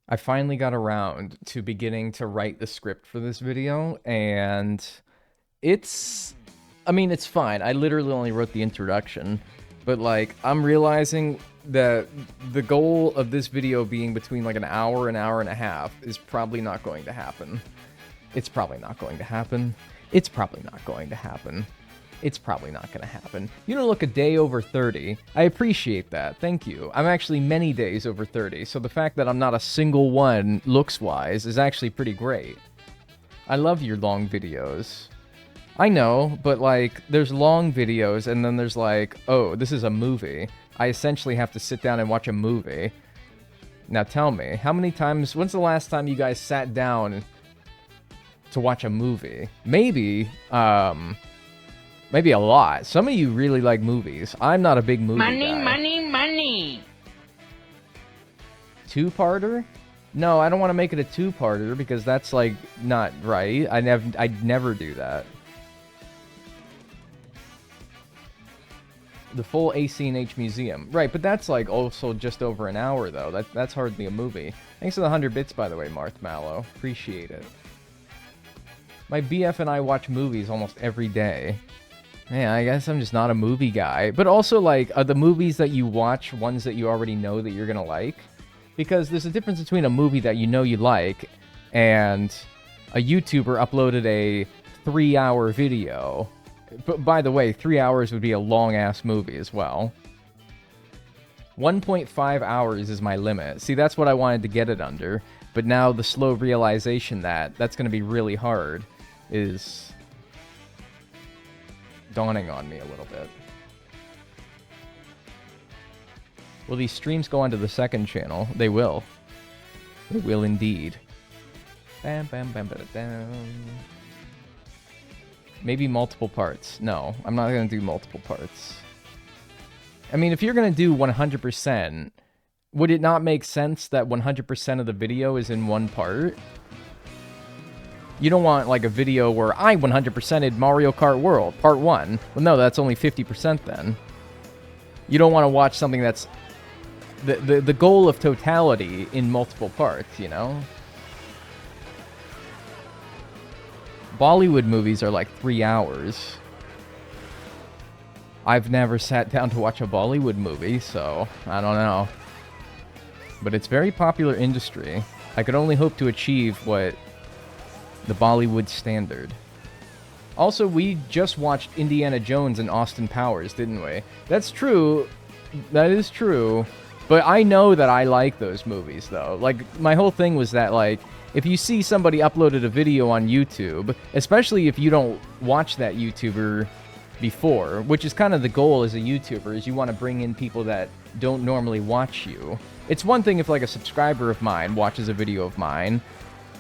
I finally got around to beginning to write the script for this video, and it's, I mean, it's fine. I literally only wrote the introduction, but like, I'm realizing that the goal of this video being between like an hour and a half is probably not going to happen. It's probably not going to happen. It's probably not going to happen. It's probably not going to happen. You don't look a day over 30. I appreciate that. Thank you. I'm actually many days over 30, so the fact that I'm not a single one looks-wise is actually pretty great. I love your long videos. I know, but like, there's long videos, and then there's like, oh, this is a movie. I essentially have to sit down and watch a movie. Now tell me, how many times, when's the last time you guys sat down to watch a movie? Maybe a lot. Some of you really like movies. I'm not a big movie guy. Money. Two-parter? No, I don't want to make it a two-parter because that's like not right. I'd never do that. The full AC&H museum. Right, but that's like also just over an hour though. That's hardly a movie. Thanks for the 100 bits by the way, Marth Mallow. Appreciate it. My BF and I watch movies almost every day. Yeah, I guess I'm just not a movie guy. But also, like, are the movies that you watch ones that you already know that you're gonna like? Because there's a difference between a movie that you know you like and a YouTuber uploaded a 3-hour video. But by the way, 3 hours would be a long-ass movie as well. 1.5 hours is my limit. See, that's what I wanted to get it under. But now the slow realization that that's gonna be really hard is dawning on me a little bit. Will these streams go onto the second channel? They will. They will indeed. Bam, bam, bam, bam, bam. Maybe multiple parts. No, I'm not going to do multiple parts. I mean, if you're going to do 100%, would it not make sense that 100% of the video is in one part? You don't want, like, a video where I 100%ed Mario Kart World, Part 1. Well, no, that's only 50% then. You don't want to watch something that's the goal of totality in multiple parts, you know? Bollywood movies are like 3 hours. I've never sat down to watch a Bollywood movie, so I don't know. But it's very popular industry. I could only hope to achieve what the Bollywood standard. Also, we just watched Indiana Jones and Austin Powers, didn't we? That's true. That is true. But I know that I like those movies, though. Like, my whole thing was that, like, if you see somebody uploaded a video on YouTube, especially if you don't watch that YouTuber before, which is kind of the goal as a YouTuber, is you want to bring in people that don't normally watch you. It's one thing if, like, a subscriber of mine watches a video of mine.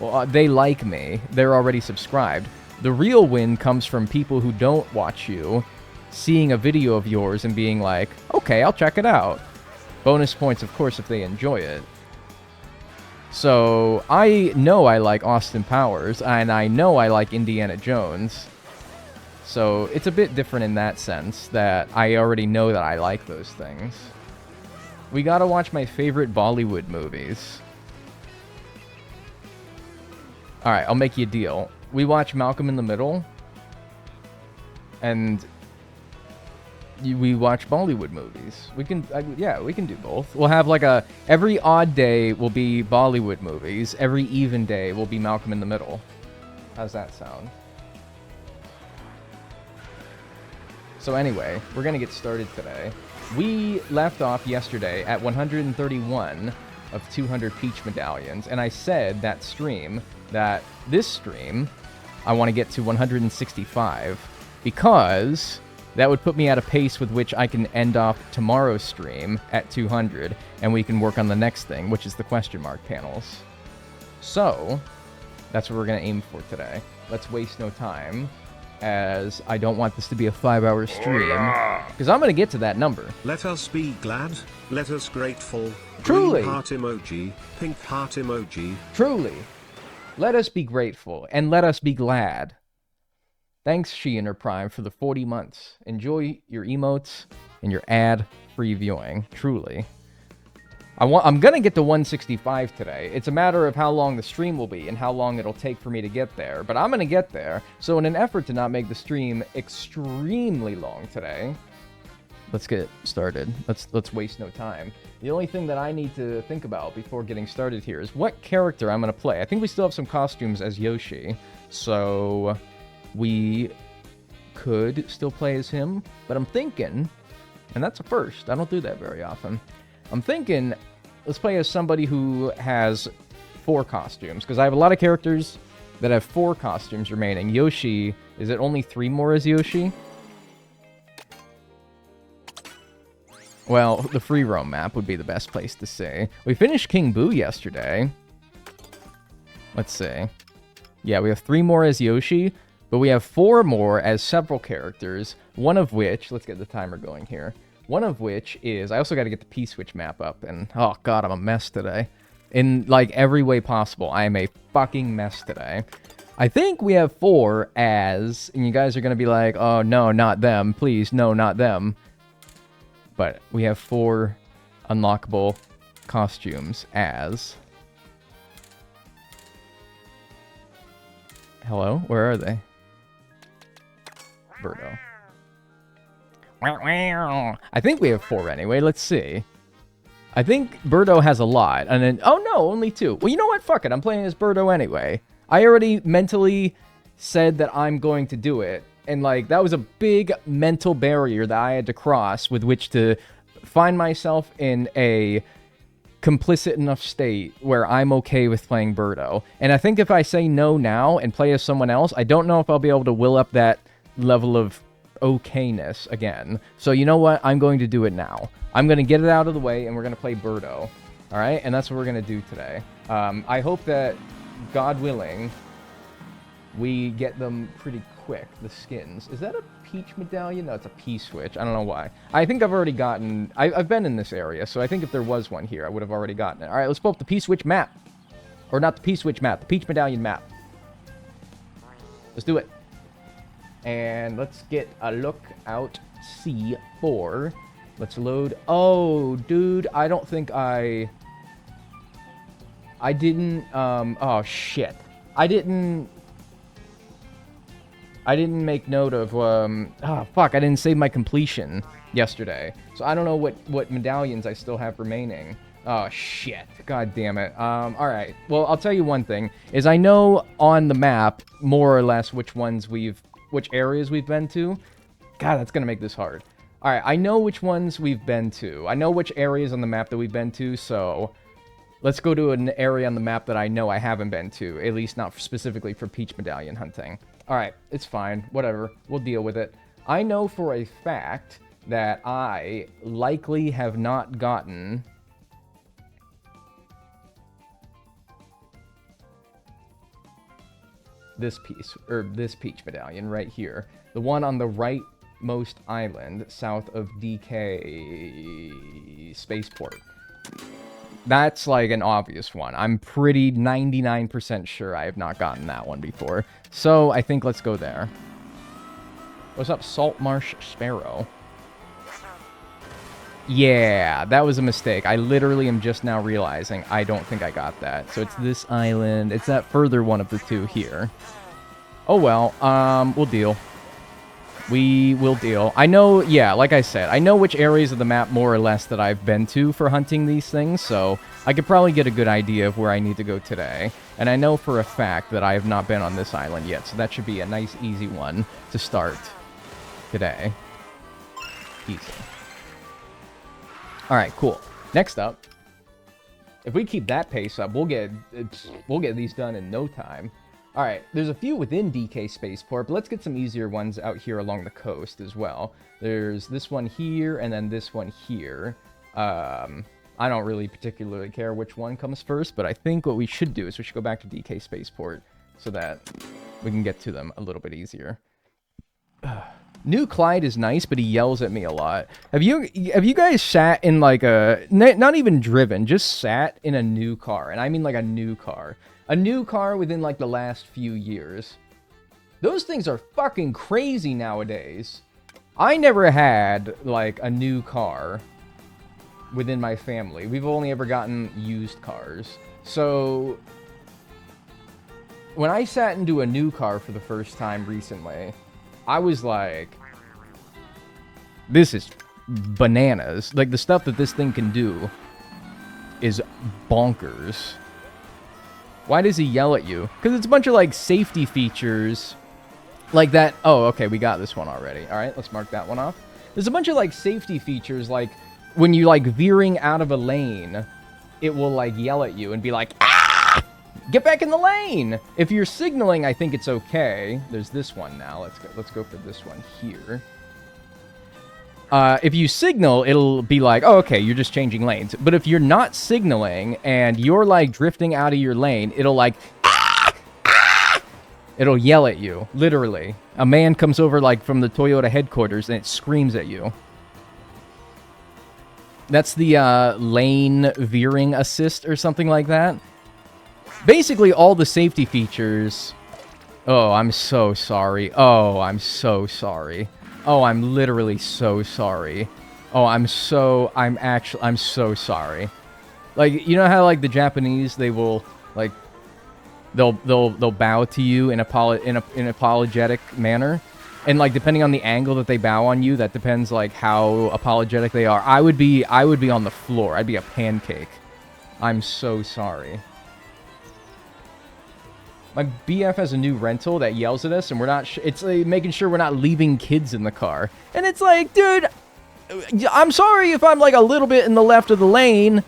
Well, they like me. They're already subscribed. The real win comes from people who don't watch you, seeing a video of yours and being like, okay, I'll check it out. Bonus points, of course, if they enjoy it. So, I know I like Austin Powers, and I know I like Indiana Jones. So, it's a bit different in that sense, that I already know that I like those things. We gotta watch my favorite Bollywood movies. Alright, I'll make you a deal. We watch Malcolm in the Middle, and we watch Bollywood movies. We can, yeah, we can do both. We'll have like every odd day will be Bollywood movies. Every even day will be Malcolm in the Middle. How's that sound? So anyway, we're gonna get started today. We left off yesterday at 131 of 200 Peach Medallions, and I said that this stream, I want to get to 165, because that would put me at a pace with which I can end off tomorrow's stream at 200, and we can work on the next thing, which is the question mark panels. So, that's what we're going to aim for today. Let's waste no time, as I don't want this to be a 5-hour stream, because I'm going to get to that number. Let us be glad, let us grateful. Truly. Green heart emoji, pink heart emoji. Truly. Let us be grateful, and let us be glad. Thanks, She Prime, for the 40 months. Enjoy your emotes and your ad-free viewing. Truly. I'm gonna get to 165 today. It's a matter of how long the stream will be and how long it'll take for me to get there. But I'm gonna get there. So in an effort to not make the stream extremely long today, let's get started. Let's waste no time. The only thing that I need to think about before getting started here is what character I'm gonna play. I think we still have some costumes as Yoshi, so we could still play as him. But I'm thinking, and that's a first. I don't do that very often. I'm thinking, let's play as somebody who has 4 costumes, because I have a lot of characters that have 4 costumes remaining. Yoshi, is it only 3 more as Yoshi? Well, the free roam map would be the best place to say. We finished King Boo yesterday. Let's see. Yeah, we have 3 more as Yoshi, but we have 4 more as several characters, one of which, let's get the timer going here. One of which is, I also got to get the P-Switch map up, and oh god, I'm a mess today. In, like, every way possible, I am a fucking mess today. I think we have 4 as, and you guys are going to be like, oh no, not them, please, no, not them. But we have 4 unlockable costumes as... Hello? Where are they? Birdo. I think we have 4 anyway. Let's see. I think Birdo has a lot. And then... Oh, no, only 2. Well, you know what? Fuck it. I'm playing as Birdo anyway. I already mentally said that I'm going to do it. And, like, that was a big mental barrier that I had to cross with which to find myself in a complicit enough state where I'm okay with playing Birdo. And I think if I say no now and play as someone else, I don't know if I'll be able to will up that level of okayness again. So you know what? I'm going to do it now. I'm going to get it out of the way, and we're going to play Birdo. All right? And that's what we're going to do today. I hope that, God willing, we get them pretty quick, the skins. Is that a Peach medallion? No, it's a P-Switch. I don't know why. I think I've already gotten... I've been in this area, so I think if there was one here, I would have already gotten it. All right, let's pull up the P-Switch map. Or not the P-Switch map, the Peach medallion map. Let's do it. And let's get a look out C4. Let's load. Oh, dude, I don't think I didn't, oh, shit. I didn't make note of, oh, fuck, I didn't save my completion yesterday. So I don't know what medallions I still have remaining. Oh, shit. God damn it. Alright. Well, I'll tell you one thing, is I know on the map, more or less, which areas we've been to. God, that's gonna make this hard. Alright, I know which ones we've been to. I know which areas on the map that we've been to, so... Let's go to an area on the map that I know I haven't been to, at least not specifically for Peach medallion hunting. Alright, it's fine. Whatever. We'll deal with it. I know for a fact that I likely have not gotten... this piece, or this Peach medallion right here. The one on the rightmost island, south of DK Spaceport. That's like an obvious one. I'm pretty 99% sure I have not gotten that one before. So I think let's go there. What's up, Saltmarsh Sparrow? Yeah, that was a mistake. I literally am just now realizing I don't think I got that. So it's this island. It's that further one of the 2 here. Oh well, we'll deal. We will deal. I know, yeah, like I said, I know which areas of the map more or less that I've been to for hunting these things, so I could probably get a good idea of where I need to go today. And I know for a fact that I have not been on this island yet, so that should be a nice, easy one to start today. Easy. Alright, cool. Next up, if we keep that pace up, we'll get these done in no time. Alright, there's a few within DK Spaceport, but let's get some easier ones out here along the coast as well. There's this one here, and then this one here. I don't really particularly care which one comes first, but I think what we should do is we should go back to DK Spaceport so that we can get to them a little bit easier. New Clyde is nice, but he yells at me a lot. Have you guys sat in like a... Not even driven, just sat in a new car, and I mean like a new car. A new car within, like, the last few years. Those things are fucking crazy nowadays. I never had, like, a new car within my family. We've only ever gotten used cars. So when I sat into a new car for the first time recently, I was like, this is bananas. Like, the stuff that this thing can do is bonkers. Why does he yell at you? Because it's a bunch of, like, safety features like that. Oh, okay, we got this one already. All right, let's mark that one off. There's a bunch of, like, safety features, like, when you, like, veering out of a lane, it will, like, yell at you and be like, ah! Get back in the lane! If you're signaling, I think it's okay. There's this one now. Let's go for this one here. If you signal, it'll be like, oh, okay, you're just changing lanes. But if you're not signaling and you're, like, drifting out of your lane, it'll, like, ah! Ah! It'll yell at you, literally. A man comes over, like, from the Toyota headquarters, and it screams at you. That's the lane veering assist or something like that. Basically, all the safety features... Oh, I'm so sorry. Oh, I'm so sorry. Oh, I'm literally so sorry. Oh, I'm so sorry. Like, you know how, like, the Japanese, they will, like, they'll bow to you in an apologetic manner, and, like, depending on the angle that they bow on you, that depends, like, how apologetic they are. I would be on the floor. I'd be a pancake. I'm so sorry. My BF has a new rental that yells at us, and we're not... it's like making sure we're not leaving kids in the car. And it's like, dude, I'm sorry if I'm, like, a little bit in the left of the lane,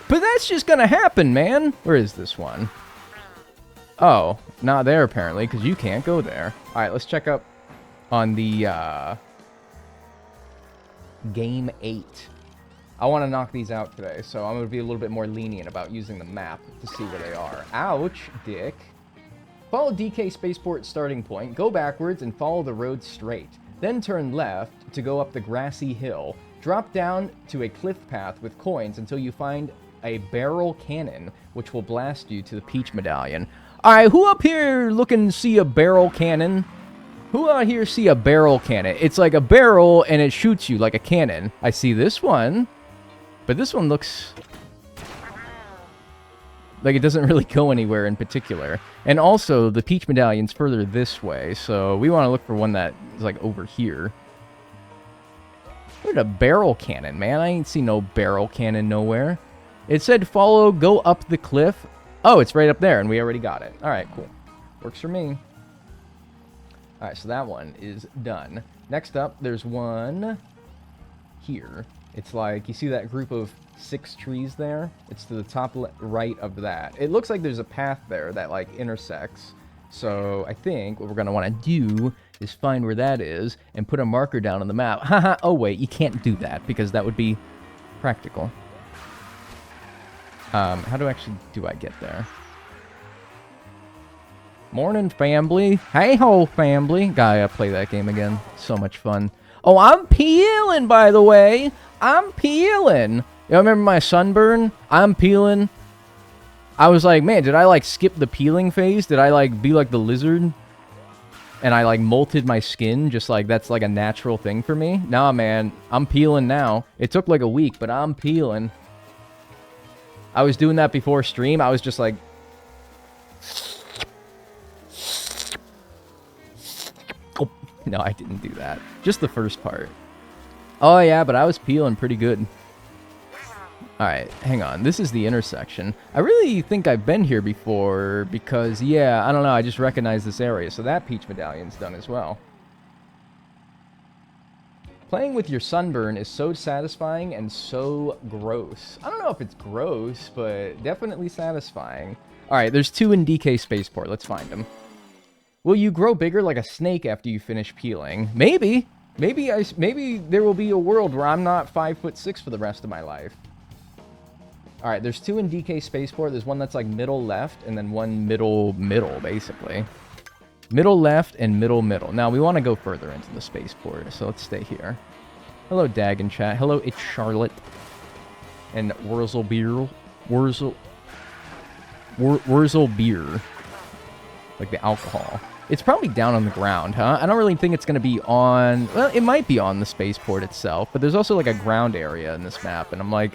but that's just gonna happen, man. Where is this one? Oh, not there, apparently, because you can't go there. All right, let's check up on the Game 8. I want to knock these out today, so I'm going to be a little bit more lenient about using the map to see where they are. Ouch, dick. Follow DK Spaceport starting point, go backwards, and follow the road straight. Then turn left to go up the grassy hill. Drop down to a cliff path with coins until you find a barrel cannon, which will blast you to the Peach Medallion. Alright, who up here looking to see a barrel cannon? Who out here see a barrel cannon? It's like a barrel, and it shoots you like a cannon. I see this one, but this one looks... like it doesn't really go anywhere in particular. And also, the Peach Medallion's further this way, so we want to look for one that is, like, over here. Where's a barrel cannon, man? I ain't seen no barrel cannon nowhere. It said follow, go up the cliff. Oh, it's right up there, and we already got it. Alright, cool. Works for me. Alright, so that one is done. Next up, there's one here. It's like, you see that group of 6 trees there? It's to the top right of that. It looks like there's a path there that, like, intersects. So I think what we're going to want to do is find where that is and put a marker down on the map. Haha, oh wait, you can't do that because that would be practical. How do I get there? Morning, family. Hey ho, family. Gotta play that game again. So much fun. Oh, I'm peeling, by the way. I'm peeling. You remember my sunburn? I'm peeling. I was like, man, did I, like, skip the peeling phase? Did I, like, be like the lizard? And I, like, molted my skin, just like that's, like, a natural thing for me? Nah, man. I'm peeling now. It took, like, a week, but I'm peeling. I was doing that before stream. I was just like... oh, no, I didn't do that. Just the first part. Oh, yeah, but I was peeling pretty good. Alright, hang on. This is the intersection. I really think I've been here before because, yeah, I don't know. I just recognize this area. So that Peach Medallion's done as well. Playing with your sunburn is so satisfying and so gross. I don't know if it's gross, but definitely satisfying. Alright, there's 2 in DK Spaceport. Let's find them. Will you grow bigger like a snake after you finish peeling? Maybe. Maybe there will be a world where I'm not 5'6" for the rest of my life. Alright, there's 2 in DK Spaceport. There's one that's like middle left, and then one middle, basically. Middle left and middle. Now, we want to go further into the spaceport, so let's stay here. Hello, Dag in chat. Hello, it's Charlotte. And Wurzel Beer. Wurzel Beer. Like the alcohol. It's probably down on the ground, huh? I don't really think it's going to be on... Well, it might be on the spaceport itself, but there's also, like, a ground area in this map, and I'm like,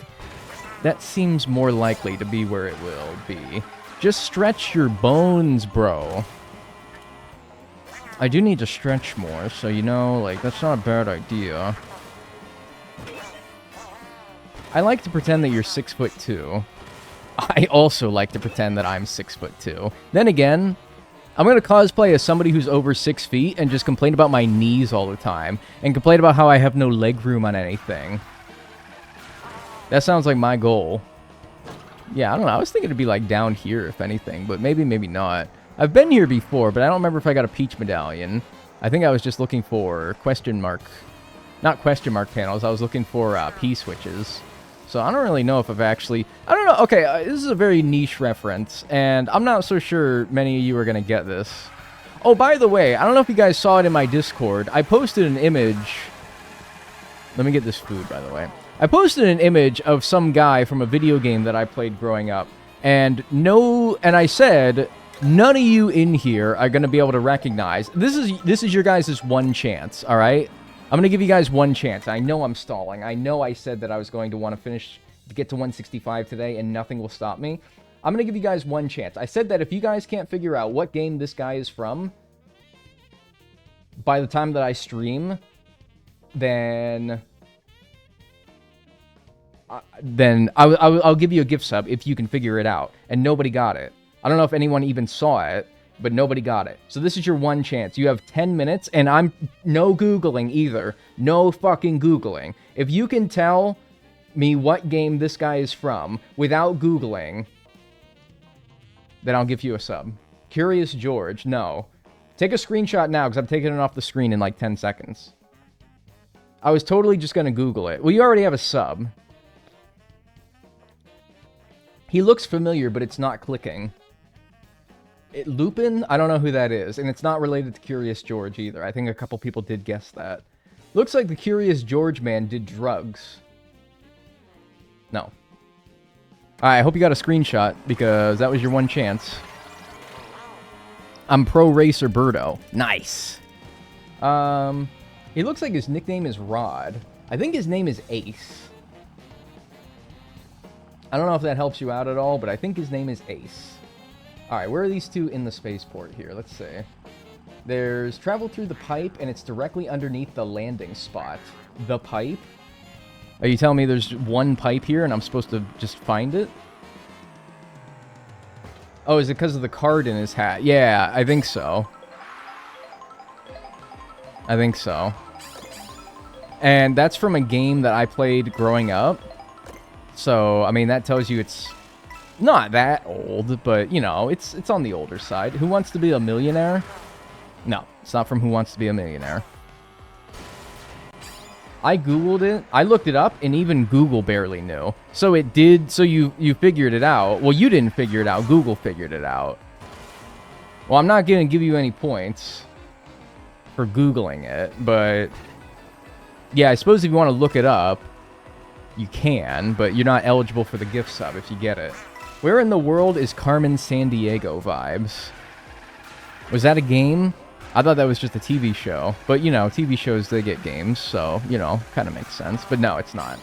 that seems more likely to be where it will be. Just stretch your bones, bro. I do need to stretch more, so, you know, like, that's not a bad idea. I like to pretend that you're 6'2". I also like to pretend that I'm 6'2". Then again... I'm going to cosplay as somebody who's over 6 feet and just complain about my knees all the time. And complain about how I have no leg room on anything. That sounds like my goal. Yeah, I don't know. I was thinking it'd be like down here, if anything. But maybe, maybe not. I've been here before, but I don't remember if I got a peach medallion. I think I was just looking for question mark... Not question mark panels. I was looking for P-switches. So I don't really know if I've actually... I don't know. Okay, this is a very niche reference, and I'm not so sure many of you are going to get this. Oh, by the way, I don't know if you guys saw it in my Discord. I posted an image... Let me get this food, by the way. I posted an image of some guy from a video game that I played growing up, and I said, none of you in here are going to be able to recognize... This is your guys' one chance, all right? I'm going to give you guys one chance. I know I'm stalling. I know I said that I was going to want to get to 165 today, and nothing will stop me. I'm going to give you guys one chance. I said that if you guys can't figure out what game this guy is from by the time that I stream, then I'll give you a gift sub if you can figure it out. And nobody got it. I don't know if anyone even saw it, but nobody got it. So this is your one chance. You have 10 minutes, and I'm no Googling either. No fucking Googling. If you can tell me what game this guy is from without Googling, then I'll give you a sub. Curious George, no. Take a screenshot now, because I'm taking it off the screen in like 10 seconds. I was totally just going to Google it. Well, you already have a sub. He looks familiar, but it's not clicking. Lupin? I don't know who that is, and it's not related to Curious George either. I think a couple people did guess that. Looks like the Curious George man did drugs. No. Alright, I hope you got a screenshot, because that was your one chance. I'm Pro Racer Birdo. Nice. He looks like his nickname is Rod. I think his name is Ace. I don't know if that helps you out at all, but I think his name is Ace. Alright, where are these two in the spaceport here? Let's see. There's travel through the pipe, and it's directly underneath the landing spot. The pipe? Are you telling me there's one pipe here, and I'm supposed to just find it? Oh, is it because of the card in his hat? Yeah, I think so. I think so. And that's from a game that I played growing up. So, I mean, that tells you it's... not that old, but, you know, it's on the older side. Who Wants to Be a Millionaire? No, it's not from Who Wants to Be a Millionaire. I Googled it. I looked it up, and even Google barely knew. So it did, so you figured it out. Well, you didn't figure it out. Google figured it out. Well, I'm not going to give you any points for Googling it, but... yeah, I suppose if you want to look it up, you can, but you're not eligible for the gift sub if you get it. Where in the world is Carmen Sandiego vibes? Was that a game? I thought that was just a TV show. But, you know, TV shows, they get games, so, you know, kind of makes sense. But no, it's not.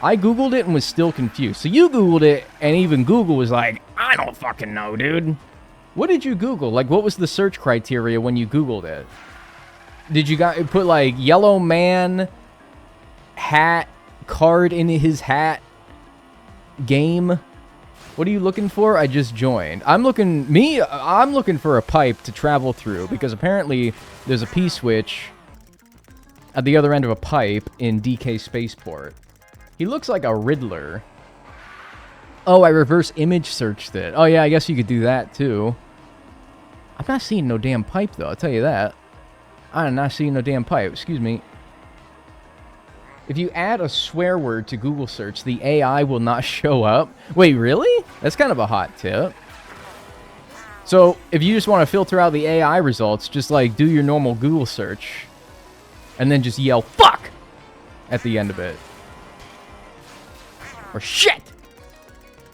I Googled it and was still confused. So you Googled it, and even Google was like, I don't fucking know, dude. What did you Google? Like, what was the search criteria when you Googled it? Did you put, like, yellow man, hat, card in his hat, game? What are you looking for? I just joined. I'm looking for a pipe to travel through, because apparently there's a P-switch at the other end of a pipe in DK Spaceport. He looks like a Riddler. Oh, I reverse image searched it. Oh yeah, I guess you could do that too. I'm not seeing no damn pipe though, I'll tell you that. I'm not seeing no damn pipe, excuse me. If you add a swear word to Google search, the AI will not show up. Wait, really? That's kind of a hot tip. So, if you just want to filter out the AI results, just like do your normal Google search. And then just yell, fuck! At the end of it. Or shit!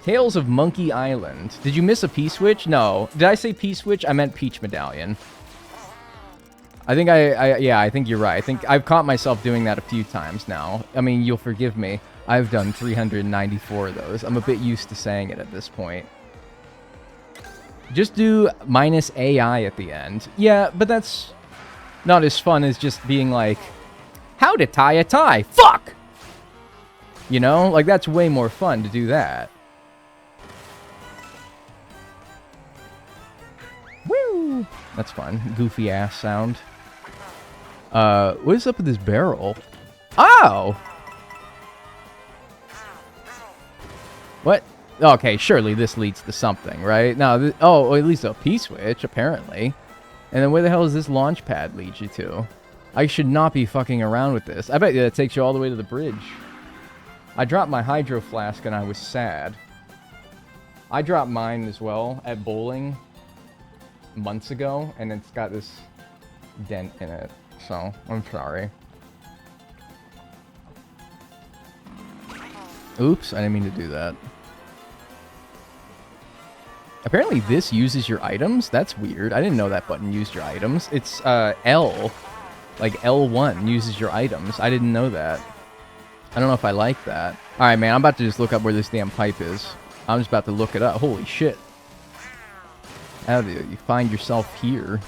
Tales of Monkey Island. Did you miss a P-switch? No. Did I say P-switch? I meant Peach Medallion. I think yeah, I think you're right. I think I've caught myself doing that a few times now. I mean, you'll forgive me. I've done 394 of those. I'm a bit used to saying it at this point. Just do minus AI at the end. Yeah, but that's not as fun as just being like, how to tie a tie? Fuck! You know? Like, that's way more fun to do that. Woo! That's fun. Goofy ass sound. What is up with this barrel? Oh! What? Okay, surely this leads to something, right? No, oh, at least a P-switch, apparently. And then where the hell does this launch pad lead you to? I should not be fucking around with this. I bet you that takes you all the way to the bridge. I dropped my hydro flask and I was sad. I dropped mine as well at bowling months ago, and it's got this dent in it. So, I'm sorry. Oops, I didn't mean to do that. Apparently this uses your items? That's weird. I didn't know that button used your items. It's, L. Like, L1 uses your items. I didn't know that. I don't know if I like that. Alright, man, I'm about to just look up where this damn pipe is. I'm just about to look it up. Holy shit. How do you find yourself here?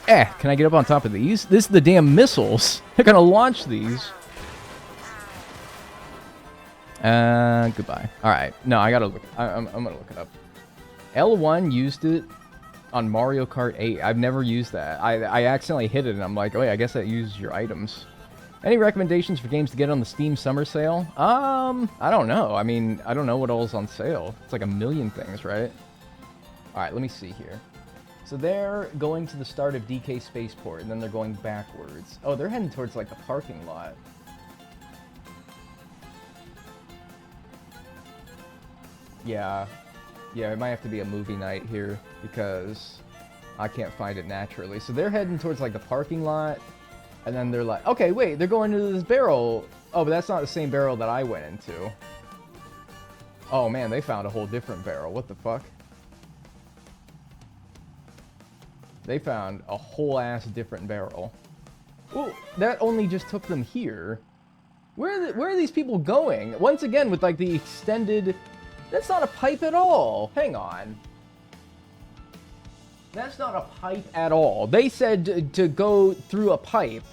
Can I get up on top of these? This is the damn missiles. They're gonna launch these. Goodbye. Alright. No, I gotta look. I'm gonna look it up. L1 used it on Mario Kart 8. I've never used that. I accidentally hit it and I'm like, oh yeah, I guess that uses your items. Any recommendations for games to get on the Steam summer sale? I don't know. I mean, I don't know what all's on sale. It's like a million things, right? Alright, let me see here. So they're going to the start of DK Spaceport, and then they're going backwards. Oh, they're heading towards, like, the parking lot. Yeah. Yeah, it might have to be a movie night here, because I can't find it naturally. So they're heading towards, like, the parking lot, and then they're like, okay, wait, they're going into this barrel. Oh, but that's not the same barrel that I went into. Oh, man, they found a whole different barrel. What the fuck? They found a whole ass different barrel. Well, that only just took them here. Where are these people going? Once again, with like the extended... That's not a pipe at all. Hang on. That's not a pipe at all. They said to go through a pipe,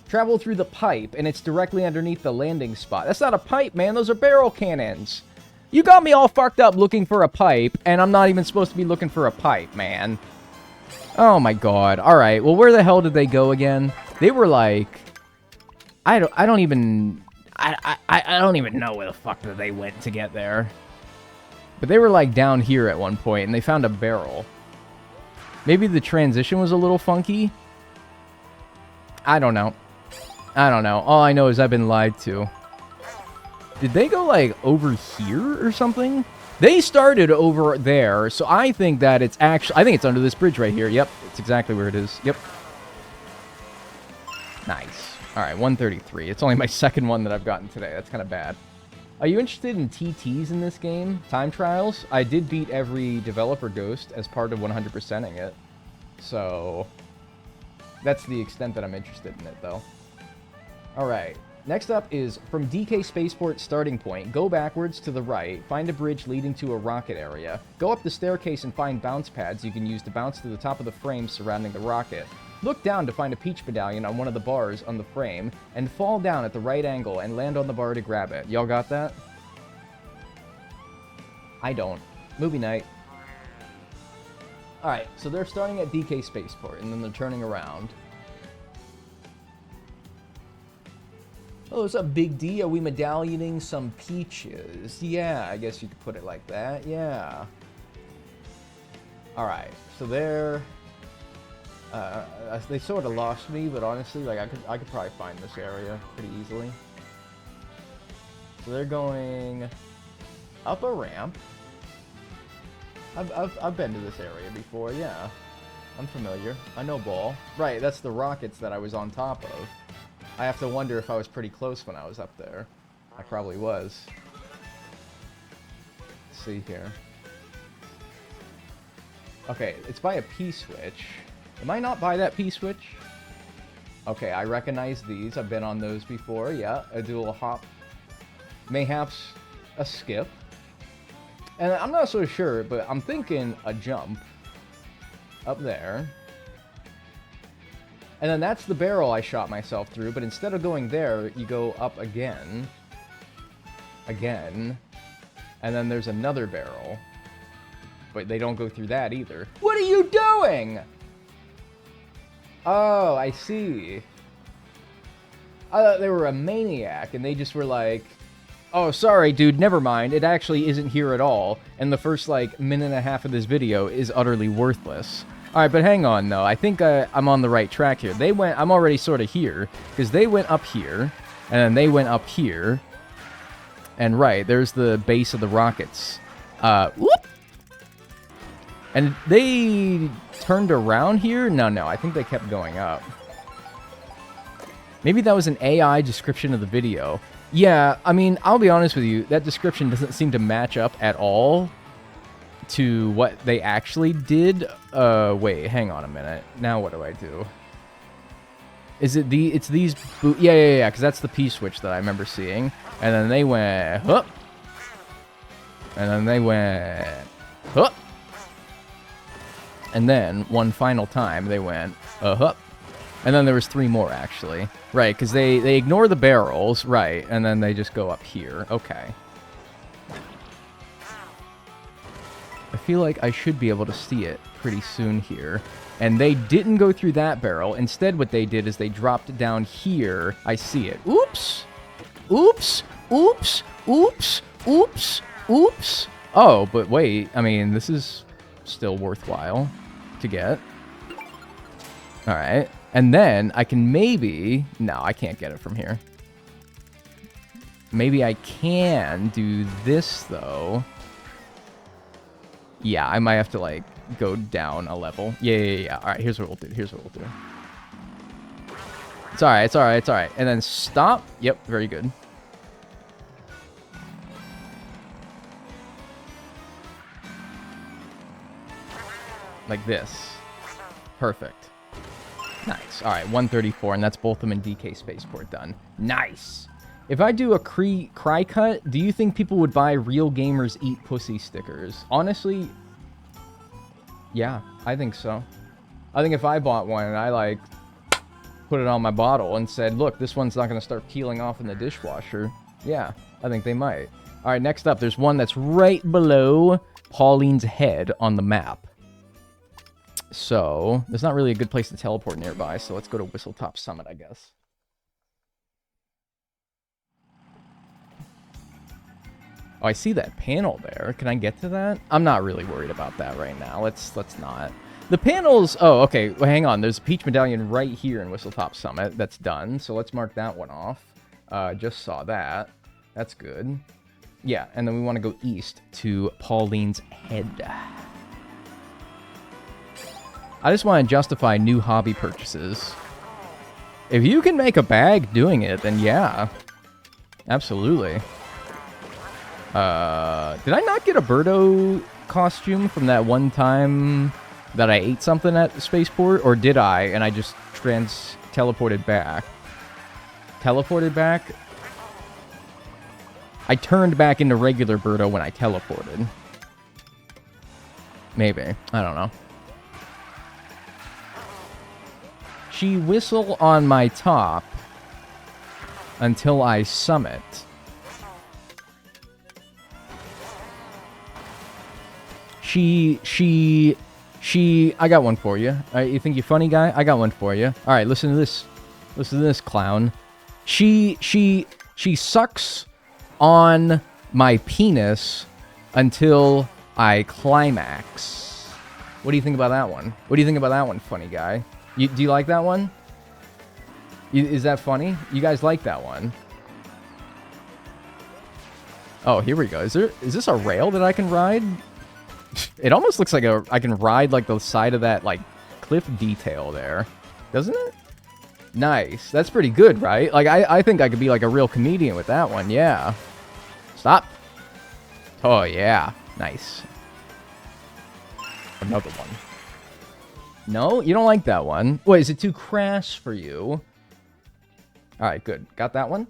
travel through the pipe, and it's directly underneath the landing spot. That's not a pipe, man. Those are barrel cannons. You got me all fucked up looking for a pipe, and I'm not even supposed to be looking for a pipe, man. Oh my god. Alright, well where the hell did they go again? They were like... I don't even know where the fuck that they went to get there. But they were like down here at one point and they found a barrel. Maybe the transition was a little funky? I don't know. I don't know. All I know is I've been lied to. Did they go like over here or something? They started over there, so I think that it's actually... I think it's under this bridge right here. Yep, it's exactly where it is. Yep. Nice. Alright, 133. It's only my second one that I've gotten today. That's kind of bad. Are you interested in TTs in this game? Time trials? I did beat every developer ghost as part of 100%ing it. So... that's the extent that I'm interested in it, though. Alright. Next up is, from DK Spaceport starting point, go backwards to the right, find a bridge leading to a rocket area. Go up the staircase and find bounce pads you can use to bounce to the top of the frame surrounding the rocket. Look down to find a peach medallion on one of the bars on the frame, and fall down at the right angle and land on the bar to grab it. Y'all got that? I don't. Movie night. Alright, so they're starting at DK Spaceport, and then they're turning around. Oh, it's a big D. Are we medallioning some peaches? Yeah, I guess you could put it like that. Yeah. Alright, so they're... they sort of lost me, but honestly, like, I could probably find this area pretty easily. So they're going up a ramp. I've been to this area before, yeah. I'm familiar. I know ball. Right, that's the rockets that I was on top of. I have to wonder if I was pretty close when I was up there. I probably was. Let's see here. Okay, it's by a P-switch. Am I not by that P-switch? Okay, I recognize these. I've been on those before. Yeah, a dual hop. Mayhaps a skip. And I'm not so sure, but I'm thinking a jump. Up there. And then that's the barrel I shot myself through, but instead of going there, you go up again. Again. And then there's another barrel. But they don't go through that either. What are you doing? Oh, I see. I thought they were a maniac, and they just were like, oh, sorry, dude, never mind. It actually isn't here at all. And the first, like, minute and a half of this video is utterly worthless. All right, but hang on, though. I think I'm on the right track here. I'm already sort of here, because they went up here, and then they went up here. And right, there's the base of the rockets. Whoop! And they turned around here? No, I think they kept going up. Maybe that was an AI description of the video. Yeah, I mean, I'll be honest with you, that description doesn't seem to match up at all to what they actually did. Wait, hang on a minute. Now what do I do? Is it it's these yeah, because that's the P-switch that I remember seeing. And then they went, huh. And then they went, huh. And then, one final time, they went, huh. And then there was 3 more, actually. Right, because they ignore the barrels, right, and then they just go up here. Okay. I feel like I should be able to see it pretty soon here. And they didn't go through that barrel. Instead, what they did is they dropped down here. I see it. Oops! Oops! Oops! Oops! Oops! Oops! Oh, but wait. I mean, this is still worthwhile to get. Alright. And then I can maybe... No, I can't get it from here. Maybe I can do this, though. Yeah, I might have to, like, go down a level. Yeah. Alright, here's what we'll do. It's alright. And then stop. Yep, very good. Like this. Perfect. Nice. Alright, 134, and that's both of them in DK Spaceport done. Nice! If I do a cry cut, do you think people would buy Real Gamers Eat Pussy stickers? Honestly, yeah, I think so. I think if I bought one and I, like, put it on my bottle and said, look, this one's not going to start peeling off in the dishwasher, yeah, I think they might. Alright, next up, there's one that's right below Pauline's head on the map. So, there's not really a good place to teleport nearby, so let's go to Whistletop Summit, I guess. Oh, I see that panel there. Can I get to that? I'm not really worried about that right now. Let's not. The panels... Oh, okay. Well, hang on. There's a Peach Medallion right here in Whistletop Summit. That's done, so let's mark that one off. Just saw that. That's good. Yeah, and then we want to go east to Pauline's head. I just want to justify new hobby purchases. If you can make a bag doing it, then yeah. Absolutely. Did I not get a Birdo costume from that one time that I ate something at the spaceport? Or did I, and I just teleported back? Teleported back? I turned back into regular Birdo when I teleported. Maybe. I don't know. She whistle on my top until I summit. She, I got one for you. All right, you think you're funny, guy? I got one for you. All right, listen to this. Listen to this, clown. She sucks on my penis until I climax. What do you think about that one? What do you think about that one, funny guy? Do you like that one? Is that funny? You guys like that one? Oh, here we go. Is this a rail that I can ride? It almost looks like I can ride like the side of that like cliff detail there. Doesn't it? Nice. That's pretty good, right? Like I think I could be like a real comedian with that one. Yeah. Stop. Oh yeah. Nice. Another one. No? You don't like that one? Wait, is it too crass for you? Alright, good. Got that one?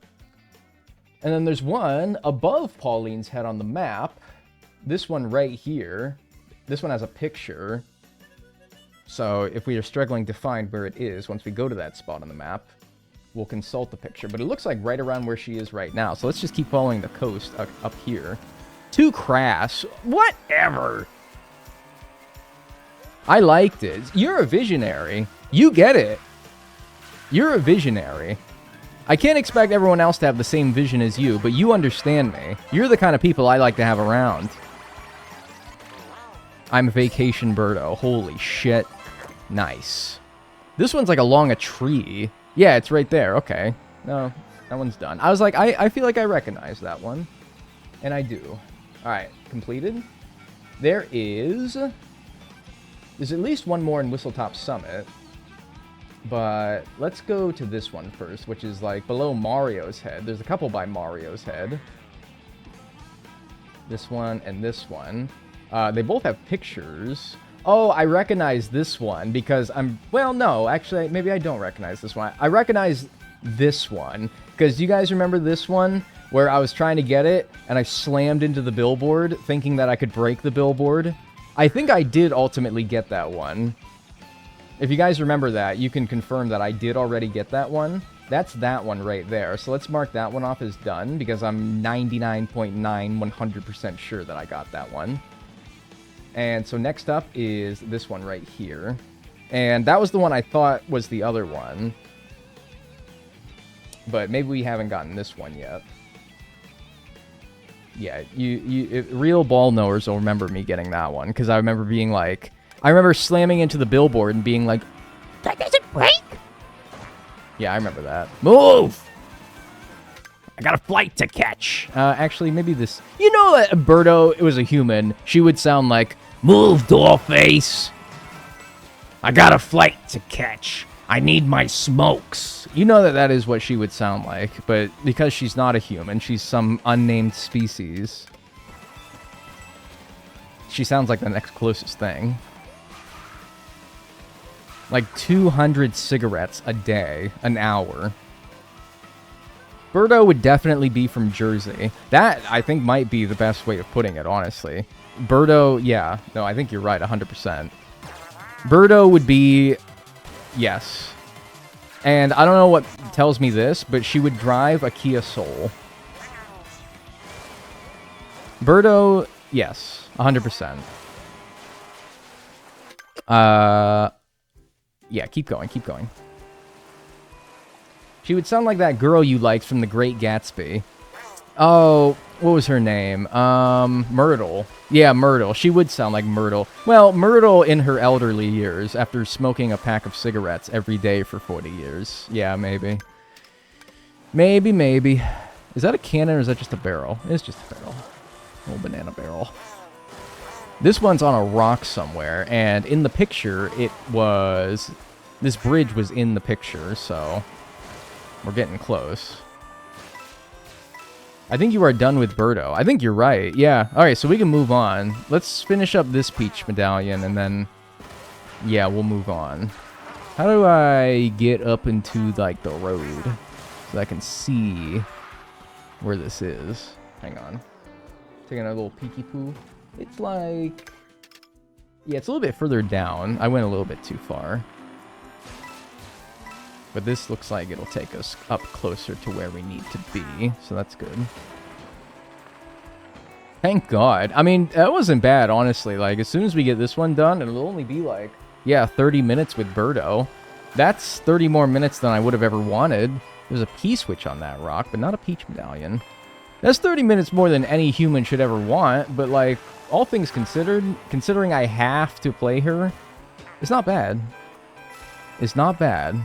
And then there's one above Pauline's head on the map. This one right here. This one has a picture. So if we are struggling to find where it is, once we go to that spot on the map, we'll consult the picture. But it looks like right around where she is right now. So let's just keep following the coast up here. Too crass. Whatever. I liked it. You're a visionary. You get it. You're a visionary. I can't expect everyone else to have the same vision as you, but you understand me. You're the kind of people I like to have around. I'm Vacation Birdo. Holy shit. Nice. This one's like along a tree. Yeah, it's right there. Okay. No, that one's done. I was like, I feel like I recognize that one. And I do. Alright, completed. There's at least one more in Whistletop Summit. But let's go to this one first, which is like below Mario's head. There's a couple by Mario's head. This one and this one. They both have pictures. Oh, I recognize this one because well, no, actually, maybe I don't recognize this one. I recognize this one because you guys remember this one where I was trying to get it and I slammed into the billboard thinking that I could break the billboard. I think I did ultimately get that one. If you guys remember that, you can confirm that I did already get that one. That's that one right there. So let's mark that one off as done because I'm 99.9% sure that I got that one. And so next up is this one right here. And that was the one I thought was the other one. But maybe we haven't gotten this one yet. Yeah, real ball knowers will remember me getting that one. Because I remember being like... I remember slamming into the billboard and being like, that doesn't break? Yeah, I remember that. Move! I got a flight to catch. Actually, maybe this... You know that Birdo, it was a human. She would sound like, move, dollface. I got a flight to catch. I need my smokes. You know that is what she would sound like. But because she's not a human, she's some unnamed species. She sounds like the next closest thing. Like 200 cigarettes a day, an hour. Birdo would definitely be from Jersey. That, I think, might be the best way of putting it, honestly. Birdo, yeah. No, I think you're right, 100%. Birdo would be... Yes. And I don't know what tells me this, but she would drive a Kia Soul. Birdo, yes. 100%. Yeah, keep going, keep going. She would sound like that girl you liked from The Great Gatsby. Oh, what was her name? Myrtle. Yeah, Myrtle. She would sound like Myrtle. Well, Myrtle in her elderly years, after smoking a pack of cigarettes every day for 40 years. Yeah, maybe. Maybe. Is that a cannon or is that just a barrel? It's just a barrel. A little banana barrel. This one's on a rock somewhere, and in the picture, it was... This bridge was in the picture, so... We're getting close. I think you are done with Birdo. I think you're right, yeah. Alright, so we can move on. Let's finish up this Peach medallion, and then... Yeah, we'll move on. How do I get up into, like, the road? So I can see where this is. Hang on. Taking a little peeky poo. It's like... Yeah, it's a little bit further down. I went a little bit too far. But this looks like it'll take us up closer to where we need to be. So that's good. Thank God. I mean, that wasn't bad, honestly. Like, as soon as we get this one done, it'll only be like... Yeah, 30 minutes with Birdo. That's 30 more minutes than I would have ever wanted. There's a P-switch on that rock, but not a Peach medallion. That's 30 minutes more than any human should ever want, but, like, all things considered, considering I have to play her, it's not bad. It's not bad.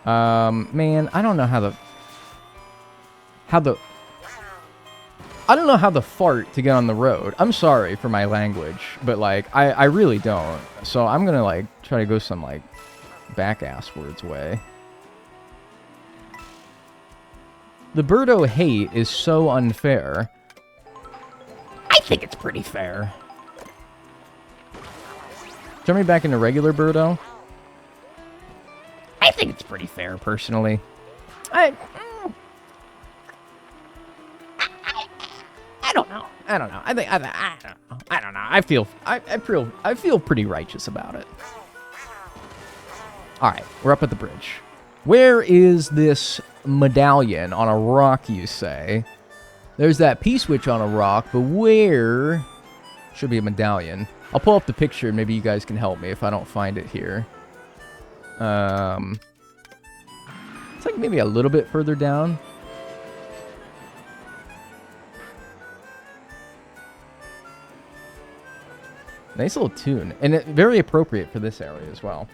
Man, I don't know how the I don't know how the fart to get on the road. I'm sorry for my language, but, like, I really don't. So I'm gonna, like, try to go some, like, back-ass words way. The Birdo hate is so unfair. I think it's pretty fair. Turn me back into regular Birdo. I think it's pretty fair, personally. I don't know. I don't know. I don't know. I don't know. I feel pretty righteous about it. All right, we're up at the bridge. Where is this medallion on a rock, you say? There's that P-switch on a rock, but where should be a medallion? I'll pull up the picture, and maybe you guys can help me if I don't find it here. It's like maybe a little bit further down. Nice little tune, and very appropriate for this area as well.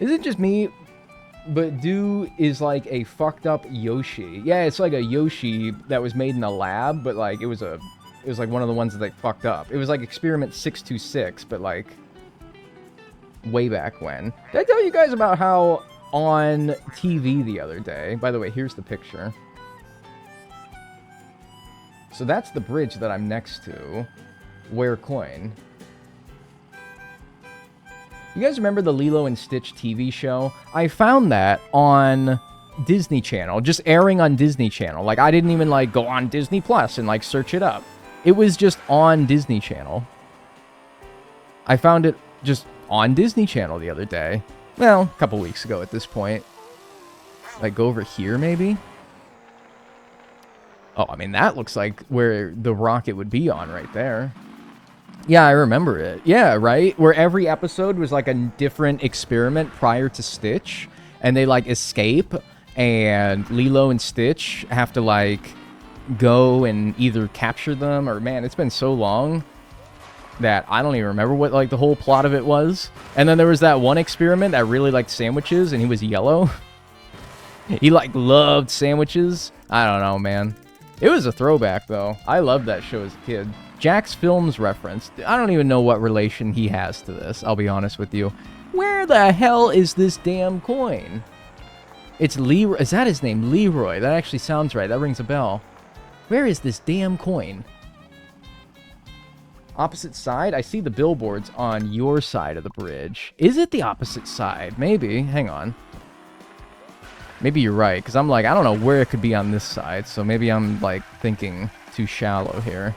Is it just me? But Do is like a fucked up Yoshi. Yeah, it's like a Yoshi that was made in a lab, but like it was like one of the ones that they fucked up. It was like Experiment 626, but like way back when. Did I tell you guys about how on TV the other day? By the way, here's the picture. So that's the bridge that I'm next to. Where coin? You guys remember the Lilo and Stitch TV show? I found that on Disney Channel, just airing on Disney Channel. Like, I didn't even, like, go on Disney Plus and, like, search it up. It was just on Disney Channel. I found it just on Disney Channel the other day. Well, a couple weeks ago at this point. Like, go over here, maybe? Oh, I mean, that looks like where the rocket would be on right there. Yeah, I remember it. Yeah, right? Where every episode was like a different experiment prior to Stitch. And they like escape. And Lilo and Stitch have to like go and either capture them. Or man, it's been so long that I don't even remember what like the whole plot of it was. And then there was that one experiment that really liked sandwiches. And he was yellow. He like loved sandwiches. I don't know, man. It was a throwback though. I loved that show as a kid. Jack's Films reference. I don't even know what relation he has to this, I'll be honest with you. Where the hell is this damn coin? It's Leroy. Is that his name? Leroy. That actually sounds right. That rings a bell. Where is this damn coin? Opposite side? I see the billboards on your side of the bridge. Is it the opposite side? Maybe. Hang on. Maybe you're right, because I'm like, I don't know where it could be on this side, so maybe I'm like thinking too shallow here.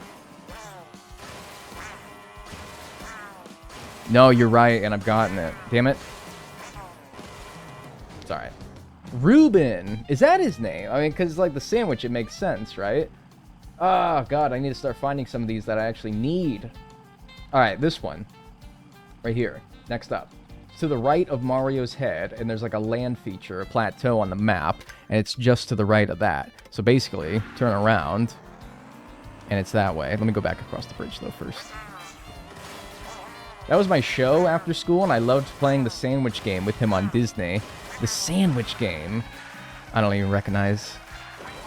No, you're right, and I've gotten it. Damn it. It's alright. Ruben! Is that his name? I mean, because, like, the sandwich, it makes sense, right? Oh, God, I need to start finding some of these that I actually need. Alright, this one. Right here. Next up. It's to the right of Mario's head, and there's, like, a land feature, a plateau on the map, and it's just to the right of that. So, basically, turn around, and it's that way. Let me go back across the bridge, though, first. That was my show after school, and I loved playing the sandwich game with him on Disney. The sandwich game? I don't even recognize.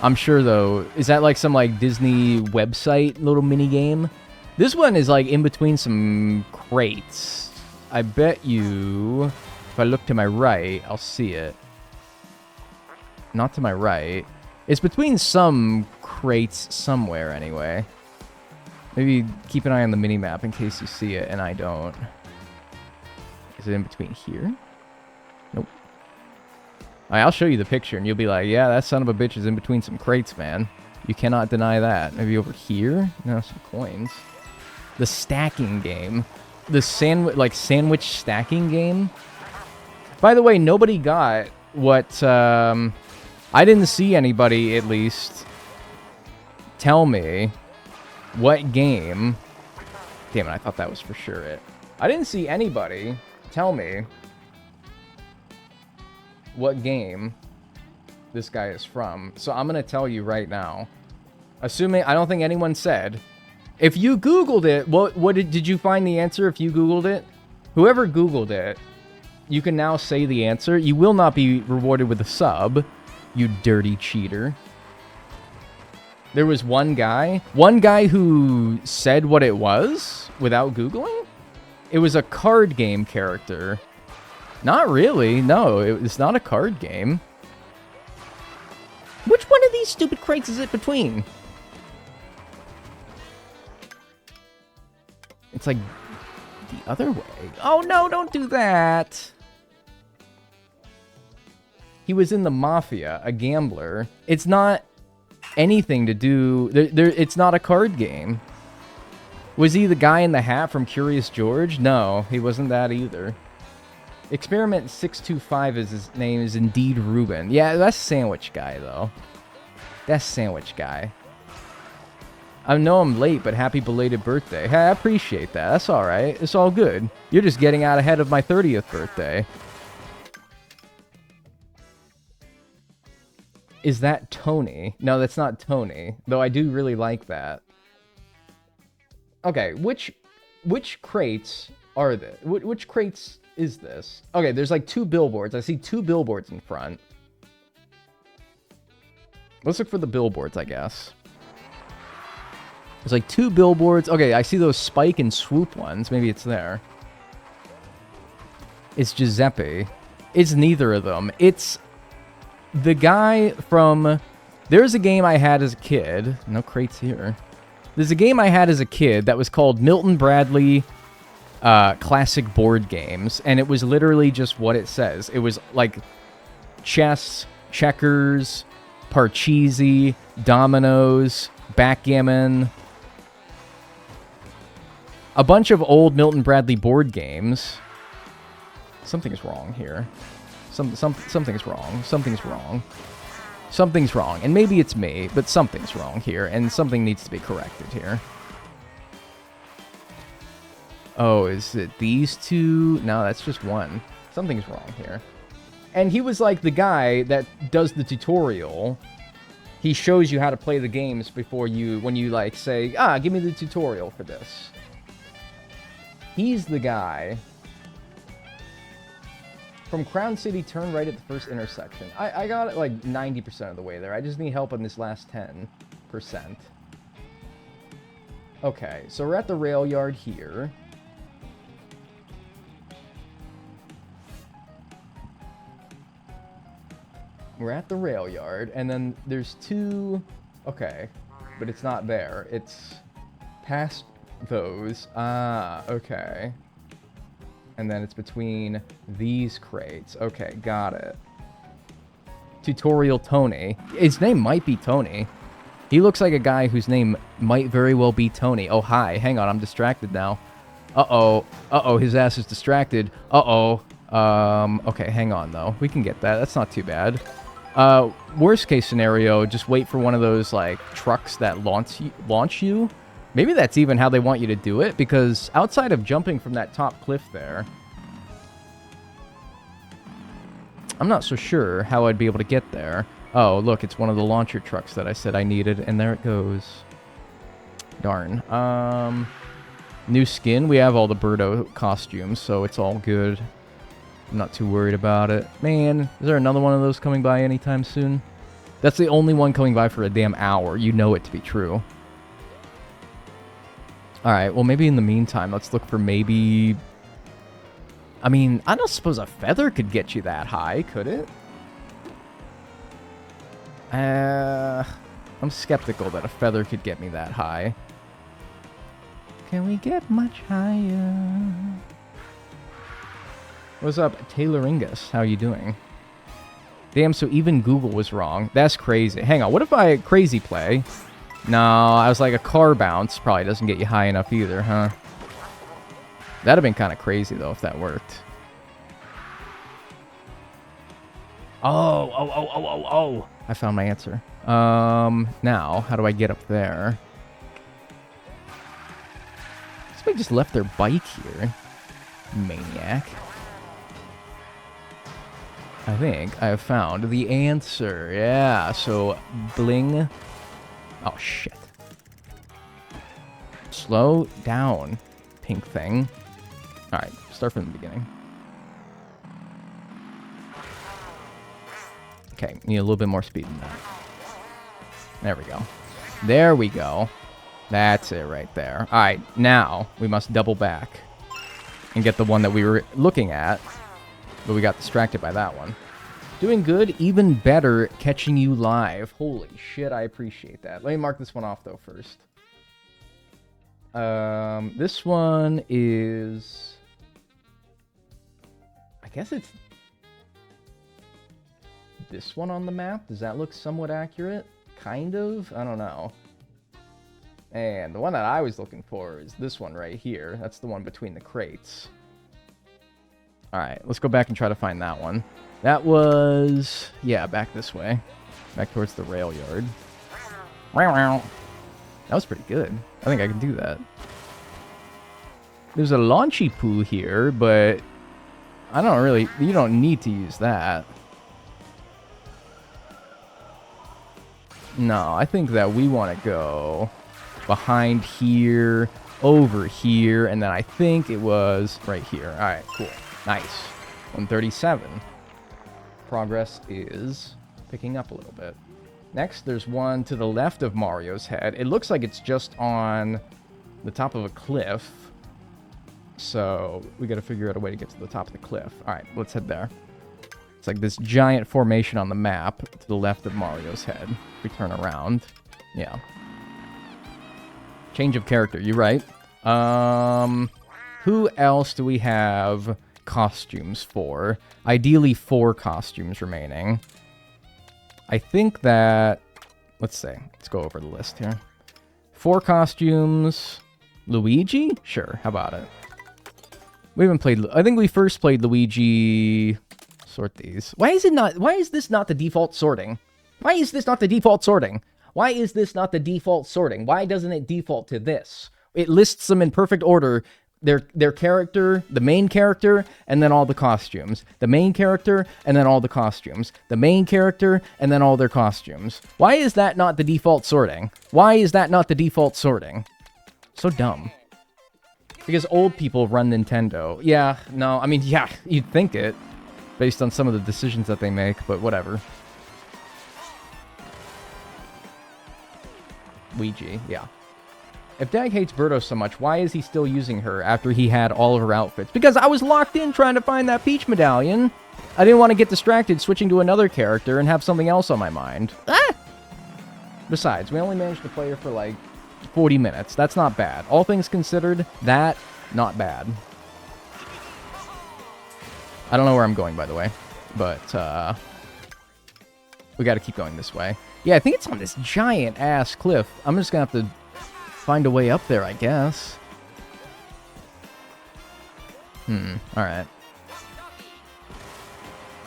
I'm sure, though, is that like some like Disney website little mini game? This one is like in between some crates. I bet you, if I look to my right, I'll see it. Not to my right. It's between some crates somewhere, anyway. Maybe keep an eye on the mini-map in case you see it and I don't. Is it in between here? Nope. Alright, I'll show you the picture and you'll be like, yeah, that son of a bitch is in between some crates, man. You cannot deny that. Maybe over here? No, some coins. The stacking game. The sandwich stacking game. By the way, nobody got what, I didn't see anybody, at least, tell me what game... Damn it, I thought that was for sure it. I didn't see anybody tell me what game this guy is from. So I'm going to tell you right now. Assuming... I don't think anyone said. If you Googled it, did you find the answer if you Googled it? Whoever Googled it, you can now say the answer. You will not be rewarded with a sub, you dirty cheater. There was one guy who said what it was without Googling. It was a card game character. Not really. No, it's not a card game. Which one of these stupid crates is it between? It's like the other way. Oh, no, don't do that. He was in the Mafia, a gambler. It's not anything to do... it's not a card game. Was he the guy in the hat from Curious George? No, he wasn't that either. Experiment 625 is his name, is indeed Ruben. Yeah, that's Sandwich Guy, though. That's Sandwich Guy. I know I'm late, but happy belated birthday. Hey, I appreciate that. That's all right. It's all good. You're just getting out ahead of my 30th birthday. Is that Tony? No, that's not Tony. Though I do really like that. Okay, which crates are there? Which crates is this? Okay, there's like 2 billboards. I see 2 billboards in front. Let's look for the billboards, I guess. There's like 2 billboards. Okay, I see those spike and swoop ones. Maybe it's there. It's Giuseppe. It's neither of them. It's the guy from... There's a game I had as a kid. No crates here. There's a game I had as a kid that was called Milton Bradley Classic Board Games. And it was literally just what it says. It was like chess, checkers, Parcheesi, dominoes, backgammon. A bunch of old Milton Bradley board games. Something's wrong here. Something's wrong. Something's wrong. Something's wrong. And maybe it's me, but something's wrong here. And something needs to be corrected here. Oh, is it these 2? No, that's just one. Something's wrong here. And he was like the guy that does the tutorial. He shows you how to play the games before you, when you like say, give me the tutorial for this. He's the guy. From Crown City, turn right at the first intersection. I got it like 90% of the way there. I just need help on this last 10%. Okay, so we're at the rail yard here. We're at the rail yard, and then there's 2... Okay, but it's not there. It's past those. Okay. And then it's between these crates. Okay, got it. Tutorial Tony. His name might be Tony. He looks like a guy whose name might very well be Tony. Oh, hi. Hang on, I'm distracted now. Uh-oh. Uh-oh, his ass is distracted. Uh-oh. Okay, hang on, though. We can get that. That's not too bad. Worst case scenario, just wait for one of those, like, trucks that launch you. Maybe that's even how they want you to do it, because outside of jumping from that top cliff there, I'm not so sure how I'd be able to get there. Oh, look, it's one of the launcher trucks that I said I needed, and there it goes. Darn. New skin. We have all the Birdo costumes, so it's all good. I'm not too worried about it. Man, is there another one of those coming by anytime soon? That's the only one coming by for a damn hour. You know it to be true. Alright, well, maybe in the meantime, let's look for maybe... I mean, I don't suppose a feather could get you that high, could it? I'm skeptical that a feather could get me that high. Can we get much higher? What's up, Tayloringus? How you doing? Damn, so even Google was wrong. That's crazy. Hang on, what if I crazy play? No, I was like, a car bounce probably doesn't get you high enough either, huh? That'd have been kind of crazy, though, if that worked. Oh. I found my answer. Now, how do I get up there? Somebody just left their bike here. Maniac. I think I have found the answer. Yeah, so bling. Oh, shit. Slow down, pink thing. Alright, start from the beginning. Okay, need a little bit more speed than that. There we go. There we go. That's it right there. Alright, now we must double back and get the one that we were looking at, but we got distracted by that one. Doing good, even better catching you live. Holy shit, I appreciate that. Let me mark this one off, though, first. This one is... I guess it's this one on the map. Does that look somewhat accurate? Kind of? I don't know. And the one that I was looking for is this one right here. That's the one between the crates. Alright, let's go back and try to find that one. That was... yeah, back this way. Back towards the rail yard. That was pretty good. I think I can do that. There's a launchy poo here, but... I don't really... you don't need to use that. No, I think that we want to go behind here, over here, and then I think it was right here. Alright, cool. Nice. 137. Progress is picking up a little bit. Next, there's one to the left of Mario's head. It looks like it's just on the top of a cliff. So, we gotta figure out a way to get to the top of the cliff. Alright, let's head there. It's like this giant formation on the map to the left of Mario's head. If we turn around. Yeah. Change of character, you're right. Who else do we have costumes for? Ideally 4 costumes remaining. I think that... let's see. Let's go over the list here. 4 costumes. Luigi? Sure, how about it? We haven't played... I think we first played Luigi... Sort these. Why is this not the default sorting? Why is this not the default sorting? Why is this not the default sorting? Why doesn't it default to this? It lists them in perfect order. Their character, the main character, and then all the costumes. The main character, and then all the costumes. The main character, and then all their costumes. Why is that not the default sorting? Why is that not the default sorting? So dumb. Because old people run Nintendo. Yeah, no, I mean, yeah, you'd think it. Based on some of the decisions that they make, but whatever. Ouija, yeah. If Dag hates Birdo so much, why is he still using her after he had all of her outfits? Because I was locked in trying to find that Peach medallion. I didn't want to get distracted switching to another character and have something else on my mind. Ah! Besides, we only managed to play her for like 40 minutes. That's not bad. All things considered, that, not bad. I don't know where I'm going, by the way, but we got to keep going this way. Yeah, I think it's on this giant-ass cliff. I'm just going to have to find a way up there, I guess. Alright.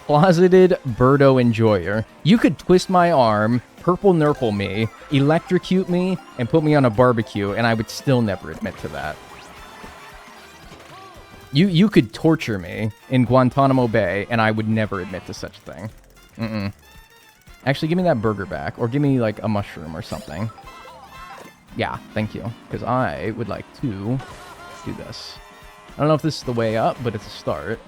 Closeted Birdo Enjoyer. You could twist my arm, purple nurple me, electrocute me, and put me on a barbecue, and I would still never admit to that. You could torture me in Guantanamo Bay, and I would never admit to such a thing. Actually, give me that burger back, or give me, like, a mushroom or something. Yeah, thank you, because I would like to do this. I don't know if this is the way up, but it's a start.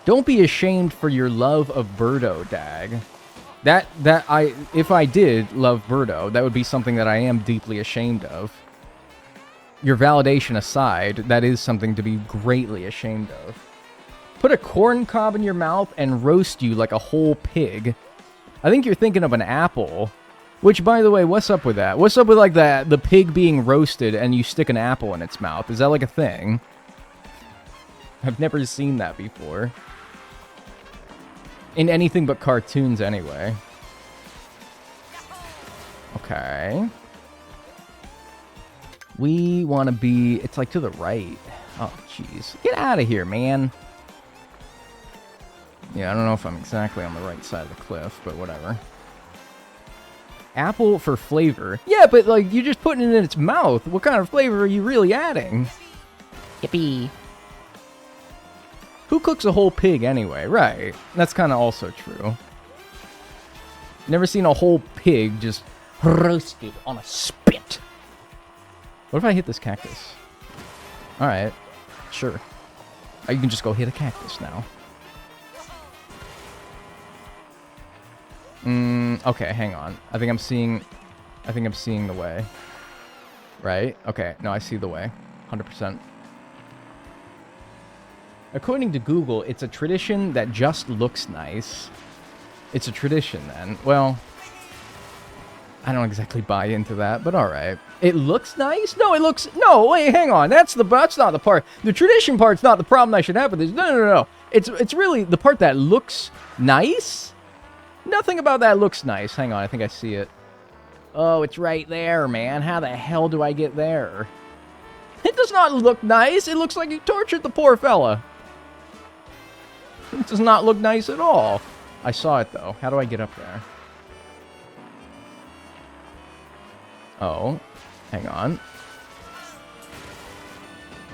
Don't be ashamed for your love of Birdo, Dag. If I did love Birdo, that would be something that I am deeply ashamed of. Your validation aside, that is something to be greatly ashamed of. Put a corn cob in your mouth and roast you like a whole pig. I think you're thinking of an apple. Which, by the way, what's up with that? What's up with, like, the pig being roasted and you stick an apple in its mouth? Is that, like, a thing? I've never seen that before. In anything but cartoons, anyway. Okay. We want to be... it's, like, to the right. Oh, jeez. Get out of here, man. Yeah, I don't know if I'm exactly on the right side of the cliff, but whatever. Apple for flavor. Yeah, but, like, you're just putting it in its mouth. What kind of flavor are you really adding? Yippee. Who cooks a whole pig anyway? Right. That's kind of also true. Never seen a whole pig just roasted on a spit. What if I hit this cactus? Alright. Sure. Oh, you can just go hit a cactus now. Okay, hang on. I think I'm seeing the way. Right? Okay, no, I see the way. 100%. According to Google, it's a tradition that just looks nice. It's a tradition, then. Well, I don't exactly buy into that, but all right. It looks nice? No, it looks... No, wait, hang on. That's not the part. The tradition part's not the problem I should have with this. No. It's really the part that looks nice. Nothing about that looks nice. Hang on, I think I see it. Oh, it's right there, man. How the hell do I get there? It does not look nice. It looks like you tortured the poor fella. It does not look nice at all. I saw it, though. How do I get up there? Oh, hang on.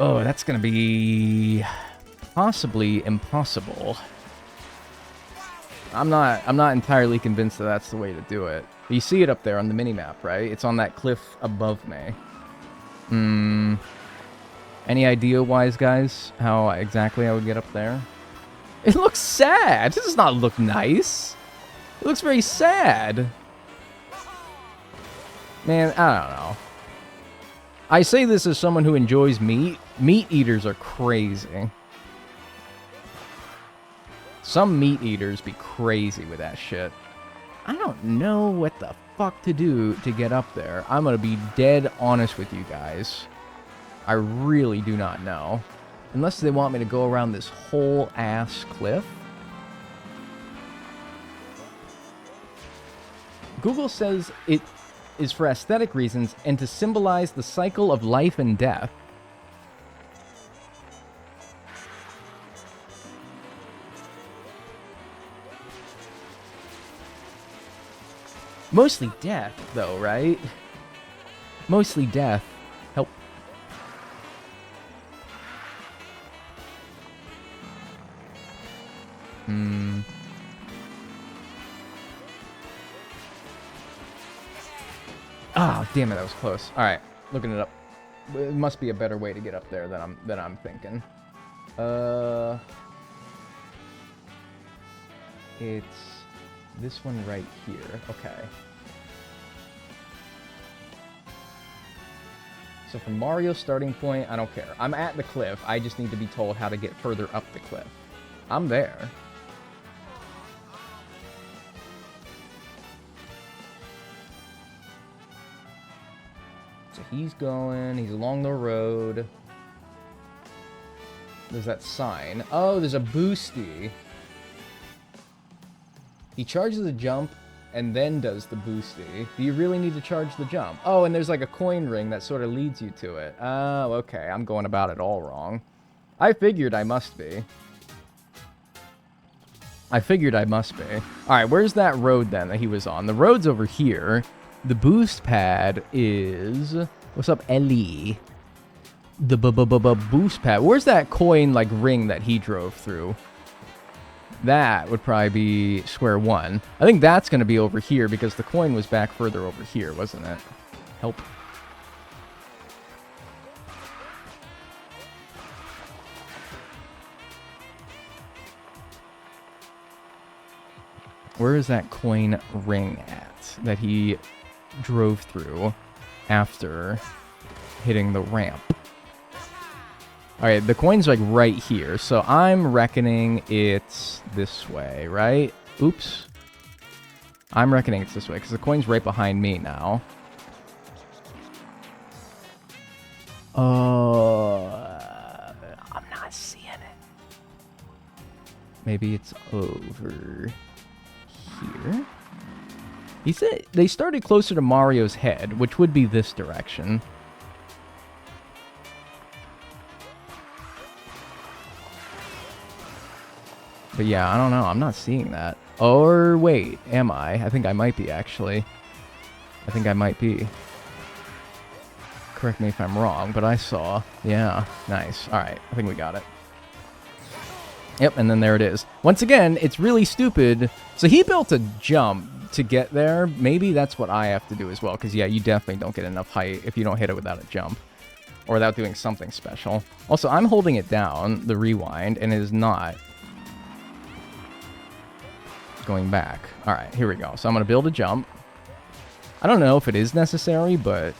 Oh, that's gonna be possibly impossible. I'm not entirely convinced that that's the way to do it. You see it up there on the minimap, right? It's on that cliff above me. Any idea, wise guys, how exactly I would get up there? It looks sad. This does not look nice. It looks very sad. Man, I don't know. I say this as someone who enjoys meat. Meat eaters are crazy. Some meat eaters be crazy with that shit. I don't know what the fuck to do to get up there. I'm gonna be dead honest with you guys. I really do not know. Unless they want me to go around this whole ass cliff. Google says it is for aesthetic reasons and to symbolize the cycle of life and death. Mostly death, though, right? Mostly death. Help. Ah, damn it, that was close. All right, looking it up. It must be a better way to get up there than I'm thinking. It's this one right here. Okay. So from Mario's starting point, I don't care. I'm at the cliff. I just need to be told how to get further up the cliff. I'm there. So he's going. He's along the road. There's that sign. Oh, there's a boosty. He charges the jump and then does the boosty. Do you really need to charge the jump? Oh, and there's like a coin ring that sort of leads you to it. Oh, okay. I'm going about it all wrong. I figured I must be. All right, where's that road then that he was on? The road's over here. The boost pad is... What's up, Ellie? The boost pad. Where's that coin, like, ring that he drove through? That would probably be square one. I think that's going to be over here because the coin was back further over here, wasn't it? Help. Where is that coin ring at that he drove through after hitting the ramp? Alright, the coin's like right here, so I'm reckoning it's this way, right? Oops. I'm reckoning it's this way, because the coin's right behind me now. I'm not seeing it. Maybe it's over here? He said they started closer to Mario's head, which would be this direction. But yeah, I don't know. I'm not seeing that. Or wait, am I? I think I might be, actually. I think I might be. Correct me if I'm wrong, but I saw. Yeah, nice. All right, I think we got it. Yep, and then there it is. Once again, it's really stupid. So he built a jump to get there. Maybe that's what I have to do as well, because yeah, you definitely don't get enough height if you don't hit it without a jump. Or without doing something special. Also, I'm holding it down, the rewind, and it is not going back. All right, here we go. So I'm going to build a jump. I don't know if it is necessary, but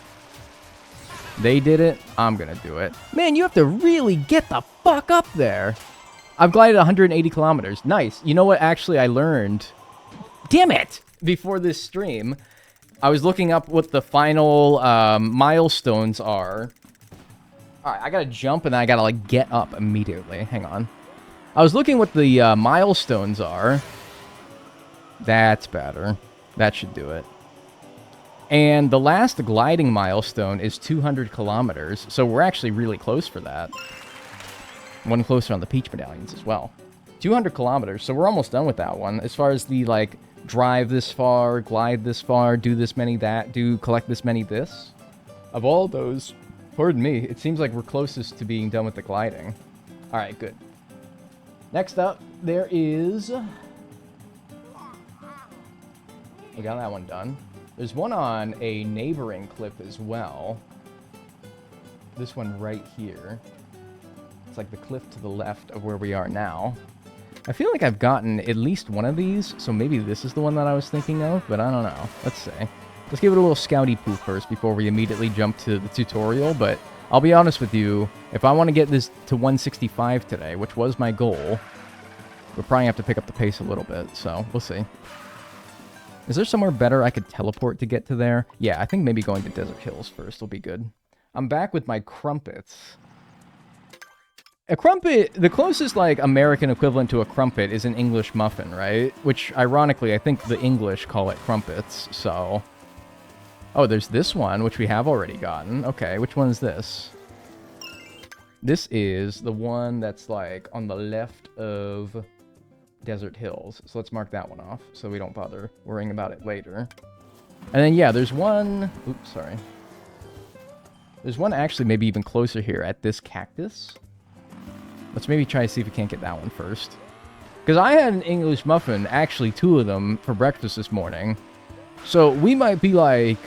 they did it. I'm going to do it. Man, you have to really get the fuck up there. I've glided 180 kilometers. Nice. You know what actually I learned? Damn it! Before this stream, I was looking up what the final milestones are. Alright, I gotta jump and then I gotta, like, get up immediately. Hang on. I was looking what the milestones are. That's better. That should do it. And the last gliding milestone is 200 kilometers, so we're actually really close for that. One closer on the Peach medallions as well. 200 kilometers, so we're almost done with that one. As far as the, like, drive this far, glide this far, do this many that, collect this many this. Of all those, pardon me, it seems like we're closest to being done with the gliding. Alright, good. Next up, there is... We got that one done. There's one on a neighboring cliff as well. This one right here. It's like the cliff to the left of where we are now. I feel like I've gotten at least one of these, so maybe this is the one that I was thinking of, but I don't know. Let's see. Let's give it a little scouty poo first before we immediately jump to the tutorial, but I'll be honest with you, if I want to get this to 165 today, which was my goal, we'll probably have to pick up the pace a little bit, so we'll see. Is there somewhere better I could teleport to get to there? Yeah, I think maybe going to Desert Hills first will be good. I'm back with my crumpets. A crumpet, the closest, like, American equivalent to a crumpet is an English muffin, right? Which, ironically, I think the English call it crumpets, so... Oh, there's this one, which we have already gotten. Okay, which one is this? This is the one that's, like, on the left of Desert Hills. So let's mark that one off, so we don't bother worrying about it later. And then, yeah, there's one... Oops, sorry. There's one actually maybe even closer here at this cactus. Let's maybe try to see if we can't get that one first. Because I had an English muffin, actually 2 of them, for breakfast this morning. So we might be like...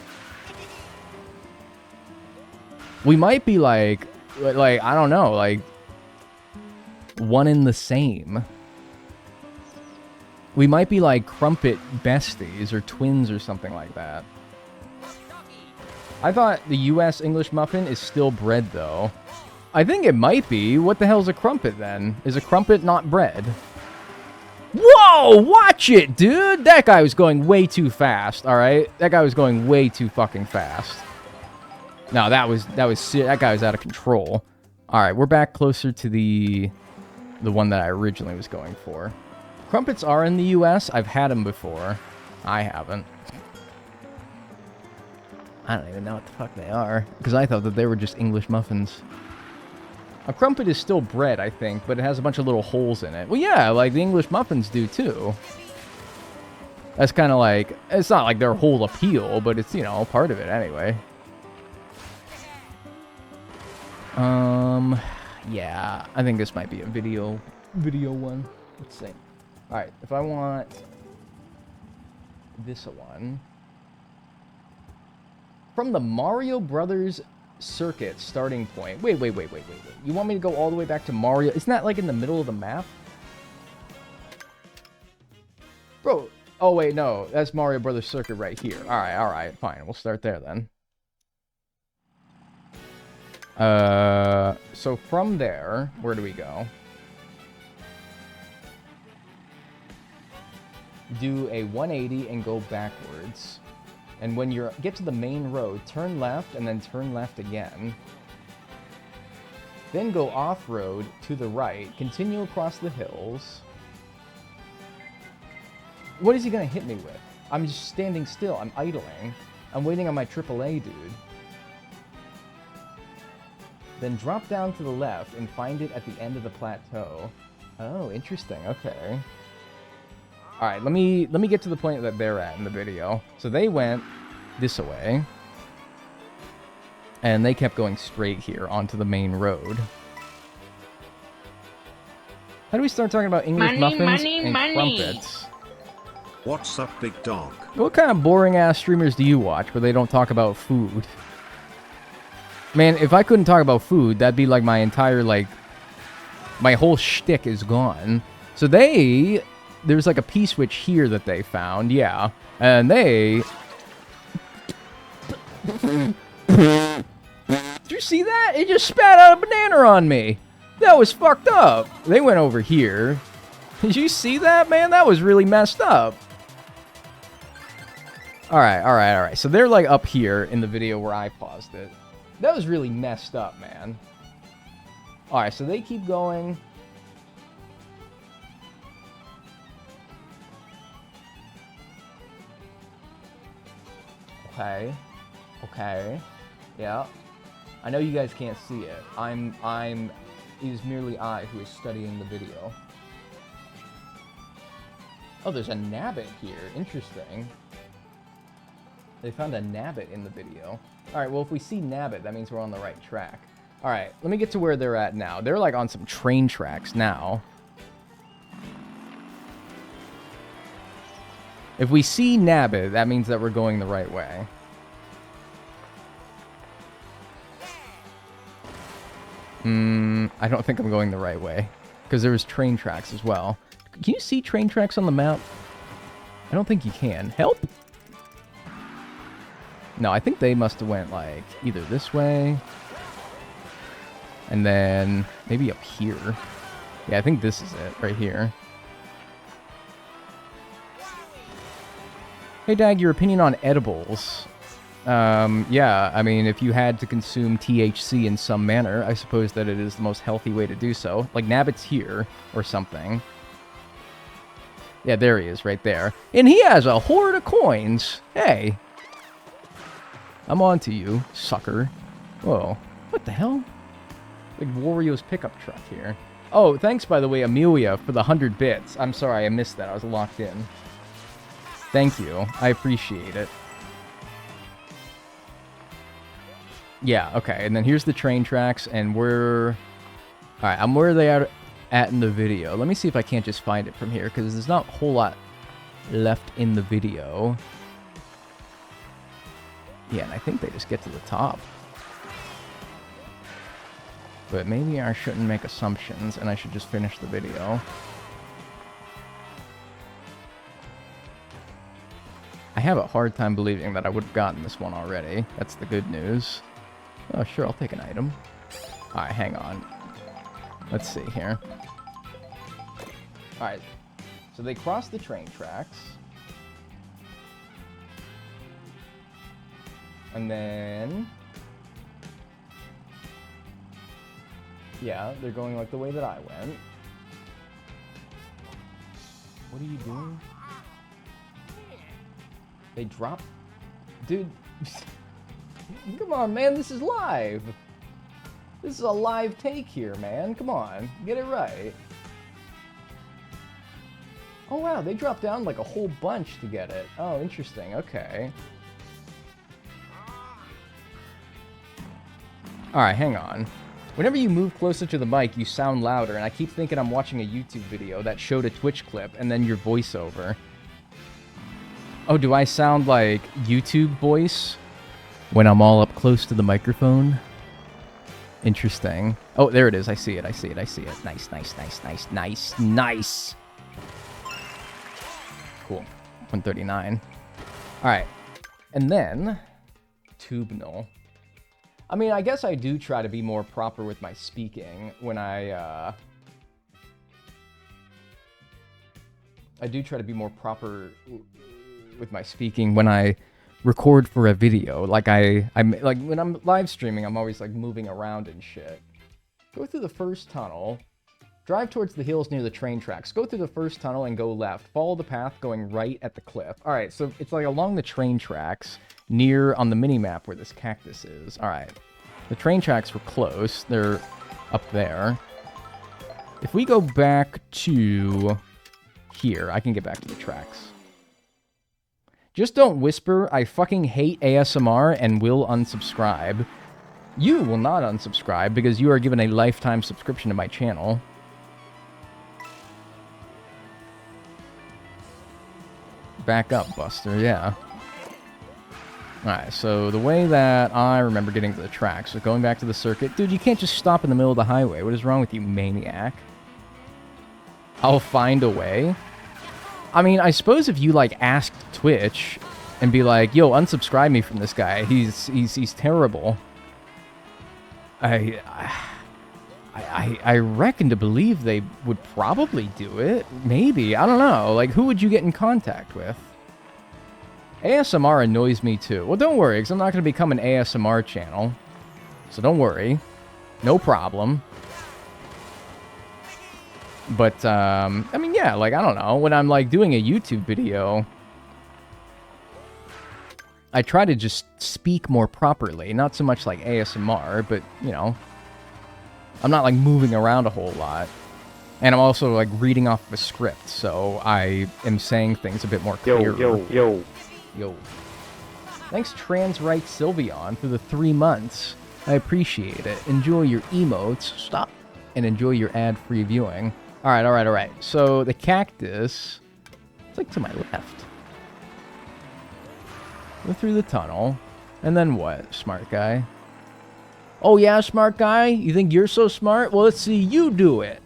like, I don't know, like... one in the same. We might be like crumpet besties or twins or something like that. I thought the US English muffin is still bread, though. I think it might be. What the hell's a crumpet, then? Is a crumpet not bread? Whoa! Watch it, dude! That guy was going way too fast, alright? That guy was going way too fucking fast. No, that guy was out of control. Alright, we're back closer to the one that I originally was going for. Crumpets are in the US. I've had them before. I haven't. I don't even know what the fuck they are, because I thought that they were just English muffins. A crumpet is still bread, I think, but it has a bunch of little holes in it. Well, yeah, like the English muffins do, too. That's kind of like... It's not like their whole appeal, but it's, you know, part of it anyway. Yeah, I think this might be a video one. Let's see. Alright, if I want this one... From the Mario Brothers circuit starting point. Wait. You want me to go all the way back to Mario? Isn't that like in the middle of the map? Bro, oh wait, no. That's Mario Brothers circuit right here. Alright, fine. We'll start there then. So from there, where do we go? Do a 180 and go backwards. And when you get to the main road, turn left and then turn left again. Then go off-road to the right, continue across the hills. What is he gonna hit me with? I'm just standing still, I'm idling. I'm waiting on my AAA dude. Then drop down to the left and find it at the end of the plateau. Oh, interesting, okay. Alright, let me get to the point that they're at in the video. So they went this way. And they kept going straight here onto the main road. How do we start talking about English muffins and crumpets? What's up, big dog? What kind of boring-ass streamers do you watch where they don't talk about food? Man, if I couldn't talk about food, that'd be like my entire, like... My whole shtick is gone. So there's like a P-switch here that they found, yeah. And they... Did you see that? It just spat out a banana on me. That was fucked up. They went over here. Did you see that, man? That was really messed up. Alright. So they're like up here in the video where I paused it. That was really messed up, man. Alright, so they keep going. Okay. Yeah. I know you guys can't see it. It is merely I who is studying the video. Oh, there's a nabbit here. Interesting. They found a nabbit in the video. Alright, well, if we see nabbit, that means we're on the right track. Alright, let me get to where they're at now. They're, like, on some train tracks now. If we see nabbit, that means that we're going the right way. I don't think I'm going the right way. Because there was train tracks as well. Can you see train tracks on the map? I don't think you can. Help? No, I think they must have went, like, either this way. And then maybe up here. Yeah, I think this is it, right here. Hey, Dag, your opinion on edibles? Yeah, I mean, if you had to consume THC in some manner, I suppose that it is the most healthy way to do so. Like, Nabbit's here, or something. Yeah, there he is, right there. And he has a hoard of coins! Hey! I'm on to you, sucker. Whoa. What the hell? Like Wario's pickup truck here. Oh, thanks, by the way, Amelia, for the 100 bits. I'm sorry, I missed that. I was locked in. Thank you. I appreciate it. Yeah, okay. And then here's the train tracks, and we're... Alright, I'm where they are at in the video. Let me see if I can't just find it from here, because there's not a whole lot left in the video. Yeah, and I think they just get to the top. But maybe I shouldn't make assumptions, and I should just finish the video. I have a hard time believing that I would have gotten this one already. That's the good news. Oh, sure, I'll take an item. Alright, hang on. Let's see here. Alright, so they cross the train tracks. And then... yeah, they're going like the way that I went. What are you doing? They drop... Dude... Come on, man, this is live! This is a live take here, man. Come on, get it right. Oh, wow, they dropped down like a whole bunch to get it. Oh, interesting, okay. Alright, hang on. Whenever you move closer to the mic, you sound louder, and I keep thinking I'm watching a YouTube video that showed a Twitch clip and then your voiceover. Oh, do I sound like YouTube voice when I'm all up close to the microphone? Interesting. Oh, there it is. I see it. I see it. I see it. Nice, nice, nice, nice, nice, nice. Cool. 139. Alright. And then... Tubnal. I mean, I guess I do try to be more proper with my speaking when I do try to be more proper with my speaking when I record for a video. Like I'm like when I'm live streaming, I'm always like moving around and shit. Go through the first tunnel. Drive towards the hills near the train tracks. Go through the first tunnel and go left. Follow the path going right at the cliff. Alright, so it's like along the train tracks near on the mini-map where this cactus is. Alright. The train tracks were close. They're up there. If we go back to here, I can get back to the tracks. Just don't whisper. I fucking hate ASMR and will unsubscribe. You will not unsubscribe because you are given a lifetime subscription to my channel. Back up, Buster, yeah. Alright, so the way that I remember getting to the tracks, so going back to the circuit. Dude, you can't just stop in the middle of the highway. What is wrong with you, maniac? I'll find a way. I mean, I suppose if you, like, asked Twitch and be like, yo, unsubscribe me from this guy. He's terrible. I reckon to believe they would probably do it. Maybe. I don't know. Like, who would you get in contact with? ASMR annoys me too. Well, don't worry, because I'm not going to become an ASMR channel. So don't worry. No problem. But, I mean, yeah, like, I don't know. When I'm, like, doing a YouTube video, I try to just speak more properly. Not so much like ASMR, but, you know, I'm not, like, moving around a whole lot. And I'm also, like, reading off of a script, so I am saying things a bit more clearly. Yo. Thanks, Transright Sylveon, for the 3 months. I appreciate it. Enjoy your emotes. Stop. And enjoy your ad-free viewing. Alright. So, the cactus... It's, like, to my left. Go through the tunnel. And then what, smart guy? Oh, yeah, smart guy? You think you're so smart? Well, let's see you do it.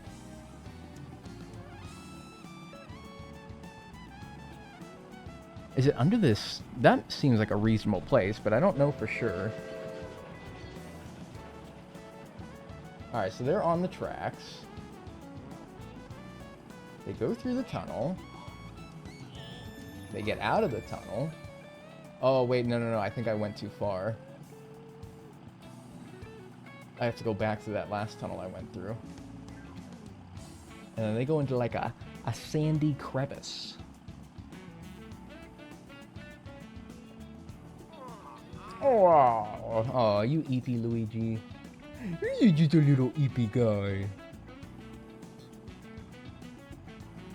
Is it under this? That seems like a reasonable place, but I don't know for sure. Alright, so they're on the tracks. They go through the tunnel. They get out of the tunnel. Oh, wait, no. I think I went too far. I have to go back to that last tunnel I went through. And then they go into like a sandy crevice. Oh, you eepy Luigi. You're just a little eepy guy.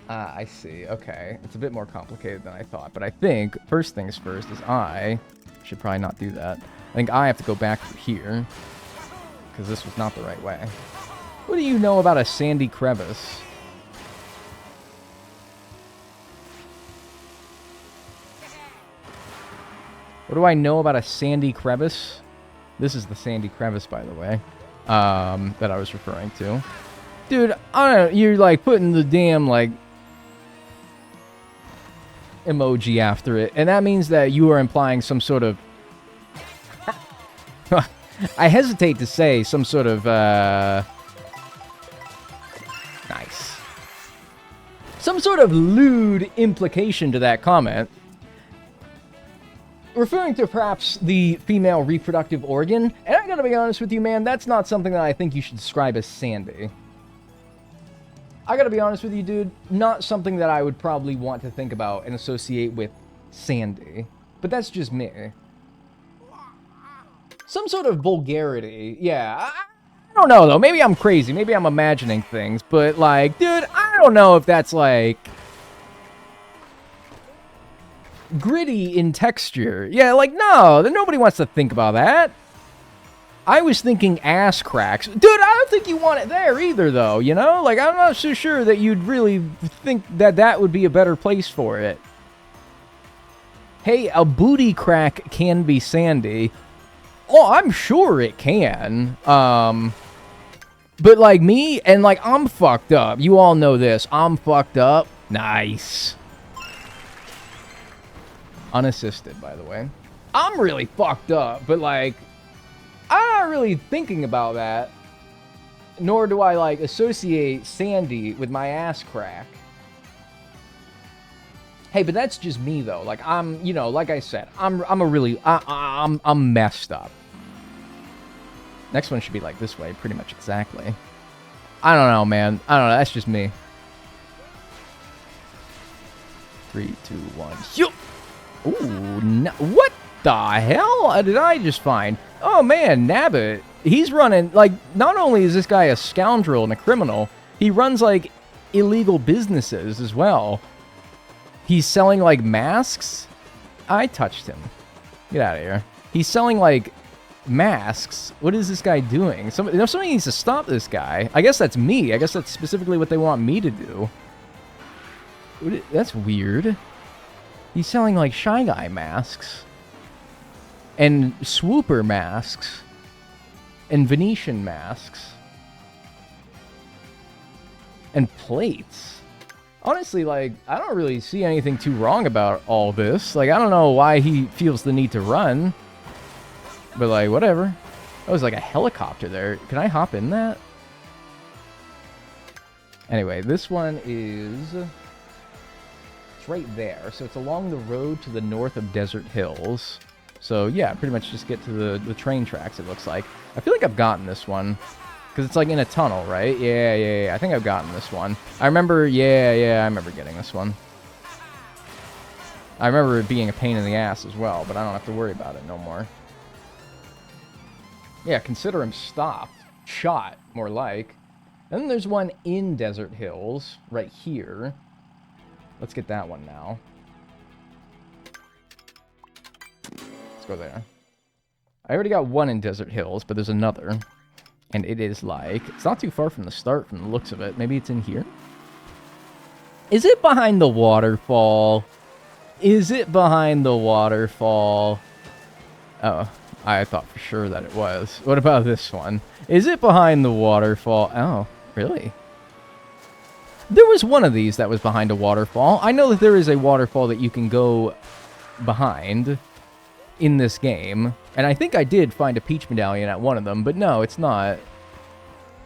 I see. Okay. It's a bit more complicated than I thought. But I think, first things first, is I should probably not do that. I think I have to go back here. Because this was not the right way. What do you know about a sandy crevice? What do I know about a sandy crevice? This is the sandy crevice, by the way, that I was referring to. Dude, I don't know, you're like putting the damn like emoji after it, and that means that you are implying some sort of I hesitate to say some sort of nice. Some sort of lewd implication to that comment. Referring to perhaps the female reproductive organ, and I gotta be honest with you, man, that's not something that I think you should describe as sandy. I gotta be honest with you, dude, not something that I would probably want to think about and associate with sandy. But that's just me. Some sort of vulgarity, yeah. I don't know, though. Maybe I'm crazy. Maybe I'm imagining things. But, like, dude, I don't know if that's, like... gritty in texture. Yeah, like, no, nobody wants to think about that. I was thinking ass cracks. Dude, I don't think you want it there either, though, you know? Like, I'm not so sure that you'd really think that that would be a better place for it. Hey, a booty crack can be sandy. Oh, I'm sure it can. But, like, me, and, like, I'm fucked up. You all know this. I'm fucked up. Nice. Unassisted, by the way. I'm really fucked up, but, like, I'm not really thinking about that. Nor do I, like, associate sandy with my ass crack. Hey, but that's just me, though. Like, I'm, you know, like I said, I'm messed up. Next one should be like this way, pretty much exactly. I don't know, man. I don't know. That's just me. 3, 2, 1. Yo! Ooh, no, what the hell did I just find? Oh, man, Nabbit. He's running, like, not only is this guy a scoundrel and a criminal, he runs, like, illegal businesses as well. He's selling, like, masks. I touched him. Get out of here. He's selling, like, masks. What is this guy doing? Somebody needs to stop this guy. I guess that's me. I guess that's specifically what they want me to do. That's weird. He's selling, like, Shy Guy masks. And Swooper masks. And Venetian masks. And plates. Honestly, like, I don't really see anything too wrong about all this. Like, I don't know why he feels the need to run. But, like, whatever. That was like a helicopter there. Can I hop in that? Anyway, this one is it's right there. So it's along the road to the north of Desert Hills. So yeah, pretty much just get to the train tracks, it looks like. I feel like I've gotten this one. Because it's like in a tunnel, right? Yeah. I think I've gotten this one. I remember, I remember getting this one. I remember it being a pain in the ass as well, but I don't have to worry about it no more. Yeah, consider him stopped. Shot, more like. And then there's one in Desert Hills, right here. Let's get that one now. Let's go there. I already got one in Desert Hills, but there's another. And it is like... It's not too far from the start from the looks of it. Maybe it's in here? Is it behind the waterfall? Is it behind the waterfall? Oh, I thought for sure that it was. What about this one? Is it behind the waterfall? Oh, really? There was one of these that was behind a waterfall. I know that there is a waterfall that you can go behind in this game. And I think I did find a Peach medallion at one of them, but no, it's not.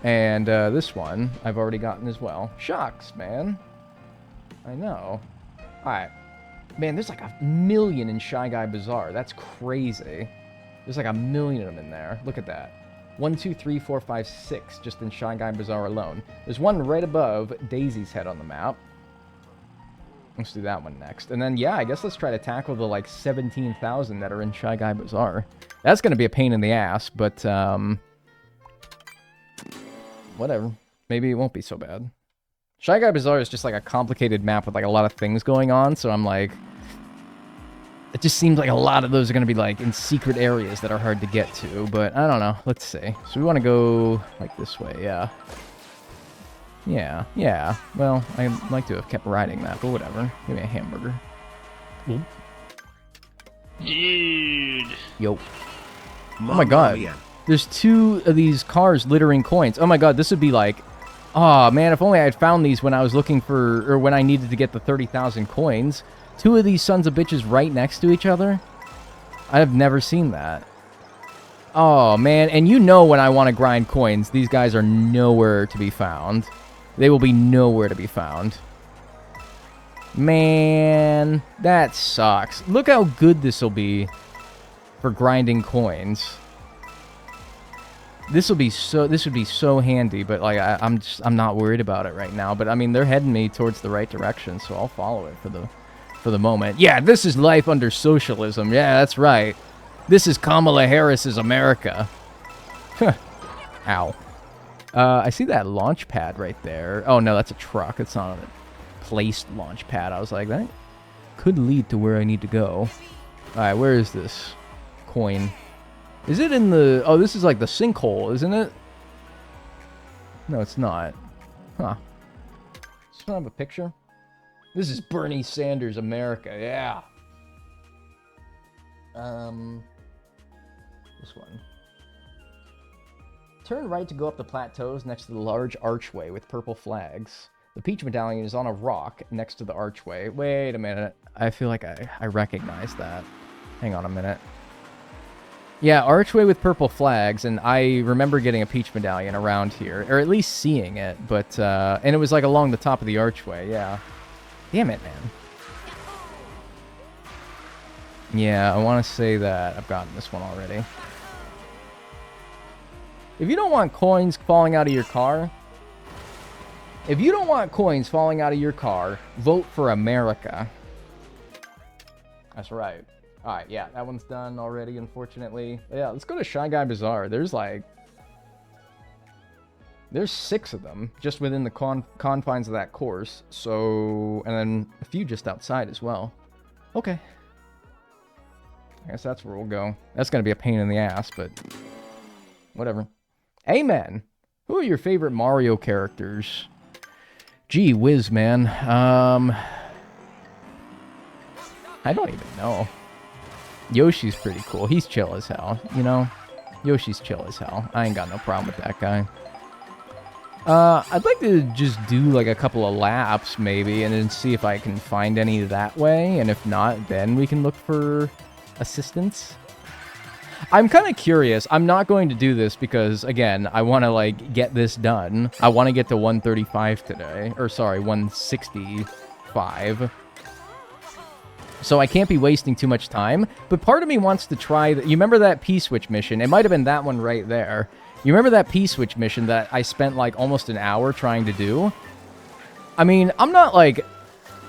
And this one, I've already gotten as well. Shucks, man. I know. Alright. Man, there's like 1 million in Shy Guy Bazaar. That's crazy. There's like 1 million of them in there. Look at that. 1, 2, 3, 4, 5, 6 just in Shy Guy Bazaar alone. There's one right above Daisy's head on the map. Let's do that one next. And then, yeah, I guess let's try to tackle the, like, 17,000 that are in Shy Guy Bazaar. That's going to be a pain in the ass, but, whatever. Maybe it won't be so bad. Shy Guy Bazaar is just, like, a complicated map with, like, a lot of things going on, so I'm, like... It just seems like a lot of those are going to be, like, in secret areas that are hard to get to, but I don't know. Let's see. So we want to go, like, this way, yeah. Yeah. Well, I'd like to have kept riding that, but whatever. Give me a hamburger. Dude. Yo. Oh my god. There's 2 of these cars littering coins. Oh my god, this would be like... Oh man, if only I had found these when I was looking for... Or when I needed to get the 30,000 coins. 2 of these sons of bitches right next to each other? I've never seen that. Oh man, and you know when I want to grind coins, these guys are nowhere to be found. They will be nowhere to be found. Man, that sucks. Look how good this will be for grinding coins. This would be so handy, but like I'm not worried about it right now. But I mean, they're heading me towards the right direction, so I'll follow it for the moment. Yeah, this is life under socialism. Yeah, that's right. This is Kamala Harris's America. Ow. I see that launch pad right there. Oh, no, that's a truck. It's not a placed launch pad. I was like, that could lead to where I need to go. All right, where is this coin? Is it in the... Oh, this is like the sinkhole, isn't it? No, it's not. Huh. Does it have a picture? This is Bernie Sanders' America. Yeah. This one. Turn right to go up the plateaus next to the large archway with purple flags. The Peach medallion is on a rock next to the archway. Wait a minute. I feel like I recognize that. Hang on a minute. Yeah, archway with purple flags, and I remember getting a Peach medallion around here, or at least seeing it, but, and it was like along the top of the archway, yeah. Damn it, man. Yeah, I want to say that I've gotten this one already. If you don't want coins falling out of your car, vote for America. That's right. Alright, yeah, that one's done already, unfortunately. Yeah, let's go to Shy Guy Bazaar. There's 6 of them just within the confines of that course. So, and then a few just outside as well. Okay. I guess that's where we'll go. That's going to be a pain in the ass, but whatever. Amen. Who are your favorite Mario characters? Gee whiz, man. I don't even know. Yoshi's pretty cool. He's chill as hell, you know? Yoshi's chill as hell. I ain't got no problem with that guy. I'd like to just do like a couple of laps maybe and then see if I can find any that way, and if not, then we can look for assistance. I'm kind of curious. I'm not going to do this because, again, I want to like get this done. I want to get to 135 today, or sorry, 165. So I can't be wasting too much time. But part of me wants to try... You remember that P-Switch mission? It might have been that one right there. You remember that P-Switch mission that I spent, like, almost an hour trying to do? I mean, I'm not, like,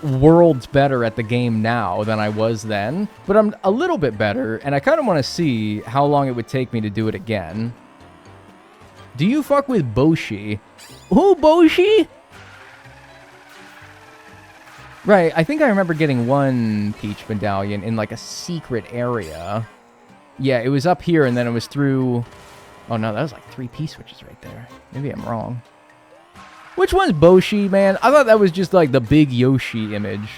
worlds better at the game now than I was then. But I'm a little bit better, and I kind of want to see how long it would take me to do it again. Do you fuck with Boshi? Who, Boshi? Right, I think I remember getting one Peach medallion in, like, a secret area. Yeah, it was up here, and then it was through... Oh, no, that was, like, 3 P-switches right there. Maybe I'm wrong. Which one's Boshi, man? I thought that was just, like, the big Yoshi image.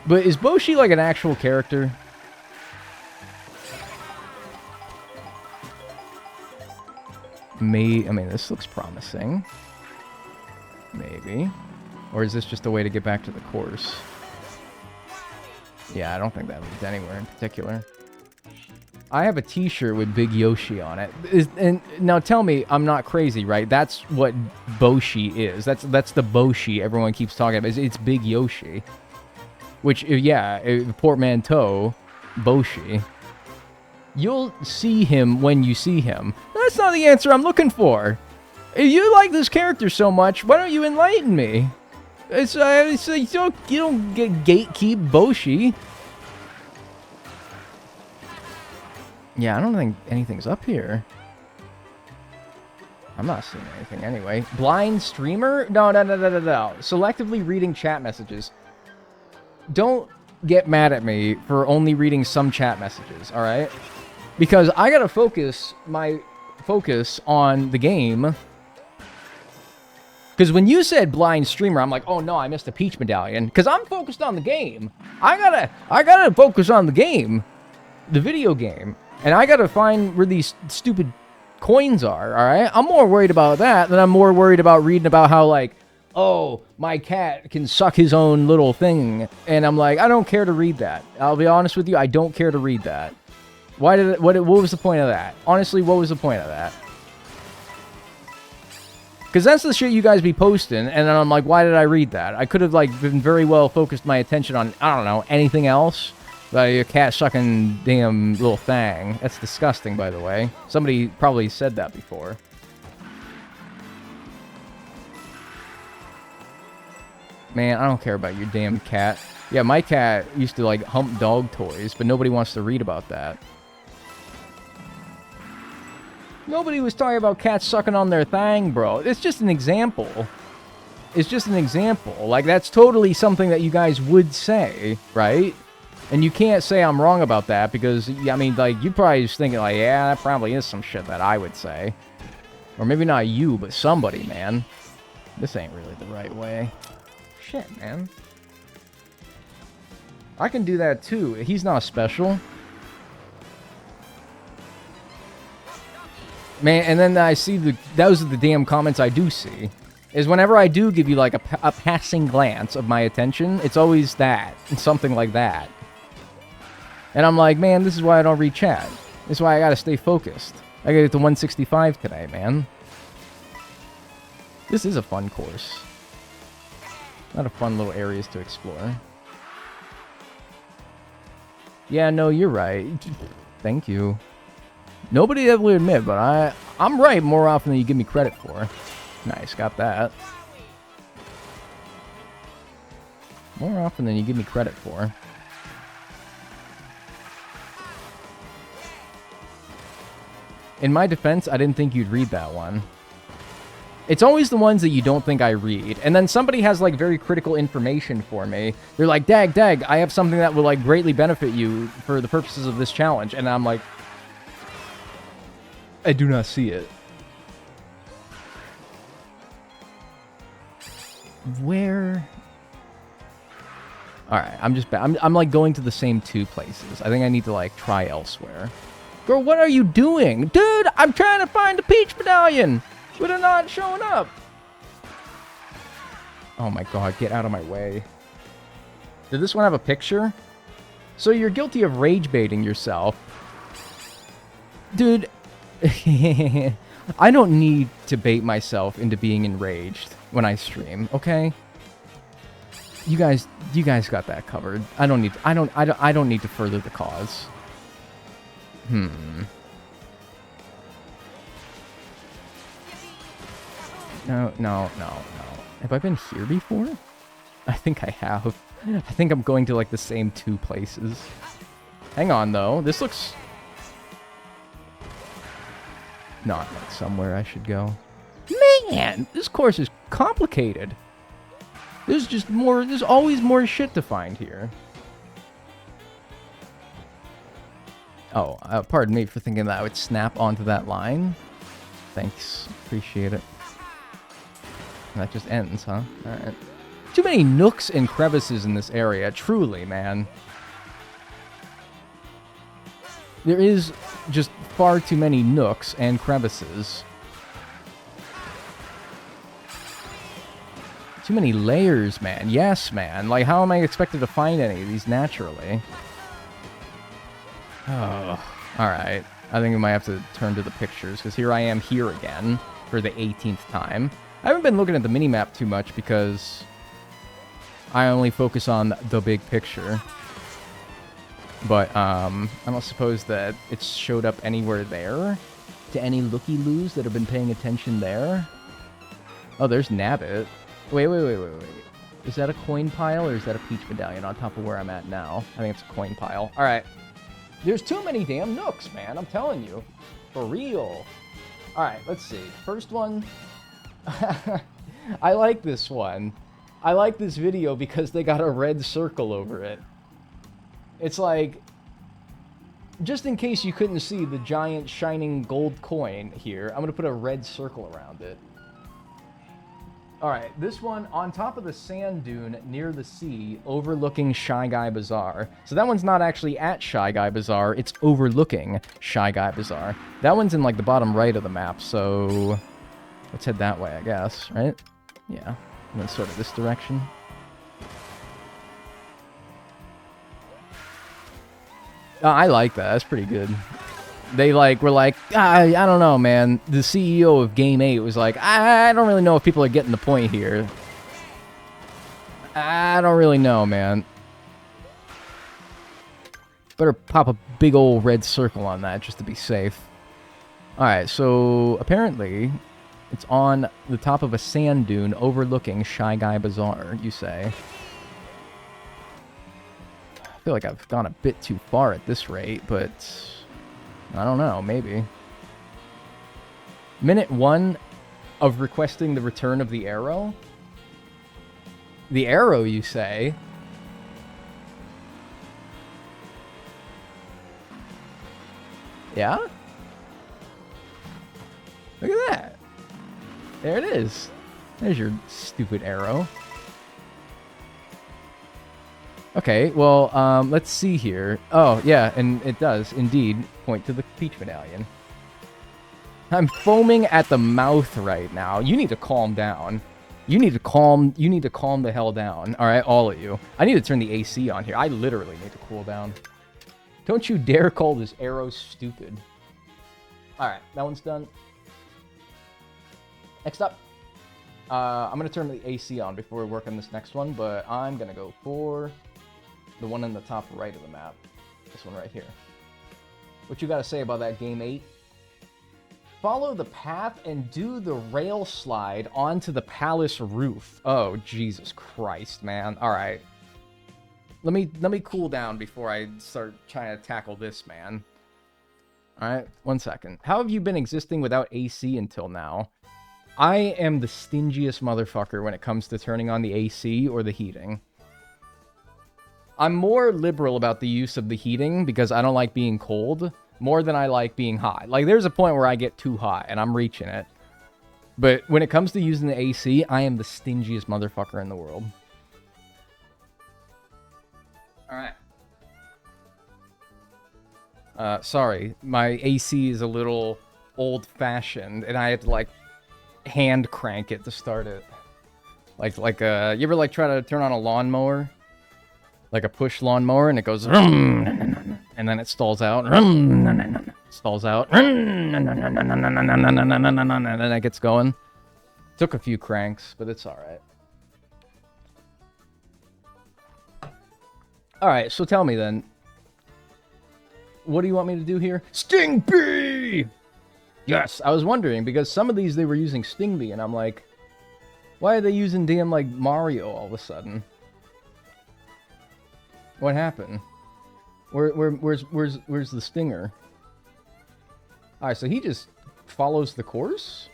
But is Boshi, like, an actual character? I mean, this looks promising. Maybe. Or is this just a way to get back to the course? Yeah, I don't think that leads anywhere in particular. I have a t-shirt with Big Yoshi on it. And now tell me I'm not crazy, right? That's what Boshi is. That's the Boshi everyone keeps talking about. It's Big Yoshi. Which, yeah, portmanteau, Boshi. You'll see him when you see him. That's not the answer I'm looking for. If you like this character so much, why don't you enlighten me? It's you don't get gatekeep Boshi. Yeah, I don't think anything's up here. I'm not seeing anything anyway. Blind streamer? No. Selectively reading chat messages. Don't get mad at me for only reading some chat messages, alright? Because I gotta focus on the game. Because when you said blind streamer, I'm like, oh no, I missed a Peach medallion. Because I'm focused on the game. I gotta focus on the game. The video game. And I gotta find where these stupid coins are, alright? I'm more worried about that than I'm more worried about reading about how, like, oh, my cat can suck his own little thing. And I'm like, I don't care to read that. I'll be honest with you, I don't care to read that. What was the point of that? Honestly, what was the point of that? Because that's the shit you guys be posting, and then I'm like, why did I read that? I could have, like, been very well focused my attention on, I don't know, anything else. Like your cat sucking damn little thing. That's disgusting, by the way. Somebody probably said that before. Man, I don't care about your damn cat. Yeah, my cat used to, like, hump dog toys, but nobody wants to read about that. Nobody was talking about cats sucking on their thang, bro. It's just an example. It's just an example. Like, that's totally something that you guys would say, right? And you can't say I'm wrong about that because, I mean, like, you probably just thinking, like, yeah, that probably is some shit that I would say. Or maybe not you, but somebody, man. This ain't really the right way. Shit, man. I can do that, too. He's not special. Man, and then I see those are the damn comments I do see. Is whenever I do give you, like, a passing glance of my attention, it's always that. Something like that. And I'm like, man, this is why I don't read chat. This is why I gotta stay focused. I gotta get to 165 today, man. This is a fun course. A lot of fun little areas to explore. Yeah, no, you're right. Thank you. Nobody ever will admit, but I'm right more often than you give me credit for. Nice, got that. More often than you give me credit for. In my defense, I didn't think you'd read that one. It's always the ones that you don't think I read. And then somebody has, like, very critical information for me. They're like, Dag, I have something that will, like, greatly benefit you for the purposes of this challenge. And I'm like, I do not see it. Where? Alright, I'm like going to the same 2 places. I think I need to, like, try elsewhere. Girl, what are you doing? Dude, I'm trying to find a Peach medallion, but they're not showing up. Oh my god, get out of my way. Did this one have a picture? So you're guilty of rage baiting yourself. Dude, I don't need to bait myself into being enraged when I stream, okay? You guys got that covered. I don't need to further the cause. No. Have I been here before? I think I have. I think I'm going to like the same 2 places. Hang on though. This looks not like somewhere I should go. Man, this course is complicated. There's always more shit to find here. Oh, pardon me for thinking that I would snap onto that line. Thanks. Appreciate it. That just ends, huh? Alright. Too many nooks and crevices in this area. Truly, man. There is just far too many nooks and crevices. Too many layers, man. Yes, man. Like, how am I expected to find any of these naturally? Oh, alright. I think we might have to turn to the pictures, because here I am here again for the 18th time. I haven't been looking at the minimap too much because I only focus on the big picture. But, I don't suppose that it's showed up anywhere there? To any looky-loos that have been paying attention there? Oh, there's Nabbit. Wait. Is that a coin pile, or is that a peach medallion on top of where I'm at now? I think it's a coin pile. Alright. There's too many damn nooks, man. I'm telling you. For real. Alright, let's see. First one. I like this one. I like this video because they got a red circle over it. It's like, just in case you couldn't see the giant shining gold coin here, I'm going to put a red circle around it. Alright, this one on top of the sand dune near the sea, overlooking Shy Guy Bazaar. So that one's not actually at Shy Guy Bazaar, it's overlooking Shy Guy Bazaar. That one's in like the bottom right of the map, so let's head that way, I guess, right? Yeah, and then sort of this direction. I like that, that's pretty good. They were like, I don't know, man. The CEO of Game 8 was like, I don't really know if people are getting the point here. I don't really know, man. Better pop a big old red circle on that just to be safe. Alright, so apparently it's on the top of a sand dune overlooking Shy Guy Bazaar, you say. I feel like I've gone a bit too far at this rate, but I don't know, maybe. Minute 1 of requesting the return of the arrow? The arrow, you say? Yeah? Look at that. There it is. There's your stupid arrow. Okay, well, let's see here. Oh, yeah, and it does indeed point to the peach medallion. I'm foaming at the mouth right now. You need to calm down. You need to calm the hell down. All right, all of you. I need to turn the AC on here. I literally need to cool down. Don't you dare call this arrow stupid. All right, that one's done. Next up, I'm going to turn the AC on before we work on this next one, but I'm going to go for the one in the top right of the map. This one right here. What you got to say about that, Game 8? Follow the path and do the rail slide onto the palace roof. Oh, Jesus Christ, man. All right. Let me cool down before I start trying to tackle this, man. All right, 1 second. How have you been existing without AC until now? I am the stingiest motherfucker when it comes to turning on the AC or the heating. I'm more liberal about the use of the heating because I don't like being cold more than I like being hot. Like, there's a point where I get too hot and I'm reaching it. But when it comes to using the AC, I am the stingiest motherfucker in the world. Alright. Sorry, my AC is a little old-fashioned, and I have to, like, hand crank it to start it. You ever, like, try to turn on a lawnmower? Like a push lawnmower, and it goes, and then it stalls out, stalls out, and then it gets going. Took a few cranks, but it's alright. Alright, so tell me then. What do you want me to do here? Sting Bee! Yes, I was wondering, because some of these they were using Sting Bee, and I'm like, why are they using damn, like, Mario all of a sudden? What happened? Where's the stinger? Alright, so he just follows the course?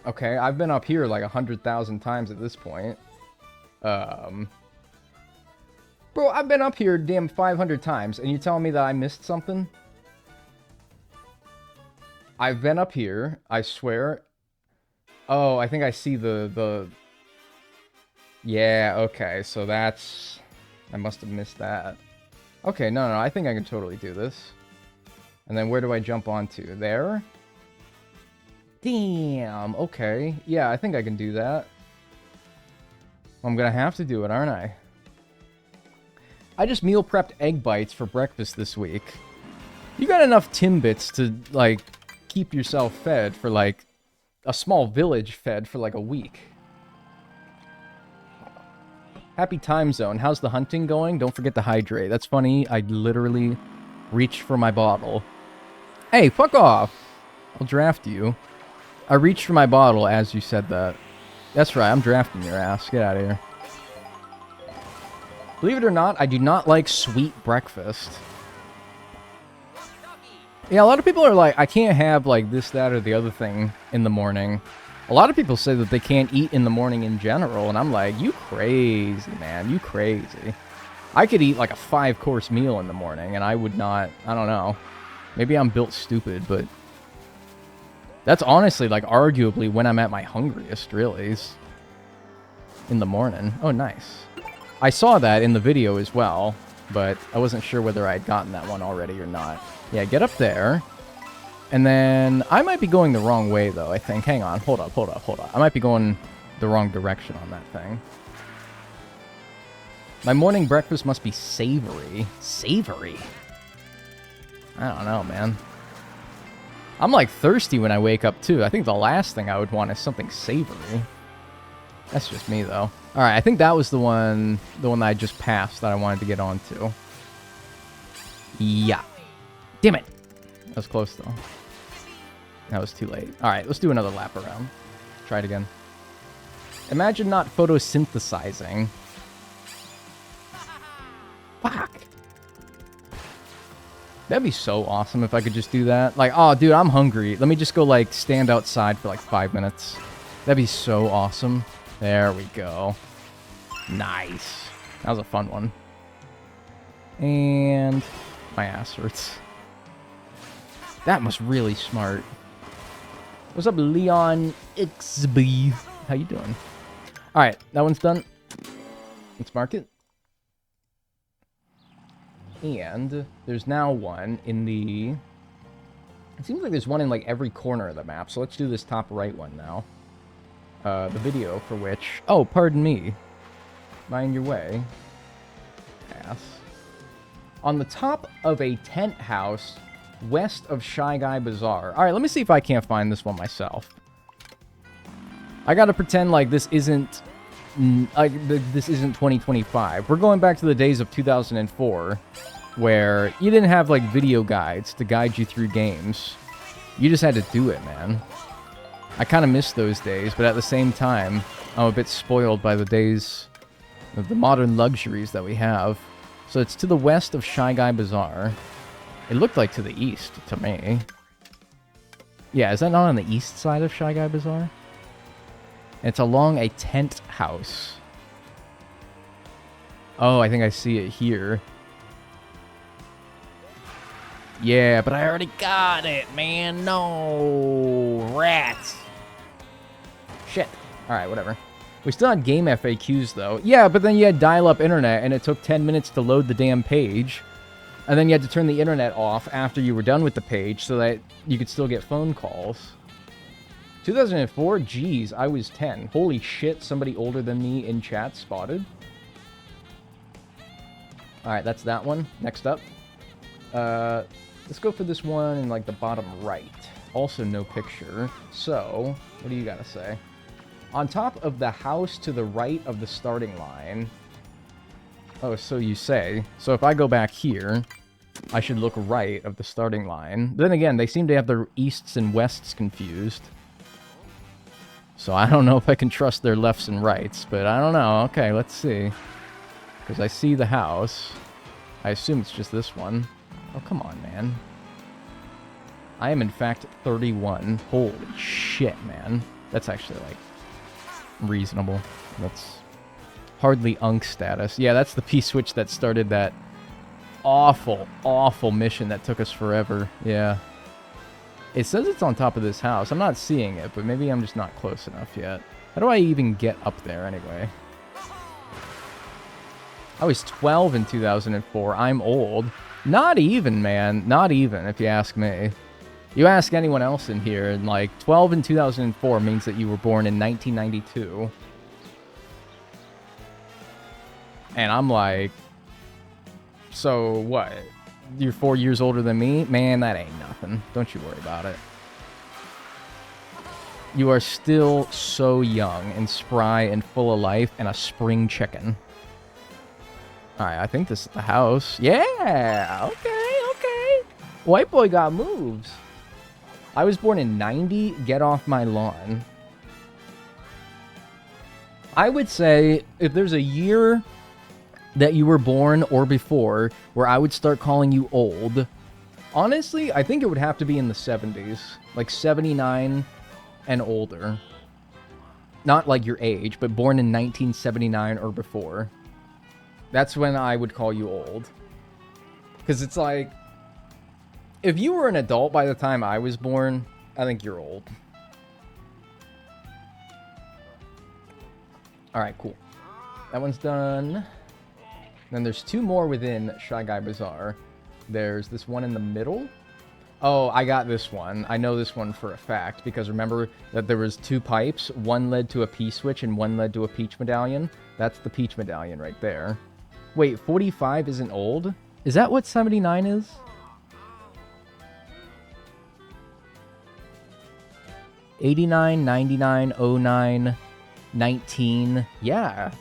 Okay, I've been up here like 100,000 times at this point. Bro, I've been up here damn 500 times, and you're telling me that I missed something? I've been up here, I swear. Oh, I think I see the... Yeah, okay, so that's... I must have missed that. Okay, no, I think I can totally do this. And then where do I jump onto? There? Damn, okay. Yeah, I think I can do that. I'm gonna have to do it, aren't I? I just meal prepped egg bites for breakfast this week. You got enough Timbits to, like, keep yourself fed for, like, a small village fed for, like, a week. Happy time zone. How's the hunting going? Don't forget to hydrate. That's funny. I literally reached for my bottle. Hey, fuck off. I'll draft you. I reached for my bottle as you said that. That's right, I'm drafting your ass. Get out of here. Believe it or not, I do not like sweet breakfast. Yeah, a lot of people are like, I can't have like this, that, or the other thing in the morning. A lot of people say that they can't eat in the morning in general, and I'm like, you crazy, man. You crazy. I could eat like a 5-course meal in the morning, and I would not, I don't know. Maybe I'm built stupid, but... That's honestly, like, arguably when I'm at my hungriest, really, is in the morning. Oh, nice. I saw that in the video as well, but I wasn't sure whether I had gotten that one already or not. Yeah, get up there. And then, I might be going the wrong way, though, I think. Hang on, hold up. I might be going the wrong direction on that thing. My morning breakfast must be savory. Savory? I don't know, man. I'm, like, thirsty when I wake up, too. I think the last thing I would want is something savory. That's just me, though. Alright, I think that was the one that I just passed that I wanted to get onto. Yeah. Damn it! That was close, though. That was too late. Alright, let's do another lap around. Try it again. Imagine not photosynthesizing. Fuck! That'd be so awesome if I could just do that. Like, oh, dude, I'm hungry. Let me just go, like, stand outside for, like, 5 minutes. That'd be so awesome. There we go. Nice. That was a fun one. And my ass hurts. That was really smart. What's up, Leon XB? How you doing? Alright, that one's done. Let's mark it. And there's now one in the... It seems like there's one in, like, every corner of the map. So let's do this top right one now. The video for which... Oh, pardon me. Mind your way. Pass. On the top of a tent house west of Shy Guy Bazaar. Alright, let me see if I can't find this one myself. I gotta pretend like this isn't... this isn't 2025. We're going back to the days of 2004, where you didn't have, like, video guides to guide you through games. You just had to do it, man. I kind of miss those days, but at the same time, I'm a bit spoiled by the days of the modern luxuries that we have. So it's to the west of Shy Guy Bazaar. It looked like to the east, to me. Yeah, is that not on the east side of Shy Guy Bazaar? It's along a tent house. Oh, I think I see it here. Yeah, but I already got it, man. No. Rats. Shit. Alright, whatever. We still had game FAQs, though. Yeah, but then you had dial-up internet, and it took 10 minutes to load the damn page. And then you had to turn the internet off after you were done with the page so that you could still get phone calls. 2004? Jeez, I was 10. Holy shit, somebody older than me in chat spotted. Alright, that's that one. Next up. Let's go for this one in, like, the bottom right. Also no picture. So, what do you gotta say? On top of the house to the right of the starting line. Oh, so you say. So if I go back here, I should look right of the starting line. Then again, they seem to have their easts and wests confused. So I don't know if I can trust their lefts and rights, but I don't know. Okay, let's see. Because I see the house. I assume it's just this one. Oh, come on, man. I am, in fact, 31. Holy shit, man. That's actually, like, reasonable. That's hardly unk status. Yeah, that's the P-switch that started that awful, awful mission that took us forever. Yeah. It says it's on top of this house. I'm not seeing it, but maybe I'm just not close enough yet. How do I even get up there anyway? I was 12 in 2004. I'm old. Not even, man. Not even, if you ask me. You ask anyone else in here, and like 12 in 2004 means that you were born in 1992. And I'm like, so what? You're 4 years older than me? Man, that ain't nothing. Don't you worry about it. You are still so young and spry and full of life and a spring chicken. Alright, I think this is the house. Yeah! Okay, okay. White boy got moves. I was born in 90. Get off my lawn. I would say if there's a year that you were born or before where I would start calling you old, honestly, I think it would have to be in the 70s. Like 79 and older. Not like your age, but born in 1979 or before. That's when I would call you old. Because it's like, if you were an adult by the time I was born, I think you're old. Alright, cool. That one's done. Then there's two more within Shy Guy Bazaar. There's this one in the middle. Oh, I got this one. I know this one for a fact, because remember that there was two pipes. One led to a P-switch and one led to a Peach Medallion. That's the Peach Medallion right there. Wait, 45 isn't old? Is that what 79 is? '89, '99, '09, 19. Yeah.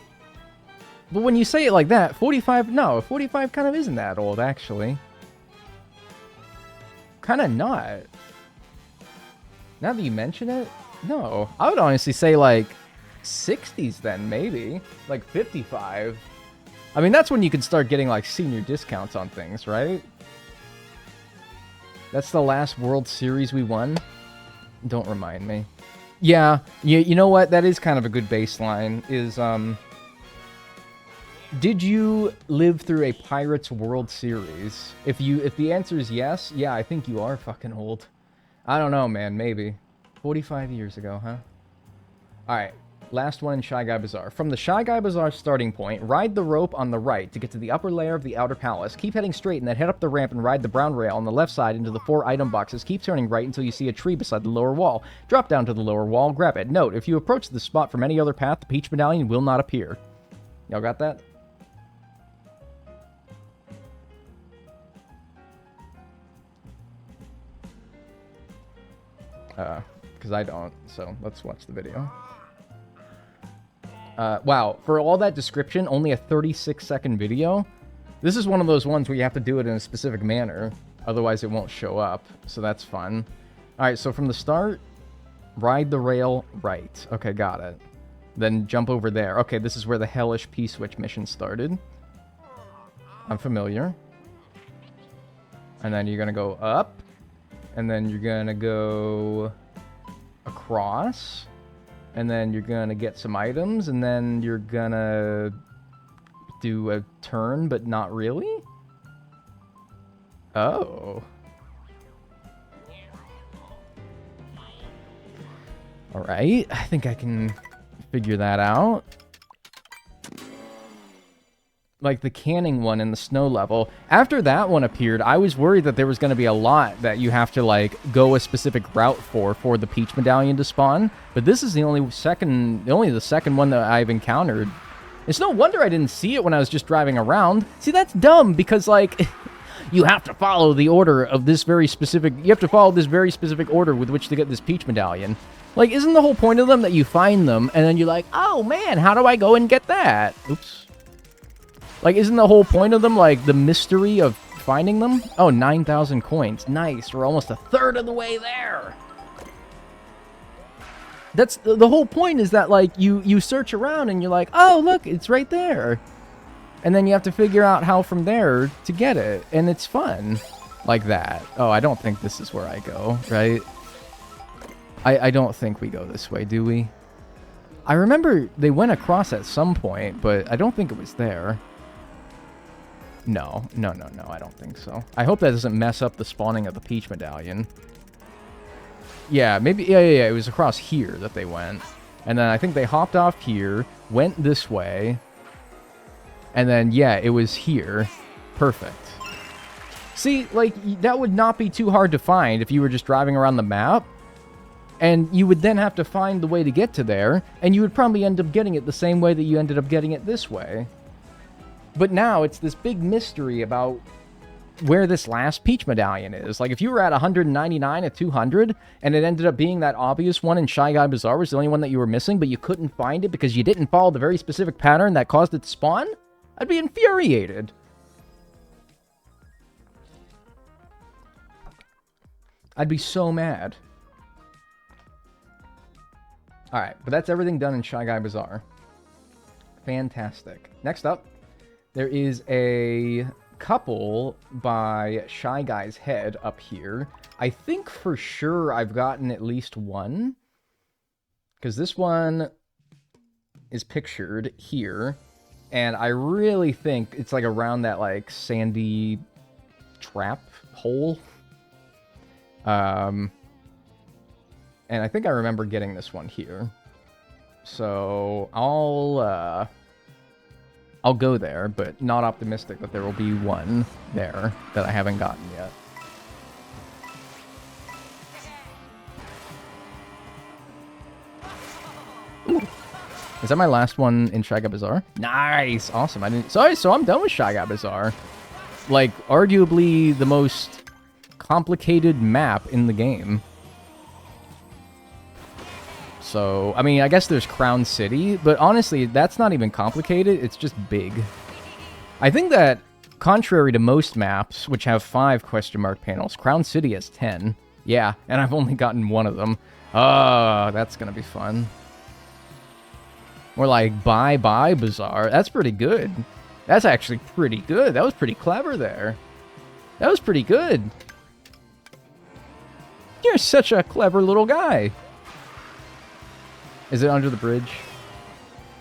But when you say it like that, 45, no, 45 kind of isn't that old, actually. Kind of not. Now that you mention it, no. I would honestly say, like, 60s then, maybe. Like, 55. I mean, that's when you can start getting, like, senior discounts on things, right? That's the last World Series we won? Don't remind me. Yeah, you know what? That is kind of a good baseline, is, did you live through a Pirates World Series? If the answer is yes, yeah, I think you are fucking old. I don't know, man, maybe. 45 years ago, huh? Alright, last one in Shy Guy Bazaar. From the Shy Guy Bazaar starting point, ride the rope on the right to get to the upper layer of the outer palace. Keep heading straight and then head up the ramp and ride the brown rail on the left side into the 4 item boxes. Keep turning right until you see a tree beside the lower wall. Drop down to the lower wall, grab it. Note, if you approach this spot from any other path, the Peach Medallion will not appear. Y'all got that? Because I don't, so let's watch the video. Wow, for all that description, only a 36-second video? This is one of those ones where you have to do it in a specific manner, otherwise it won't show up, so that's fun. Alright, so from the start, ride the rail right. Okay, got it. Then jump over there. Okay, this is where the hellish P-switch mission started. I'm familiar. And then you're gonna go up. And then you're gonna go across, and then you're gonna get some items, and then you're gonna do a turn, but not really? Oh. Alright, I think I can figure that out. Like the canning one in the snow level. After that one appeared, I was worried that there was going to be a lot that you have to, like, go a specific route for the Peach Medallion to spawn. But this is only the second one that I've encountered. It's no wonder I didn't see it when I was just driving around. See, that's dumb, because, like, you have to follow the order of this very specific... You have to follow this very specific order with which to get this Peach Medallion. Like, isn't the whole point of them that you find them, and then you're like, oh, man, how do I go and get that? Oops. Like, isn't the whole point of them, like, the mystery of finding them? Oh, 9,000 coins. Nice. We're almost a third of the way there. That's the whole point, is that, like, you search around and you're like, oh, look, it's right there. And then you have to figure out how from there to get it. And it's fun. Like that. Oh, I don't think this is where I go, right? I don't think we go this way, do we? I remember they went across at some point, but I don't think it was there. No, I don't think so. I hope that doesn't mess up the spawning of the Peach Medallion. Yeah, maybe, yeah, it was across here that they went. And then I think they hopped off here, went this way, and then, yeah, it was here. Perfect. See, like, that would not be too hard to find if you were just driving around the map. And you would then have to find the way to get to there, and you would probably end up getting it the same way that you ended up getting it this way. But now it's this big mystery about where this last Peach Medallion is. Like, if you were at 199 at 200, and it ended up being that obvious one in Shy Guy Bazaar was the only one that you were missing, but you couldn't find it because you didn't follow the very specific pattern that caused it to spawn, I'd be infuriated. I'd be so mad. Alright, but that's everything done in Shy Guy Bazaar. Fantastic. Next up, there is a couple by Shy Guy's head up here. I think for sure I've gotten at least one. Because this one is pictured here. And I really think it's like around that like sandy trap hole. And I think I remember getting this one here. So I'll go there, but not optimistic that there will be one there that I haven't gotten yet. Ooh. Is that my last one in Shy Guy Bazaar? Nice! Awesome. So I'm done with Shy Guy Bazaar. Like, arguably the most complicated map in the game. So, I mean, I guess there's Crown City, but honestly, that's not even complicated, it's just big. I think that, contrary to most maps, which have 5 question mark panels, Crown City has 10. Yeah, and I've only gotten one of them. Oh, that's gonna be fun. More like Bye-Bye Bazaar. That's pretty good. That's actually pretty good. That was pretty clever there. That was pretty good. You're such a clever little guy. Is it under the bridge?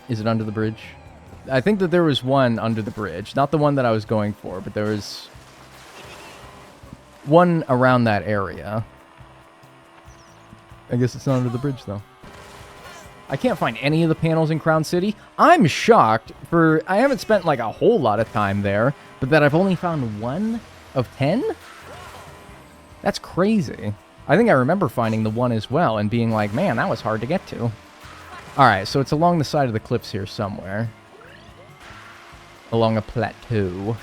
Is it under the bridge? I think that there was one under the bridge. Not the one that I was going for, but there was one around that area. I guess it's not under the bridge, though. I can't find any of the panels in Crown City. I'm shocked for... I haven't spent, like, a whole lot of time there, but that I've only found 1 of 10? That's crazy. I think I remember finding the 1 as well and being like, man, that was hard to get to. Alright, so it's along the side of the cliffs here somewhere. Along a plateau.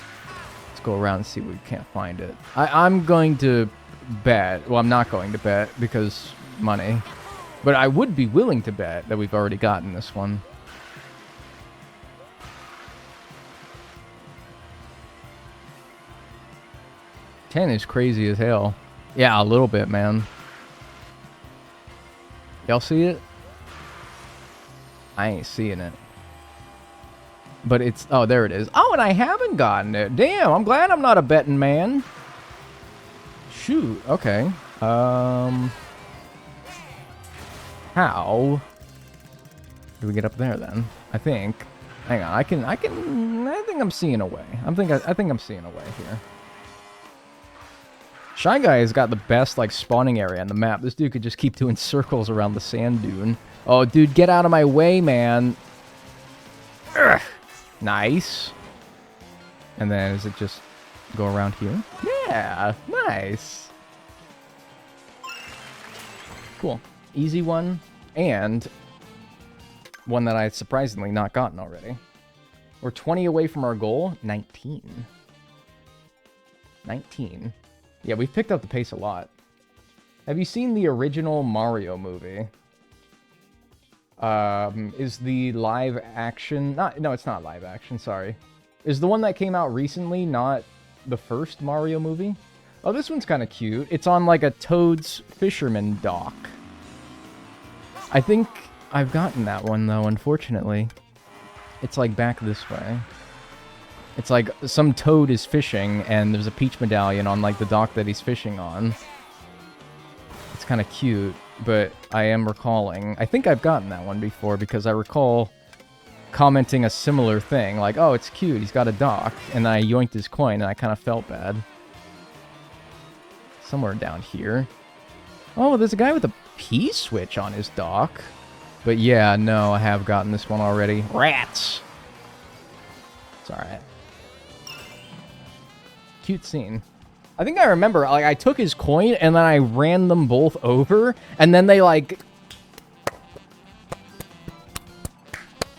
Let's go around and see if we can't find it. I'm going to bet... Well, I'm not going to bet because money. But I would be willing to bet that we've already gotten this one. $10 is crazy as hell. Yeah, a little bit, man. Y'all see it? I ain't seeing it. But it's... Oh, there it is. Oh, and I haven't gotten it. Damn, I'm glad I'm not a betting man. Shoot, okay. How do we get up there then? I think. Hang on, I think I'm seeing a way. I think I'm seeing a way here. Shy Guy has got the best, like, spawning area on the map. This dude could just keep doing circles around the sand dune. Oh, dude, get out of my way, man. Ugh. Nice. And then, does it just go around here? Yeah, nice. Cool. Easy one, and one that I had surprisingly not gotten already. We're 20 away from our goal. 19. 19. Yeah, we've picked up the pace a lot. Have you seen the original Mario movie? Is the live action... No, it's not live action, sorry. Is the one that came out recently not the first Mario movie? Oh, this one's kind of cute. It's on like a Toad's Fisherman dock. I think I've gotten that one though, unfortunately. It's like back this way. It's like some Toad is fishing and there's a Peach medallion on like the dock that he's fishing on. It's kind of cute, but I am recalling. I think I've gotten that one before because I recall commenting a similar thing. Like, oh, it's cute, he's got a dock. And I yoinked his coin and I kind of felt bad. Somewhere down here. Oh, there's a guy with a P-switch on his dock. But yeah, no, I have gotten this one already. Rats! It's alright. Cute scene. I think I remember, like, I took his coin and then I ran them both over, and then they, like...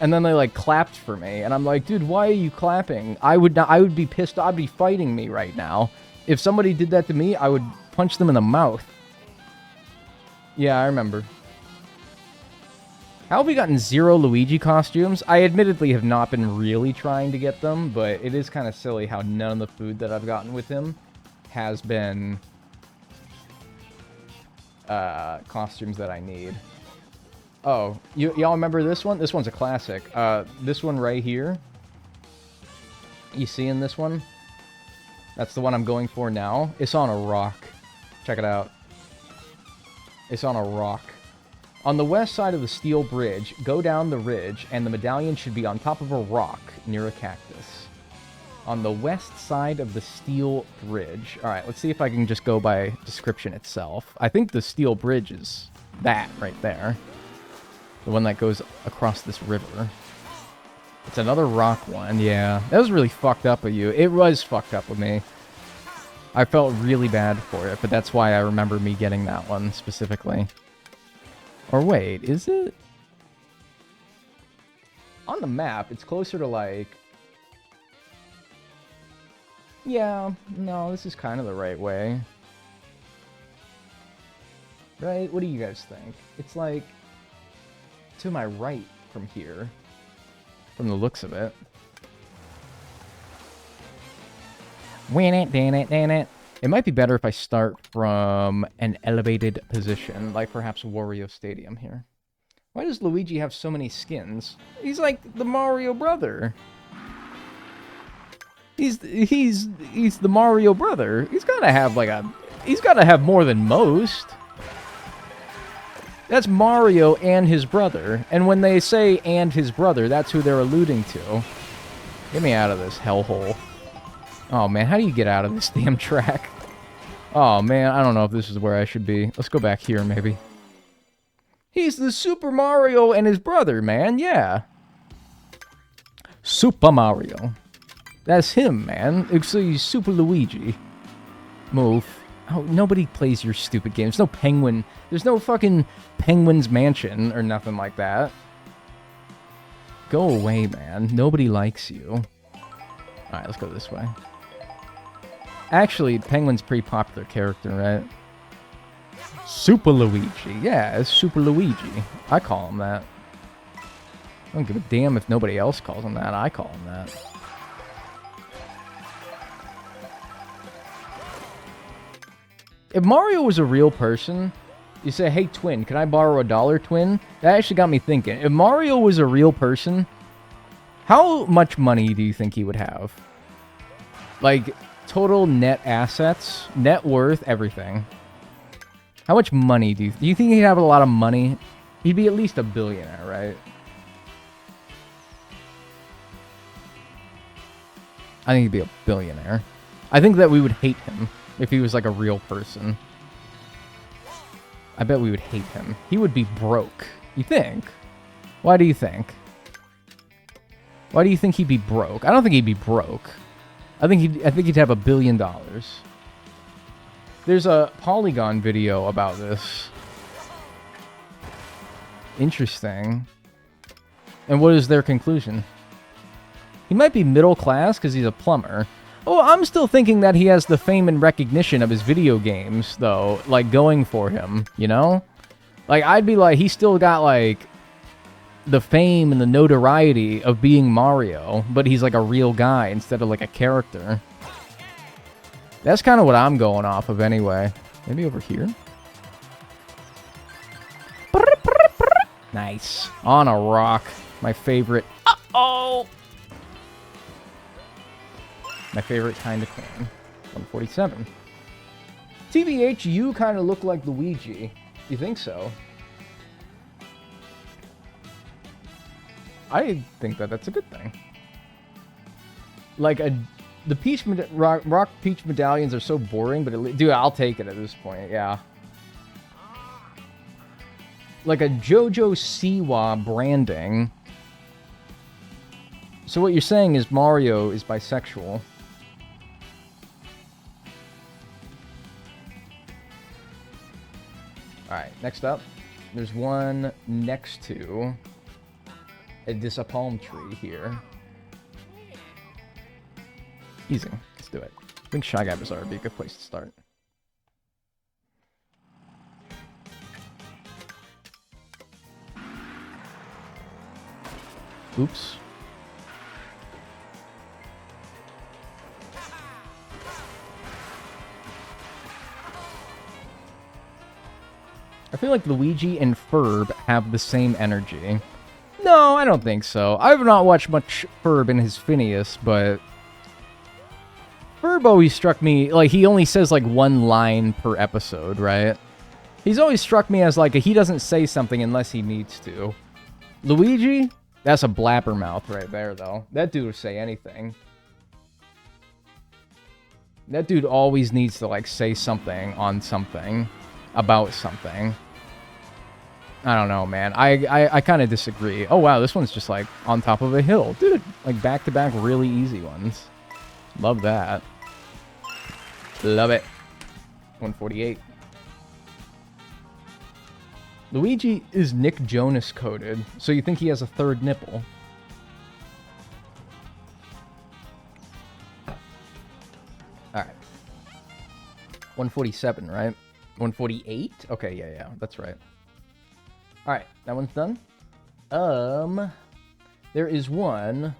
And then they, like, clapped for me, and I'm like, dude, why are you clapping? I would be pissed, I'd be fighting me right now. If somebody did that to me, I would punch them in the mouth. Yeah, I remember. How have we gotten 0 Luigi costumes? I admittedly have not been really trying to get them, but it is kind of silly how none of the food that I've gotten with him has been costumes that I need. Oh, y'all remember this one? This one's a classic. This one right here. You seeing this one? That's the one I'm going for now. It's on a rock. Check it out. It's on a rock. On the west side of the steel bridge, go down the ridge, and the medallion should be on top of a rock near a cactus. On the west side of the steel bridge. Alright, let's see if I can just go by description itself. I think the steel bridge is that right there. The one that goes across this river. It's another rock one, yeah. That was really fucked up of you. It was fucked up with me. I felt really bad for it, but that's why I remember me getting that one specifically. Or wait, is it? On the map, it's closer to like... Yeah, no, this is kind of the right way. Right? What do you guys think? It's like... to my right from here. From the looks of it. Win it, dan it, dan it. It might be better if I start from an elevated position, like perhaps Wario Stadium here. Why does Luigi have so many skins? He's like the Mario brother. He's the Mario brother. He's gotta have like a... He's gotta have more than most. That's Mario and his brother. And when they say and his brother, that's who they're alluding to. Get me out of this hellhole. Oh man, how do you get out of this damn track? Oh man, I don't know if this is where I should be. Let's go back here, maybe. He's the Super Mario and his brother, man, yeah. Super Mario. That's him, man. So he's Super Luigi. Move. Oh, nobody plays your stupid game. There's no penguin. There's no fucking Penguin's Mansion or nothing like that. Go away, man. Nobody likes you. Alright, let's go this way. Actually, Penguin's a pretty popular character, right? Super Luigi. Yeah, it's Super Luigi. I call him that. I don't give a damn if nobody else calls him that. I call him that. If Mario was a real person, you say, hey, twin, can I borrow $1, twin? That actually got me thinking. If Mario was a real person, how much money do you think he would have? Like, total net assets, net worth, everything. How much money do you think he'd have a lot of money? He'd be at least a billionaire, right? I think he'd be a billionaire. I think that we would hate him if he was like a real person. I bet we would hate him. He would be broke. You think? Why do you think? Why do you think he'd be broke? I don't think he'd be broke. I think he'd have $1 billion. There's a Polygon video about this. Interesting. And what is their conclusion? He might be middle class because he's a plumber. Oh, I'm still thinking that he has the fame and recognition of his video games, though, like, going for him, you know? Like, I'd be like, he's still got, like, the fame and the notoriety of being Mario, but he's like a real guy instead of like a character. That's kind of what I'm going off of anyway. Maybe over here? Nice. On a rock. My favorite. Uh-oh! My favorite kind of coin. 147. TVH, you kind of look like Luigi. You think so? I think that that's a good thing. Like, the Peach Rock Peach medallions are so boring, but dude, I'll take it at this point, yeah. Like a JoJo Siwa branding. So what you're saying is Mario is bisexual. Alright, next up. There's one next to a palm tree here. Easy. Let's do it. I think Shy Guy Bazaar would be a good place to start. Oops. I feel like Luigi and Ferb have the same energy. No, I don't think so. I've not watched much Ferb in his Phineas, but Ferb always struck me, like, he only says, like, one line per episode, right? He's always struck me as, like, he doesn't say something unless he needs to. Luigi? That's a blabbermouth right there, though. That dude will say anything. That dude always needs to, like, say something on something. About something. I don't know, man. I kind of disagree. Oh, wow, this one's just, like, on top of a hill. Dude, like, back-to-back really easy ones. Love that. Love it. 148. Luigi is Nick Jonas coded, so you think he has a third nipple. Alright. 147, right? 148? Okay, yeah, that's right. Alright, that one's done. There is one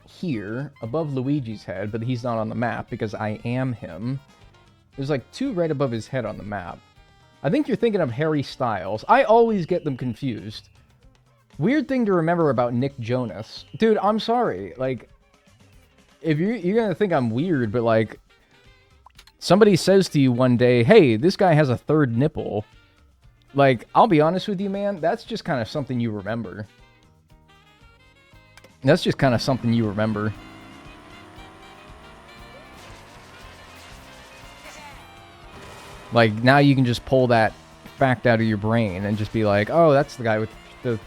here above Luigi's head, but he's not on the map because I am him. There's like two right above his head on the map. I think you're thinking of Harry Styles. I always get them confused. Weird thing to remember about Nick Jonas. Dude, I'm sorry. Like, if you're gonna think I'm weird, but like, somebody says to you one day, hey, this guy has a third nipple. Like, I'll be honest with you, man, that's just kind of something you remember. That's just kind of something you remember. Like, now you can just pull that fact out of your brain and just be like, oh, that's the guy with the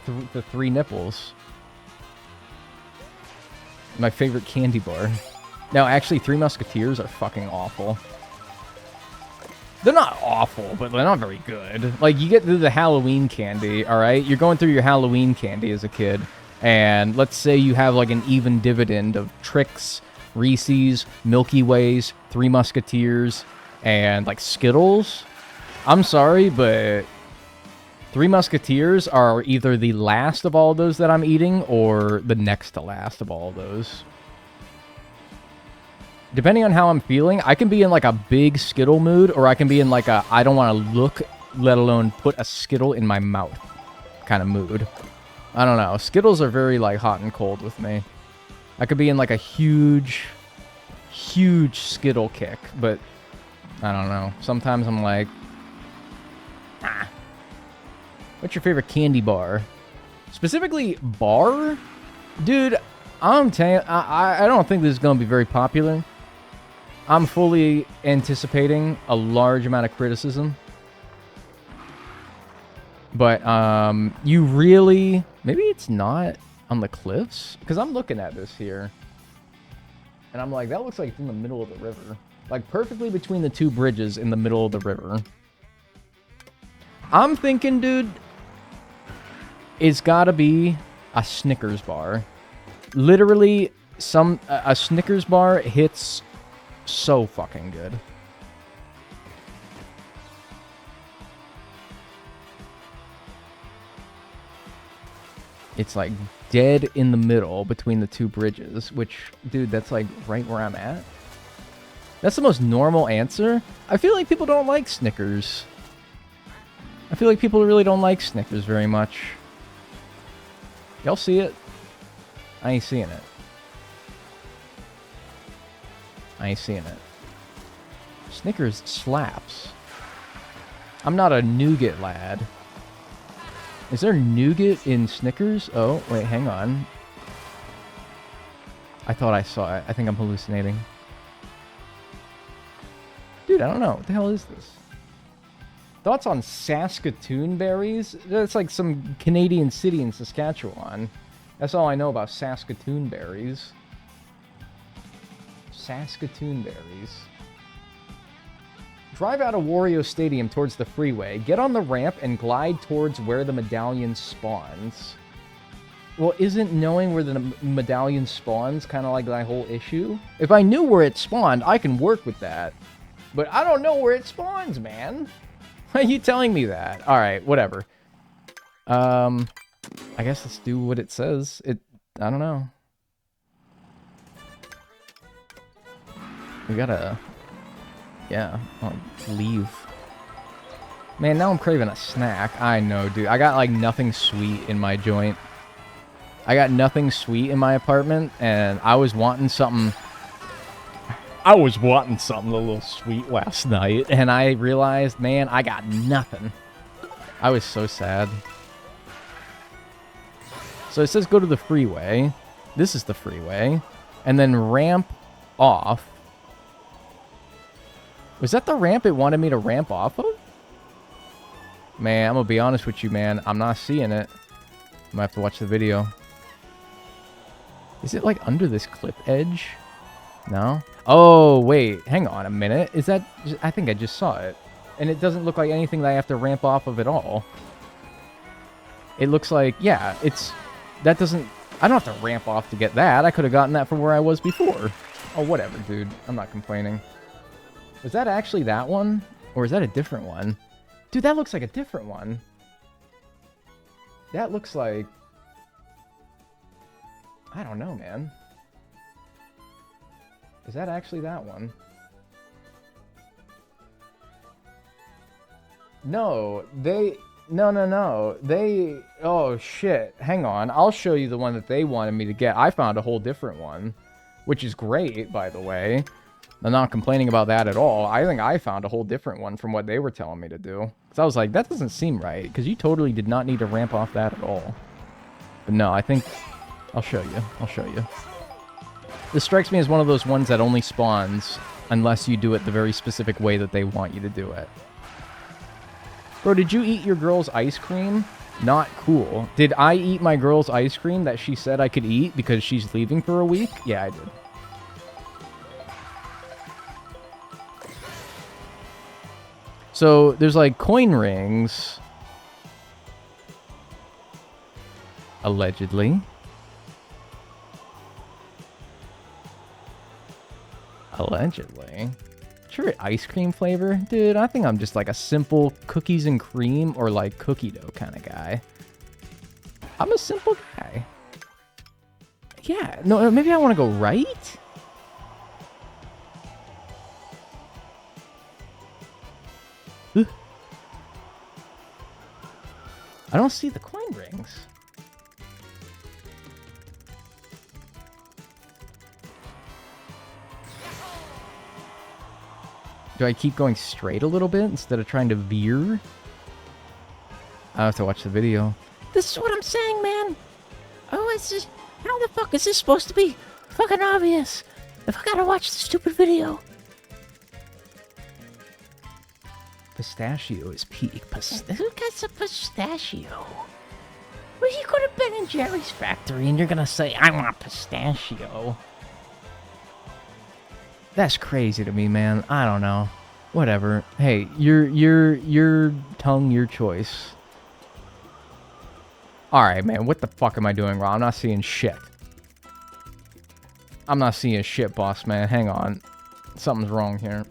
three nipples. My favorite candy bar. No, actually, Three Musketeers are fucking awful. They're not awful, but they're not very good. Like, you get through the Halloween candy, alright? You're going through your Halloween candy as a kid, and let's say you have, like, an even dividend of Trix, Reese's, Milky Ways, Three Musketeers, and, like, Skittles. I'm sorry, but Three Musketeers are either the last of all those that I'm eating, or the next to last of all those. Depending on how I'm feeling, I can be in, like, a big Skittle mood, or I can be in, like, a I don't want to look, let alone put a Skittle in my mouth kind of mood. I don't know. Skittles are very, like, hot and cold with me. I could be in, like, a huge Skittle kick, but I don't know. Sometimes I'm like, ah. What's your favorite candy bar? Specifically, bar? Dude, I'm telling you, I don't think this is going to be very popular. I'm fully anticipating a large amount of criticism. But, you really... Maybe it's not on the cliffs? Because I'm looking at this here. And I'm like, that looks like it's in the middle of the river. Like, perfectly between the two bridges in the middle of the river. I'm thinking, dude, it's gotta be a Snickers bar. Literally, a Snickers bar hits so fucking good. It's like dead in the middle between the two bridges, which, dude, that's like right where I'm at. That's the most normal answer. I feel like people don't like Snickers. I feel like people really don't like Snickers very much. Y'all see it? I ain't seeing it. I ain't seeing it. Snickers slaps. I'm not a nougat lad. Is there nougat in Snickers? Oh, wait, hang on. I thought I saw it. I think I'm hallucinating. Dude, I don't know. What the hell is this? Thoughts on Saskatoon berries? That's like some Canadian city in Saskatchewan. That's all I know about Saskatoon berries. Saskatoon berries. Drive out of Wario Stadium towards the freeway. Get on the ramp and glide towards where the medallion spawns. Well, isn't knowing where the medallion spawns kind of like my whole issue? If I knew where it spawned, I can work with that. But I don't know where it spawns, man. Why are you telling me that? Alright, whatever. I guess let's do what it says. I don't know. We gotta... Yeah, I'll leave. Man, now I'm craving a snack. I know, dude. I got, like, nothing sweet in my joint. I got nothing sweet in my apartment, and I was wanting something... a little sweet last night, and I realized, man, I got nothing. I was so sad. So it says go to the freeway. This is the freeway. And then ramp off. Was that the ramp it wanted me to ramp off of? Man, I'm gonna be honest with you, man. I'm not seeing it. I'm gonna have to watch the video. Is it like under this clip edge? No? Oh, wait. Hang on a minute. Is that... I think I just saw it. And it doesn't look like anything that I have to ramp off of at all. It looks like... Yeah, it's... That doesn't... I don't have to ramp off to get that. I could have gotten that from where I was before. Oh, whatever, dude. I'm not complaining. Was that actually that one? Or is that a different one? Dude, that looks like a different one. That looks like... I don't know, man. Is that actually that one? No, they... No. They... Oh, shit. Hang on. I'll show you the one that they wanted me to get. I found a whole different one. Which is great, by the way. I'm not complaining about that at all. I think I found a whole different one from what they were telling me to do. Because I was like, that doesn't seem right. Because you totally did not need to ramp off that at all. But no, I think... I'll show you. I'll show you. This strikes me as one of those ones that only spawns unless you do it the very specific way that they want you to do it. Bro, did you eat your girl's ice cream? Not cool. Did I eat my girl's ice cream that she said I could eat because she's leaving for a week? Yeah, I did. So, there's like coin rings. Allegedly. Allegedly. Sure, ice cream flavor? Dude, I think I'm just like a simple cookies and cream or like cookie dough kind of guy. I'm a simple guy. Yeah, no, maybe I want to go right? I don't see the coin rings. Do I keep going straight a little bit instead of trying to veer? I have to watch the video. This is what I'm saying, man. Oh, it's just... How the fuck is this supposed to be fucking obvious? If I gotta watch the stupid video. Pistachio is peak. Who gets a pistachio? Well, you could have been in Jerry's factory and you're gonna say, I want pistachio. That's crazy to me, man. I don't know. Whatever. Hey, your tongue, your choice. Alright, man. What the fuck am I doing wrong? I'm not seeing shit. I'm not seeing shit, boss man. Hang on. Something's wrong here.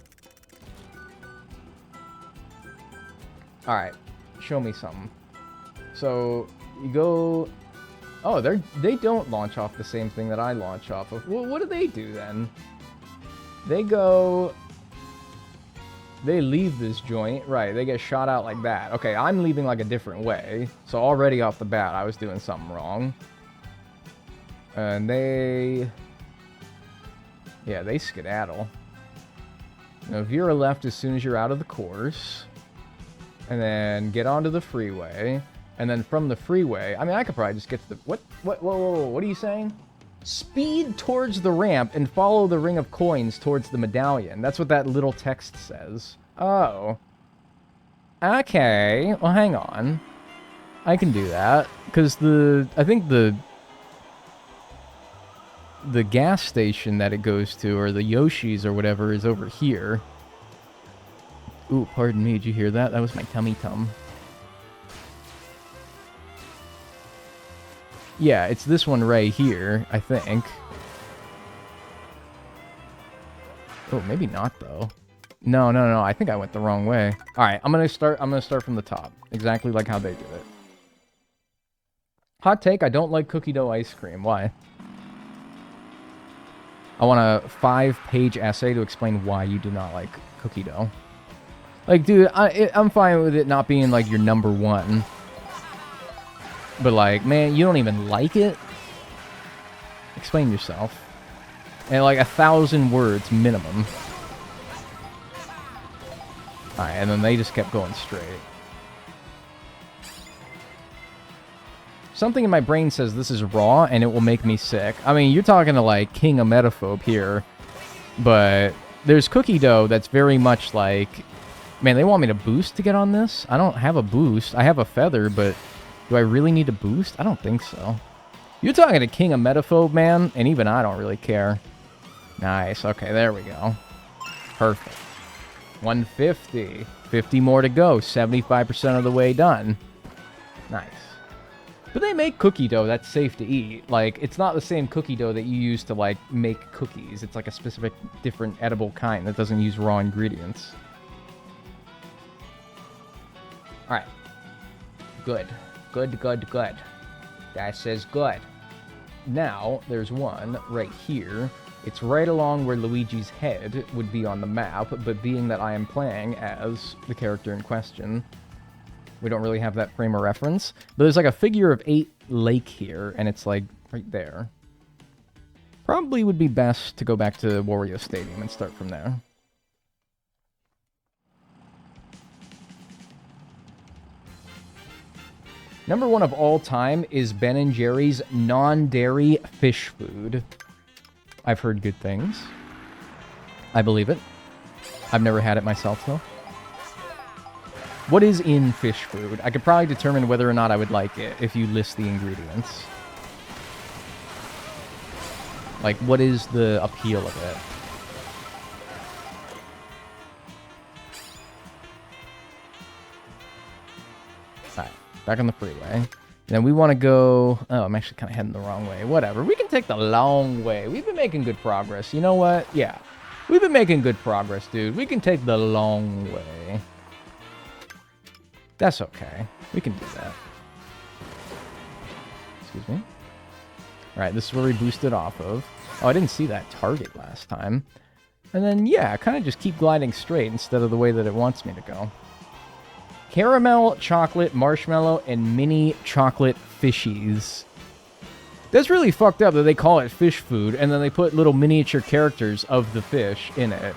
Alright. Show me something. So, you go Oh, they don't launch off the same thing that I launch off of. Well, what do they do then? They go... They leave this joint. Right, they get shot out like that. Okay, I'm leaving like a different way. So already off the bat, I was doing something wrong. And they... Yeah, they skedaddle. Now, veer left as soon as you're out of the course. And then get onto the freeway. And then from the freeway... I mean, I could probably just get to the... What? Whoa, what are you saying? Speed towards the ramp and follow the ring of coins towards the medallion. That's what that little text says. Oh. Okay. Well, hang on. I can do that. Because I think the gas station that it goes to, or the Yoshi's or whatever, is over here. Ooh, pardon me. Did you hear that? That was my tummy tum. Yeah, it's this one right here, I think. Oh, maybe not though. No. I think I went the wrong way. All right, I'm gonna start from the top, exactly like how they did it. Hot take: I don't like cookie dough ice cream. Why? I want a 5-page essay to explain why you do not like cookie dough. Like, dude, I'm fine with it not being like your number one. But like, man, you don't even like it? Explain yourself. And like 1,000 words minimum. Alright, and then they just kept going straight. Something in my brain says this is raw and it will make me sick. I mean, you're talking to like King of Metaphobe here. But there's cookie dough that's very much like... Man, they want me to boost to get on this? I don't have a boost. I have a feather, but... Do I really need a boost? I don't think so. You're talking to King of Metaphobe, man, and even I don't really care. Nice. Okay, there we go. Perfect. 150. 50 more to go. 75% of the way done. Nice. But they make cookie dough that's safe to eat. Like, it's not the same cookie dough that you use to, like, make cookies. It's like a specific, different edible kind that doesn't use raw ingredients. Alright. Good. Good. That says good. Now, there's one right here. It's right along where Luigi's head would be on the map, but being that I am playing as the character in question, we don't really have that frame of reference. But there's like a figure of 8 lake here, and it's like right there. Probably would be best to go back to Wario Stadium and start from there. Number 1 of all time is Ben & Jerry's non-dairy fish food. I've heard good things. I believe it. I've never had it myself, though. What is in fish food? I could probably determine whether or not I would like it if you list the ingredients. Like, what is the appeal of it? Back on the freeway. Then we want to go... Oh, I'm actually kind of heading the wrong way. Whatever. We can take the long way. We've been making good progress. You know what? Yeah. We've been making good progress, dude. We can take the long way. That's okay. We can do that. Excuse me. Alright, this is where we boosted off of. Oh, I didn't see that target last time. And then, yeah, kind of just keep gliding straight instead of the way that it wants me to go. Caramel, chocolate, marshmallow, and mini chocolate fishies. That's really fucked up that they call it fish food, and then they put little miniature characters of the fish in it,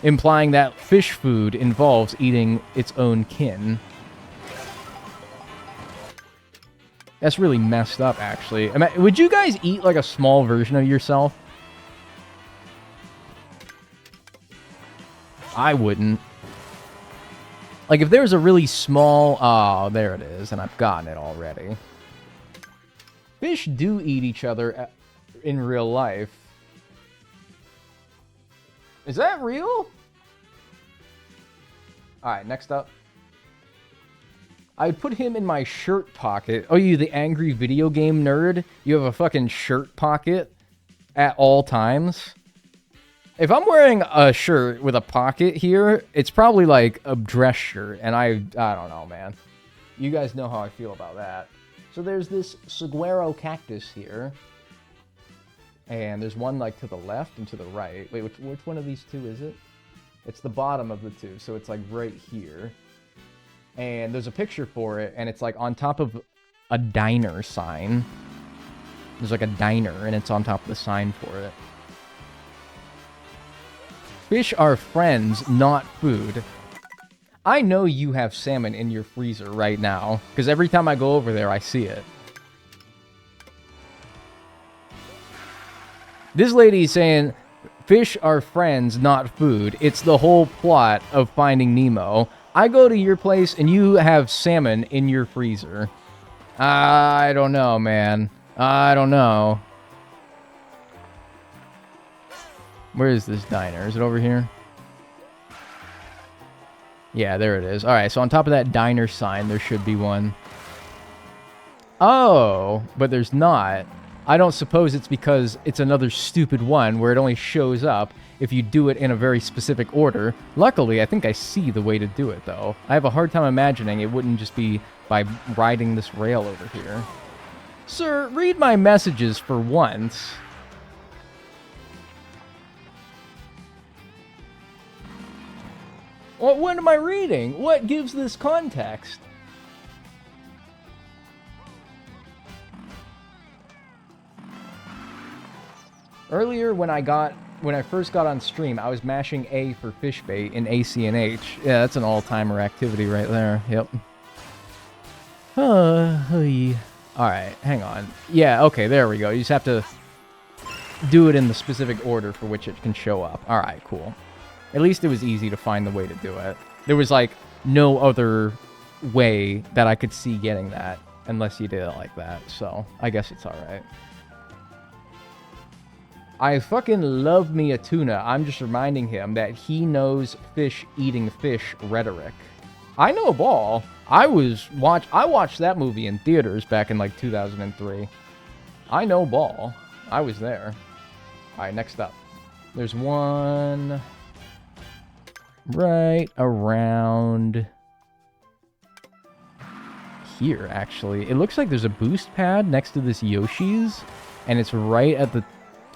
implying that fish food involves eating its own kin. That's really messed up, actually. Would you guys eat, like, a small version of yourself? I wouldn't. Like, if there's a really small... Oh, there it is, and I've gotten it already. Fish do eat each other in real life. Is that real? Alright, next up. I'd put him in my shirt pocket. Oh, you the angry video game nerd? You have a fucking shirt pocket at all times? If I'm wearing a shirt with a pocket here, it's probably like a dress shirt, and I don't know, man. You guys know how I feel about that. So there's this saguaro cactus here. And there's one like to the left and to the right. Wait, which one of these two is it? It's the bottom of the two, so it's like right here. And there's a picture for it, and it's like on top of a diner sign. There's like a diner, and it's on top of the sign for it. Fish are friends, not food. I know you have salmon in your freezer right now, because every time I go over there, I see it. This lady's saying, fish are friends, not food. It's the whole plot of Finding Nemo. I go to your place, and you have salmon in your freezer. I don't know, man. I don't know. Where is this diner? Is it over here? Yeah, there it is. Alright, so on top of that diner sign, there should be one. Oh, but there's not. I don't suppose it's because it's another stupid one where it only shows up if you do it in a very specific order. Luckily, I think I see the way to do it, though. I have a hard time imagining it wouldn't just be by riding this rail over here. Sir, read my messages for once. What am I reading? What gives this context? Earlier, when I first got on stream, I was mashing A for fish bait in ACNH. Yeah, that's an all-timer activity right there. Yep. Alright, hang on. Yeah, okay, there we go. You just have to do it in the specific order for which it can show up. Alright, cool. At least it was easy to find the way to do it. There was, like, no other way that I could see getting that unless you did it like that. So, I guess it's alright. I fucking love me a tuna. I'm just reminding him that he knows fish eating fish rhetoric. I know ball. I watched that movie in theaters back in like 2003. I know ball. I was there. Alright, next up. There's one right around here, actually. It looks like there's a boost pad next to this Yoshi's, and it's right at the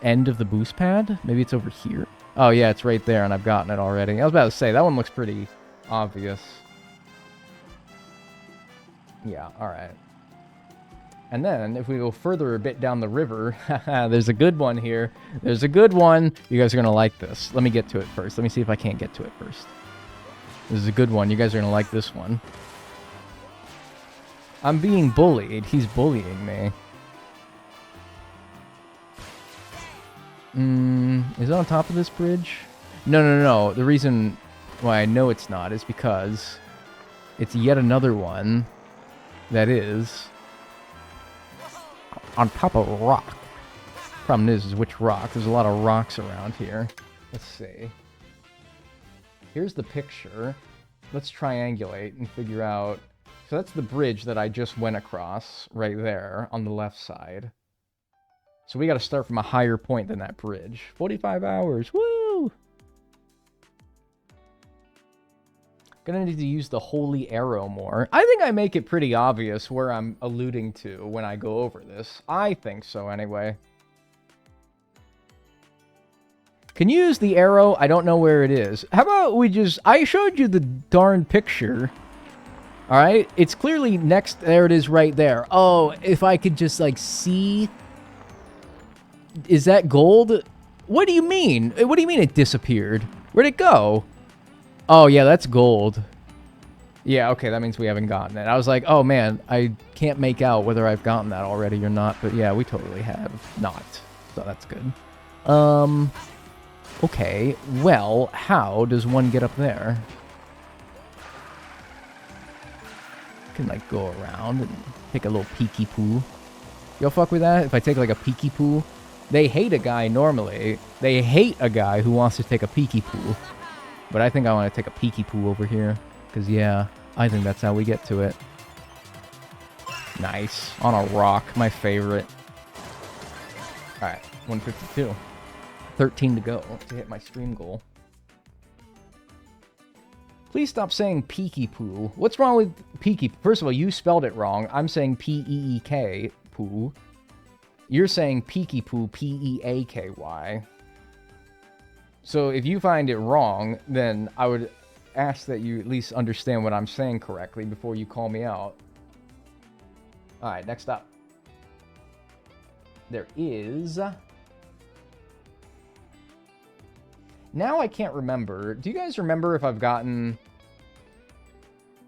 end of the boost pad. Maybe it's over here. Oh yeah, it's right there, and I've gotten it already. I was about to say, that one looks pretty obvious. Yeah, alright. And then, if we go further a bit down the river, there's a good one here. There's a good one. You guys are going to like this. Let me get to it first. Let me see if I can't get to it first. This is a good one. You guys are going to like this one. I'm being bullied. He's bullying me. Is it on top of this bridge? No. The reason why I know it's not is because it's yet another one that is on top of a rock. Problem is which rock. There's a lot of rocks around here. Let's see. Here's the picture. Let's triangulate and figure out. So that's the bridge that I just went across right there on the left side. So we got to start from a higher point than that bridge. 45 hours. Woo! Gonna need to use the holy arrow more. I think I make it pretty obvious where I'm alluding to when I go over this. I think so, anyway. Can you use the arrow? I don't know where it is. How about we just... I showed you the darn picture. Alright? It's clearly next... There it is right there. Oh, if I could just, like, see... Is that gold? What do you mean? What do you mean it disappeared? Where'd it go? Oh, yeah, that's gold. Yeah, okay, that means we haven't gotten it. I was like, oh, man, I can't make out whether I've gotten that already or not. But, yeah, we totally have not. So that's good. Okay, well, how does one get up there? Can, like, go around and take a little peeky poo. You'll fuck with that? If I take, like, a peeky poo? They hate a guy normally. They hate a guy who wants to take a peeky poo. But I think I want to take a peeky poo over here. Because, yeah, I think that's how we get to it. Nice. On a rock. My favorite. Alright, 152. 13 to go to hit my stream goal. Please stop saying peeky poo. What's wrong with peeky? First of all, you spelled it wrong. I'm saying P-E-E-K, poo. You're saying peeky poo, P-E-A-K-Y. So if you find it wrong, then I would ask that you at least understand what I'm saying correctly before you call me out. Alright, next up. There is... Now I can't remember. Do you guys remember if I've gotten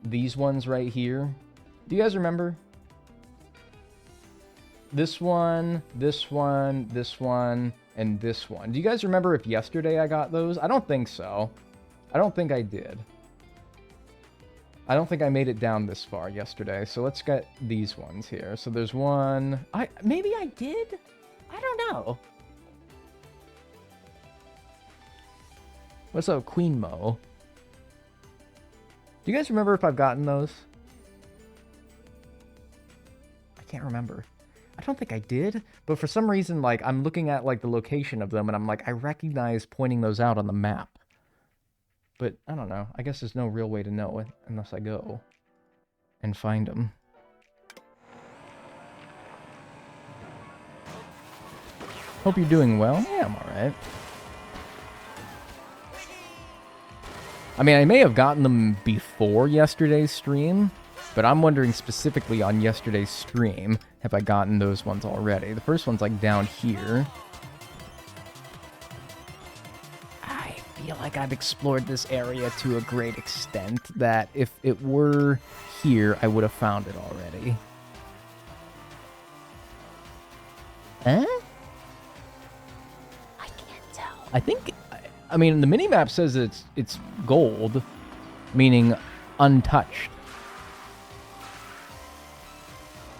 these ones right here? Do you guys remember? This one, this one, this one, and this one. Do you guys remember if yesterday I got those? I don't think so. I don't think I did. I don't think I made it down this far yesterday. So let's get these ones here. So there's one. Maybe I did? I don't know. What's up, Queen Mo? Do you guys remember if I've gotten those? I can't remember. I don't think I did, but for some reason, like, I'm looking at, like, the location of them, and I'm like, I recognize pointing those out on the map. But, I don't know. I guess there's no real way to know it unless I go and find them. Hope you're doing well. Yeah, I'm alright. I mean, I may have gotten them before yesterday's stream, but I'm wondering specifically on yesterday's stream, have I gotten those ones already? The first one's like down here. I feel like I've explored this area to a great extent that if it were here, I would have found it already. Huh? I can't tell. I think... I mean, the minimap says it's gold, meaning untouched.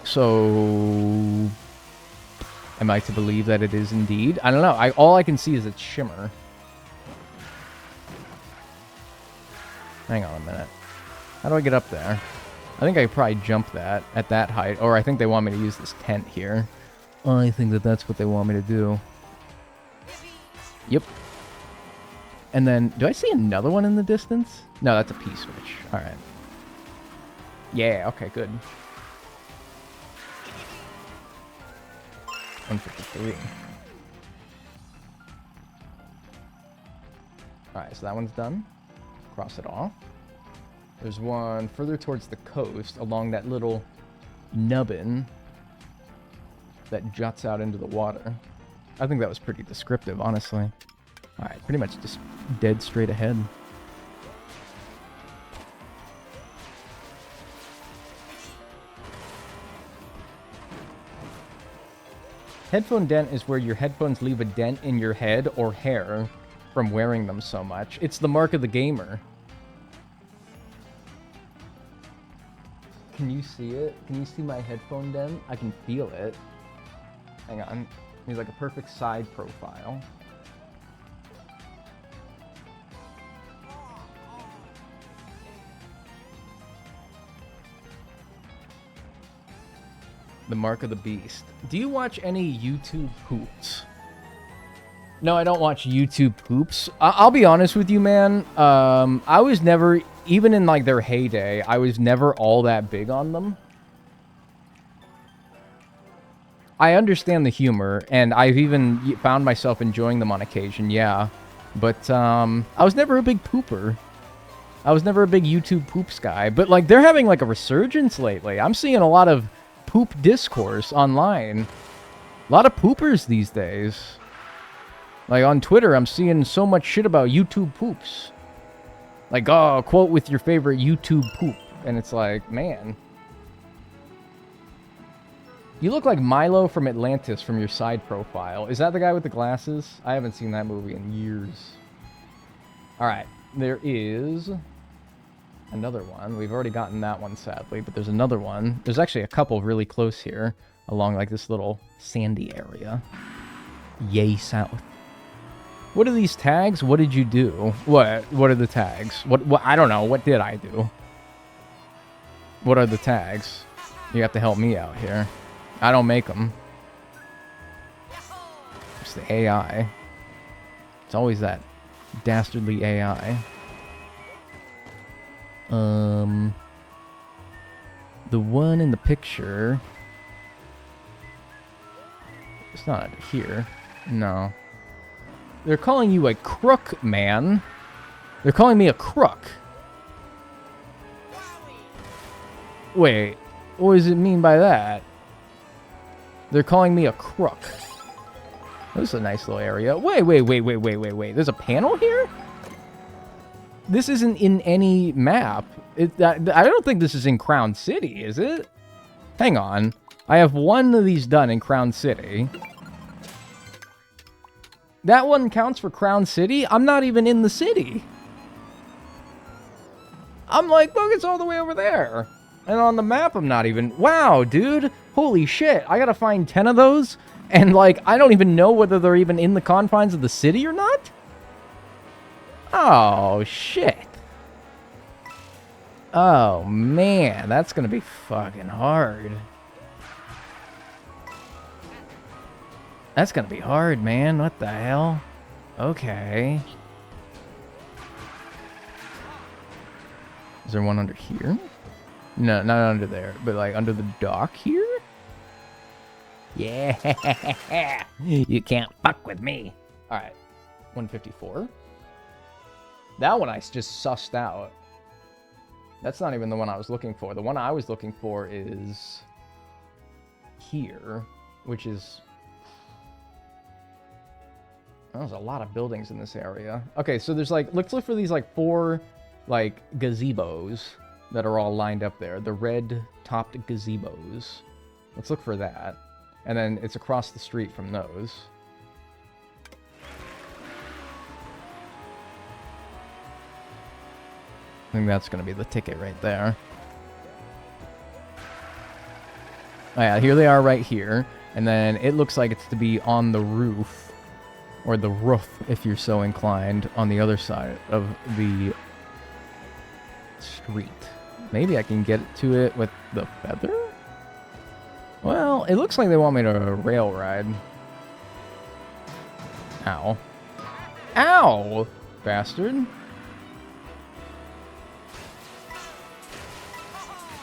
So, am I to believe that it is indeed? I don't know. All I can see is its shimmer. Hang on a minute. How do I get up there? I think I could probably jump that at that height, or I think they want me to use this tent here. I think that that's what they want me to do. Yep. And then, do I see another one in the distance? No, that's a P-switch. Alright. Yeah, okay, good. 153. Alright, so that one's done. Cross it off. There's one further towards the coast along that little nubbin that juts out into the water. I think that was pretty descriptive, honestly. Alright, pretty much just dead straight ahead. Headphone dent is where your headphones leave a dent in your head or hair from wearing them so much. It's the mark of the gamer. Can you see it? Can you see my headphone dent? I can feel it. Hang on. Here's like a perfect side profile. The mark of the beast. Do you watch any YouTube poops? No, I don't watch YouTube poops. I'll be honest with you, man. I was never, even in like their heyday, I was never all that big on them. I understand the humor, and I've even found myself enjoying them on occasion, yeah. But I was never a big pooper. I was never a big YouTube poops guy. But like they're having like a resurgence lately. I'm seeing a lot of poop discourse online. A lot of poopers these days. Like on Twitter, I'm seeing so much shit about YouTube poops. Like, oh, quote with your favorite YouTube poop. And it's like, man. You look like Milo from Atlantis from your side profile. Is that the guy with the glasses? I haven't seen that movie in years. Alright, there is another one. We've already gotten that one, sadly, but there's another one. There's actually a couple really close here along like this little sandy area. Yay south. What are these tags? What did you do? What are the tags? What I don't know. What did I do? What are the tags? You have to help me out here. I don't make them. It's the AI. It's always that dastardly AI. The one in the picture... It's not under here. No. They're calling you a crook, man. They're calling me a crook. Wait, what does it mean by that? They're calling me a crook. This is a nice little area. Wait. There's a panel here? This isn't in any map. I don't think this is in Crown City, is it? Hang on. I have one of these done in Crown City. That one counts for Crown City? I'm not even in the city. I'm like, look, it's all the way over there. And on the map, I'm not even... Wow, dude. Holy shit. I gotta find 10 of those. And, like, I don't even know whether they're even in the confines of the city or not. Oh, shit. Oh, man. That's gonna be fucking hard. That's gonna be hard, man. What the hell? Okay. Is there one under here? No, not under there, but like under the dock here? Yeah, you can't fuck with me. All right, 154. That one I just sussed out. That's not even the one I was looking for. The one I was looking for is here, which is... There's a lot of buildings in this area. Okay, so there's like... Let's look for these like 4 like gazebos that are all lined up there. The red-topped gazebos. Let's look for that. And then it's across the street from those. I think that's going to be the ticket right there. Oh yeah, here they are right here. And then it looks like it's to be on the roof. Or the roof, if you're so inclined, on the other side of the street. Maybe I can get to it with the feather? Well, it looks like they want me to rail ride. Ow. Ow! Bastard.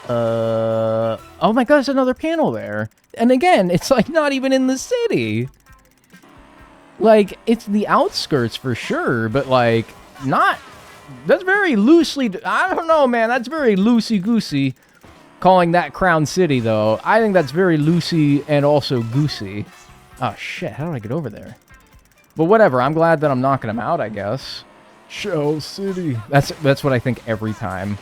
Oh my gosh, another panel there. And again, it's like not even in the city. Like, it's the outskirts for sure, but like, not... That's very loosely... I don't know, man. That's very loosey-goosey. Calling that Crown City, though. I think that's very loosey and also goosey. Oh, shit. How do I get over there? But whatever. I'm glad that I'm knocking them out, I guess. Shell City. That's what I think every time.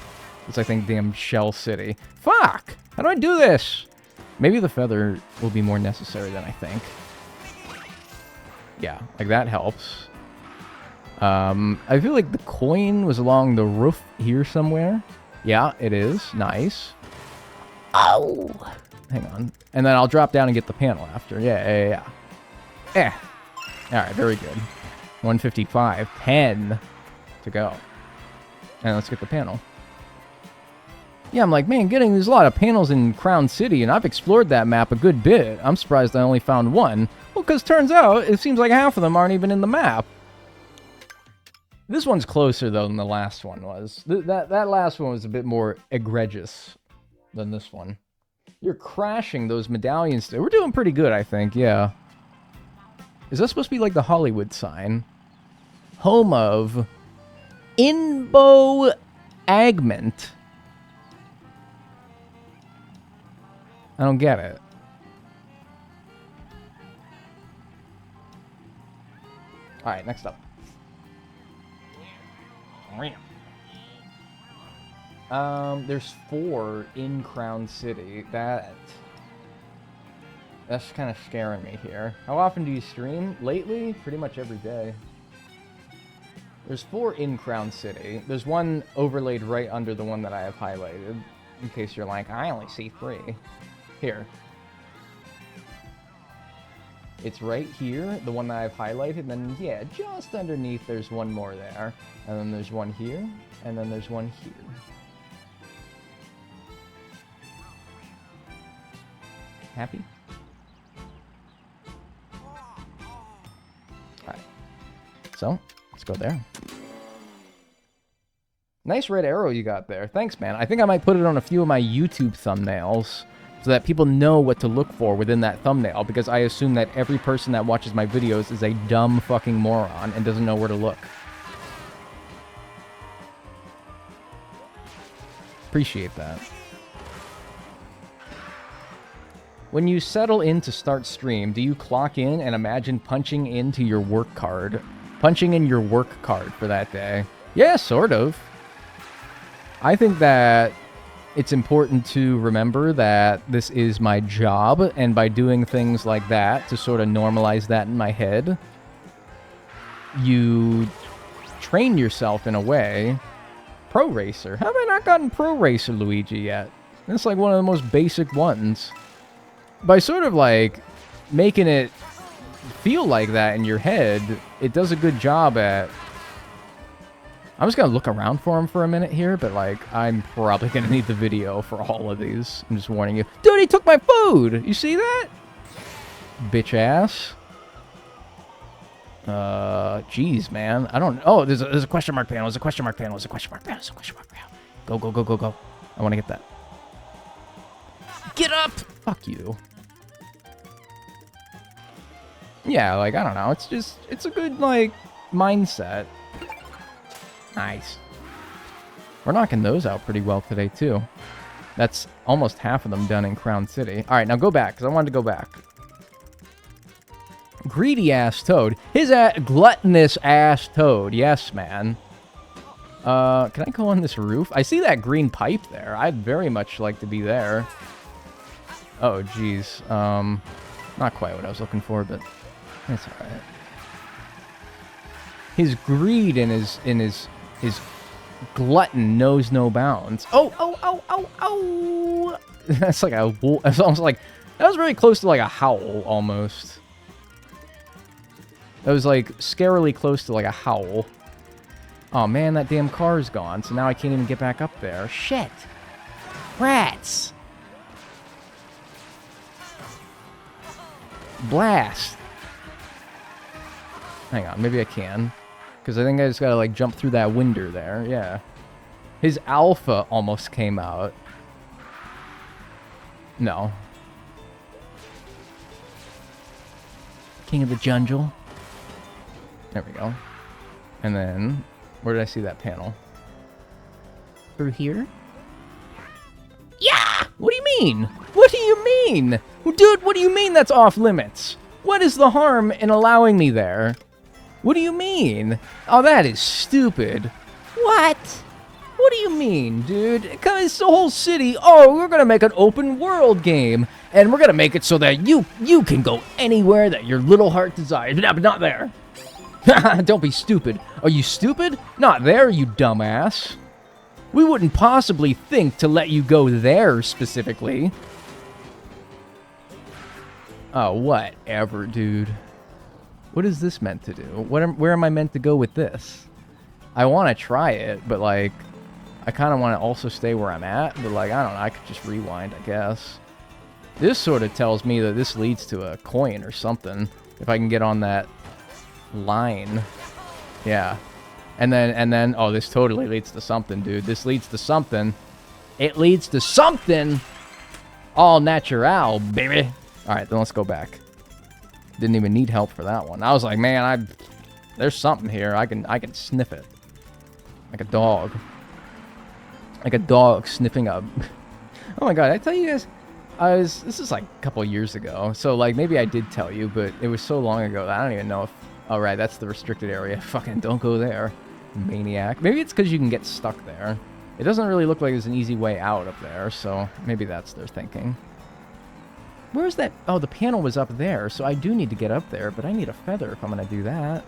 It's, I think, damn Shell City. Fuck! How do I do this? Maybe the feather will be more necessary than I think. Yeah, like that helps. I feel like the coin was along the roof here somewhere. Yeah, it is. Nice. Ow! Hang on. And then I'll drop down and get the panel after. Yeah. Alright, very good. 155. 10 to go. And let's get the panel. Yeah, I'm like, man, there's a lot of panels in Crown City, and I've explored that map a good bit. I'm surprised I only found one. Well, because turns out, it seems like half of them aren't even in the map. This one's closer, though, than the last one was. That last one was a bit more egregious than this one. You're crashing those medallions. We're doing pretty good, I think, yeah. Is that supposed to be like the Hollywood sign? Home of Inbo Agment. I don't get it. Alright, next up. There's 4 in Crown City. That's kind of scaring me here. How often do you stream? Lately? Pretty much every day. There's 4 in Crown City. There's one overlaid right under the one that I have highlighted. In case you're like, I only see 3. Here. It's right here, the one that I've highlighted, and then, yeah, just underneath there's one more there. And then there's one here, and then there's one here. Happy? Alright. So, let's go there. Nice red arrow you got there. Thanks, man. I think I might put it on a few of my YouTube thumbnails so that people know what to look for within that thumbnail, because I assume that every person that watches my videos is a dumb fucking moron and doesn't know where to look. Appreciate that. When you settle in to start stream, do you clock in and imagine punching into your work card? Punching in your work card for that day? Yeah, sort of. I think that it's important to remember that this is my job, and by doing things like that to sort of normalize that in my head, you train yourself in a way. Pro Racer. How have I not gotten Pro Racer Luigi yet? That's like one of the most basic ones. By sort of like making it feel like that in your head, it does a good job at... I'm just gonna look around for him for a minute here, but like, I'm probably gonna need the video for all of these. I'm just warning you. Dude, he took my food! You see that? Bitch ass. Jeez, man. I don't... Oh, there's a question mark panel. There's a question mark panel. There's a question mark panel. There's a question mark panel. Go, go, go, go, go. I want to get that. Get up! Fuck you. Yeah, like, I don't know. It's just... It's a good, like, mindset. Nice. We're knocking those out pretty well today, too. That's almost half of them done in Crown City. All right, now go back, because I wanted to go back. Greedy-ass toad. His gluttonous-ass toad. Yes, man. Can I go on this roof? I see that green pipe there. I'd very much like to be there. Oh, jeez. Not quite what I was looking for, but it's all right. His greed and his glutton knows no bounds. Oh, oh, oh, oh, oh! That's like a... That's almost like... That was very close to like a howl, almost. That was like scarily close to like a howl. Oh man, that damn car's gone, so now I can't even get back up there. Shit! Rats! Blast! Hang on, maybe I can. Because I think I just gotta like jump through that window there, yeah. His alpha almost came out. No. King of the Jungle. There we go. And then, where did I see that panel? Through here? Yeah! What do you mean? What do you mean? Dude, what do you mean that's off limits? What is the harm in allowing me there? What do you mean? Oh, that is stupid. What? What do you mean, dude? It's the whole city. Oh, we're gonna make an open world game. And we're gonna make it so that you can go anywhere that your little heart desires. No, but not there. Don't be stupid. Are you stupid? Not there, you dumbass. We wouldn't possibly think to let you go there specifically. Oh, whatever, dude. What is this meant to do? Where am I meant to go with this? I want to try it, but like, I kind of want to also stay where I'm at. But like, I don't know. I could just rewind, I guess. This sort of tells me that this leads to a coin or something. If I can get on that line. Yeah. And then, oh, this totally leads to something, dude. This leads to something. It leads to something. All natural, baby. All right, then let's go back. Didn't even need help for that one. I was like, man, there's something here. I can sniff it. Like a dog. Like a dog sniffing a... Oh my god, I tell you guys, this is like a couple years ago. So like, maybe I did tell you, but it was so long ago that I don't even know if... Oh, right, that's the restricted area. Fucking don't go there, maniac. Maybe it's because you can get stuck there. It doesn't really look like there's an easy way out up there, so maybe that's their thinking. Where's that? Oh, the panel was up there, so I do need to get up there, but I need a feather if I'm going to do that.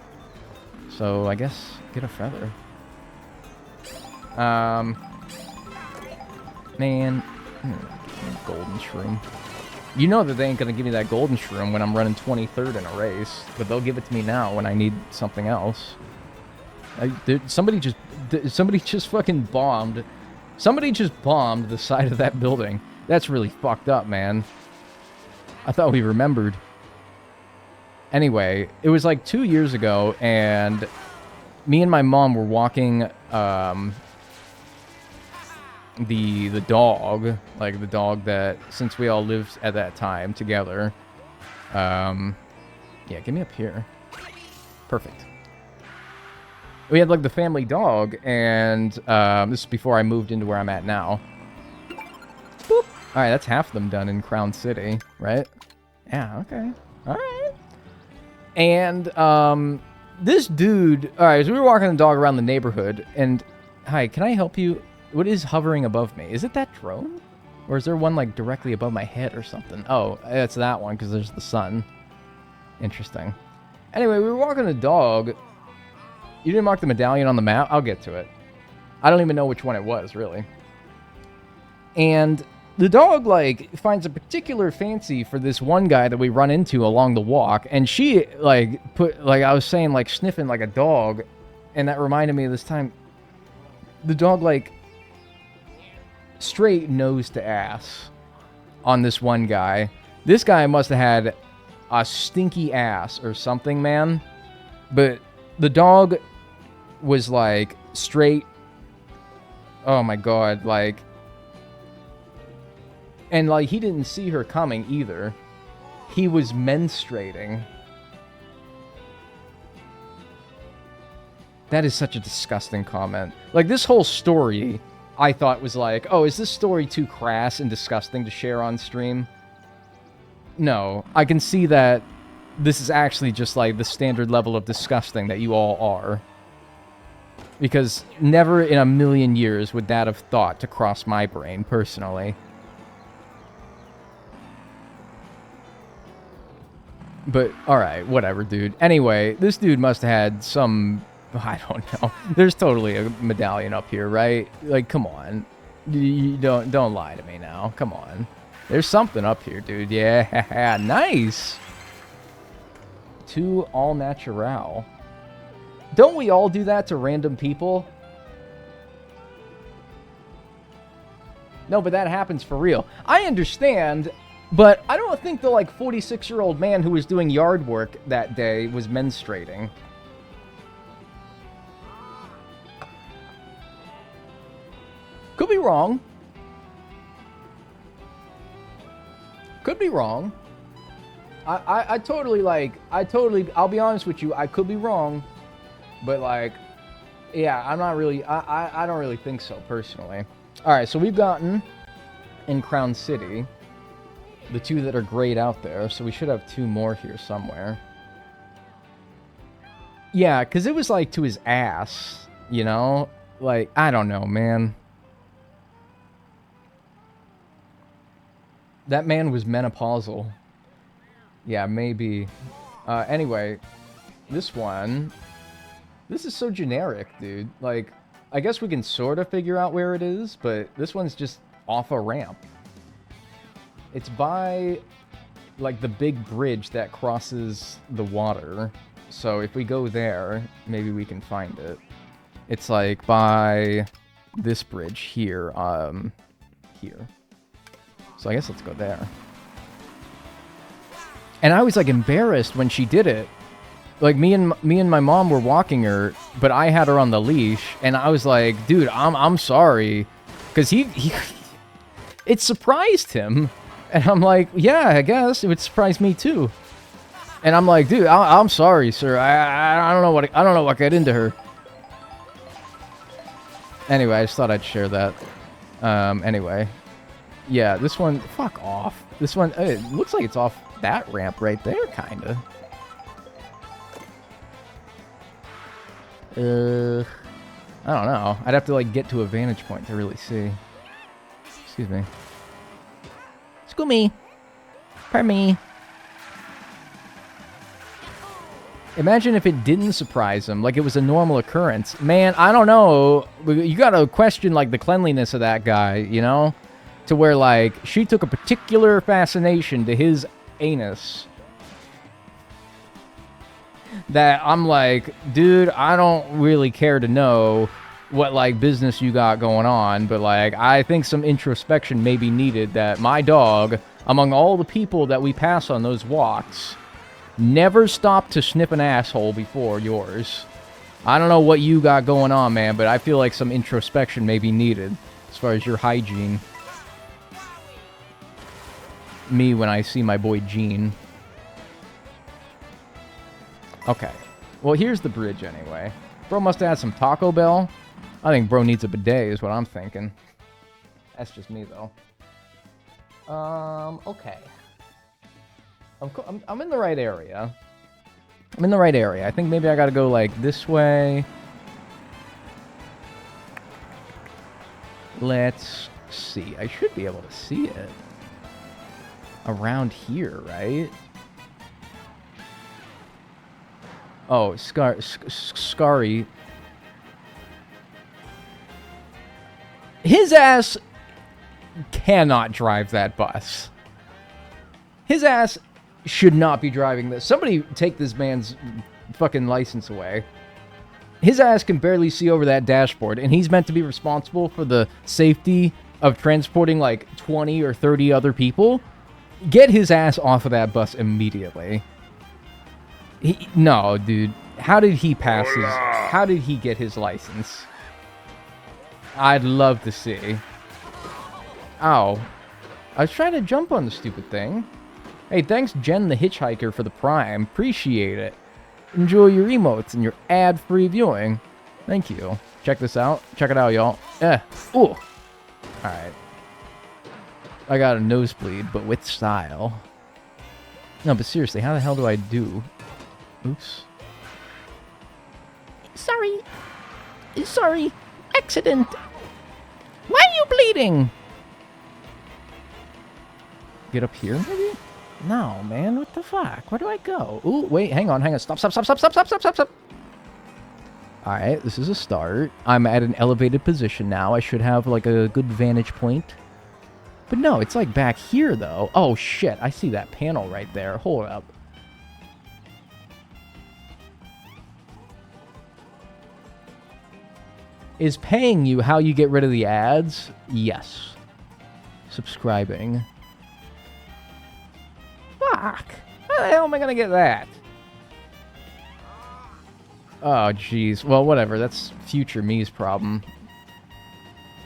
So I guess get a feather. Man. Golden shroom. You know that they ain't going to give me that golden shroom when I'm running 23rd in a race, but they'll give it to me now when I need something else. Somebody just fucking bombed. Somebody just bombed the side of that building. That's really fucked up, man. I thought we remembered. Anyway, it was like 2 years ago, and me and my mom were walking the dog, like the dog that, since we all lived at that time together. Yeah, get me up here. Perfect. We had like the family dog, and this is before I moved into where I'm at now. Boop. All right, that's half of them done in Crown City, right? Yeah, okay. All right. And this dude, all right, so we were walking the dog around the neighborhood, and hi, can I help you? What is hovering above me? Is it that drone? Or is there one like directly above my head or something? Oh, it's that one because there's the sun. Interesting. Anyway, we were walking the dog. You didn't mark the medallion on the map? I'll get to it. I don't even know which one it was, really. And the dog, like, finds a particular fancy for this one guy that we run into along the walk. And she, like, I was saying, like, sniffing like a dog. And that reminded me of this time. The dog, like, straight nose to ass on this one guy. This guy must have had a stinky ass or something, man. But the dog was, like, straight. Oh, my God. Like, and, like, he didn't see her coming either. He was menstruating. That is such a disgusting comment. Like, this whole story, I thought was like, oh, is this story too crass and disgusting to share on stream? No, I can see that this is actually just, like, the standard level of disgusting that you all are. Because never in a million years would that have thought to cross my brain, personally. But, alright, whatever, dude. Anyway, this dude must have had some... I don't know. There's totally a medallion up here, right? Like, come on. You don't lie to me now. Come on. There's something up here, dude. Yeah, nice! 2 all natural. Don't we all do that to random people? No, but that happens for real. I understand... But I don't think the, like, 46-year-old man who was doing yard work that day was menstruating. Could be wrong. Could be wrong. I totally, like, I'll be honest with you, I could be wrong. But, like, yeah, I'm not really, I don't really think so, personally. Alright, so we've gotten in Crown City the 2 that are grayed out there, so we should have 2 more here somewhere. Yeah, because it was, like, to his ass, you know? Like, I don't know, man. That man was menopausal. Yeah, maybe. Anyway, this one... This is so generic, dude. Like, I guess we can sort of figure out where it is, but this one's just off a ramp. It's by, like, the big bridge that crosses the water. So if we go there, maybe we can find it. It's, like, by this bridge here, here. So I guess let's go there. And I was, like, embarrassed when she did it. Like, me and my mom were walking her, but I had her on the leash, and I was like, dude, I'm sorry. Because he it surprised him. And I'm like, yeah, I guess it would surprise me too. And I'm like, dude, I'm sorry, sir. I don't know what got into her. Anyway, I just thought I'd share that. Anyway, yeah, this one, fuck off. This one, it looks like it's off that ramp right there, kinda. I don't know. I'd have to, like, get to a vantage point to really see. Excuse me. Excuse me. Pardon me. Imagine if it didn't surprise him, like it was a normal occurrence. Man, I don't know. You gotta question, like, the cleanliness of that guy, you know? To where, like, she took a particular fascination to his anus. That I'm like, dude, I don't really care to know what, like, business you got going on, but, like, I think some introspection may be needed that my dog, among all the people that we pass on those walks, never stopped to sniff an asshole before yours. I don't know what you got going on, man, but I feel like some introspection may be needed. as far as your hygiene. Me when I see my boy Gene. Okay. Well, here's the bridge anyway. Bro must have had some Taco Bell. I think bro needs a bidet is what I'm thinking. That's just me, though. Okay. I'm in the right area. I'm in the right area. I think maybe I gotta go, like, this way. Let's see. I should be able to see it. Around here, right? Oh, Scary. His ass cannot drive that bus. His ass should not be driving this. Somebody take this man's fucking license away. His ass can barely see over that dashboard, and he's meant to be responsible for the safety of transporting like 20 or 30 other people. Get his ass off of that bus immediately. No, dude. How did he pass his... How did he get his license? I'd love to see. Ow. I was trying to jump on the stupid thing. Hey, thanks Jen the Hitchhiker for the Prime. Appreciate it. Enjoy your emotes and your ad-free viewing. Thank you. Check this out. Check it out, y'all. Ooh. Alright. I got a nosebleed, but with style. No, but seriously, how the hell do I do? Oops. Sorry. Accident. Why are you bleeding? Get up here, maybe? No, man. What the fuck? Where do I go? Ooh, wait. Hang on. Stop. Alright, this is a start. I'm at an elevated position now. I should have, like, a good vantage point. But no, it's, like, back here, though. Oh, shit. I see that panel right there. Hold up. Is paying you how you get rid of the ads? Yes. Subscribing. Fuck. How the hell am I gonna get that? Oh, jeez. Well, whatever. That's future me's problem.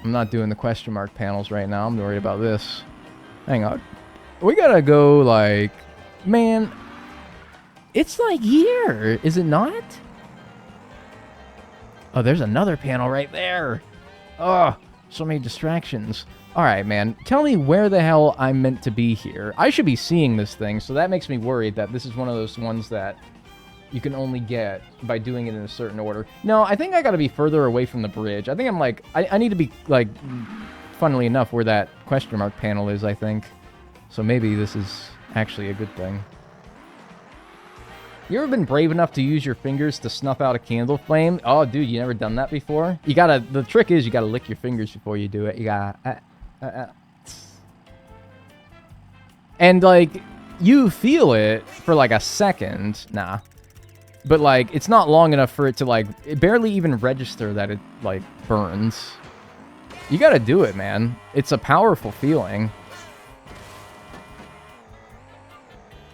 I'm not doing the question mark panels right now. I'm worried about this. Hang on. We gotta go, like... Man. It's, like, here. Is it not? Oh, there's another panel right there. Oh, so many distractions. All right, man. Tell me where the hell I'm meant to be here. I should be seeing this thing, so that makes me worried that this is one of those ones that you can only get by doing it in a certain order. No, I think I got to be further away from the bridge. I think I'm like... I need to be, like, funnily enough, where that question mark panel is, I think. So maybe this is actually a good thing. You ever been brave enough to use your fingers to snuff out a candle flame? Oh, dude, you never done that before? You gotta... The trick is you gotta lick your fingers before you do it. You gotta... And, like, you feel it for, like, a second. Nah. But, like, it's not long enough for it to, like... It barely even register that it, like, burns. You gotta do it, man. It's a powerful feeling.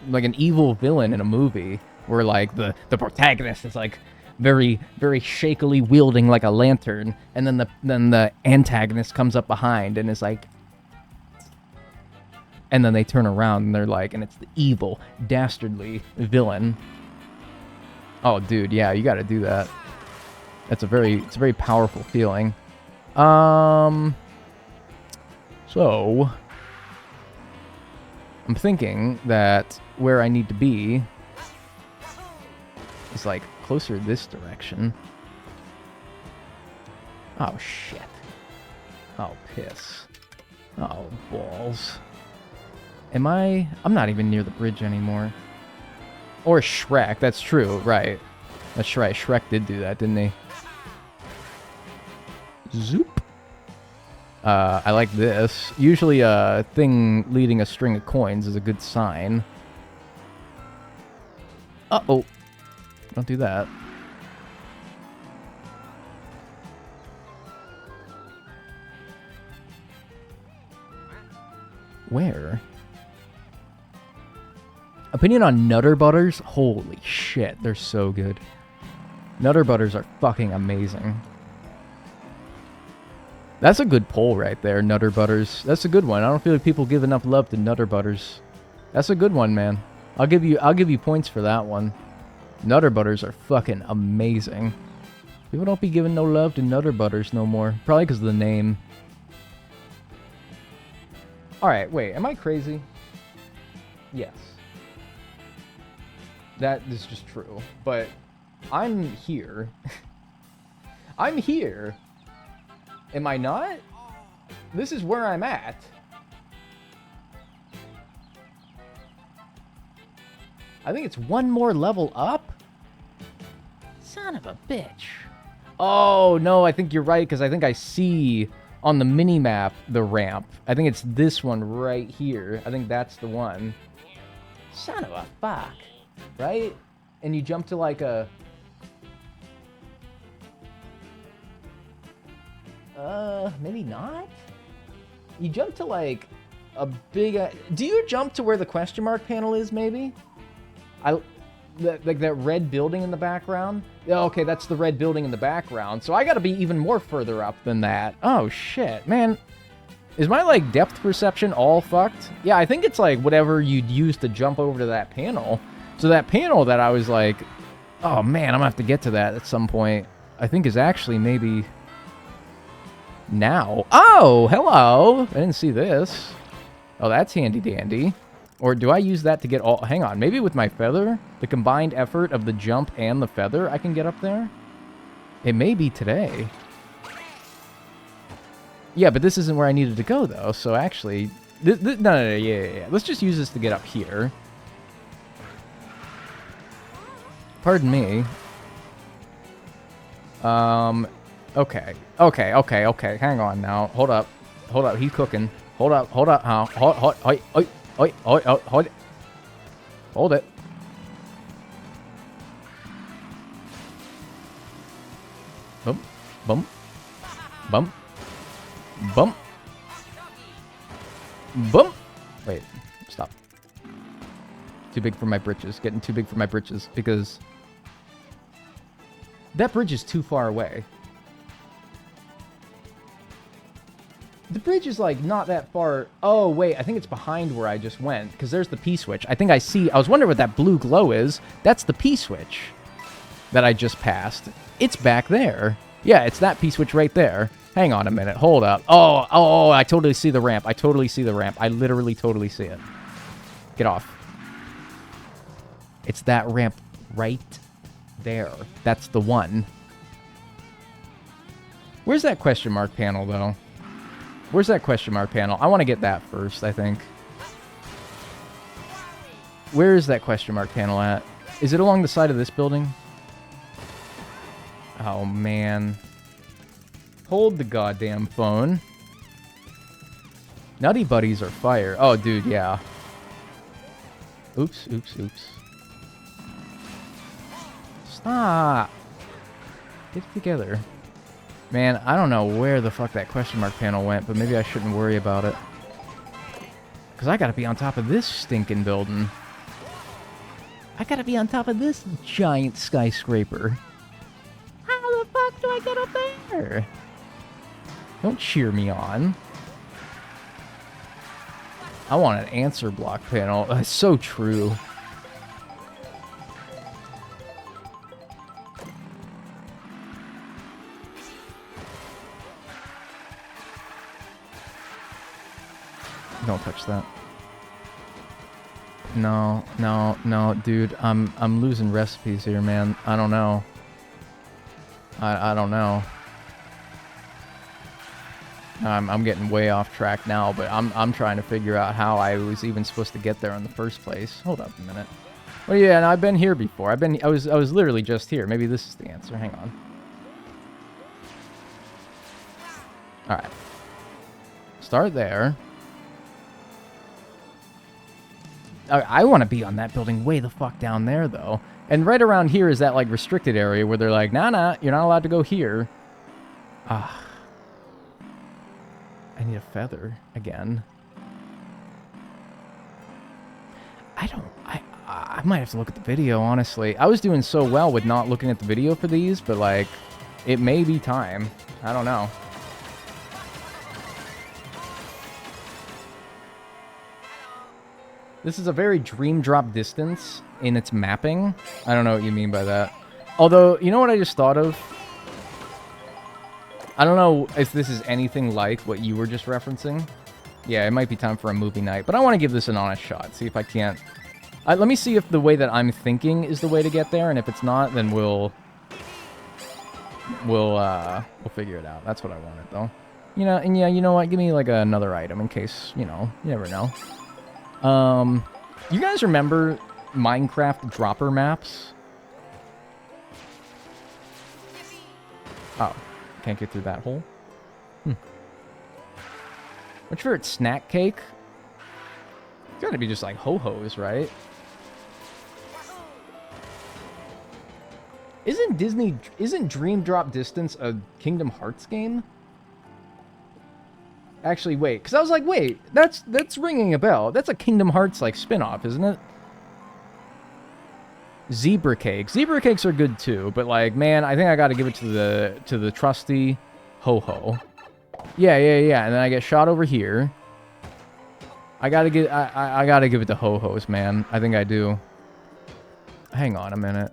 Like an evil villain in a movie. Where, like, the protagonist is, like, very, very shakily wielding, like, a lantern. And then the antagonist comes up behind and is like... And then they turn around and they're like... And it's the evil, dastardly villain. Oh, dude, yeah, you gotta do that. It's a very powerful feeling. So... I'm thinking that where I need to be... It's like closer this direction. Oh, shit. Oh, piss. Oh, balls. I'm not even near the bridge anymore. Or Shrek, that's true, right. That's right, Shrek did do that, didn't he? Zoop. I like this. Usually a thing leading a string of coins is a good sign. Uh-oh. Don't do that. Where? Opinion on Nutter Butters? Holy shit, they're so good. Nutter Butters are fucking amazing. That's a good poll right there, Nutter Butters. That's a good one. I don't feel like people give enough love to Nutter Butters. That's a good one, man. I'll give you points for that one. Nutter Butters are fucking amazing. People don't be giving no love to Nutter Butters no more. Probably because of the name. Alright, wait, am I crazy? Yes. That is just true. But I'm here. I'm here. Am I not? This is where I'm at. I think it's one more level up. Son of a bitch. Oh, no, I think you're right, because I think I see on the mini-map the ramp. I think it's this one right here. I think that's the one. Son of a fuck. Right? And you jump to like a... maybe not? You jump to like a big... do you jump to where the question mark panel is, maybe? Like that red building in the background? Yeah, okay, that's the red building in the background. So I gotta be even more further up than that. Oh, shit. Man, is my, like, depth perception all fucked? Yeah, I think it's, like, whatever you'd use to jump over to that panel. So that panel that I was like, oh, man, I'm gonna have to get to that at some point, I think is actually maybe... now. Oh, hello! I didn't see this. Oh, that's handy-dandy. Or do I use that to get all... hang on, maybe with my feather? The combined effort of the jump and the feather, I can get up there? It may be today. Yeah, but this isn't where I needed to go, though. So actually... no, yeah. Let's just use this to get up here. Pardon me. Okay. Hang on now. Hold up. He's cooking. Hold up. Hold it. Bump. Wait, stop. Too big for my britches. Getting too big for my britches because that bridge is too far away. The bridge is, like, not that far... oh, wait, I think it's behind where I just went, because there's the P-switch. I think I see... I was wondering what that blue glow is. That's the P-switch that I just passed. It's back there. Yeah, it's that P-switch right there. Hang on a minute. Hold up. Oh, I totally see the ramp. I literally totally see it. Get off. It's that ramp right there. That's the one. Where's that question mark panel, though? Where's that question mark panel? I want to get that first, I think. Where is that question mark panel at? Is it along the side of this building? Oh, man. Hold the goddamn phone. Nutty Buddies are fire. Oh, dude, yeah. Oops. Stop. Get it together. Man, I don't know where the fuck that question mark panel went, but maybe I shouldn't worry about it. Because I gotta be on top of this stinking building. I gotta be on top of this giant skyscraper. How the fuck do I get up there? Don't cheer me on. I want an answer block panel. That's so true. Don't touch that. No, dude. I'm losing recipes here, man. I don't know. I don't know. I'm getting way off track now, but I'm trying to figure out how I was even supposed to get there in the first place. Hold up a minute. Well, yeah, and I've been here before. I was literally just here. Maybe this is the answer. Hang on. All right. Start there. I want to be on that building way the fuck down there, though. And right around here is that, like, restricted area where they're like, nah, you're not allowed to go here. Ah. I need a feather again. I might have to look at the video, honestly. I was doing so well with not looking at the video for these, but, like, it may be time. I don't know. This is a very dream drop distance in its mapping. I don't know what you mean by that. Although, you know what I just thought of? I don't know if this is anything like what you were just referencing. Yeah, it might be time for a movie night, but I want to give this an honest shot. See if I can't... let me see if the way that I'm thinking is the way to get there, and if it's not, then we'll figure it out. That's what I wanted, though. You know, and yeah, you know what? Give me, like, another item in case, you know, you never know. You guys remember Minecraft dropper maps? Oh, can't get through that hole? What's your favorite snack cake? It's gotta be just like ho-hos, right? Isn't Dream Drop Distance a Kingdom Hearts game? Actually, wait, because I was like, wait, that's ringing a bell. That's a Kingdom Hearts, like, spin-off, isn't it? Zebra cakes. Zebra cakes are good, too, but, like, man, I think I gotta give it to the trusty ho-ho. Yeah, and then I get shot over here. I gotta give it to ho-hos, man. I think I do. Hang on a minute.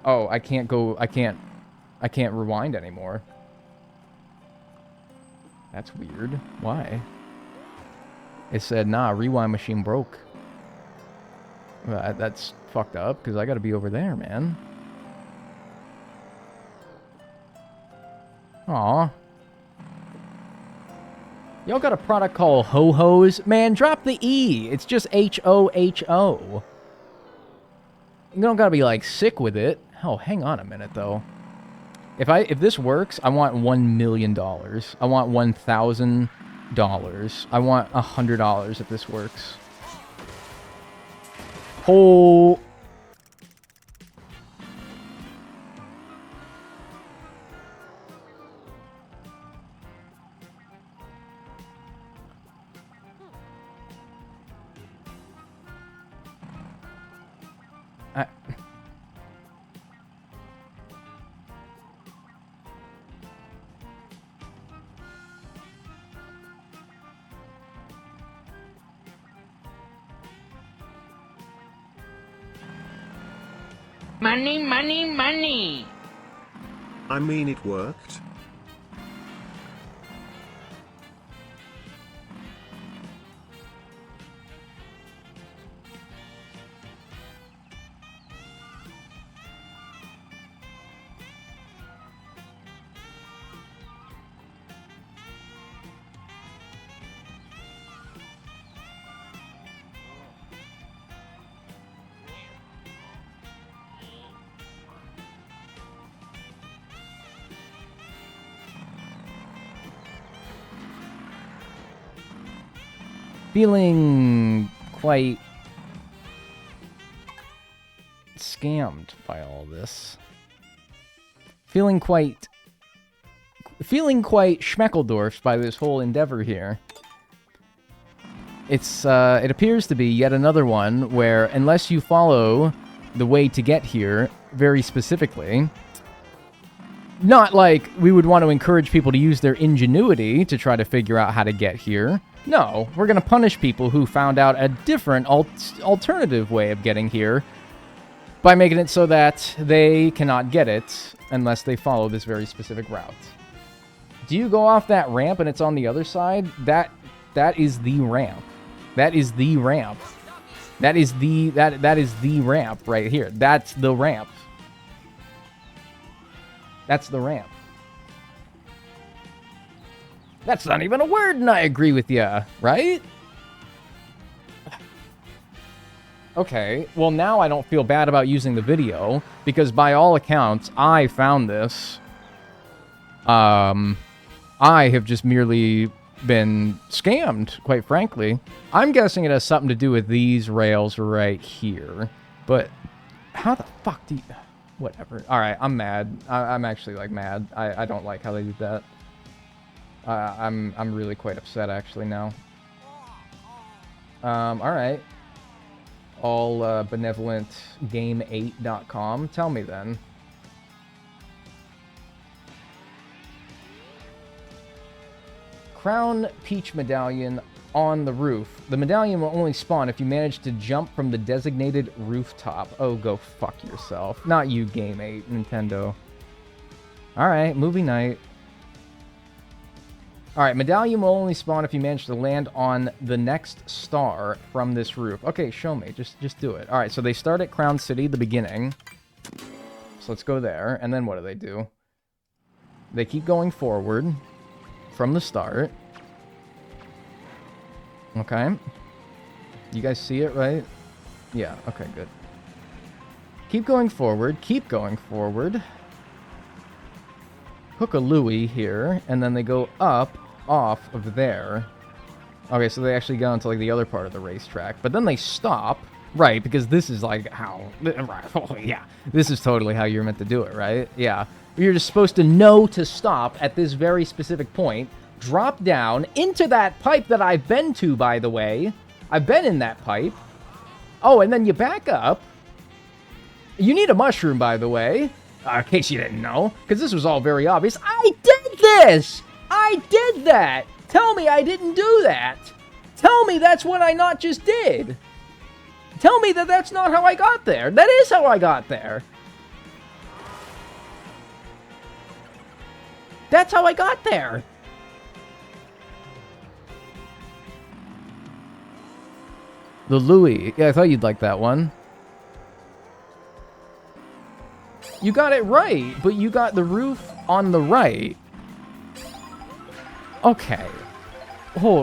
Oh, I can't rewind anymore. That's weird. Why? It said, nah, rewind machine broke. That's fucked up, because I gotta be over there, man. Aw. Y'all got a product called Ho-Hos? Man, drop the E. It's just H-O-H-O. You don't gotta be, like, sick with it. Oh, hang on a minute, though. If this works, I want $1 million. I want $1,000. I want $100 if this works. Oh... Money, money, money. I mean, it worked. Feeling quite scammed by all this. Feeling quite schmeckeldorfed by this whole endeavor here. It appears to be yet another one where, unless you follow the way to get here very specifically, not like we would want to encourage people to use their ingenuity to try to figure out how to get here. No, we're going to punish people who found out a different alternative way of getting here by making it so that they cannot get it unless they follow this very specific route. Do you go off that ramp and it's on the other side? That is the ramp. That is the ramp. That is the ramp right here. That's the ramp. That's the ramp. That's not even a word, and I agree with you, right? Okay, well now I don't feel bad about using the video, because by all accounts, I found this. I have just merely been scammed, quite frankly. I'm guessing it has something to do with these rails right here, but how the fuck do you... Whatever. Alright, I'm mad. I'm actually, like, mad. I don't like how they did that. I'm really quite upset actually now. Alright. All benevolent game8.com. Tell me then. Crown Peach Medallion on the roof. The medallion will only spawn if you manage to jump from the designated rooftop. Oh, go fuck yourself. Not you, Game 8, Nintendo. Alright, movie night. Alright, medallion will only spawn if you manage to land on the next star from this roof. Okay, show me. Just do it. Alright, so they start at Crown City, the beginning. So let's go there. And then what do? They keep going forward from the start. Okay. You guys see it, right? Yeah, okay, good. Keep going forward. Keep going forward. Hook a Louie here, and then they go up off of there. Okay, so they actually go into like the other part of the racetrack, but then they stop, right? Because this is like how, right? Oh yeah, this is totally how you're meant to do it, right? Yeah, you're just supposed to know to stop at this very specific point. Drop down into that pipe that I've been to, by the way. I've been in that pipe. Oh, and then you back up. You need a mushroom, by the way. In case you didn't know, because this was all very obvious. I did this! I did that! Tell me I didn't do that! Tell me that's what I not just did! Tell me that that's not how I got there! That is how I got there! That's how I got there! The Louie. Yeah, I thought you'd like that one. You got it right, but you got the roof on the right. Okay. Oh.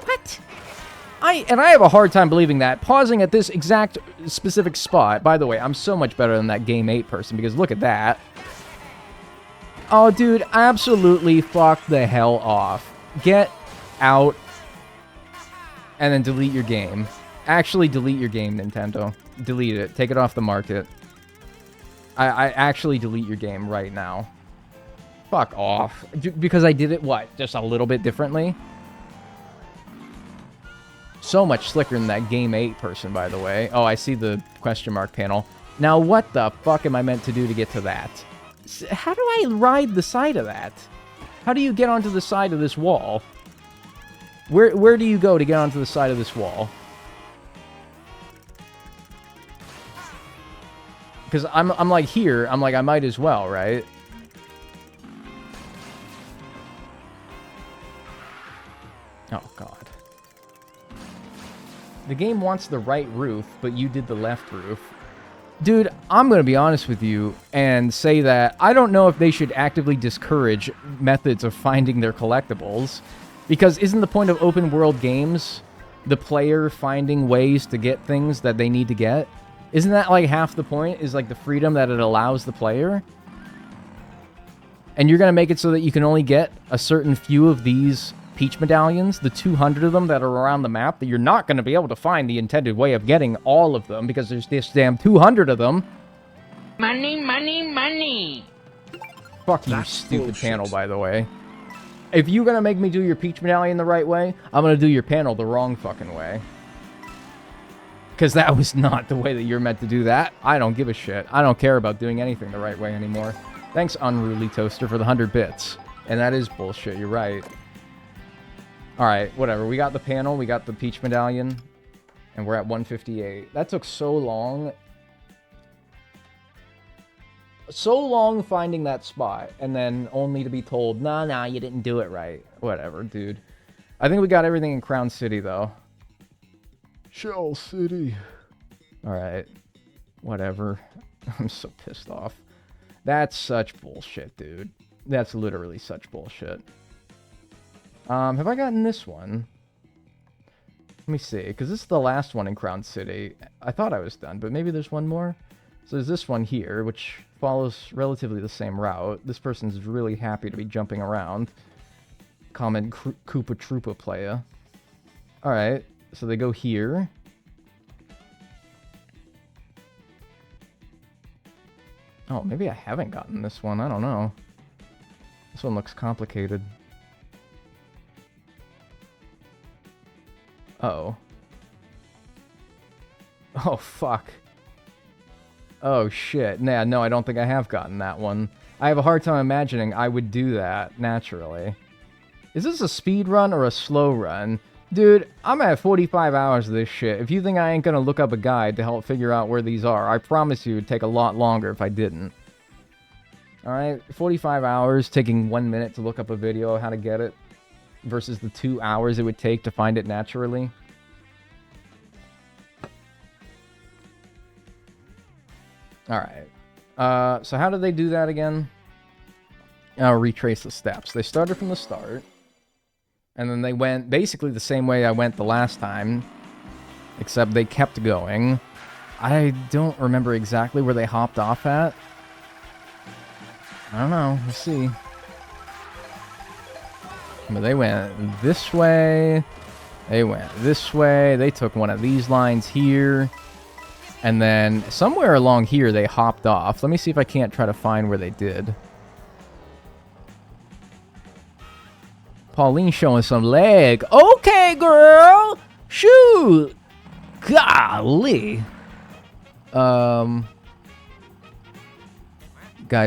What? I have a hard time believing that. Pausing at this exact specific spot. By the way, I'm so much better than that Game 8 person, because look at that. Oh, dude, absolutely fuck the hell off. Get out. And then delete your game. Actually delete your game, Nintendo. Delete it. Take it off the market. I actually delete your game right now. Fuck off. Because I did it, what? Just a little bit differently? So much slicker than that Game 8 person, by the way. Oh, I see the question mark panel. Now, what the fuck am I meant to do to get to that? How do I ride the side of that? How do you get onto the side of this wall? Where do you go to get onto the side of this wall? Because I'm like here, I'm like, I might as well, right? Oh, God. The game wants the right roof, but you did the left roof. Dude, I'm going to be honest with you and say that I don't know if they should actively discourage methods of finding their collectibles. Because isn't the point of open world games the player finding ways to get things that they need to get? Isn't that like half the point, is like the freedom that it allows the player? And you're going to make it so that you can only get a certain few of these Peach medallions, the 200 of them that are around the map, that you're not going to be able to find the intended way of getting all of them because there's this damn 200 of them. Money, money, money. Fuck you, stupid panel, by the way. If you're going to make me do your Peach medallion the right way, I'm going to do your panel the wrong fucking way. Because that was not the way that you're meant to do that. I don't give a shit. I don't care about doing anything the right way anymore. Thanks, Unruly Toaster, for the 100 bits. And that is bullshit, you're right. Alright, whatever. We got the panel, we got the Peach medallion, and we're at 158. That took so long. So long finding that spot, and then only to be told, nah, you didn't do it right. Whatever, dude. I think we got everything in Crown City, though. Shell City. Alright. Whatever. I'm so pissed off. That's such bullshit, dude. That's literally such bullshit. Have I gotten this one? Let me see, because this is the last one in Crown City. I thought I was done, but maybe there's one more. So there's this one here, which follows relatively the same route. This person's really happy to be jumping around. Common Koopa Troopa playa. Alright, so they go here. Oh, maybe I haven't gotten this one. I don't know. This one looks complicated. Uh-oh. Oh, fuck. Oh, shit. Nah, no, I don't think I have gotten that one. I have a hard time imagining I would do that, naturally. Is this a speed run or a slow run? Dude, I'm at 45 hours of this shit. If you think I ain't gonna look up a guide to help figure out where these are, I promise you it'd take a lot longer if I didn't. Alright, 45 hours, taking 1 minute to look up a video of how to get it, versus the 2 hours it would take to find it naturally. Alright. So how did they do that again? I'll retrace the steps. They started from the start. And then they went basically the same way I went the last time. Except they kept going. I don't remember exactly where they hopped off at. I don't know. We'll see. But they went this way. They went this way. They took one of these lines here. And then somewhere along here they hopped off. Let me see if I can't try to find where they did. Pauline showing some leg. Okay, girl. Shoot. Golly. Guys,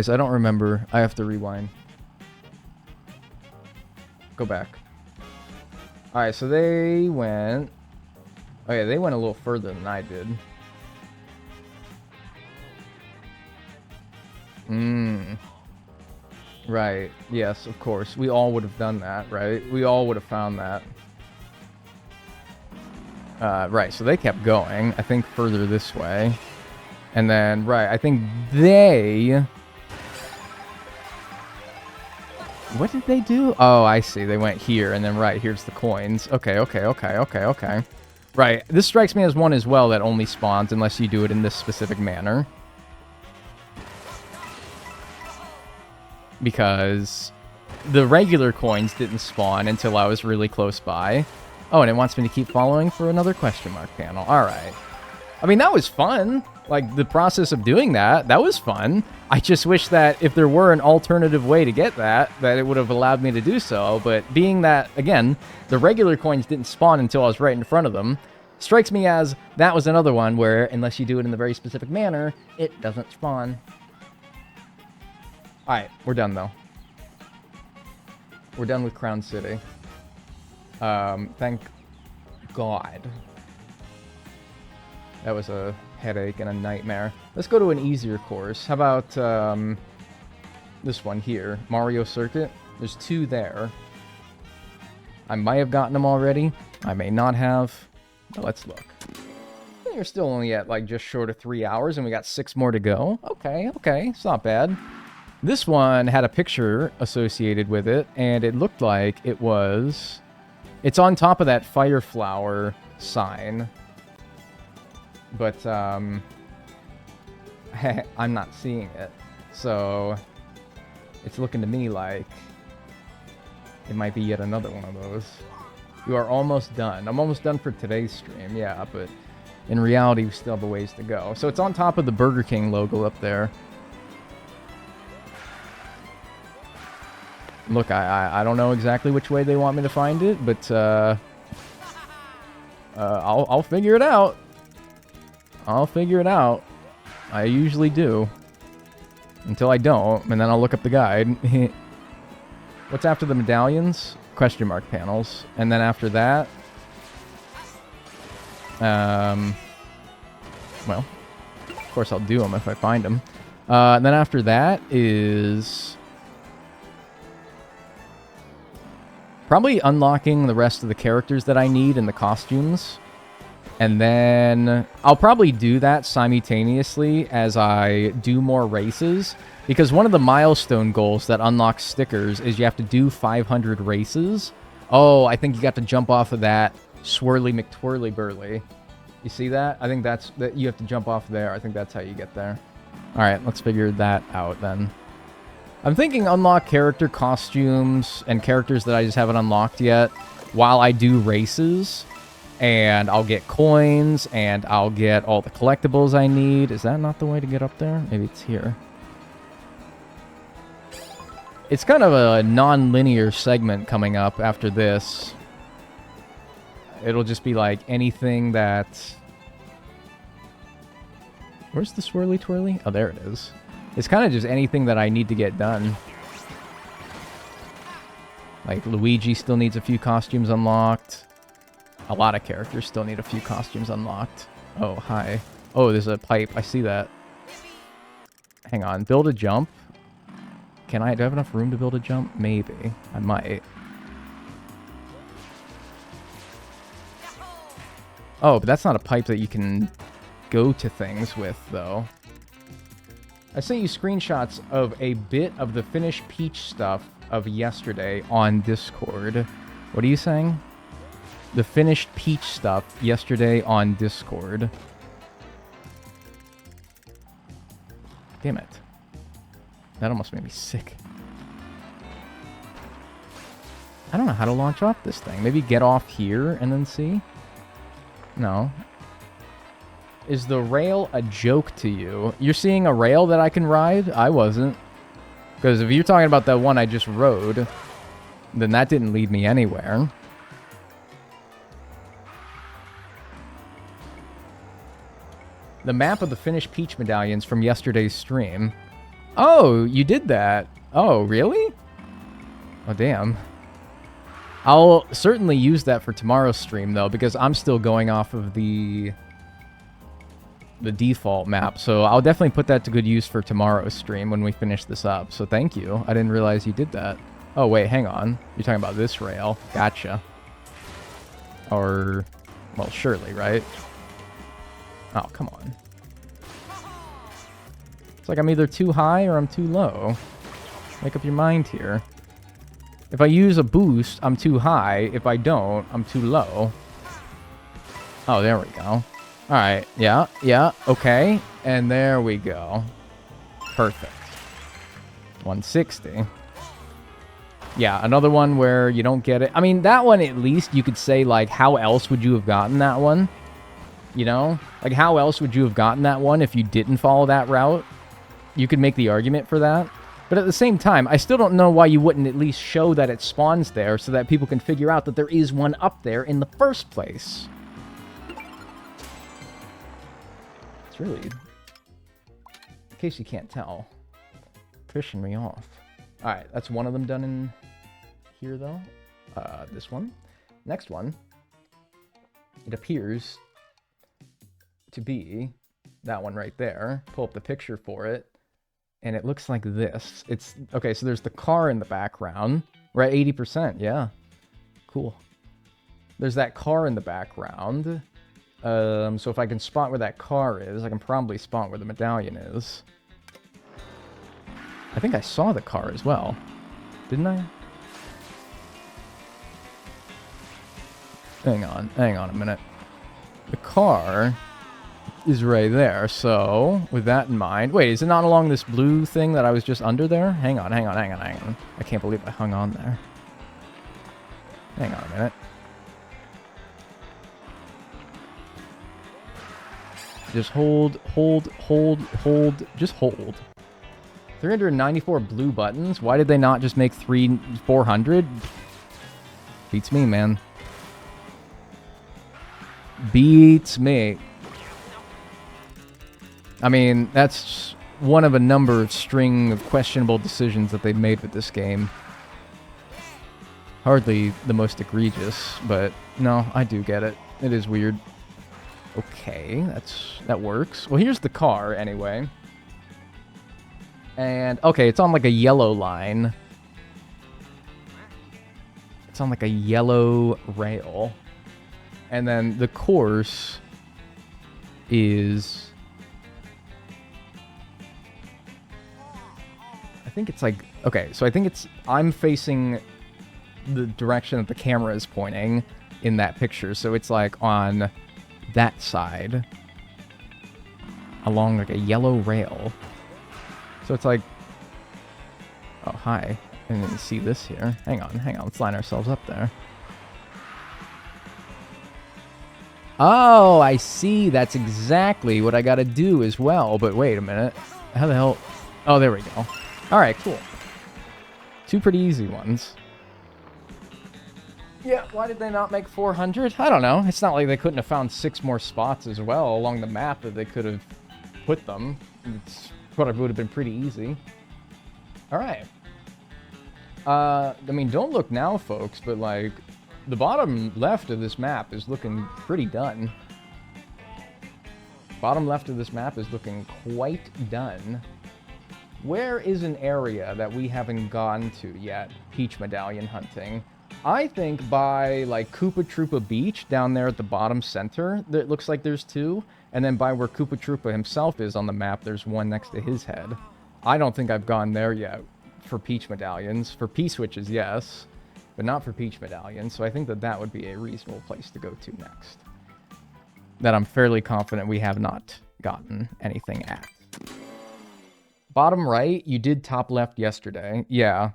I don't remember. I have to rewind. Go back. Alright, so they went... Oh yeah, they went a little further than I did. Right. Yes, of course. We all would have done that, right? We all would have found that. Right, so they kept going. I think further this way. And then, right, I think they... What did they do? Oh, I see. They went here, and then right, here's the coins. Okay. Right, this strikes me as one as well that only spawns unless you do it in this specific manner. Because the regular coins didn't spawn until I was really close by. Oh, and it wants me to keep following for another question mark panel. Alright. I mean, that was fun. Like, the process of doing that was fun. I just wish that if there were an alternative way to get that it would have allowed me to do so. But being that, again, the regular coins didn't spawn until I was right in front of them, strikes me as that was another one where, unless you do it in the very specific manner, it doesn't spawn. Alright, we're done, though. We're done with Crown City. Thank God. That was a headache and a nightmare. Let's go to an easier course. How about, this one here? Mario Circuit. There's 2 there. I might have gotten them already. I may not have. But let's look. You're still only at, like, just short of 3 hours, and we got 6 more to go. Okay. It's not bad. This one had a picture associated with it, and it looked like it was... It's on top of that fire flower sign. But, I'm not seeing it. So, it's looking to me like it might be yet another one of those. You are almost done. I'm almost done for today's stream, yeah, but in reality, we still have a ways to go. So it's on top of the Burger King logo up there. Look, I don't know exactly which way they want me to find it, but I'll figure it out. I'll figure it out. I usually do. Until I don't, and then I'll look up the guide. What's after the medallions? Question mark panels. And then after that... well, of course I'll do them if I find them. And then after that is... probably unlocking the rest of the characters that I need and the costumes. And then I'll probably do that simultaneously as I do more races. Because one of the milestone goals that unlocks stickers is you have to do 500 races. Oh, I think you got to jump off of that Swirly McTwirly Burly. You see that? I think that you have to jump off there. I think that's how you get there. Alright, let's figure that out then. I'm thinking unlock character costumes and characters that I just haven't unlocked yet while I do races. And I'll get coins, and I'll get all the collectibles I need. Is that not the way to get up there? Maybe it's here. It's kind of a non-linear segment coming up after this. It'll just be like anything that... Where's the Swirly Twirly? Oh, there it is. It's kind of just anything that I need to get done. Like, Luigi still needs a few costumes unlocked. A lot of characters still need a few costumes unlocked. Oh, hi. Oh, there's a pipe. I see that. Hang on. Build a jump. Do I have enough room to build a jump? Maybe. I might. Oh, but that's not a pipe that you can go to things with, though. I sent you screenshots of a bit of the finished Peach stuff of yesterday on Discord. What are you saying? The finished Peach stuff yesterday on Discord. Damn it. That almost made me sick. I don't know how to launch off this thing. Maybe get off here and then see? No. Is the rail a joke to you? You're seeing a rail that I can ride? I wasn't. Because if you're talking about that one I just rode, then that didn't lead me anywhere. The map of the finished Peach medallions from yesterday's stream. Oh, you did that. Oh, really? Oh, damn. I'll certainly use that for tomorrow's stream, though, because I'm still going off of the default map. So I'll definitely put that to good use for tomorrow's stream when we finish this up. So thank you. I didn't realize you did that. Oh, wait, hang on. You're talking about this rail. Gotcha. Or, well, surely, right? Oh, come on. It's like I'm either too high or I'm too low. Make up your mind here. If I use a boost, I'm too high. If I don't, I'm too low. Oh, there we go. Alright, yeah, okay. And there we go. Perfect. 160. Yeah, another one where you don't get it. I mean, that one at least you could say, like, how else would you have gotten that one? You know? Like, how else would you have gotten that one if you didn't follow that route? You could make the argument for that. But at the same time, I still don't know why you wouldn't at least show that it spawns there so that people can figure out that there is one up there in the first place. It's really, in case you can't tell, pissing me off. Alright, that's one of them done in here, though. This one. Next one. It appears to be that one right there. Pull up the picture for it. And it looks like this. It's okay, so there's the car in the background. We're at 80%, yeah. Cool. There's that car in the background. So if I can spot where that car is, I can probably spot where the medallion is. I think I saw the car as well. Didn't I? Hang on a minute. The car is right there, so with that in mind... Wait, is it not along this blue thing that I was just under there? Hang on. I can't believe I hung on there. Hang on a minute. Just hold, just hold. 394 blue buttons? Why did they not just make 400? Beats me, man. Beats me. I mean, that's one of a number of string of questionable decisions that they've made with this game. Hardly the most egregious, but no, I do get it. It is weird. Okay, that works. Well, here's the car, anyway. And, okay, it's on like a yellow line. It's on like a yellow rail. And then the course is... I think it's like... Okay, so I think it's... I'm facing the direction that the camera is pointing in that picture. So it's like on that side. Along like a yellow rail. So it's like... Oh, hi. And then you see this here. Hang on. Let's line ourselves up there. Oh, I see. That's exactly what I gotta do as well. But wait a minute. How the hell... Oh, there we go. Alright, cool. Two pretty easy ones. Yeah, why did they not make 400? I don't know. It's not like they couldn't have found 6 more spots as well along the map that they could have put them. It's probably would have been pretty easy. Alright. I mean, don't look now, folks, but, like, the bottom left of this map is looking pretty done. Bottom left of this map is looking quite done. Where is an area that we haven't gone to yet, peach medallion hunting? I think by, like, Koopa Troopa Beach down there at the bottom center, it looks like there's two. And then by where Koopa Troopa himself is on the map, there's one next to his head. I don't think I've gone there yet for peach medallions. For P-switches, yes, but not for peach medallions. So I think that that would be a reasonable place to go to next. That I'm fairly confident we have not gotten anything at. Bottom right, you did top left yesterday. Yeah.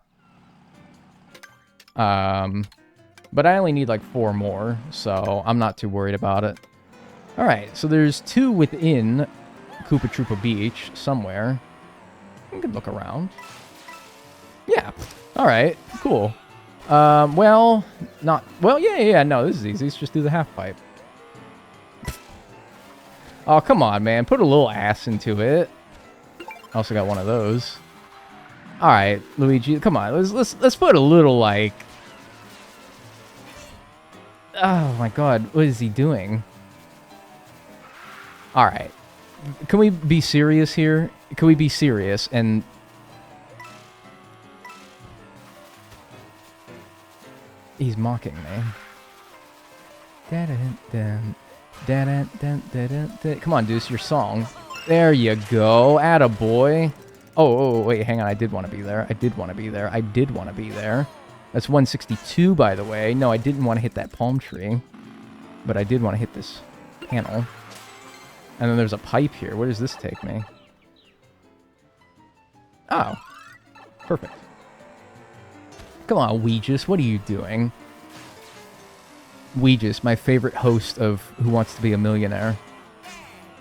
But I only need like 4 more, so I'm not too worried about it. Alright, so there's 2 within Koopa Troopa Beach somewhere. You can look around. Yeah. Alright, cool. Well, yeah, no, this is easy. Let's just do the half pipe. Oh, come on, man. Put a little ass into it. I also got one of those. Alright, Luigi, come on. Let's put a little, like... Oh, my God. What is he doing? Alright. Can we be serious here? Can we be serious and... He's mocking me. Come on, Deuce, your song. There you go. Attaboy. Oh, wait, hang on. I did want to be there. I did want to be there. That's 162, by the way. No, I didn't want to hit that palm tree. But I did want to hit this panel. And then there's a pipe here. Where does this take me? Oh. Perfect. Come on, Weegis. What are you doing? Weegis, my favorite host of Who Wants to Be a Millionaire.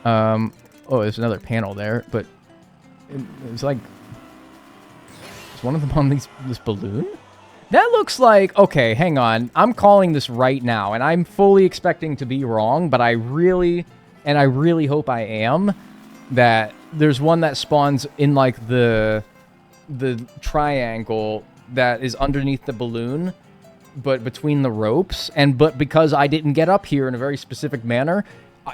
Oh, there's another panel there, but it's like... Is one of them on this balloon? That looks like... Okay, hang on. I'm calling this right now, and I'm fully expecting to be wrong, but I really hope I am, that there's one that spawns in, like, the triangle that is underneath the balloon, but between the ropes, but because I didn't get up here in a very specific manner,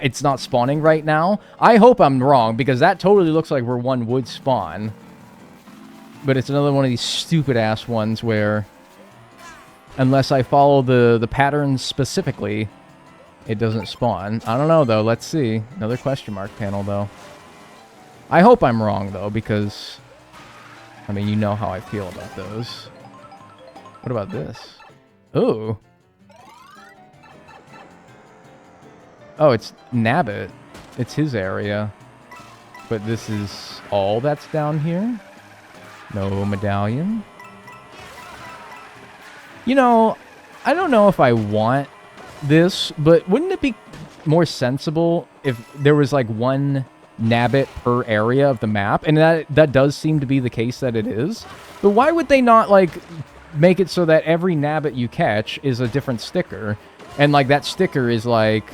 it's not spawning right now. I hope I'm wrong, because that totally looks like where one would spawn. But it's another one of these stupid-ass ones where, unless I follow the patterns specifically, it doesn't spawn. I don't know, though. Let's see. Another question mark panel, though. I hope I'm wrong, though, because... I mean, you know how I feel about those. What about this? Ooh. Oh, it's Nabbit. It's his area. But this is all that's down here? No medallion? You know, I don't know if I want this, but wouldn't it be more sensible if there was like one Nabbit per area of the map? And that does seem to be the case that it is. But why would they not, like, make it so that every Nabbit you catch is a different sticker? And, like, that sticker is, like,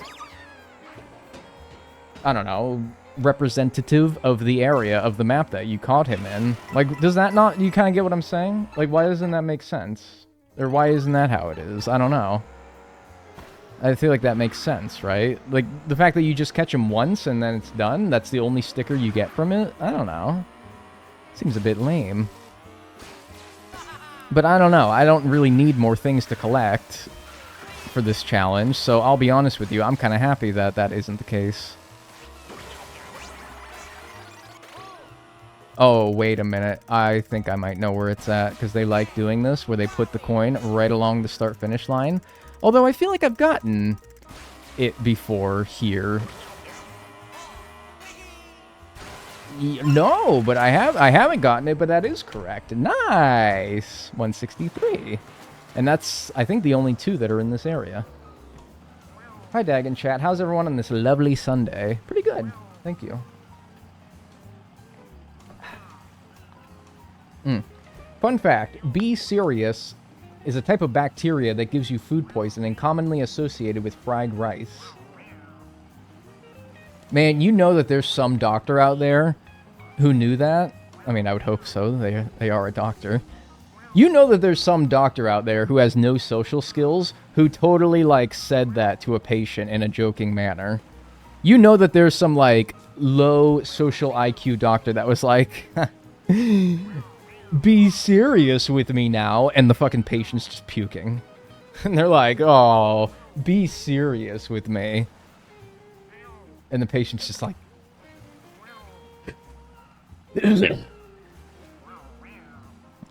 I don't know, representative of the area of the map that you caught him in. Like, does that not... You kind of get what I'm saying? Like, why doesn't that make sense? Or why isn't that how it is? I don't know. I feel like that makes sense, right? Like, the fact that you just catch him once and then it's done, that's the only sticker you get from it? I don't know. Seems a bit lame. But I don't know. I don't really need more things to collect for this challenge, so I'll be honest with you, I'm kind of happy that that isn't the case. Oh, wait a minute. I think I might know where it's at, because they like doing this, where they put the coin right along the start-finish line. Although I feel like I've gotten it before here. No, but I haven't gotten it, but that is correct. Nice! 163. And that's, I think, the only 2 that are in this area. Hi, Dagon Chat. How's everyone on this lovely Sunday? Pretty good. Thank you. Fun fact, B. cereus is a type of bacteria that gives you food poisoning commonly associated with fried rice. Man, you know that there's some doctor out there who knew that. I mean, I would hope so. They are a doctor. You know that there's some doctor out there who has no social skills who totally, like, said that to a patient in a joking manner. You know that there's some, like, low social IQ doctor that was like, be serious with me now, and the fucking patient's just puking. And they're like, oh, be serious with me. And the patient's just like...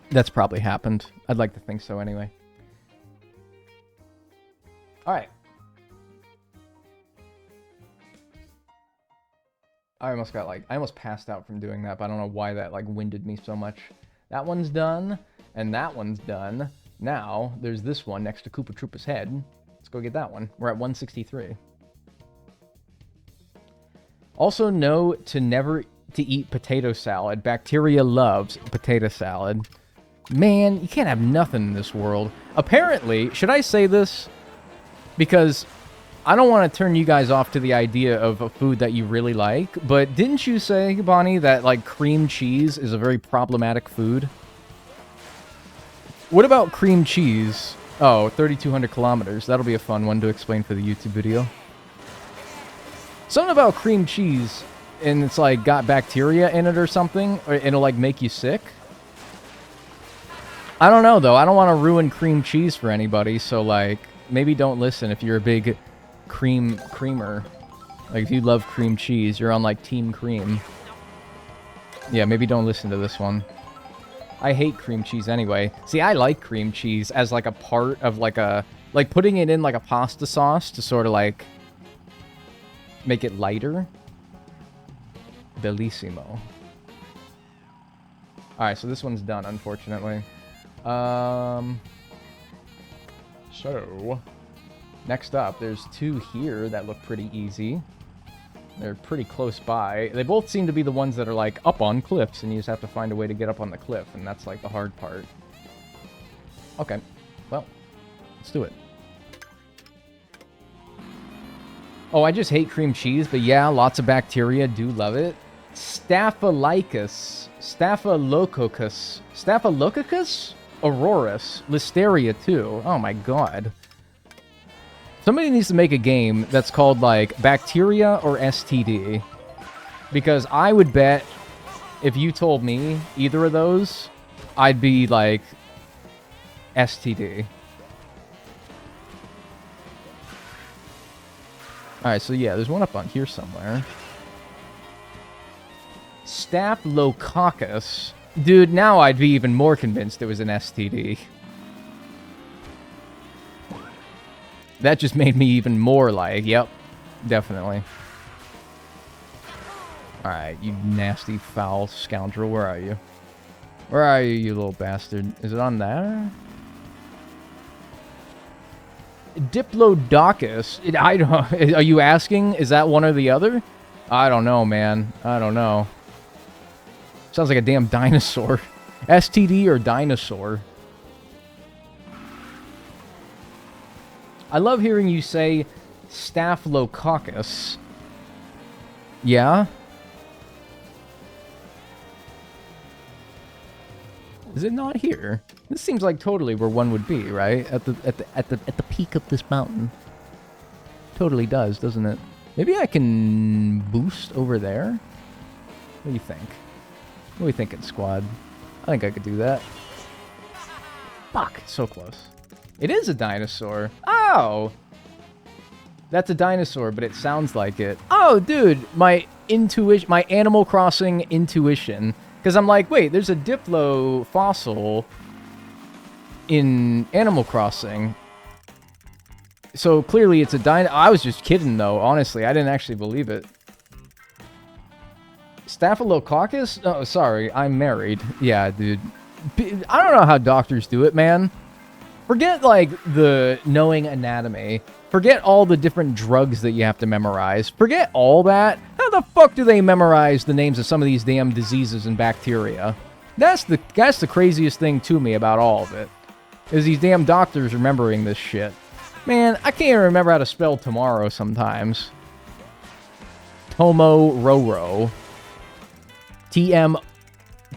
That's probably happened. I'd like to think so anyway. Alright. I almost passed out from doing that, but I don't know why that, like, winded me so much. That one's done, and that one's done. Now, there's this one next to Koopa Troopa's head. Let's go get that one. We're at 163. Also, know to never to eat potato salad. Bacteria loves potato salad. Man, you can't have nothing in this world. Apparently, should I say this? Because I don't want to turn you guys off to the idea of a food that you really like, but didn't you say, Bonnie, that, like, cream cheese is a very problematic food? What about cream cheese? Oh, 3,200 kilometers. That'll be a fun one to explain for the YouTube video. Something about cream cheese, and it's, like, got bacteria in it or something, or it'll, like, make you sick. I don't know, though. I don't want to ruin cream cheese for anybody, so, like, maybe don't listen if you're a big creamer. Like, if you love cream cheese, you're on, like, Team Cream. Yeah, maybe don't listen to this one. I hate cream cheese anyway. See, I like cream cheese as, like, a part of, like, a... Like, putting it in, like, a pasta sauce to sort of, like, make it lighter. Bellissimo. Alright, so this one's done, unfortunately. So... Next up, there's two here that look pretty easy. They're pretty close by. They both seem to be the ones that are, like, up on cliffs, and you just have to find a way to get up on the cliff, and that's, like, the hard part. Okay. Well, let's do it. Oh, I just hate cream cheese, but yeah, lots of bacteria do love it. Staphylococcus. Staphylococcus. Staphylococcus? Auroris. Listeria, too. Oh, my God. Somebody needs to make a game that's called, like, Bacteria or STD. Because I would bet if you told me either of those, I'd be, like, STD. Alright, so yeah, there's one up on here somewhere. Staphylococcus. Dude, now I'd be even more convinced it was an STD. That just made me even more like, yep, definitely. Alright, you nasty, foul scoundrel. Where are you? Where are you, you little bastard? Is it on there? Diplodocus. I don't... Are you asking? Is that one or the other? I don't know, man. I don't know. Sounds like a damn dinosaur. STD or dinosaur? I love hearing you say Staphylococcus. Yeah? Is it not here? This seems like totally where one would be, right? At the peak of this mountain. Totally does, doesn't it? Maybe I can boost over there? What do you think? What are we thinking, squad? I think I could do that. Fuck, so close. It is a dinosaur. Oh! That's a dinosaur, but it sounds like it. Oh, dude, my intuition, my Animal Crossing intuition. Because I'm like, wait, there's a Diplo fossil in Animal Crossing. So clearly it's a dino. I was just kidding, though, honestly. I didn't actually believe it. Staphylococcus? Oh, sorry, I'm married. Yeah, dude. I don't know how doctors do it, man. Forget, like, the knowing anatomy. Forget all the different drugs that you have to memorize. Forget all that. How the fuck do they memorize the names of some of these damn diseases and bacteria? That's the craziest thing to me about all of it. Is these damn doctors remembering this shit. Man, I can't even remember how to spell tomorrow sometimes. Tomo Roro.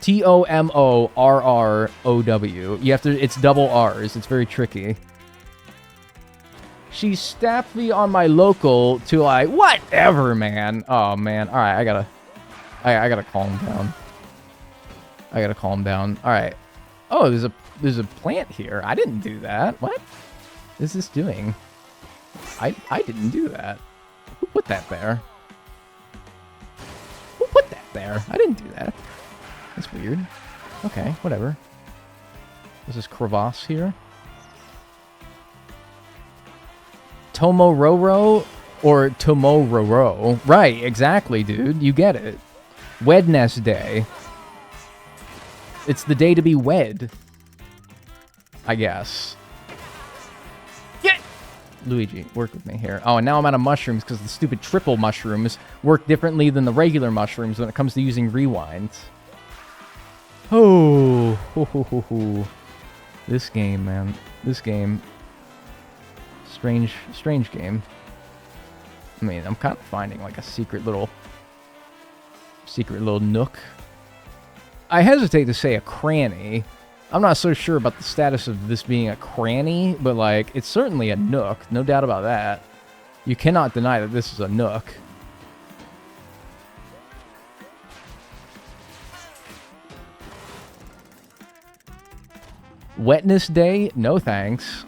Tomorrow. You have to, it's double R's. It's very tricky. She stabbed me on my local to like, whatever, man. Oh, man. All right, I gotta calm down. I gotta calm down. All right. Oh, there's a plant here. I didn't do that. What is this doing? I didn't do that. Who put that there? Who put that there? I didn't do that. That's weird. Okay, whatever. There's this crevasse here. Tomorrow or Tomorrow. Right, exactly, dude. You get it. Wednesday. It's the day to be wed. I guess. Get! Luigi, work with me here. Oh, and now I'm out of mushrooms because the stupid triple mushrooms work differently than the regular mushrooms when it comes to using rewinds. Oh. This game, man. This game. Strange game. I mean, I'm kind of finding like a secret little nook. I hesitate to say a cranny. I'm not so sure about the status of this being a cranny, but like, it's certainly a nook. No doubt about that. You cannot deny that this is a nook. Wetness day? No thanks.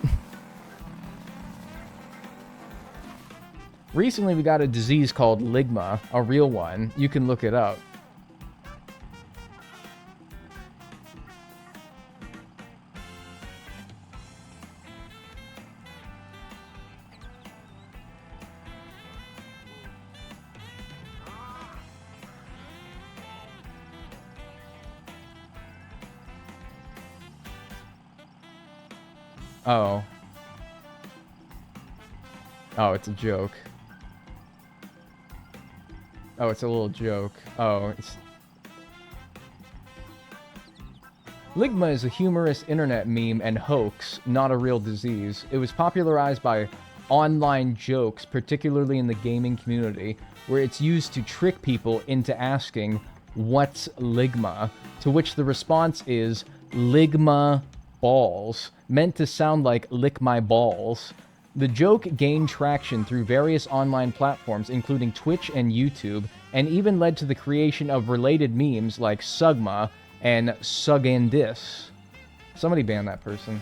Recently, we got a disease called ligma, a real one. You can look it up. Oh. Oh, it's a joke. Oh, it's a little joke. Oh, it's... Ligma is a humorous internet meme and hoax, not a real disease. It was popularized by online jokes, particularly in the gaming community, where it's used to trick people into asking, "What's Ligma?" To which the response is, "Ligma balls," meant to sound like "lick my balls." The joke gained traction through various online platforms, including Twitch and YouTube, and even led to the creation of related memes like Sugma and Sugandis. Somebody ban that person.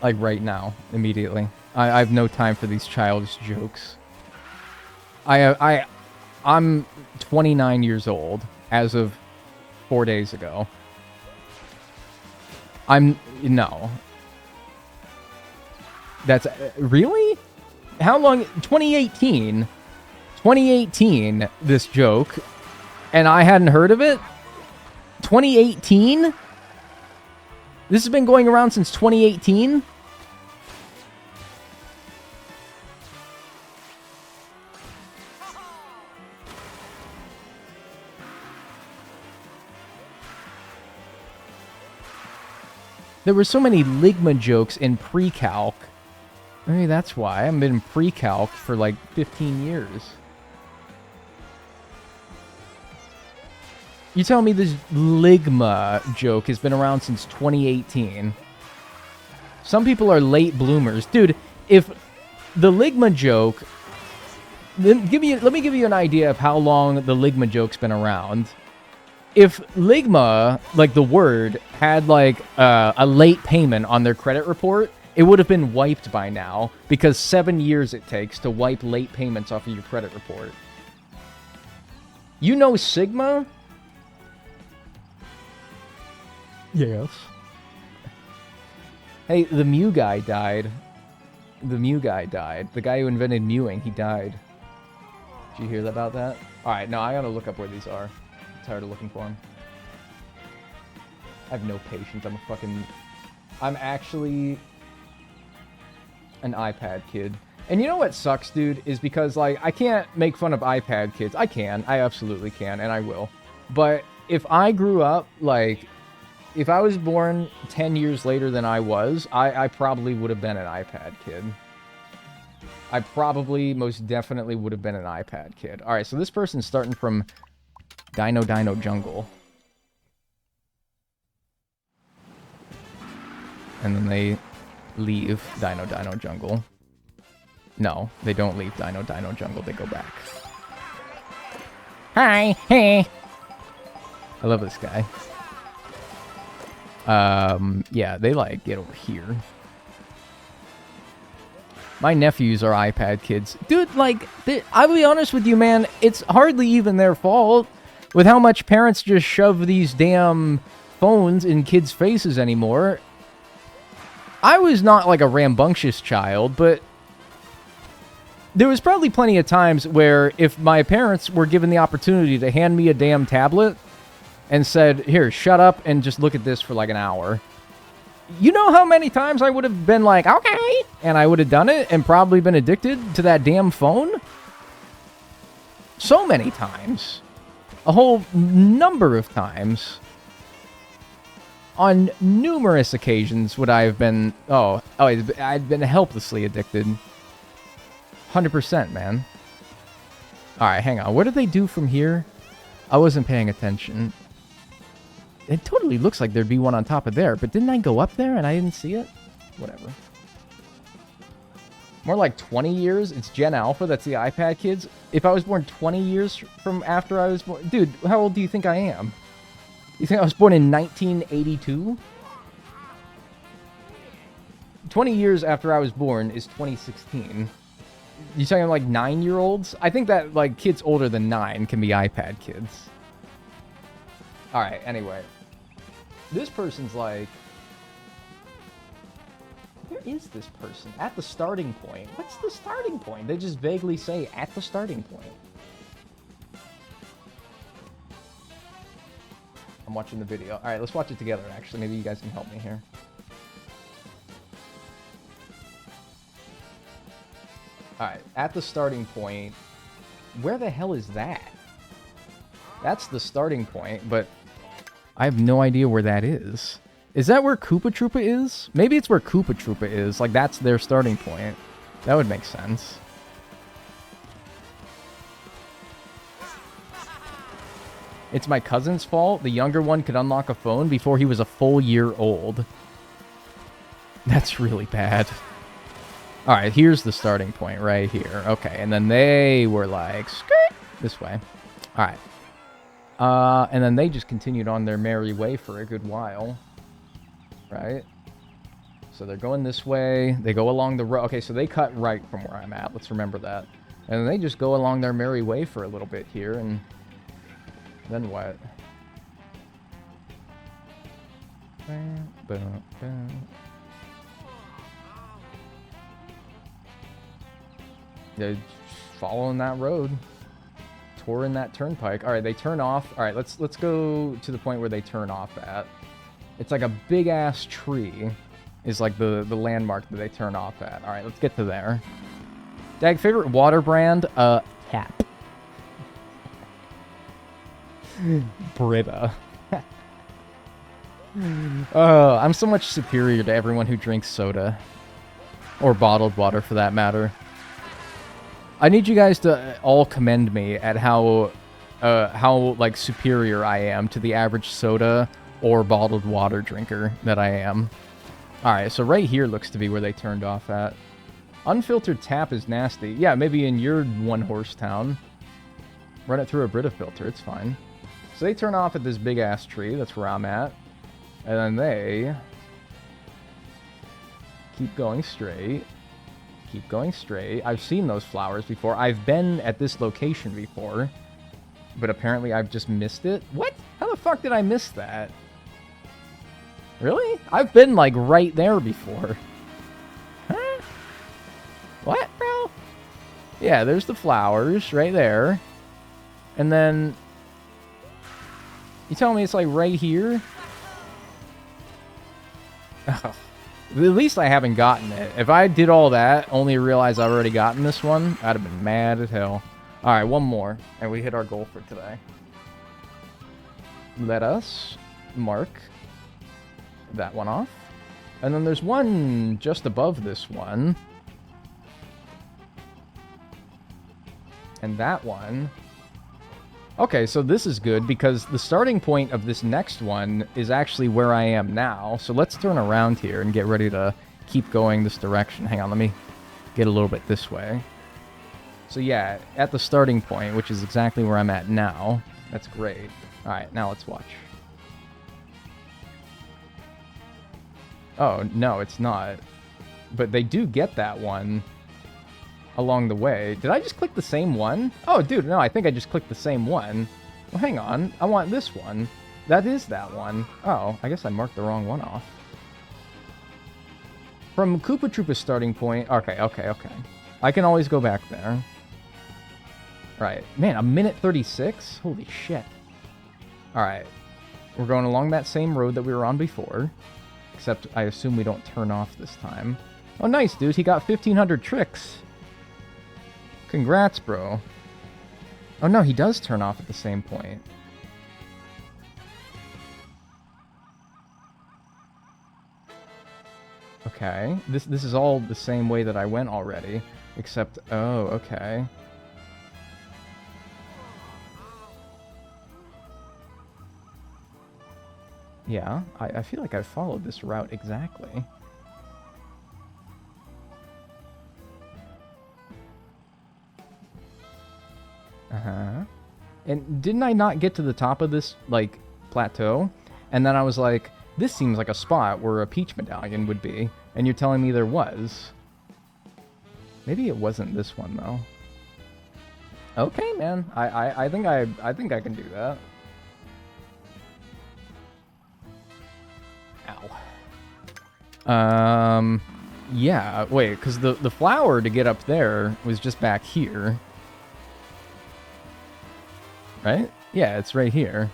Like right now, immediately. I have no time for these childish jokes. I'm 29 years old as of 4 days ago. No. That's, really? How long? 2018. 2018, this joke. And I hadn't heard of it? 2018? This has been going around since 2018? There were so many Ligma jokes in pre-calc. Maybe that's why. I haven't been in pre-calc for like 15 years. You tell me this Ligma joke has been around since 2018. Some people are late bloomers. Dude, if the Ligma joke... Let me give you an idea of how long the Ligma joke's been around. If Ligma, like the word, had like a late payment on their credit report, it would have been wiped by now, because 7 years it takes to wipe late payments off of your credit report. You know Sigma? Yes. Hey, the Mew guy died. The Mew guy died. The guy who invented mewing, he died. Did you hear about that? Alright, no, I gotta look up where these are. I'm tired of looking for them. I have no patience. I'm actually an iPad kid. And you know what sucks, dude? Is because, like, I can't make fun of iPad kids. I can. I absolutely can, and I will. But if I grew up, like, if I was born 10 years later than I was, I probably would have been an iPad kid. I probably most definitely would have been an iPad kid. All right, so this person's starting from Dino Jungle. And then they leave Dino Jungle. No, they don't leave Dino Jungle. They go back. Hi, hey. I love this guy. Yeah, they like get over here. My nephews are iPad kids. Dude, like, I'll be honest with you, man, it's hardly even their fault with how much parents just shove these damn phones in kids' faces anymore. I was not like a rambunctious child, but there was probably plenty of times where if my parents were given the opportunity to hand me a damn tablet and said, here, shut up and just look at this for like an hour. You know how many times I would have been like, okay, and I would have done it and probably been addicted to that damn phone? So many times. A whole number of times. On numerous occasions would I have been, I'd been helplessly addicted. 100%, man. Alright, hang on. What did they do from here? I wasn't paying attention. It totally looks like there'd be one on top of there, but didn't I go up there and I didn't see it? Whatever. More like 20 years? It's Gen Alpha, that's the iPad kids. If I was born 20 years from after I was born... Dude, how old do you think I am? You think I was born in 1982? 20 years after I was born is 2016. You talking like 9-year-olds? I think that like kids older than 9 can be iPad kids. Alright, anyway. This person's like... Where is this person? At the starting point. What's the starting point? They just vaguely say, at the starting point. I'm watching the video. Alright, let's watch it together, actually. Maybe you guys can help me here. Alright, at the starting point. Where the hell is that? That's the starting point, but I have no idea where that is. Is that where Koopa Troopa is? Maybe it's where Koopa Troopa is. Like, that's their starting point. That would make sense. It's my cousin's fault. The younger one could unlock a phone before he was a full year old. That's really bad. Alright, here's the starting point right here. Okay, and then they were like, skirt, this way. Alright. And then they just continued on their merry way for a good while. Right? So they're going this way. They go along the road. Okay, so they cut right from where I'm at. Let's remember that. And then they just go along their merry way for a little bit here, and then what? They're following that road. Touring that turnpike. Alright, they turn off. Alright, let's go to the point where they turn off at. It's like a big-ass tree is like the landmark that they turn off at. Alright, let's get to there. Dag, favorite water brand? Tap. Brita. Oh, I'm so much superior to everyone who drinks soda. Or bottled water, for that matter. I need you guys to all commend me at how like, superior I am to the average soda or bottled water drinker that I am. Alright, so right here looks to be where they turned off at. Unfiltered tap is nasty. Yeah, maybe in your one-horse town. Run it through a Brita filter, it's fine. So they turn off at this big-ass tree, that's where I'm at. And then they keep going straight. Keep going straight. I've seen those flowers before. I've been at this location before. But apparently I've just missed it. What? How the fuck did I miss that? Really? I've been, like, right there before. Huh? What, bro? Yeah, there's the flowers right there. And then... You telling me it's, like, right here? Oh. At least I haven't gotten it. If I did all that, only realize I've already gotten this one, I'd have been mad as hell. Alright, one more, and we hit our goal for today. Let us mark that one off. And then there's one just above this one. And that one... Okay, so this is good because the starting point of this next one is actually where I am now. So let's turn around here and get ready to keep going this direction. Hang on, let me get a little bit this way. So yeah, at the starting point, which is exactly where I'm at now. That's great. All right, now let's watch. Oh, no, it's not. But they do get that one along the way. Did I just click the same one? Oh, dude, no, I think I just clicked the same one. Well, hang on. I want this one. That is that one. Oh, I guess I marked the wrong one off. From Koopa Troopa's starting point... Okay. I can always go back there. Right. Man, a minute 36? Holy shit. Alright. We're going along that same road that we were on before. Except I assume we don't turn off this time. Oh, nice, dude. He got 1,500 tricks. Congrats, bro. Oh, no, he does turn off at the same point. Okay. This is all the same way that I went already. Except... Oh, okay. Yeah, I feel like I followed this route exactly. Uh-huh. And didn't I not get to the top of this, like, plateau? And then I was like, this seems like a spot where a Peach medallion would be. And you're telling me there was. Maybe it wasn't this one, though. Okay, man. I think I can do that. Ow. Yeah, wait, because the flower to get up there was just back here. Right? Yeah, it's right here.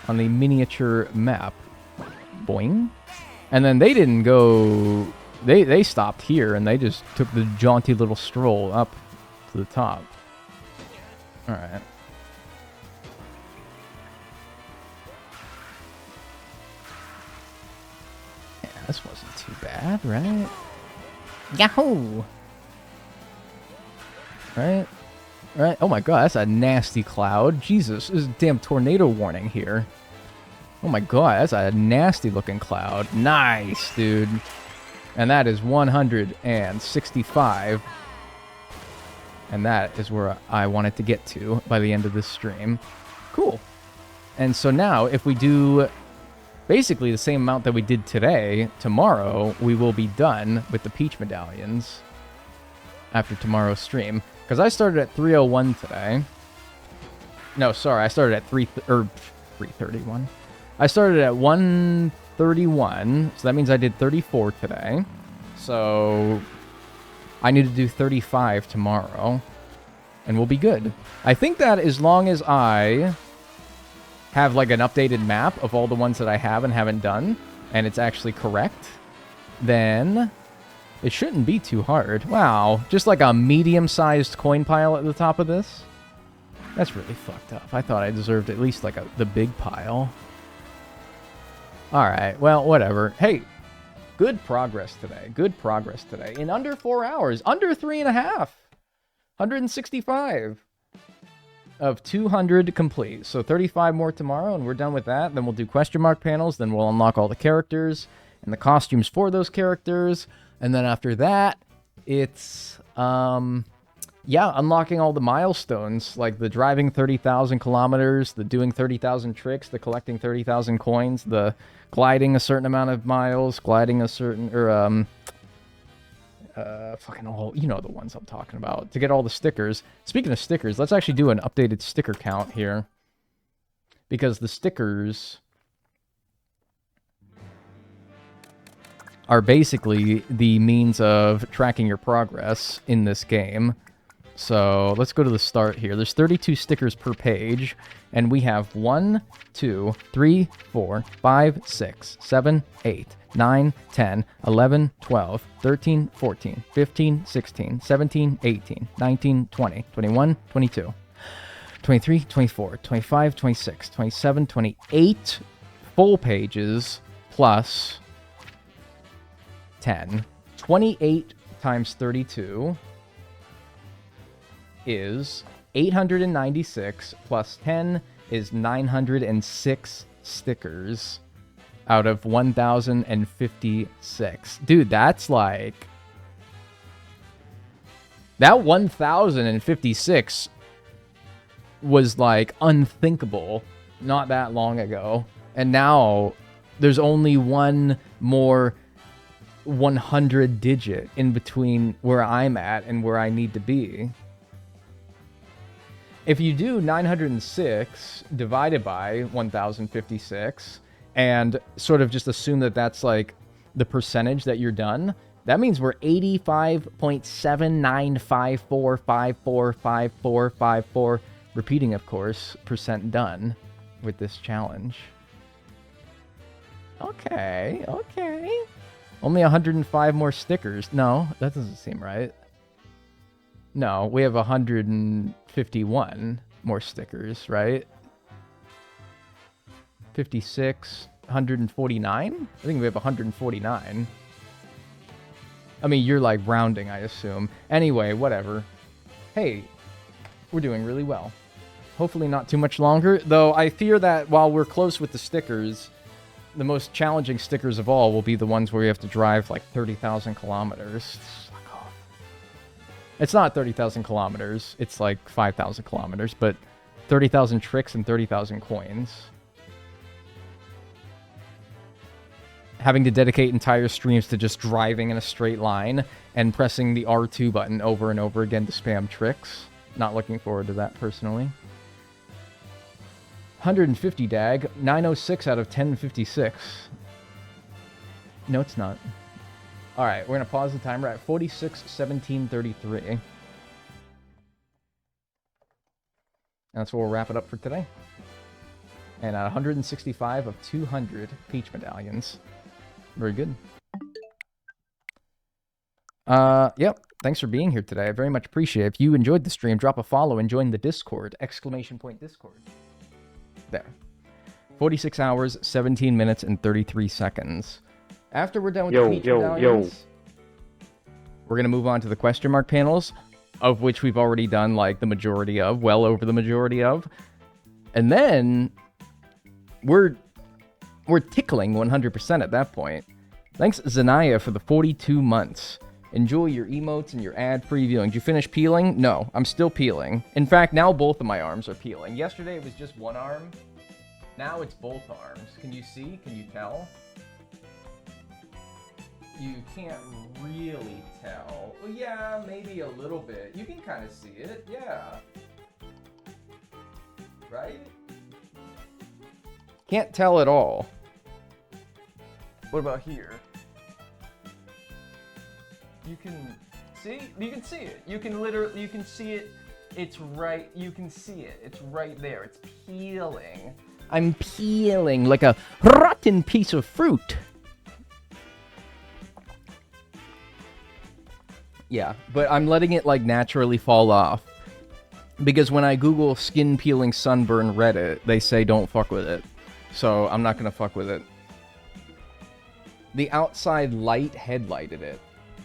On the miniature map. Boing. And then they didn't go... They stopped here, and they just took the jaunty little stroll up to the top. Alright. Yeah, this wasn't too bad, right? Yahoo! Right? Right? Oh my god, that's a nasty cloud. Jesus, there's a damn tornado warning here. Oh my god, that's a nasty looking cloud. Nice, dude. And that is 165. And that is where I wanted to get to by the end of this stream. Cool. And so now, if we do basically the same amount that we did today, tomorrow we will be done with the Peach medallions after tomorrow's stream. Because I started at 3:01 today. No, sorry, I started at 3:31. I started at 1:31, so that means I did 34 today. So I need to do 35 tomorrow, and we'll be good. I think that as long as I have like an updated map of all the ones that I have and haven't done, and it's actually correct, then it shouldn't be too hard. Wow, just like a medium-sized coin pile at the top of this? That's really fucked up. I thought I deserved at least like the big pile. Alright, well, whatever. Hey, good progress today. Good progress today. In under 4 hours. Under 3.5. 165 of 200 complete. So 35 more tomorrow, and we're done with that. Then we'll do question mark panels. Then we'll unlock all the characters and the costumes for those characters. And then after that, it's, yeah, unlocking all the milestones, like the driving 30,000 kilometers, the doing 30,000 tricks, the collecting 30,000 coins, the gliding a certain amount of miles, gliding a certain, or, fucking all, you know the ones I'm talking about, to get all the stickers. Speaking of stickers, let's actually do an updated sticker count here. Because the stickers are basically the means of tracking your progress in this game. So let's go to the start here. There's 32 stickers per page, and we have 1, 2, 3, 4, 5, 6, 7, 8, 9, 10, 11, 12, 13, 14, 15, 16, 17, 18, 19, 20, 21, 22, 23, 24, 25, 26, 27, 28 full pages plus 10. 28 times 32 is 896 plus 10 is 906 stickers out of 1,056. Dude, that's like... That 1,056 was like unthinkable not that long ago. And now there's only one more 100 digit in between where I'm at and where I need to be. If you do 906 divided by 1056 and sort of just assume that that's like the percentage that you're done, that means we're 85.7954545454, repeating, of course, percent done with this challenge. Okay, okay. Only 105 more stickers. No, that doesn't seem right. No, we have 151 more stickers, right? 56, 149? I think we have 149. I mean, you're like rounding, I assume. Anyway, whatever. Hey, we're doing really well. Hopefully not too much longer, though I fear that while we're close with the stickers, the most challenging stickers of all will be the ones where you have to drive like 30,000 kilometers. Fuck off. It's not 30,000 kilometers. It's like 5,000 kilometers, but 30,000 tricks and 30,000 coins. Having to dedicate entire streams to just driving in a straight line and pressing the R2 button over and over again to spam tricks. Not looking forward to that personally. 150 dag, 906 out of 1056. No, it's not. All right, we're gonna pause the timer at 46:17:33. That's where we'll wrap it up for today. And at 165 of 200 peach medallions. Very good. Yep. Thanks for being here today. I very much appreciate it. If you enjoyed the stream, drop a follow and join the Discord. ! Discord. There. 46 hours, 17 minutes, and 33 seconds. After we're done with the peach medallions, we're going to move on to the question mark panels, of which we've already done like the majority of, well over the majority of. And then we're tickling 100% at that point. Thanks, Zanaya, for the 42 months. Enjoy your emotes and your ad-free viewing. Did you finish peeling? No, I'm still peeling. In fact, now both of my arms are peeling. Yesterday it was just one arm. Now it's both arms. Can you see? Can you tell? You can't really tell. Well, yeah, maybe a little bit. You can kind of see it, yeah. Right? Can't tell at all. What about here? You can see? You can see it. You can literally, you can see it. It's right, you can see it. It's right there. It's peeling. I'm peeling like a rotten piece of fruit. Yeah, but I'm letting it like naturally fall off. Because when I Google skin peeling sunburn Reddit, they say don't fuck with it. So I'm not gonna fuck with it. The outside light headlighted it.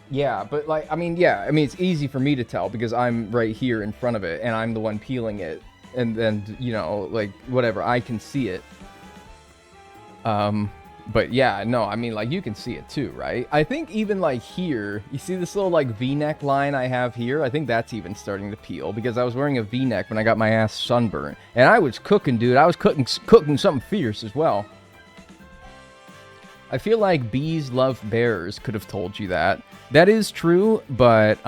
Yeah, but like, I mean, it's easy for me to tell because I'm right here in front of it and I'm the one peeling it. And then, you know, like, whatever, I can see it. But yeah, no, I mean, like, you can see it too, right? I think even like here, you see this little like V-neck line I have here? I think that's even starting to peel because I was wearing a V-neck when I got my ass sunburned. And I was cooking, dude. I was cooking something fierce as well. I feel like bees love bears could have told you that. That is true, but,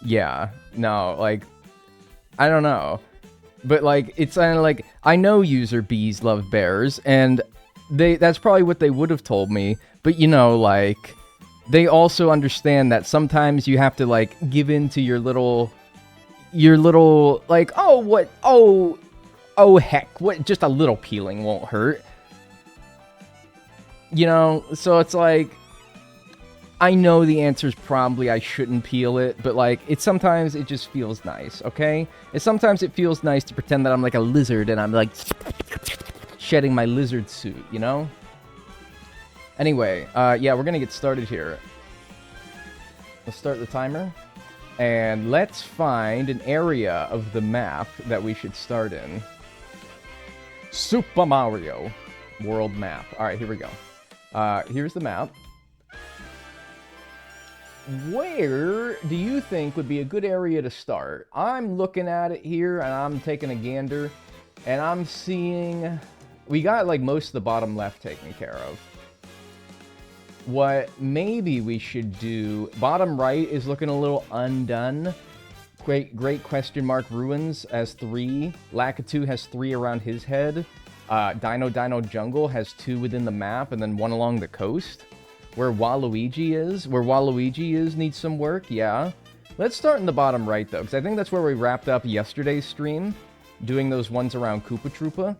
yeah, no, like, I don't know. But, like, it's kind of like, I know user bees love bears, and that's probably what they would have told me, but, you know, like, they also understand that sometimes you have to, like, give in to your little, like, oh, heck, what, just a little peeling won't hurt. You know, so it's like, I know the answer is probably I shouldn't peel it, but like, sometimes it just feels nice, okay? Sometimes it feels nice to pretend that I'm like a lizard and I'm like shedding my lizard suit, you know? Anyway, yeah, we're gonna get started here. Let's start the timer. And let's find an area of the map that we should start in. Super Mario World map. Alright, here we go. Here's the map. Where do you think would be a good area to start? I'm looking at it here, and I'm taking a gander, and I'm seeing... We got, like, most of the bottom left taken care of. What maybe we should do... Bottom right is looking a little undone. Great question mark ruins has 3. Lakitu has 3 around his head. Dino Jungle has 2 within the map, and then 1 along the coast. Where Waluigi is needs some work, yeah. Let's start in the bottom right, though, because I think that's where we wrapped up yesterday's stream, doing those ones around Koopa Troopa.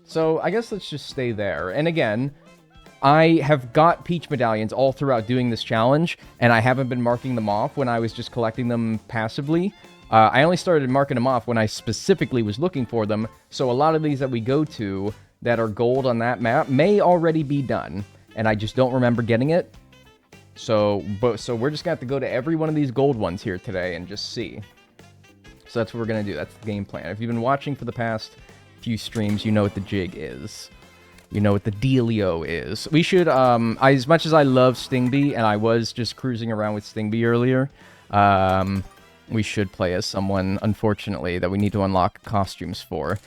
So I guess let's just stay there. And again, I have got Peach medallions all throughout doing this challenge, and I haven't been marking them off when I was just collecting them passively. I only started marking them off when I specifically was looking for them, so a lot of these that we go to that are gold on that map may already be done. And I just don't remember getting it. So we're just going to have to go to every one of these gold ones here today and just see. So that's what we're going to do. That's the game plan. If you've been watching for the past few streams, you know what the jig is. You know what the dealio is. We should, as much as I love Stingbee, and I was just cruising around with Stingbee earlier, we should play as someone, unfortunately, that we need to unlock costumes for.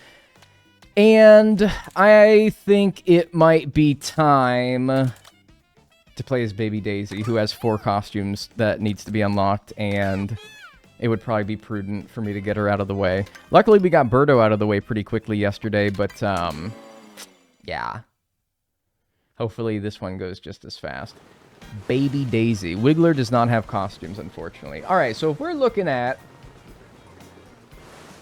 And I think it might be time to play as Baby Daisy, who has 4 costumes that needs to be unlocked, and it would probably be prudent for me to get her out of the way. Luckily, we got Birdo out of the way pretty quickly yesterday, but, yeah. Hopefully this one goes just as fast. Baby Daisy. Wiggler does not have costumes, unfortunately. Alright, so if we're looking at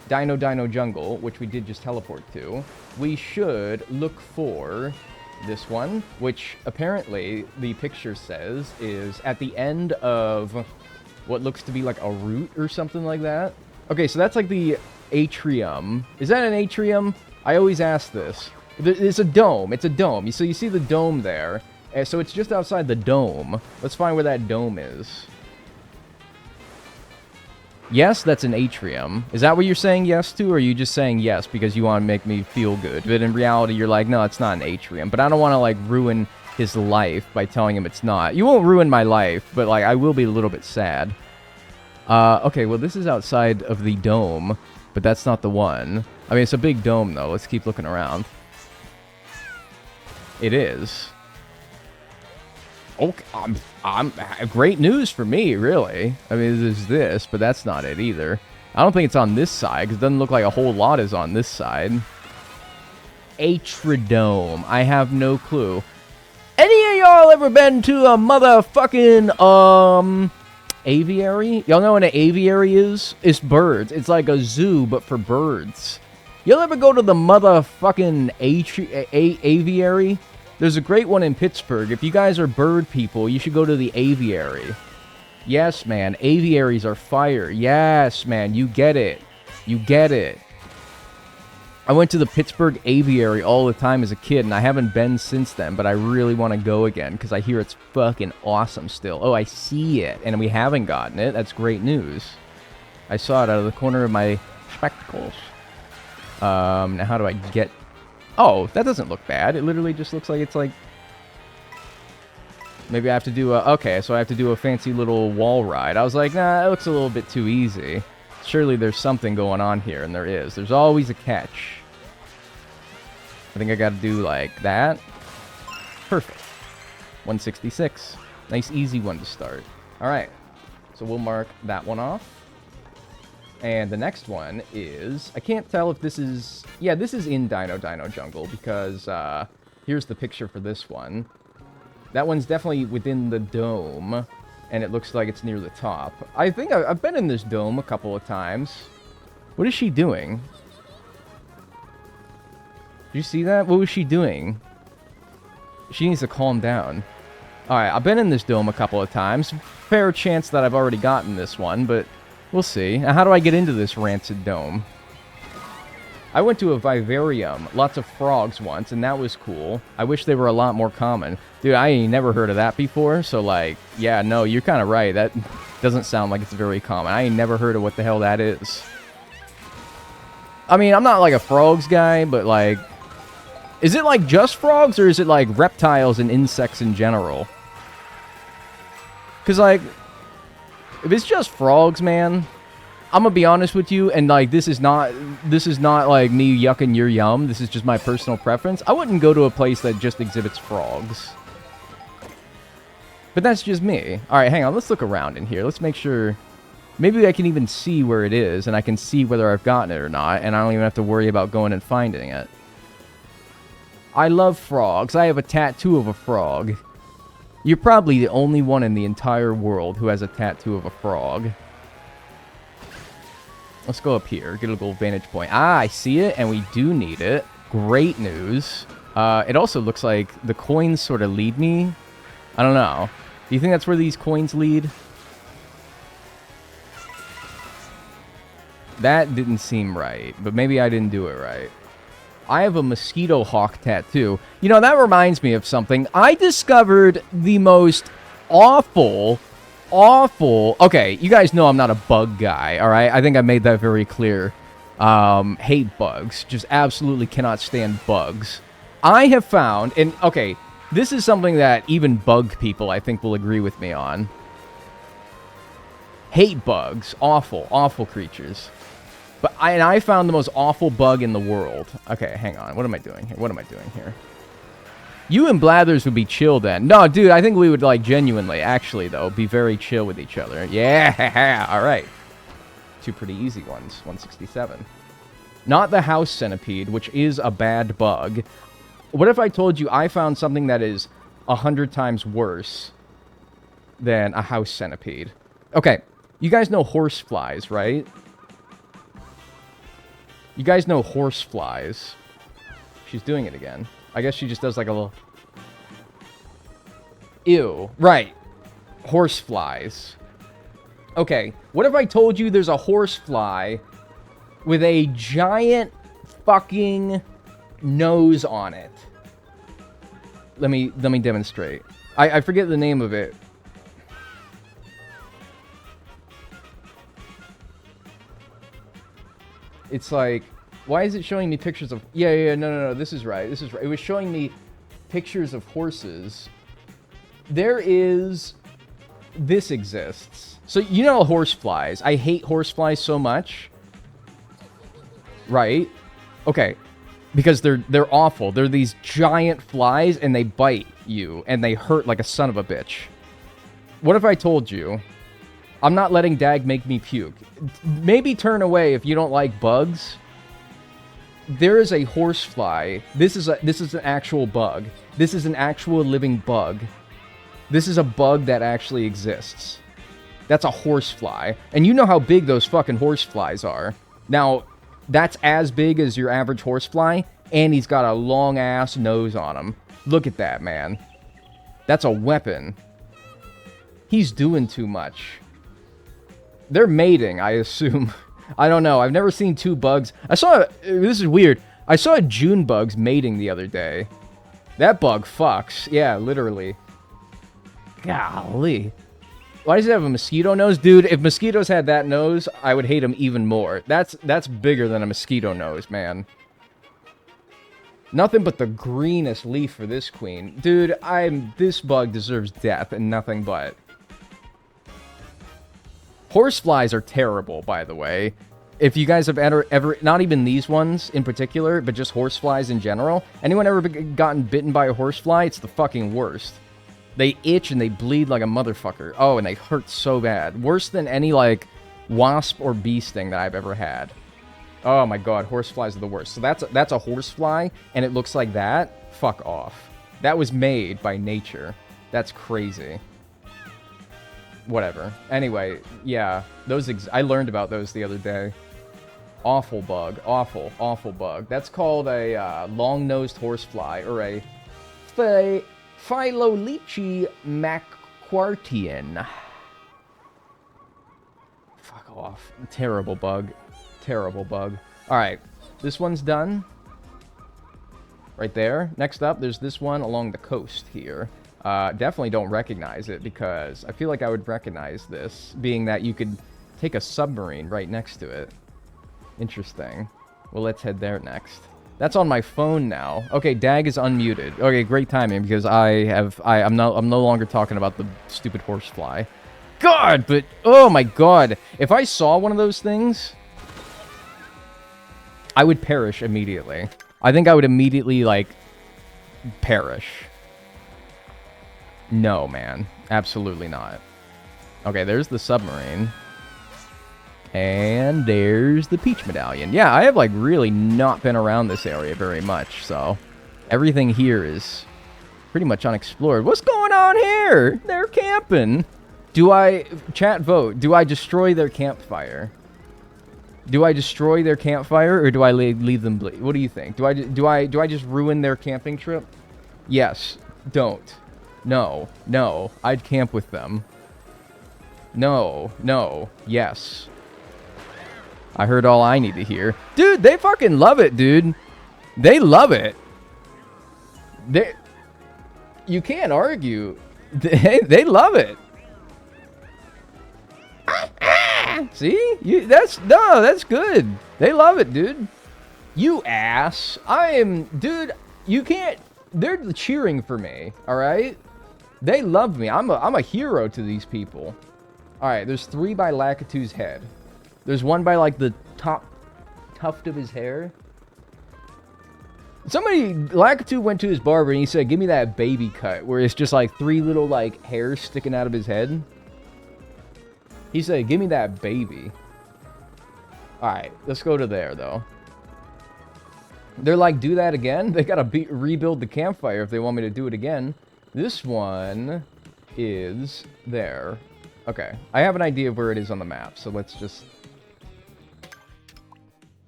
Dino Jungle, which we did just teleport to, we should look for this one, which apparently the picture says is at the end of what looks to be like a route or something like that. Okay, so that's like the atrium. Is that an atrium? I always ask this. It's a dome. It's a dome. So you see the dome there. So it's just outside the dome. Let's find where that dome is. Yes, that's an atrium. Is that what you're saying yes to, or are you just saying yes because you want to make me feel good? But in reality, you're like, no, it's not an atrium. But I don't want to, like, ruin his life by telling him it's not. You won't ruin my life, but, like, I will be a little bit sad. Okay, well, this is outside of the dome, but that's not the one. I mean, it's a big dome, though. Let's keep looking around. It is. Okay, great news for me, really. I mean, there's this, but that's not it either. I don't think it's on this side, because it doesn't look like a whole lot is on this side. Atrodome. I have no clue. Any of y'all ever been to a motherfucking, aviary? Y'all know what an aviary is? It's birds. It's like a zoo, but for birds. Y'all ever go to the motherfucking aviary? There's a great one in Pittsburgh. If you guys are bird people, you should go to the aviary. Yes, man. Aviaries are fire. Yes, man. You get it. You get it. I went to the Pittsburgh aviary all the time as a kid, and I haven't been since then, but I really want to go again, because I hear it's fucking awesome still. Oh, I see it, and we haven't gotten it. That's great news. I saw it out of the corner of my spectacles. Now how do I get... Oh, that doesn't look bad. It literally just looks like it's like... Maybe I have to do a... Okay, so I have to do a fancy little wall ride. I was like, nah, that looks a little bit too easy. Surely there's something going on here, and there is. There's always a catch. I think I gotta do like that. Perfect. 166. Nice easy one to start. Alright. So we'll mark that one off. And the next one is... I can't tell if this is... Yeah, this is in Dino Jungle, because here's the picture for this one. That one's definitely within the dome, and it looks like it's near the top. I think I've been in this dome a couple of times. What is she doing? Did you see that? What was she doing? She needs to calm down. Alright, I've been in this dome a couple of times. Fair chance that I've already gotten this one, but... We'll see. Now, how do I get into this rancid dome? I went to a vivarium, lots of frogs once, and that was cool. I wish they were a lot more common. Dude, I ain't never heard of that before, so like, yeah, no, you're kind of right. That doesn't sound like it's very common. I ain't never heard of what the hell that is. I mean, I'm not like a frogs guy, but like, is it like just frogs, or is it like reptiles and insects in general? Because like, if it's just frogs, man, I'm gonna be honest with you, and like, this is not like me yucking your yum. This is just my personal preference. I wouldn't go to a place that just exhibits frogs. But that's just me. All right, hang on. Let's look around in here. Let's make sure. Maybe I can even see where it is, and I can see whether I've gotten it or not, and I don't even have to worry about going and finding it. I love frogs. I have a tattoo of a frog. You're probably the only one in the entire world who has a tattoo of a frog. Let's go up here, get a little vantage point. Ah, I see it, and we do need it. Great news. It also looks like the coins sort of lead me. I don't know. Do you think that's where these coins lead? That didn't seem right, but maybe I didn't do it right. I have a mosquito hawk tattoo. You know, that reminds me of something. I discovered the most awful... Okay, you guys know I'm not a bug guy, all right? I think I made that very clear. Hate bugs. Just absolutely cannot stand bugs. I have found, and okay, this is something that even bug people, I think, will agree with me on. Hate bugs. Awful, awful creatures. But I found the most awful bug in the world. Okay, hang on. What am I doing here? What am I doing here? You and Blathers would be chill then. No, dude, I think we would, like, genuinely, actually, though, be very chill with each other. Yeah, all right. Two pretty easy ones. 167. Not the house centipede, which is a bad bug. What if I told you I found something that is 100 times worse than a house centipede? Okay, you guys know horseflies, right? You guys know horseflies. She's doing it again. I guess she just does like a little... Ew. Right. Horseflies. Okay. What if I told you there's a horsefly with a giant fucking nose on it? Let me demonstrate. I forget the name of it. It's like... Why is it showing me pictures of... Yeah, no, this is right. This is right. It was showing me pictures of horses. There is... This exists. So, you know horseflies. I hate horseflies so much. Right? Okay. Because they're awful. They're these giant flies, and they bite you, and they hurt like a son of a bitch. What if I told you... I'm not letting Dag make me puke. Maybe turn away if you don't like bugs... There is a horsefly. This is an actual bug. This is an actual living bug. This is a bug that actually exists. That's a horsefly. And you know how big those fucking horseflies are. Now, that's as big as your average horsefly, and he's got a long-ass nose on him. Look at that, man. That's a weapon. He's doing too much. They're mating, I assume. I don't know. I've never seen two bugs. This is weird. I saw a June bugs mating the other day. That bug fucks. Yeah, literally. Golly. Why does it have a mosquito nose? Dude, if mosquitoes had that nose, I would hate them even more. That's bigger than a mosquito nose, man. Nothing but the greenest leaf for this queen. Dude, this bug deserves death and nothing but. Horseflies are terrible, by the way. If you guys have ever, not even these ones in particular, but just horseflies in general, anyone ever gotten bitten by a horsefly? It's the fucking worst. They itch and they bleed like a motherfucker. Oh, and they hurt so bad. Worse than any, like, wasp or bee sting that I've ever had. Oh my god, horseflies are the worst. So that's a horsefly, and it looks like that? Fuck off. That was made by nature. That's crazy. Whatever. Anyway, yeah, I learned about those the other day. Awful bug. Awful, awful bug. That's called a long-nosed horsefly, or a Phyllolechi macquartian. Fuck off. Terrible bug. Terrible bug. Alright, This one's done. Right there. Next up, there's this one along the coast here. Definitely don't recognize it because I feel like I would recognize this, being that you could take a submarine right next to it. Interesting. Well, let's head there next. That's on my phone now. Okay, Dag is unmuted. Okay, great timing because I'm no longer talking about the stupid horsefly. God, but oh my god, if I saw one of those things, I would perish immediately. I think I would immediately like perish. No, man, absolutely not. Okay, there's the submarine. And there's the Peach Medallion. Yeah, I have, like, really not been around this area very much, so everything here is pretty much unexplored. What's going on here? They're camping. Chat vote, do I destroy their campfire? Do I destroy their campfire, or do I leave them bleed? What do you think? Do I just ruin their camping trip? Yes. Don't. No. No. I'd camp with them. No. No. Yes. I heard all I need to hear. Dude, they fucking love it, dude. They love it. You can't argue. They love it. See? That's good. They love it, dude. You ass. Dude, you can't. They're cheering for me, all right? They love me. I'm a hero to these people. All right, there's 3 by Lakitu's head. There's 1 by, like, the top tuft of his hair. Lakitu went to his barber and he said, give me that baby cut, where it's just, like, 3 little, like, hairs sticking out of his head. He said, give me that baby. Alright, let's go to there, though. They're like, do that again? They gotta rebuild the campfire if they want me to do it again. This one is there. Okay, I have an idea of where it is on the map, so let's just...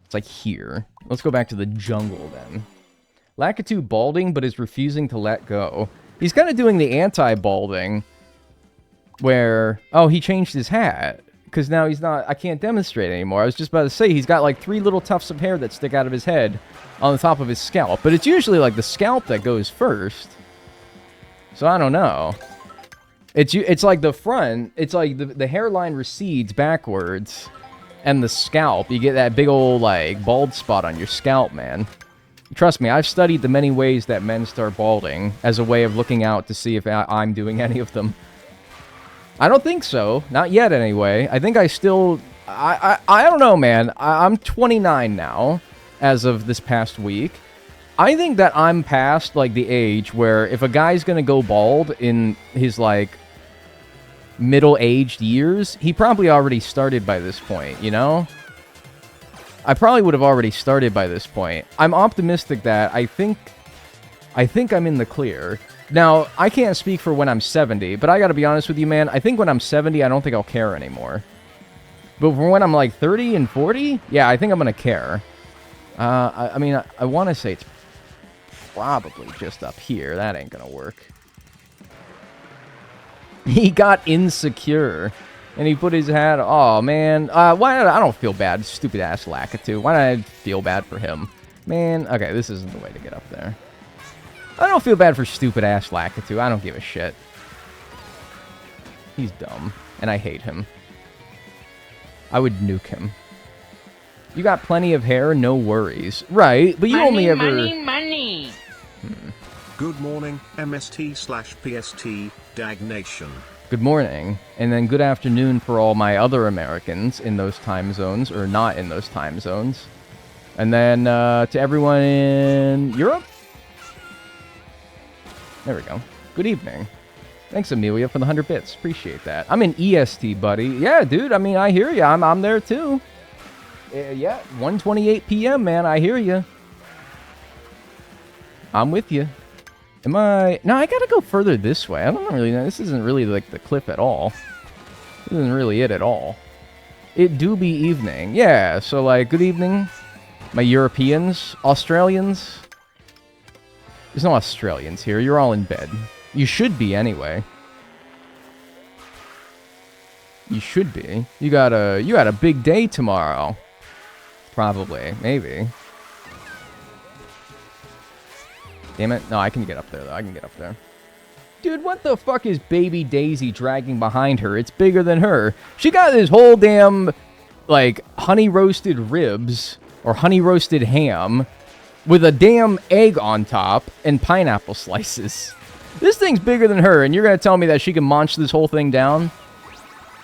It's like here. Let's go back to the jungle then. Lakitu balding, but is refusing to let go. He's kind of doing the anti-balding, where... Oh, he changed his hat. Because now he's not... I can't demonstrate anymore. I was just about to say, he's got like 3 little tufts of hair that stick out of his head on the top of his scalp. But it's usually like the scalp that goes first. So I don't know. It's like the front... It's like the hairline recedes backwards... And the scalp, you get that big old, like, bald spot on your scalp, man. Trust me, I've studied the many ways that men start balding as a way of looking out to see if I'm doing any of them. I don't think so. Not yet, anyway. I think I still... I don't know, man. I'm 29 now, as of this past week. I think that I'm past, like, the age where if a guy's gonna go bald in his, like... middle-aged years, he probably already started by this point, you know? I probably would have already started by this point. I'm optimistic that I think I'm in the clear. Now, I can't speak for when I'm 70, but I gotta be honest with you, man, I think when I'm 70, I don't think I'll care anymore. But for when I'm like 30 and 40, yeah, I think I'm gonna care. I mean, I want to say it's probably just up here. That ain't gonna work. He got insecure, and he put his hat... Oh, man. Why? I don't feel bad. Stupid-ass Lakitu. Why did I feel bad for him? Man, okay, this isn't the way to get up there. I don't feel bad for stupid-ass Lakitu. I don't give a shit. He's dumb, and I hate him. I would nuke him. You got plenty of hair, no worries. Right, but you only ever... Money! Good morning, MST/PST, Dagnation. Good morning, and then good afternoon for all my other Americans in those time zones, or not in those time zones. And then to everyone in Europe? There we go. Good evening. Thanks, Amelia, for the 100 bits. Appreciate that. I'm in EST, buddy. Yeah, dude, I mean, I hear you. I'm there, too. Yeah, 1:28 p.m., man. I hear you. I'm with you. Am I... No, I gotta go further this way. I don't really know. This isn't really, like, the cliff at all. This isn't really it at all. It do be evening. Yeah, so, like, good evening, my Europeans. Australians? There's no Australians here. You're all in bed. You should be, anyway. You should be. You got a big day tomorrow. Probably. Maybe. Damn it. No, I can get up there, though. I can get up there. Dude, what the fuck is Baby Daisy dragging behind her? It's bigger than her. She got this whole damn, like, honey-roasted ribs or honey-roasted ham with a damn egg on top and pineapple slices. This thing's bigger than her, and you're going to tell me that she can munch this whole thing down?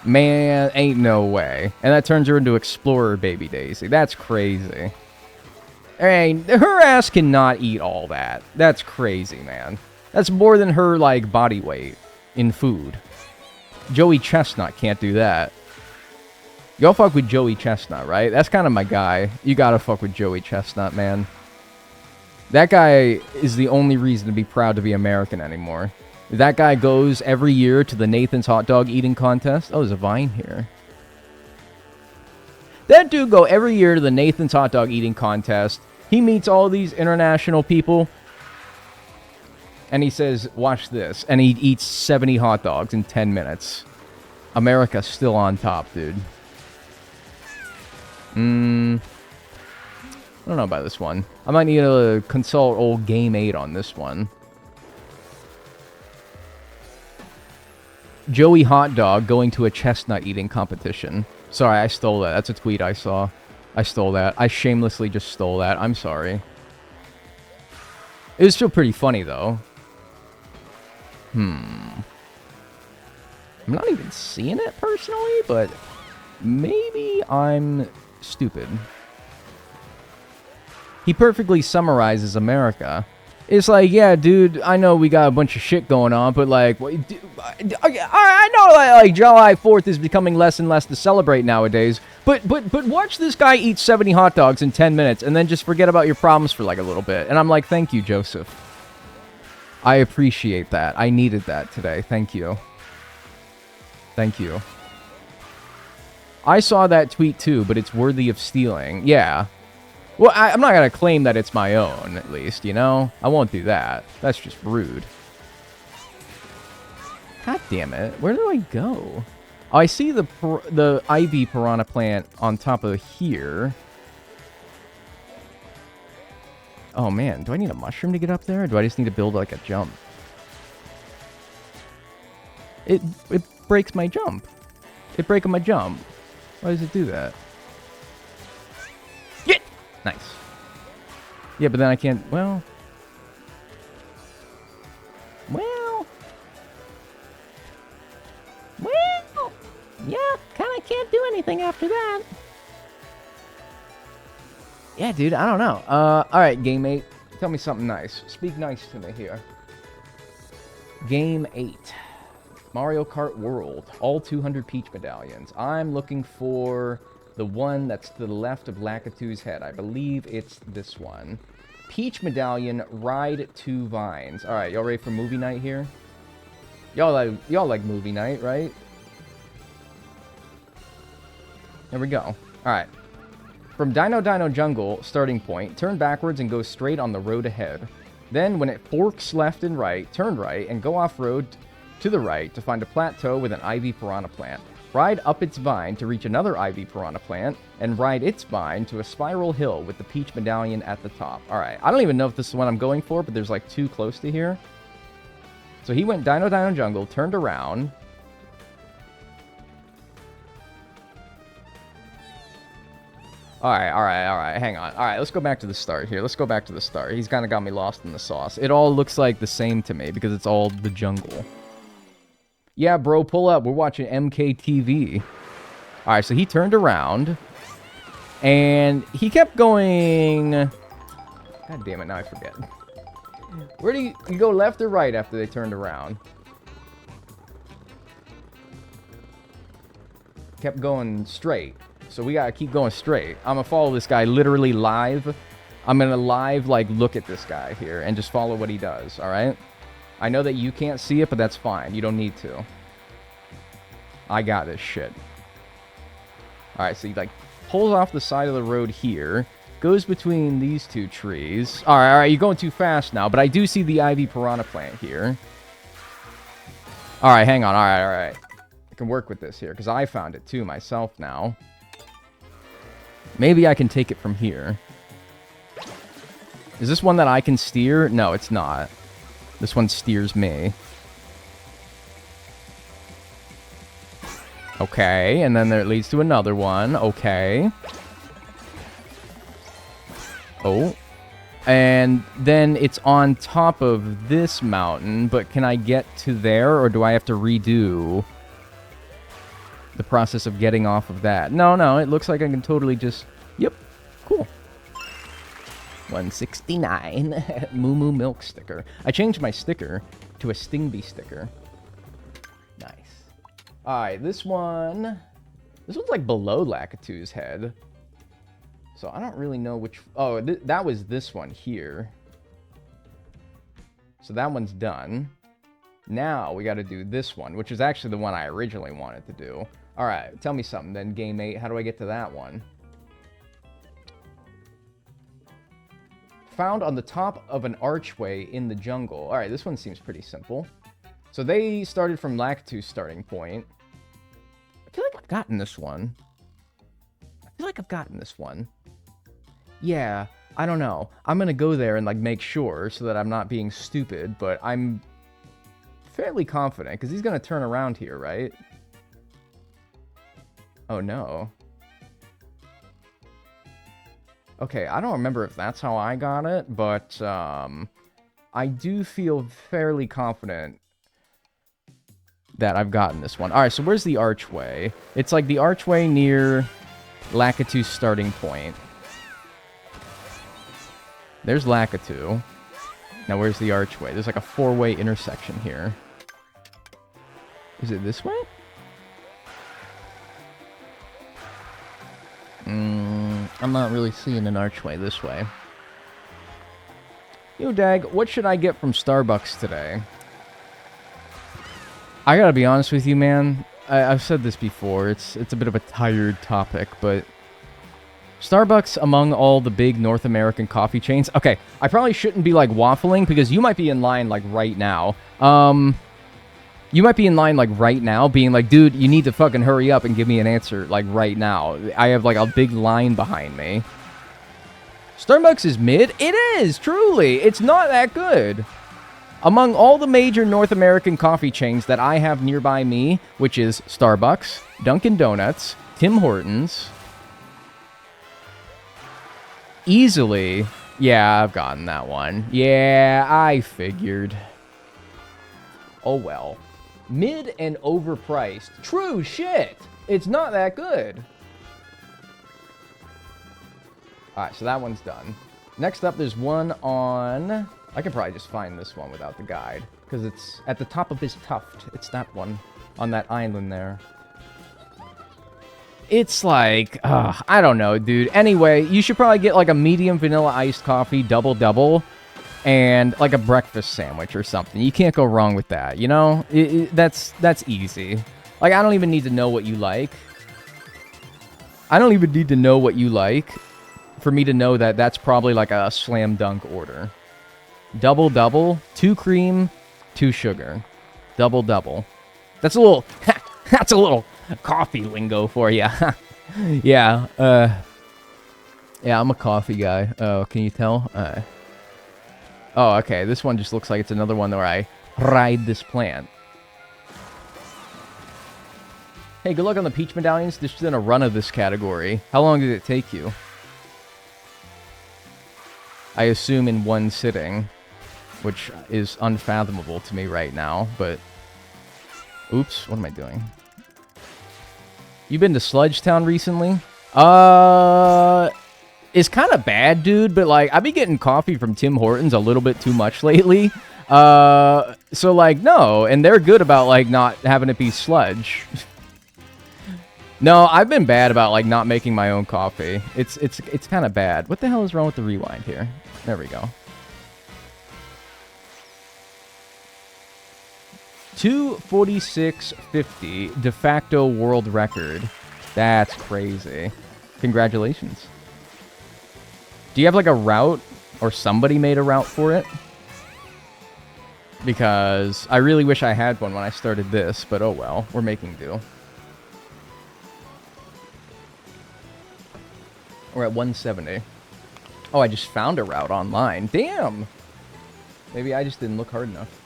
Man, ain't no way. And that turns her into Explorer Baby Daisy. That's crazy. I mean, her ass cannot eat all that. That's crazy, man. That's more than her, like, body weight in food. Joey Chestnut can't do that. Y'all fuck with Joey Chestnut, right? That's kind of my guy. You gotta fuck with Joey Chestnut, man. That guy is the only reason to be proud to be American anymore. That guy goes every year to the Nathan's hot dog eating contest. Oh, there's a vine here. That dude go every year to the Nathan's hot dog eating contest. He meets all these international people. And he says, watch this. And he eats 70 hot dogs in 10 minutes. America's still on top, dude. I don't know about this one. I might need to consult old Game 8 on this one. Joey Hot Dog going to a chestnut eating competition. Sorry, I stole that. That's a tweet I saw. I stole that. I shamelessly just stole that. I'm sorry. It was still pretty funny, though. I'm not even seeing it personally, but maybe I'm stupid. He perfectly summarizes America. It's like, yeah, dude, I know we got a bunch of shit going on, but like, I know like July 4th is becoming less and less to celebrate nowadays, but watch this guy eat 70 hot dogs in 10 minutes and then just forget about your problems for like a little bit. And I'm like, thank you, Joseph. I appreciate that. I needed that today. Thank you. Thank you. I saw that tweet too, but it's worthy of stealing. Yeah. Well, I'm not going to claim that it's my own, at least, you know? I won't do that. That's just rude. God damn it. Where do I go? Oh, I see the ivy piranha plant on top of here. Oh, man. Do I need a mushroom to get up there? Or do I just need to build, like, a jump? It breaks my jump. It breaks my jump. Why does it do that? Yeah! Nice. Yeah, but then I can't... Well... Yeah, kind of can't do anything after that. Yeah, dude, I don't know. Alright, Game 8. Tell me something nice. Speak nice to me here. Game 8. Mario Kart World. All 200 Peach medallions. I'm looking for the one that's to the left of Lakitu's head. I believe it's this one. Peach medallion, ride 2 vines. Alright, y'all ready for movie night here? Y'all like movie night, right? There we go. Alright. From Dino Jungle, starting point, turn backwards and go straight on the road ahead. Then, when it forks left and right, turn right and go off-road to the right to find a plateau with an ivy piranha plant. Ride up its vine to reach another ivy piranha plant, and ride its vine to a spiral hill with the peach medallion at the top. Alright, I don't even know if this is what I'm going for, but there's like 2 close to here. So he went Dino Jungle, turned around... Alright, hang on. Alright, let's go back to the start here. Let's go back to the start. He's kind of got me lost in the sauce. It all looks like the same to me because it's all the jungle. Yeah, bro, pull up. We're watching MKTV. Alright, so he turned around. And he kept going... God damn it, now I forget. Where do you go left or right after they turned around? Kept going straight. So we gotta keep going straight. I'm gonna follow this guy literally live. I'm gonna live, like, look at this guy here and just follow what he does, alright? I know that you can't see it, but that's fine. You don't need to. I got this shit. Alright, so he, like, pulls off the side of the road here. Goes between these 2 trees. Alright, you're going too fast now, but I do see the ivy piranha plant here. Alright, hang on. Alright. I can work with this here, because I found it too myself now. Maybe I can take it from here. Is this one that I can steer? No, it's not. This one steers me. Okay, and then there it leads to another one. Okay. Oh. And then it's on top of this mountain, but can I get to there, or do I have to redo the process of getting off of that? No, it looks like I can totally just... Yep, cool. 169. Moo Moo Milk sticker. I changed my sticker to a Stingbee sticker. Nice. Alright, this one's like below Lakitu's head. So I don't really know which... Oh, that was this one here. So that one's done. Now we got to do this one, which is actually the one I originally wanted to do. Alright, tell me something then, Game 8. How do I get to that one? Found on the top of an archway in the jungle. Alright, this one seems pretty simple. So they started from Lakitu's starting point. I feel like I've gotten this one. Yeah, I don't know. I'm gonna go there and, like, make sure so that I'm not being stupid, but I'm fairly confident, because he's gonna turn around here, right? Oh, no. Okay, I don't remember if that's how I got it, but, I do feel fairly confident that I've gotten this one. Alright, so where's the archway? It's, like, the archway near Lakitu's starting point. There's Lakitu. Now, where's the archway? There's like a 4-way intersection here. Is it this way? I'm not really seeing an archway this way. Yo, Dag, what should I get from Starbucks today? I gotta be honest with you, man. I've said this before. It's a bit of a tired topic, but... Starbucks among all the big North American coffee chains. Okay, I probably shouldn't be, like, waffling, because you might be in line, like, right now. You might be in line, like, right now, being like, dude, you need to fucking hurry up and give me an answer, like, right now. I have, like, a big line behind me. Starbucks is mid? It is, truly. It's not that good. Among all the major North American coffee chains that I have nearby me, which is Starbucks, Dunkin' Donuts, Tim Hortons... Easily. Yeah, I've gotten that one. Yeah, I figured. Oh well. Mid and overpriced. True shit. It's not that good. Alright, so that one's done. Next up, there's one on... I can probably just find this one without the guide. Because it's at the top of his tuft. It's that one. On that island there. It's like, I don't know, dude. Anyway, you should probably get like a medium vanilla iced coffee, double, and like a breakfast sandwich or something. You can't go wrong with that, you know? That's easy. Like, I don't even need to know what you like. I don't even need to know what you like for me to know that that's probably like a slam dunk order. Double, 2 cream, 2 sugar. Double. That's a little, that's a little coffee lingo for you. Yeah, yeah, I'm a coffee guy. Oh, can you tell? Oh, okay, this one just looks like it's another one where I ride this plant. Hey, good luck on the peach medallions. This is in a run of this category. How long did it take you? I assume in one sitting, which is unfathomable to me right now, but... Oops, what am I doing? You been to Sludge Town recently? It's kind of bad, dude, but, like, I've been getting coffee from Tim Hortons a little bit too much lately. So, like, no, and they're good about, like, not having it be sludge. No, I've been bad about, like, not making my own coffee. It's kind of bad. What the hell is wrong with the rewind here? There we go. 2:46:50 de facto world record. That's crazy. Congratulations. Do you have like a route or somebody made a route for it? Because I really wish I had one when I started this, but oh well, we're making do. We're at 170. Oh, I just found a route online. Damn! Maybe I just didn't look hard enough.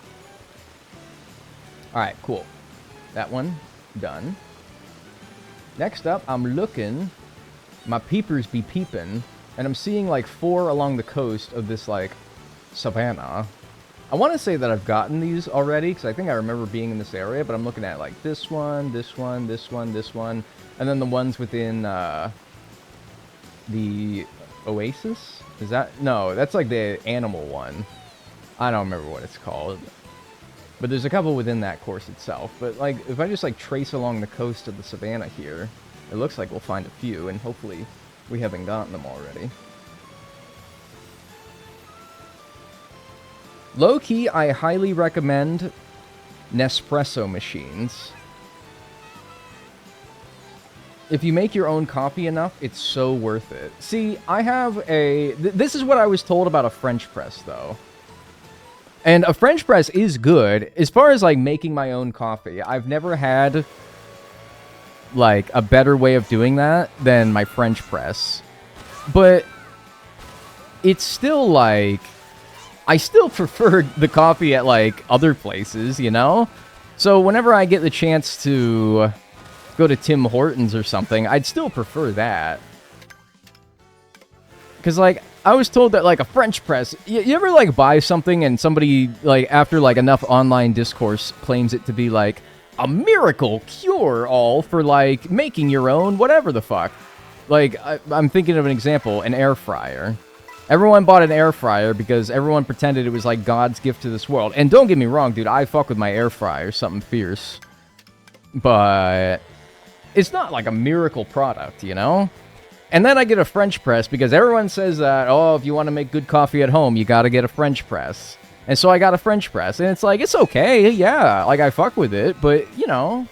Alright, cool. That one, done. Next up, I'm looking. My peepers be peeping. And I'm seeing, like, 4 along the coast of this, like, savanna. I want to say that I've gotten these already, because I think I remember being in this area, but I'm looking at, like, this one, this one, this one, this one, and then the ones within, the oasis? Is that? No, that's, like, the animal one. I don't remember what it's called. But there's a couple within that course itself. But, like, if I just, like, trace along the coast of the savannah here, it looks like we'll find a few, and hopefully we haven't gotten them already. Low-key, I highly recommend Nespresso machines. If you make your own coffee enough, it's so worth it. See, I have a... This is what I was told about a French press, though. And a French press is good. As far as, like, making my own coffee, I've never had, like, a better way of doing that than my French press. But it's still, like... I still prefer the coffee at, like, other places, you know? So whenever I get the chance to go to Tim Hortons or something, I'd still prefer that. Because, like, I was told that, like, a French press... You ever, like, buy something and somebody, like, after, like, enough online discourse claims it to be, like, a miracle cure-all for, like, making your own whatever the fuck? Like, I'm thinking of an example, an air fryer. Everyone bought an air fryer because everyone pretended it was, like, God's gift to this world. And don't get me wrong, dude, I fuck with my air fryer, something fierce. But it's not, like, a miracle product, you know? And then I get a French press because everyone says that, oh, if you want to make good coffee at home, you got to get a French press. And so I got a French press. And it's like, it's okay, yeah. Like, I fuck with it, but, you know.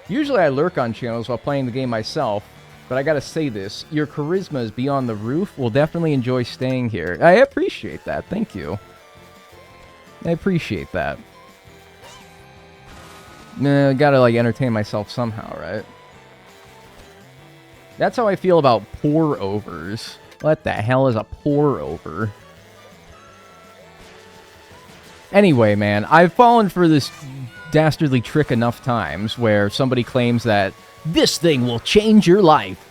Usually I lurk on channels while playing the game myself. But I gotta say this, your charisma is beyond the roof. We'll definitely enjoy staying here. I appreciate that. Thank you. I appreciate that. Nah, gotta, like, entertain myself somehow, right? That's how I feel about pour-overs. What the hell is a pour-over? Anyway, man, I've fallen for this dastardly trick enough times where somebody claims that this thing will change your life.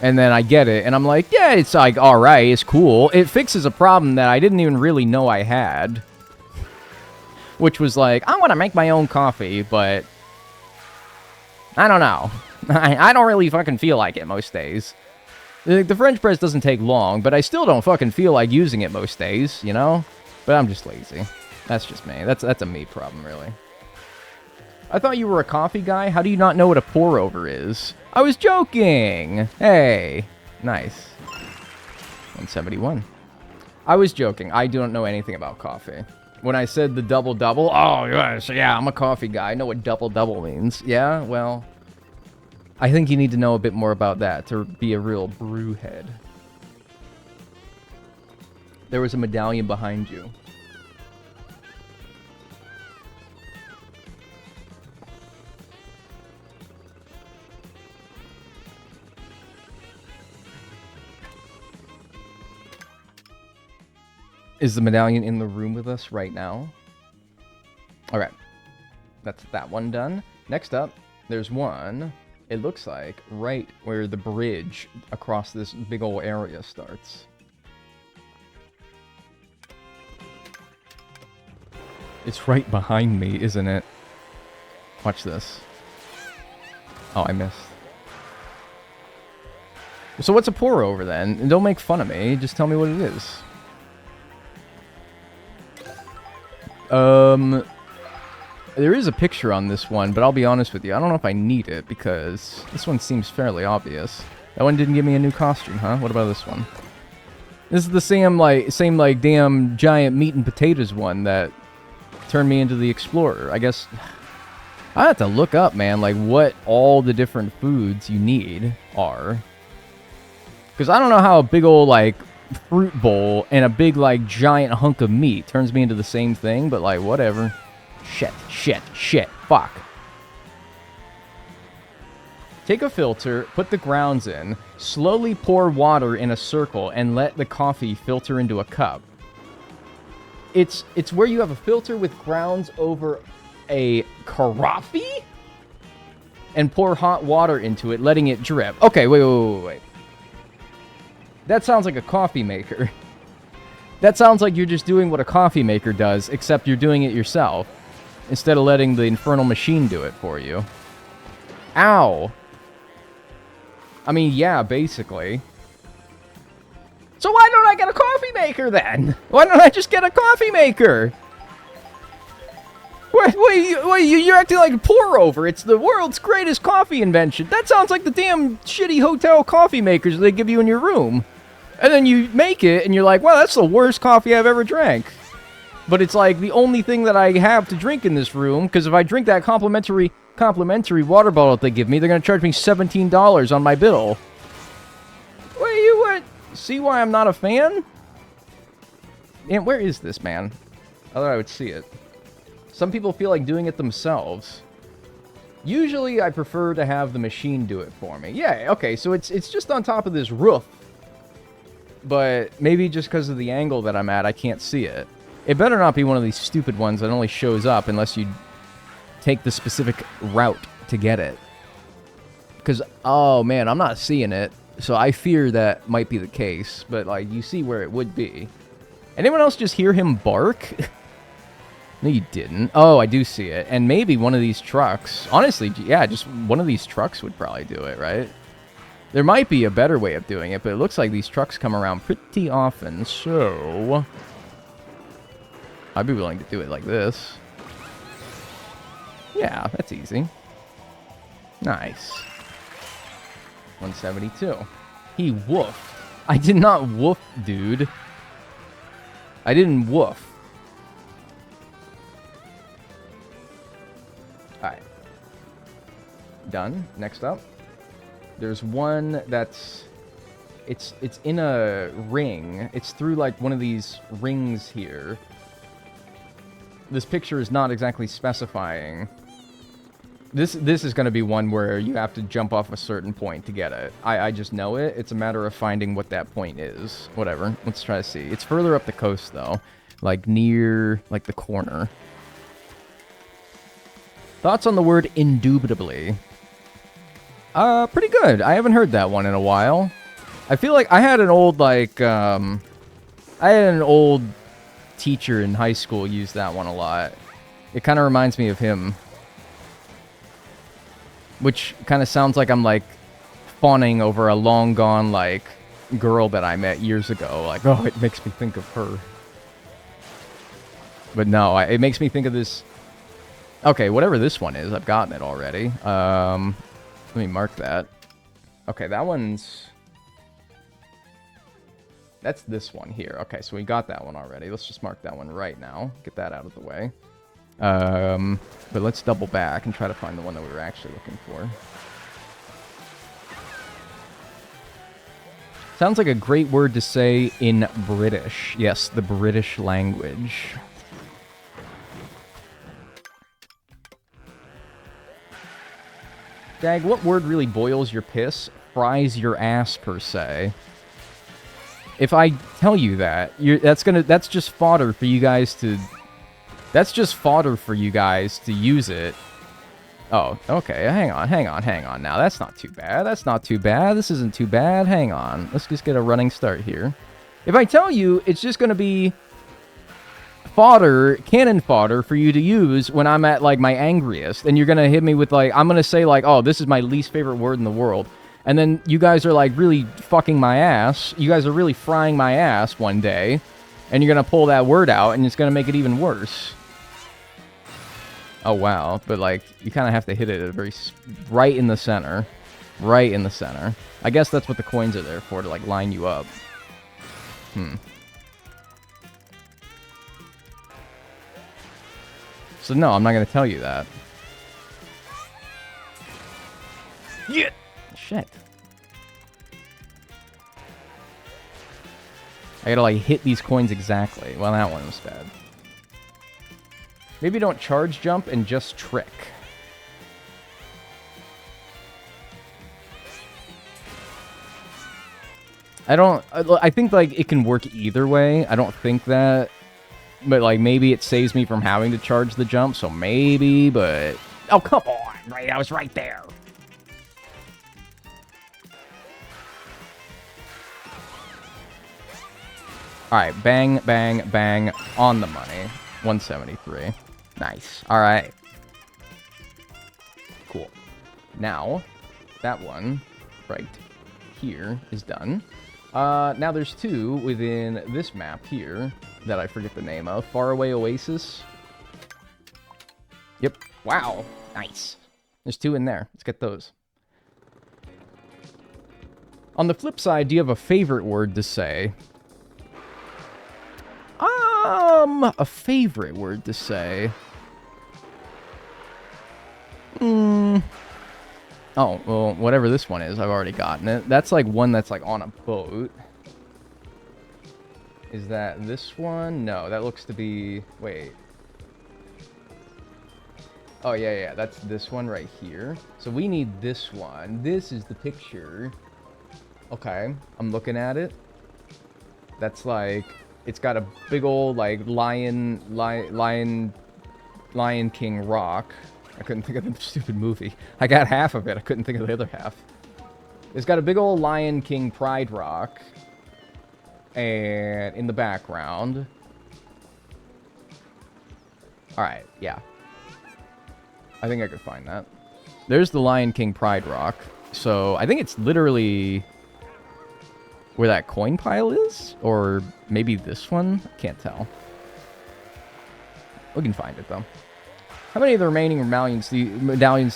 And then I get it, and I'm like, yeah, it's like, alright, it's cool. It fixes a problem that I didn't even really know I had. Which was like, I want to make my own coffee, but I don't know. I don't really fucking feel like it most days. The French press doesn't take long, but I still don't fucking feel like using it most days, you know? But I'm just lazy. That's just me. That's a me problem, really. I thought you were a coffee guy. How do you not know what a pour-over is? I was joking! Hey. Nice. 171. I was joking. I don't know anything about coffee. When I said the double-double, oh, yes, yeah, I'm a coffee guy. I know what double-double means. Yeah, well, I think you need to know a bit more about that to be a real brew head. There was a medallion behind you. Is the medallion in the room with us right now? Alright. That's that one done. Next up, there's one, it looks like, right where the bridge across this big old area starts. It's right behind me, isn't it? Watch this. Oh, I missed. So what's a pour-over then? And don't make fun of me, just tell me what it is. There is a picture on this one, but I'll be honest with you, I don't know if I need it, because this one seems fairly obvious. That one didn't give me a new costume, huh? What about this one? This is the same, like, damn giant meat and potatoes one that turned me into the Explorer. I guess I have to look up, man, like, what all the different foods you need are. Because I don't know how a big old, like, fruit bowl and a big, like, giant hunk of meat turns me into the same thing, but, like, whatever. Shit, fuck. Take a filter, put the grounds in, slowly pour water in a circle, and let the coffee filter into a cup. It's where you have a filter with grounds over a carafe and pour hot water into it, letting it drip. Okay, wait. That sounds like a coffee maker. That sounds like you're just doing what a coffee maker does, except you're doing it yourself, instead of letting the infernal machine do it for you. Ow. I mean, yeah, basically. So why don't I get a coffee maker then? Why don't I just get a coffee maker? Wait, you're acting like a pour-over. It's the world's greatest coffee invention. That sounds like the damn shitty hotel coffee makers they give you in your room. And then you make it, and you're like, wow, that's the worst coffee I've ever drank. But it's like the only thing that I have to drink in this room, because if I drink that complimentary water bottle that they give me, they're going to charge me $17 on my bill. What? See why I'm not a fan? And where is this, man? I thought I would see it. Some people feel like doing it themselves. Usually, I prefer to have the machine do it for me. Yeah, okay, so it's just on top of this roof. But maybe just because of the angle that I'm at, I can't see it. It better not be one of these stupid ones that only shows up unless you take the specific route to get it. Because, oh man, I'm not seeing it. So I fear that might be the case. But, like, you see where it would be. Anyone else just hear him bark? No, you didn't. Oh, I do see it. And maybe one of these trucks. Honestly, yeah, just one of these trucks would probably do it, right? There might be a better way of doing it, but it looks like these trucks come around pretty often. So I'd be willing to do it like this. Yeah, that's easy. Nice. 172. He woofed. I did not woof, dude. I didn't woof. Alright. Done. Next up. There's one that's... It's in a ring. It's through, like, one of these rings here. This picture is not exactly specifying. This is going to be one where you have to jump off a certain point to get it. I just know it. It's a matter of finding what that point is. Whatever. Let's try to see. It's further up the coast, though. Like, near, like, the corner. Thoughts on the word indubitably? Pretty good. I haven't heard that one in a while. I feel like I had an old, like, I had an old teacher in high school use that one a lot. It kind of reminds me of him. Which kind of sounds like I'm, like, fawning over a long-gone, like, girl that I met years ago. Like, oh, it makes me think of her. But no, it makes me think of this... Okay, whatever this one is, I've gotten it already. Let me mark that. Okay, that one's... That's this one here. Okay, so we got that one already. Let's just mark that one right now. Get that out of the way. But let's double back and try to find the one that we were actually looking for. Sounds like a great word to say in British. Yes, the British language. Dag, what word really boils your piss? Fries your ass, per se. If I tell you that, that's just fodder for you guys to... That's just fodder for you guys to use it. Oh, okay. Hang on now. That's not too bad. That's not too bad. This isn't too bad. Hang on. Let's just get a running start here. If I tell you, it's just going to be fodder, cannon fodder for you to use when I'm at, like, my angriest. And you're going to hit me with, like, I'm going to say, like, oh, this is my least favorite word in the world. And then you guys are, like, really fucking my ass. You guys are really frying my ass one day. And you're going to pull that word out, and it's going to make it even worse. Oh, wow. But, like, you kind of have to hit it at a very... right in the center. Right in the center. I guess that's what the coins are there for, to, like, line you up. So, no, I'm not going to tell you that. Yeah! Shit. I gotta, like, hit these coins exactly. Well, that one was bad. Maybe don't charge jump and just trick. I think, like, it can work either way. I don't think that, but, like, maybe it saves me from having to charge the jump, so maybe, but... Oh, come on, right? I was right there. Alright, bang, bang, bang, on the money. 173. Nice. Alright. Cool. Now, that one, right here, is done. Now there's two within this map here that I forget the name of. Faraway Oasis. Yep. Wow. Nice. There's two in there. Let's get those. On the flip side, do you have a favorite word to say? A favorite word to say. Oh, well, whatever this one is, I've already gotten it. That's like one that's like on a boat. Is that this one? No, that looks to be... Wait. Oh, yeah, that's this one right here. So we need this one. This is the picture. Okay, I'm looking at it. That's like... It's got a big old, like, Lion King rock. I couldn't think of the stupid movie. I got half of it. I couldn't think of the other half. It's got a big old Lion King pride rock. And in the background. Alright, yeah. I think I could find that. There's the Lion King pride rock. So, I think it's literally... where that coin pile is? Or maybe this one? Can't tell. We can find it, though. How many of the remaining medallions do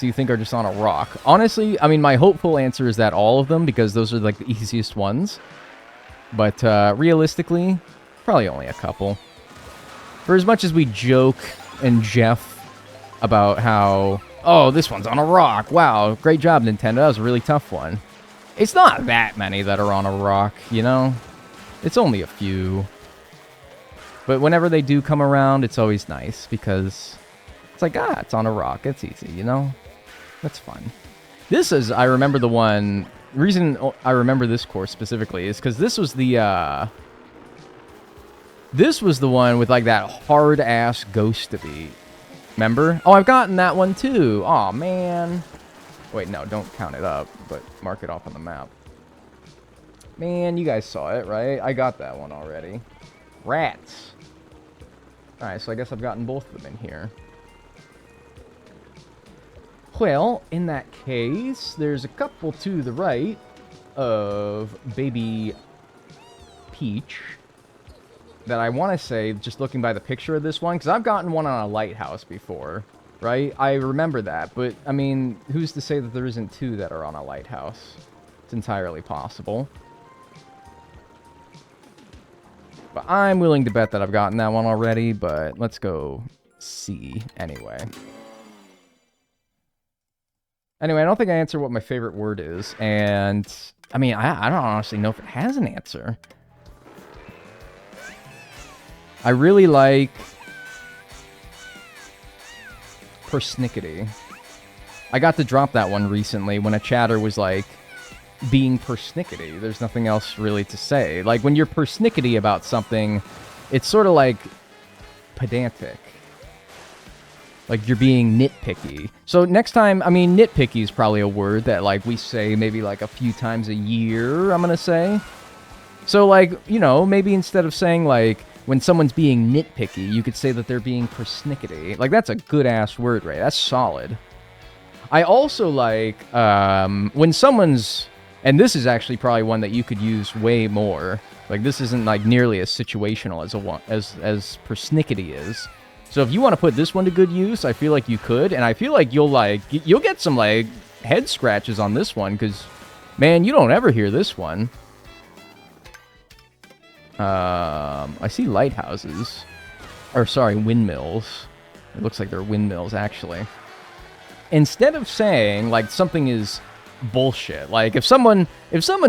you think are just on a rock? Honestly, I mean, my hopeful answer is that all of them, because those are, like, the easiest ones. But, realistically, probably only a couple. For as much as we joke and Jeff about how, oh, this one's on a rock. Wow, great job, Nintendo. That was a really tough one. It's not that many that are on a rock, you know? It's only a few. But whenever they do come around, it's always nice, because it's like, it's on a rock. It's easy, you know? That's fun. This is, I remember the one... The reason I remember this course specifically is because this was the, this was the one with, like, that hard-ass ghost to beat. Remember? Oh, I've gotten that one, too. Aw, man. Wait, no, don't count it up, but mark it off on the map. Man, you guys saw it, right? I got that one already. Rats. Alright, so I guess I've gotten both of them in here. Well, in that case, there's a couple to the right of Baby Peach that I want to say, just looking by the picture of this one, because I've gotten one on a lighthouse before. Right? I remember that, but, I mean, who's to say that there isn't two that are on a lighthouse? It's entirely possible. But I'm willing to bet that I've gotten that one already, but let's go see anyway. Anyway, I don't think I answered what my favorite word is, and, I mean, I don't honestly know if it has an answer. I really like... persnickety. I got to drop that one recently when a chatter was like, being persnickety. There's nothing else really to say. Like, when you're persnickety about something, it's sort of like pedantic. Like, you're being nitpicky. So next time, I mean, nitpicky is probably a word that, like, we say maybe, like, a few times a year, I'm gonna say. So, like, you know, maybe instead of saying, like, when someone's being nitpicky, you could say that they're being persnickety. Like, that's a good-ass word, right? That's solid. I also like, when someone's... And this is actually probably one that you could use way more. Like, this isn't, like, nearly as situational as persnickety is. So if you want to put this one to good use, I feel like you could. And I feel like you'll get some, like, head scratches on this one, because, man, you don't ever hear this one. I see lighthouses. Or, sorry, windmills. It looks like they're windmills, actually. Instead of saying, like, something is bullshit, like, if someone's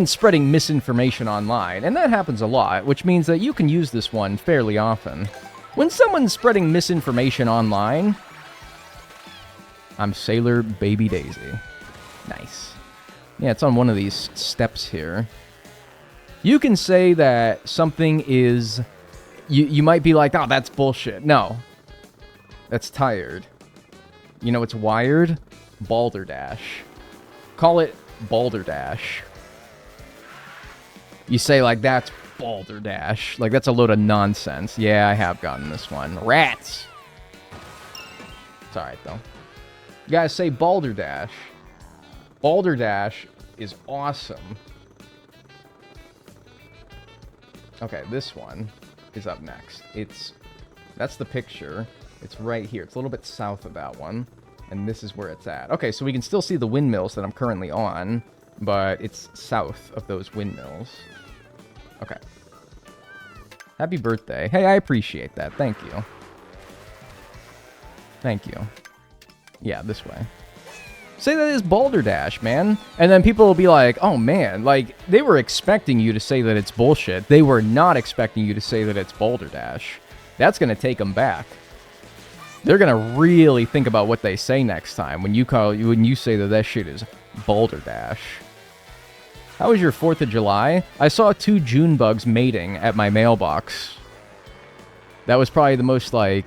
spreading misinformation online, and that happens a lot, which means that you can use this one fairly often. When someone's spreading misinformation online, I'm Sailor Baby Daisy. Nice. Yeah, it's on one of these steps here. You can say that something is... You might be like, oh, that's bullshit. No. That's tired. You know, it's wired. Balderdash. Call it balderdash. You say, like, that's balderdash. Like, that's a load of nonsense. Yeah, I have gotten this one. Rats! It's alright, though. You gotta say balderdash. Balderdash is awesome. Okay, this one is up next. That's the picture. It's right here. It's a little bit south of that one. And this is where it's at. Okay, so we can still see the windmills that I'm currently on, but it's south of those windmills. Okay. Happy birthday. Hey, I appreciate that. Thank you. Thank you. Yeah, this way. Say that is balderdash, man. And then people will be like, oh, man. Like, they were expecting you to say that it's bullshit. They were not expecting you to say that it's balderdash. That's going to take them back. They're going to really think about what they say next time when you say that shit is balderdash. How was your 4th of July? I saw 2 June bugs mating at my mailbox. That was probably the most, like...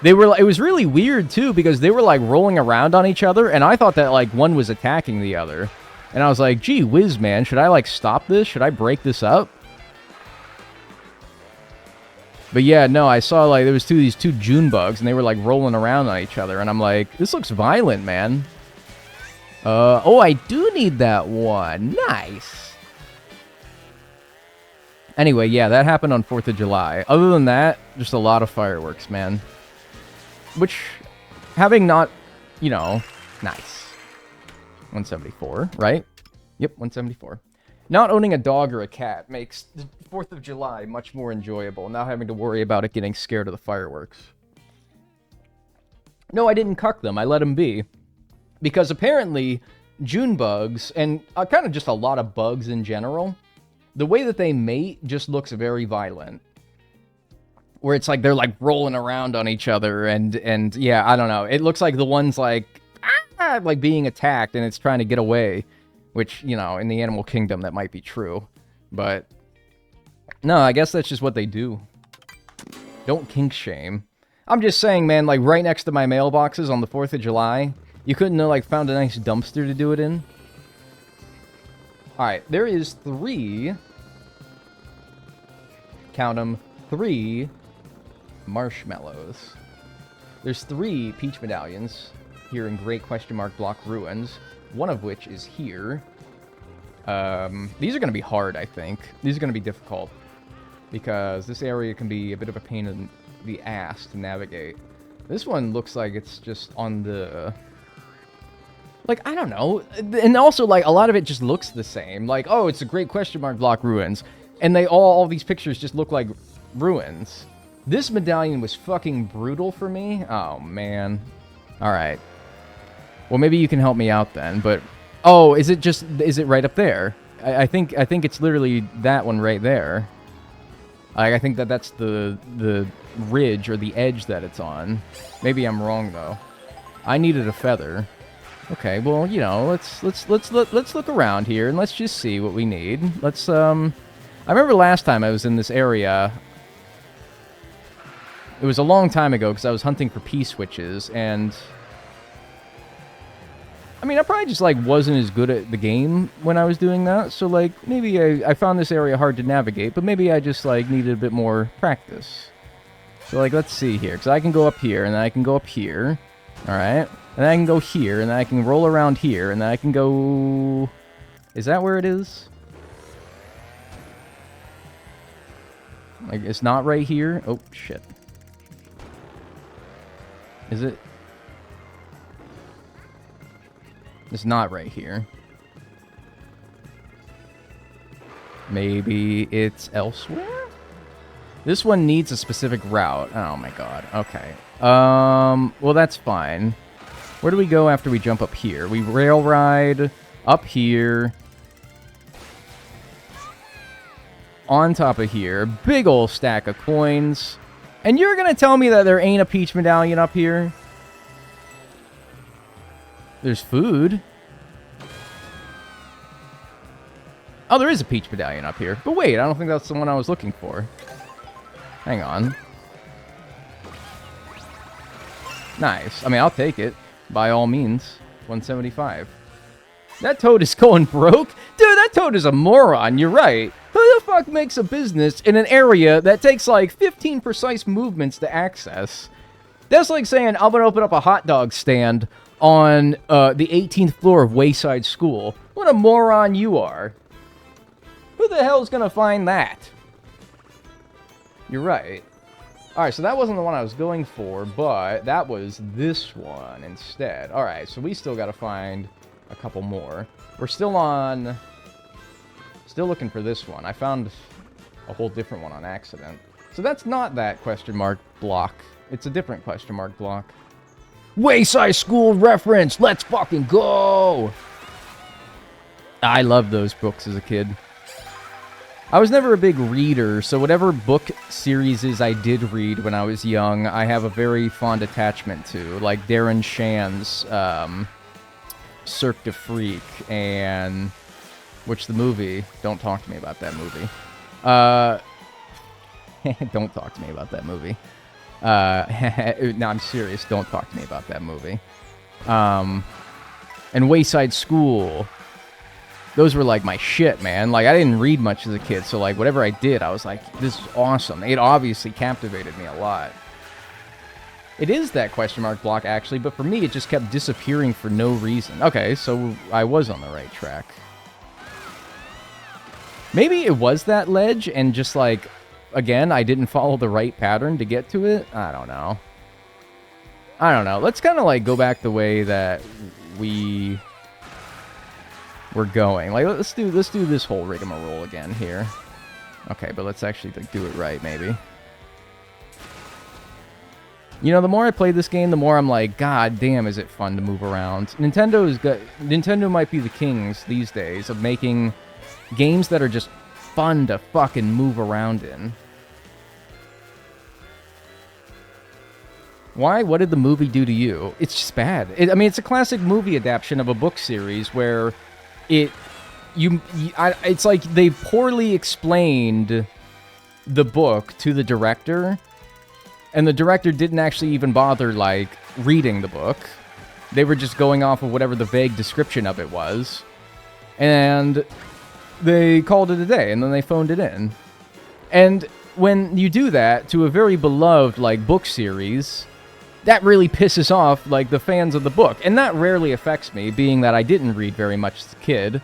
It was really weird, too, because they were, like, rolling around on each other, and I thought that, like, one was attacking the other. And I was like, gee whiz, man, should I, like, stop this? Should I break this up? But yeah, no, I saw, like, there was these two June bugs, and they were, like, rolling around on each other, and I'm like, this looks violent, man. Oh, I do need that one. Nice. Anyway, yeah, that happened on 4th of July. Other than that, just a lot of fireworks, man. Which, having not, you know, nice. 174, right? Yep, 174. Not owning a dog or a cat makes the 4th of July much more enjoyable, not having to worry about it getting scared of the fireworks. No, I didn't cuck them. I let them be. Because apparently, June bugs, and kind of just a lot of bugs in general, the way that they mate just looks very violent. Where it's like they're like rolling around on each other, and yeah, I don't know. It looks like the one's like being attacked and it's trying to get away. Which, you know, in the animal kingdom, that might be true. But, no, I guess that's just what they do. Don't kink shame. I'm just saying, man, like, right next to my mailboxes on the 4th of July, you couldn't have, like, found a nice dumpster to do it in? Alright, there is 3... Count them. 3 marshmallows. There's 3 peach medallions here in Great Question Mark Block Ruins. One of which is here. These are going to be hard, I think. These are going to be difficult. Because this area can be a bit of a pain in the ass to navigate. This one looks like it's just on the... Like, I don't know. And also, like, a lot of it just looks the same. Like, oh, it's a Great Question Mark Block Ruins. And they all these pictures just look like ruins. This medallion was fucking brutal for me. Oh, man. Alright. Well, maybe you can help me out then, but... Oh, is it right up there? I think it's literally that one right there. I think that's the ridge or the edge that it's on. Maybe I'm wrong, though. I needed a feather. Okay, well, you know, let's look around here and let's just see what we need. I remember last time I was in this area... It was a long time ago because I was hunting for P-switches, and... I mean, I probably just, like, wasn't as good at the game when I was doing that, so, like, maybe I found this area hard to navigate, but maybe I just, like, needed a bit more practice. So, like, let's see here, because I can go up here, and then I can go up here, alright? And then I can go here, and then I can roll around here, and then I can go... Is that where it is? Like, it's not right here? Oh, shit. Is it? It's not right here. Maybe it's elsewhere? This one needs a specific route. Oh my god. Okay. Well, that's fine. Where do we go after we jump up here? We rail ride up here. On top of here. Big ol' stack of coins. And you're gonna tell me that there ain't a peach medallion up here? There's food. Oh, there is a Peach medallion up here. But wait, I don't think that's the one I was looking for. Hang on. Nice. I mean, I'll take it. By all means. 175. That Toad is going broke? Dude, that Toad is a moron. You're right. Who the fuck makes a business in an area that takes like 15 precise movements to access? That's like saying, I'm going to open up a hot dog stand on the 18th floor of Wayside School. What a moron you are. Who the hell is going to find that? You're right. Alright, so that wasn't the one I was going for, but that was this one instead. Alright, so we still got to find a couple more. We're still on... Still looking for this one. I found a whole different one on accident. So that's not that question mark block. It's a different question mark block. Wayside School reference! Let's fucking go! I loved those books as a kid. I was never a big reader, so whatever book series I did read when I was young, I have a very fond attachment to. Like Darren Shan's Cirque du Freak, and... Which the movie... Don't talk to me about that movie. Don't talk to me about that movie. No, I'm serious. Don't talk to me about that movie. And Wayside School... Those were, like, my shit, man. Like, I didn't read much as a kid, so, like, whatever I did, I was like, this is awesome. It obviously captivated me a lot. It is that question mark block, actually, but for me, it just kept disappearing for no reason. Okay, so I was on the right track. Maybe it was that ledge, and just, like, again, I didn't follow the right pattern to get to it? I don't know. I don't know. Let's kind of, like, go back the way that we're going. Like, let's do this whole rigmarole again here. Okay, but let's actually like, do it right, maybe. You know, the more I play this game, the more I'm like, God damn, is it fun to move around. Nintendo might be the kings these days of making games that are just fun to fucking move around in. Why? What did the movie do to you? It's just bad. I mean, it's a classic movie adaptation of a book series where it's like they poorly explained the book to the director, and the director didn't actually even bother, like, reading the book. They were just going off of whatever the vague description of it was, and they called it a day, and then they phoned it in. And when you do that to a very beloved, like, book series, that really pisses off, like, the fans of the book. And that rarely affects me, being that I didn't read very much as a kid.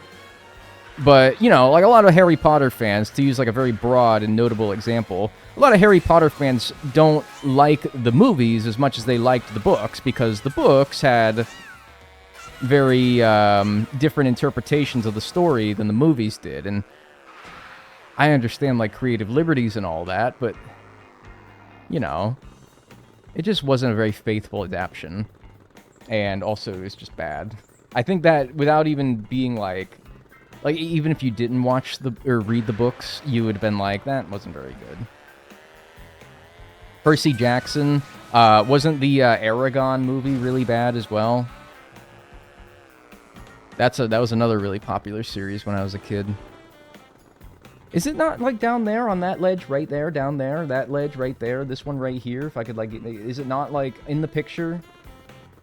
But, you know, like a lot of Harry Potter fans, to use, like, a very broad and notable example, a lot of Harry Potter fans don't like the movies as much as they liked the books, because the books had very different interpretations of the story than the movies did. And I understand, like, creative liberties and all that, but, you know... It just wasn't a very faithful adaptation, and also it was just bad. I think that without even being like even if you didn't watch or read the books, you would have been like, that wasn't very good. Percy Jackson, wasn't the Aragon movie really bad as well? That was another really popular series when I was a kid. Is it not, like, down there on that ledge right there, down there, that ledge right there, this one right here, if I could, like, is it not, like, in the picture?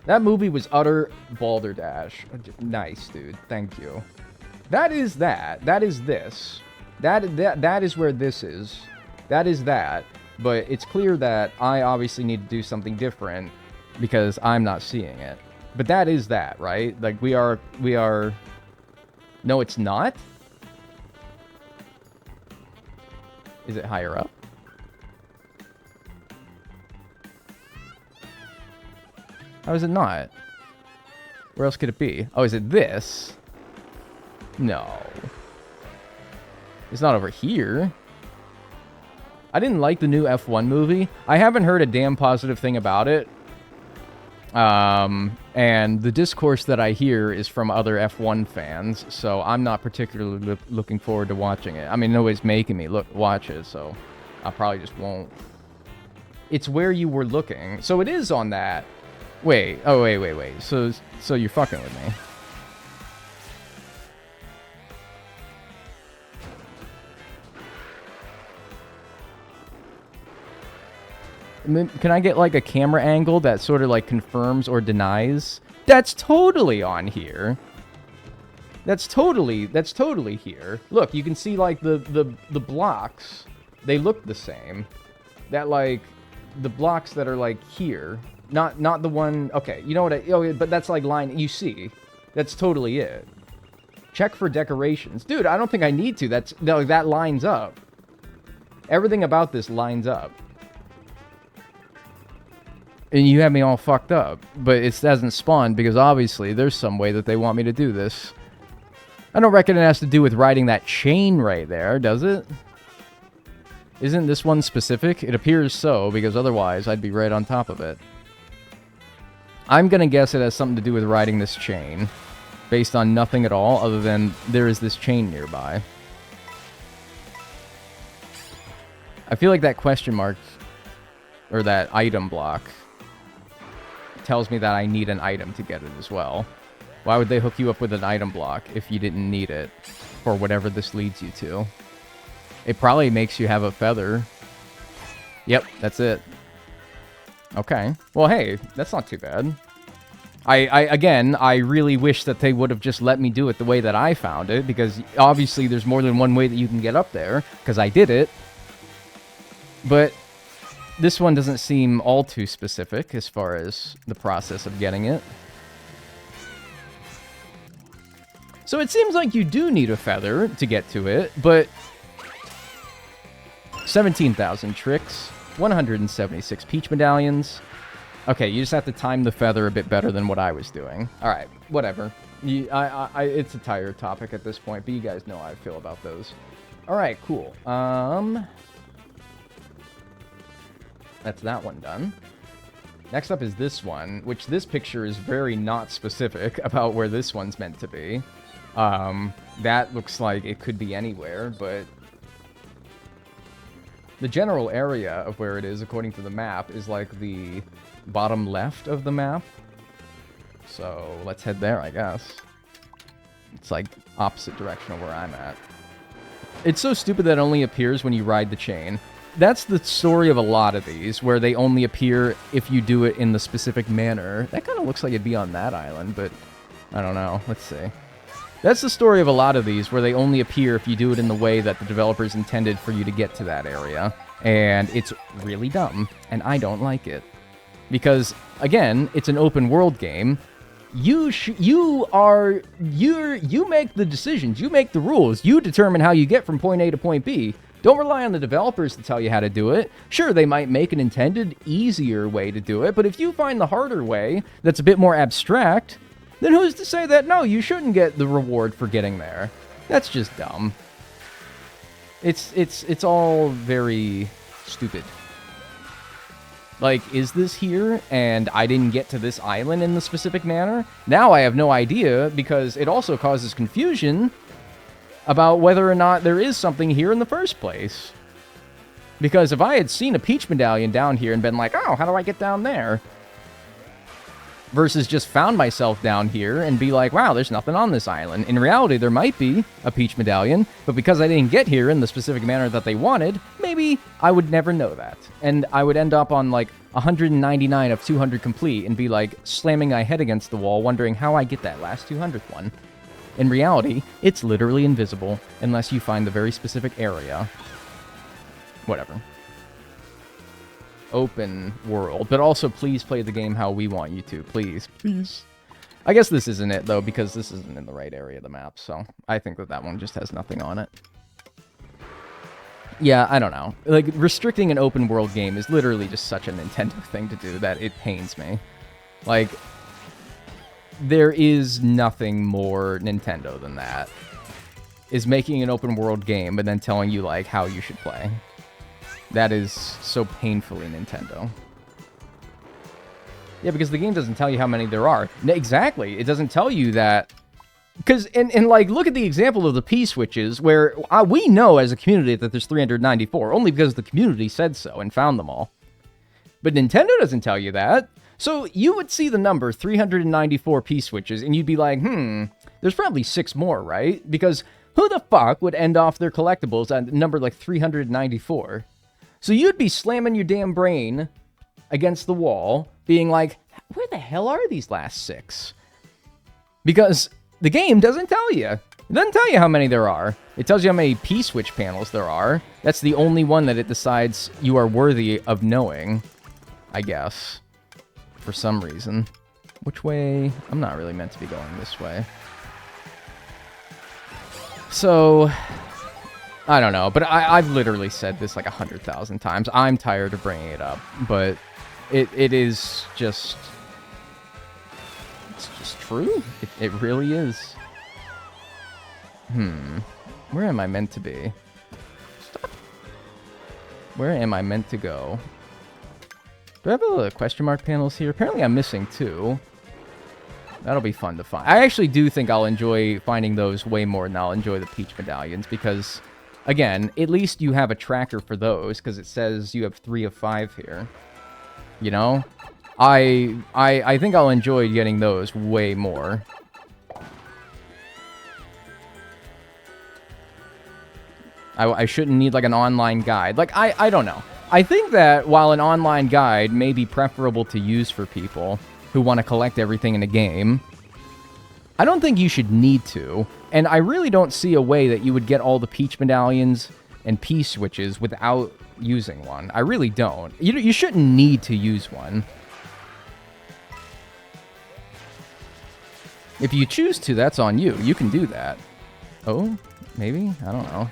That movie was utter balderdash. Nice, dude. Thank you. That is that. That is this. That is where this is. That is that. But it's clear that I obviously need to do something different because I'm not seeing it. But that is that, right? Like, we are... No, it's not? Is it higher up? How is it not? Where else could it be? Oh, is it this? No. It's not over here. I didn't like the new F1 movie. I haven't heard a damn positive thing about it. And the discourse that I hear is from other F1 fans, so I'm not particularly looking forward to watching it. I mean, nobody's making me watch it, so I probably just won't. It's where you were looking. So it is on that. Wait. Oh, wait. So you're fucking with me. Can I get like a camera angle that sort of like confirms or denies? That's totally on here. That's totally here. Look, you can see like the blocks. They look the same. That like the blocks that are like here, not the one. Okay, you know what? But that's like line. You see, that's totally it. Check for decorations, dude. I don't think I need to. That lines up. Everything about this lines up. And you have me all fucked up, but it hasn't spawned because obviously there's some way that they want me to do this. I don't reckon it has to do with riding that chain right there, does it? Isn't this one specific? It appears so, because otherwise I'd be right on top of it. I'm gonna guess it has something to do with riding this chain, based on nothing at all other than there is this chain nearby. I feel like that question mark, or that item block, tells me that I need an item to get it as well. Why would they hook you up with an item block if you didn't need it for whatever this leads you to? It probably makes you have a feather. Yep, that's it. Okay. Well, hey, that's not too bad. Again, I really wish that they would have just let me do it the way that I found it, because obviously there's more than one way that you can get up there, because I did it. But this one doesn't seem all too specific as far as the process of getting it. So it seems like you do need a feather to get to it, but 17,000 tricks, 176 peach medallions. Okay, you just have to time the feather a bit better than what I was doing. All right, whatever. It's a tired topic at this point, but you guys know how I feel about those. All right, cool. That's that one done. Next up is this one, which this picture is very not specific about where this one's meant to be. That looks like it could be anywhere, but the general area of where it is, according to the map, is like the bottom left of the map. So let's head there, I guess. It's like opposite direction of where I'm at. It's so stupid that it only appears when you ride the chain. That's the story of a lot of these, where they only appear if you do it in the specific manner. That kind of looks like it'd be on that island, but I don't know. Let's see. That's the story of a lot of these, where they only appear if you do it in the way that the developers intended for you to get to that area. And it's really dumb, and I don't like it. Because, again, it's an open world game. You make the decisions, you make the rules, you determine how you get from point A to point B. Don't rely on the developers to tell you how to do it. Sure, they might make an intended, easier way to do it, but if you find the harder way that's a bit more abstract, then who's to say that, no, you shouldn't get the reward for getting there? That's just dumb. It's all very stupid. Like, is this here, and I didn't get to this island in the specific manner? Now I have no idea, because it also causes confusion about whether or not there is something here in the first place. Because if I had seen a peach medallion down here and been like, oh, how do I get down there? Versus just found myself down here and be like, wow, there's nothing on this island. In reality, there might be a peach medallion, but because I didn't get here in the specific manner that they wanted, maybe I would never know that. And I would end up on like 199 of 200 complete and be like slamming my head against the wall, wondering how I get that last 200th one. In reality, it's literally invisible unless you find the very specific area. Whatever. Open world. But also, please play the game how we want you to. Please. Please. I guess this isn't it, though, because this isn't in the right area of the map, so I think that that one just has nothing on it. Yeah, I don't know. Like, restricting an open world game is literally just such a Nintendo thing to do that it pains me. Like, there is nothing more Nintendo than that. Is making an open world game and then telling you, like, how you should play. That is so painfully Nintendo. Yeah, because the game doesn't tell you how many there are. Exactly. It doesn't tell you that. Because, and like, look at the example of the P-switches, where we know as a community that there's 394, only because the community said so and found them all. But Nintendo doesn't tell you that. So you would see the number 394 P-switches, and you'd be like, there's probably 6 more, right? Because who the fuck would end off their collectibles at a number like 394? So you'd be slamming your damn brain against the wall, being like, where the hell are these last 6? Because the game doesn't tell you. It doesn't tell you how many there are. It tells you how many P-switch panels there are. That's the only one that it decides you are worthy of knowing, I guess, for some reason. Which way? I'm not really meant to be going this way. So, I don't know, but I've literally said this like 100,000 times. I'm tired of bringing it up, but it is just... It's just true. It really is. Where am I meant to be? Stop. Where am I meant to go? Do I have the question mark panels here? Apparently I'm missing 2. That'll be fun to find. I actually do think I'll enjoy finding those way more than I'll enjoy the Peach medallions because, again, at least you have a tracker for those because it says you have 3 of 5 here. You know? I think I'll enjoy getting those way more. I shouldn't need, like, an online guide. Like, I don't know. I think that while an online guide may be preferable to use for people who want to collect everything in a game, I don't think you should need to. And I really don't see a way that you would get all the Peach medallions and P-switches without using one. I really don't. You shouldn't need to use one. If you choose to, that's on you. You can do that. Oh, maybe? I don't know.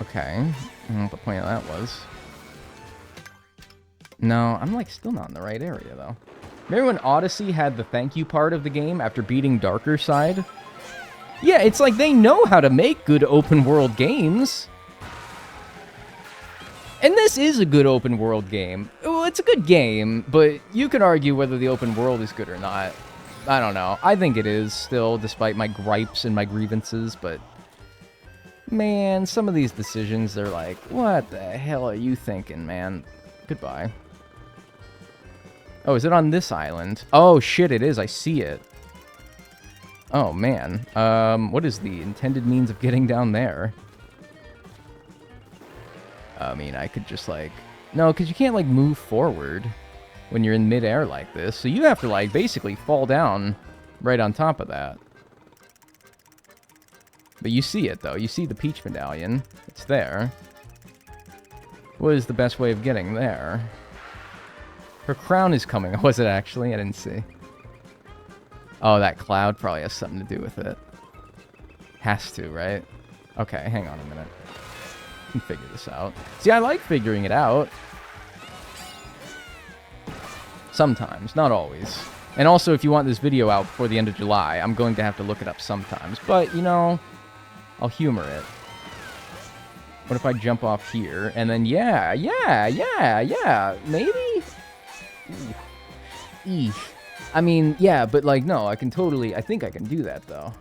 Okay. I don't know what the point of that was. No, I'm like still not in the right area though. Remember when Odyssey had the thank you part of the game after beating Darker Side? Yeah, it's like they know how to make good open world games. And this is a good open world game. Well, it's a good game, but you could argue whether the open world is good or not. I don't know. I think it is still, despite my gripes and my grievances, but... Man, some of these decisions, they're like, what the hell are you thinking, man? Goodbye. Oh, is it on this island? Oh, shit, it is. I see it. Oh, man. What is the intended means of getting down there? I mean, I could just, like... No, because you can't, like, move forward when you're in midair like this. So you have to, like, basically fall down right on top of that. But you see it, though. You see the Peach medallion. It's there. What is the best way of getting there? Her crown is coming. Was it actually? I didn't see. Oh, that cloud probably has something to do with it. Has to, right? Okay, hang on a minute. I can figure this out. See, I like figuring it out. Sometimes, not always. And also, if you want this video out before the end of July, I'm going to have to look it up sometimes. But, you know... I'll humor it. What if I jump off here, and then, yeah, maybe? Eesh. I mean, yeah, but, like, no, I can totally, I think I can do that, though.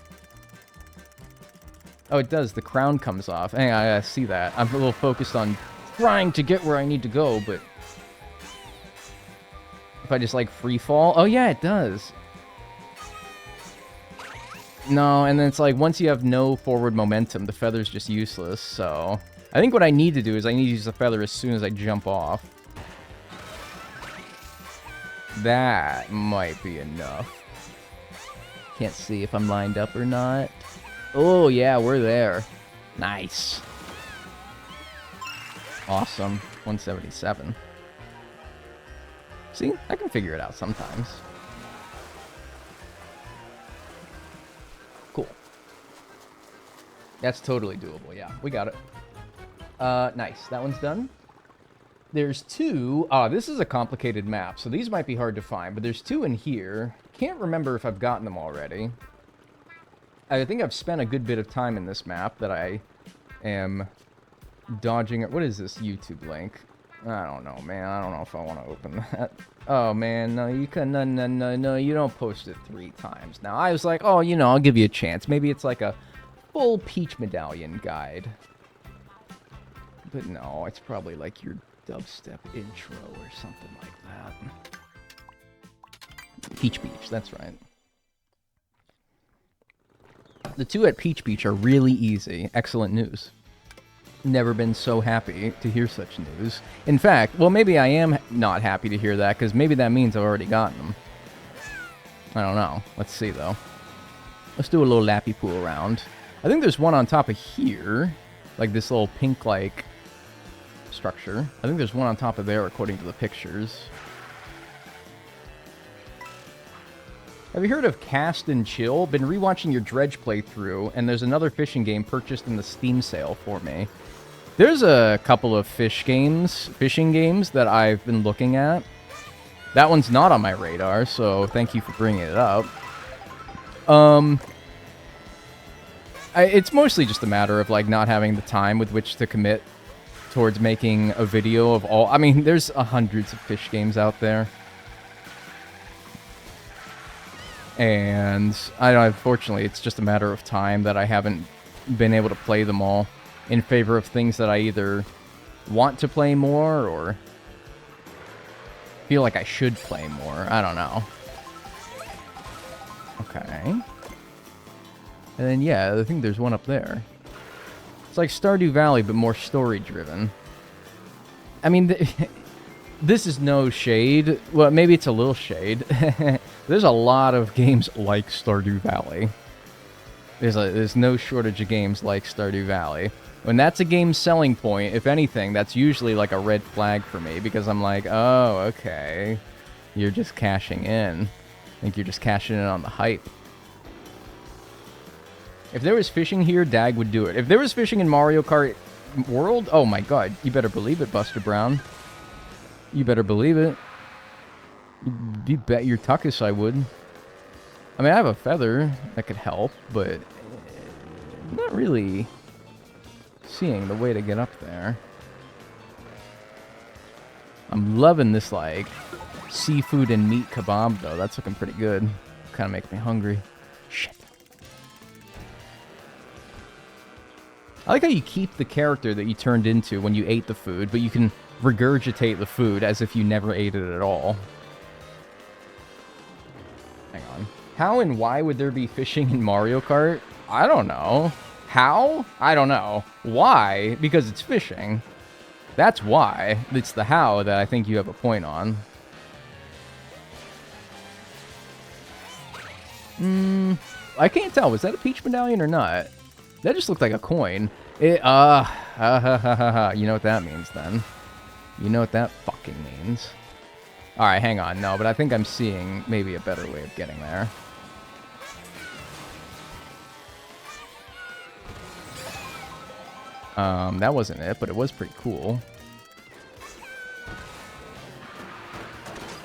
Oh, it does, the crown comes off. Hang on, I see that. I'm a little focused on trying to get where I need to go, but... If I just, like, free fall? Oh, yeah, it does. No, and then it's like, once you have no forward momentum, the feather's just useless, so... I think what I need to do is I need to use the feather as soon as I jump off. That might be enough. Can't see if I'm lined up or not. Oh, yeah, we're there. Nice. Awesome. 177. See? I can figure it out sometimes. Cool. That's totally doable, yeah. We got it. Nice. That one's done. There's two... this is a complicated map, so these might be hard to find, but there's two in here. Can't remember if I've gotten them already. I think I've spent a good bit of time in this map that I am dodging... What is this YouTube link? I don't know, man. I don't know if I want to open that. Oh, man, no, you can... No, you don't post it 3 times. Now, I was like, oh, you know, I'll give you a chance. Maybe it's like a full Peach medallion guide. But no, it's probably like your dubstep intro or something like that. Peach Beach, that's right. The two at Peach Beach are really easy. Excellent news. Never been so happy to hear such news. In fact, well, maybe I am not happy to hear that, because maybe that means I've already gotten them. I don't know. Let's see, though. Let's do a little lappy pool around. I think there's one on top of here. Like this little pink, like, structure. I think there's one on top of there, according to the pictures. Have you heard of Cast and Chill? Been rewatching your Dredge playthrough, and there's another fishing game purchased in the Steam sale for me. There's a couple of fishing games that I've been looking at. That one's not on my radar, so thank you for bringing it up. It's mostly just a matter of, like, not having the time with which to commit towards making a video of all... I mean, there's hundreds of fish games out there. And, unfortunately, it's just a matter of time that I haven't been able to play them all in favor of things that I either want to play more or feel like I should play more. I don't know. Okay. And then, yeah, I think there's one up there. It's like Stardew Valley, but more story-driven. I mean, this is no shade. Well, maybe it's a little shade. There's a lot of games like Stardew Valley. There's no shortage of games like Stardew Valley. When that's a game's selling point, if anything, that's usually like a red flag for me, because I'm like, oh, okay. You're just cashing in. I think you're just cashing in on the hype. If there was fishing here, Dag would do it. If there was fishing in Mario Kart World, oh my god, you better believe it, Buster Brown. You better believe it. You bet your tuckus I would. I mean, I have a feather that could help, but I'm not really seeing the way to get up there. I'm loving this, like, seafood and meat kebab, though. That's looking pretty good. Kind of makes me hungry. Shit. I like how you keep the character that you turned into when you ate the food, but you can regurgitate the food as if you never ate it at all. Hang on. How and why would there be fishing in Mario Kart? I don't know. How? I don't know. Why? Because it's fishing. That's why. It's the how that I think you have a point on. I can't tell. Was that a peach medallion or not? That just looked like a coin. You know what that means then. You know what that fucking means. Alright, hang on. No, but I think I'm seeing maybe a better way of getting there. That wasn't it, but it was pretty cool.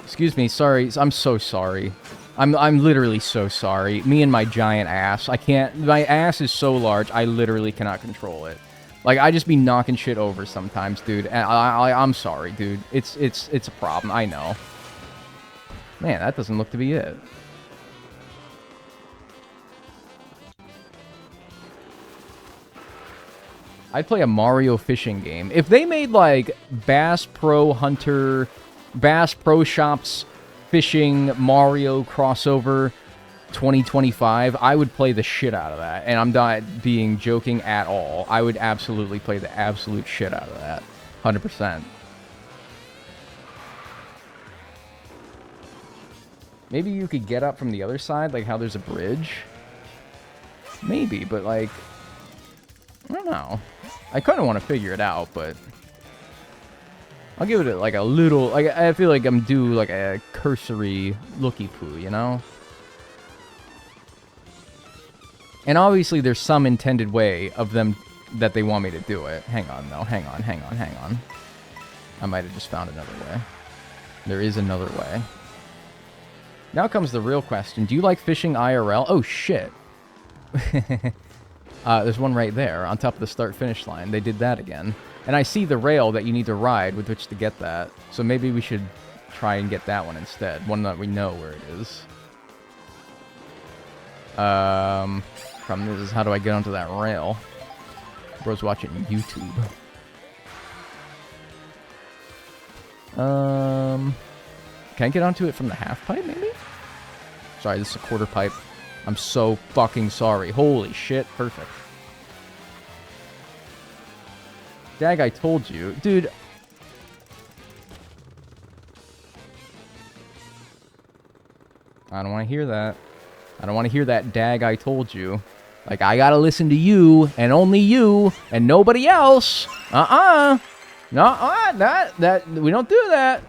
Excuse me, sorry. I'm so sorry. I'm literally so sorry. Me and my giant ass. I can't... My ass is so large, I literally cannot control it. Like, I just be knocking shit over sometimes, dude. And I'm sorry, dude. It's a problem, I know. Man, that doesn't look to be it. I'd play a Mario fishing game. If they made, like, Bass Pro Hunter, Bass Pro Shops Fishing Mario crossover 2025, I would play the shit out of that. And I'm not being joking at all. I would absolutely play the absolute shit out of that. 100%. Maybe you could get up from the other side, like how there's a bridge. Maybe, but like... I don't know. I kind of want to figure it out, but... I'll give it like a little... Like, I feel like I'm due like a cursory looky-poo, you know? And obviously there's some intended way of them that they want me to do it. Hang on, though. Hang on. I might have just found another way. There is another way. Now comes the real question. Do you like fishing IRL? Oh, shit. There's one right there on top of the start-finish line. They did that again. And I see the rail that you need to ride with which to get that. So maybe we should try and get that one instead. One that we know where it is. Problem is how do I get onto that rail? Bro's watching YouTube. Can I get onto it from the half pipe, maybe? Sorry, this is a quarter pipe. I'm so fucking sorry. Holy shit. Perfect. Dag, I told you. Dude. I don't want to hear that. I don't want to hear that, Dag, I told you. Like, I gotta listen to you, and only you, and nobody else. That, we don't do that.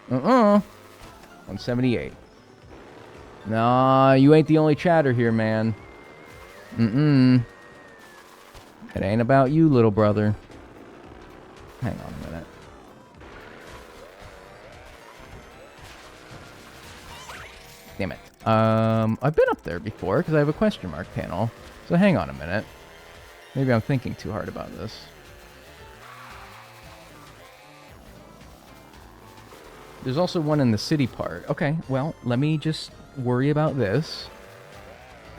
178. Nah, you ain't the only chatter here, man. It ain't about you, little brother. Hang on a minute. Damn it. I've been up there before because I have a question mark panel. So hang on a minute. Maybe I'm thinking too hard about this. There's also one in the city part. Okay, well, let me just worry about this.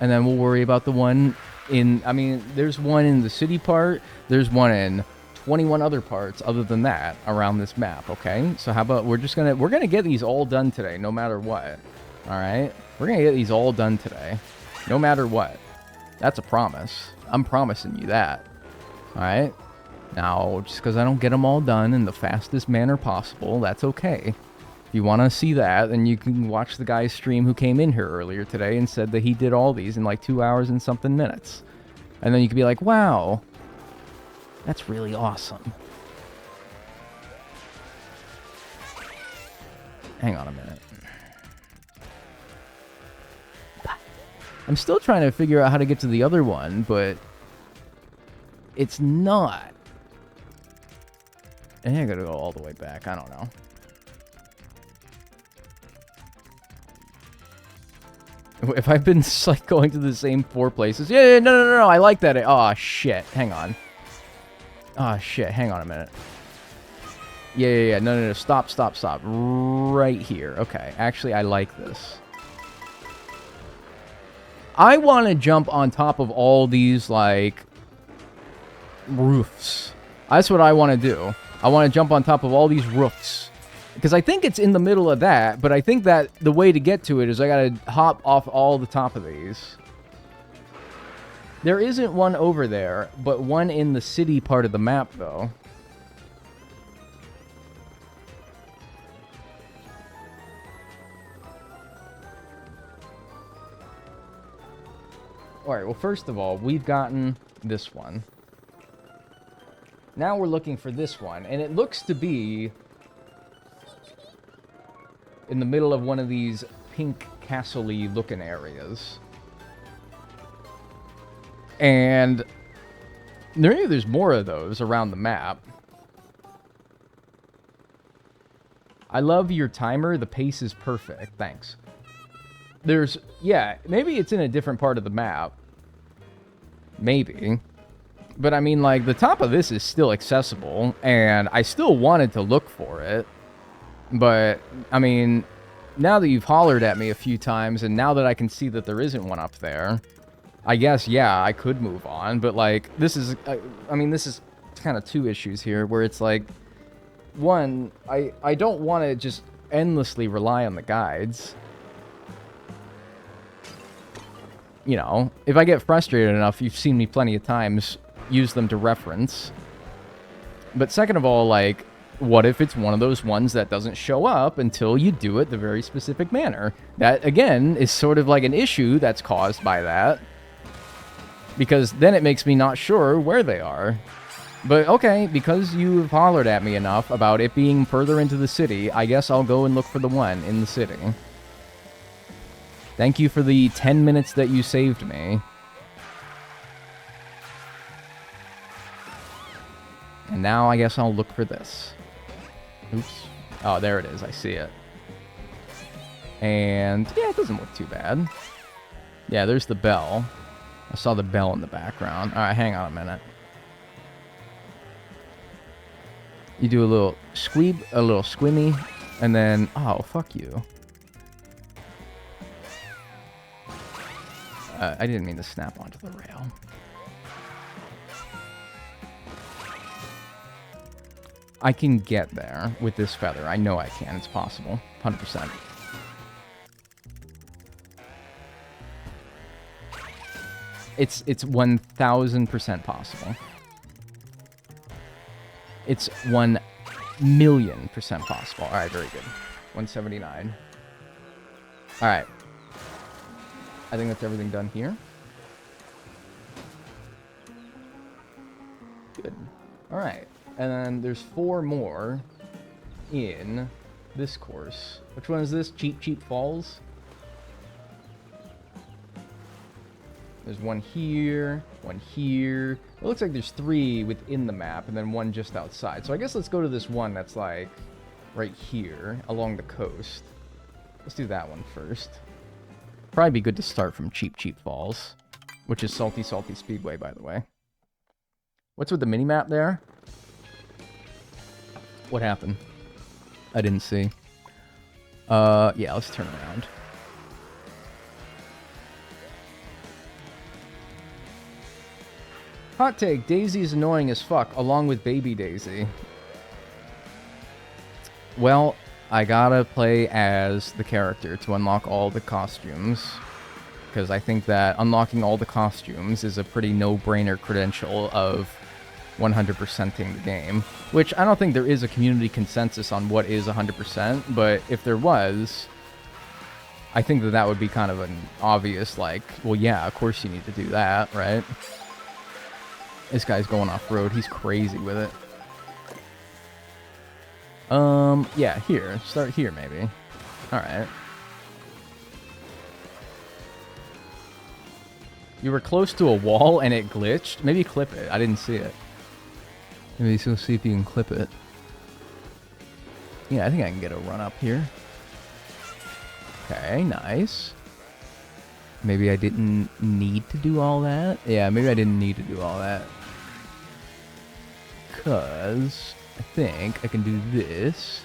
And then we'll worry about the one in... I mean, there's one in the city part. There's one in 21 other parts other than that around this map, okay? So how about we're gonna get these all done today, no matter what. Alright? We're gonna get these all done today. No matter what. That's a promise. I'm promising you that. Alright? Now, just because I don't get them all done in the fastest manner possible, that's okay. If you want to see that, then you can watch the guy's stream who came in here earlier today and said that he did all these in like 2 hours and something minutes. And then you can be like, wow, that's really awesome. Hang on a minute. I'm still trying to figure out how to get to the other one, but it's not. I think I gotta go all the way back. I don't know. If I've been like going to the same 4 places, yeah, no, I like that. Oh shit, hang on. Oh shit, hang on a minute. Yeah, no, stop. Right here. Okay, actually, I like this. I want to jump on top of all these, like, roofs. That's what I want to do. I want to jump on top of all these roofs. Because I think it's in the middle of that, but I think that the way to get to it is I gotta hop off all the top of these. There isn't one over there, but one in the city part of the map, though. Alright, well, first of all, we've gotten this one. Now we're looking for this one, and it looks to be in the middle of one of these pink castle-y looking areas. And maybe there's more of those around the map. I love your timer. The pace is perfect. Thanks. There's... yeah, maybe it's in a different part of the map. Maybe. But I mean, like, the top of this is still accessible, and I still wanted to look for it. But, I mean, now that you've hollered at me a few times, and now that I can see that there isn't one up there, I guess, yeah, I could move on. But, like, this is, I mean, this is kind of 2 issues here, where it's like, one, I don't want to just endlessly rely on the guides. You know, if I get frustrated enough, you've seen me plenty of times use them to reference. But second of all, like, what if it's one of those ones that doesn't show up until you do it the very specific manner? That, again, is sort of like an issue that's caused by that. Because then it makes me not sure where they are. But, okay, because you've hollered at me enough about it being further into the city, I guess I'll go and look for the one in the city. Thank you for the 10 minutes that you saved me. And now I guess I'll look for this. Oops. Oh, there it is. I see it. And, yeah, it doesn't look too bad. Yeah, there's the bell. I saw the bell in the background. Alright, hang on a minute. You do a little squeeb, a little squimmy, and then... oh, fuck you. I didn't mean to snap onto the rail. I can get there with this feather. I know I can. It's possible. 100%. It's 1000% possible. It's 1,000,000% possible. All right, very good. 179. All right. I think that's everything done here. Good. All right. And then there's 4 more in this course. Which one is this? Cheap Cheap Falls? There's one here, one here. It looks like there's 3 within the map, and then 1 just outside. So I guess let's go to this one that's, like, right here, along the coast. Let's do that one first. Probably be good to start from Cheap Cheap Falls, which is Salty Salty Speedway, by the way. What's with the minimap there? What happened? I didn't see. Yeah, let's turn around. Hot take, Daisy is annoying as fuck, along with Baby Daisy. Well, I gotta play as the character to unlock all the costumes. Because I think that unlocking all the costumes is a pretty no-brainer credential of 100%ing the game. Which I don't think there is a community consensus on what is 100%, but if there was, I think that that would be kind of an obvious, like, well, yeah, of course you need to do that, right? This guy's going off-road. He's crazy with it. Yeah, here. Start here, maybe. Alright. You were close to a wall and it glitched? Maybe clip it. I didn't see it. Maybe so see if you can clip it. Yeah, I think I can get a run up here. Okay, nice. Maybe I didn't need to do all that? Yeah, maybe I didn't need to do all that. Because I think I can do this.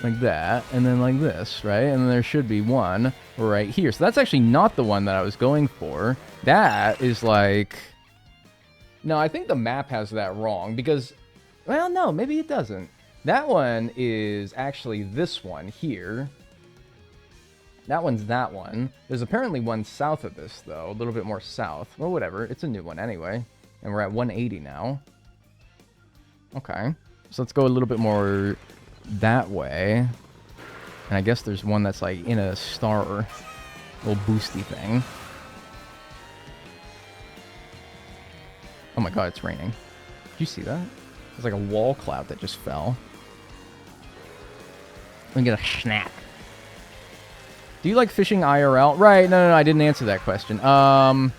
Like that, and then like this, right? And then there should be one right here. So that's actually not the one that I was going for. That is like... No, I think the map has that wrong, because... Well, no, maybe it doesn't. That one is actually this one here. That one's that one. There's apparently one south of this, though. A little bit more south. Well, whatever. It's a new one anyway. And we're at 180 now. Okay. So let's go a little bit more that way. And I guess there's one that's like in a star. Little boosty thing. Oh my god, it's raining. Did you see that? There's like a wall cloud that just fell. Let me get a snack. Do you like fishing IRL? Right, no, I didn't answer that question. I've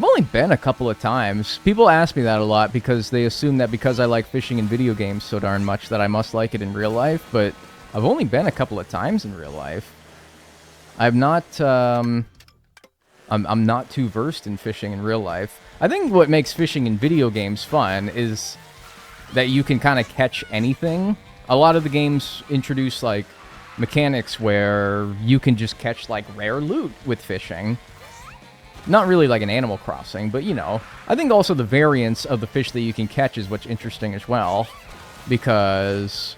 only been a couple of times. People ask me that a lot because they assume that because I like fishing in video games so darn much that I must like it in real life, but I've only been a couple of times in real life. I'm not, I'm not too versed in fishing in real life. I think what makes fishing in video games fun is that you can kind of catch anything. A lot of the games introduce, like, mechanics where you can just catch, like, rare loot with fishing. Not really like an Animal Crossing, but, you know. I think also the variance of the fish that you can catch is what's interesting as well. Because,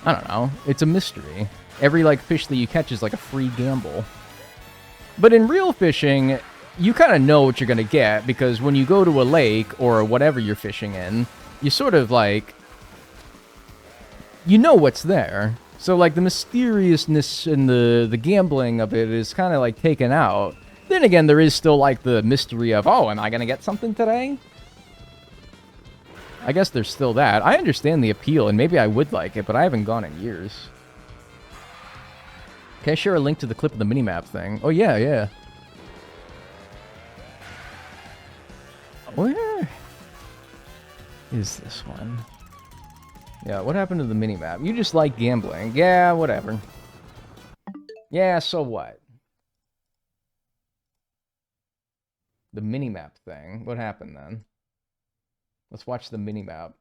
I don't know, it's a mystery. Every, like, fish that you catch is like a free gamble. But in real fishing, you kind of know what you're going to get, because when you go to a lake or whatever you're fishing in, you sort of, like, you know what's there. So, like, the mysteriousness and the gambling of it is kind of, like, taken out. Then again, there is still, like, the mystery of, oh, am I going to get something today? I guess there's still that. I understand the appeal, and maybe I would like it, but I haven't gone in years. Can I share a link to the clip of the minimap thing? Oh, yeah, yeah. Where is this one? Yeah, what happened to the minimap? You just like gambling. Yeah, whatever. Yeah, so what? The minimap thing. What happened then? Let's watch the minimap.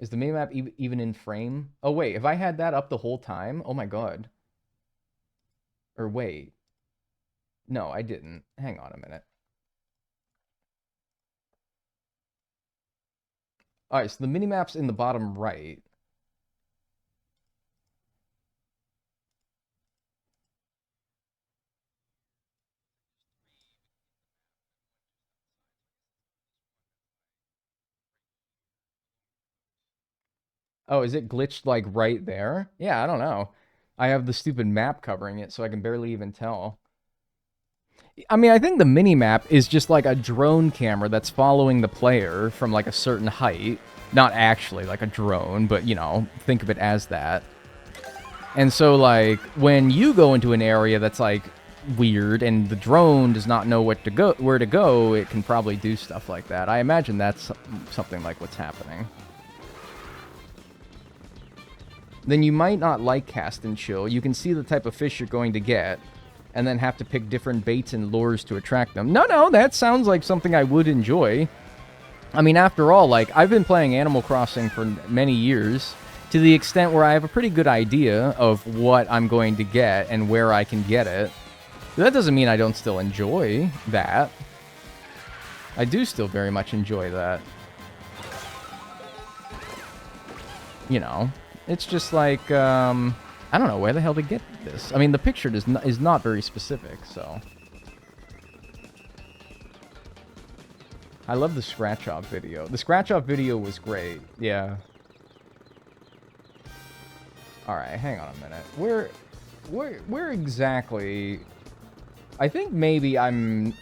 Is the minimap even in frame? Oh, wait. If I had that up the whole time? Oh, my God. Or wait. No, I didn't. Hang on a minute. Alright, so the minimap's in the bottom right. Oh, is it glitched, like, right there? Yeah, I don't know. I have the stupid map covering it, so I can barely even tell. I mean, I think the mini-map is just, like, a drone camera that's following the player from, like, a certain height. Not actually, like, a drone, but, you know, think of it as that. And so, like, when you go into an area that's, like, weird and the drone does not know where to go, it can probably do stuff like that. I imagine that's something like what's happening. Then you might not like cast and chill. You can see the type of fish you're going to get, and then have to pick different baits and lures to attract them. No, that sounds like something I would enjoy. I mean, after all, like, I've been playing Animal Crossing for many years, to the extent where I have a pretty good idea of what I'm going to get and where I can get it. But that doesn't mean I don't still enjoy that. I do still very much enjoy that. You know, it's just like, I don't know where the hell to get this. I mean, the picture is not very specific, so. I love the scratch-off video. The scratch-off video was great, yeah. Alright, hang on a minute. Where exactly... I think maybe I need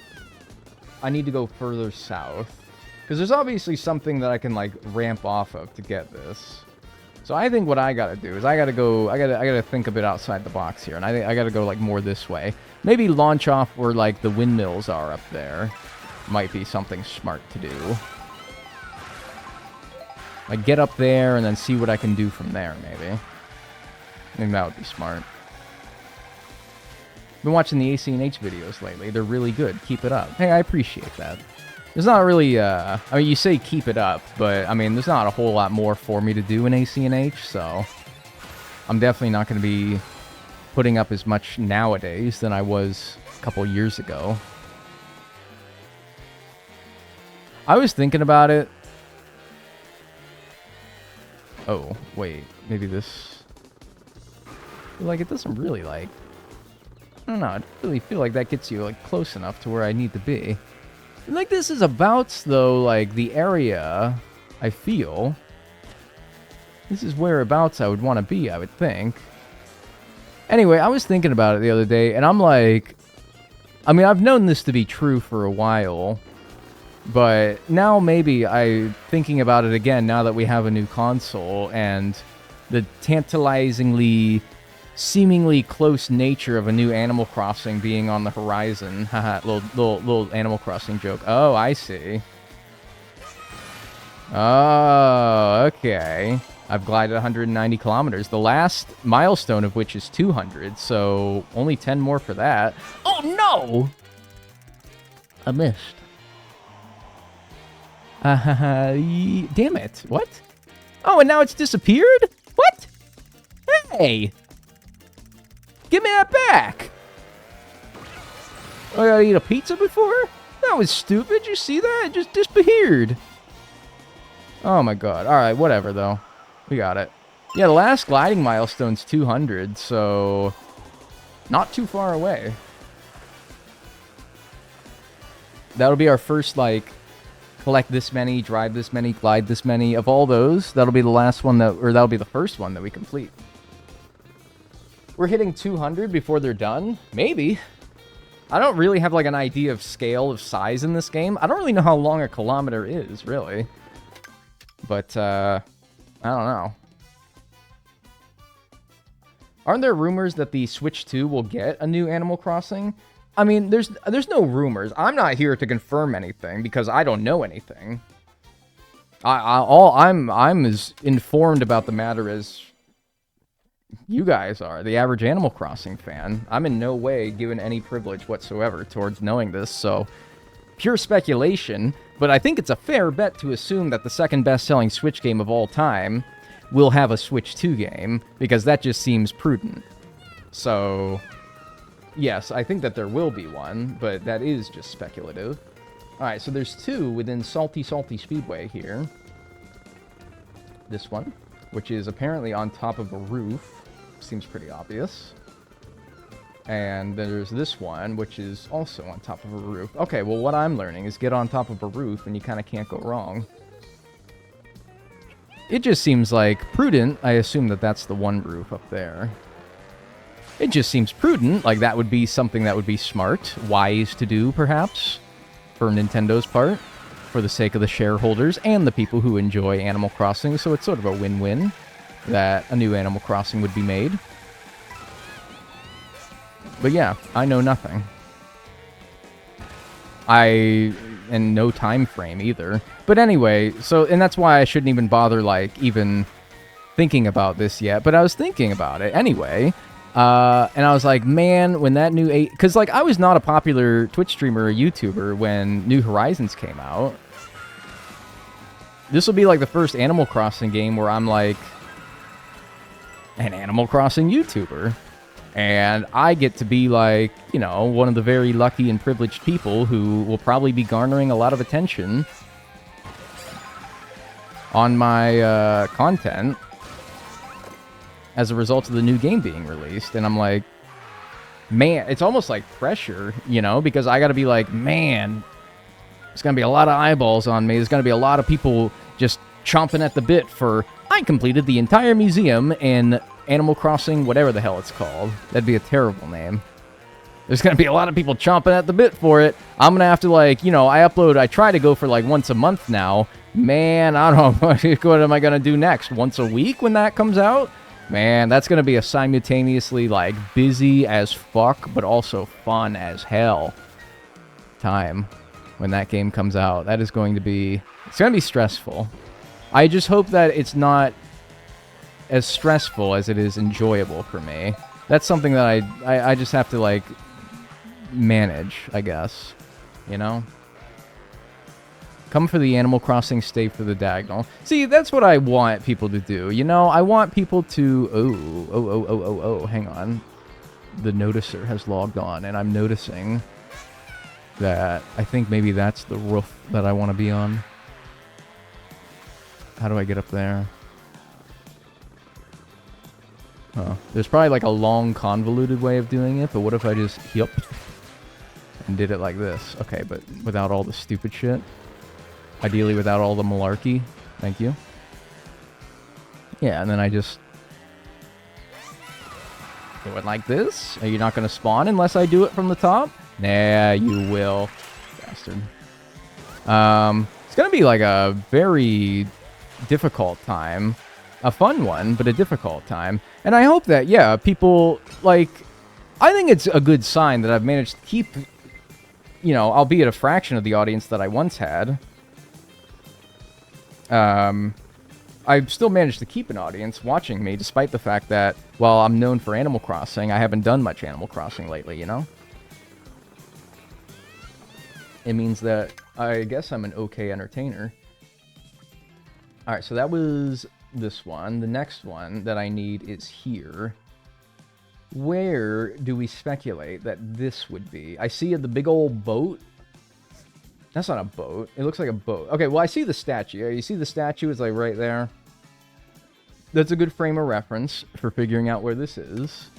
to go further south. Because there's obviously something that I can, like, ramp off of to get this. So I think what I gotta do is I gotta think a bit outside the box here. And I gotta go, like, more this way. Maybe launch off where, like, the windmills are up there. Might be something smart to do. Like, get up there and then see what I can do from there, maybe. I think that would be smart. Been watching the AC&H videos lately. They're really good. Keep it up. Hey, I appreciate that. There's not really, I mean, you say keep it up, but, I mean, there's not a whole lot more for me to do in AC&H, so... I'm definitely not going to be putting up as much nowadays than I was a couple years ago. I was thinking about it. Oh, wait. Maybe this... Like, it doesn't really, like... I don't know. I don't really feel like that gets you, like, close enough to where I need to be. And, like, this is about, though, like, the area I feel. This is whereabouts I would want to be, I would think. Anyway, I was thinking about it the other day, and I'm like... I mean, I've known this to be true for a while... But now maybe I'm thinking about it again now that we have a new console and the tantalizingly, seemingly close nature of a new Animal Crossing being on the horizon. Haha, little Animal Crossing joke. Oh, I see. Oh, okay. I've glided 190 kilometers. The last milestone of which is 200, so only 10 more for that. Oh, no! I missed. Damn it. What? Oh, and now it's disappeared? What? Hey! Give me that back! I gotta eat a pizza before? That was stupid. You see that? It just disappeared. Oh my god. Alright, whatever though. We got it. Yeah, the last gliding milestone's 200, so... Not too far away. That'll be our first, like... Collect this many, drive this many, glide this many. Of all those, that'll be the last one that... Or that'll be the first one that we complete. We're hitting 200 before they're done? Maybe. I don't really have, like, an idea of scale, of size in this game. I don't really know how long a kilometer is, really. But, I don't know. Aren't there rumors that the Switch 2 will get a new Animal Crossing? I mean, there's no rumors. I'm not here to confirm anything because I don't know anything. I'm as informed about the matter as you guys are, the average Animal Crossing fan. I'm in no way given any privilege whatsoever towards knowing this, so pure speculation, but I think it's a fair bet to assume that the second best-selling Switch game of all time will have a Switch 2 game, because that just seems prudent. So... yes, I think that there will be one, but that is just speculative. Alright, so there's two within Salty Speedway here. This one, which is apparently on top of a roof. Seems pretty obvious. And there's this one, which is also on top of a roof. Okay, well, what I'm learning is get on top of a roof and you kind of can't go wrong. it just seems like prudent. I assume that that's the one roof up there. It just seems prudent, like that would be something that would be smart, wise to do, perhaps, for Nintendo's part, for the sake of the shareholders and the people who enjoy Animal Crossing, so it's sort of a win-win that a new Animal Crossing would be made. But yeah, I know nothing. And no time frame either. But anyway, so, and that's why I shouldn't even bother, like, even thinking about this yet, but I was thinking about it anyway. And I was like, man, when that new... Because, like, I was not a popular Twitch streamer or YouTuber when New Horizons came out. This will be, like, the first Animal Crossing game where I'm, like, an Animal Crossing YouTuber. And I get to be, like, you know, one of the very lucky and privileged people who will probably be garnering a lot of attention on my content as a result of the new game being released. And I'm like, man, it's almost like pressure, you know, because I got to be like, man, there's going to be a lot of eyeballs on me. There's going to be a lot of people just chomping at the bit for, I completed the entire museum in Animal Crossing, whatever the hell it's called. That'd be a terrible name. There's going to be a lot of people chomping at the bit for it. I'm going to have to, like, you know, I try to go for, like, once a month now. Man, I don't know. What am I going to do next? Once a week when that comes out? Man, that's going to be a simultaneously, like, busy as fuck, but also fun as hell time when that game comes out. That is going to be... It's going to be stressful. I just hope that it's not as stressful as it is enjoyable for me. That's something that I just have to, like, manage, I guess. You know? Come for the Animal Crossing, stay for the diagonal. See, that's what I want people to do, you know? I want people to... Oh, hang on. The noticer has logged on, and I'm noticing that I think maybe that's the roof that I want to be on. How do I get up there? Oh, there's probably like a long, convoluted way of doing it, but what if I just... Yup. And did it like this. Okay, but without all the stupid shit. Ideally without all the malarkey. Thank you. Yeah, and then I just... do it like this. Are you not going to spawn unless I do it from the top? Nah, you will. Bastard. It's going to be like a very difficult time. A fun one, but a difficult time. And I hope that, yeah, people, like... I think it's a good sign that I've managed to keep, you know, albeit a fraction of the audience that I once had. I've still managed to keep an audience watching me, despite the fact that, while I'm known for Animal Crossing, I haven't done much Animal Crossing lately, you know? It means that I guess I'm an okay entertainer. Alright, so that was this one. The next one that I need is here. Where do we speculate that this would be? I see the big old boat. That's not a boat. It looks like a boat. Okay, well, I see the statue. You see the statue is like right there. That's a good frame of reference for figuring out where this is.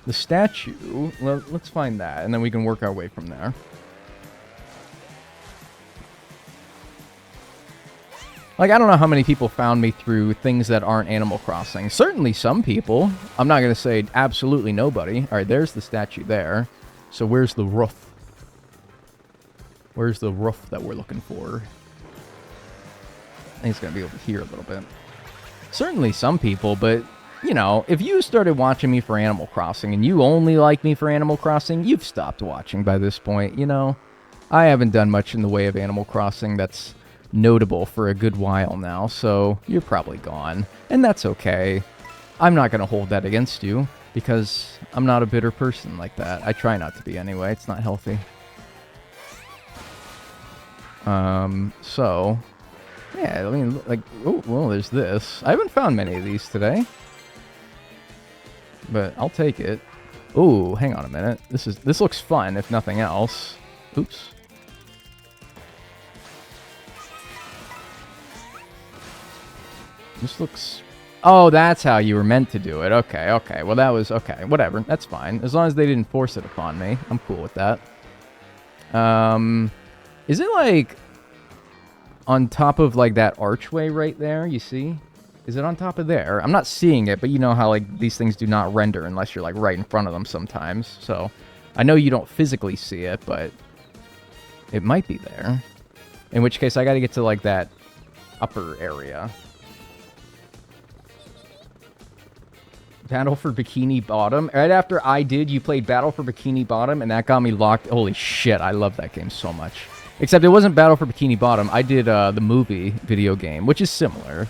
The statue, well, let's find that, and then we can work our way from there. Like, I don't know how many people found me through things that aren't Animal Crossing. Certainly some people. I'm not going to say absolutely nobody. All right, there's the statue there. So where's the roof? Where's the roof that we're looking for? I think it's going to be over here a little bit. Certainly some people, but, you know, if you started watching me for Animal Crossing and you only like me for Animal Crossing, you've stopped watching by this point, you know? I haven't done much in the way of Animal Crossing that's notable for a good while now, so you're probably gone. And that's okay. I'm not going to hold that against you, because I'm not a bitter person like that. I try not to be anyway. It's not healthy. So, yeah, I mean, like, oh, well, there's this. I haven't found many of these today, but I'll take it. Oh, hang on a minute. This looks fun, if nothing else. Oops. This looks... Oh, that's how you were meant to do it. Okay, okay. Well, that was... Okay, whatever. That's fine. As long as they didn't force it upon me. I'm cool with that. Is it, like, on top of, like, that archway right there? You see? Is it on top of there? I'm not seeing it, but you know how, like, these things do not render unless you're, like, right in front of them sometimes. So, I know you don't physically see it, but it might be there. In which case, I gotta get to, like, that upper area. Battle for Bikini Bottom. Right after I did, you played Battle for Bikini Bottom, and that got me locked. Holy shit, I love that game so much. Except it wasn't Battle for Bikini Bottom. I did the movie video game, which is similar.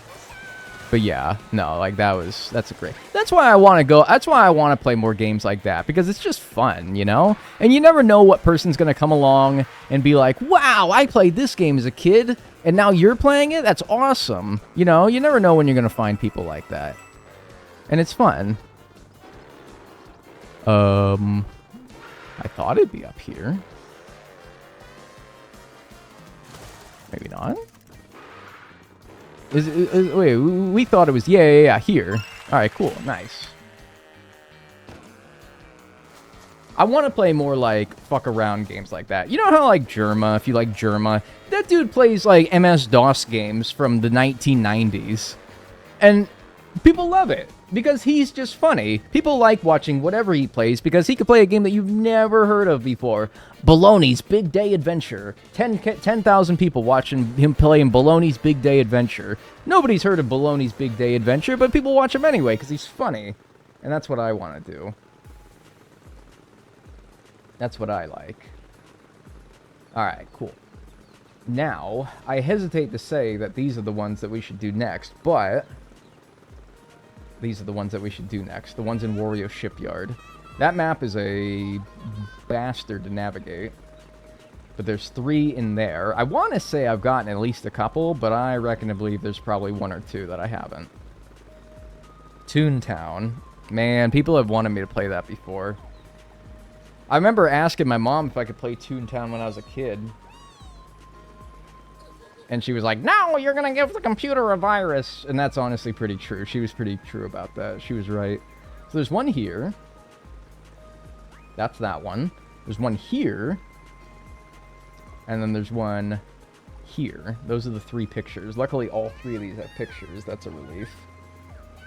But yeah, no, like that's a great. That's why I want to go. That's why I want to play more games like that, because it's just fun, you know? And you never know what person's going to come along and be like, wow, I played this game as a kid, and now you're playing it? That's awesome. You know, you never know when you're going to find people like that. And it's fun. I thought it'd be up here. Maybe not. Wait, we thought it was... Yeah, here. Alright, cool. Nice. I want to play more, like, fuck-around games like that. You know how, like, Germa, if you like Germa, that dude plays, like, MS-DOS games from the 1990s. And people love it, because he's just funny. People like watching whatever he plays, because he could play a game that you've never heard of before. Baloney's Big Day Adventure. 10,000 people watching him playing Baloney's Big Day Adventure. Nobody's heard of Baloney's Big Day Adventure, but people watch him anyway, because he's funny. And that's what I want to do. That's what I like. Alright, cool. Now, I hesitate to say that these are the ones that we should do next, but... These are the ones that we should do next. The ones in Wario Shipyard. That map is a bastard to navigate. But there's 3 in there. I want to say I've gotten at least a couple, but I reckon to believe there's probably 1 or 2 that I haven't. Toontown. Man, people have wanted me to play that before. I remember asking my mom if I could play Toontown when I was a kid. And she was like, no, you're going to give the computer a virus. And that's honestly pretty true. She was pretty true about that. She was right. So there's one here. That's that one. There's one here. And then there's one here. Those are the 3 pictures. Luckily, all 3 of these have pictures. That's a relief.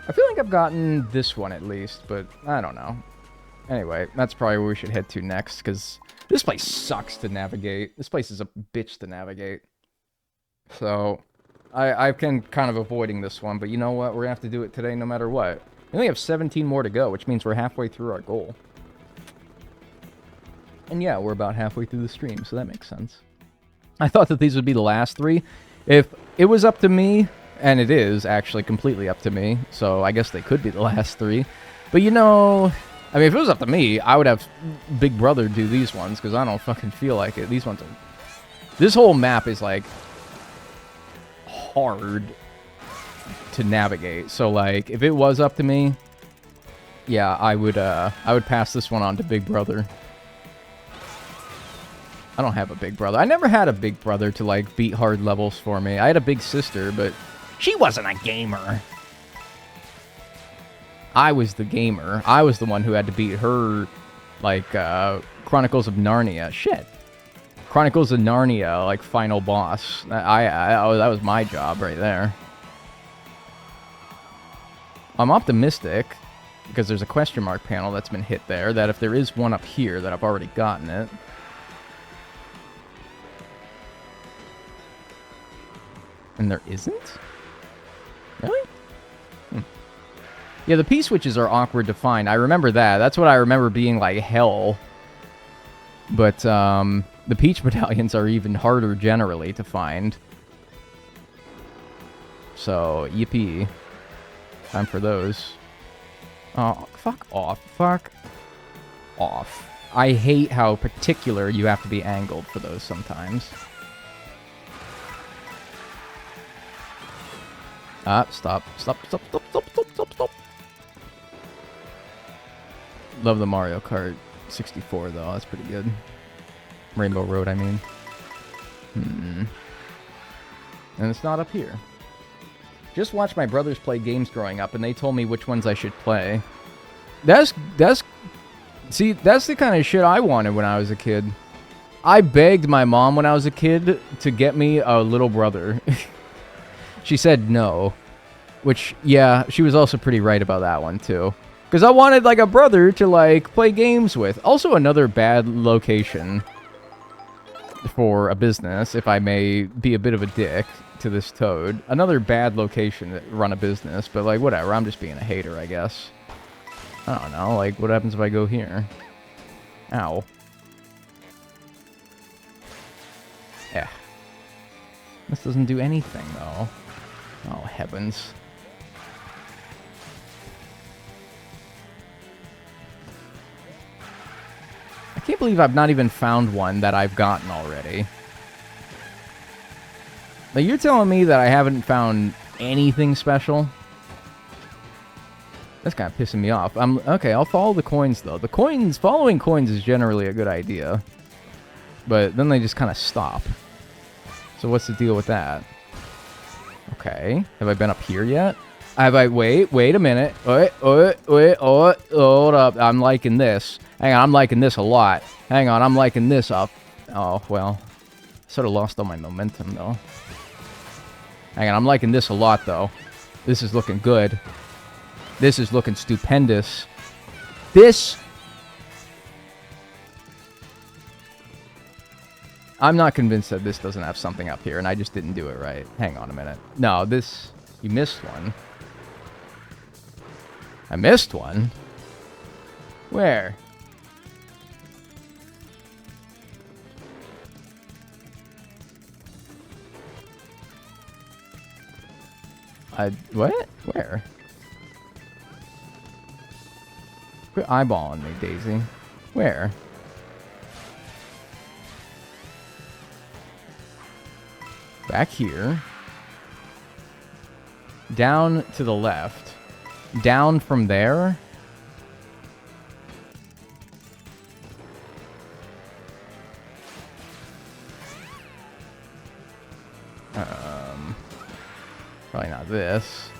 I feel like I've gotten this one at least, but I don't know. Anyway, that's probably where we should head to next, because this place sucks to navigate. This place is a bitch to navigate. So, I've been kind of avoiding this one, but you know what? We're going to have to do it today no matter what. We only have 17 more to go, which means we're halfway through our goal. And yeah, we're about halfway through the stream, so that makes sense. I thought that these would be the last 3. If it was up to me, and it is actually completely up to me, so I guess they could be the last 3. But you know, I mean, if it was up to me, I would have Big Brother do these ones, because I don't fucking feel like it. These ones are... This whole map is like... hard to navigate. So like if it was up to me, yeah, I would pass this one on to Big Brother. I don't have a big brother. I never had a big brother to like beat hard levels for me. I had a big sister, but she wasn't a gamer. I was the gamer. I was the one who had to beat her like Chronicles of Narnia. Shit. Chronicles of Narnia, like, final boss. That was my job right there. I'm optimistic, because there's a question mark panel that's been hit there, that if there is one up here, that I've already gotten it. And there isn't? Really? Yeah, the P-switches are awkward to find. I remember that. That's what I remember being, like, hell. But, the Peach medallions are even harder generally to find. So, yippee. Time for those. Oh, fuck off. Fuck off. I hate how particular you have to be angled for those sometimes. Stop. Stop. Love the Mario Kart 64, though. That's pretty good. Rainbow Road, I mean. And it's not up here. Just watched my brothers play games growing up, and they told me which ones I should play. See, that's the kind of shit I wanted when I was a kid. I begged my mom when I was a kid to get me a little brother. She said no. Which, yeah, she was also pretty right about that one, too. Because I wanted, like, a brother to, like, play games with. Also, another bad location for a business, if I may be a bit of a dick to this toad. Another bad location to run a business, but, like, whatever. I'm just being a hater, I guess. I don't know. Like, what happens if I go here? Ow. Yeah. This doesn't do anything, though. Oh, heavens. I can't believe I've not even found one that I've gotten already. Like, you're telling me that I haven't found anything special? That's kind of pissing me off. Okay, I'll follow the coins, though. The coins, following coins is generally a good idea. But then they just kind of stop. So what's the deal with that? Okay. Have I been up here yet? Wait a minute. Wait, hold up. I'm liking this. Hang on, I'm liking this a lot. Hang on, I'm liking this up. Oh, well. Sort of lost all my momentum, though. Hang on, I'm liking this a lot, though. This is looking good. This is looking stupendous. This... I'm not convinced that this doesn't have something up here, and I just didn't do it right. Hang on a minute. No, this... You missed one. I missed one? Where? What? Where? Quit eyeballing me, Daisy. Where? Back here. Down to the left. Down from there. Probably not this.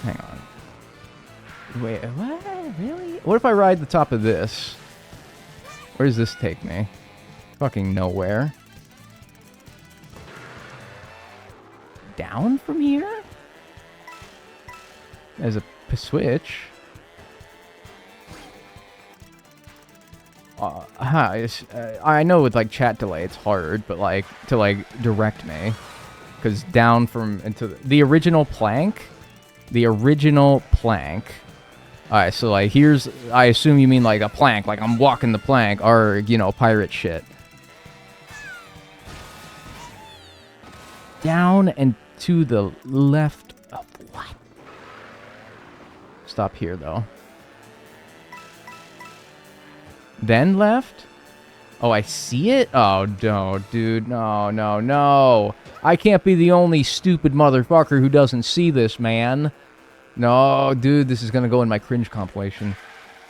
Hang on. Wait, what? Really? What if I ride the top of this? Where does this take me? Fucking nowhere. Down from here? There's a switch. I know with like chat delay it's hard, but like to like direct me, because down from into the original plank, All right, so like here's, I assume you mean like a plank, like I'm walking the plank, or you know, pirate shit. Down and to the left of what? Stop here though. Then left? Oh, I see it? Oh, no, dude. No, no, no. I can't be the only stupid motherfucker who doesn't see this, man. No, dude, this is gonna go in my cringe compilation.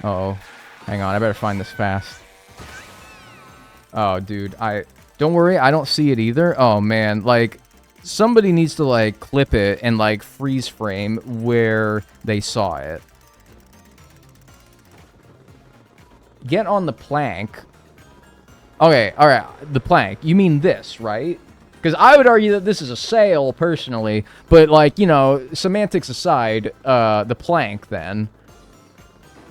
Uh-oh. Hang on, I better find this fast. Oh, dude, don't worry, I don't see it either. Oh, man, like, somebody needs to, like, clip it and, like, freeze frame where they saw it. Get on the plank. Okay, alright, the plank. You mean this, right? Because I would argue that this is a sail, personally. But, like, you know, semantics aside, the plank, then.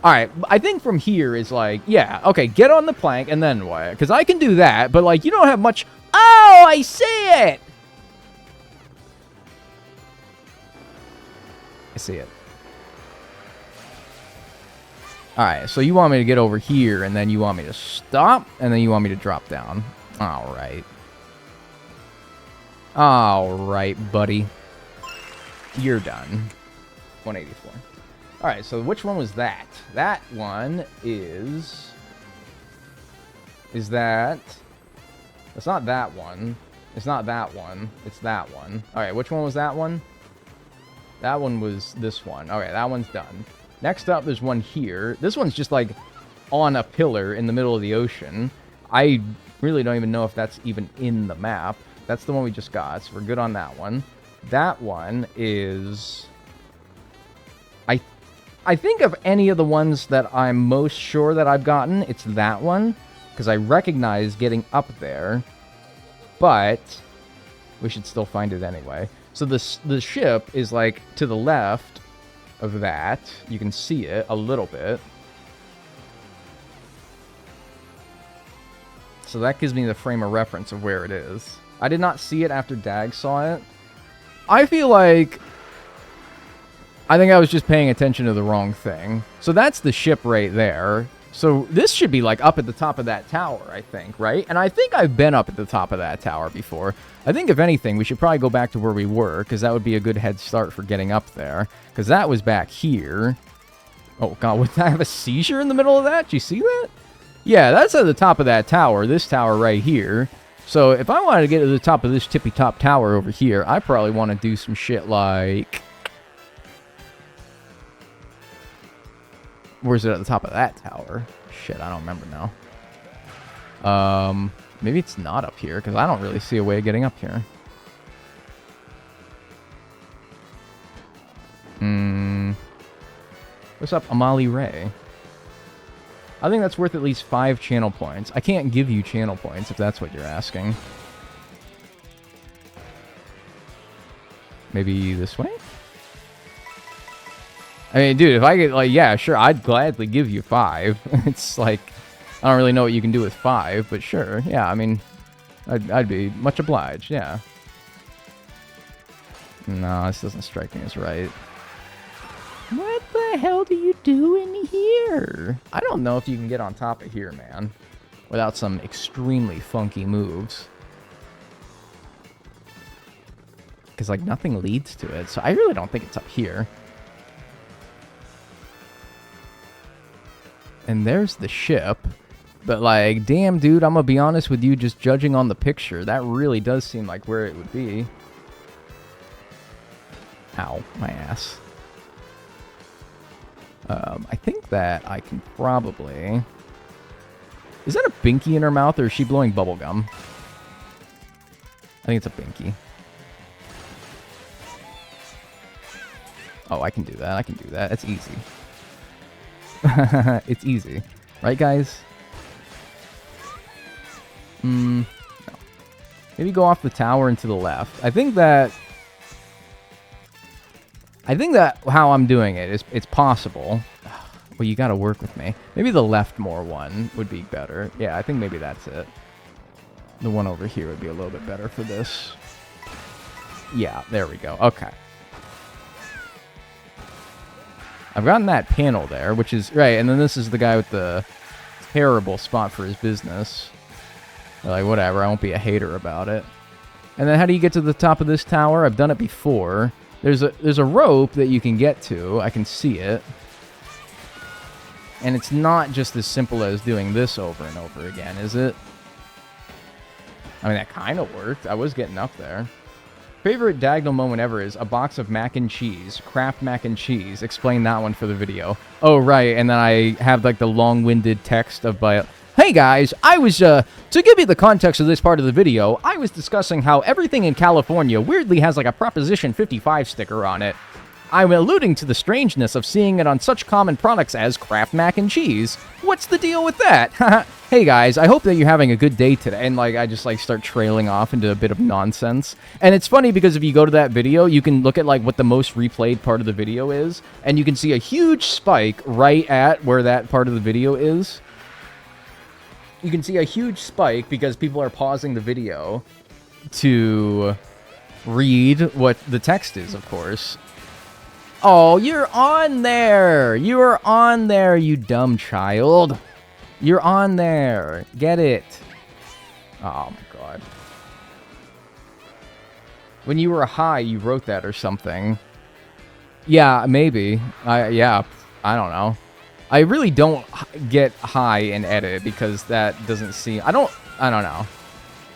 Alright, I think from here is, like, yeah, okay, get on the plank, and then what? Because I can do that, but, like, you don't have much... Oh, I see it! I see it. Alright, so you want me to get over here, and then you want me to stop, and then you want me to drop down. Alright. Alright, buddy. You're done. 184. Alright, so which one was that? That one is... Is that... It's not that one. It's not that one. It's that one. Alright, which one was that one? That one was this one. Okay, that one's done. Next up, there's one here. This one's just, like, on a pillar in the middle of the ocean. I really don't even know if that's even in the map. That's the one we just got, so we're good on that one. That one is... I think of any of the ones that I'm most sure that I've gotten, it's that one. Because I recognize getting up there. but we should still find it anyway. So the ship is like to the left of that. You can see it a little bit. So that gives me the frame of reference of where it is. I did not see it after Dag saw it. I feel like I think I was just paying attention to the wrong thing. So that's the ship right there. So this should be like up at the top of that tower, I think, right? And I think I've been up at the top of that tower before. I think if anything, we should probably go back to where we were, because that would be a good head start for getting up there. Because that was back here. Oh god, would I have a seizure in the middle of that? Do you see that? Yeah, that's at the top of that tower, this tower right here. So if I wanted to get to the top of this tippy-top tower over here, I probably want to do some shit like... Where's it at the top of that tower? Shit, I don't remember now. Maybe it's not up here, because I don't really see a way of getting up here. What's up, Amali Ray? I think that's worth at least 5 channel points. I can't give you channel points if that's what you're asking. Maybe this way? I mean, dude, if I get, like, yeah, sure, I'd gladly give you 5. It's like, I don't really know what you can do with 5, but sure, yeah, I mean, I'd be much obliged, yeah. No, this doesn't strike me as right. What the hell do you do in here? I don't know if you can get on top of here, man, without some extremely funky moves. Because, like, nothing leads to it, so I really don't think it's up here. And there's the ship. But, like, damn, dude, I'm gonna be honest with you, just judging on the picture, that really does seem like where it would be. Ow, my ass. I think that I can probably... Is that a binky in her mouth, or is she blowing bubblegum? I think it's a binky. Oh, I can do that. I can do that. It's easy. It's easy. Right, guys? No. Maybe go off the tower and to the left. I think that how I'm doing it is it's possible. Well, you gotta work with me. Maybe the left more one would be better. Yeah, I think maybe that's it. The one over here would be a little bit better for this. Yeah, there we go. Okay. I've gotten that panel there, which is... Right, and then this is the guy with the terrible spot for his business. Like, whatever, I won't be a hater about it. And then how do you get to the top of this tower? I've done it before. There's a rope that you can get to. I can see it. And it's not just as simple as doing this over and over again, is it? I mean, that kind of worked. I was getting up there. Favorite diagonal moment ever is a box of mac and cheese. Kraft mac and cheese. Explain that one for the video. Oh, right. And then I have, like, the long-winded text of... Hey guys, I was, to give you the context of this part of the video, I was discussing how everything in California weirdly has like a Proposition 55 sticker on it. I'm alluding to the strangeness of seeing it on such common products as Kraft mac and cheese. What's the deal with that? Hey guys, I hope that you're having a good day today. And like, I just like start trailing off into a bit of nonsense. And it's funny because if you go to that video, you can look at like what the most replayed part of the video is. And you can see a huge spike right at where that part of the video is. You can see a huge spike because people are pausing the video to read what the text is, of course. Oh, you're on there! You are on there, you dumb child. You're on there. Get it. Oh, my God. When you were high, you wrote that or something. Yeah, maybe. Yeah, I don't know. I really don't get high and edit because that doesn't seem... I don't know.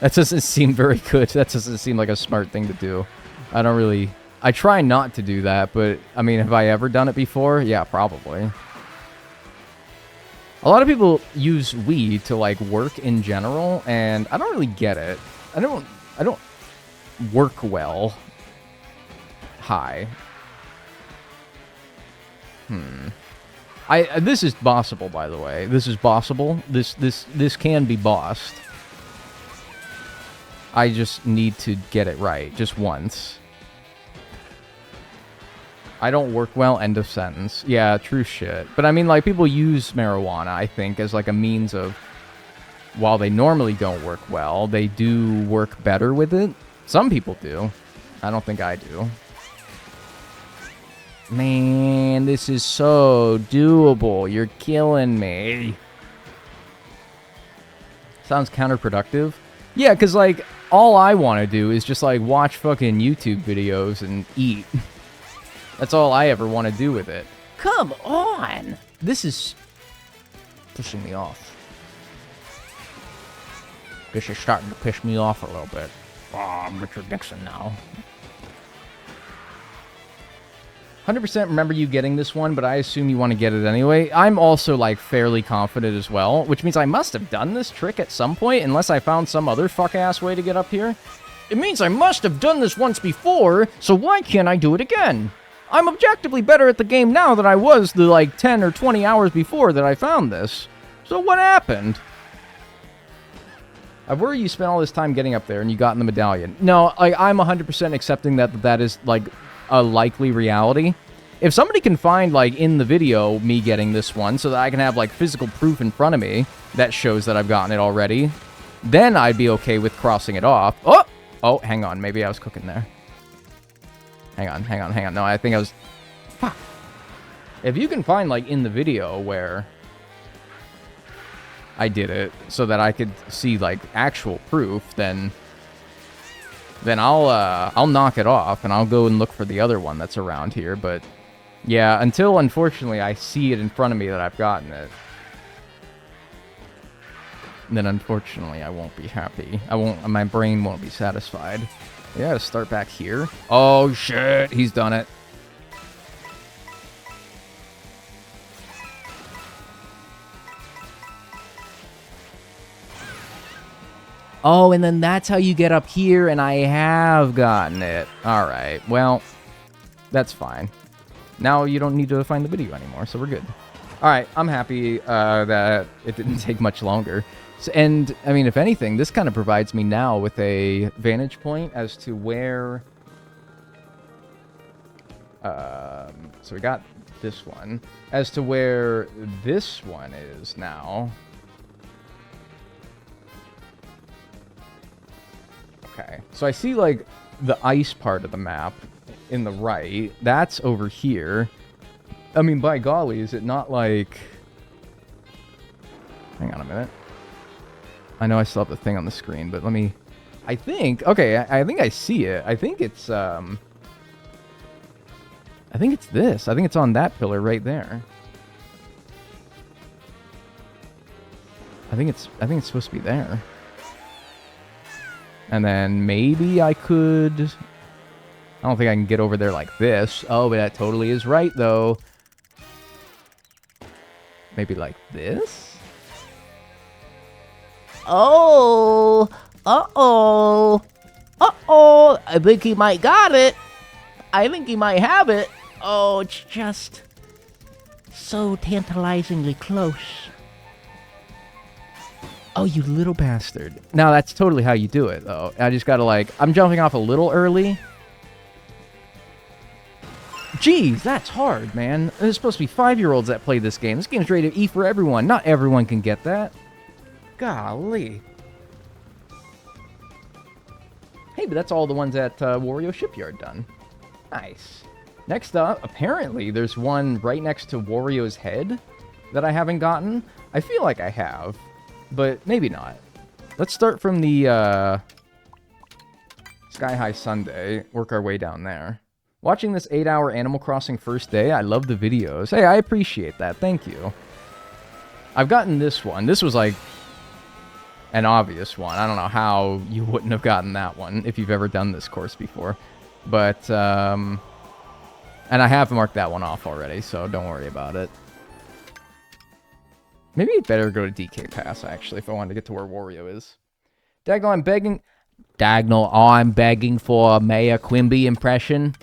That doesn't seem very good. That doesn't seem like a smart thing to do. I don't really... I try not to do that, but, I mean, have I ever done it before? Yeah, probably. A lot of people use weed to, like, work in general, and I don't really get it. I don't work well high. This is bossable, by the way. This is bossable. This can be bossed. I just need to get it right, just once. I don't work well, end of sentence. Yeah, true shit. But I mean, like, people use marijuana, I think, as like a means of, while they normally don't work well, they do work better with it. Some people do. I don't think I do. Man, this is so doable. You're killing me. Sounds counterproductive. Yeah, because, like, all I want to do is just, like, watch fucking YouTube videos and eat. That's all I ever want to do with it. Come on! This is pissing me off. This is starting to piss me off a little bit. Oh, I'm Richard Nixon now. 100% remember you getting this one, but I assume you want to get it anyway. I'm also, like, fairly confident as well, which means I must have done this trick at some point, unless I found some other fuck-ass way to get up here. It means I must have done this once before, so why can't I do it again? I'm objectively better at the game now than I was the, like, 10 or 20 hours before that I found this. So what happened? I worry you spent all this time getting up there and you got in the medallion. No, like, I'm 100% accepting that is, like, a likely reality. If somebody can find, like, in the video me getting this one so that I can have, like, physical proof in front of me that shows that I've gotten it already, then I'd be okay with crossing it off. Oh, hang on. Maybe I was cooking there. Hang on. No, I think I was... Fuck. If you can find, like, in the video where I did it so that I could see, like, actual proof, then I'll knock it off and I'll go and look for the other one that's around here. But yeah, until unfortunately I see it in front of me that I've gotten it, then unfortunately I won't be happy. My brain won't be satisfied. Yeah, to start back here. Oh shit, he's done it. Oh, and then that's how you get up here, and I have gotten it. Alright, well, that's fine. Now you don't need to find the video anymore, so we're good. Alright, I'm happy that it didn't take much longer. So, and, I mean, if anything, this kind of provides me now with a vantage point as to where... so we got this one. As to where this one is now... Okay, so I see, like, the ice part of the map in the right. That's over here. I mean, by golly, is it not like... Hang on a minute. I know I still have the thing on the screen, but let me... I think... Okay, I think I see it. I think it's, I think it's this. I think it's on that pillar right there. I think it's supposed to be there. And then maybe I could... I don't think I can get over there like this. Oh, but that totally is right, though. Maybe like this? Oh! Uh-oh! Uh-oh! I think he might got it. I think he might have it. Oh, it's just so tantalizingly close. Oh, you little bastard. Now, that's totally how you do it, though. I just gotta, like... I'm jumping off a little early. Jeez, that's hard, man. There's supposed to be 5-year-olds that play this game. This game's rated E for everyone. Not everyone can get that. Golly. Hey, but that's all the ones at Wario Shipyard done. Nice. Next up, apparently, there's one right next to Wario's head that I haven't gotten. I feel like I have. But maybe not. Let's start from the Sky High Sunday. Work our way down there. Watching this 8-hour Animal Crossing first day, I love the videos. Hey, I appreciate that. Thank you. I've gotten this one. This was like an obvious one. I don't know how you wouldn't have gotten that one if you've ever done this course before. But, and I have marked that one off already, so don't worry about it. Maybe I'd better go to DK Pass, actually, if I wanted to get to where Wario is. Dagnall, I'm begging... Dagnall, I'm begging for a Mayor Quimby impression.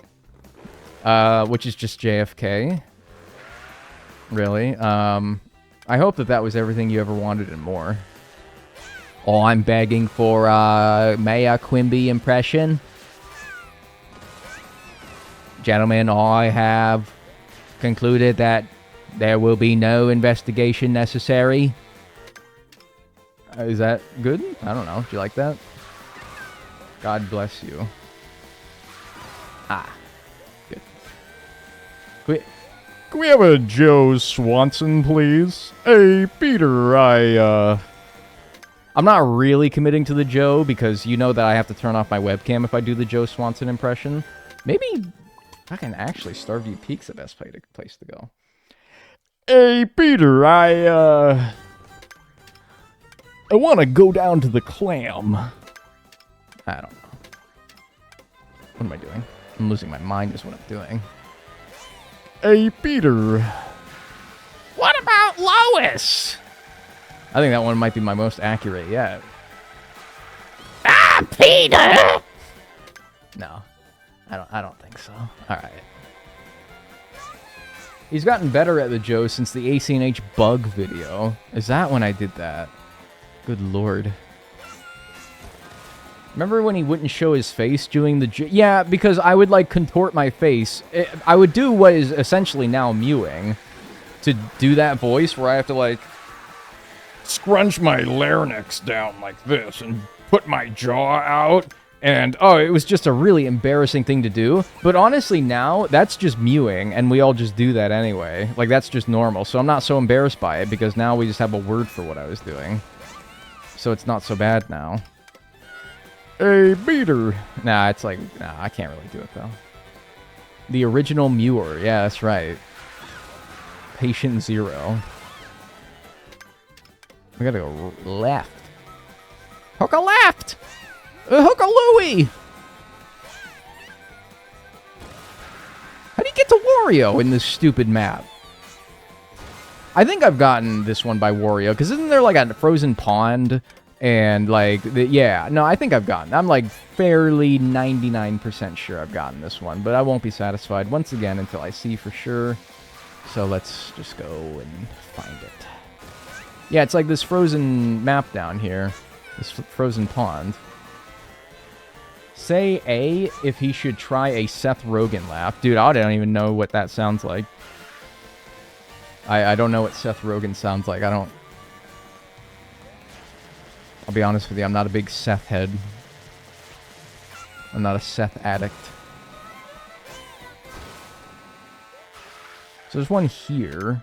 Which is just JFK. Really. I hope that was everything you ever wanted and more. Oh, I'm begging for Maya Quimby impression. Gentlemen, I have concluded that there will be no investigation necessary. Is that good? I don't know. Do you like that? God bless you. Ah. Good. Can we have a Joe Swanson, please? Hey, Peter, I'm not really committing to the Joe because you know that I have to turn off my webcam if I do the Joe Swanson impression. Maybe I can actually Starview Peak's the best place to go. Hey, Peter, I want to go down to the clam. I don't know. What am I doing? I'm losing my mind is what I'm doing. Hey, Peter. What about Lois? I think that one might be my most accurate yet. Ah, Peter! No, I don't think so. All right. He's gotten better at the Joe since the ACNH bug video. Is that when I did that? Good lord. Remember when he wouldn't show his face doing the... Yeah, because I would, like, contort my face. I would do what is essentially now mewing. To do that voice where I have to, like... scrunch my larynx down like this and put my jaw out. And, oh, it was just a really embarrassing thing to do. But honestly now, that's just mewing, and we all just do that anyway. Like, that's just normal. So I'm not so embarrassed by it, because now we just have a word for what I was doing. So it's not so bad now. Hey, Peter. Nah, it's like, nah, I can't really do it, though. The original mewer. Yeah, that's right. Patient Zero. We gotta go left. Hooka left! Hooka Louie! How do you get to Wario in this stupid map? I think I've gotten this one by Wario, because isn't there like a frozen pond? And like, yeah, no, I think I've gotten. I'm like fairly 99% sure I've gotten this one, but I won't be satisfied once again until I see for sure. So let's just go and find it. Yeah, it's like this frozen map down here. This frozen pond. Say A if he should try a Seth Rogen laugh. Dude, I don't even know what that sounds like. I don't know what Seth Rogen sounds like. I'll be honest with you, I'm not a big Seth head. I'm not a Seth addict. So there's one here.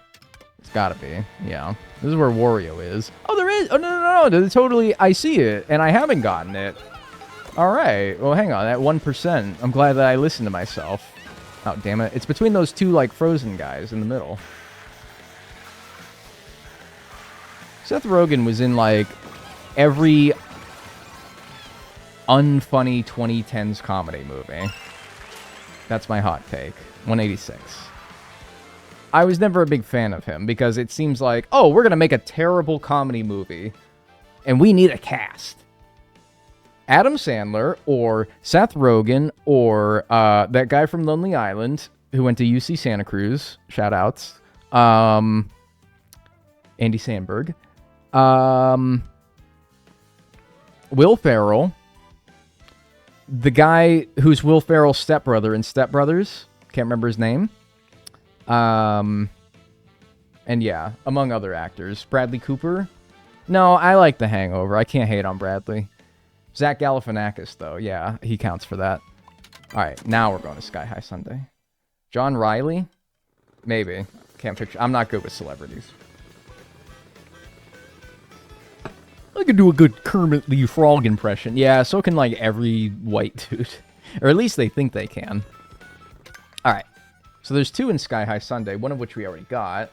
It's gotta be. Yeah. This is where Wario is. Oh, there is! Oh, no. Totally, I see it, and I haven't gotten it. Alright. Well, hang on. At 1%. I'm glad that I listened to myself. Oh, damn it. It's between those two, like, frozen guys in the middle. Seth Rogen was in, like, every unfunny 2010s comedy movie. That's my hot take. 186. I was never a big fan of him because it seems like, oh, we're going to make a terrible comedy movie and we need a cast. Adam Sandler or Seth Rogen or that guy from Lonely Island who went to UC Santa Cruz. Shout outs. Andy Samberg. Will Ferrell. The guy who's Will Ferrell's stepbrother in Step Brothers. Can't remember his name. And yeah, among other actors. Bradley Cooper. No, I like The Hangover. I can't hate on Bradley. Zach Galifianakis, though. Yeah, he counts for that. Alright, now we're going to Sky High Sunday. John Riley? Maybe. Can't picture. I'm not good with celebrities. I can do a good Kermit the Frog impression. Yeah, so can, like, every white dude. Or at least they think they can. Alright. So there's two in Sky High Sunday, one of which we already got,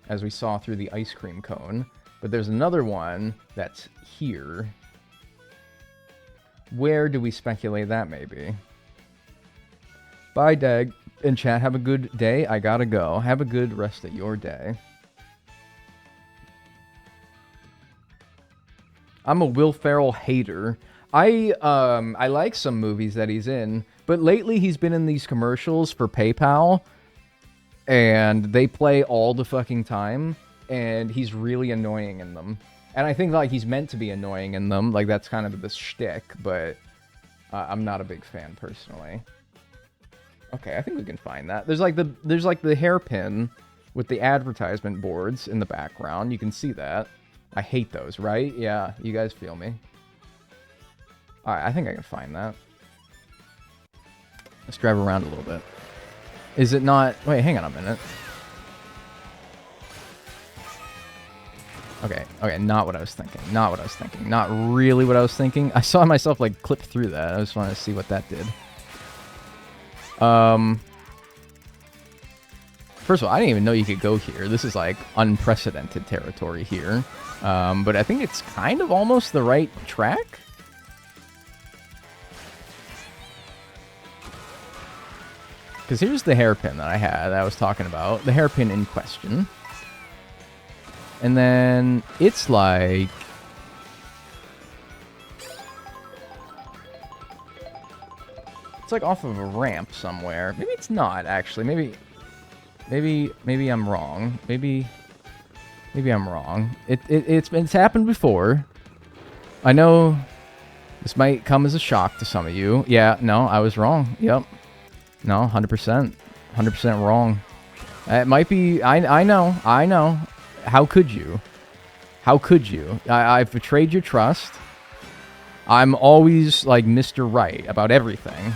as we saw through the ice cream cone. But there's another one that's here. Where do we speculate that may be? Bye, Dag. And chat, have a good day. I gotta go. Have a good rest of your day. I'm a Will Ferrell hater. I like some movies that he's in, but lately he's been in these commercials for PayPal, and they play all the fucking time, and he's really annoying in them. And I think like he's meant to be annoying in them, like that's kind of the shtick, but I'm not a big fan personally. Okay, I think we can find that. There's like the hairpin with the advertisement boards in the background. You can see that. I hate those, right? Yeah, you guys feel me. Alright, I think I can find that. Let's drive around a little bit. Is it not... Wait, hang on a minute. Okay, not what I was thinking. Not what I was thinking. Not really what I was thinking. I saw myself, like, clip through that. I just wanted to see what that did. First of all, I didn't even know you could go here. This is, like, unprecedented territory here. But I think it's kind of almost the right track. Because here's the hairpin that I was talking about. The hairpin in question. And then it's like... It's like off of a ramp somewhere. Maybe it's not, actually. Maybe I'm wrong. Maybe I'm wrong. It's happened before. I know this might come as a shock to some of you. Yeah, no, I was wrong. Yep. No, 100%. 100% wrong. It might be... I know. How could you? How could you? I've betrayed your trust. I'm always, like, Mr. Right about everything.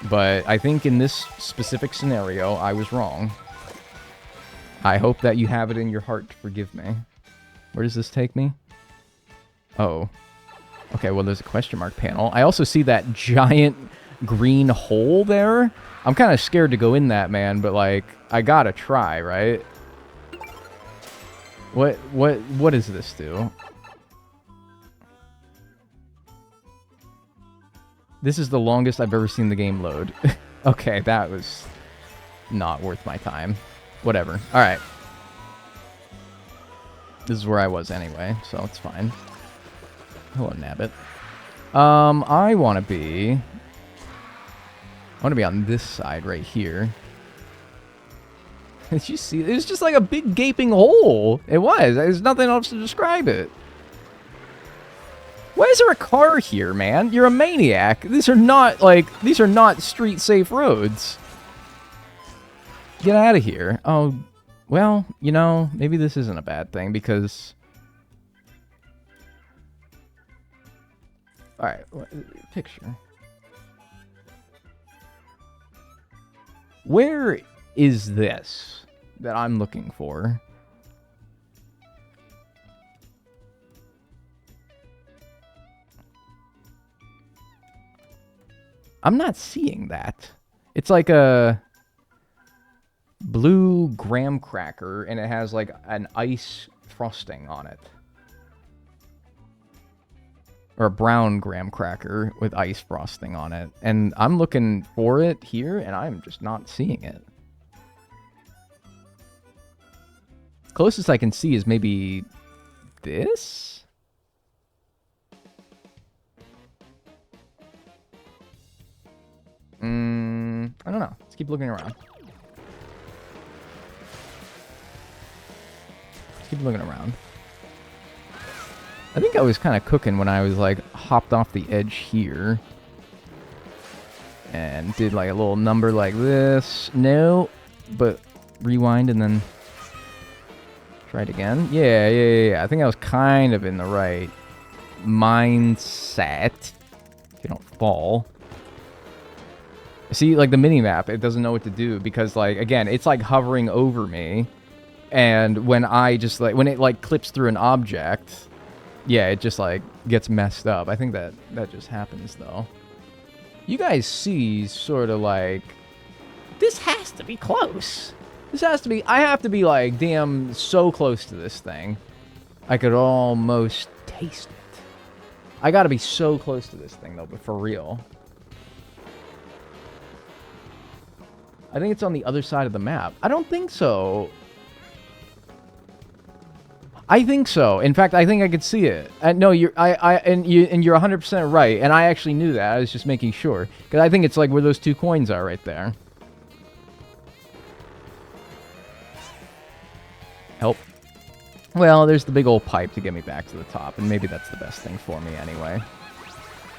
But I think in this specific scenario, I was wrong. I hope that you have it in your heart to forgive me. Where does this take me? Oh. Okay, well, there's a question mark panel. I also see that giant green hole there. I'm kind of scared to go in that, man, but, like, I gotta try, right? What does this do? This is the longest I've ever seen the game load. Okay, that was not worth my time. Whatever. Alright. This is where I was anyway, so it's fine. Hello, Nabbit. I want to be on this side right here. Did you see? It was just like a big gaping hole. It was. There's nothing else to describe it. Why is there a car here, man? You're a maniac. These are not street safe roads. Get out of here. Oh, well, you know, maybe this isn't a bad thing because... Alright, picture. Where is this that I'm looking for? I'm not seeing that. It's like a blue graham cracker, and it has like an ice frosting on it. Or a brown graham cracker with ice frosting on it. And I'm looking for it here, and I'm just not seeing it. Closest I can see is maybe this? I don't know. Let's keep looking around. Let's keep looking around. I think I was kind of cooking when I was like hopped off the edge here. And did like a little number like this. No, but rewind and then try it again. Yeah. I think I was kind of in the right mindset. If you don't fall. See, like the mini-map, it doesn't know what to do because, like, again, it's like hovering over me. And when I just, like, when it, like, clips through an object, yeah, it just, like, gets messed up. I think that just happens, though. You guys see sort of, like, this has to be close. This has to be, I have to be, like, damn so close to this thing. I could almost taste it. I gotta be so close to this thing, though, but for real. I think it's on the other side of the map. I don't think so. I think so. In fact, I think I could see it. No, you're and you're 100% right. And I actually knew that. I was just making sure because I think it's like where those two coins are right there. Help. Well, there's the big old pipe to get me back to the top, and maybe that's the best thing for me anyway.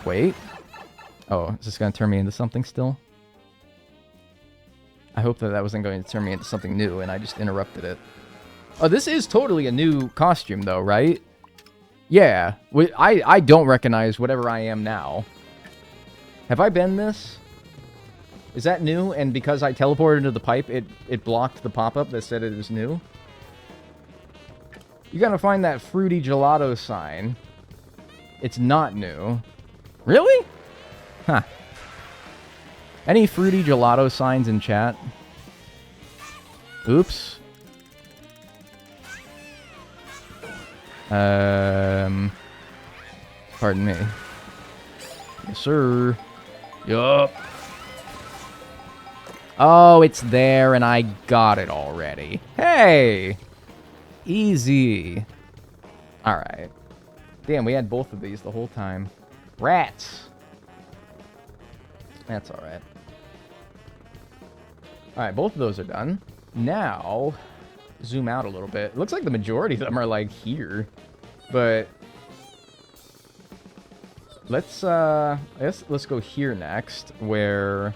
Wait. Oh, is this going to turn me into something still? I hope that wasn't going to turn me into something new, and I just interrupted it. Oh, this is totally a new costume, though, right? Yeah. I don't recognize whatever I am now. Have I been this? Is that new? And because I teleported into the pipe, it blocked the pop-up that said it was new? You gotta find that fruity gelato sign. It's not new. Really? Huh. Any fruity gelato signs in chat? Oops. Pardon me. Yes, sir. Yup. Oh, it's there, and I got it already. Hey! Easy. Alright. Damn, we had both of these the whole time. Rats! That's alright. Alright, both of those are done. Now, zoom out a little bit. It looks like the majority of them are, like, here. But let's, I guess let's go here next, where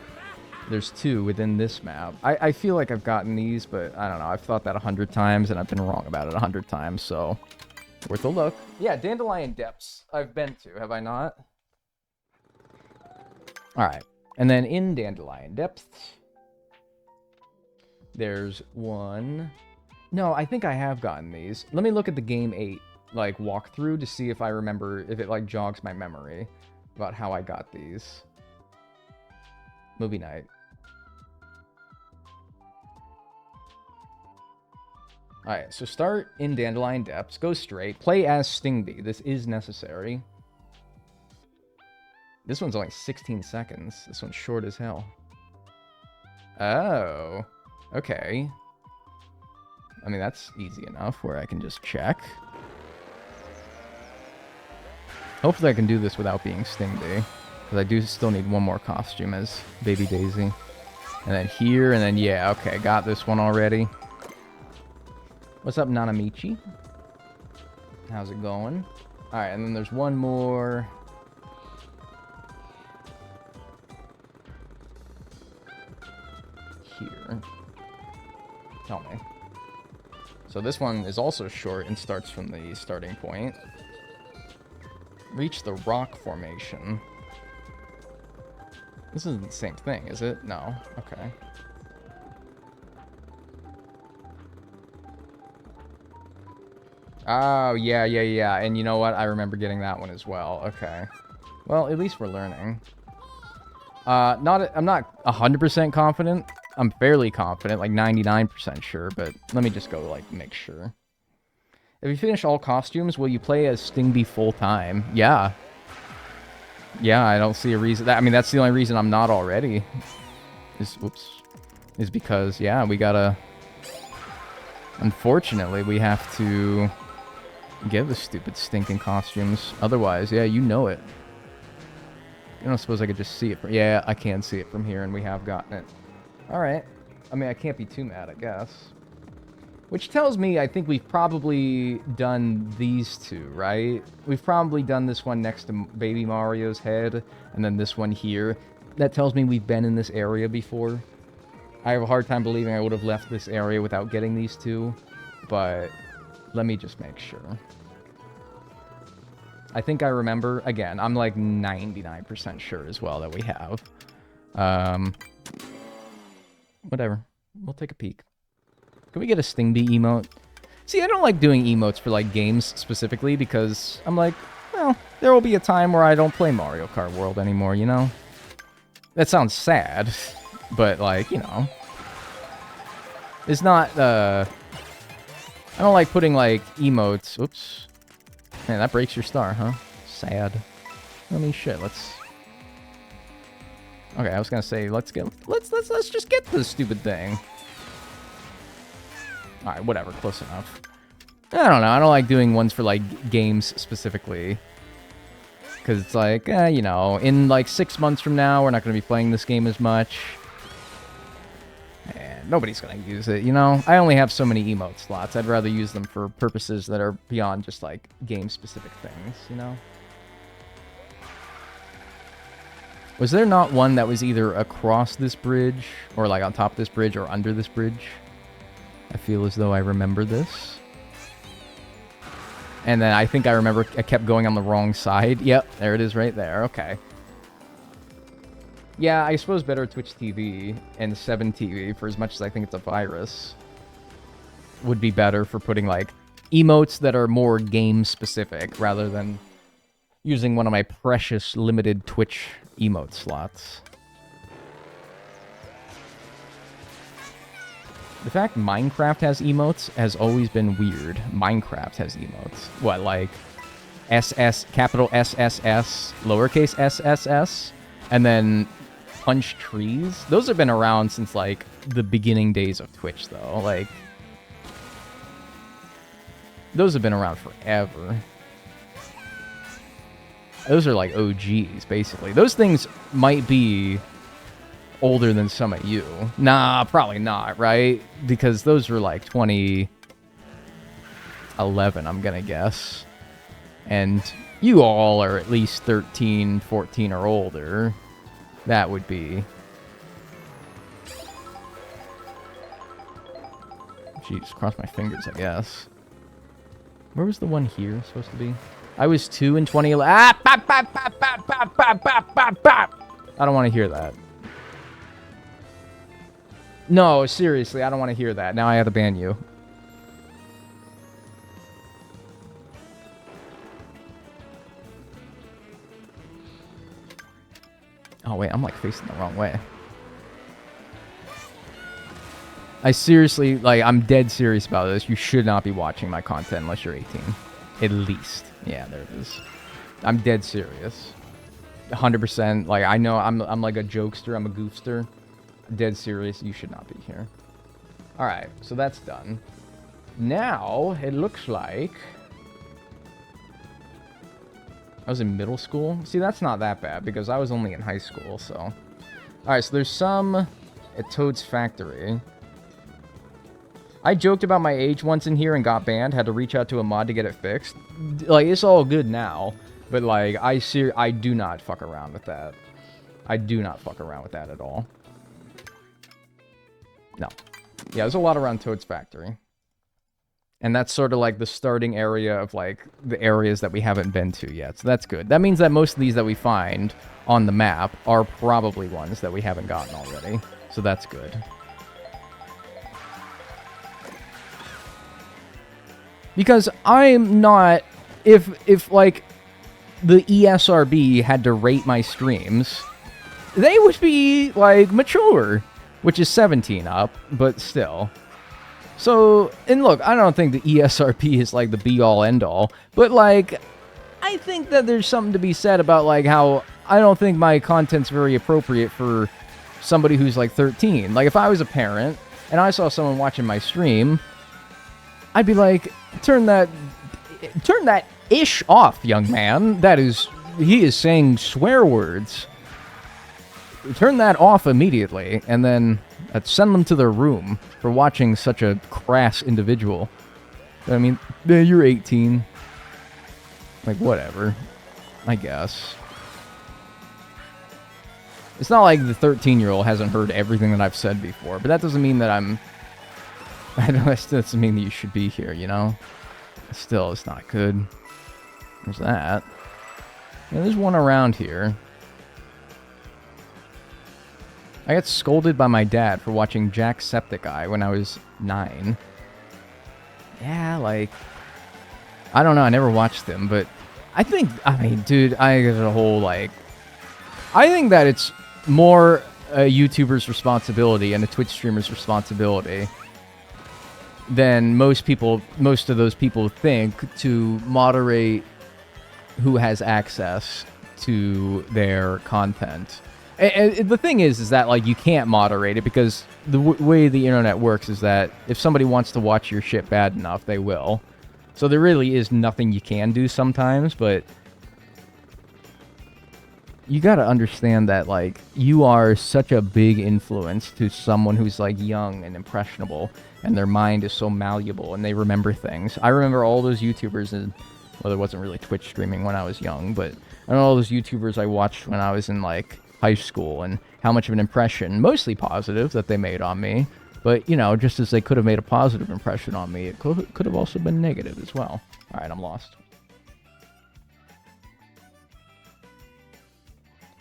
there's two within this map. I feel like I've gotten these, but I don't know. I've thought that 100 times, and I've been wrong about it 100 times, so worth a look. Yeah, Dandelion Depths I've been to, have I not? Alright, and then in Dandelion Depths, there's one. No, I think I have gotten these. Let me look at the Game 8, like, walkthrough to see if I remember, if it, like, jogs my memory about how I got these. Movie night. Alright, so start in Dandelion Depths, go straight, play as Stingbee. This is necessary. This one's only 16 seconds. This one's short as hell. Oh, okay. I mean, that's easy enough where I can just check. Hopefully I can do this without being Stingbee, because I do still need one more costume as Baby Daisy. And then here, and then, yeah, okay, got this one already. What's up, Nanamichi? How's it going? Alright, and then there's one more. Here. Tell me. So this one is also short and starts from the starting point. Reach the rock formation. This isn't the same thing, is it? No. Okay. Oh, yeah. And you know what? I remember getting that one as well. Okay. Well, at least we're learning. I'm not 100% confident. I'm fairly confident, like 99% sure, but let me just go, like, make sure. If you finish all costumes, will you play as Stingbee full-time? Yeah. Yeah, I don't see a reason. I mean, that's the only reason I'm not already. Is because, yeah, we gotta... Unfortunately, we have to get the stupid stinking costumes. Otherwise, yeah, you know it. I don't suppose I could just see it from... Yeah, I can see it from here, and we have gotten it. Alright. I mean, I can't be too mad, I guess. Which tells me I think we've probably done these two, right? We've probably done this one next to Baby Mario's head, and then this one here. That tells me we've been in this area before. I have a hard time believing I would have left this area without getting these two, but let me just make sure. I think I remember, again, I'm like 99% sure as well that we have. Whatever. We'll take a peek. Can we get a Stingbee emote? See, I don't like doing emotes for, like, games specifically because I'm like, well, there will be a time where I don't play Mario Kart World anymore, you know? That sounds sad, but, like, you know. It's not, I don't like putting, like, emotes. Oops. Man, that breaks your star, huh? Sad. I mean, shit, let's... Okay, I was gonna say, let's just get this stupid thing. Alright, whatever, close enough. I don't know, I don't like doing ones for, like, games specifically. Because it's like, you know, in, like, 6 months from now, we're not gonna be playing this game as much. And nobody's gonna use it, you know? I only have so many emote slots. I'd rather use them for purposes that are beyond just, like, game-specific things, you know? Was there not one that was either across this bridge, or, like, on top of this bridge, or under this bridge? I feel as though I remember this. And then I think I remember I kept going on the wrong side. Yep, there it is right there. Okay. Yeah, I suppose better Twitch TV and 7 TV, for as much as I think it's a virus, would be better for putting, like, emotes that are more game-specific, rather than using one of my precious limited Twitch emote slots. The fact Minecraft has emotes has always been weird. Minecraft has emotes. What, like SS, capital SSS, lowercase SSS, and then punch trees? Those have been around since, like, the beginning days of Twitch, though. Like, those have been around forever. Those are, like, OGs, basically. Those things might be older than some of you. Nah, probably not, right? Because those were like 2011, I'm gonna guess. And you all are at least 13, 14 or older. That would be... Jeez, cross my fingers, I guess. Where was the one here supposed to be? I was 2 in 2011. Ah! Bop, bop, bop, bop, bop, bop, bop, bop, bop. I don't want to hear that. No, seriously, I don't want to hear that. Now I have to ban you. Oh, wait, I'm, like, facing the wrong way. I seriously, like, I'm dead serious about this. You should not be watching my content unless you're 18. At least. Yeah, there it is. I'm dead serious. 100%. Like, I know I'm like a jokester. I'm a goofster. Dead serious. You should not be here. Alright, so that's done. Now, it looks like... I was in middle school? See, that's not that bad, because I was only in high school, so... Alright, so there's some at Toad's Factory. I joked about my age once in here and got banned. Had to reach out to a mod to get it fixed. Like, it's all good now. But, like, I do not fuck around with that. I do not fuck around with that at all. No. Yeah, there's a lot around Toad's Factory. And that's sort of like the starting area of, like, the areas that we haven't been to yet. So that's good. That means that most of these that we find on the map are probably ones that we haven't gotten already. So that's good. Because I'm not... If like, the ESRB had to rate my streams, they would be, like, mature. Which is 17 up, but still. So, and look, I don't think the ESRP is, like, the be-all, end-all. But, like, I think that there's something to be said about, like, how I don't think my content's very appropriate for somebody who's, like, 13. Like, if I was a parent, and I saw someone watching my stream, I'd be like, turn that ish off, young man. He is saying swear words. Turn that off immediately, and then send them to their room for watching such a crass individual. I mean, you're 18. Like, whatever. I guess. It's not like the 13-year-old hasn't heard everything that I've said before, but that doesn't mean that I'm... that doesn't mean that you should be here, you know? Still, it's not good. There's that. Yeah, there's one around here. I got scolded by my dad for watching Jacksepticeye when I was 9. Yeah, like... I don't know, I never watched them, but... I mean, dude, I get a whole, like... I think that it's more a YouTuber's responsibility and a Twitch streamer's responsibility than most of those people think to moderate who has access to their content. And the thing is that, like, you can't moderate it because the way the internet works is that if somebody wants to watch your shit bad enough, they will. So there really is nothing you can do sometimes, but you gotta understand that, like, you are such a big influence to someone who's, like, young and impressionable, and their mind is so malleable, and they remember things. I remember all those YouTubers, and, well, there wasn't really Twitch streaming when I was young, but I know all those YouTubers I watched when I was in, like, high school, and how much of an impression, mostly positive, that they made on me. But, you know, just as they could have made a positive impression on me, it could have also been negative as well. Alright, I'm lost.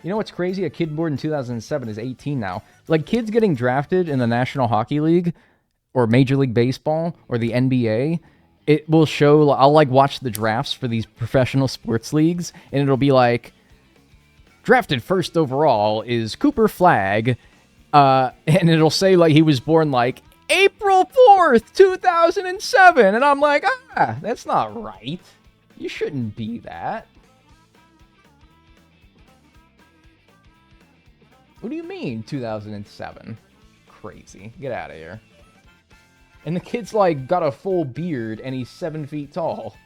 You know what's crazy? A kid born in 2007 is 18 now. Like, kids getting drafted in the National Hockey League, or Major League Baseball, or the NBA, it will show, I'll, like, watch the drafts for these professional sports leagues, and it'll be like, drafted first overall is Cooper Flagg, and it'll say, like, he was born, like, April 4th, 2007, and I'm like, that's not right. You shouldn't be that. What do you mean, 2007? Crazy. Get out of here. And the kid's, like, got a full beard, and he's 7 feet tall.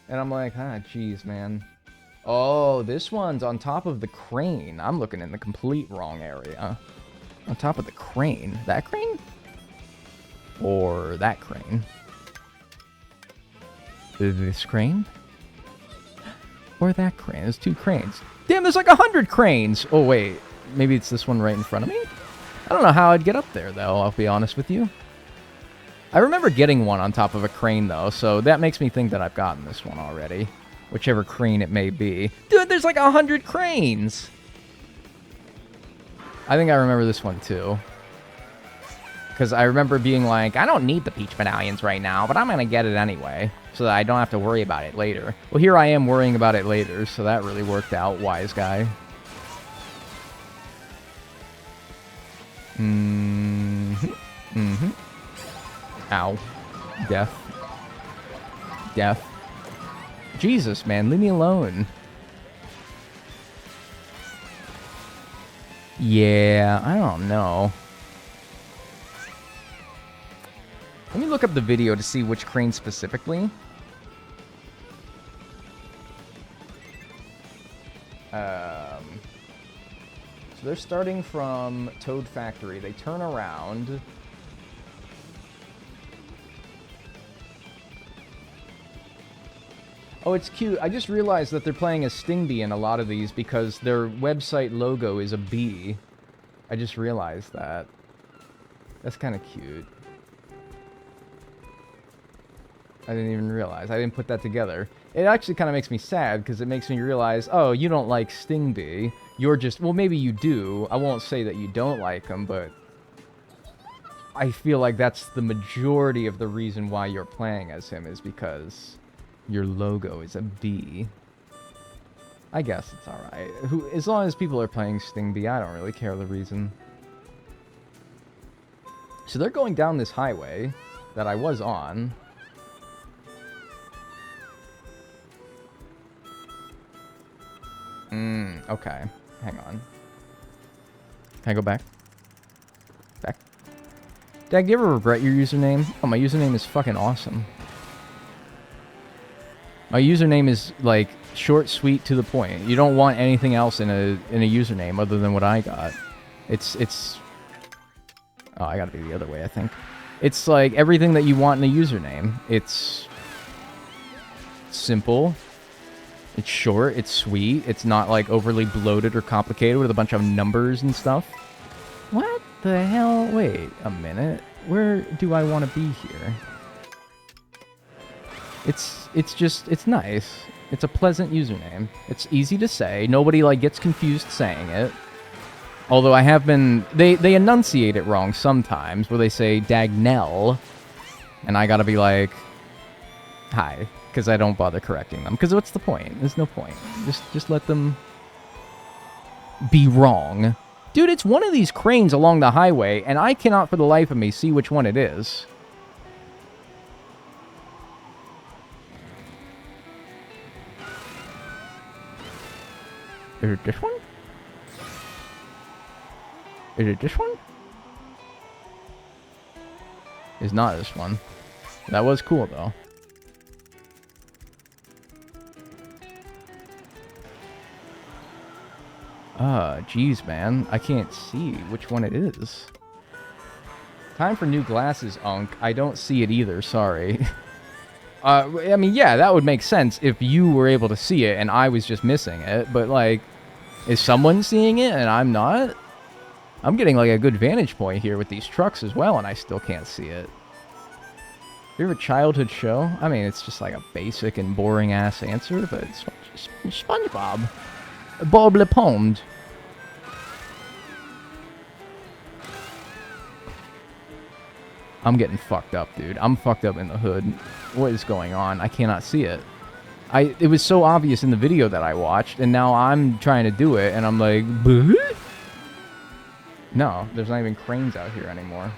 And I'm like, jeez, man. Oh, this one's on top of the crane. I'm looking in the complete wrong area. On top of the crane. That crane? Or that crane? This crane? Or that crane? There's 2 cranes. Damn, there's like 100 cranes! Oh, wait. Maybe it's this one right in front of me? I don't know how I'd get up there, though, I'll be honest with you. I remember getting one on top of a crane, though, so that makes me think that I've gotten this one already. Whichever crane it may be. Dude, there's like 100 cranes! I think I remember this one, too. Because I remember being like, I don't need the peach medallions right now, but I'm going to get it anyway, so that I don't have to worry about it later. Well, here I am worrying about it later, so that really worked out, wise guy. Ow. Death. Death. Jesus, man, leave me alone. Yeah, I don't know. Let me look up the video to see which crane specifically. So they're starting from Toad Factory. They turn around. Oh, it's cute. I just realized that they're playing a Sting Bee in a lot of these because their website logo is a bee. I just realized that. That's kind of cute. I didn't even realize. I didn't put that together. It actually kind of makes me sad because it makes me realize, oh, you don't like Sting Bee. You're just, well, maybe you do. I won't say that you don't like him, but I feel like that's the majority of the reason why you're playing as him is because your logo is a bee. I guess it's alright. As long as people are playing Sting Bee, I don't really care the reason. So they're going down this highway that I was on. Okay. Hang on. Can I go back? Back. Dag, do you ever regret your username? Oh, my username is fucking awesome. My username is, like, short, sweet, to the point. You don't want anything else in a username other than what I got. It's... Oh, I gotta be the other way, I think. It's, like, everything that you want in a username. It's simple. It's short, it's sweet, it's not, like, overly bloated or complicated with a bunch of numbers and stuff. What the hell? Wait a minute. Where do I want to be here? It's just, it's nice. It's a pleasant username. It's easy to say. Nobody, like, gets confused saying it. Although I have been... They enunciate it wrong sometimes, where they say Dagnell. And I gotta be like... Hi. Because I don't bother correcting them. Because what's the point? There's no point. Just let them... be wrong. Dude, it's one of these cranes along the highway, and I cannot for the life of me see which one it is. Is it this one? Is it this one? It's not this one. That was cool, though. Geez, man. I can't see which one it is. Time for new glasses, Unk. I don't see it either, sorry. I mean, yeah, that would make sense if you were able to see it and I was just missing it. But, like, is someone seeing it and I'm not? I'm getting, like, a good vantage point here with these trucks as well, and I still can't see it. Favorite childhood show? I mean, it's just, like, a basic and boring-ass answer, but it's SpongeBob. Bob Le Pond. I'm getting fucked up, dude. I'm fucked up in the hood. What is going on? I cannot see it. It was so obvious in the video that I watched, and now I'm trying to do it, and I'm like, bleh? No, there's not even cranes out here anymore.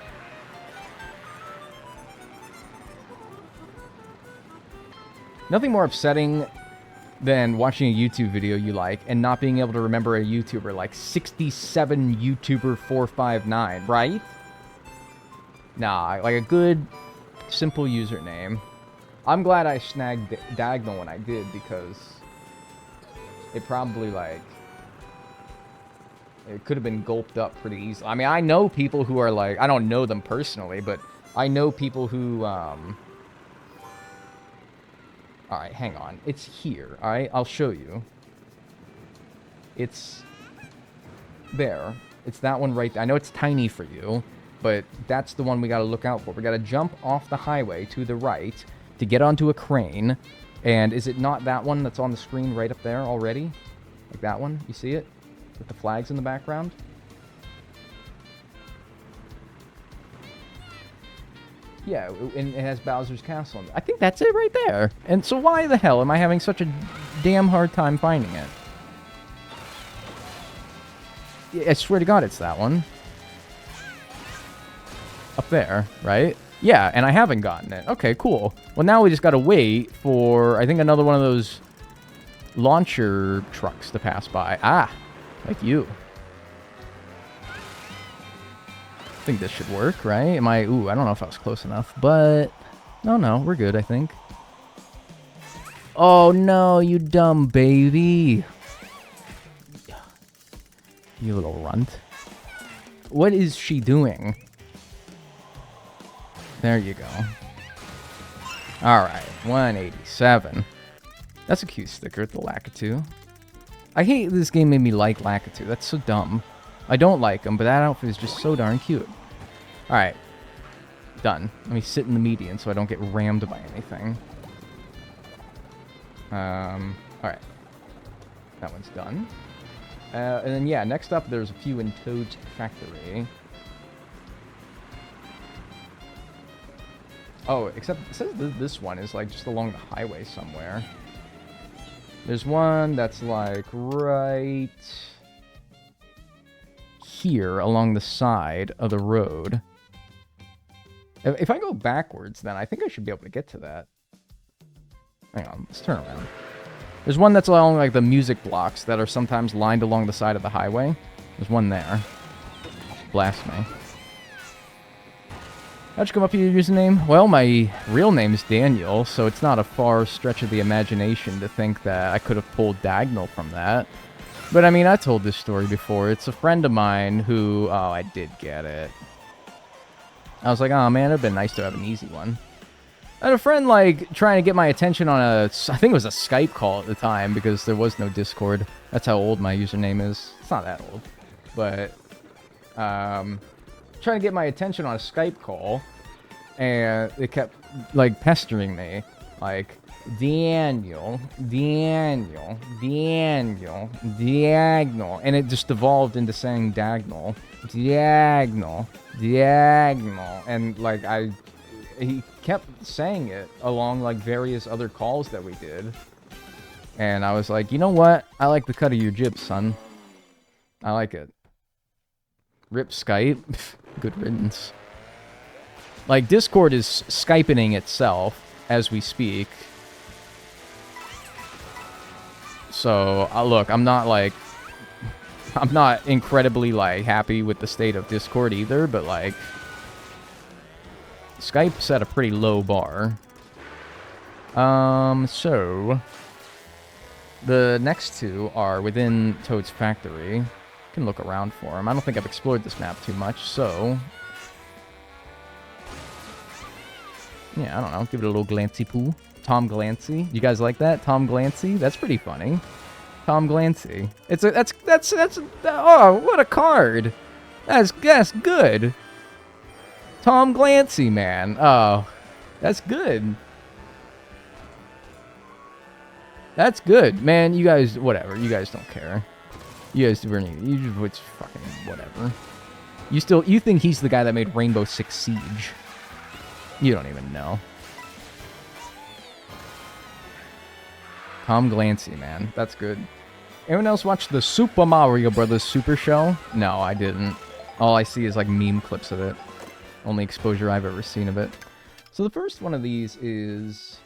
Nothing more upsetting than watching a YouTube video you like and not being able to remember a YouTuber like 67 YouTuber 459, right? Nah, like a good, simple username. I'm glad I snagged Dagnall when I did, because it probably, like, it could have been gulped up pretty easily. I mean, I know people who are, like, I don't know them personally, but I know people who, Alright, hang on. It's here, alright? I'll show you. It's there. It's that one right there. I know it's tiny for you, but that's the one we gotta look out for. We gotta jump off the highway to the right to get onto a crane. And is it not that one that's on the screen right up there already? Like that one? You see it? With the flags in the background? Yeah, and it has Bowser's Castle. I think that's it right there. And so why the hell am I having such a damn hard time finding it? I swear to God it's that one. Up there, right? Yeah, and I haven't gotten it. Okay, cool. Well, now we just gotta wait for, I think, another one of those launcher trucks to pass by. Ah, like you. I think this should work, right? Am I... Ooh, I don't know if I was close enough, but... No, we're good, I think. Oh, no, you dumb baby. You little runt. What is she doing? There you go. Alright, 187. That's a cute sticker, the Lakitu. I hate this game made me like Lakitu. That's so dumb. I don't like him, but that outfit is just so darn cute. Alright. Done. Let me sit in the median so I don't get rammed by anything. Alright. That one's done. And then, yeah, next up, there's a few in Toad's Factory. Oh, except it says this one is, like, just along the highway somewhere. There's one that's, like, right here along the side of the road. If I go backwards, then I think I should be able to get to that. Hang on, let's turn around. There's one that's along, like, the music blocks that are sometimes lined along the side of the highway. There's one there. Blast me. How'd you come up with your username? Well, my real name's Daniel, so it's not a far stretch of the imagination to think that I could have pulled Dagnall from that. But, I mean, I told this story before. It's a friend of mine who... Oh, I did get it. I was like, oh, man, it'd been nice to have an easy one. I had a friend, like, trying to get my attention on a... I think it was a Skype call at the time, because there was no Discord. That's how old my username is. It's not that old. But, trying to get my attention on a Skype call, and it kept, like, pestering me. Like, Daniel. And it just evolved into saying Dagnall. Diagonal. And, like, he kept saying it along, like, various other calls that we did. And I was like, you know what? I like the cut of your jib, son. I like it. Rip Skype. Good riddance. Like, Discord is Skyping itself as we speak. So, look, I'm not, like... I'm not incredibly, like, happy with the state of Discord either, but, like... Skype set a pretty low bar. So... The next two are within Toad's factory. Can look around for them. I don't think I've explored this map too much, so yeah, I don't know. Give it a little glancy poo. Tom Glancy. You guys like that? Tom Glancy? That's pretty funny. Tom Glancy. That's oh, what a card. That's good. Tom Glancy, man. Oh, that's good. That's good, man. You guys, whatever. You guys don't care. You guys, it's fucking whatever. You think he's the guy that made Rainbow Six Siege? You don't even know. Tom Glancy, man. That's good. Anyone else watch the Super Mario Brothers Super Show? No, I didn't. All I see is like meme clips of it. Only exposure I've ever seen of it. So the first one of these is...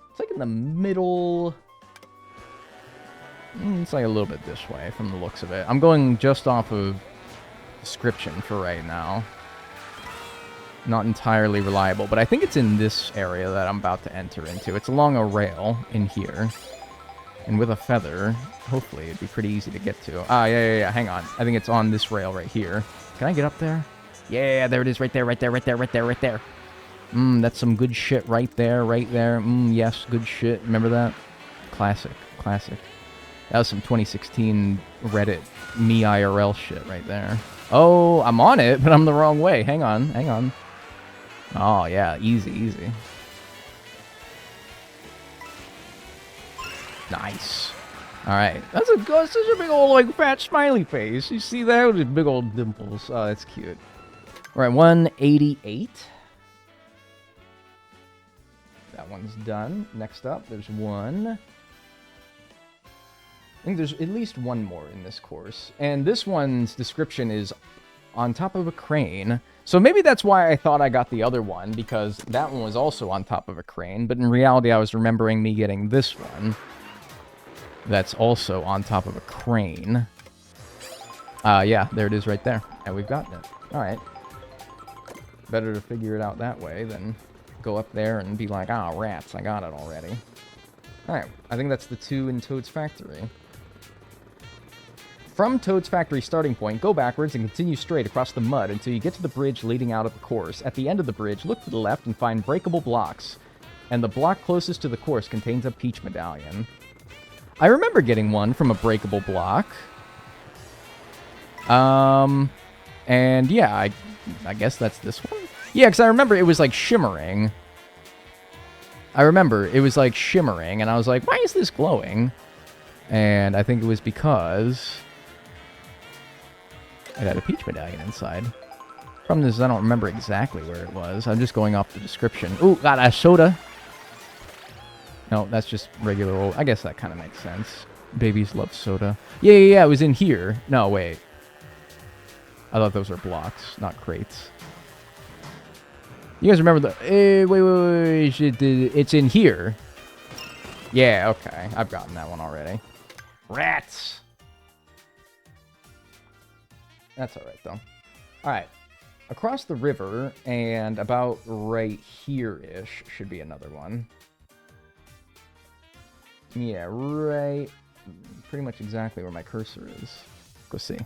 It's like in the middle... It's like a little bit this way from the looks of it. I'm going just off of description for right now. Not entirely reliable, but I think it's in this area that I'm about to enter into. It's along a rail in here. And with a feather, hopefully it'd be pretty easy to get to. Ah, yeah, hang on. I think it's on this rail right here. Can I get up there? Yeah, there it is, right there. That's some good shit right there. Yes, good shit. Remember that? Classic. That was some 2016 Reddit me IRL shit right there. Oh, I'm on it, but I'm the wrong way. Hang on. Oh, yeah, easy. Nice. All right. That's such a big old, like, fat smiley face. You see that? With his big old dimples. Oh, that's cute. All right, 188. That one's done. Next up, there's one. I think there's at least one more in this course. And this one's description is on top of a crane. So maybe that's why I thought I got the other one, because that one was also on top of a crane. But in reality, I was remembering me getting this one. That's also on top of a crane. Yeah, there it is right there. And we've gotten it. All right. Better to figure it out that way than go up there and be like, ah, rats, I got it already. All right, I think that's the two in Toad's Factory. From Toad's Factory starting point, go backwards and continue straight across the mud until you get to the bridge leading out of the course. At the end of the bridge, look to the left and find breakable blocks. And the block closest to the course contains a peach medallion. I remember getting one from a breakable block. And yeah, I guess that's this one? Yeah, because I remember it was like shimmering. I remember it was like shimmering, and I was like, why is this glowing? And I think it was because it had a peach medallion inside. Problem is, I don't remember exactly where it was. I'm just going off the description. Ooh, got a soda. No, that's just regular old. I guess that kind of makes sense. Babies love soda. Yeah, it was in here. No, wait. I thought those were blocks, not crates. You guys remember the... wait. It's in here. Yeah, okay. I've gotten that one already. Rats! That's alright, though. Alright. Across the river, and about right here-ish, should be another one. Yeah, right... Pretty much exactly where my cursor is. Go see.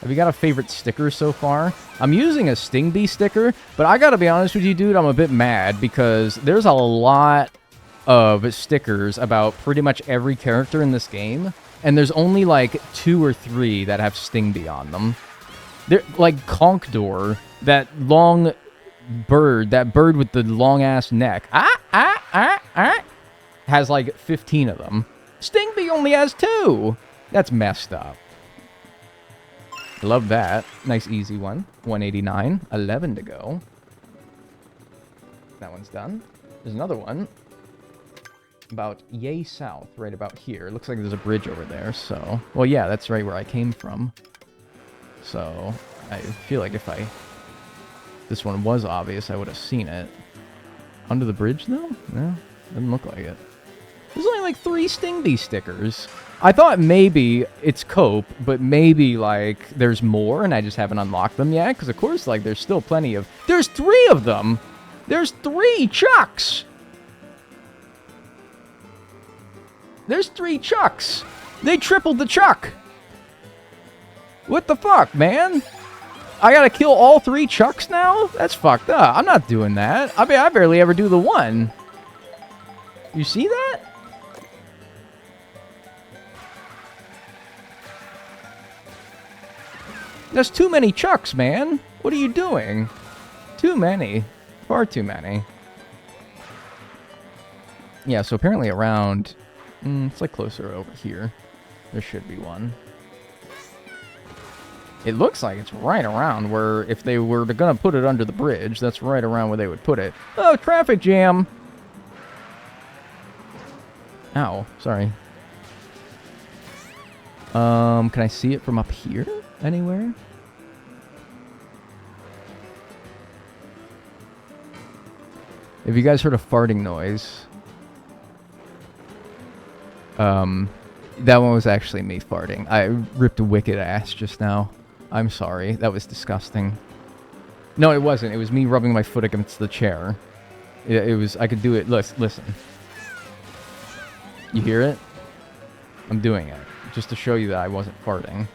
Have you got a favorite sticker so far? I'm using a Sting Bee sticker, but I gotta be honest with you, dude, I'm a bit mad because there's a lot of stickers about pretty much every character in this game, and there's only like 2 or 3 that have Sting Bee on them. They're like Conkdor, that long bird, that bird with the long-ass neck, has like 15 of them. Sting Bee only has 2! That's messed up. Love that. Nice easy one. 189. 11 to go. That one's done. There's another one. About yay south, right about here. Looks like there's a bridge over there, so... Well, yeah, that's right where I came from. So, I feel like if this one was obvious, I would have seen it. Under the bridge, though? No, doesn't look like it. There's only like 3 Sting Bee stickers. I thought maybe it's Cope, but maybe, like, there's more and I just haven't unlocked them yet. Because, of course, like, there's still plenty of... There's 3 of them! There's 3 Chucks! There's 3 Chucks! They tripled the Chuck! What the fuck, man? I gotta kill all 3 Chucks now? That's fucked up. I'm not doing that. I mean, I barely ever do the one. You see that? There's too many Chucks, man. What are you doing? Too many. Far too many. Yeah, so apparently around... it's like closer over here. There should be one. It looks like it's right around where, if they were gonna put it under the bridge, that's right around where they would put it. Oh, traffic jam! Ow, sorry. Can I see it from up here? Anywhere? Have you guys heard a farting noise? That one was actually me farting. I ripped a wicked ass just now. I'm sorry. That was disgusting. No, it wasn't. It was me rubbing my foot against the chair. It was... I could do it. Listen. You hear it? I'm doing it. Just to show you that I wasn't farting.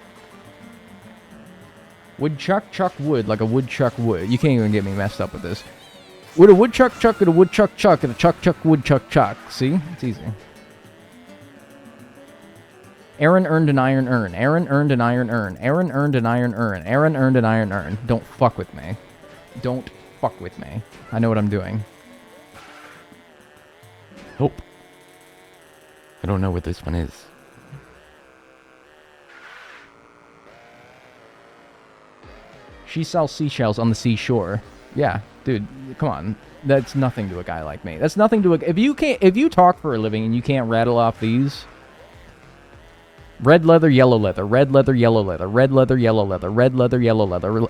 Woodchuck chuck wood like a woodchuck would. You can't even get me messed up with this. Would a woodchuck chuck and a woodchuck chuck and a chuck chuck woodchuck chuck. See? It's easy. Aaron earned an iron urn. Aaron earned an iron urn. Aaron earned an iron urn. Aaron earned an iron urn. Don't fuck with me. Don't fuck with me. I know what I'm doing. Nope. I don't know what this one is. She sells seashells on the seashore. Yeah, dude, come on. That's nothing to a guy like me. That's nothing to a... If you talk for a living and you can't rattle off these... Red leather, yellow leather, red leather, yellow leather, red leather, yellow leather, red leather, yellow leather.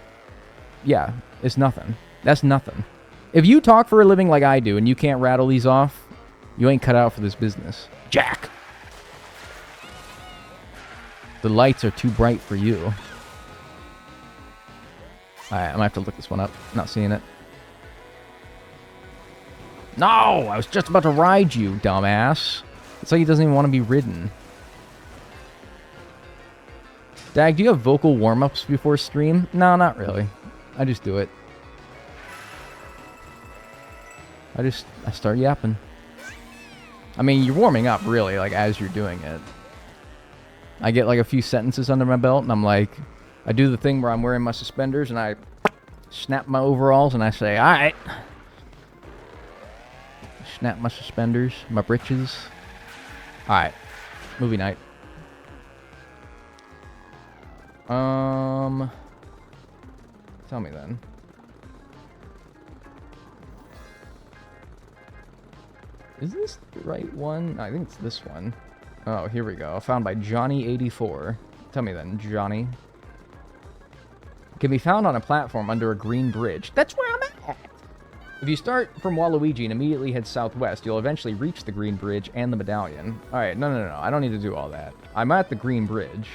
Yeah, it's nothing. That's nothing. If you talk for a living like I do and you can't rattle these off, you ain't cut out for this business. Jack! The lights are too bright for you. Alright, I'm gonna have to look this one up. Not seeing it. No! I was just about to ride you, dumbass. It's like he doesn't even want to be ridden. Dag, do you have vocal warm-ups before stream? No, not really. I just do it. I start yapping. I mean, you're warming up, really, like, as you're doing it. I get, like, a few sentences under my belt, and I'm like... I do the thing where I'm wearing my suspenders, and I snap my overalls, and I say, alright. Snap my suspenders, my britches. Alright. Movie night. Tell me then. Is this the right one? I think it's this one. Oh, here we go. Found by Johnny84. Tell me then, Johnny. Can be found on a platform under a green bridge. That's where I'm at! If you start from Waluigi and immediately head southwest, you'll eventually reach the green bridge and the medallion. Alright, no. I don't need to do all that. I'm at the green bridge.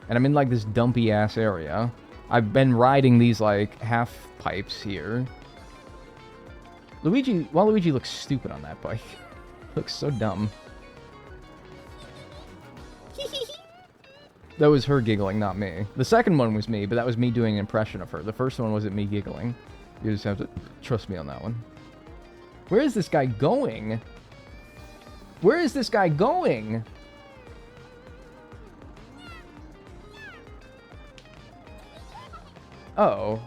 And I'm in, like, this dumpy-ass area. I've been riding these, like, half-pipes here. Waluigi looks stupid on that bike. Looks so dumb. That was her giggling, not me. The second one was me, but that was me doing an impression of her. The first one wasn't me giggling. You just have to trust me on that one. Where is this guy going? Where is this guy going? Oh.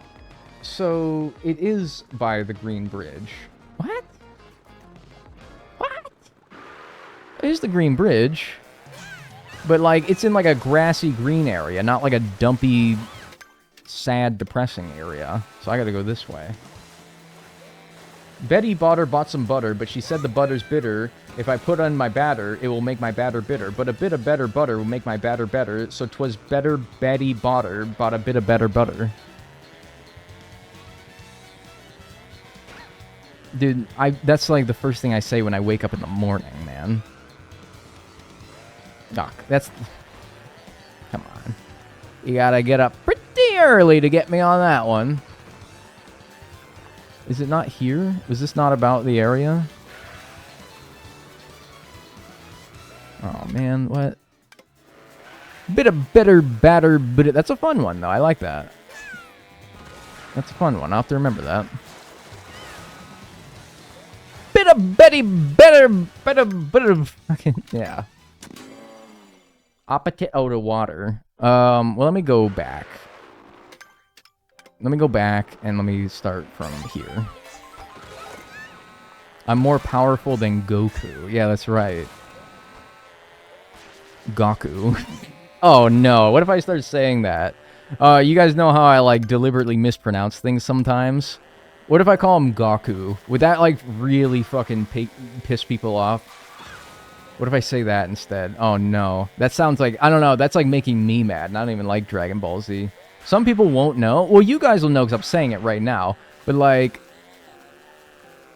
So, it is by the green bridge. What? What? It is the green bridge. But, like, it's in, like, a grassy green area, not, like, a dumpy, sad, depressing area. So I gotta go this way. Betty bought some butter, but she said the butter's bitter. If I put on my batter, it will make my batter bitter. But a bit of better butter will make my batter better. So 'twas better Betty bought a bit of better butter. Dude, that's, like, the first thing I say when I wake up in the morning, man. Doc, that's... Come on. You gotta get up pretty early to get me on that one. Is it not here? Was this not about the area? Oh, man, what? Bit of better, batter, but that's a fun one, though. I like that. That's a fun one. I'll have to remember that. Bit of Betty, better, fucking, yeah. Opposite out of water. Well, let me go back. Let me go back and let me start from here. I'm more powerful than Goku. Yeah, that's right. Goku. Oh no, what if I start saying that? You guys know how I like deliberately mispronounce things sometimes? What if I call him Goku? Would that like really fucking piss people off? What if I say that instead? Oh no, that sounds like, I don't know, that's like making me mad, and I don't even like Dragon Ball Z. Some people won't know. Well, you guys will know because I'm saying it right now. But like,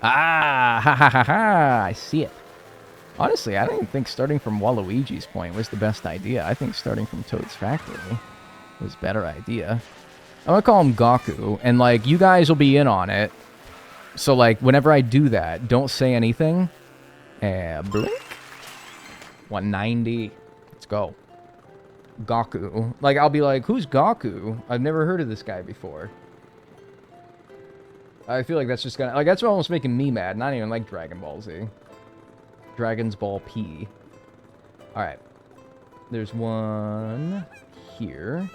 ha ha ha ha, I see it. Honestly, I didn't think starting from Waluigi's point was the best idea. I think starting from Toad's Factory was a better idea. I'm gonna call him Goku, and like, you guys will be in on it. So like, whenever I do that, don't say anything. Blink. 190. Let's go. Goku. Like, I'll be like, who's Goku? I've never heard of this guy before. I feel like that's just gonna, like, that's almost making me mad. Not even like Dragon Ball Z. Dragon's Ball P. Alright. There's one here.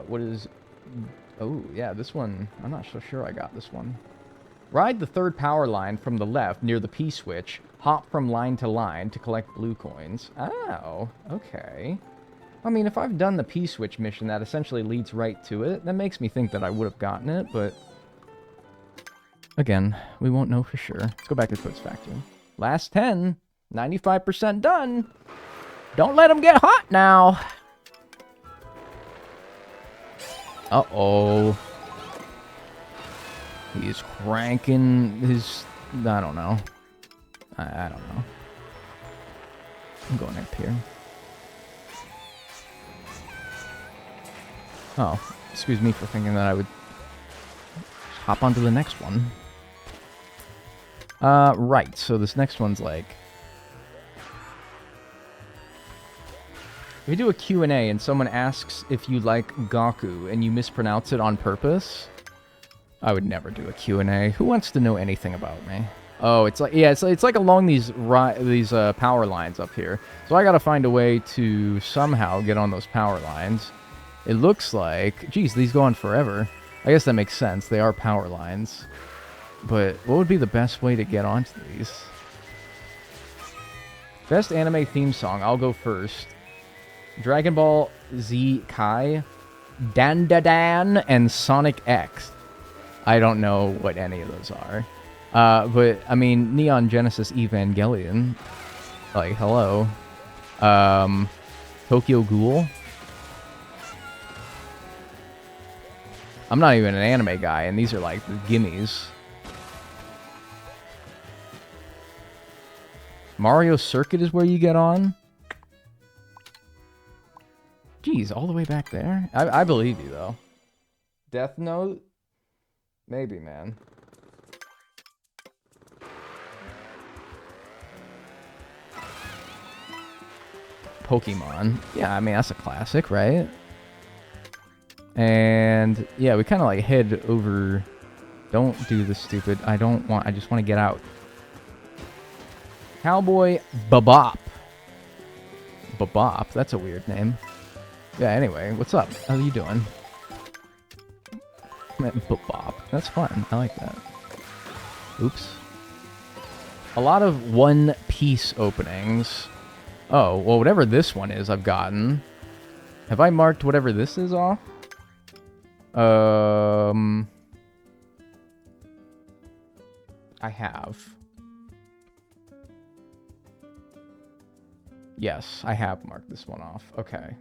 What is... Oh, yeah, this one. I'm not so sure I got this one. Ride the third power line from the left near the P-switch. Hop from line to line to collect blue coins. Oh, okay. I mean, if I've done the P-switch mission that essentially leads right to it, that makes me think that I would have gotten it, but... Again, we won't know for sure. Let's go back to Toad's Factory. Last 10. 95% done. Don't let them get hot now. Uh-oh. He's cranking his... I don't know. I don't know. I'm going up here. Oh, excuse me for thinking that I would hop onto the next one. Right, so this next one's like... If we do a Q&A and someone asks if you like Goku and you mispronounce it on purpose, I would never do a Q&A. Who wants to know anything about me? Oh, it's like, yeah, it's like along these power lines up here. So I gotta find a way to somehow get on those power lines. It looks like, geez, these go on forever. I guess that makes sense. They are power lines. But what would be the best way to get onto these? Best anime theme song. I'll go first. Dragon Ball Z Kai, Dan, and Sonic X. I don't know what any of those are. But, I mean, Neon Genesis Evangelion. Like, hello. Tokyo Ghoul. I'm not even an anime guy, and these are like the gimmies. Mario Circuit is where you get on? Jeez, all the way back there? I believe you, though. Death Note? Maybe, man. Pokemon. Yeah, I mean, that's a classic, right? And, yeah, we kind of, like, head over... Don't do the stupid... I just want to get out. Cowboy Bebop. Bebop? That's a weird name. Yeah, anyway, what's up? How are you doing? Bebop. That's fun. I like that. Oops. A lot of one-piece openings. Oh, well, whatever this one is I've gotten. Have I marked whatever this is off? I have. Yes, I have marked this one off. Okay.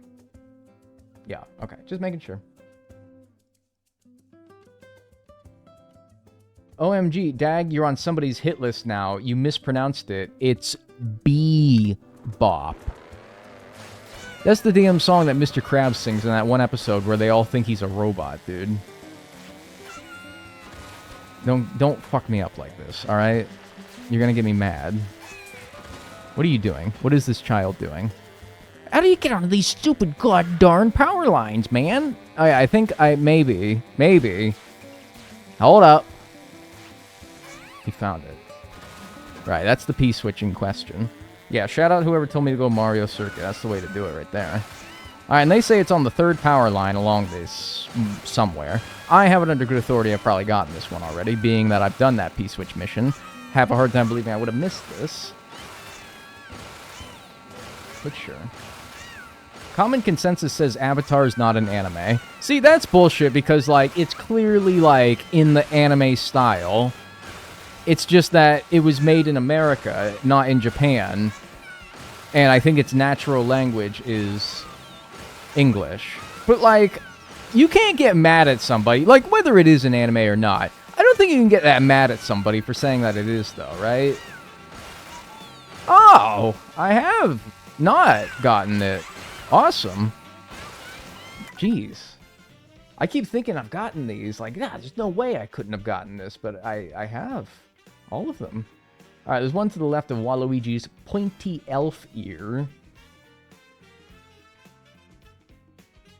Yeah, okay. Just making sure. OMG, Dag, you're on somebody's hit list now. You mispronounced it. It's Bebop. That's the damn song that Mr. Krabs sings in that one episode where they all think he's a robot, dude. Don't fuck me up like this, alright? You're gonna get me mad. What are you doing? What is this child doing? How do you get onto these stupid god-darn power lines, man? I think maybe. Hold up. He found it. Right, that's the P-switching question. Yeah, shout out whoever told me to go Mario Circuit. That's the way to do it right there. Alright, and they say it's on the 3rd power line along this somewhere. I have it under good authority. I've probably gotten this one already, being that I've done that P-switch mission. Have a hard time believing I would have missed this. But sure. Common consensus says Avatar is not an anime. See, that's bullshit because, like, it's clearly, like, in the anime style. It's just that it was made in America, not in Japan. And I think its natural language is English. But, like, you can't get mad at somebody, like, whether it is an anime or not. I don't think you can get that mad at somebody for saying that it is, though, right? Oh, I have not gotten it. Awesome. Jeez. I keep thinking I've gotten these. Like, yeah, there's no way I couldn't have gotten this, but I have. All of them. Alright, there's one to the left of Waluigi's pointy elf ear.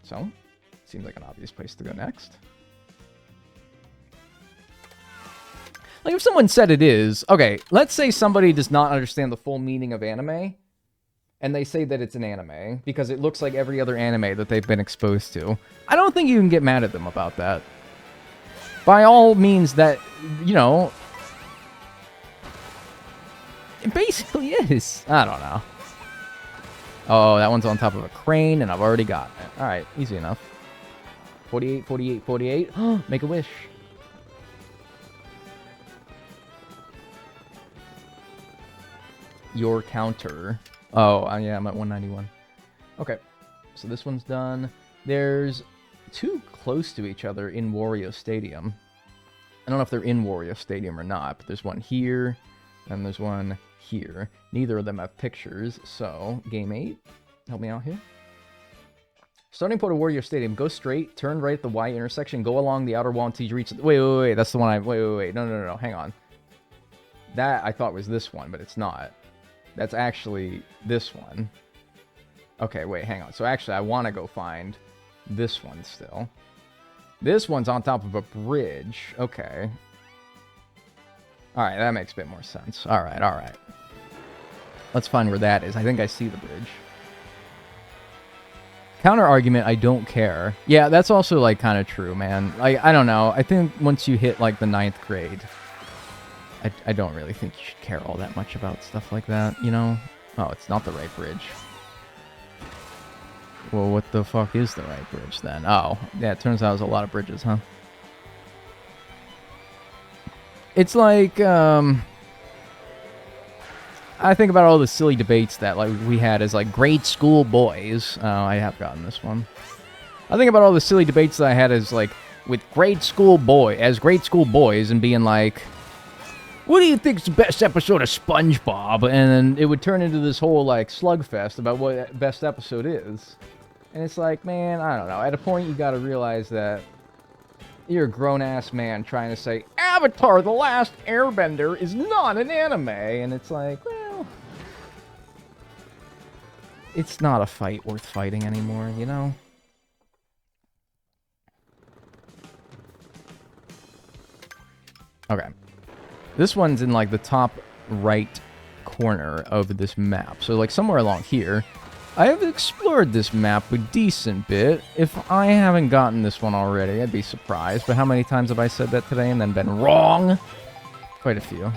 So, seems like an obvious place to go next. Like, if someone said it is... Okay, let's say somebody does not understand the full meaning of anime, and they say that it's an anime, because it looks like every other anime that they've been exposed to. I don't think you can get mad at them about that. By all means, that, you know... It basically is. I don't know. Oh, that one's on top of a crane, and I've already gotten it. Alright, easy enough. 48, 48, 48. Make a wish. Your counter. Oh, yeah, I'm at 191. Okay, so this one's done. There's two close to each other in Wario Stadium. I don't know if they're in Wario Stadium or not, but there's one here, and there's one here. Neither of them have pictures, so Game 8, help me out here. Starting point of Wario Stadium, go straight, turn right at the Y intersection, go along the outer wall until you reach... Wait, that's the one Wait, no, hang on. That I thought was this one, but it's not. That's actually this one. Okay, wait, hang on. So actually, I want to go find this one still. This one's on top of a bridge. Okay. Alright, that makes a bit more sense. Alright. Let's find where that is. I think I see the bridge. Counter argument, I don't care. Yeah, that's also, like, kind of true, man. Like, I don't know. I think once you hit, like, the 9th grade... I don't really think you should care all that much about stuff like that, you know? Oh, it's not the right bridge. Well, what the fuck is the right bridge, then? Oh, yeah, it turns out there's a lot of bridges, huh? It's like, I think about all the silly debates that, like, we had as, like, grade school boys. I have gotten this one. I think about all the silly debates that I had as, like, with grade school boys, and being like... What do you think's the best episode of SpongeBob? And then it would turn into this whole, like, slugfest about what best episode is. And it's like, man, I don't know. At a point, you gotta realize that you're a grown-ass man trying to say, Avatar: The Last Airbender is not an anime. And it's like, well... It's not a fight worth fighting anymore, you know? Okay. This one's in, like, the top right corner of this map. So, like, somewhere along here. I have explored this map a decent bit. If I haven't gotten this one already, I'd be surprised. But how many times have I said that today and then been wrong? Quite a few.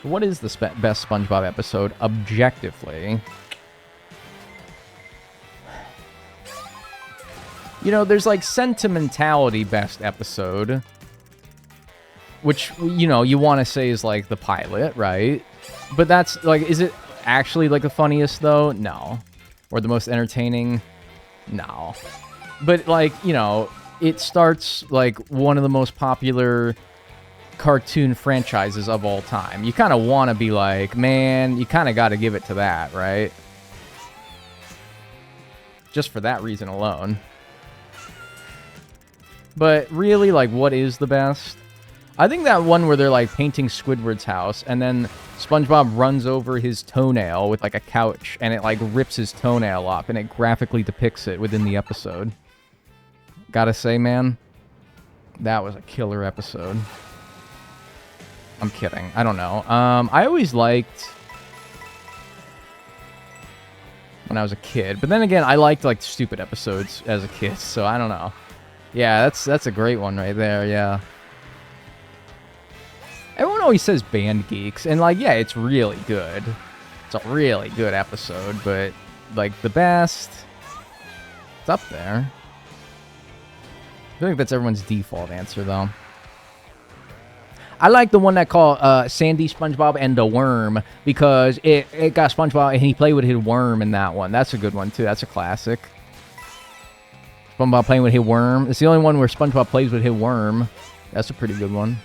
What is the best SpongeBob episode, objectively? You know, there's, like, Sentimentality best episode. Which, you know, you want to say is, like, the pilot, right? But that's, like, is it actually, like, the funniest, though? No. Or the most entertaining? No. But, like, you know, it starts, like, one of the most popular cartoon franchises of all time. You kind of want to be like, man, you kind of got to give it to that, right? Just for that reason alone. But really, like, what is the best? I think that one where they're, like, painting Squidward's house, and then SpongeBob runs over his toenail with, like, a couch, and it, like, rips his toenail off, and it graphically depicts it within the episode. Gotta say, man, that was a killer episode. I'm kidding. I don't know. I always liked... when I was a kid. But then again, I liked, like, stupid episodes as a kid, so I don't know. Yeah, that's a great one right there, yeah. Everyone always says Band Geeks, and, like, yeah, it's really good. It's a really good episode, but, like, the best... it's up there. I feel like that's everyone's default answer, though. I like the one that called Sandy, SpongeBob, and the Worm, because it got SpongeBob, and he played with his worm in that one. That's a good one, too. That's a classic. SpongeBob playing with his worm. It's the only one where SpongeBob plays with his worm. That's a pretty good one.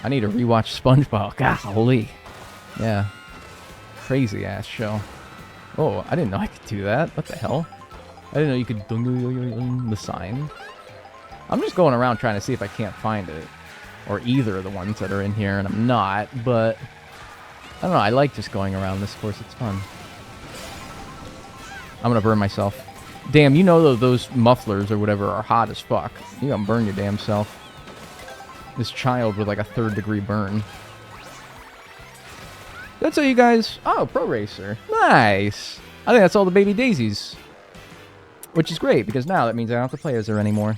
I need to rewatch SpongeBob. Golly. Yeah. Crazy-ass show. Oh, I didn't know I could do that. What the hell? I didn't know you could dung the sign. I'm just going around trying to see if I can't find it. Or either of the ones that are in here, and I'm not, but... I don't know, I like just going around this course. It's fun. I'm gonna burn myself. Damn, you know those mufflers or whatever are hot as fuck. You gonna burn your damn self. This child with like a 3rd-degree burn. That's all you guys... oh, Pro Racer. Nice. I think that's all the baby daisies. Which is great, because now that means I don't have to play as her anymore.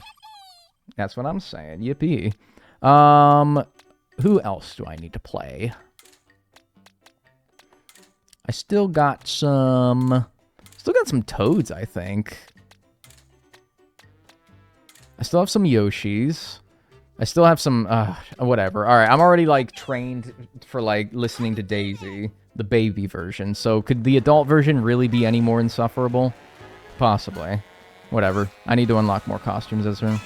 That's what I'm saying. Yippee. Who else do I need to play? I still got some... Toads, I think. I still have some Yoshis. I still have some... whatever. Alright, I'm already, like, trained for, like, listening to Daisy. The baby version. So, could the adult version really be any more insufferable? Possibly. Whatever. I need to unlock more costumes as her.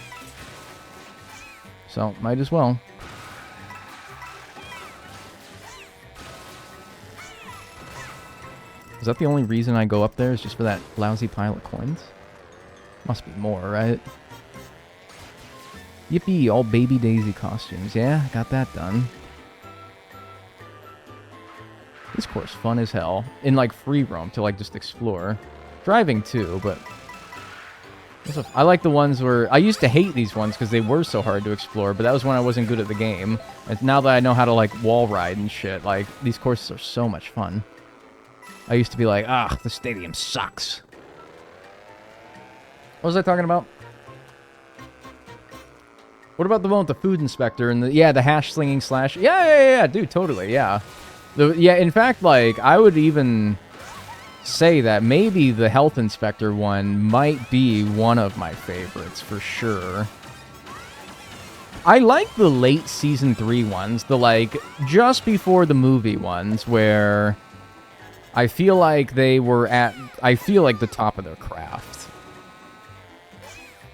So, might as well. Is that the only reason I go up there? Is just for that lousy pile of coins? Must be more, right? Yippee, all Baby Daisy costumes. Yeah, got that done. This course, fun as hell. In, like, free roam to, like, just explore. Driving, too, but... I like the ones where... I used to hate these ones because they were so hard to explore, but that was when I wasn't good at the game. And now that I know how to, like, wall ride and shit, like, these courses are so much fun. I used to be like, ah, the stadium sucks. What was I talking about? What about the one with the food inspector and the... yeah, the hash slinging slash... yeah, dude, totally, yeah. Yeah, in fact, like, I would even... say that maybe the health inspector one might be one of my favorites for sure. I like the late season 3 ones, the like just before the movie ones where I feel like they were at the top of their craft.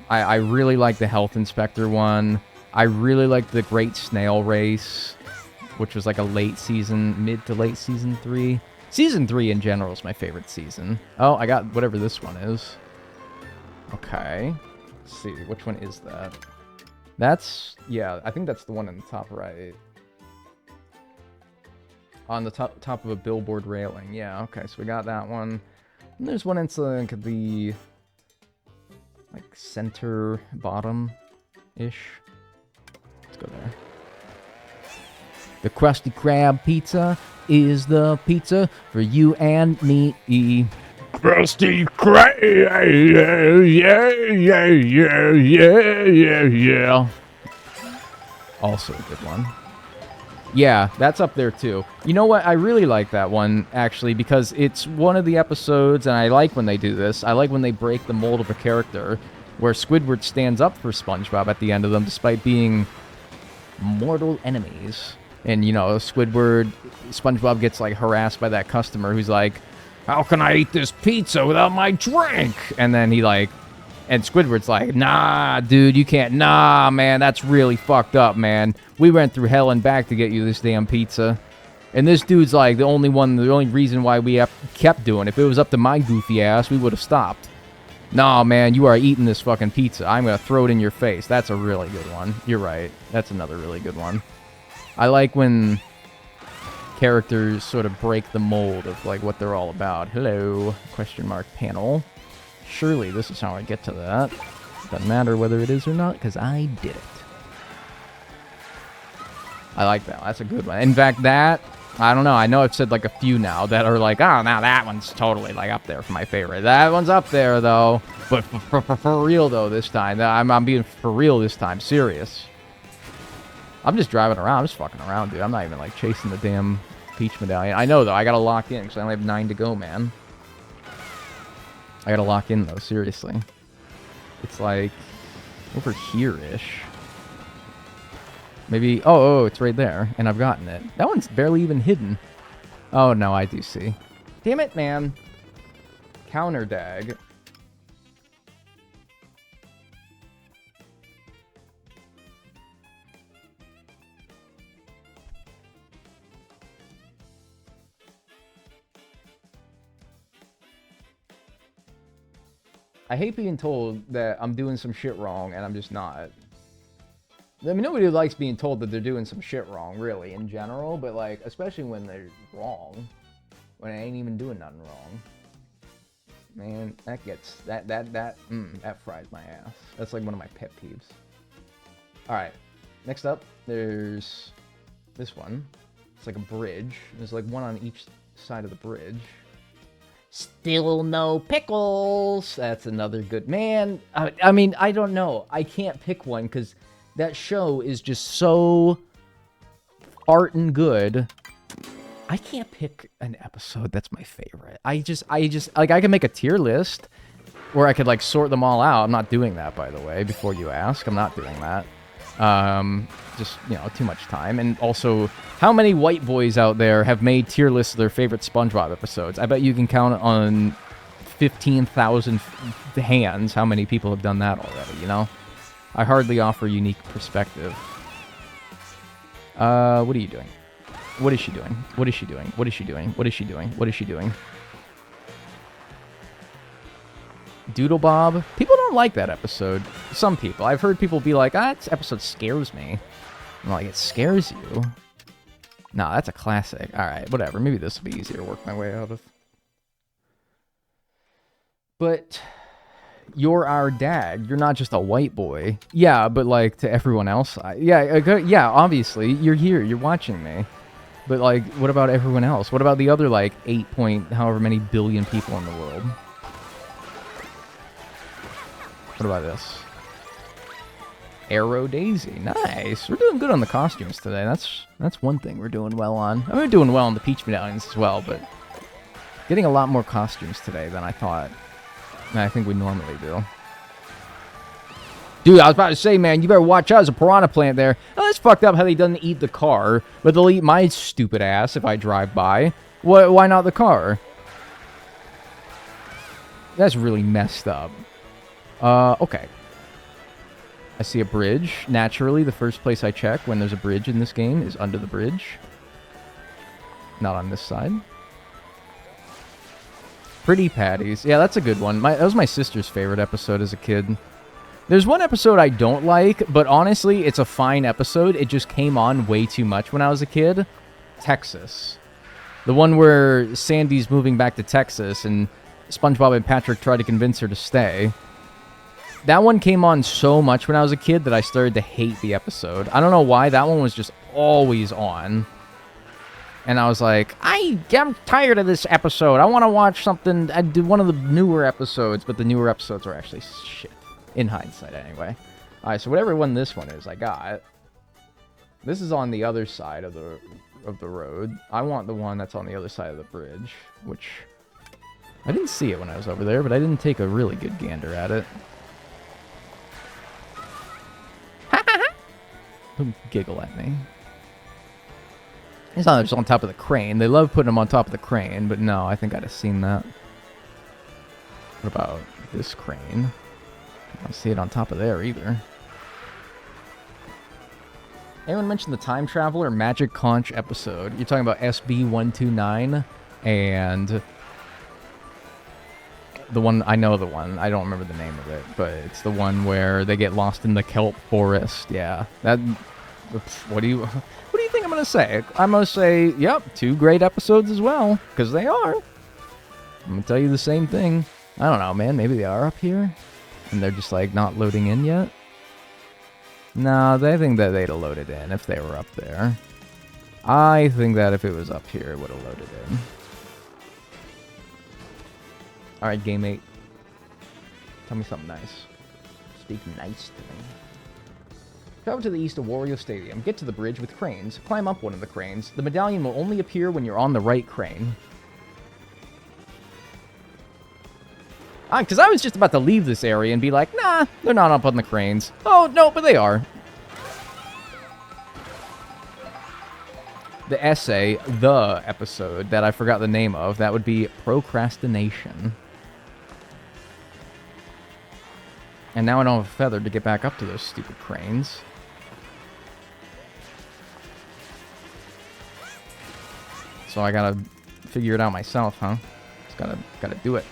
I really like the health inspector one. I really like the Great Snail Race, which was like a late season, mid to late season 3. Season 3 in general is my favorite season. Oh, I got whatever this one is. Okay. Let's see, which one is that? That's... yeah, I think that's the one in the top right. On the top of a billboard railing. Yeah, okay, so we got that one. And there's one in like the... like center bottom-ish. Let's go there. The Krusty Krab pizza is the pizza for you and me. Krusty Krab, yeah. Also a good one. Yeah, that's up there too. You know what? I really like that one, actually, because it's one of the episodes, and I like when they do this. I like when they break the mold of a character, where Squidward stands up for SpongeBob at the end of them, despite being mortal enemies. And, you know, SpongeBob gets, like, harassed by that customer who's like, how can I eat this pizza without my drink? And then he, like, And Squidward's like, nah, dude, you can't. Nah, man, that's really fucked up, man. We went through hell and back to get you this damn pizza. And this dude's like, the only reason why we kept doing it. If it was up to my goofy ass, we would have stopped. Nah, man, you are eating this fucking pizza. I'm going to throw it in your face. That's a really good one. You're right. That's another really good one. I like when characters sort of break the mold of, like, what they're all about. Hello, question mark panel. Surely this is how I get to that. Doesn't matter whether it is or not, because I did it. I like that. That's a good one. In fact, that, I don't know. I know I've said like a few now that are like, oh, now that one's totally like up there for my favorite. That one's up there, though. But for real, though, this time. I'm being for real this time. Serious. I'm just driving around. I'm just fucking around, dude. I'm not even like chasing the damn Peach medallion. I know, though. I got to lock in because I only have 9 to go, man. I gotta lock in, though, seriously. It's like over here-ish. Maybe, oh, it's right there, and I've gotten it. That one's barely even hidden. Oh, no, I do see. Damn it, man. Counter dag. I hate being told that I'm doing some shit wrong, and I'm just not. I mean, nobody likes being told that they're doing some shit wrong, really, in general, but, like, especially when they're wrong. When I ain't even doing nothing wrong. Man, that gets, that fries my ass. That's, like, one of my pet peeves. Alright, next up, there's this one. It's like a bridge. There's, like, one on each side of the bridge. Still no pickles. That's another good man. I mean, I don't know. I can't pick one because that show is just so fartin' good. I can't pick an episode that's my favorite. I just like, I can make a tier list where I could like sort them all out. I'm not doing that, by the way, before you ask. I'm not doing that. Just, you know, too much time. And also, how many white boys out there have made tier lists of their favorite SpongeBob episodes? I bet you can count on 15,000 hands how many people have done that already, you know? I hardly offer unique perspective. What are you doing? What is she doing? What is she doing? What is she doing? What is she doing? What is she doing? Doodle Bob. People don't like that episode. Some people. I've heard people be like, that episode scares me. I'm like, it scares you? Nah, that's a classic. Alright, whatever. Maybe this will be easier to work my way out of. But you're our dad. You're not just a white boy. Yeah, but like to everyone else. Yeah, obviously. You're here. You're watching me. But like, what about everyone else? What about the other like 8 point however many billion people in the world? What about this? Arrow Daisy. Nice. We're doing good on the costumes today. That's one thing we're doing well on. I mean, we're doing well on the Peach medallions as well, but getting a lot more costumes today than I thought. And I think we normally do. Dude, I was about to say, man, you better watch out. There's a piranha plant there. Oh, that's fucked up how they doesn't eat the car, but they'll eat my stupid ass if I drive by. Why not the car? That's really messed up. Okay. I see a bridge. Naturally, the first place I check when there's a bridge in this game is under the bridge. Not on this side. Pretty Patties. Yeah, that's a good one. That was my sister's favorite episode as a kid. There's one episode I don't like, but honestly, it's a fine episode. It just came on way too much when I was a kid. Texas. The one where Sandy's moving back to Texas, and SpongeBob and Patrick try to convince her to stay. That one came on so much when I was a kid that I started to hate the episode. I don't know why. That one was just always on. And I was like, I'm tired of this episode. I want to watch something. I'd do one of the newer episodes, but the newer episodes are actually shit. In hindsight, anyway. Alright, so whatever one this one is, I got. This is on the other side of the road. I want the one that's on the other side of the bridge, which I didn't see it when I was over there, but I didn't take a really good gander at it. Don't giggle at me. It's not just on top of the crane. They love putting them on top of the crane, but no, I think I'd have seen that. What about this crane? I don't see it on top of there either. Anyone mentioned the Time Traveler Magic Conch episode? You're talking about SB129 and the one, I know the one. I don't remember the name of it, but it's the one where they get lost in the kelp forest. Yeah, that. What do you think I'm gonna say? I'm gonna say, yep, 2 great episodes as well, because they are. I'm gonna tell you the same thing. I don't know, man. Maybe they are up here, and they're just like not loading in yet. No, they think that they'd have loaded in if they were up there. I think that if it was up here, it would have loaded in. Alright, Game 8. Tell me something nice. Speak nice to me. Travel to the east of Wario Stadium. Get to the bridge with cranes. Climb up one of the cranes. The medallion will only appear when you're on the right crane. Because I was just about to leave this area and be like, nah, they're not up on the cranes. Oh, no, but they are. The essay, the episode that I forgot the name of, that would be Procrastination. And now I don't have a feather to get back up to those stupid cranes. So I gotta figure it out myself, huh? Just gotta do it.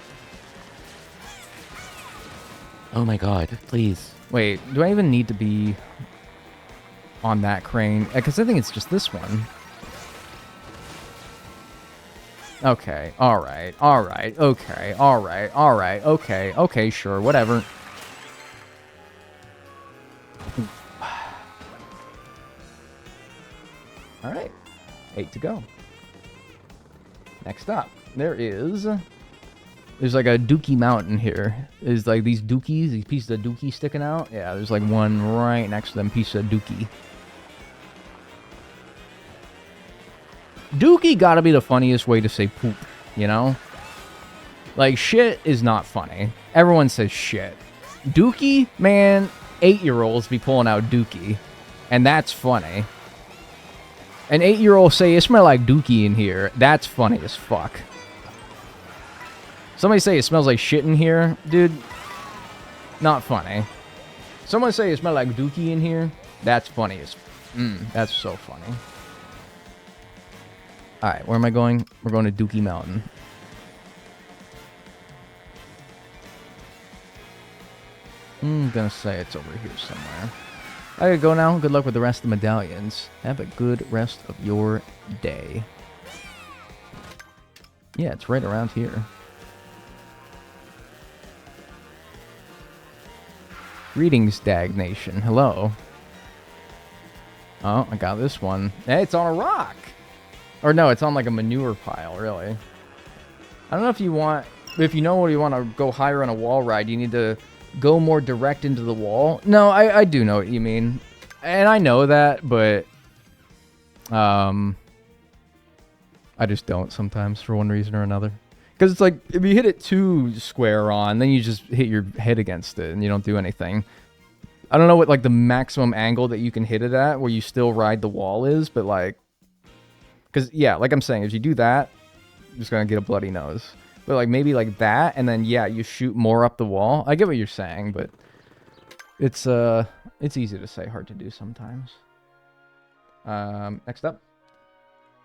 Oh my god, please. Wait, do I even need to be on that crane? Because I think it's just this one. Okay, alright, okay, alright, okay, sure, whatever. Alright, 8 to go. Next up, there's like a dookie mountain here. There's like these dookies, these pieces of dookie sticking out. Yeah, there's like one right next to them piece of dookie. Dookie gotta be the funniest way to say poop, you know? Like, shit is not funny. Everyone says shit. Dookie, man, 8-year-olds be pulling out dookie. And that's funny. An 8-year-old say, it smells like dookie in here. That's funny as fuck. Somebody say it smells like shit in here. Dude, not funny. Someone say it smells like dookie in here. That's funny as... that's so funny. Alright, where am I going? We're going to Dookie Mountain. I'm gonna say it's over here somewhere. I gotta go now. Good luck with the rest of the medallions. Have a good rest of your day. Yeah, it's right around here. Greetings, Stagnation. Hello. Oh, I got this one. Hey, it's on a rock! Or no, it's on like a manure pile, really. I don't know if you want... If you know what you want to go higher on a wall ride, you need to go more direct into the wall. No, I do know what you mean. And I know that, but... I just don't sometimes, for one reason or another. Because it's like, if you hit it too square on, then you just hit your head against it and you don't do anything. I don't know what, like, the maximum angle that you can hit it at where you still ride the wall is, but, like... Because, yeah, like I'm saying, if you do that, you're just going to get a bloody nose. But, like, maybe like that, and then, yeah, you shoot more up the wall. I get what you're saying, but it's easy to say, hard to do sometimes. Next up.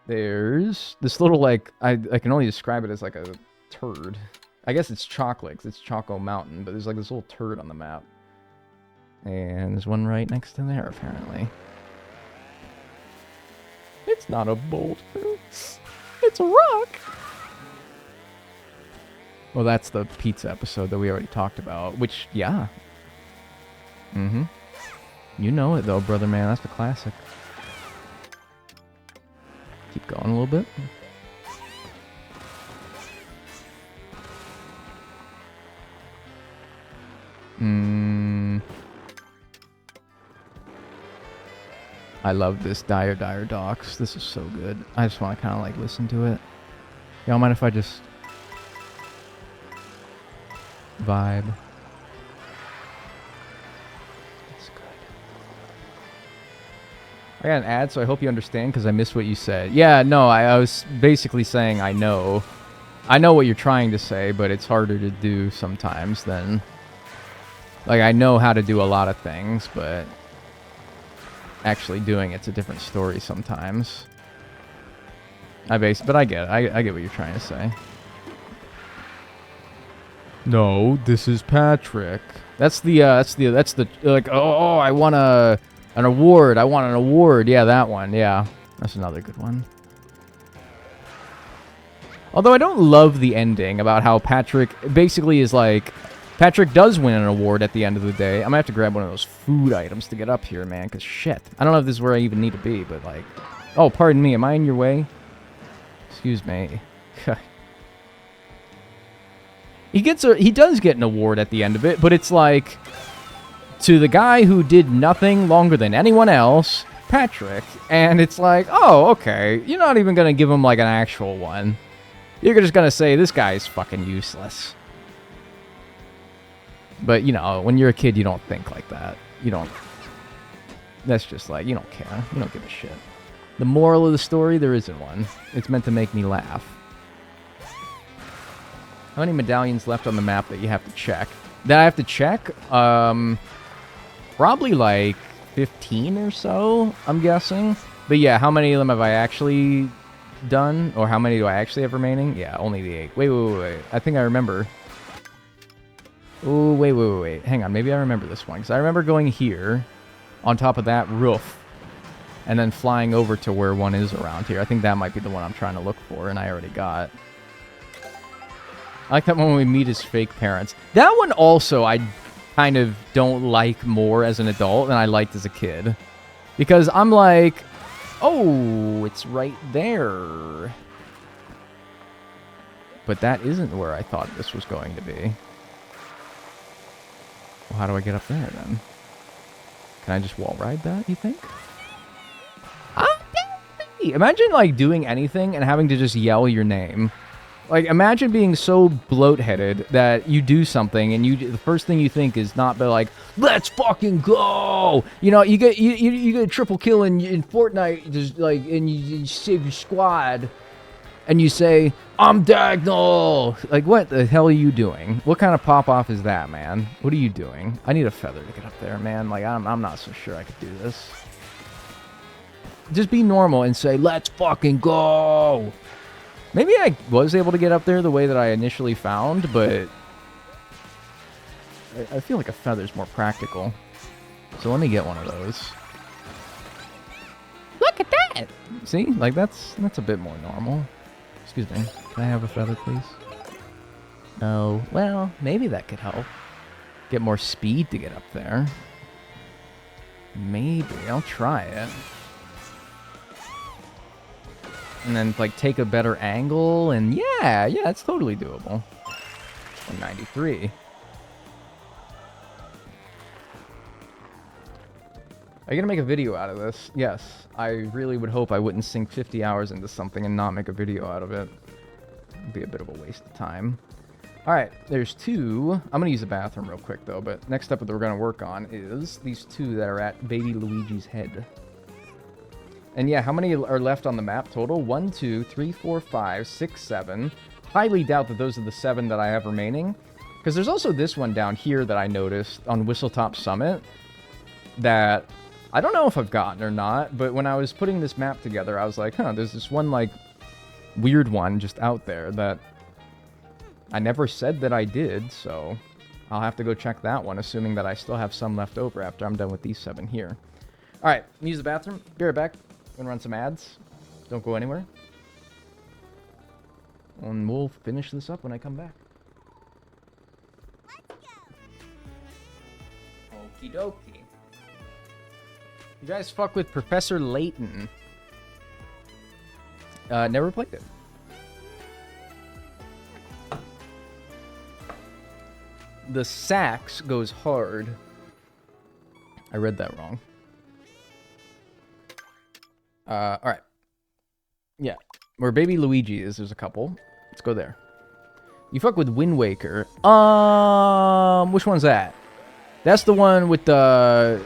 There's this little, like, I can only describe it as, like, a turd. I guess it's chocolate, 'cause it's Choco Mountain, but there's, like, this little turd on the map. And there's one right next to there, apparently. It's not a boulder. It's a rock. Well, that's the pizza episode that we already talked about, which, yeah. Mm-hmm. You know it, though, brother man. That's the classic. Keep going a little bit. I love this Dire Docks. This is so good. I just want to kind of like listen to it. Y'all mind if I just vibe? It's good. I got an ad, so I hope you understand because I missed what you said. Yeah, no, I was basically saying I know. I know what you're trying to say, but it's harder to do sometimes than Like, I know how to do a lot of things, but actually doing it's a different story sometimes. But I get it. I get what you're trying to say. No, this is Patrick. That's the like, oh, I want an award. I want an award. Yeah, that one. Yeah, that's another good one. Although I don't love the ending about how Patrick basically is like, Patrick does win an award at the end of the day. I'm gonna have to grab one of those food items to get up here, man, because shit. I don't know if this is where I even need to be, but like, oh, pardon me, am I in your way? Excuse me. He does get an award at the end of it, but it's like, to the guy who did nothing longer than anyone else, Patrick, and it's like, oh, okay, you're not even gonna give him like an actual one. You're just gonna say, this guy's fucking useless. But, you know, when you're a kid, you don't think like that. You don't... That's just like, you don't care. You don't give a shit. The moral of the story, there isn't one. It's meant to make me laugh. How many medallions left on the map that you have to check? That I have to check? Probably like 15 or so, I'm guessing. But yeah, how many of them have I actually done? Or how many do I actually have remaining? Yeah, only the 8. Wait. I think I remember. Oh, wait. Hang on, maybe I remember this one. Because I remember going here, on top of that roof, and then flying over to where one is around here. I think that might be the one I'm trying to look for, and I already got. I like that one when we meet his fake parents. That one also I kind of don't like more as an adult than I liked as a kid. Because I'm like, oh, it's right there. But that isn't where I thought this was going to be. Well, how do I get up there, then? Can I just wall ride that, you think? Imagine, like, doing anything and having to just yell your name. Like, imagine being so bloat-headed that you do something and the first thing you think is not be like, let's fucking go! You know, you get a triple kill in Fortnite, just like, and you save your squad, and you say, I'm diagonal! Like, what the hell are you doing? What kind of pop-off is that, man? What are you doing? I need a feather to get up there, man. Like, I'm not so sure I could do this. Just be normal and say, let's fucking go! Maybe I was able to get up there the way that I initially found, but I feel like a feather's more practical. So let me get one of those. Look at that! See? Like, that's a bit more normal. Excuse me. Can I have a feather, please? No. Well, maybe that could help. Get more speed to get up there. Maybe. I'll try it. And then, like, take a better angle, and yeah, it's totally doable. 193. Are you gonna make a video out of this? Yes. I really would hope I wouldn't sink 50 hours into something and not make a video out of it. It'd be a bit of a waste of time. Alright, there's 2. I'm gonna use the bathroom real quick, though, but next up that we're gonna work on is these 2 that are at Baby Luigi's head. And yeah, how many are left on the map total? 1, 2, 3, 4, 5, 6, 7. Highly doubt that those are the 7 that I have remaining. Because there's also this one down here that I noticed on Whistletop Summit that I don't know if I've gotten or not, but when I was putting this map together, I was like, huh, there's this one, like, weird one just out there that I never said that I did, so I'll have to go check that one, assuming that I still have some left over after I'm done with these 7 here. Alright, use the bathroom. Be right back. Gonna run some ads. Don't go anywhere. And we'll finish this up when I come back. Let's go. Okie dokie. You guys fuck with Professor Layton. Never played it. The sax goes hard. I read that wrong. Alright. Yeah. Where Baby Luigi is, there's a couple. Let's go there. You fuck with Wind Waker. Which one's that? That's the one with the...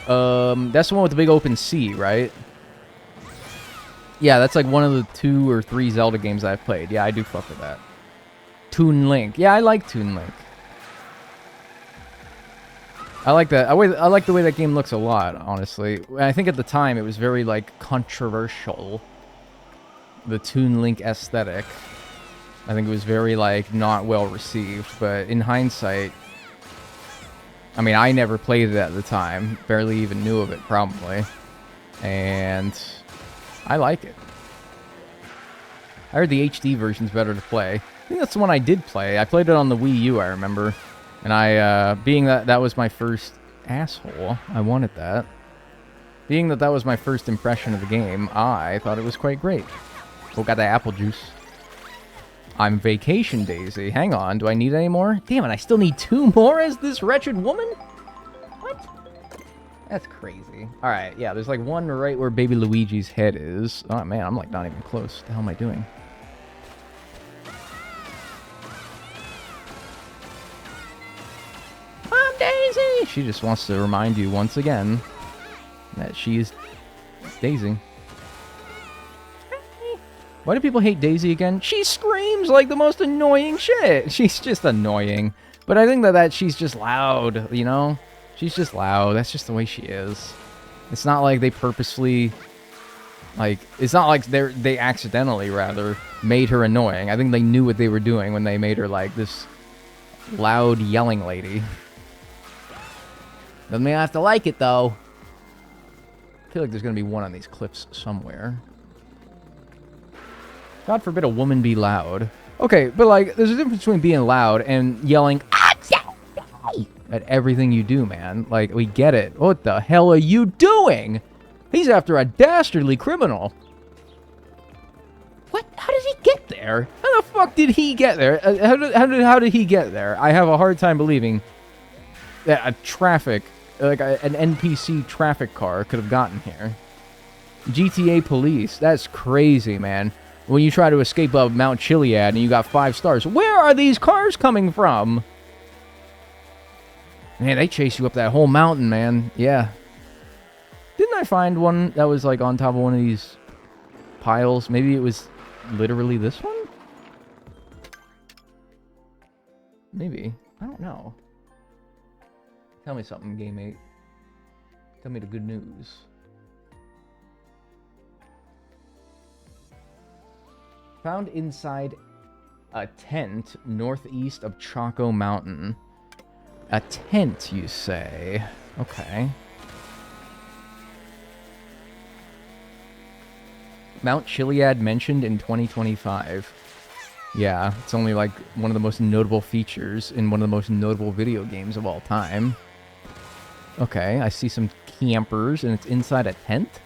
that's the one with the big open sea, right? Yeah, that's like one of the 2 or 3 Zelda games I've played. Yeah, I do fuck with that. Toon Link. Yeah, I like Toon Link. I like that. I like the way that game looks a lot, honestly. I think at the time it was very, like, controversial. The Toon Link aesthetic. I think it was very, like, not well received. But in hindsight, I mean, I never played it at the time. Barely even knew of it, probably. And I like it. I heard the HD version's better to play. I think that's the one I did play. I played it on the Wii U, I remember. And I, being that was my first... Asshole. I wanted that. Being that was my first impression of the game, I thought it was quite great. Oh, got that apple juice. I'm Vacation Daisy. Hang on, do I need any more? Damn it, I still need 2 more as this wretched woman? What? That's crazy. Alright, yeah, there's like one right where baby Luigi's head is. Oh man, I'm like not even close. What the hell am I doing? I'm Daisy! She just wants to remind you once again that she is Daisy. Why do people hate Daisy again? She screams like the most annoying shit. She's just annoying. But I think that she's just loud, you know? She's just loud. That's just the way she is. It's not like they purposely... Like, it's not like they accidentally, rather, made her annoying. I think they knew what they were doing when they made her, like, this loud yelling lady. Doesn't mean I have to like it, though. I feel like there's going to be one on these cliffs somewhere. God forbid a woman be loud. Okay, but like, there's a difference between being loud and yelling at everything you do, man. Like, we get it. What the hell are you doing? He's after a dastardly criminal. What? How did he get there? How the fuck did he get there? How did he get there? I have a hard time believing that an NPC traffic car could have gotten here. GTA police. That's crazy, man. When you try to escape Mount Chiliad and you got 5 stars, where are these cars coming from? Man, they chase you up that whole mountain, man. Yeah. Didn't I find one that was like on top of one of these piles? Maybe it was literally this one? Maybe. I don't know. Tell me something, Game 8. Tell me the good news. Found inside a tent northeast of Chaco Mountain. A tent, you say? Okay. Mount Chiliad mentioned in 2025. Yeah, it's only like one of the most notable features in one of the most notable video games of all time. Okay, I see some campers and it's inside a tent?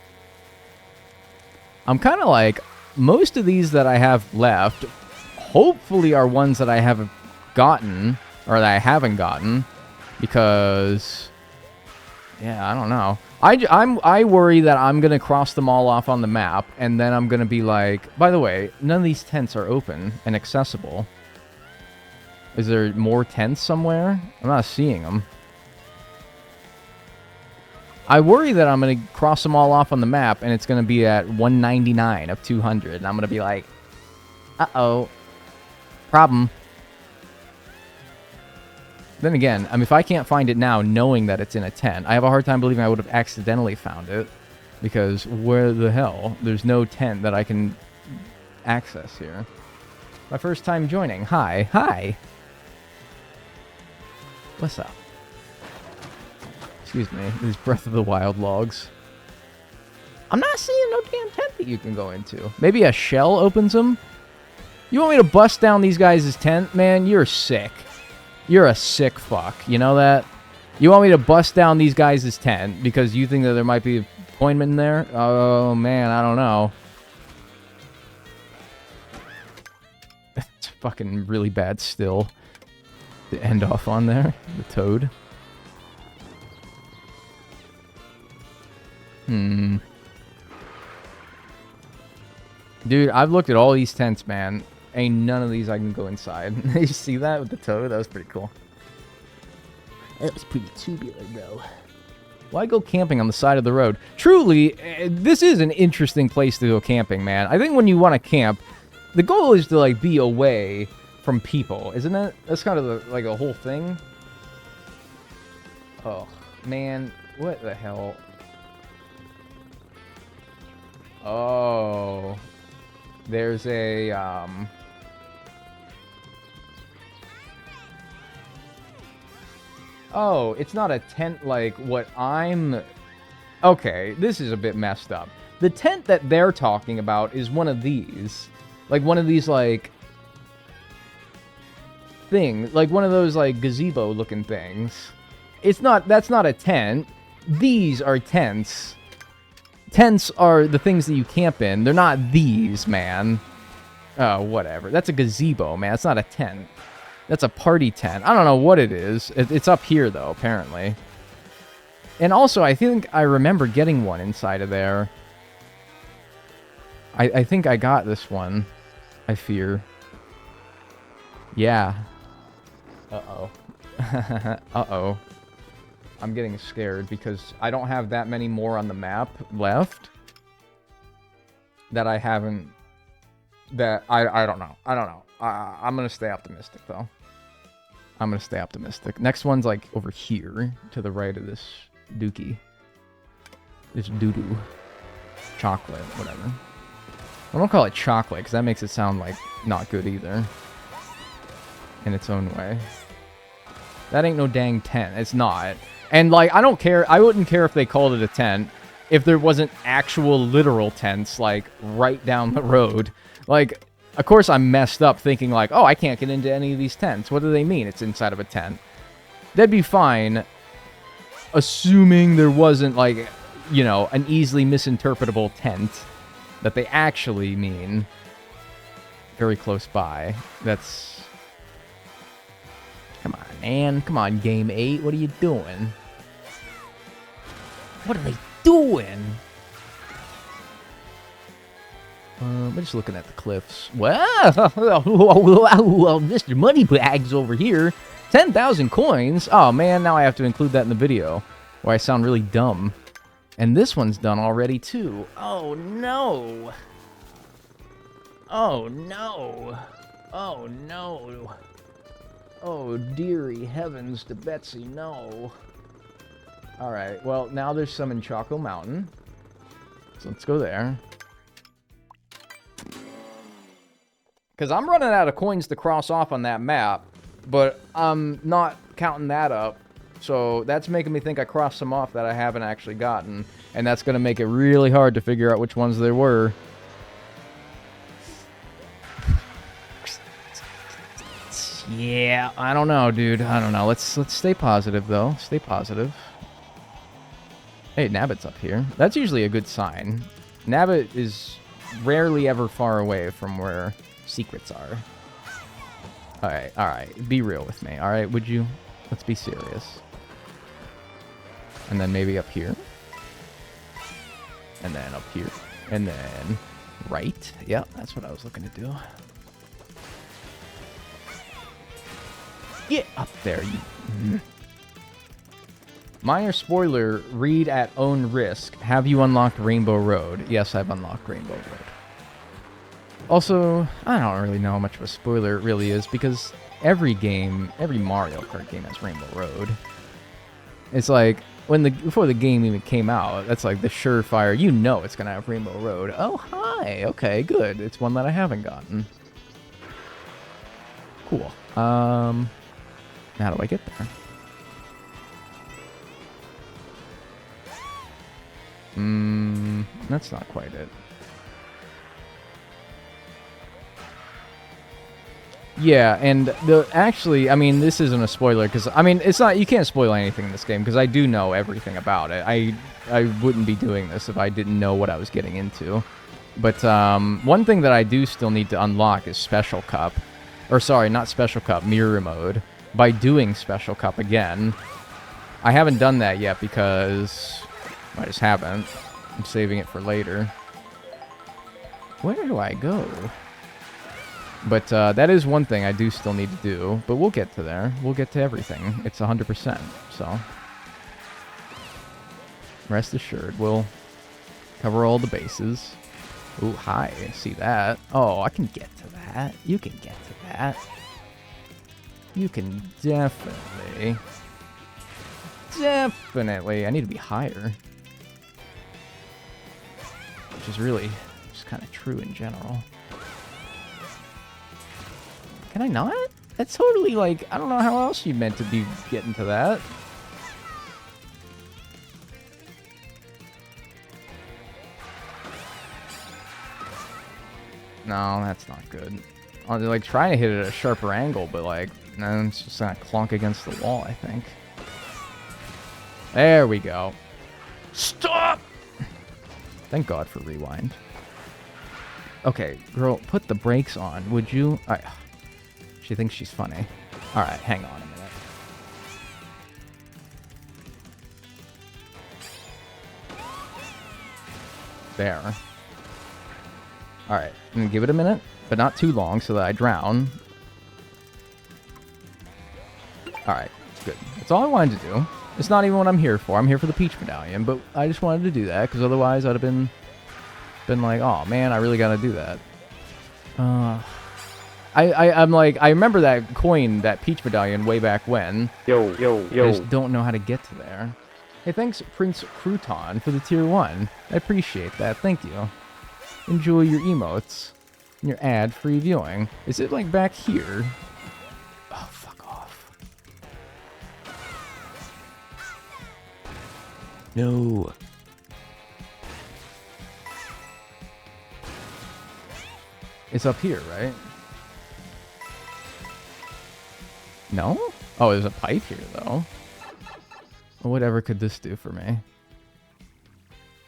I'm kind of like... Most of these that I have left, hopefully are ones that I haven't gotten, or that I haven't gotten, because, yeah, I don't know. I worry that I'm going to cross them all off on the map, and then I'm going to be like, by the way, none of these tents are open and accessible. Is there more tents somewhere? I'm not seeing them. I worry that I'm going to cross them all off on the map, and it's going to be at 199 of 200, and I'm going to be like, uh-oh, problem. Then again, I mean, if I can't find it now, knowing that it's in a tent, I have a hard time believing I would have accidentally found it, because where the hell? There's no tent that I can access here. My first time joining. Hi. Hi. What's up? Excuse me, these Breath of the Wild logs. I'm not seeing no damn tent that you can go into. Maybe a shell opens them? You want me to bust down these guys' tent? Man, you're sick. You're a sick fuck. You know that? You want me to bust down these guys' tent because you think that there might be an appointment in there? Oh, man, I don't know. It's fucking really bad still to end off on there. The toad. Dude, I've looked at all these tents, man. Ain't none of these I can go inside. You see that with the toad? That was pretty cool. That was pretty tubular, bro. Why go camping on the side of the road? Truly, this is an interesting place to go camping, man. I think when you want to camp, the goal is to, like, be away from people, isn't it? That's kind of like a whole thing. Oh, man. What the hell? Oh. There's a, Oh, it's not a tent like what I'm... Okay, this is a bit messed up. The tent that they're talking about is one of these. Like, one of these, like... things. Like, one of those, like, gazebo-looking things. It's not... That's not a tent. These are tents. Tents are the things that you camp in. They're not these, man. Oh, whatever. That's a gazebo, man. It's not a tent. That's a party tent. I don't know what it is. It's up here, though, apparently. And also, I think I remember getting one inside of there. I think I got this one. I fear. Yeah. Uh-oh. Uh-oh. I'm getting scared because I don't have that many more on the map left that I haven't... That I don't know. I don't know. I'm going to stay optimistic, though. I'm going to stay optimistic. Next one's, like, over here to the right of this dookie. This doo-doo. Chocolate, whatever. I don't call it chocolate, because that makes it sound, like, not good either. In its own way. That ain't no dang tent. It's not. And, like, I don't care. I wouldn't care if they called it a tent if there wasn't actual literal tents, like, right down the road. Like, of course I'm messed up thinking, like, oh, I can't get into any of these tents. What do they mean it's inside of a tent? That'd be fine, assuming there wasn't, like, you know, an easily misinterpretable tent that they actually mean very close by. That's... Come on, man. Come on, Game 8. What are you doing? What are they doing? We're just looking at the cliffs. Wow! Mr. Moneybags over here. 10,000 coins? Oh, man, now I have to include that in the video. Where I sound really dumb. And this one's done already, too. Oh, no. Oh, no. Oh, no. Oh, dearie heavens to Betsy, no. Alright, well, now there's some in Choco Mountain. So let's go there. Because I'm running out of coins to cross off on that map, but I'm not counting that up. So that's making me think I crossed some off that I haven't actually gotten. And that's going to make it really hard to figure out which ones there were. Yeah, I don't know, dude. I don't know. Let's stay positive, though. Stay positive. Hey, Nabbit's up here. That's usually a good sign. Nabbit is rarely ever far away from where secrets are. Alright. Be real with me, alright? Would you? Let's be serious. And then maybe up here. And then up here. And then right. Yep, that's what I was looking to do. Get up there, you... Minor spoiler, read at own risk. Have you unlocked Rainbow Road? Yes, I've unlocked Rainbow Road. Also, I don't really know how much of a spoiler it really is, because every game, every Mario Kart game has Rainbow Road. It's like, before the game even came out, that's like the surefire, you know it's gonna have Rainbow Road. Oh, hi! Okay, good. It's one that I haven't gotten. Cool. How do I get there? That's not quite it. Yeah, and actually, I mean, this isn't a spoiler, because, I mean, it's not, you can't spoil anything in this game, because I do know everything about it. I wouldn't be doing this if I didn't know what I was getting into. But, one thing that I do still need to unlock is Special Cup. Or, sorry, not Special Cup, Mirror Mode. By doing Special Cup again. I haven't done that yet, because I just haven't. I'm saving it for later. Where do I go? But that is one thing I do still need to do. But we'll get to there. We'll get to everything. It's 100%. So, rest assured, we'll cover all the bases. Ooh, hi. See that? Oh, I can get to that. You can get to that. You can definitely definitely... I need to be higher. Which is really just kind of true in general. Can I not? That's totally like... I don't know how else you meant to be getting to that. No, that's not good. I'm like trying to hit it at a sharper angle, but like, no, it's just gonna clunk against the wall, I think. There we go. Stop! Thank God for rewind. Okay, girl, put the brakes on, would you? Alright. She thinks she's funny. Alright, hang on a minute. There. Alright, I'm gonna give it a minute, but not too long so that I drown. Alright, good. That's all I wanted to do. It's not even what I'm here for. I'm here for the Peach Medallion, but I just wanted to do that, because otherwise I'd have been like, oh man, I really gotta do that. I'm like, I remember that coin, that Peach Medallion, way back when. Yo. I just don't know how to get to there. Hey, thanks, Prince Crouton, for the tier 1. I appreciate that. Thank you. Enjoy your emotes and your ad-free viewing. Is it, like, back here? Oh, fuck off. No. It's up here, right? No? Oh, there's a pipe here, though. Well, whatever could this do for me?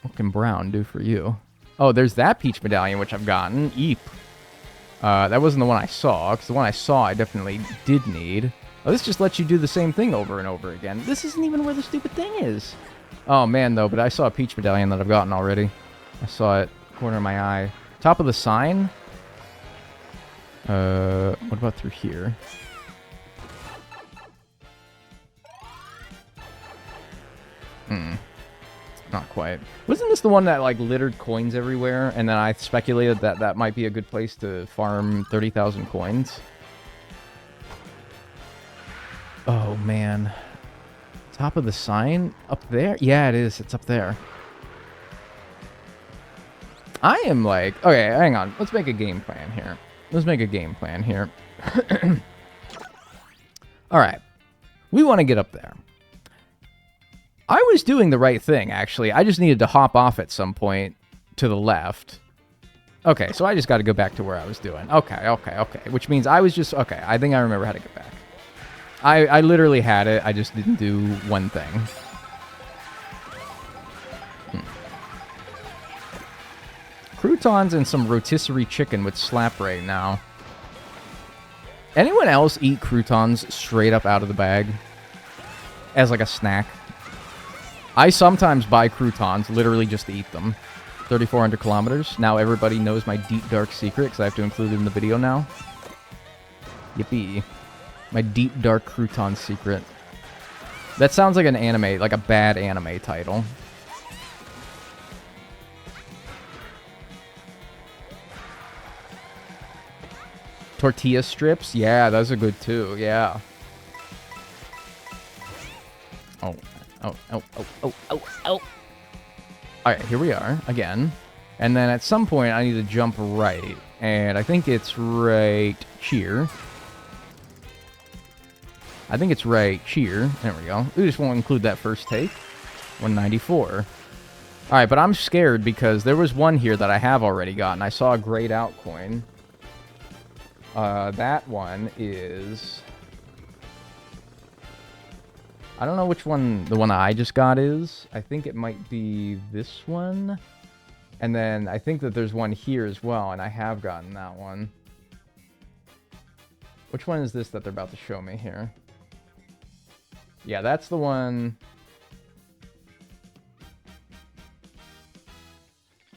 What can brown do for you? Oh, there's that Peach Medallion, which I've gotten. Eep. That wasn't the one I saw, because the one I saw I definitely did need. Oh, this just lets you do the same thing over and over again. This isn't even where the stupid thing is. Oh, man, though, but I saw a Peach Medallion that I've gotten already. I saw it. Corner of my eye. Top of the sign? What about through here? Not quite. Wasn't this the one that, like, littered coins everywhere? And then I speculated that that might be a good place to farm 30,000 coins? Oh, man. Top of the sign? Up there? Yeah, it is. It's up there. I am like... Okay, hang on. Let's make a game plan here. Alright. We want to get up there. I was doing the right thing, actually. I just needed to hop off at some point to the left. Okay, so I just got to go back to where I was doing. Okay. Which means I was just... Okay, I think I remember how to get back. I literally had it. I just didn't do one thing. Croutons and some rotisserie chicken would slap right now. Anyone else eat croutons straight up out of the bag? As like a snack? I sometimes buy croutons, literally just to eat them. 3,400 kilometers. Now everybody knows my deep, dark secret, because I have to include it in the video now. Yippee. My deep, dark crouton secret. That sounds like an anime, like a bad anime title. Tortilla strips? Yeah, those are good too, yeah. Oh. Alright, here we are, again. And then at some point, I need to jump right. And I think it's right here. There we go. We just won't include that first take. 194. Alright, but I'm scared because there was one here that I have already gotten. I saw a grayed out coin. That one is... I don't know which one the one that I just got is. I think it might be this one. And then I think that there's one here as well, and I have gotten that one. Which one is this that they're about to show me here? Yeah, that's the one...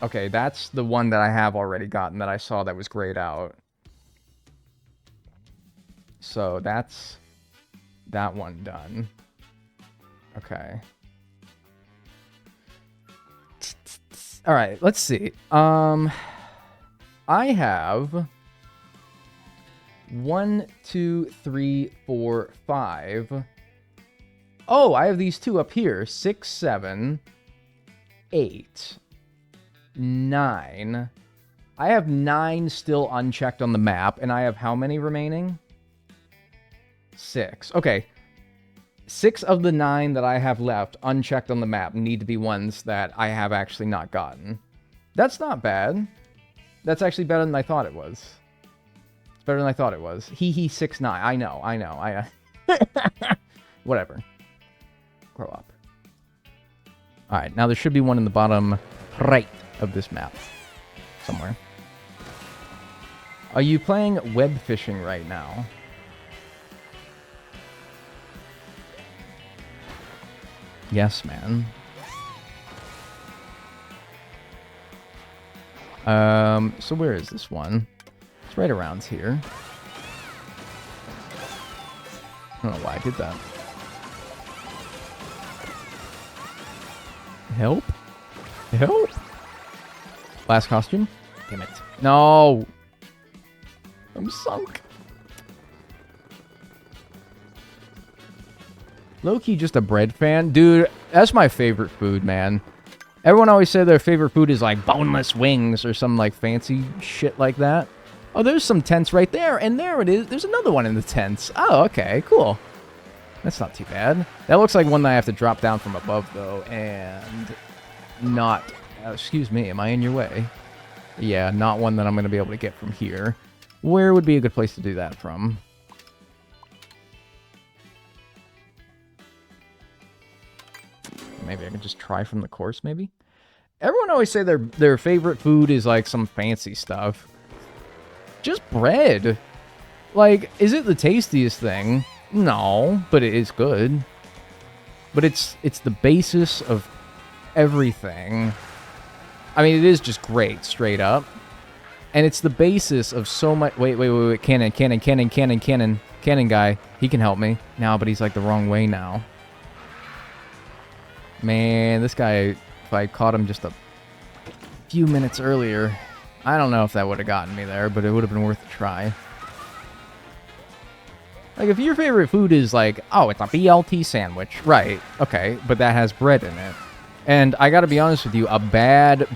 Okay, that's the one that I have already gotten that I saw that was grayed out. So that's that one done. Okay. All right, let's see. I have 1, 2, 3, 4, 5 Oh, I have these two up here. 6, 7, 8, 9. I have 9 still unchecked on the map, and I have how many remaining? 6. Okay. 6 of the 9 that I have left unchecked on the map need to be ones that I have actually not gotten. That's not bad. That's actually better than I thought it was. It's better than I thought it was. Hee 6, 9. I know. Whatever. Grow up. Alright, now there should be one in the bottom right of this map. Somewhere. Are you playing web fishing right now? Yes, man. So where is this one? It's right around here. I don't know why I did that. Help? Help? Last costume? Damn it. No! I'm sunk. Low-key just a bread fan? Dude, that's my favorite food, man. Everyone always say their favorite food is like boneless wings or some like fancy shit like that. Oh, there's some tents right there, and there it is. There's another one in the tents. Oh, okay, cool. That's not too bad. That looks like one that I have to drop down from above, though, and not... excuse me, am I in your way? Yeah, not one that I'm going to be able to get from here. Where would be a good place to do that from? Maybe I can just try from the course, maybe? Everyone always say their favorite food is, like, some fancy stuff. Just bread. Like, is it the tastiest thing? No, but it is good. But it's the basis of everything. I mean, it is just great, straight up. And it's the basis of so much... Wait. Cannon guy. He can help me. No, but he's, like, the wrong way now. Man, this guy, if I caught him just a few minutes earlier, I don't know if that would have gotten me there, but it would have been worth a try. Like, if your favorite food is like, oh, it's a BLT sandwich, right, okay, but that has bread in it. And I gotta be honest with you, a bad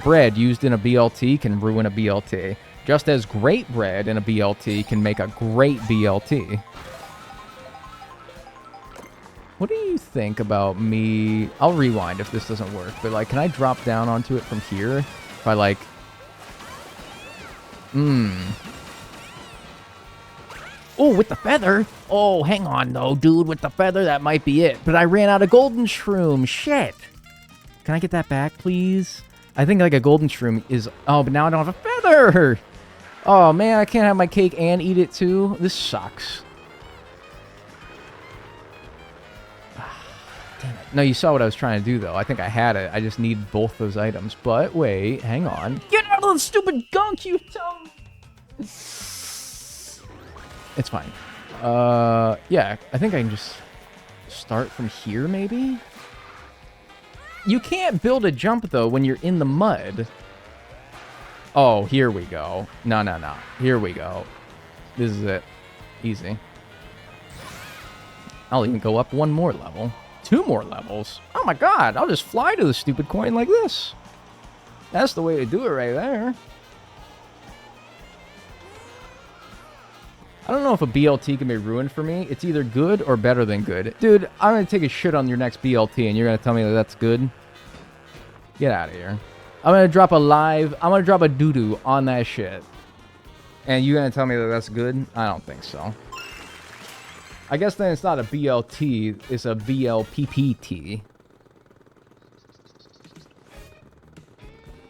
bread used in a BLT can ruin a BLT. Just as great bread in a BLT can make a great BLT. What do you think about me... I'll rewind if this doesn't work, but, like, can I drop down onto it from here? If I, like... Oh, with the feather? Oh, hang on, though, dude. With the feather, that might be it. But I ran out of golden shroom. Shit. Can I get that back, please? I think, like, a golden shroom is... Oh, but now I don't have a feather! Oh, man, I can't have my cake and eat it, too? This sucks. No, you saw what I was trying to do, though. I think I had it. I just need both those items. But, wait, hang on. Get out of the stupid gunk, you dumb... It's fine. Yeah, I think I can just start from here, maybe? You can't build a jump, though, when you're in the mud. Oh, here we go. No. Here we go. This is it. Easy. I'll even go up one more level. 2 more levels. Oh my god, I'll just fly to the stupid coin like this. That's the way to do it right there. I don't know if a BLT can be ruined for me. It's either good or better than good. Dude, I'm going to take a shit on your next BLT and you're going to tell me that that's good? Get out of here. I'm going to drop a doo-doo on that shit. And you're going to tell me that that's good? I don't think so. I guess then it's not a BLT, it's a BLPPT.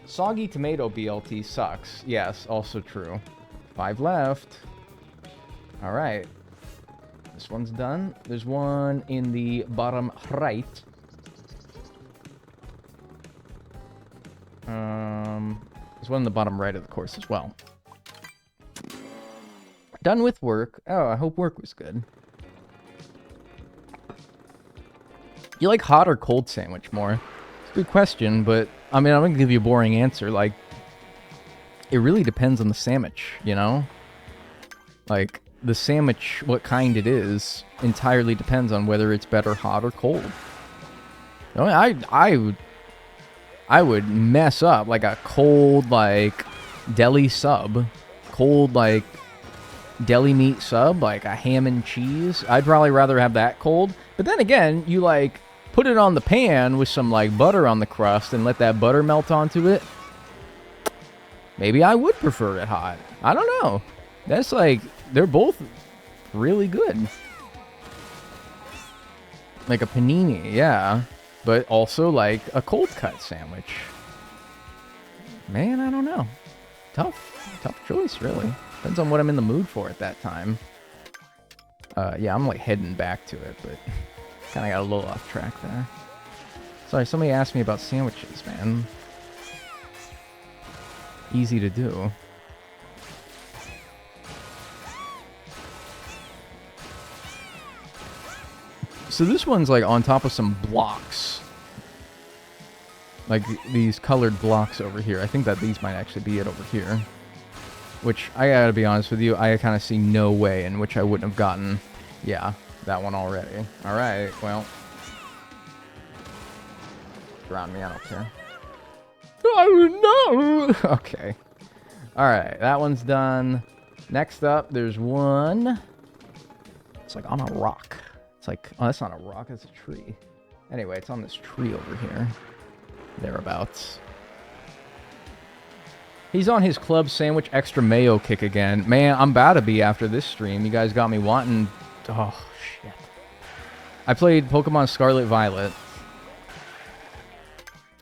Soggy tomato BLT sucks. Yes, also true. 5 left. Alright. This one's done. There's one in the bottom right. There's one in the bottom right of the course as well. Done with work. Oh, I hope work was good. You like hot or cold sandwich more? It's a good question, but I mean, I'm gonna give you a boring answer. Like, it really depends on the sandwich, you know? Like, the sandwich, what kind it is, entirely depends on whether it's better hot or cold. I would mess up like a cold like deli sub, cold like deli meat sub, like a ham and cheese. I'd probably rather have that cold. But then again, you like put it on the pan with some like butter on the crust and let that butter melt onto it. Maybe I would prefer it hot. I don't know. That's like, they're both really good. Like a panini, yeah. But also like a cold cut sandwich. Man, I don't know. Tough choice, really. Depends on what I'm in the mood for at that time. Yeah, I'm like heading back to it, but kind of got a little off track there. Sorry, somebody asked me about sandwiches, man. Easy to do. So this one's like on top of some blocks. Like these colored blocks over here. I think that these might actually be it over here. Which, I gotta be honest with you, I kind of see no way in which I wouldn't have gotten, yeah, that one already. Alright, well. Drown me, I don't care. Oh no! Okay. Alright, that one's done. Next up, there's one. It's like on a rock. It's like, oh, that's not a rock, that's a tree. Anyway, it's on this tree over here. Thereabouts. He's on his club sandwich extra mayo kick again. Man, I'm about to be after this stream. You guys got me wanting... Oh, shit. I played Pokemon Scarlet Violet.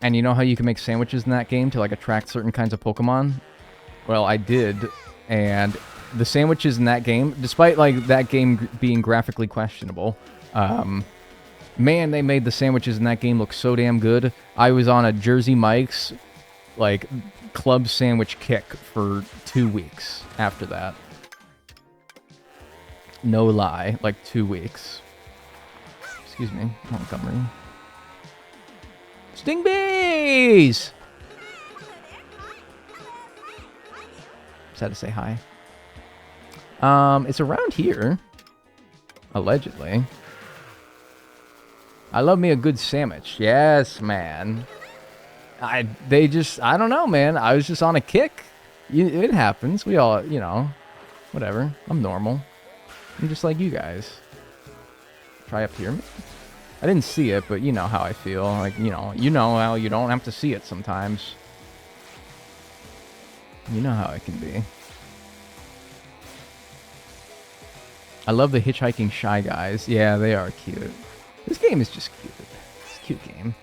And you know how you can make sandwiches in that game to, like, attract certain kinds of Pokemon? Well, I did. And the sandwiches in that game, despite, like, that game being graphically questionable, man, they made the sandwiches in that game look so damn good. I was on a Jersey Mike's, like, club sandwich kick for 2 weeks after that. No lie, like 2 weeks. Excuse me, Montgomery. Stingbees! Just had to say hi. It's around here. Allegedly. I love me a good sandwich. Yes, man. I don't know, man. I was just on a kick. It happens. We all, you know, whatever. I'm normal. I'm just like you guys. Try up here. I didn't see it, but you know how I feel. Like, you know how you don't have to see it sometimes. You know how it can be. I love the hitchhiking Shy Guys. Yeah, they are cute. This game is just cute. It's a cute game.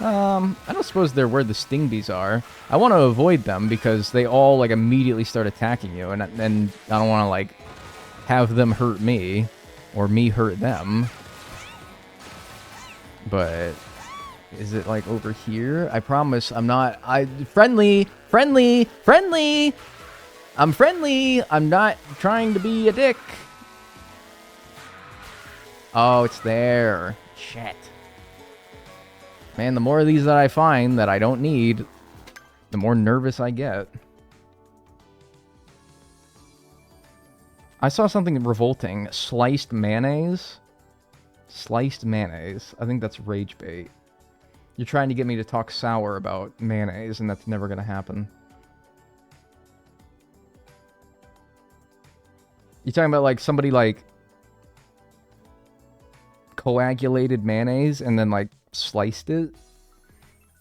I don't suppose they're where the Stingbees are. I want to avoid them because they all, like, immediately start attacking you. And I don't want to, like, have them hurt me. Or me hurt them. But is it, like, over here? I promise I'm not... Friendly! Friendly! Friendly! I'm friendly! I'm not trying to be a dick. Oh, it's there. Shit. Man, the more of these that I find that I don't need, the more nervous I get. I saw something revolting. Sliced mayonnaise? Sliced mayonnaise. I think that's rage bait. You're trying to get me to talk sour about mayonnaise, and that's never going to happen. You're talking about, like, somebody, like, coagulated mayonnaise and then, like, sliced it?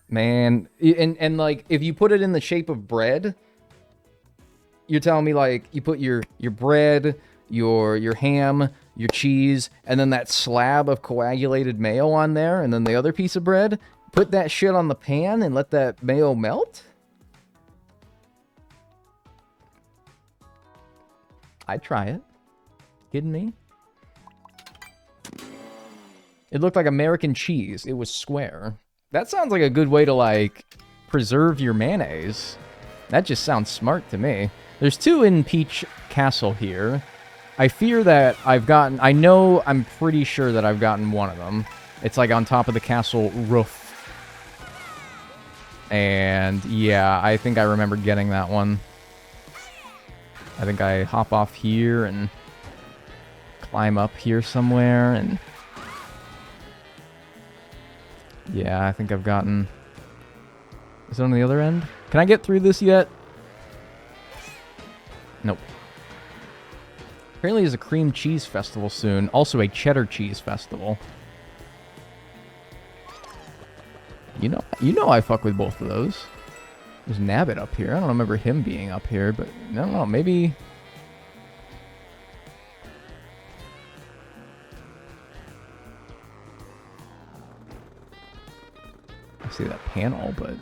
Man. And like, if you put it in the shape of bread, you're telling me, like, you put your bread, your ham, your cheese, and then that slab of coagulated mayo on there, and then the other piece of bread, put that shit on the pan and let that mayo melt? I'd try it. Kidding me? It looked like American cheese. It was square. That sounds like a good way to, like, preserve your mayonnaise. That just sounds smart to me. There's 2 in Peach Castle here. I fear that I'm pretty sure that I've gotten one of them. It's, like, on top of the castle roof. And, yeah, I think I remember getting that one. I think I hop off here and climb up here somewhere and... Yeah, I think I've gotten... Is it on the other end? Can I get through this yet? Nope. Apparently there's a cream cheese festival soon. Also a cheddar cheese festival. You know I fuck with both of those. There's Nabbit up here. I don't remember him being up here, but I don't know, maybe... I see that panel, but...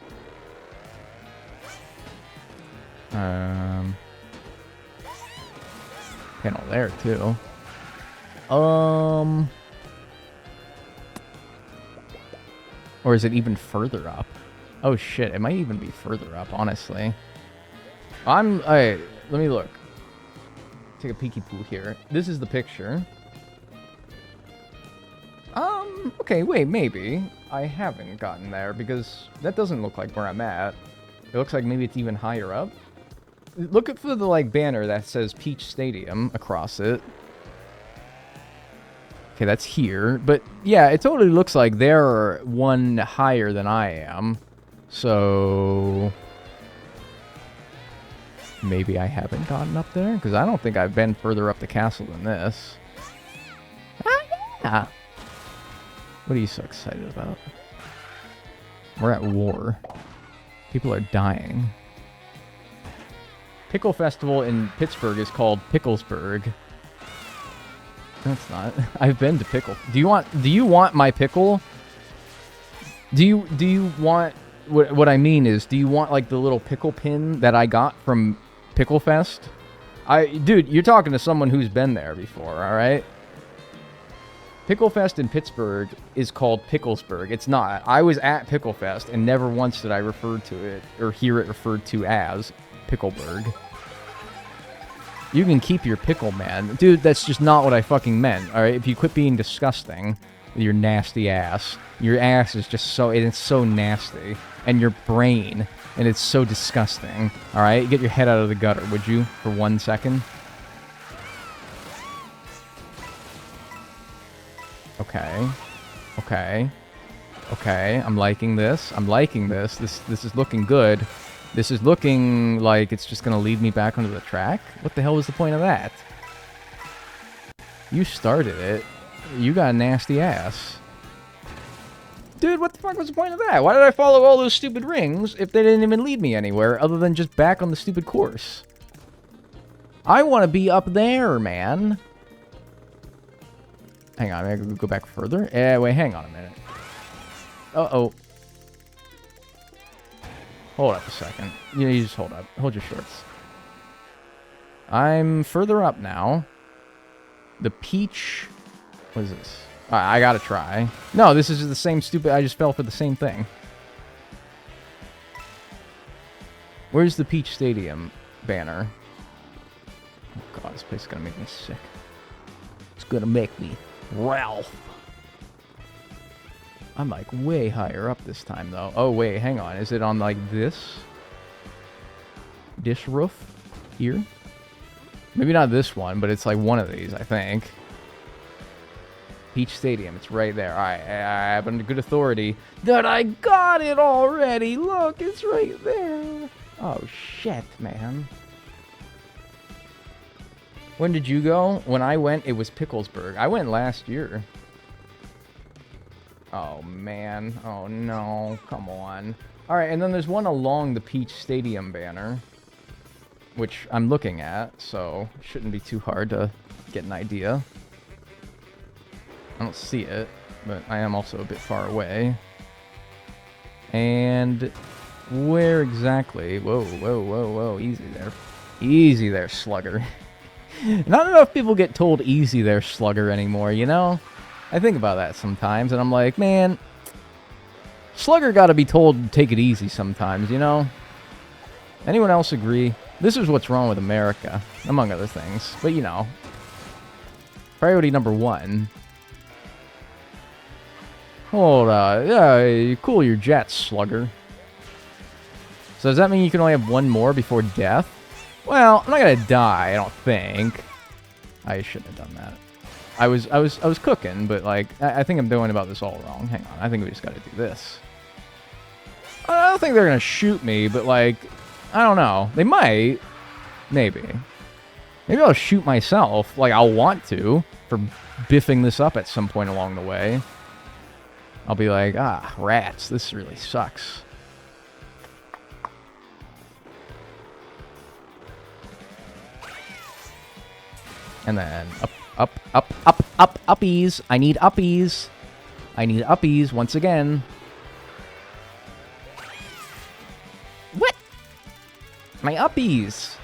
Panel there, too. Or is it even further up? Oh, shit. It might even be further up, honestly. Alright, let me look. Take a peeky poo here. This is the picture. Okay, wait, maybe. I haven't gotten there, because that doesn't look like where I'm at. It looks like maybe it's even higher up. Look for the, like, banner that says Peach Stadium across it. Okay, that's here. But, yeah, it totally looks like they're one higher than I am. So... Maybe I haven't gotten up there? Because I don't think I've been further up the castle than this. Ah, yeah! What are you so excited about? We're at war. People are dying. Pickle Festival in Pittsburgh is called Picklesburg. No, it's not. I've been to Pickle. Do you want my pickle? Do you want what I mean is, do you want like the little pickle pin that I got from Pickle Fest? Dude, you're talking to someone who's been there before, all right? Pickle Fest in Pittsburgh is called Picklesburg. It's not. I was at Pickle Fest, and never once did I refer to it or hear it referred to as Pickleburg. You can keep your pickle, man. Dude, that's just not what I fucking meant, alright? If you quit being disgusting with your nasty ass. Your ass is just so... It's so nasty. And your brain. And it's so disgusting. Alright? Get your head out of the gutter, would you? For 1 second. Okay. Okay. Okay. I'm liking this. I'm liking this. This is looking good. This is looking like it's just gonna lead me back onto the track? What the hell was the point of that? You started it. You got a nasty ass. Dude, what the fuck was the point of that? Why did I follow all those stupid rings if they didn't even lead me anywhere other than just back on the stupid course? I want to be up there, man. Hang on, I gotta go back further. Wait, hang on a minute. Uh-oh. Hold up a second. You just hold up. Hold your shorts. I'm further up now. The peach... What is this? I gotta try. No, this is the same stupid... I just fell for the same thing. Where's the Peach Stadium banner? Oh god, this place is gonna make me sick. It's gonna make me Ralph. I'm like way higher up this time though. Oh wait, hang on. Is it on like this? This roof? Here? Maybe not this one, but it's like one of these, I think. Peach Stadium, it's right there. Alright, I have under good authority that I got it already. Look, it's right there. Oh shit, man. When did you go? When I went, it was Picklesburg. I went last year. Oh, man. Oh, no. Come on. Alright, and then there's one along the Peach Stadium banner, which I'm looking at, so it shouldn't be too hard to get an idea. I don't see it, but I am also a bit far away. And where exactly? Whoa, whoa, whoa, whoa. Easy there. Easy there, slugger. Not enough people get told easy there, slugger, anymore, you know? I think about that sometimes, and I'm like, man, slugger gotta be told to take it easy sometimes, you know? Anyone else agree? This is what's wrong with America, among other things. But, you know. Priority number 1. Hold on. Yeah, cool your jets, slugger. So does that mean you can only have one more before death? Well, I'm not gonna die, I don't think. I shouldn't have done that. I was cooking, but like I think I'm doing about this all wrong. Hang on, I think we just got to do this. I don't think they're gonna shoot me, but like I don't know. They might, maybe. Maybe I'll shoot myself. Like I'll want to for biffing this up at some point along the way. I'll be like, ah, rats. This really sucks. And then uppies. I need uppies. I need uppies once again. What? My uppies.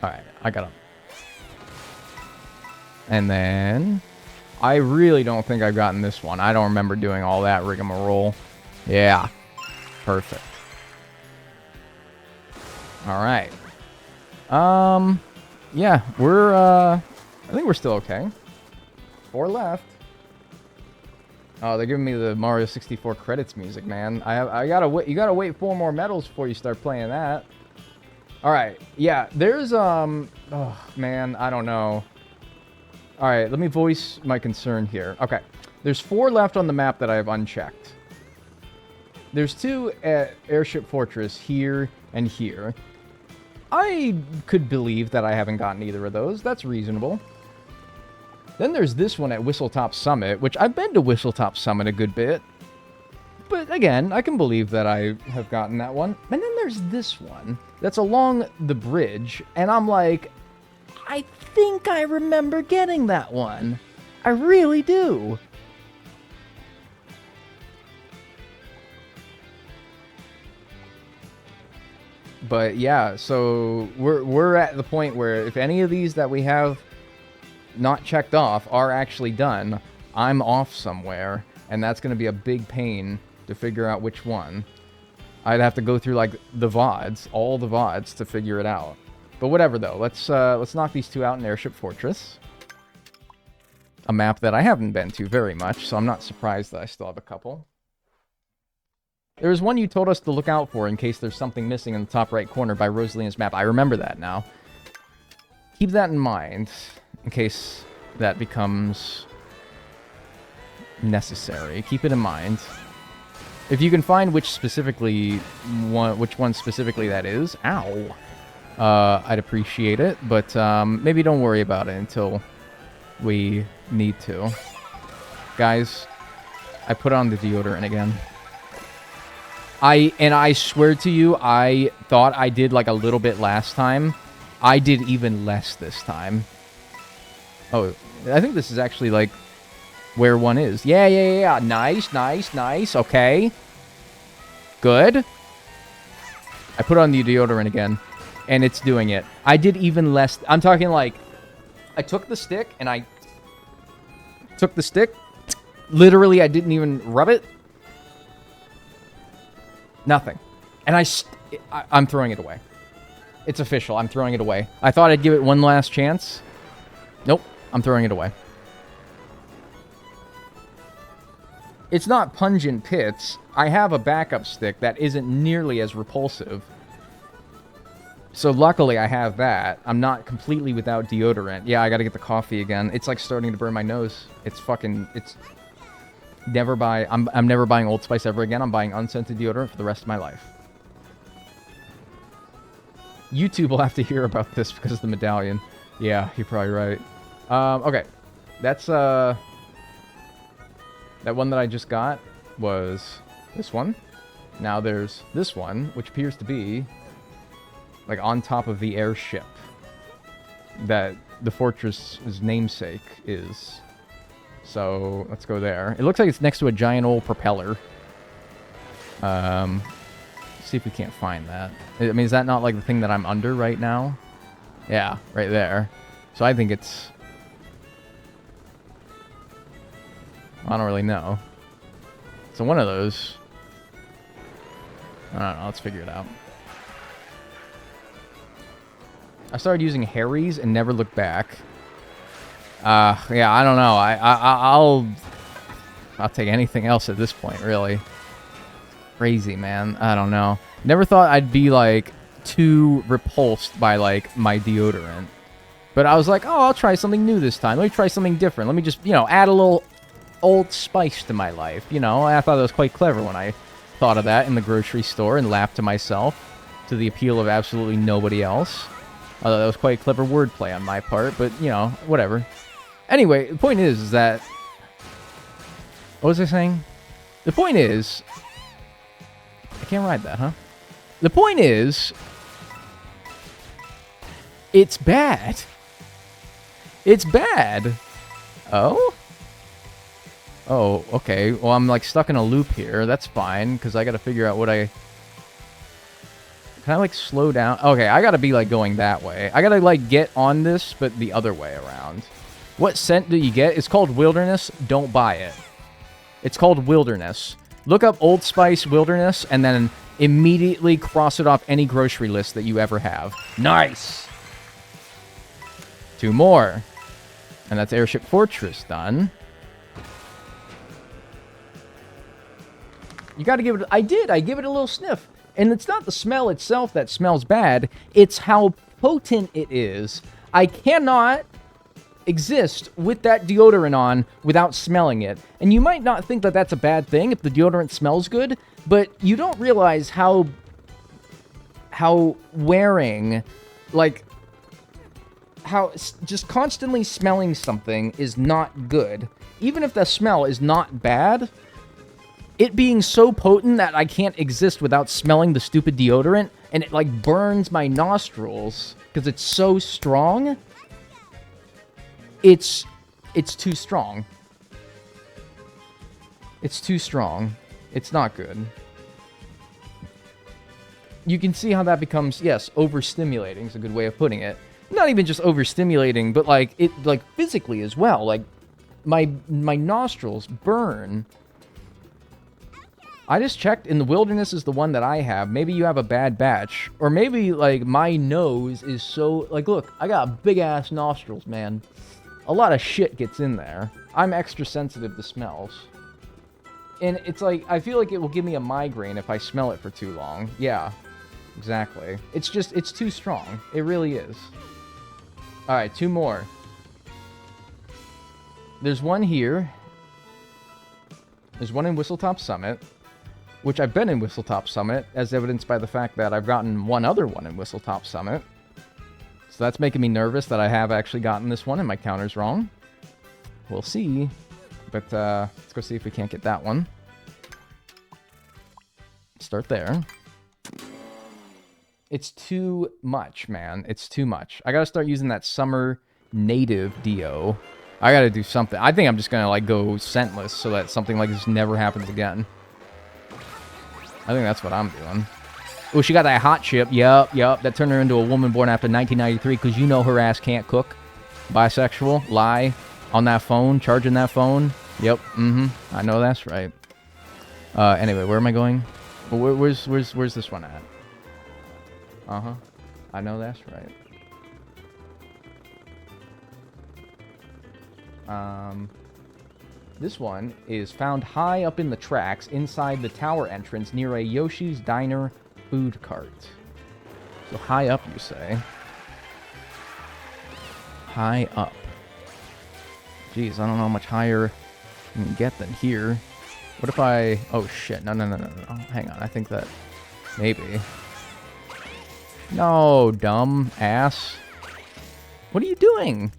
Alright, I got him. And then I really don't think I've gotten this one. I don't remember doing all that rigmarole. Yeah. Perfect. Alright. Yeah, we're I think we're still okay. 4 left. Oh, they're giving me the Mario 64 credits music, man. I gotta wait. You gotta wait 4 more medals before you start playing that. All right, yeah. There's oh man, I don't know. All right, let me voice my concern here. Okay, there's 4 left on the map that I have unchecked. There's 2 at Airship Fortress here and here. I could believe that I haven't gotten either of those. That's reasonable. Then there's this one at Whistletop Summit, which I've been to Whistletop Summit a good bit. But again, I can believe that I have gotten that one. And then there's this one that's along the bridge, and I'm like, I think I remember getting that one. I really do. But yeah, so we're at the point where if any of these that we have not checked off are actually done, I'm off somewhere, and that's going to be a big pain to figure out which one. I'd have to go through like the VODs, all the VODs, to figure it out. But whatever though, let's knock these 2 out in Airship Fortress, a map that I haven't been to very much, so I'm not surprised that I still have a couple. There was one you told us to look out for in case there's something missing in the top right corner by Rosalina's map. I remember that now. Keep that in mind in case that becomes necessary. Keep it in mind. If you can find which one specifically that is, ow, I'd appreciate it. But maybe don't worry about it until we need to. Guys, I put on the deodorant again. I swear to you, I thought I did like a little bit last time. I did even less this time. Oh, I think this is actually like where one is. Yeah. Nice. Okay. Good. I put on the deodorant again, and it's doing it. I did even less. I'm talking like, I took the stick, and I took the stick. Literally, I didn't even rub it. Nothing. And I'm throwing it away. It's official. I'm throwing it away. I thought I'd give it one last chance. Nope. I'm throwing it away. It's not pungent pits. I have a backup stick that isn't nearly as repulsive. So luckily I have that. I'm not completely without deodorant. Yeah, I gotta get the coffee again. It's like starting to burn my nose. It's never buy. I'm never buying Old Spice ever again. I'm buying unscented deodorant for the rest of my life. YouTube will have to hear about this because of the medallion. Yeah, you're probably right. Okay, that's that one that I just got was this one. Now there's this one, which appears to be like on top of the airship that the fortress's namesake is. So let's go there. It looks like it's next to a giant old propeller. See if we can't find that. I mean, is that not like the thing that I'm under right now? Yeah, right there. So I think it's... I don't really know. So one of those... I don't know, let's figure it out. I started using Harry's and never looked back. Yeah, I don't know. I'll take anything else at this point, really. Crazy, man. I don't know. Never thought I'd be, like, too repulsed by, like, my deodorant. But I was like, oh, I'll try something new this time. Let me try something different. Let me just, you know, add a little Old Spice to my life. You know, I thought it was quite clever when I thought of that in the grocery store and laughed to myself to the appeal of absolutely nobody else. That was quite clever wordplay on my part, but, you know, whatever. Anyway, the point is that... What was I saying? The point is... I can't ride that, huh? The point is... It's bad. It's bad. Oh? Oh, okay. Well, I'm, like, stuck in a loop here. That's fine, because I gotta figure out what I... Can I, like, slow down? Okay, I gotta be, like, going that way. I gotta, like, get on this, but the other way around. What scent do you get? It's called Wilderness. Don't buy it. It's called Wilderness. Look up Old Spice Wilderness, and then immediately cross it off any grocery list that you ever have. Nice! 2 more. And that's Airship Fortress done. You gotta give it... I did. I give it a little sniff. And it's not the smell itself that smells bad. It's how potent it is. I cannot exist with that deodorant on without smelling it. And you might not think that that's a bad thing if the deodorant smells good, but you don't realize how wearing, like, how just constantly smelling something is not good. Even if the smell is not bad, it being so potent that I can't exist without smelling the stupid deodorant, and it, like, burns my nostrils because it's so strong. It's too strong. It's too strong. It's not good. You can see how that becomes, yes, overstimulating is a good way of putting it. Not even just overstimulating, but, like, it, like, physically as well. Like, my nostrils burn. I just checked, and the Wilderness is the one that I have. Maybe you have a bad batch. Or maybe, like, my nose is so... Like, look, I got big-ass nostrils, man. A lot of shit gets in there. I'm extra sensitive to smells. And it's like, I feel like it will give me a migraine if I smell it for too long. Yeah, exactly. It's just, it's too strong. It really is. Alright, 2 more. There's one here. There's one in Whistletop Summit, which I've been in Whistletop Summit, as evidenced by the fact that I've gotten one other one in Whistletop Summit. So that's making me nervous that I have actually gotten this one and my counter's wrong. We'll see. But let's go see if we can't get that one. Start there. It's too much, man. It's too much. I gotta start using that summer native Dio. I gotta do something. I think I'm just gonna, like, go scentless so that something like this never happens again. I think that's what I'm doing. Oh, she got that hot chip. Yup. That turned her into a woman born after 1993 because you know her ass can't cook. Bisexual. Lie. On that phone. Charging that phone. Yep. I know that's right. Anyway, where am I going? Where's this one at? I know that's right. This one is found high up in the tracks inside the tower entrance near a Yoshi's Diner food cart. So high up, you say? High up. Jeez, I don't know how much higher you can get than here. What if I... Oh, shit. No. Hang on. I think that... Maybe. No, dumb ass. What are you doing?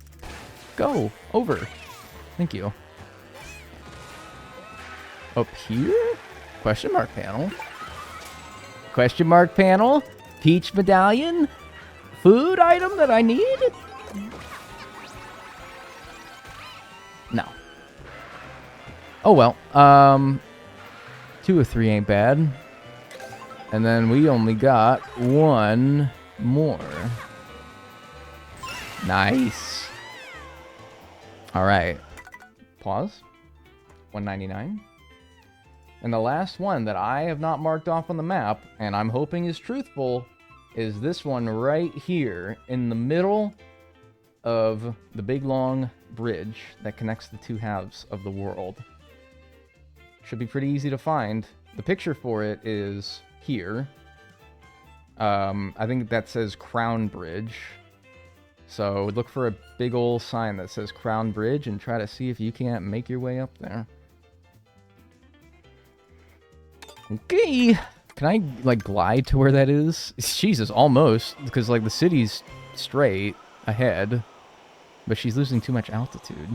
Go. Over. Thank you. Up here? Question mark panel. Question mark panel? Peach medallion? Food item that I need? No. Oh well. 2 or 3 ain't bad. And then we only got 1 more. Nice. Alright. Pause. 199. And the last one that I have not marked off on the map, and I'm hoping is truthful, is this one right here in the middle of the big long bridge that connects the 2 halves of the world. Should be pretty easy to find. The picture for it is here. I think that says Crown Bridge. So look for a big old sign that says Crown Bridge and try to see if you can't make your way up there. Okay. Can I, like, glide to where that is? Jesus, almost. Because, like, the city's straight ahead. But she's losing too much altitude.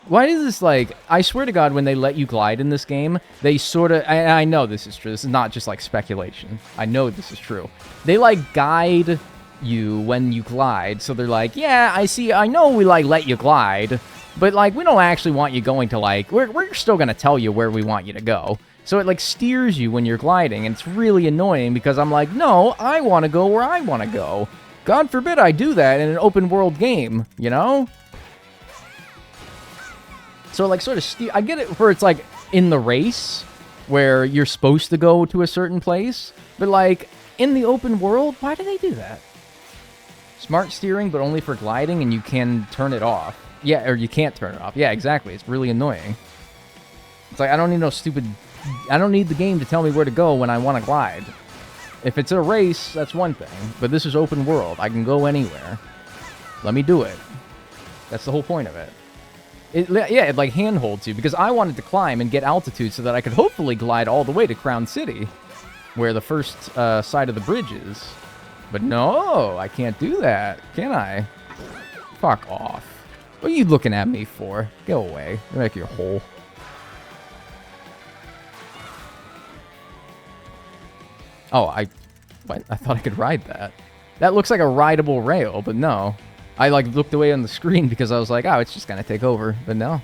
Why is this, like... I swear to God, when they let you glide in this game, they sort of... I know this is true. This is not just, like, speculation. I know this is true. They, like, guide you when you glide. So they're like, yeah, I know we, like, let you glide. But, like, we don't actually want you going to, like... We're still going to tell you where we want you to go. So it, like, steers you when you're gliding, and it's really annoying because I'm like, no, I want to go where I want to go. God forbid I do that in an open-world game, you know? So, like, sort of I get it where it's, like, in the race, where you're supposed to go to a certain place, but, like, in the open world, why do they do that? Smart steering, but only for gliding, and you can turn it off. Yeah, or you can't turn it off. Yeah, exactly. It's really annoying. It's like, I don't need no stupid... I don't need the game to tell me where to go when I want to glide. If it's a race, that's one thing. But this is open world. I can go anywhere. Let me do it. That's the whole point of it. Yeah, it like handholds you. Because I wanted to climb and get altitude so that I could hopefully glide all the way to Crown City. Where the first side of the bridge is. But no, I can't do that. Can I? Fuck off. What are you looking at me for? Go away. Make your hole. Oh, I thought I could ride that. That looks like a rideable rail, but no. I, like, looked away on the screen because I was like, oh, it's just gonna take over. But no.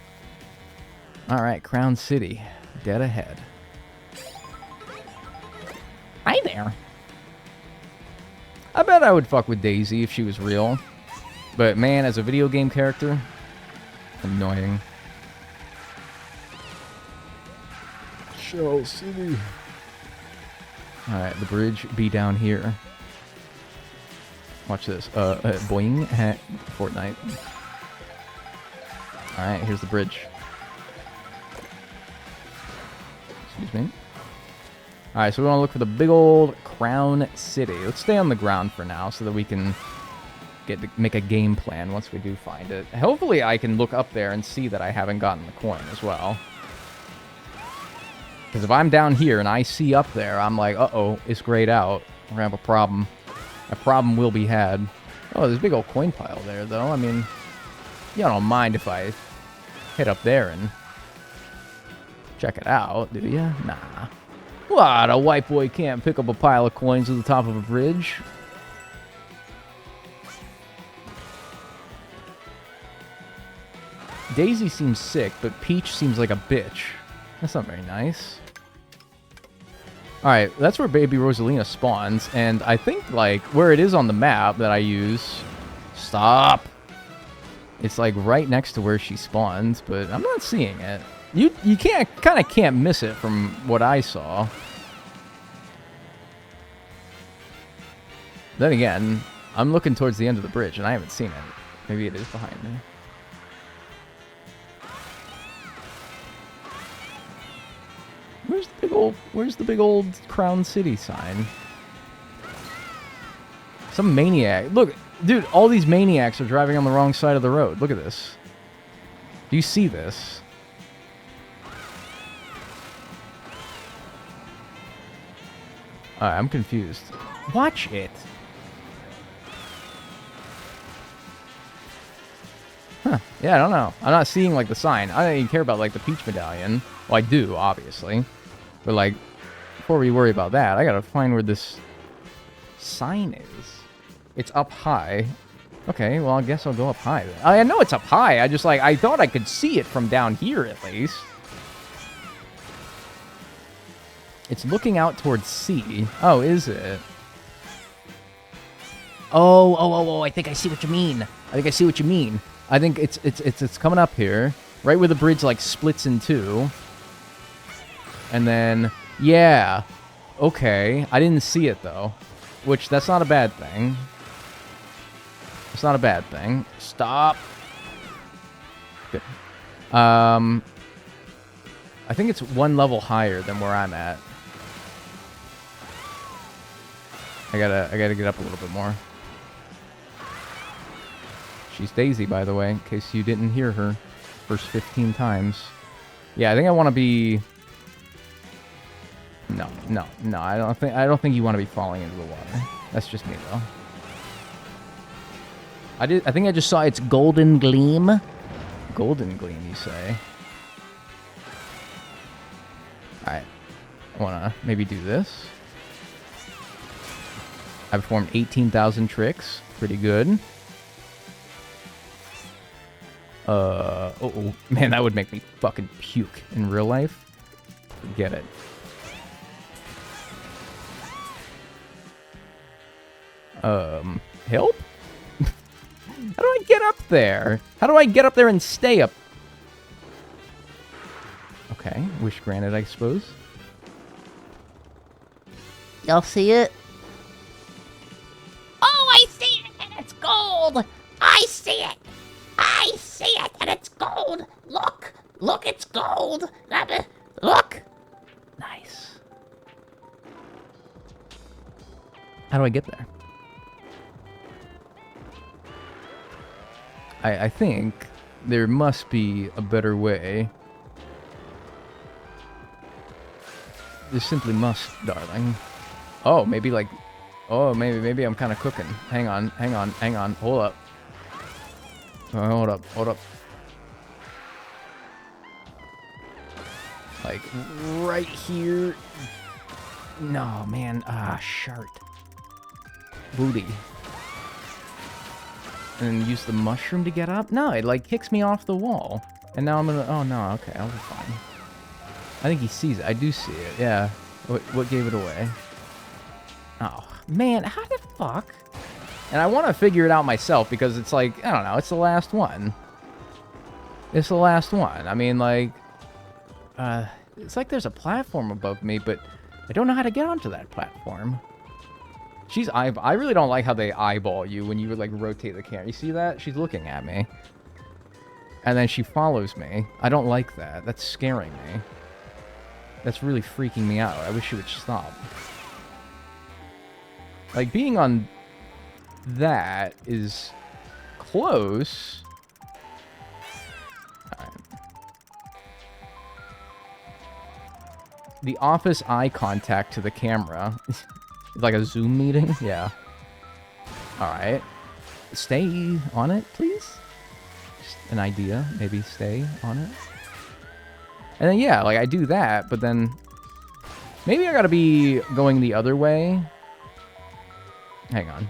Alright, Crown City. Dead ahead. Hi there. I bet I would fuck with Daisy if she was real. But, man, as a video game character, annoying. Shell City. Alright, the bridge be down here. Watch this. Boing. Fortnite. Alright, here's the bridge. Excuse me. Alright, so we want to look for the big old Crown City. Let's stay on the ground for now so that we can make a game plan once we do find it. Hopefully I can look up there and see that I haven't gotten the coin as well. Because if I'm down here and I see up there, I'm like, uh-oh, it's grayed out. We're going to have a problem. A problem will be had. Oh, there's a big old coin pile there, though. I mean, you don't mind if I hit up there and check it out, do you? Nah. What? A white boy can't pick up a pile of coins at the top of a bridge? Daisy seems sick, but Peach seems like a bitch. That's not very nice. Alright, that's where Baby Rosalina spawns, and I think, like, where it is on the map that I use... Stop! It's, like, right next to where she spawns, but I'm not seeing it. You kind of can't miss it from what I saw. Then again, I'm looking towards the end of the bridge, and I haven't seen it. Maybe it is behind me. Where's the big old Crown City sign? Some maniac. Look, dude, all these maniacs are driving on the wrong side of the road. Look at this. Do you see this? Alright, I'm confused. Watch it. Huh. Yeah, I don't know. I'm not seeing, like, the sign. I don't even care about, like, the Peach Medallion. Well, I do, obviously. But, like, before we worry about that, I gotta find where this sign is. It's up high. Okay, well, I guess I'll go up high then. I know it's up high. I just, like, I thought I could see it from down here, at least. It's looking out towards C. Oh, is it? Oh, I think I see what you mean. I think it's coming up here. Right where the bridge, like, splits in two. And then, yeah. Okay. I didn't see it, though. Which, that's not a bad thing. It's not a bad thing. Stop. Good. I think it's one level higher than where I'm at. I gotta get up a little bit more. She's Daisy, by the way, in case you didn't hear her first 15 times. Yeah, I think I want to be... No. I don't think you want to be falling into the water. That's just me, though. I think I just saw its golden gleam. Golden gleam, you say? Alright. I want to maybe do this. I performed 18,000 tricks. Pretty good. Oh, man, that would make me fucking puke in real life. Forget it. Help? How do I get up there? How do I get up there and stay up? Okay, wish granted, I suppose. Y'all see it? Oh, I see it, and it's gold! I see it! I see it, and it's gold! Look! Look, it's gold! Look! Nice. How do I get there? I think there must be a better way. There simply must, darling. Oh, maybe like... Oh, maybe I'm kind of cooking. Hang on. Hold up. Hold up. Like, right here. No, man. Shart. Booty. And then use the mushroom to get up? No, it like kicks me off the wall. And now I'm gonna... Oh, no, okay, I'll be fine. I think he sees it. I do see it, yeah. What gave it away? Oh, man, how the fuck? And I want to figure it out myself because it's like, I don't know, it's the last one. It's the last one. I mean, like... it's like there's a platform above me, but I don't know how to get onto that platform. I really don't like how they eyeball you when you would, like, rotate the camera. You see that? She's looking at me. And then she follows me. I don't like that. That's scaring me. That's really freaking me out. I wish she would stop. Like, being on that is close. Alright. The office eye contact to the camera. Like a Zoom meeting? Yeah. Alright. Stay on it, please? Just an idea. Maybe stay on it. And then, yeah, like, I do that, but then... Maybe I gotta be going the other way. Hang on.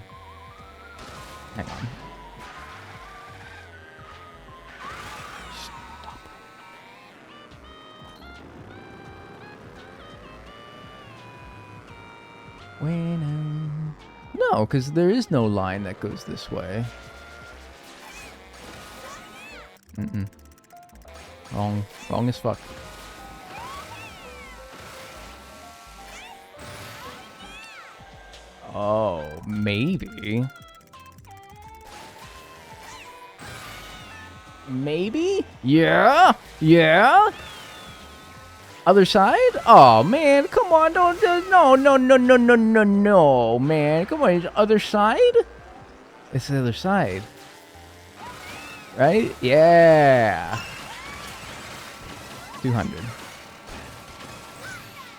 Stop. No, because there is no line that goes this way. Wrong as fuck. Oh, maybe. Maybe? Yeah? Other side? Oh, man, come on, don't, no, man. Come on, other side? It's the other side. Right? Yeah. 200.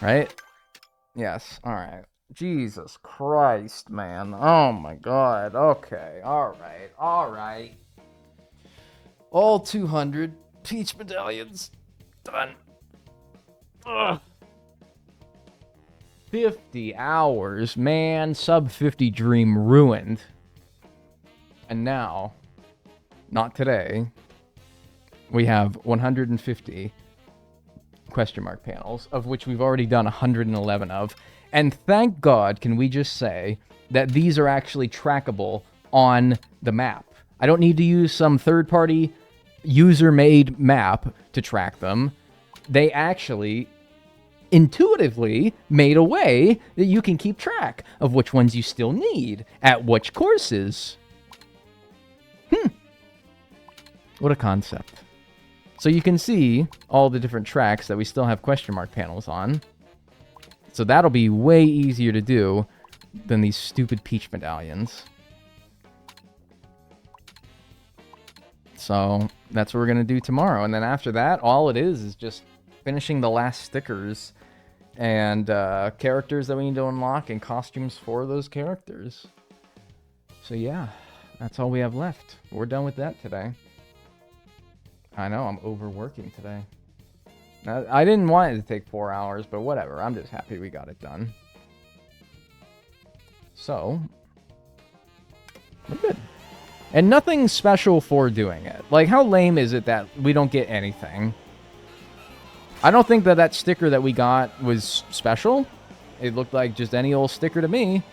Right? Yes, alright. Jesus Christ, man. Oh my god. Okay, alright. All 200 peach medallions. Done. Ugh. 50 hours, man. Sub 50 dream ruined. And now, not today, we have 150 question mark panels, of which we've already done 111 of. And thank God, can we just say that these are actually trackable on the map. I don't need to use some third-party user-made map to track them. They actually intuitively made a way that you can keep track of which ones you still need at which courses. What a concept. So you can see all the different tracks that we still have question mark panels on. So that'll be way easier to do than these stupid Peach medallions. So that's what we're going to do tomorrow. And then after that, all it is just finishing the last stickers and characters that we need to unlock and costumes for those characters. So yeah, that's all we have left. We're done with that today. I know, I'm overworking today. Now, I didn't want it to take 4 hours, but whatever. I'm just happy we got it done. So, we're good. And nothing special for doing it. Like, how lame is it that we don't get anything? I don't think that sticker that we got was special. It looked like just any old sticker to me.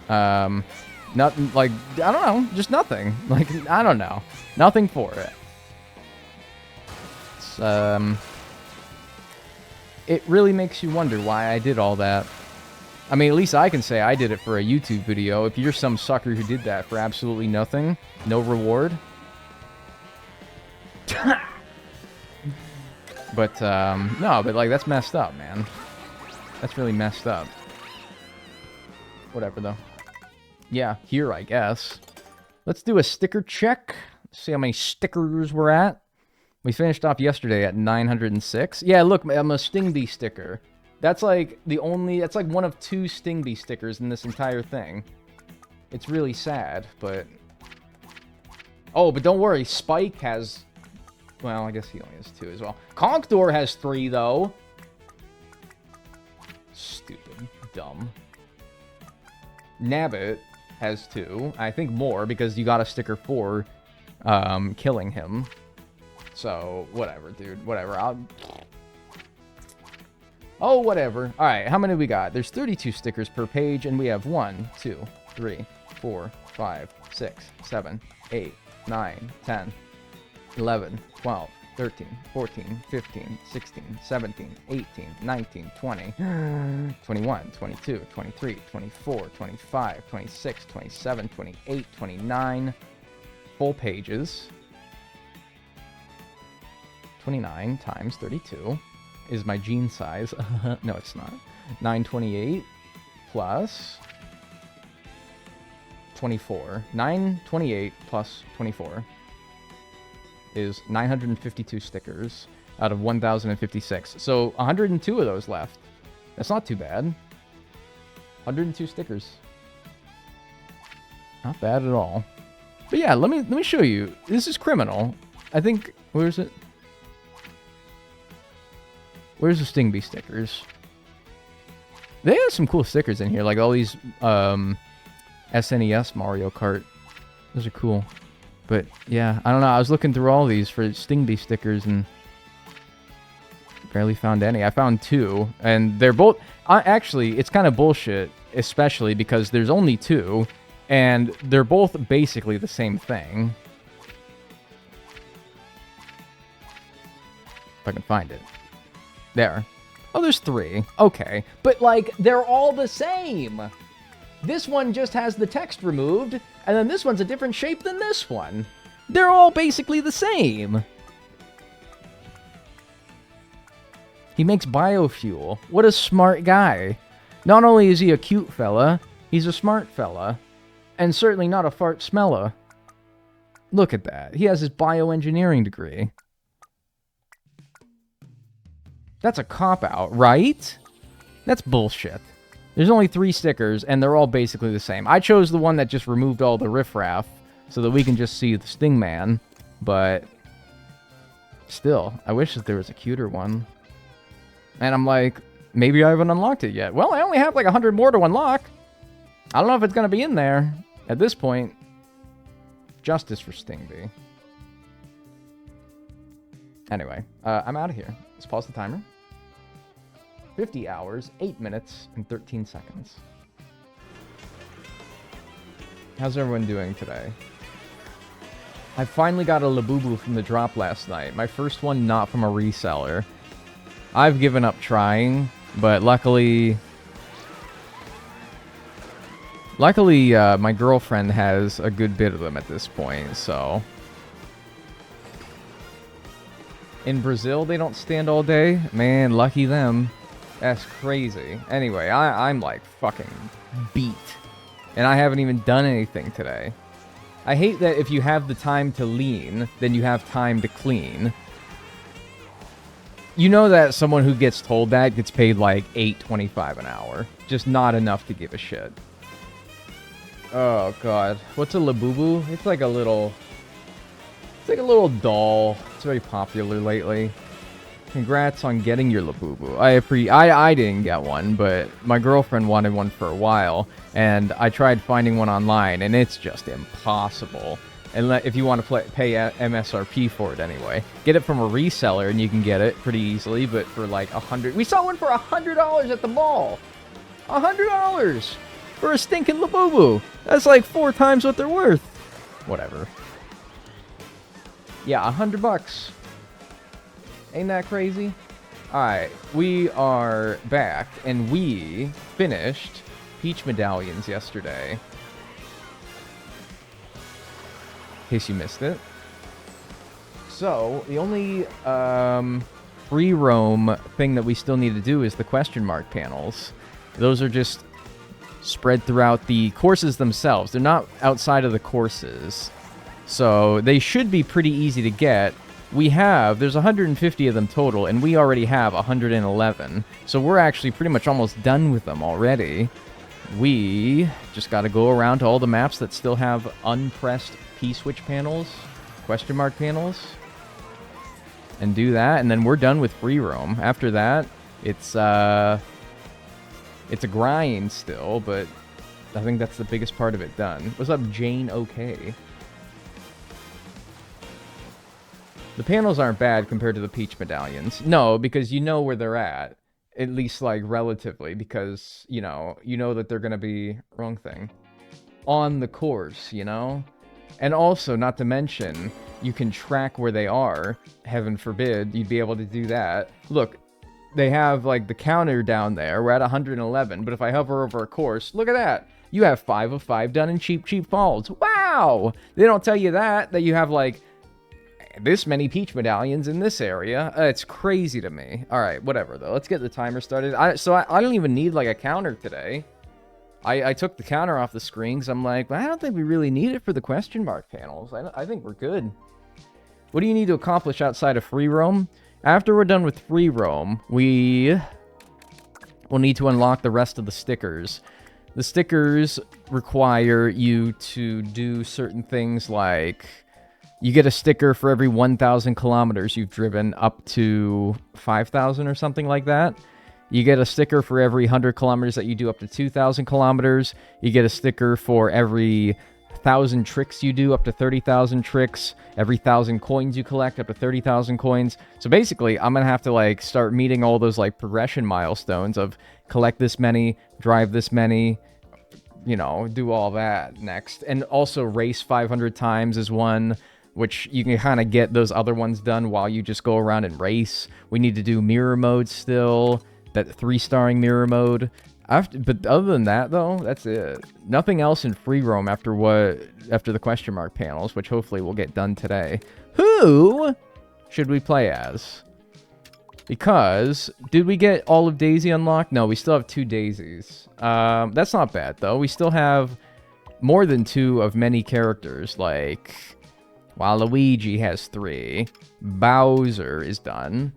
Nothing, like, I don't know. Just nothing. Like, I don't know. Nothing for it. It really makes you wonder why I did all that. I mean, at least I can say I did it for a YouTube video. If you're some sucker who did that for absolutely nothing, no reward. But, no, but, like, that's messed up, man. That's really messed up. Whatever, though. Yeah, here, I guess. Let's do a sticker check. See how many stickers we're at. We finished off yesterday at 906. Yeah, look, I'm a Sting Bee sticker. That's like that's like one of 2 Sting Bee stickers in this entire thing. It's really sad, but... Oh, but don't worry, Spike has... Well, I guess he only has 2 as well. Conkdor has 3, though. Stupid. Dumb. Nabbit has 2. I think more, because you got a sticker for killing him. So, whatever, dude. Whatever. Oh, whatever. Alright, how many we got? There's 32 stickers per page, and we have 1, 2, 3, 4, 5, 6, 7, 8, 9, 10, 11, 12, 13, 14, 15, 16, 17, 18, 19, 20, 21, 22, 23, 24, 25, 26, 27, 28, 29 full pages. 29 times 32 is my jean size. No, it's not. 928 plus 24. 928 plus 24 is 952 stickers out of 1,056. So 102 of those left. That's not too bad. 102 stickers. Not bad at all. But yeah, let me show you. This is criminal. I think, where is it? Where's the Sting Bee stickers? They have some cool stickers in here, like all these SNES Mario Kart. Those are cool. But yeah, I don't know. I was looking through all these for Sting Bee stickers and barely found any. I found 2, and they're both... actually, it's kind of bullshit, especially because there's only 2, and they're both basically the same thing. If I can find it. There. Oh, there's 3. Okay. But, like, they're all the same. This one just has the text removed, and then this one's a different shape than this one. They're all basically the same. He makes biofuel. What a smart guy. Not only is he a cute fella, he's a smart fella. And certainly not a fart smeller. Look at that. He has his bioengineering degree. That's a cop-out, right? That's bullshit. There's only 3 stickers, and they're all basically the same. I chose the one that just removed all the riffraff, so that we can just see the Stingman, but still, I wish that there was a cuter one. And I'm like, maybe I haven't unlocked it yet. Well, I only have like 100 more to unlock. I don't know if it's going to be in there. At this point, justice for Sting Bee. Anyway, I'm out of here. Let's pause the timer. 50 hours, 8 minutes, and 13 seconds. How's everyone doing today? I finally got a Labubu from the drop last night. My first one not from a reseller. I've given up trying, but luckily... my girlfriend has a good bit of them at this point, so... In Brazil, they don't stand all day? Man, lucky them. That's crazy. Anyway, I'm like fucking beat. And I haven't even done anything today. I hate that if you have the time to lean, then you have time to clean. You know that someone who gets told that gets paid like $8.25 an hour. Just not enough to give a shit. Oh god. What's a Labubu? It's like a little... It's like a little doll. It's very popular lately. Congrats on getting your Labubu. I didn't get one, but my girlfriend wanted one for a while, and I tried finding one online, and it's just impossible. And if you want to pay MSRP for it anyway. Get it from a reseller, and you can get it pretty easily, but for like $100... We saw one for $100 at the mall! $100! For a stinking Labubu! That's like 4 times what they're worth! Whatever. Yeah, $100. Ain't that crazy? Alright, we are back, and we finished Peach Medallions yesterday. In case you missed it. So, the only free roam thing that we still need to do is the question mark panels. Those are just spread throughout the courses themselves. They're not outside of the courses. So, they should be pretty easy to get. There's 150 of them total, and we already have 111. So we're actually pretty much almost done with them already. We just got to go around to all the maps that still have unpressed P-switch panels, question mark panels, and do that, and then we're done with free roam. After that, it's a grind still, but I think that's the biggest part of it done. What's up, Jane? Okay. The panels aren't bad compared to the Peach Medallions. No, because you know where they're at. At least, like, relatively. Because, you know that they're going to be... Wrong thing. On the course, you know? And also, not to mention, you can track where they are. Heaven forbid, you'd be able to do that. Look, they have, like, the counter down there. We're at 111. But if I hover over a course, look at that. You have 5 of 5 done in Cheap Cheap Falls. Wow! They don't tell you that you have, like... this many Peach Medallions in this area. It's crazy to me. Alright, whatever, though. Let's get the timer started. I don't even need, like, a counter today. I took the counter off the screen because I'm like, well, I don't think we really need it for the question mark panels. I think we're good. What do you need to accomplish outside of free roam? After we're done with free roam, we will need to unlock the rest of the stickers. The stickers require you to do certain things like... You get a sticker for every 1,000 kilometers you've driven up to 5,000 or something like that. You get a sticker for every 100 kilometers that you do up to 2,000 kilometers. You get a sticker for every 1,000 tricks you do up to 30,000 tricks. Every 1,000 coins you collect up to 30,000 coins. So basically, I'm going to have to like start meeting all those like progression milestones of collect this many, drive this many, you know, do all that next. And also race 500 times is one... which you can kind of get those other ones done while you just go around and race. We need to do mirror mode still, that 3-starring mirror mode. But other than that, though, that's it. Nothing else in free roam after the question mark panels, which hopefully we'll get done today. Who should we play as? Because, did we get all of Daisy unlocked? No, we still have 2 Daisies. That's not bad, though. We still have more than 2 of many characters, like... Waluigi has 3. Bowser is done.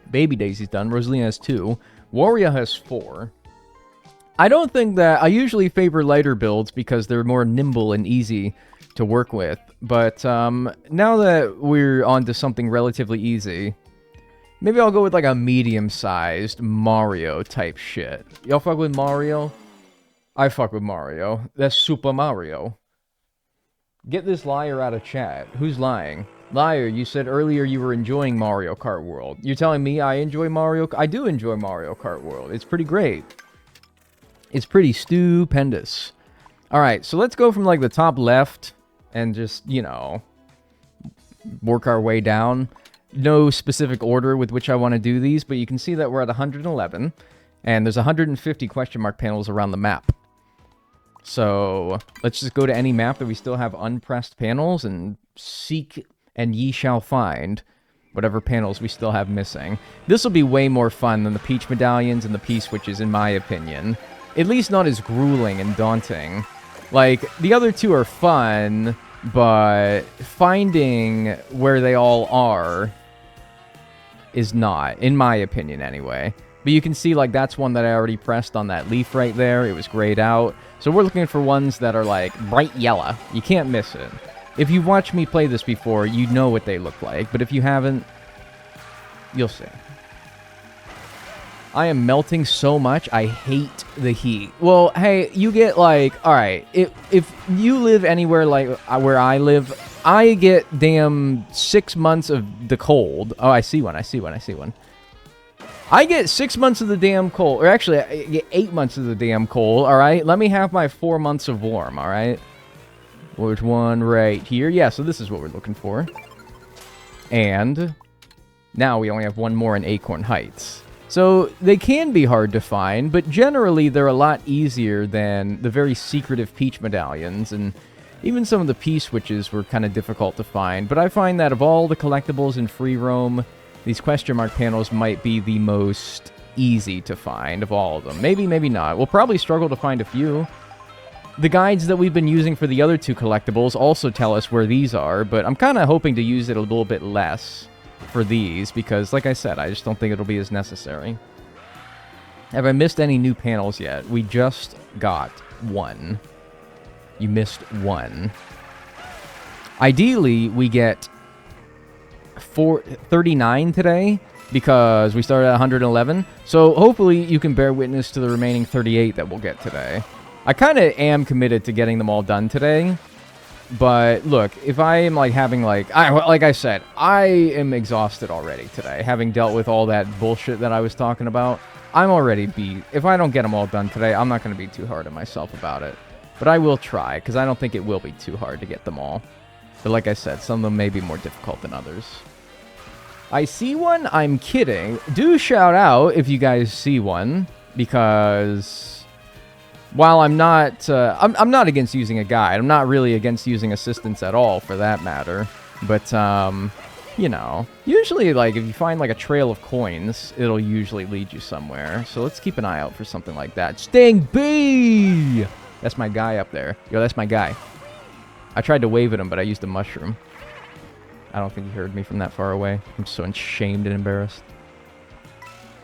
Baby Daisy's done. Rosalina has 2. Wario has 4. I don't think that... I usually favor lighter builds because they're more nimble and easy to work with. But now that we're on to something relatively easy, maybe I'll go with like a medium-sized Mario type shit. Y'all fuck with Mario? I fuck with Mario. That's Super Mario. Get this liar out of chat. Who's lying? Liar, you said earlier you were enjoying Mario Kart World. You're telling me I enjoy Mario... I do enjoy Mario Kart World. It's pretty great. It's pretty stupendous. Alright, so let's go from, like, the top left and just, you know, work our way down. No specific order with which I want to do these, but you can see that we're at 111, and there's 150 question mark panels around the map. So let's just go to any map that we still have unpressed panels and seek and ye shall find whatever panels we still have missing. This will be way more fun than the Peach medallions and the P-switches, in my opinion. At least not as grueling and daunting. Like, the other two are fun, but finding where they all are is not, in my opinion anyway. But you can see, like, that's one that I already pressed on that leaf right there. It was grayed out. So we're looking for ones that are, like, bright yellow. You can't miss it. If you've watched me play this before, you know what they look like. But if you haven't, you'll see. I am melting so much, I hate the heat. Well, hey, you get, like, alright, if you live anywhere like where I live, I get damn 6 months of the cold. Oh, I see one. I get 6 months of the damn cold. Or actually, I get 8 months of the damn cold, alright? Let me have my 4 months of warm, alright? There's one right here. Yeah, so this is what we're looking for. And now we only have one more in Acorn Heights. So they can be hard to find, but generally they're a lot easier than the very secretive Peach medallions, and even some of the P-switches were kind of difficult to find. But I find that of all the collectibles in free roam, these question mark panels might be the most easy to find of all of them. Maybe, maybe not. We'll probably struggle to find a few. The guides that we've been using for the other two collectibles also tell us where these are, but I'm kind of hoping to use it a little bit less for these, because, like I said, I just don't think it'll be as necessary. Have I missed any new panels yet? We just got one. You missed one. Ideally, we get 39 today, because we started at 111. So hopefully you can bear witness to the remaining 38 that we'll get today. I kind of am committed to getting them all done today. But look, if I am like having like I said, I am exhausted already today, having dealt with all that bullshit that I was talking about. I'm already beat. If I don't get them all done today, I'm not going to be too hard on myself about it. But I will try, because I don't think it will be too hard to get them all. But like I said, some of them may be more difficult than others. I see one? I'm kidding. Do shout out if you guys see one, because while I'm not against using a guide. I'm not really against using assistance at all, for that matter. But, you know, usually, like, if you find, like, a trail of coins, it'll usually lead you somewhere. So let's keep an eye out for something like that. Sting B! That's my guy up there. Yo, that's my guy. I tried to wave at him, but I used a mushroom. I don't think he heard me from that far away. I'm so ashamed and embarrassed.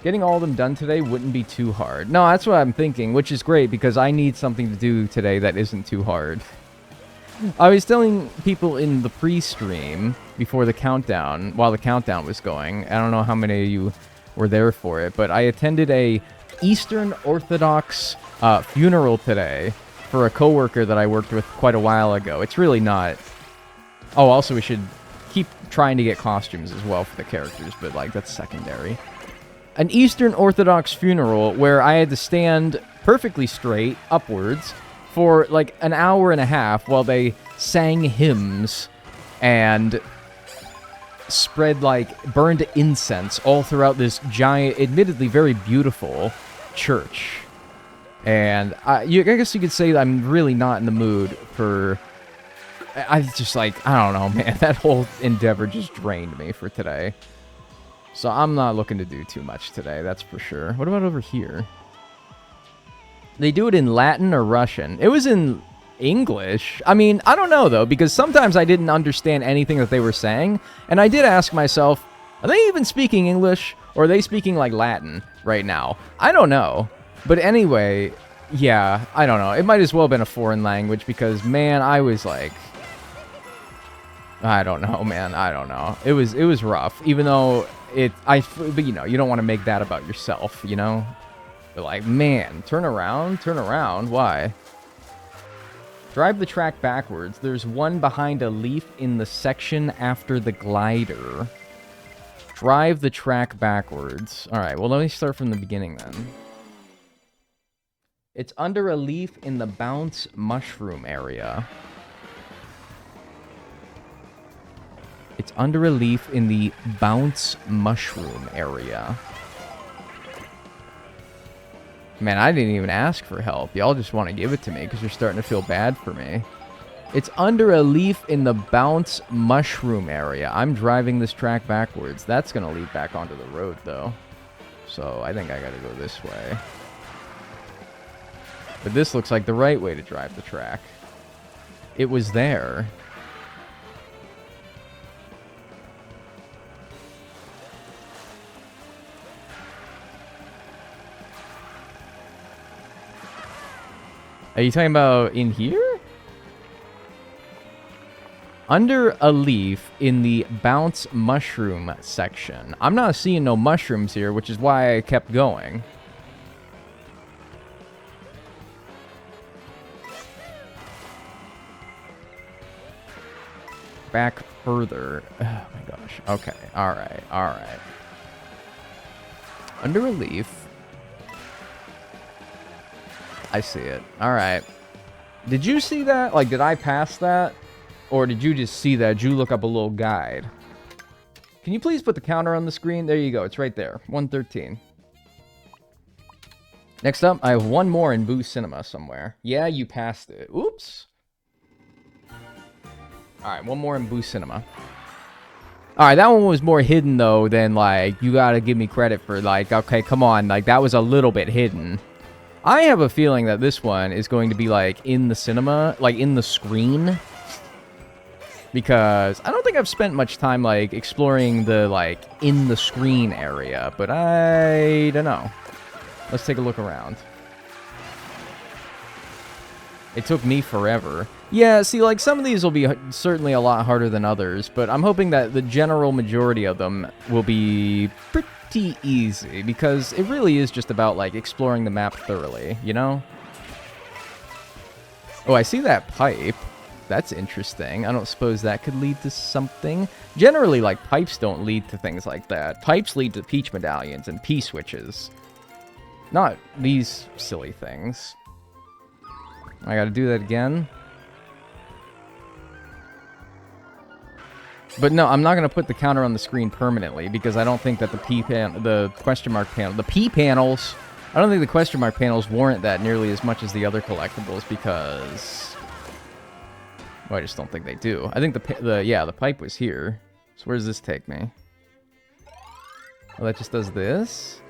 Getting all of them done today wouldn't be too hard. No, that's what I'm thinking, which is great, because I need something to do today that isn't too hard. I was telling people in the pre-stream, before the countdown, while the countdown was going, I don't know how many of you were there for it, but I attended a Eastern Orthodox funeral today for a coworker that I worked with quite a while ago. It's really not... Oh, also we should keep trying to get costumes as well for the characters, but, like, that's secondary. An Eastern Orthodox funeral where I had to stand perfectly straight, upwards, for like an hour and a half while they sang hymns and spread, like, burned incense all throughout this giant, admittedly very beautiful church. And I guess you could say that I'm really not in the mood for... I just, like, I don't know, man. That whole endeavor just drained me for today. So I'm not looking to do too much today, that's for sure. What about over here? They do it in Latin or Russian. It was in English. I mean, I don't know, though, because sometimes I didn't understand anything that they were saying. And I did ask myself, are they even speaking English? Or are they speaking, like, Latin right now? I don't know. But anyway, yeah, I don't know. It might as well have been a foreign language, because, man, I was like... I don't know, man. I don't know. It was rough, even though... But, you know, you don't want to make that about yourself, you know? But, like, man, turn around, why? Drive the track backwards. There's one behind a leaf in the section after the glider. Drive the track backwards. Alright, well, let me start from the beginning, then. It's under a leaf in the bounce mushroom area. It's under a leaf in the bounce mushroom area. Man, I didn't even ask for help. Y'all just want to give it to me because you're starting to feel bad for me. It's under a leaf in the bounce mushroom area. I'm driving this track backwards. That's going to lead back onto the road, though. So I think I got to go this way. But this looks like the right way to drive the track. It was there. Are you talking about in here? Under a leaf in the bounce mushroom section. I'm not seeing no mushrooms here, which is why I kept going. Back further. Oh my gosh. Okay. Alright. Alright. Under a leaf. I see it. Alright. Did you see that? Like, did I pass that? Or did you just see that? Did you look up a little guide? Can you please put the counter on the screen? There you go. It's right there. 113. Next up, I have one more in Boo Cinema somewhere. Yeah, you passed it. Oops. Alright, one more in Boo Cinema. Alright, that one was more hidden, though, than, like, you gotta give me credit for, like, okay, come on. Like, that was a little bit hidden. I have a feeling that this one is going to be, like, in the cinema, like, in the screen. Because I don't think I've spent much time, like, exploring the, like, in the screen area. But I don't know. Let's take a look around. It took me forever. Yeah, see, like, some of these will be certainly a lot harder than others, but I'm hoping that the general majority of them will be pretty easy, because it really is just about, like, exploring the map thoroughly, you know? Oh, I see that pipe. That's interesting. I don't suppose that could lead to something. Generally, like, pipes don't lead to things like that. Pipes lead to peach medallions and P-switches. Not these silly things. I gotta do that again. But no, I'm not gonna put the counter on the screen permanently because I don't think that the question mark panel, the P panels, I don't think the question mark panels warrant that nearly as much as the other collectibles because, well, I just don't think they do. I think the pipe was here. So where does this take me? Oh, that just does this.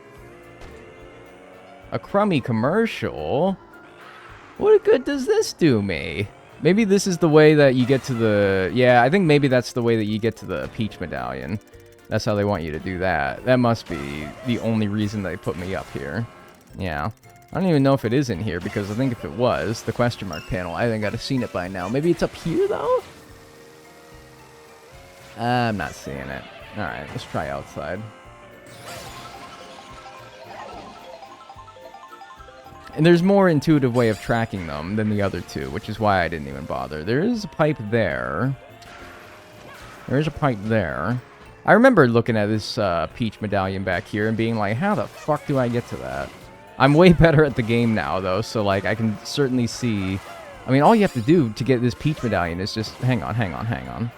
A crummy commercial. What good does this do me? Maybe this is the way that you get to the... Yeah, I think maybe that's the way that you get to the Peach Medallion. That's how they want you to do that. That must be the only reason they put me up here. Yeah. I don't even know if it is in here, because I think if it was, the question mark panel, I think I'd have seen it by now. Maybe it's up here, though? I'm not seeing it. Alright, let's try outside. And there's more intuitive way of tracking them than the other two, which is why I didn't even bother. There is a pipe there. There is a pipe there. I remember looking at this Peach Medallion back here and being like, how the fuck do I get to that? I'm way better at the game now, though, so, like, I can certainly see... I mean, all you have to do to get this Peach Medallion is just... Hang on.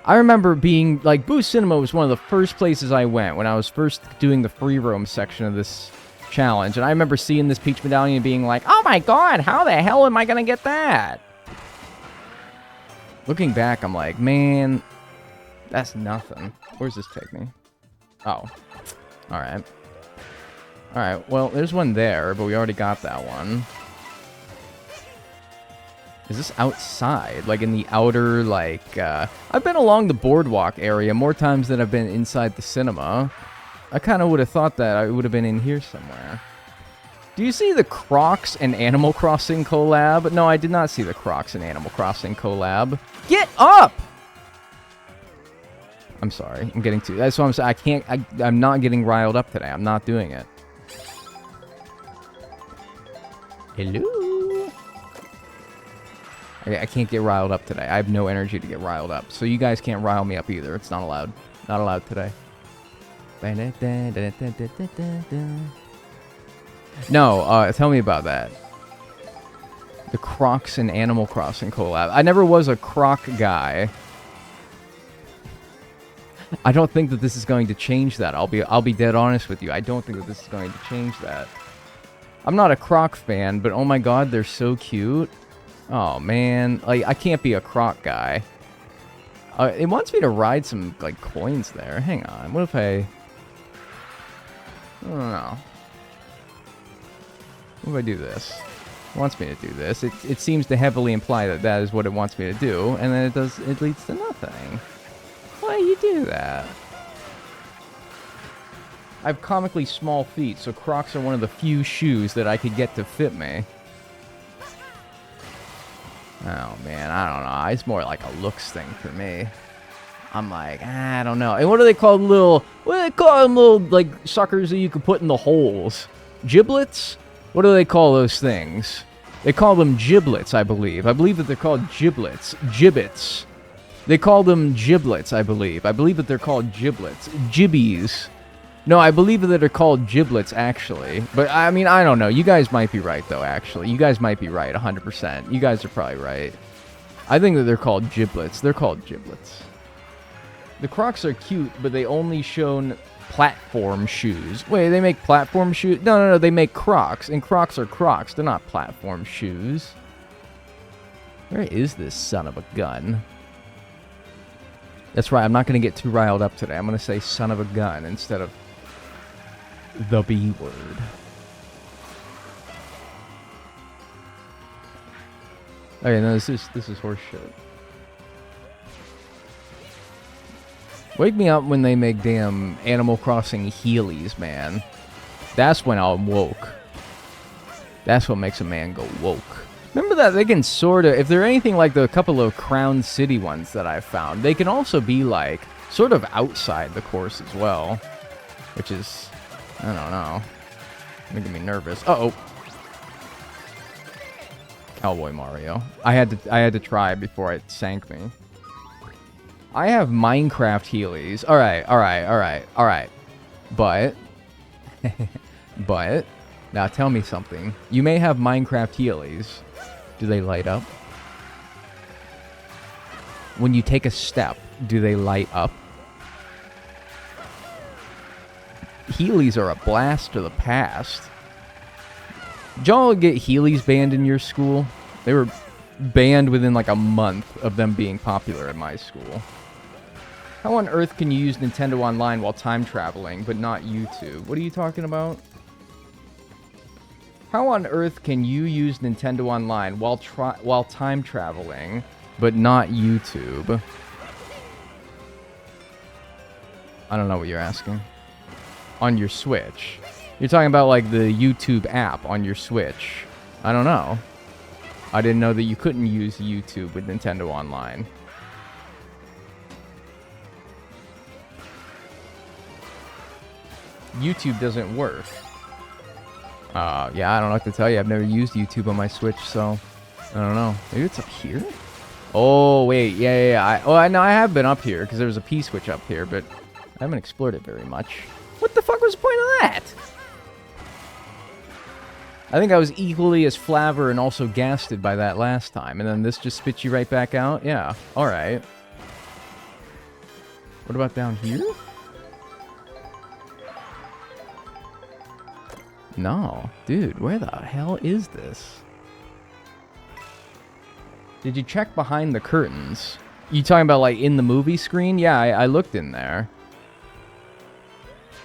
I remember being... Like, Boo Cinema was one of the first places I went when I was first doing the free roam section of this challenge, and I remember seeing this Peach Medallion and being like, oh my god, how the hell am I gonna get that? Looking back, I'm like, man, that's nothing. Where's this take me? Oh. Alright. Alright, well, there's one there, but we already got that one. Is this outside? Like, in the outer, like, I've been along the boardwalk area more times than I've been inside the cinema. I kind of would have thought that I would have been in here somewhere. Do you see the Crocs and Animal Crossing collab? No, I did not see the Crocs and Animal Crossing collab. Get up! I'm sorry. I'm getting too... That's what I'm saying. I'm not getting riled up today. I'm not doing it. Hello? I can't get riled up today. I have no energy to get riled up. So you guys can't rile me up either. It's not allowed. Not allowed today. No, tell me about that. The Crocs and Animal Crossing collab. I never was a Croc guy. I don't think that this is going to change that. I'll be dead honest with you. I don't think that this is going to change that. I'm not a Croc fan, but oh my god, they're so cute. Oh, man. Like, I can't be a croc guy. It wants me to ride some, like, coins there. Hang on. What if I don't know. What if I do this? It wants me to do this. It seems to heavily imply that that is what it wants me to do, and then it leads to nothing. Why do you do that? I have comically small feet, so Crocs are one of the few shoes that I could get to fit me. Oh, man, I don't know. It's more like a looks thing for me. I'm like, I don't know. And what do they call what do they call them little, like, suckers that you can put in the holes? Giblets? What do they call those things? They call them giblets, I believe. I believe that they're called giblets. Gibbets. They call them giblets, I believe. I believe that they're called giblets. Gibbies. No, I believe that they're called giblets, actually. But, I mean, I don't know. You guys might be right, though, actually. You guys might be right, 100%. You guys are probably right. I think that they're called giblets. They're called giblets. The Crocs are cute, but they only shown platform shoes. Wait, they make platform shoes? No, they make Crocs, and Crocs are Crocs. They're not platform shoes. Where is this son of a gun? That's right, I'm not going to get too riled up today. I'm going to say son of a gun instead of the B word. Okay, no, this is horse shit. Wake me up when they make damn Animal Crossing Heelys, man. That's when I'm woke. That's what makes a man go woke. Remember that they can sort of, if they're anything like the couple of Crown City ones that I've found, they can also be like sort of outside the course as well. Which is, I don't know, making me nervous. Uh-oh. Cowboy Mario. I had to try before it sank me. I have Minecraft Heelys. Alright. But, now tell me something. You may have Minecraft Heelys. Do they light up? When you take a step, do they light up? Heelys are a blast to the past. Did y'all get Heelys banned in your school? They were banned within like a month of them being popular at my school. How on earth can you use Nintendo Online while time traveling, but not YouTube? What are you talking about? How on earth can you use Nintendo Online while time traveling, but not YouTube? I don't know what you're asking. On your Switch. You're talking about like the YouTube app on your Switch. I don't know. I didn't know that you couldn't use YouTube with Nintendo Online. YouTube doesn't work. Yeah, I don't know what to tell you. I've never used YouTube on my Switch, so I don't know. Maybe it's up here? Oh, wait. Yeah. I have been up here because there was a P-switch up here, but I haven't explored it very much. What the fuck was the point of that? I think I was equally as flavor and also gasted by that last time, and then this just spits you right back out? Yeah. Alright. What about down here? No. Dude, where the hell is this? Did you check behind the curtains? You talking about, like, in the movie screen? Yeah, I looked in there.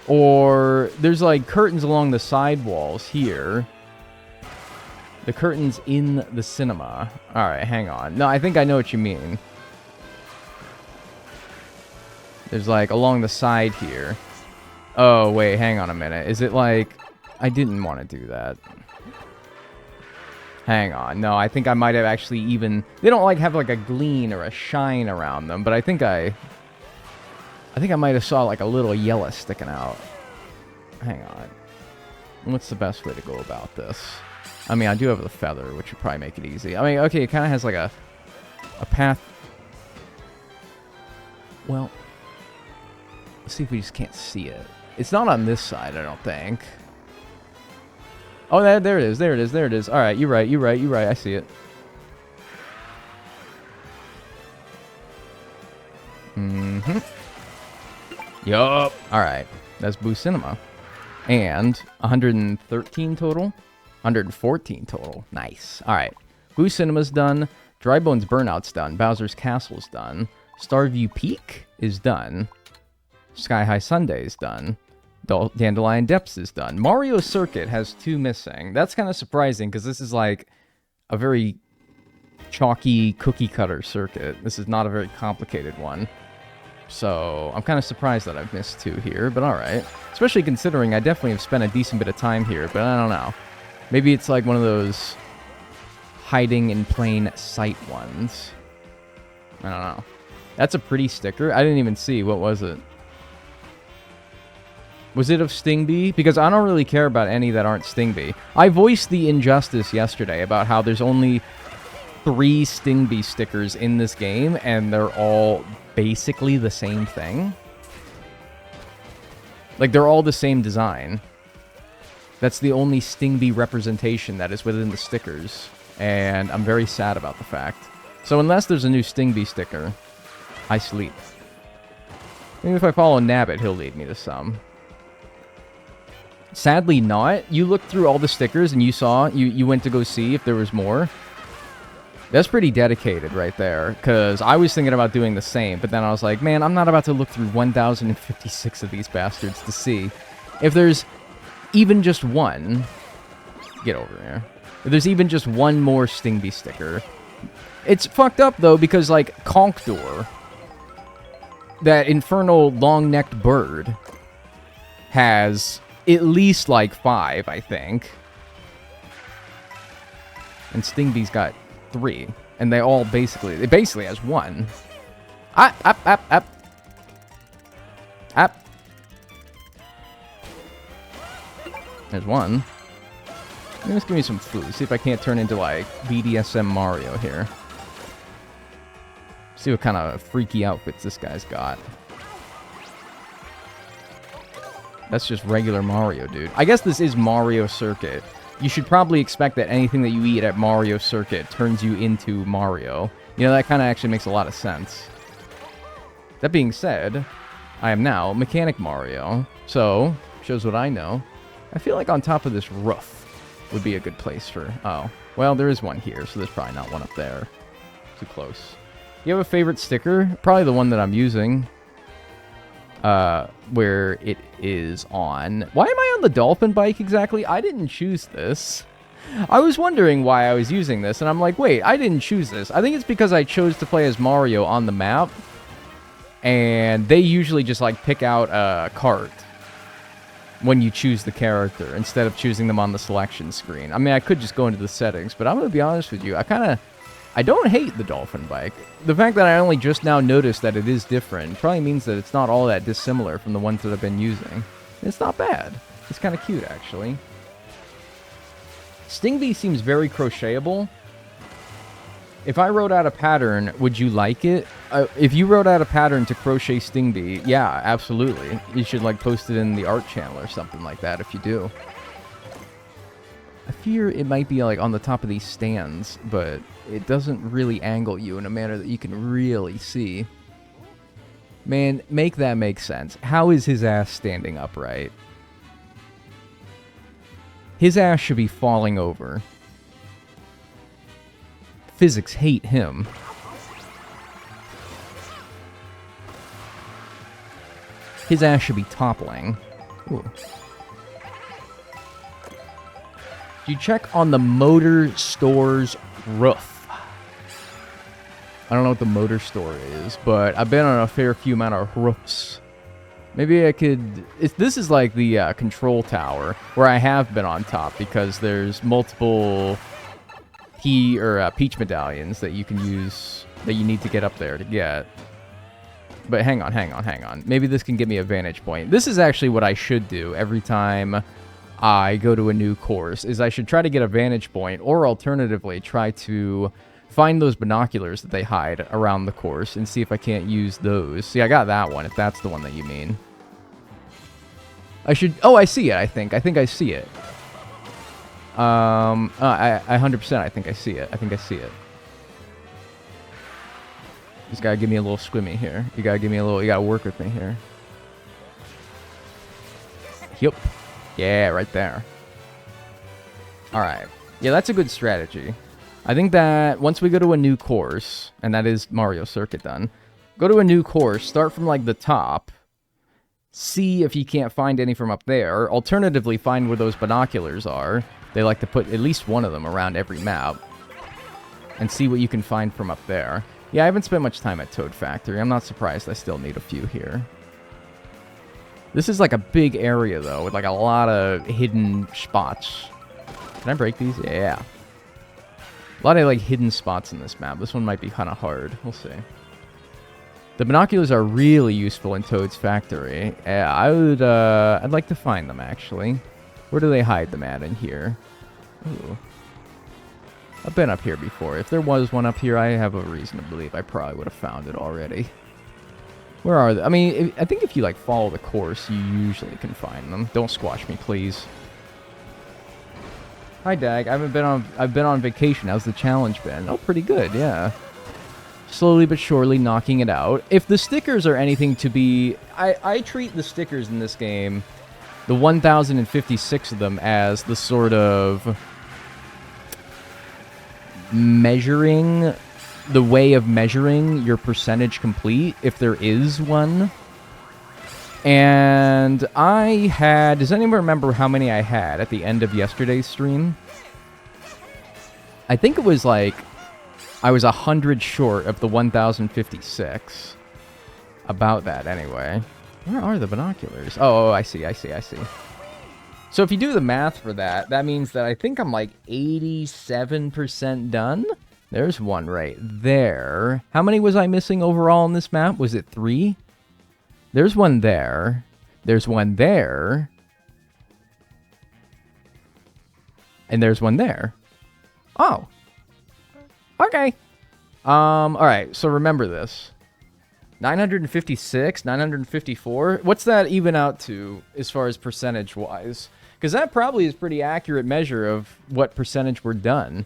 Or there's, like, curtains along the side walls here. The curtains in the cinema. Alright, hang on. No, I think I know what you mean. There's, like, along the side here. Oh, wait, hang on a minute. Is it, like... I didn't want to do that. Hang on. No, I think I might have actually even... They don't, like, have, like, a gleam or a shine around them, but I think I might have saw, like, a little yellow sticking out. Hang on. What's the best way to go about this? I mean, I do have the feather, which would probably make it easy. I mean, okay, it kind of has, like, a path... Well... Let's see if we just can't see it. It's not on this side, I don't think. Oh, there it is. All right, you're right. I see it. Yup. All right, that's Boo Cinema. And 113 total? 114 total. Nice. All right. Boo Cinema's done. Dry Bones Burnout's done. Bowser's Castle's done. Starview Peak is done. Sky High Sunday's done. Dandelion Depths is done. Mario Circuit has 2 missing. That's kind of surprising because this is like a very chalky cookie cutter circuit. This is not a very complicated one. So I'm kind of surprised that I've missed 2 here, but alright. Especially considering I definitely have spent a decent bit of time here, but I don't know. Maybe it's like one of those hiding in plain sight ones. I don't know. That's a pretty sticker. I didn't even see. What was it? Was it of Stingbee? Because I don't really care about any that aren't Stingbee. I voiced the injustice yesterday about how there's only 3 Stingbee stickers in this game, and they're all basically the same thing. Like, they're all the same design. That's the only Stingbee representation that is within the stickers, and I'm very sad about the fact. So unless there's a new Stingbee sticker, I sleep. Maybe if I follow Nabbit, he'll lead me to some. Sadly not. You looked through all the stickers and you saw, you went to go see if there was more. That's pretty dedicated right there, because I was thinking about doing the same, but then I was like, man, I'm not about to look through 1,056 of these bastards to see if there's even just one. Get over here. If there's even just one more Stingbee sticker. It's fucked up, though, because, like, Conkdor, that infernal long-necked bird, has at least, like, 5, I think. And Stingbee's got 3. And they all basically... It basically has 1. Up. There's 1. Let's give me some food. See if I can't turn into, like, BDSM Mario here. See what kind of freaky outfits this guy's got. That's just regular Mario, dude. I guess this is Mario Circuit. You should probably expect that anything that you eat at Mario Circuit turns you into Mario. You know, that kind of actually makes a lot of sense. That being said, I am now Mechanic Mario. So, shows what I know. I feel like on top of this roof would be a good place for... Oh, well, there is one here, so there's probably not one up there. Too close. You have a favorite sticker? Probably the one that I'm using. Where it is on... Why am I on the dolphin bike exactly? I didn't choose this. I was wondering why I was using this, and I'm like, wait, I didn't choose this. I think it's because I chose to play as Mario on the map, and they usually just, like, pick out a Kart when you choose the character, instead of choosing them on the selection screen. I mean, I could just go into the settings, but I'm gonna be honest with you, I don't hate the dolphin bike. The fact that I only just now noticed that it is different probably means that it's not all that dissimilar from the ones that I've been using. It's not bad. It's kind of cute, actually. Stingbee seems very crochetable. If I wrote out a pattern, would you like it? If you wrote out a pattern to crochet Stingbee, yeah, absolutely. You should, like, post it in the art channel or something like that if you do. I fear it might be, like, on the top of these stands, but it doesn't really angle you in a manner that you can really see. Man, make that make sense. How is his ass standing upright? His ass should be falling over. Physics hate him. His ass should be toppling. Ooh. You check on the motor store's roof. I don't know what the motor store is, but I've been on a fair few amount of roofs. Maybe I could... This is like the control tower, where I have been on top, because there's multiple Peach medallions that you can use, that you need to get up there to get. But hang on. Maybe this can give me a vantage point. This is actually what I should do every time I go to a new course, is I should try to get a vantage point, or alternatively try to find those binoculars that they hide around the course and see if I can't use those. See, I got that one, if that's the one that you mean. I should... Oh, I see it, I think I see it. I 100% I think I see it. Just gotta give me a little squimmy here. You gotta work with me here. Yep. Yeah, right there. Alright. Yeah, that's a good strategy. I think that once we go to a new course, and that is Mario Circuit done, go to a new course, start from like the top, see if you can't find any from up there. Alternatively, find where those binoculars are. They like to put at least one of them around every map. And see what you can find from up there. Yeah, I haven't spent much time at Toad Factory. I'm not surprised I still need a few here. This is like a big area, though, with like a lot of hidden spots. Can I break these? Yeah. A lot of like hidden spots in this map. This one might be kind of hard. We'll see. The binoculars are really useful in Toad's Factory. Yeah, I'd like to find them, actually. Where do they hide them at in here? Ooh. I've been up here before. If there was one up here, I have a reason to believe I probably would have found it already. Where are they? I mean, I think if you, like, follow the course, you usually can find them. Don't squash me, please. Hi, Dag. I've been on vacation. How's the challenge been? Oh, pretty good, yeah. Slowly but surely knocking it out. If the stickers are anything to be... I treat the stickers in this game, the 1,056 of them, as the sort of measuring... the way of measuring your percentage complete, if there is one. And I had... Does anyone remember how many I had at the end of yesterday's stream? I think it was like... I was 100 short of the 1,056. About that, anyway. Where are the binoculars? Oh, I see. So if you do the math for that, that means that I think I'm like 87% done. There's one right there. How many was I missing overall on this map? Was it 3? There's one there. There's one there. And there's one there. Oh. Okay. Alright, so remember this. 956, 954. What's that even out to as far as percentage-wise? Because that probably is a pretty accurate measure of what percentage we're done.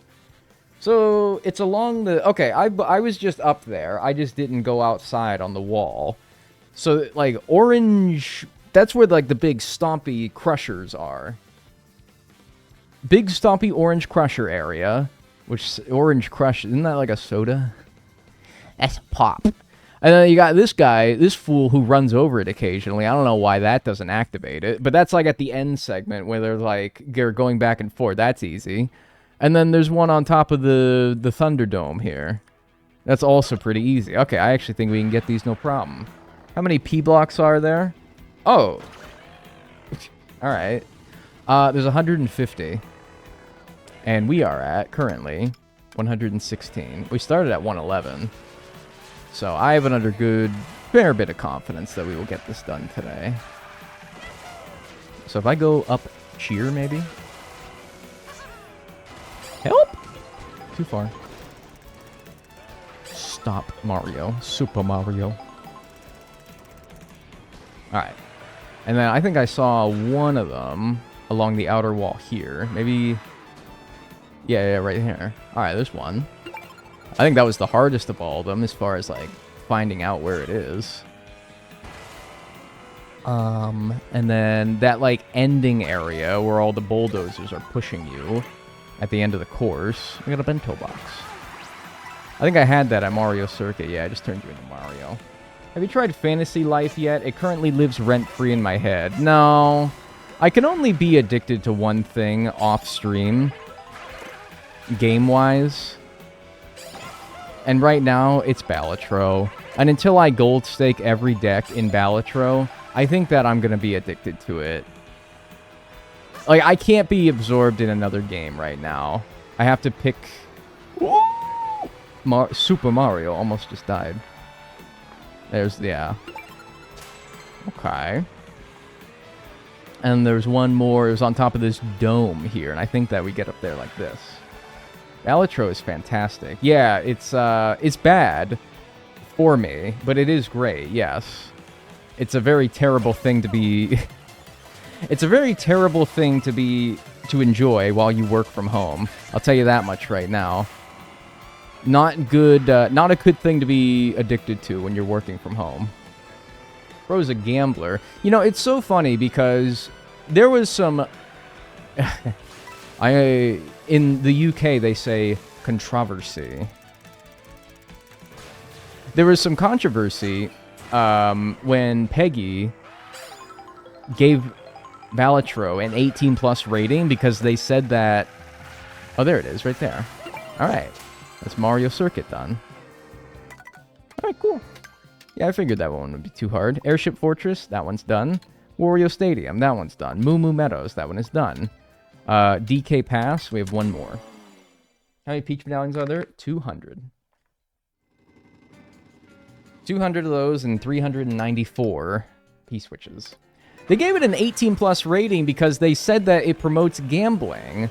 So, it's along the... Okay, I was just up there. I just didn't go outside on the wall. So, like, orange... That's where, like, the big stompy crushers are. Big stompy orange crusher area. Which, Orange Crush, isn't that like a soda? That's a pop. And then you got this guy, this fool who runs over it occasionally. I don't know why that doesn't activate it. But that's like at the end segment where they're going back and forth. That's easy. And then there's one on top of the Thunderdome here. That's also pretty easy. Okay, I actually think we can get these no problem. How many P blocks are there? Oh. Alright. There's 150. And we are at, currently, 116. We started at 111. So I have another fair bit of confidence that we will get this done today. So if I go up cheer, maybe? Help! Too far. Stop, Mario. Super Mario. Alright. And then I think I saw one of them along the outer wall here. Maybe... Yeah, right here. Alright, there's one. I think that was the hardest of all of them as far as, like, finding out where it is. And then that, like, ending area where all the bulldozers are pushing you at the end of the course. I got a bento box. I think I had that at Mario Circuit. Yeah, I just turned you into Mario. Have you tried Fantasy Life yet? It currently lives rent-free in my head. No. I can only be addicted to one thing off-stream. Game-wise. And right now, it's Balatro. And until I gold stake every deck in Balatro, I think that I'm going to be addicted to it. Like, I can't be absorbed in another game right now. I have to pick... Super Mario almost just died. Yeah. Okay. And there's one more. It was on top of this dome here, and I think that we get up there like this. Balatro is fantastic. Yeah, it's bad for me, but it is great, yes. It's a very terrible thing to be... It's a very terrible thing to enjoy while you work from home. I'll tell you that much right now. Not good, not a good thing to be addicted to when you're working from home. Bro's a gambler. You know, it's so funny because there was some... in the UK, they say, controversy. There was some controversy when Peggy gave Balatro an 18+ rating because they said that... Oh, there it is, right there. Alright. That's Mario Circuit done. Alright, cool. Yeah, I figured that one would be too hard. Airship Fortress, that one's done. Wario Stadium, that one's done. Moo Moo Meadows, that one is done. DK Pass, we have one more. How many Peach medallions are there? 200. 200 of those and 394 P-switches. They gave it an 18+ rating because they said that it promotes gambling.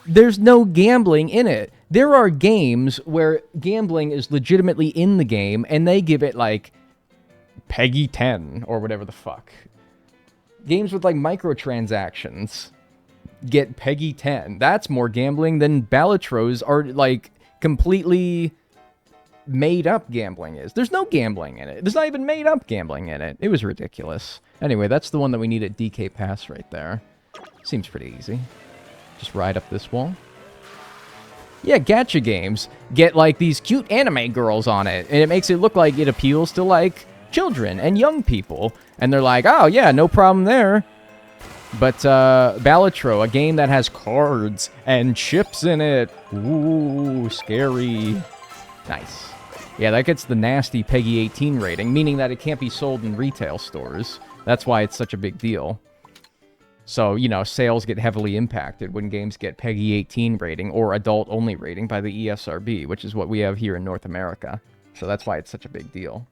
There's no gambling in it. There are games where gambling is legitimately in the game, and they give it, like, Peggy 10, or whatever the fuck. Games with, like, microtransactions get Peggy 10. That's more gambling than Balatros are, like, completely made-up gambling is. There's no gambling in it. There's not even made-up gambling in it. It was ridiculous. Anyway, that's the one that we need at DK Pass right there. Seems pretty easy. Just ride up this wall. Yeah, gacha games get, like, these cute anime girls on it, and it makes it look like it appeals to, like, children and young people. And they're like, oh, yeah, no problem there. But, Balatro, a game that has cards and chips in it. Ooh, scary. Nice. Yeah, that gets the nasty Peggy 18 rating, meaning that it can't be sold in retail stores. That's why it's such a big deal. So, you know, sales get heavily impacted when games get Peggy 18 rating or adult-only rating by the ESRB, which is what we have here in North America. So that's why it's such a big deal.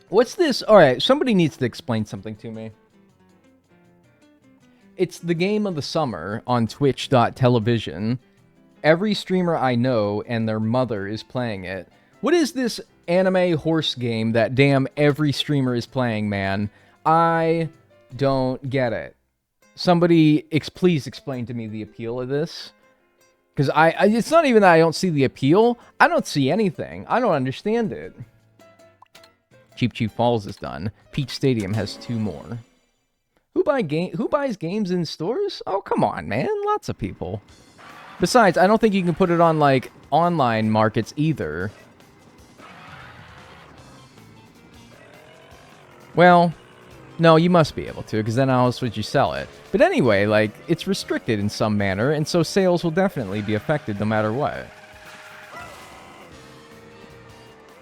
What's this? Alright, somebody needs to explain something to me. It's the game of the summer on twitch.television. Every streamer I know and their mother is playing it. What is this anime horse game that damn every streamer is playing, man? I don't get it. Somebody, please explain to me the appeal of this. Because it's not even that I don't see the appeal. I don't see anything. I don't understand it. Cheap Cheap Falls is done. Peach Stadium has 2 more. Who buys games in stores? Oh, come on, man. Lots of people. Besides, I don't think you can put it on, like, online markets either. Well, no, you must be able to, because then how else would you sell it? But anyway, like, it's restricted in some manner, and so sales will definitely be affected no matter what.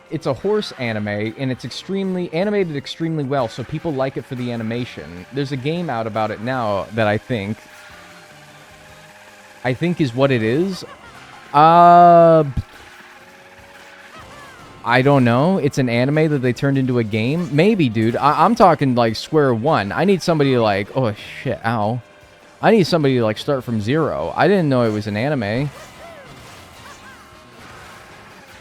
It's a horse anime, and it's animated extremely well, so people like it for the animation. There's a game out about it now that I think is what it is. I don't know. It's an anime that they turned into a game? Maybe, dude. I'm talking, like, square one. I need somebody to, like... Oh, shit. Ow. I need somebody to, like, start from zero. I didn't know it was an anime.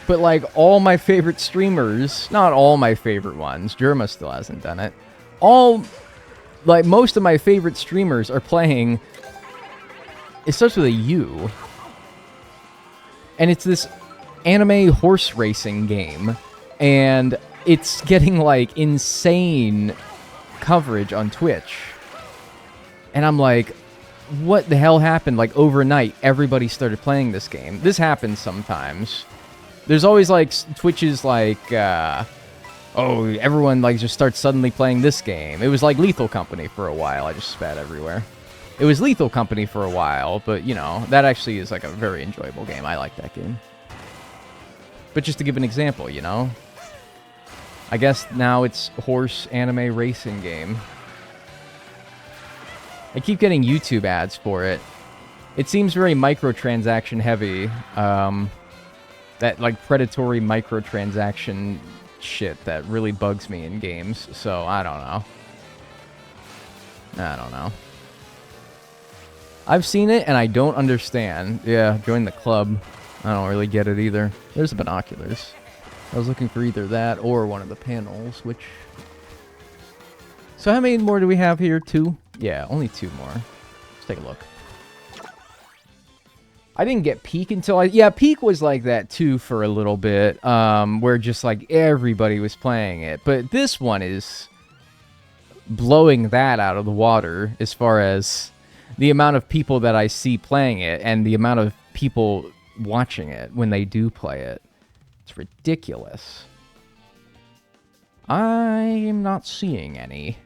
But, like, all my favorite streamers... Not all my favorite ones. Jerma still hasn't done it. Most of my favorite streamers are playing... It starts with a U. And it's this... anime horse racing game, and it's getting, like, insane coverage on Twitch. And I'm like, what the hell happened? Like, overnight, everybody started playing this game. This happens sometimes. There's always, like, Twitches, like, oh, everyone, like, just starts suddenly playing this game. It was like Lethal Company for a while. I just spat everywhere. It was Lethal Company for a while, but, you know, that actually is, like, a very enjoyable game. I like that game. But just to give an example, you know? I guess now it's horse anime racing game. I keep getting YouTube ads for it. It seems very microtransaction heavy. That, like, predatory microtransaction shit that really bugs me in games. So, I don't know. I've seen it, and I don't understand. Yeah, join the club. I don't really get it either. There's the binoculars. I was looking for either that or one of the panels, which... So how many more do we have here? 2? Yeah, only 2 more. Let's take a look. I didn't get Peak until Yeah, Peak was like that, too, for a little bit. Where just, like, everybody was playing it. But this one is blowing that out of the water as far as... the amount of people that I see playing it and the amount of people watching it when they do play it. It's ridiculous. I'm not seeing any.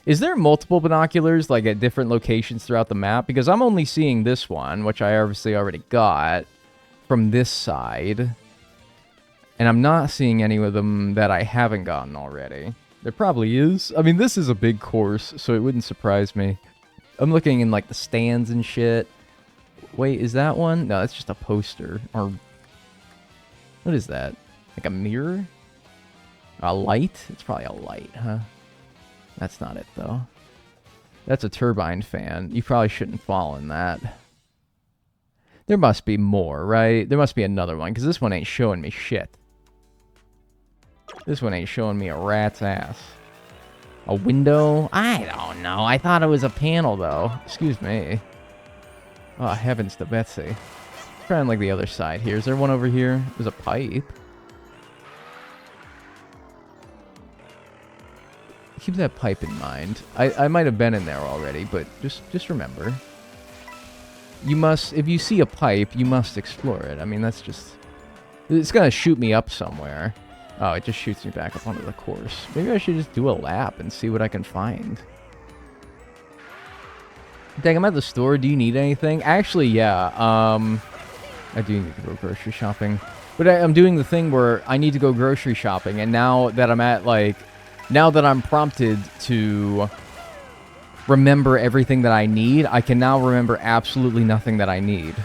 Is there multiple binoculars, like, at different locations throughout the map? Because I'm only seeing this one, which I obviously already got, from this side. And I'm not seeing any of them that I haven't gotten already. There probably is. I mean, this is a big course, so it wouldn't surprise me. I'm looking in, like, the stands and shit. Wait, is that one? No, that's just a poster. Or, what is that? Like a mirror? A light? It's probably a light, huh? That's not it, though. That's a turbine fan. You probably shouldn't fall in that. There must be more, right? There must be another one, because this one ain't showing me shit. This one ain't showing me a rat's ass. A window? I don't know. I thought it was a panel, though. Excuse me. Oh, heavens to Betsy. Trying like the other side here. Is there one over here? There's a pipe. Keep that pipe in mind. I might have been in there already, but just remember. You must, if you see a pipe, you must explore it. I mean, that's just... It's gonna shoot me up somewhere. Oh, it just shoots me back up onto the course. Maybe I should just do a lap and see what I can find. Dang, I'm at the store. Do you need anything? Actually, yeah. I do need to go grocery shopping. But I'm doing the thing where I need to go grocery shopping, and now that I'm at, like... Now that I'm prompted to remember everything that I need, I can now remember absolutely nothing that I need.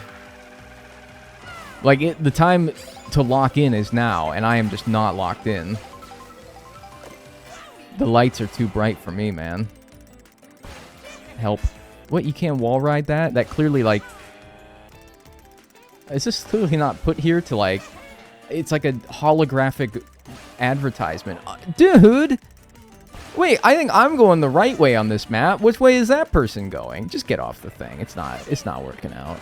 Like, the time to lock in is now, and I am just not locked in. The lights are too bright for me, man. Help. What, you can't wall ride that? That clearly, like... Is this clearly not put here to, like... It's like a holographic advertisement. Dude! Wait, I think I'm going the right way on this map. Which way is that person going? Just get off the thing. It's not working out.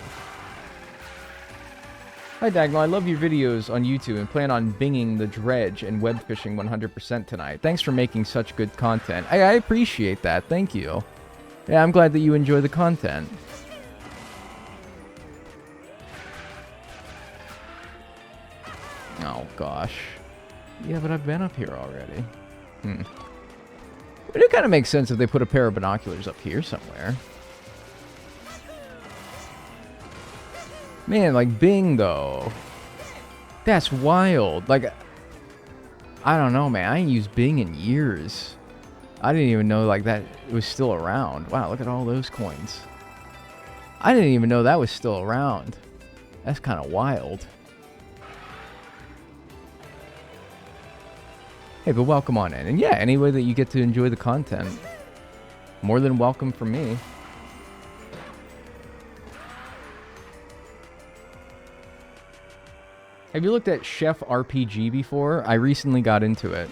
Hi, Dagnall. I love your videos on YouTube and plan on binging the dredge and web fishing 100% tonight. Thanks for making such good content. I appreciate that. Thank you. Yeah, I'm glad that you enjoy the content. Oh, gosh. Yeah, but I've been up here already. But it kind of makes sense if they put a pair of binoculars up here somewhere. Man, like Bing, though. That's wild. Like, I don't know, man. I ain't used Bing in years. I didn't even know, like, that it was still around. Wow, look at all those coins. I didn't even know that was still around. That's kind of wild. Hey, but welcome on in. And yeah, any way that you get to enjoy the content, more than welcome from me. Have you looked at Chef RPG before? I recently got into it.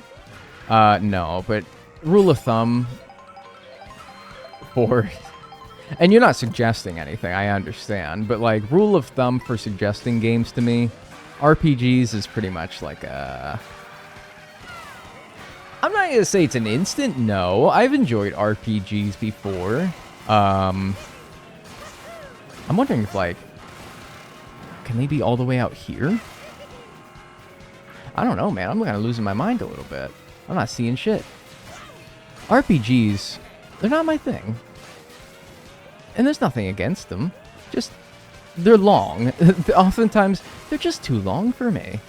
No, but rule of thumb for... And you're not suggesting anything, I understand. But, like, rule of thumb for suggesting games to me, RPGs is pretty much like a... I'm not going to say it's an instant no. I've enjoyed RPGs before. I'm wondering if, like... Can they be all the way out here? I don't know, man. I'm kind of losing my mind a little bit. I'm not seeing shit. RPGs, they're not my thing. And there's nothing against them. Just, they're long. Oftentimes, they're just too long for me.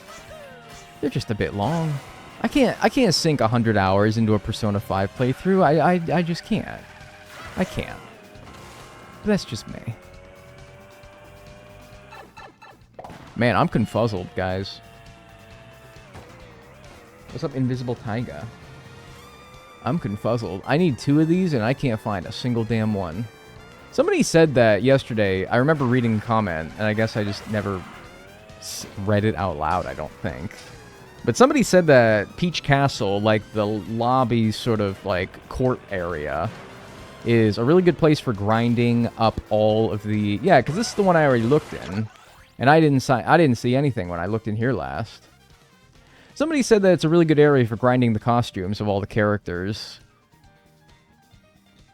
They're just a bit long. I can't sink 100 hours into a Persona 5 playthrough. I just can't. I can't. But that's just me. Man, I'm confuzzled, guys. What's up, Invisible Taiga? I'm confuzzled. I need 2 of these, and I can't find a single damn one. Somebody said that yesterday. I remember reading the comment, and I guess I just never read it out loud, I don't think. But somebody said that Peach Castle, like the lobby sort of like court area, is a really good place for grinding up all of the... Yeah, because this is the one I already looked in. And I didn't see anything when I looked in here last. Somebody said that it's a really good area for grinding the costumes of all the characters.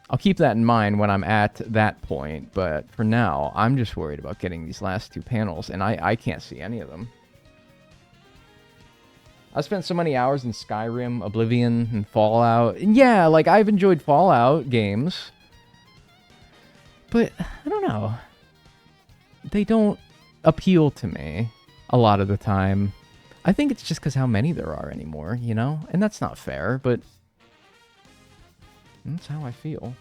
I'll keep that in mind when I'm at that point, but for now, I'm just worried about getting these last 2 panels, and I can't see any of them. I spent so many hours in Skyrim, Oblivion, and Fallout. And yeah, like, I've enjoyed Fallout games. But, I don't know. They don't appeal to me a lot of the time. I think it's just because how many there are anymore, you know? And that's not fair, but that's how I feel.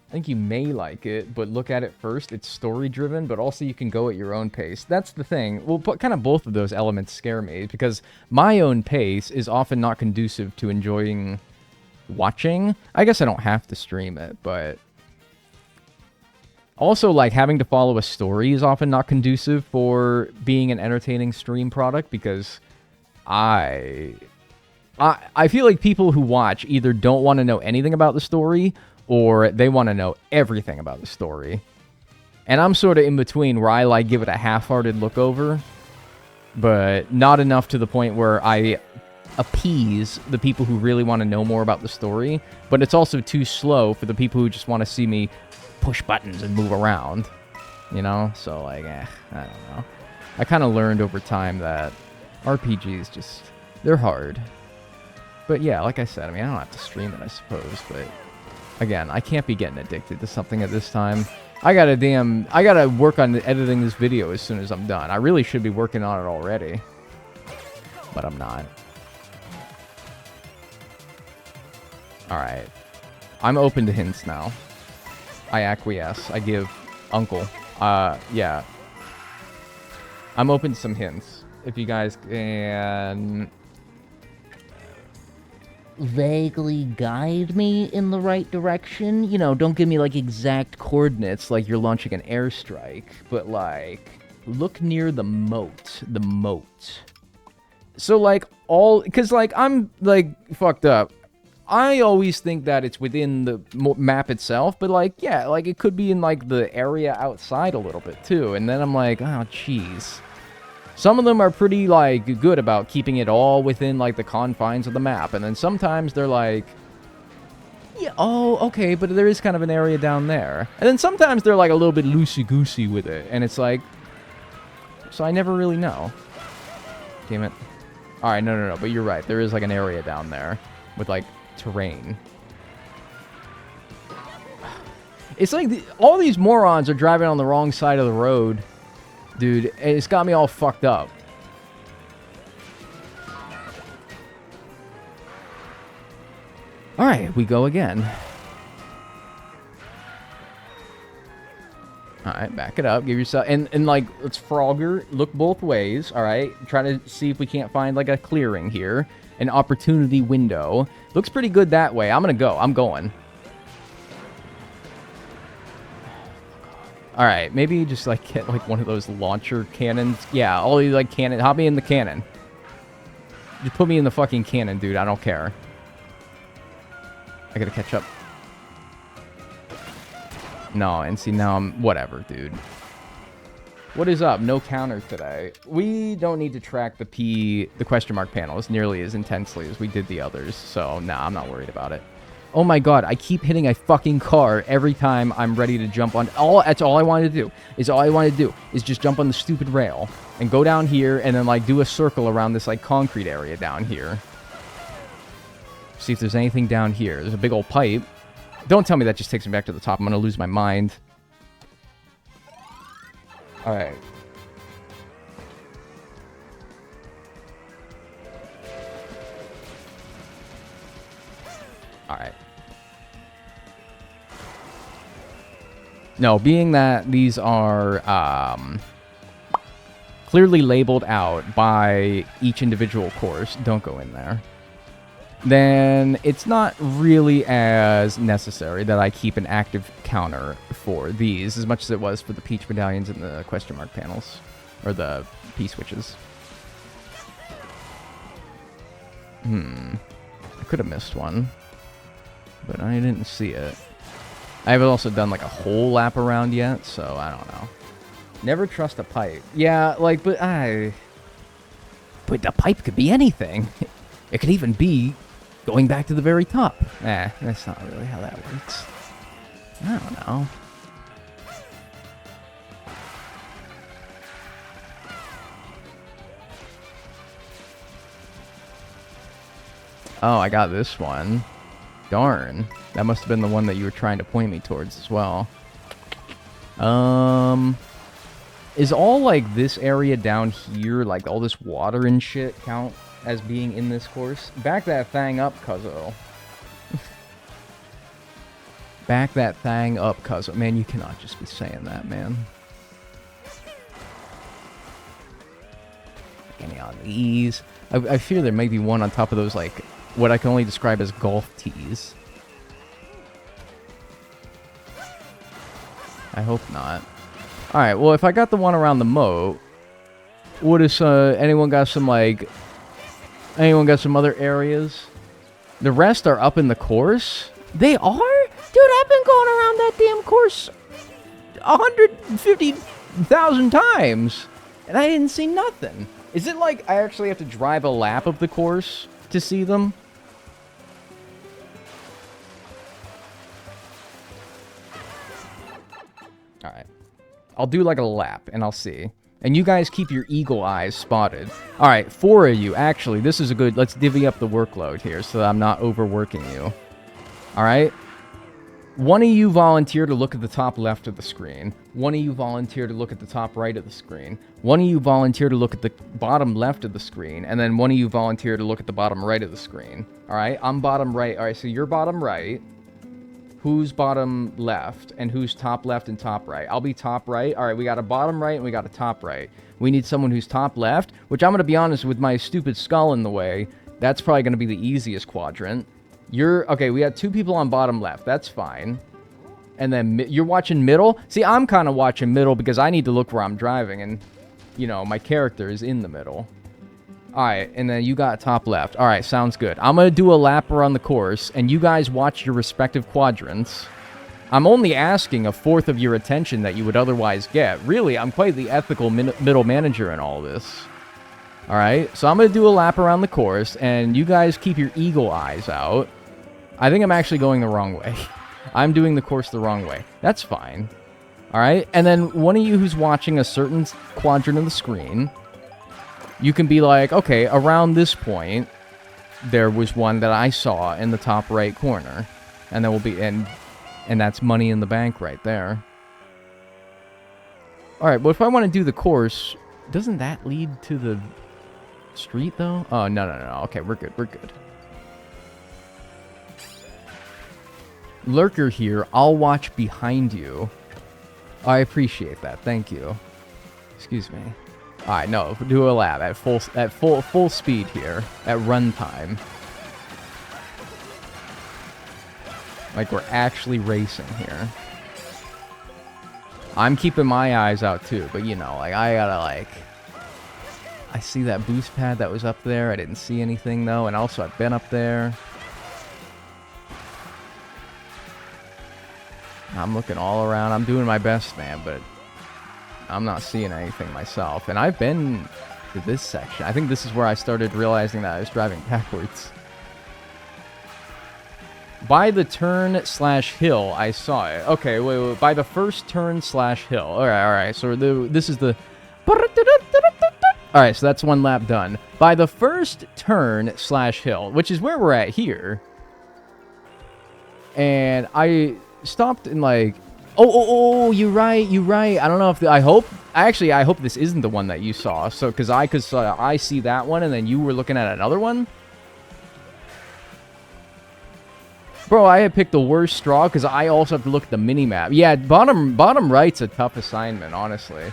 I think you may like it, but look at it first. It's story-driven, but also you can go at your own pace. That's the thing. Well, kind of both of those elements scare me, because my own pace is often not conducive to enjoying watching. I guess I don't have to stream it, but also, like, having to follow a story is often not conducive for being an entertaining stream product, because I feel like people who watch either don't want to know anything about the story, or they want to know everything about the story. And I'm sort of in between, where I, like, give it a half-hearted look over, but not enough to the point where I appease the people who really want to know more about the story, but it's also too slow for the people who just want to see me push buttons and move around, you know? So, like, I don't know. I kind of learned over time that RPGs just, they're hard. But yeah, like I said, I mean, I don't have to stream it, I suppose, but again, I can't be getting addicted to something at this time. I gotta work on editing this video as soon as I'm done. I really should be working on it already, but I'm not. Alright. I'm open to hints now. I acquiesce. I give Uncle. Yeah. I'm open to some hints. If you guys can Vaguely guide me in the right direction. You know, don't give me, like, exact coordinates like you're launching an airstrike, but, like, look near the moat. The moat. So, like, because, like, I'm, like, fucked up. I always think that it's within the map itself, but, like, yeah, like, it could be in, like, the area outside a little bit, too. And then I'm like, oh, jeez. Some of them are pretty, like, good about keeping it all within, like, the confines of the map. And then sometimes they're like, yeah, oh, okay, but there is kind of an area down there. And then sometimes they're, like, a little bit loosey-goosey with it. And it's like, so I never really know. Damn it. All right, no, but you're right. There is, like, an area down there with, like, terrain. It's like all these morons are driving on the wrong side of the road. Dude, it's got me all fucked up. Alright, we go again. Alright, back it up. Give yourself... And like, let's Frogger. Look both ways, alright? Try to see if we can't find, like, a clearing here. An opportunity window. Looks pretty good that way. I'm gonna go. I'm going. Alright, maybe just, like, get, like, one of those launcher cannons. Yeah, all these, like, cannon. Hop me in the cannon. Just put me in the fucking cannon, dude. I don't care. I gotta catch up. No, and see, now I'm... Whatever, dude. What is up? No counter today. We don't need to track the question mark panels nearly as intensely as we did the others, so, nah, I'm not worried about it. Oh my god, I keep hitting a fucking car every time I'm ready to jump on... That's all I wanted to do. All I wanted to do is just jump on the stupid rail and go down here and then, like, do a circle around this, like, concrete area down here. See if there's anything down here. There's a big old pipe. Don't tell me that just takes me back to the top. I'm gonna lose my mind. Alright. Alright. No, being that these are clearly labeled out by each individual course, don't go in there, then it's not really as necessary that I keep an active counter for these as much as it was for the peach medallions and the question mark panels, or the P-switches. I could have missed one, but I didn't see it. I haven't also done, like, a whole lap around yet, so I don't know. Never trust a pipe. Yeah, like, but the pipe could be anything. It could even be Going back to the very top. That's not really how that works. I don't know. Oh, I got this one. Darn. That must have been the one that you were trying to point me towards as well. Is all, like, this area down here, like, all this water and shit count as being in this course? Back that thing up, cuzzo. Back that thing up, cuzzo. Man, you cannot just be saying that, man. Any on these. I fear there may be one on top of those, like, what I can only describe as golf tees. I hope not. Alright, well, if I got the one around the moat, what is, anyone got some, like... Anyone got some other areas? The rest are up in the course? They are? Dude, I've been going around that damn course 150,000 times, and I didn't see nothing. Is it like I actually have to drive a lap of the course to see them? Alright. I'll do like a lap, and I'll see. And you guys keep your eagle eyes spotted. Alright, 4 of you. Actually, this is a good... Let's divvy up the workload here so that I'm not overworking you. Alright? One of you volunteer to look at the top left of the screen. One of you volunteer to look at the top right of the screen. One of you volunteer to look at the bottom left of the screen. And then one of you volunteer to look at the bottom right of the screen. Alright? I'm bottom right. Alright, so you're bottom right. Who's bottom left, and who's top left and top right? I'll be top right. All right, we got a bottom right and we got a top right. We need someone who's top left, which I'm going to be honest, with my stupid skull in the way, that's probably going to be the easiest quadrant. Okay, we got 2 people on bottom left. That's fine. And then you're watching middle? See, I'm kind of watching middle because I need to look where I'm driving, and, you know, my character is in the middle. Alright, and then you got top left. Alright, sounds good. I'm going to do a lap around the course, and you guys watch your respective quadrants. I'm only asking a fourth of your attention that you would otherwise get. Really, I'm quite the ethical middle manager in all this. Alright, so I'm going to do a lap around the course, and you guys keep your eagle eyes out. I think I'm actually going the wrong way. I'm doing the course the wrong way. That's fine. Alright, and then one of you who's watching a certain quadrant of the screen... You can be like, okay, around this point, there was one that I saw in the top right corner. And there will be, and that's money in the bank right there. Alright, well, if I want to do the course, doesn't that lead to the street, though? Oh, no. Okay, we're good. Lurker here, I'll watch behind you. I appreciate that, thank you. Excuse me. Alright, no, do a lap at full speed here, at runtime. Like we're actually racing here. I'm keeping my eyes out too, but you know, like I gotta like... I see that boost pad that was up there, I didn't see anything though, and also I've been up there. I'm looking all around, I'm doing my best, man, but... I'm not seeing anything myself. And I've been to this section. I think this is where I started realizing that I was driving backwards. By the turn/hill, I saw it. Okay, wait. By the first turn/hill. Alright. So this is the... Alright, so that's one lap done. By the first turn/hill, which is where we're at here. And I stopped in like... Oh, you're right. I don't know if I hope this isn't the one that you saw. So, because I see that one, and then you were looking at another one. Bro, I had picked the worst straw because I also have to look at the mini-map. Yeah, bottom right's a tough assignment, honestly.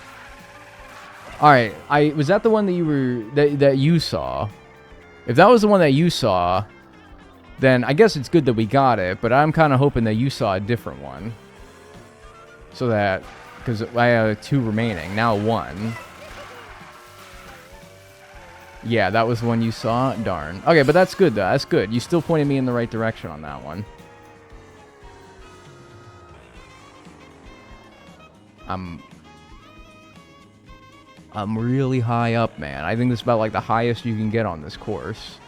Alright, was that the one that that you saw? If that was the one that you saw, then I guess it's good that we got it, but I'm kind of hoping that you saw a different one. So that, because I have 2 remaining, now 1. Yeah, that was the one you saw? Darn. Okay, but that's good, though. That's good. You still pointed me in the right direction on that one. I'm really high up, man. I think this is about, like, the highest you can get on this course.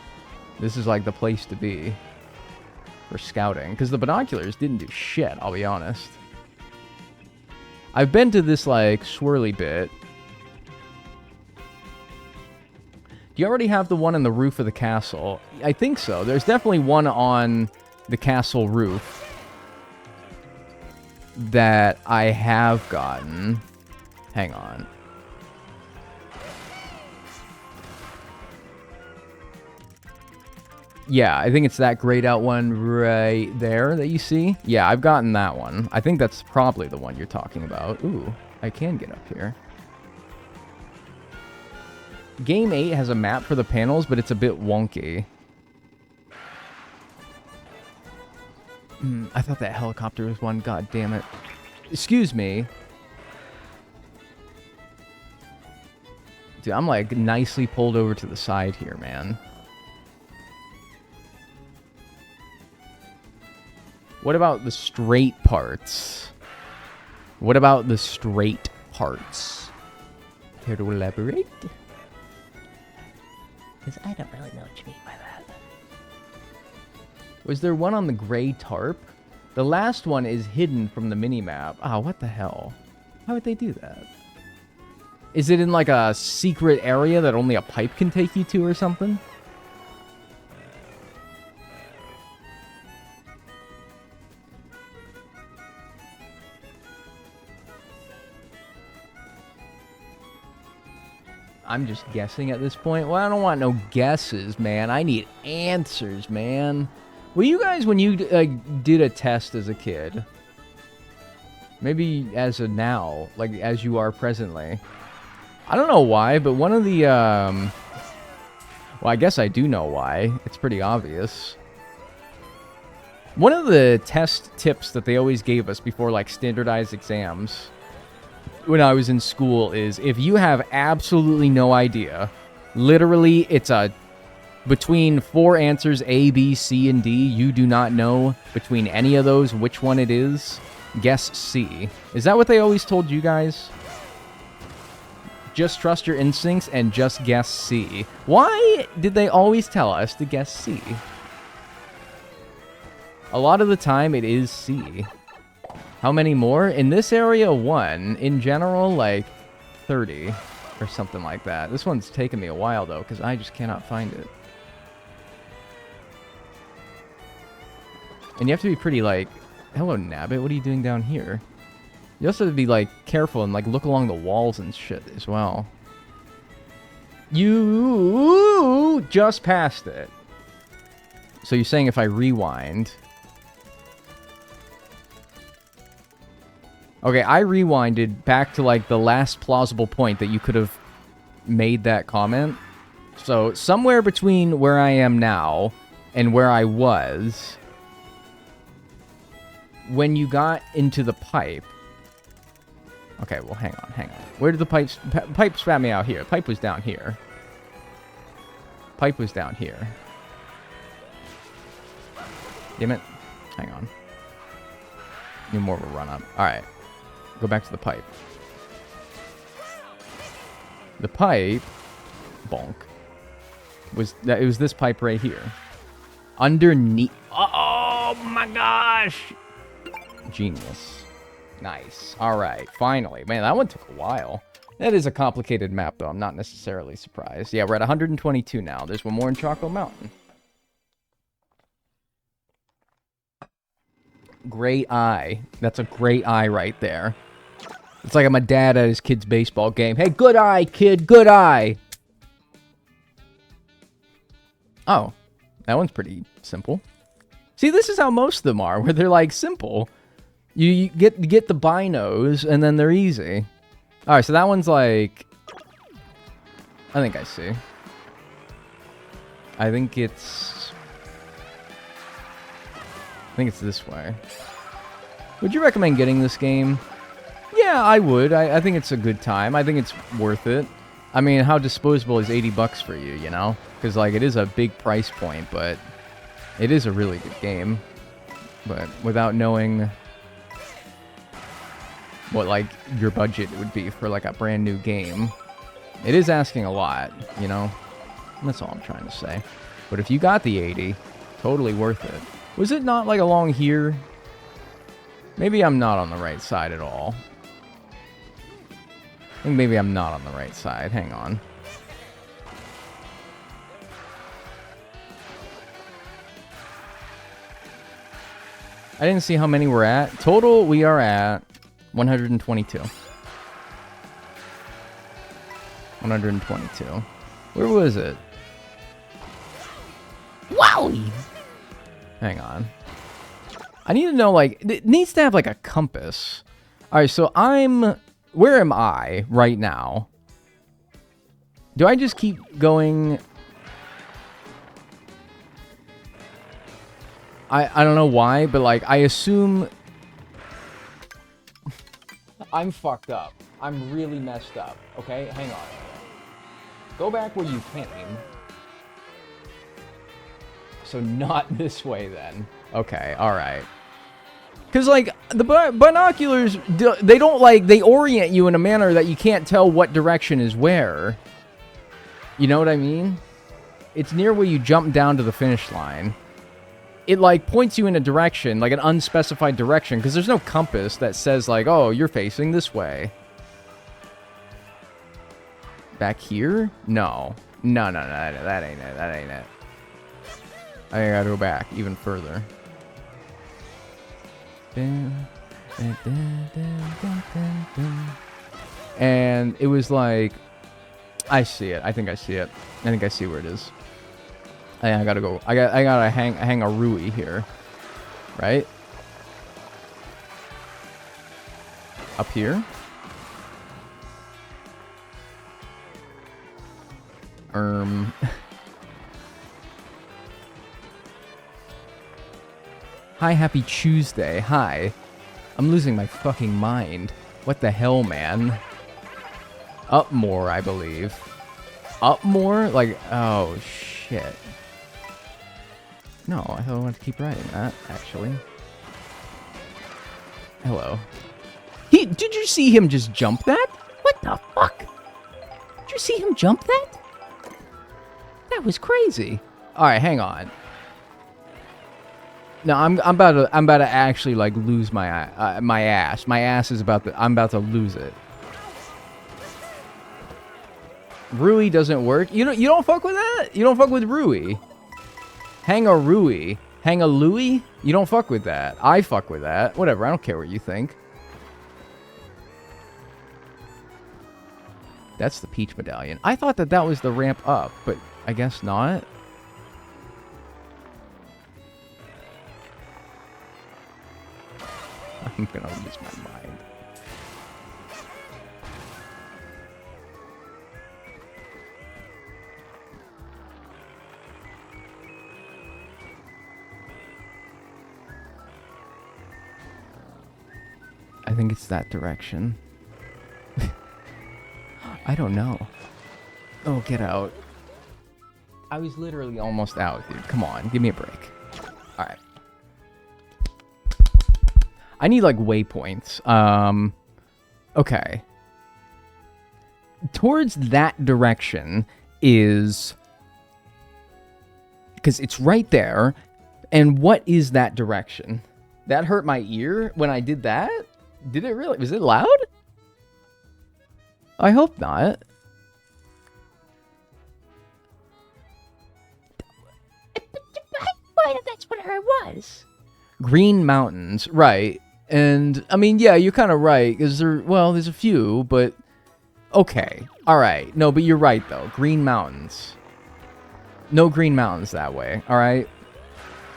This is like the place to be for scouting. Because the binoculars didn't do shit, I'll be honest. I've been to this, like, swirly bit. Do you already have the one on the roof of the castle? I think so. There's definitely one on the castle roof that I have gotten. Hang on. Yeah, I think it's that grayed out one right there that you see. Yeah, I've gotten that one. I think that's probably the one you're talking about. Ooh, I can get up here. Game 8 has a map for the panels, but it's a bit wonky. I thought that helicopter was one. God damn it. Excuse me. Dude, I'm like nicely pulled over to the side here, man. What about the straight parts? What about the straight parts? Care to elaborate? Because I don't really know what you mean by that. Was there one on the gray tarp? The last one is hidden from the minimap. Ah, what the hell? How would they do that? Is it in like a secret area that only a pipe can take you to or something? I'm just guessing at this point. Well, I don't want no guesses, man. I need answers, man. Well, you guys, when you did a test as a kid, maybe as a now, like as you are presently, I don't know why, but one of the, well, I guess I do know why. It's pretty obvious. One of the test tips that they always gave us before, like, standardized exams when I was in school is if you have absolutely no idea, literally it's a between 4 answers A, B, C, and D, you do not know between any of those which one it is, guess C. Is that what they always told you guys? Just trust your instincts and just guess C. Why did they always tell us to guess C? A lot of the time it is C. How many more? In this area, 1. In general, like 30 or something like that. This one's taken me a while, though, because I just cannot find it. And you have to be pretty, like, hello, Nabbit, what are you doing down here? You also have to be, like, careful and, like, look along the walls and shit as well. You just passed it. So you're saying if I rewind... Okay, I rewinded back to, like, the last plausible point that you could have made that comment. So, somewhere between where I am now and where I was, when you got into the pipe... Okay, well, hang on. Where did the pipe spat me out here? Pipe was down here. Pipe was down here. Damn it. Hang on. Need more of a run-up. Alright. Go back to the pipe. The pipe, bonk, was that? It was this pipe right here, underneath. Oh my gosh! Genius, nice. All right, finally, man, that one took a while. That is a complicated map, though. I'm not necessarily surprised. Yeah, we're at 122 now. There's one more in Choco Mountain. Great eye. That's a great eye right there. It's like I'm a dad at his kid's baseball game. Hey, good eye, kid, good eye. Oh, that one's pretty simple. See, this is how most of them are, where they're like simple. You get the binos, and then they're easy. All right, so that one's like, I think I see. I think it's this way. Would you recommend getting this game? Yeah, I would. I think it's a good time. I think it's worth it. I mean, how disposable is 80 bucks for you, you know? Because, like, it is a big price point, but it is a really good game. But without knowing what, like, your budget would be for, like, a brand new game, it is asking a lot, you know? That's all I'm trying to say. But if you got the 80, totally worth it. Was it not like along here? Maybe I'm not on the right side at all. I think maybe I'm not on the right side. Hang on. I didn't see how many we're at. Total, we are at 122. 122. Where was it? Wowie! Hang on. I need to know, like, it needs to have, like, a compass. Alright, so where am I right now? Do I just keep going? I don't know why, but, like, I assume... I'm fucked up. I'm really messed up. Okay, hang on. Go back where you came. So not this way, then. Okay, alright. Because, like, the binoculars, they don't, like, they orient you in a manner that you can't tell what direction is where. You know what I mean? It's near where you jump down to the finish line. It, like, points you in a direction, like an unspecified direction, because there's no compass that says, like, oh, you're facing this way. Back here? No. No, that ain't it. That ain't it. I gotta go back even further. And it was like... I see it. I think I see it. I think I see where it is. I gotta go. I gotta hang a Rui here. Right? Up here? Hi, happy Tuesday. Hi. I'm losing my fucking mind. What the hell, man? Up more, I believe. Up more? Like, oh, shit. No, I wanted to keep writing that, actually. Hello. Did you see him just jump that? What the fuck? Did you see him jump that? That was crazy. All right, hang on. No, I'm about to actually like lose my my ass. My ass is I'm about to lose it. Rui doesn't work. You don't fuck with that? You don't fuck with Rui. Hang a Rui. Hang a Louie? You don't fuck with that. I fuck with that. Whatever, I don't care what you think. That's the Peach Medallion. I thought that was the ramp up, but I guess not. I'm gonna lose my mind. I think it's that direction. I don't know. Oh, get out. I was literally almost out, dude. Come on, give me a break. Alright. I need, like, waypoints. Okay. Towards that direction is... because it's right there. And what is that direction? That hurt my ear when I did that? Did it really? Was it loud? I hope not. That's what I was. Green Mountains, right. And, I mean, yeah, you're kind of right. Because there's a few, but... okay. Alright. No, but you're right, though. Green Mountains. No Green Mountains that way, alright?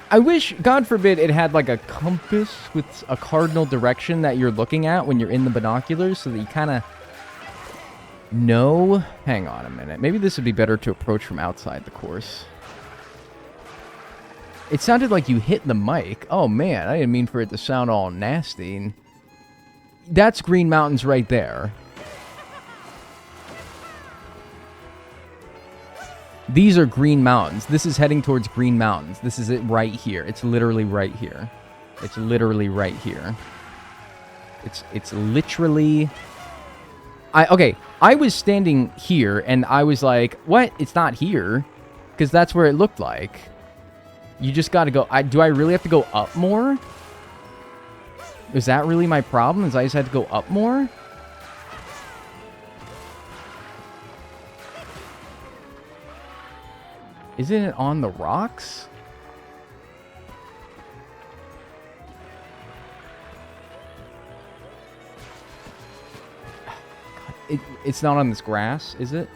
I wish, God forbid, it had, like, a compass with a cardinal direction that you're looking at when you're in the binoculars, so that you kind of know... hang on a minute. Maybe this would be better to approach from outside the course. It sounded like you hit the mic. Oh, man, I didn't mean for it to sound all nasty. That's Green Mountains right there. These are Green Mountains. This is heading towards Green Mountains. This is it right here. It's literally right here. It's literally right here. It's literally... okay, I was standing here, and I was like, what? It's not here. Because that's where it looked like. You just got to go... do I really have to go up more? Is that really my problem? Is I just had to go up more? Isn't it on the rocks? It's not on this grass, is it?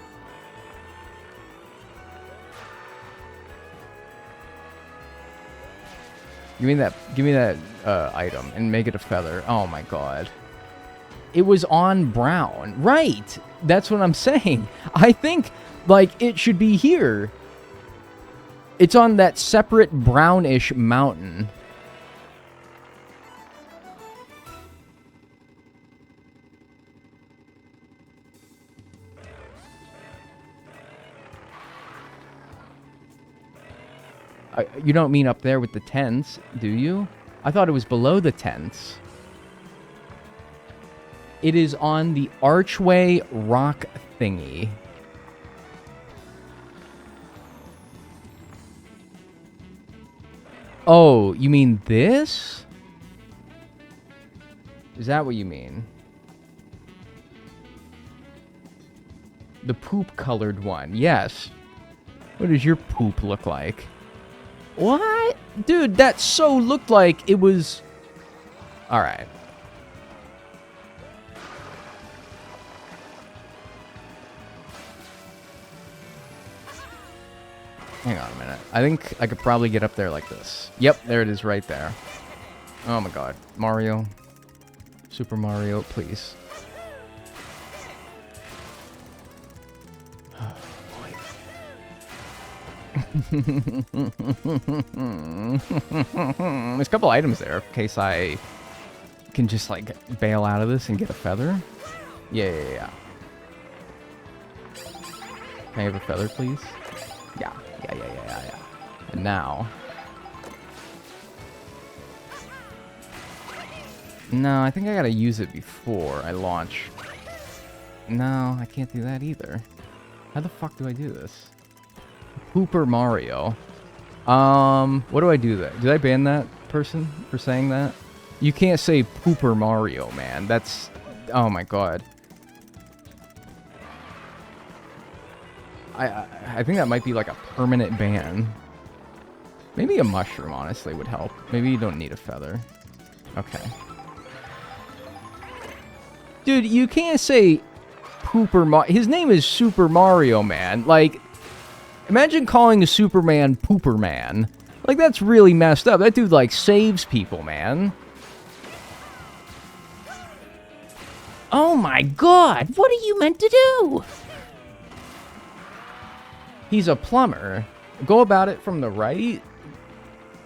Give me that item and make it a feather. Oh my god. It was on brown. Right. That's what I'm saying. I think, like, it should be here. It's on that separate brownish mountain. You don't mean up there with the tents, do you? I thought it was below the tents. It is on the archway rock thingy. Oh, you mean this? Is that what you mean? The poop-colored one, yes. What does your poop look like? What? Dude, that so looked like it was... Alright. Hang on a minute. I think I could probably get up there like this. Yep, there it is right there. Oh my god. Mario. Super Mario, please. There's a couple items there in case I can just like bail out of this and get a feather. Yeah. Can I have a feather, please? Yeah. And now. No, I think I gotta use it before I launch. No, I can't do that either. How the fuck do I do this? Pooper Mario. What do I do that? Did I ban that person for saying that? You can't say Pooper Mario, man. That's... Oh my god. I think that might be like a permanent ban. Maybe a mushroom, honestly, would help. Maybe you don't need a feather. Okay. Dude, you can't say Pooper Mario. His name is Super Mario, man. Like... Imagine calling a Superman Pooper Man. Like, that's really messed up. That dude, like, saves people, man. Oh my god! What are you meant to do? He's a plumber. Go about it from the right?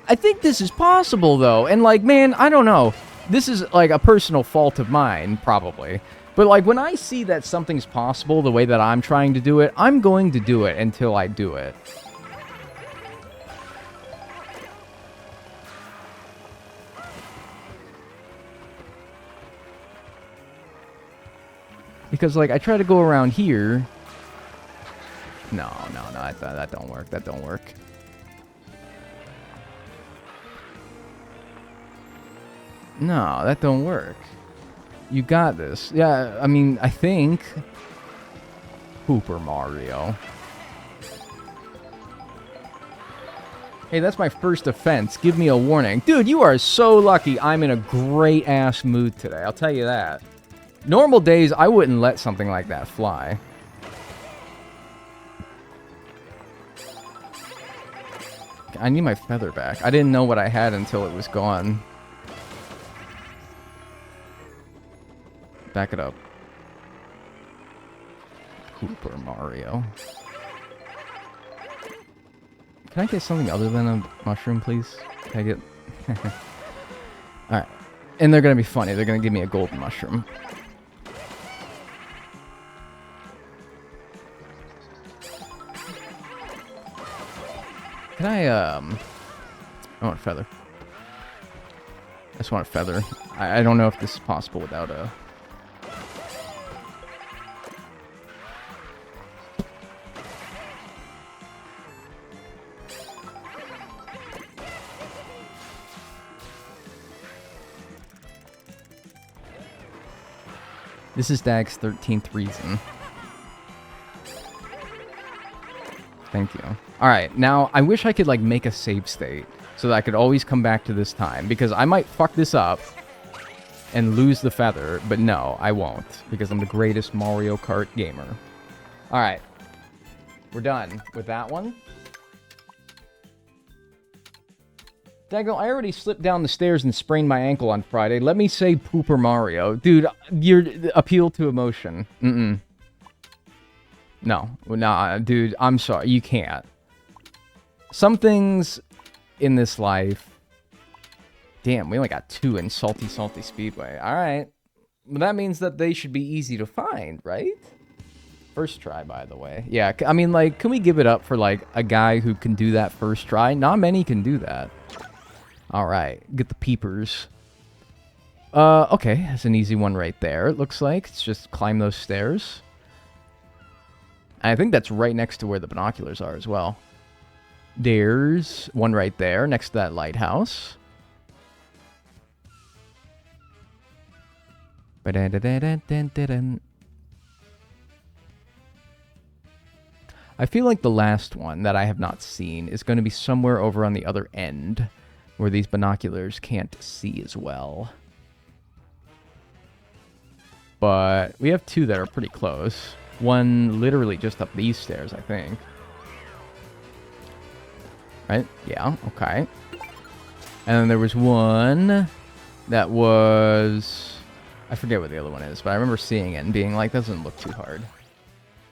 I think this is possible, though. And, like, man, I don't know. This is, like, a personal fault of mine, probably. But, like, when I see that something's possible the way that I'm trying to do it, I'm going to do it until I do it. Because, like, I try to go around here. No, that don't work. That don't work. No, that don't work. You got this. Yeah, I mean, I think... Pooper Mario. Hey, that's my first offense. Give me a warning. Dude, you are so lucky I'm in a great-ass mood today. I'll tell you that. Normal days, I wouldn't let something like that fly. I need my feather back. I didn't know what I had until it was gone. Back it up. Pooper Mario. Can I get something other than a mushroom, please? Can I get... Alright. And they're gonna be funny. They're gonna give me a golden mushroom. Can I want a feather. I just want a feather. I don't know if this is possible without a... This is Dag's 13th reason. Thank you. Alright, now I wish I could like make a save state so that I could always come back to this time, because I might fuck this up and lose the feather, but no, I won't, because I'm the greatest Mario Kart gamer. Alright. We're done with that one. Dago, I already slipped down the stairs and sprained my ankle on Friday. Let me say Pooper Mario. Dude, your appeal to emotion. No. Nah, dude, I'm sorry. You can't. Some things in this life... Damn, we only got 2 in Salty Salty Speedway. Alright. Well, that means that they should be easy to find, right? First try, by the way. Yeah, I mean, like, can we give it up for, like, a guy who can do that first try? Not many can do that. Alright, get the peepers. Okay, that's an easy one right there, it looks like. It's just climb those stairs. And I think that's right next to where the binoculars are as well. There's one right there, next to that lighthouse. I feel like the last one that I have not seen is going to be somewhere over on the other end, where these binoculars can't see as well. But we have 2 that are pretty close. One literally just up these stairs, I think. Right? Yeah, okay. And then there was one that was... I forget what the other one is, but I remember seeing it and being like, that doesn't look too hard.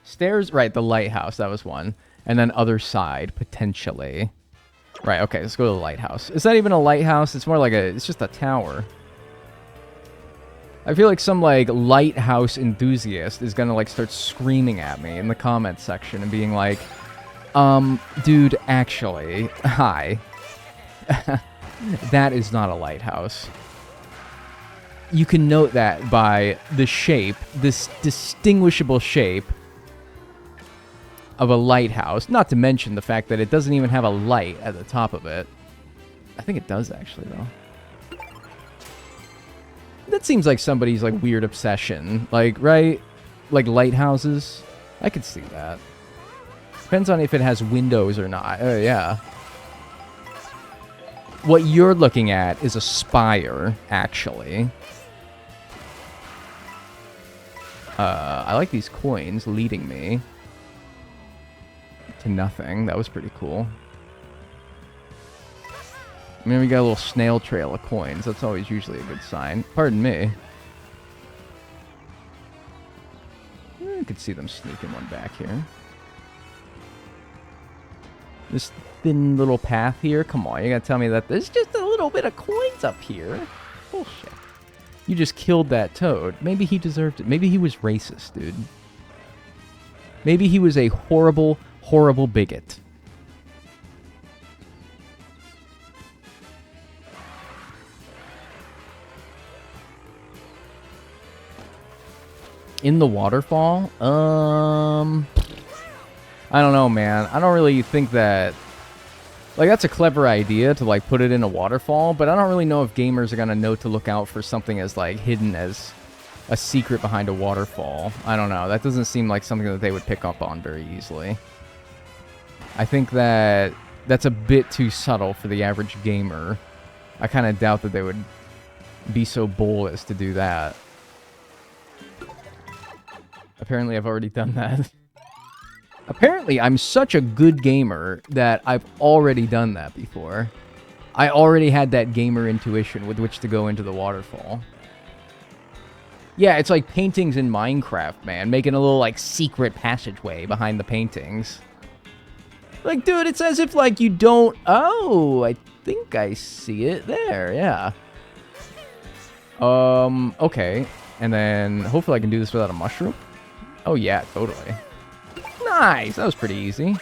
Stairs, right, the lighthouse, that was one. And then other side, potentially. Right, okay, let's go to the lighthouse. It's not even a lighthouse, it's more like it's just a tower. I feel like some, like, lighthouse enthusiast is gonna, like, start screaming at me in the comments section and being like, dude, actually, hi. That is not a lighthouse. You can note that by the shape, this distinguishable shape of a lighthouse. Not to mention the fact that it doesn't even have a light at the top of it. I think it does, actually, though. That seems like somebody's, like, weird obsession. Like, right? Like, lighthouses? I could see that. Depends on if it has windows or not. Oh, yeah. What you're looking at is a spire, actually. I like these coins leading me to nothing. That was pretty cool. I mean, we got a little snail trail of coins. That's always usually a good sign. Pardon me. I could see them sneaking one back here. This thin little path here? Come on, you gotta tell me that there's just a little bit of coins up here. Bullshit. You just killed that toad. Maybe he deserved it. Maybe he was racist, dude. Maybe he was a horrible, horrible bigot. In the waterfall? I don't know, man. I don't really think that... Like, that's a clever idea to, like, put it in a waterfall, but I don't really know if gamers are gonna know to look out for something as, like, hidden as a secret behind a waterfall. I don't know. That doesn't seem like something that they would pick up on very easily. I think that that's a bit too subtle for the average gamer. I kind of doubt that they would be so bold as to do that. Apparently, I've already done that. Apparently, I'm such a good gamer that I've already done that before. I already had that gamer intuition with which to go into the waterfall. Yeah, it's like paintings in Minecraft, man. Making a little, like, secret passageway behind the paintings. Like, dude, it's as if, like, you don't... Oh, I think I see it there, yeah. Okay. And then, hopefully I can do this without a mushroom. Oh, yeah, totally. Nice! That was pretty easy.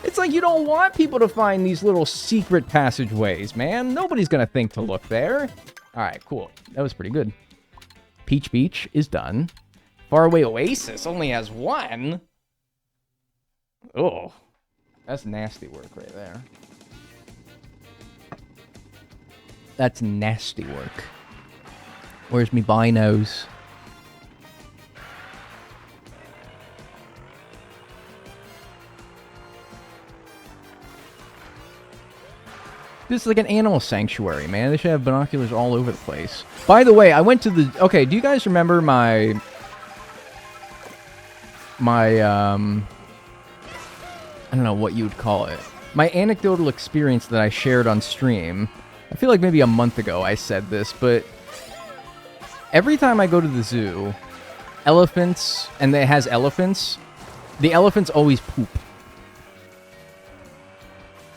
It's like you don't want people to find these little secret passageways, man. Nobody's gonna think to look there. Alright, cool. That was pretty good. Peach Beach is done. Faraway Oasis only has one. Oh. That's nasty work right there. That's nasty work. Where's me binos? This is like an animal sanctuary, man. They should have binoculars all over the place. By the way, I went to the... Okay, do you guys remember my... I don't know what you would call it. My anecdotal experience that I shared on stream. I feel like maybe a month ago I said this, but... Every time I go to the zoo, elephants, and it has elephants, the elephants always poop.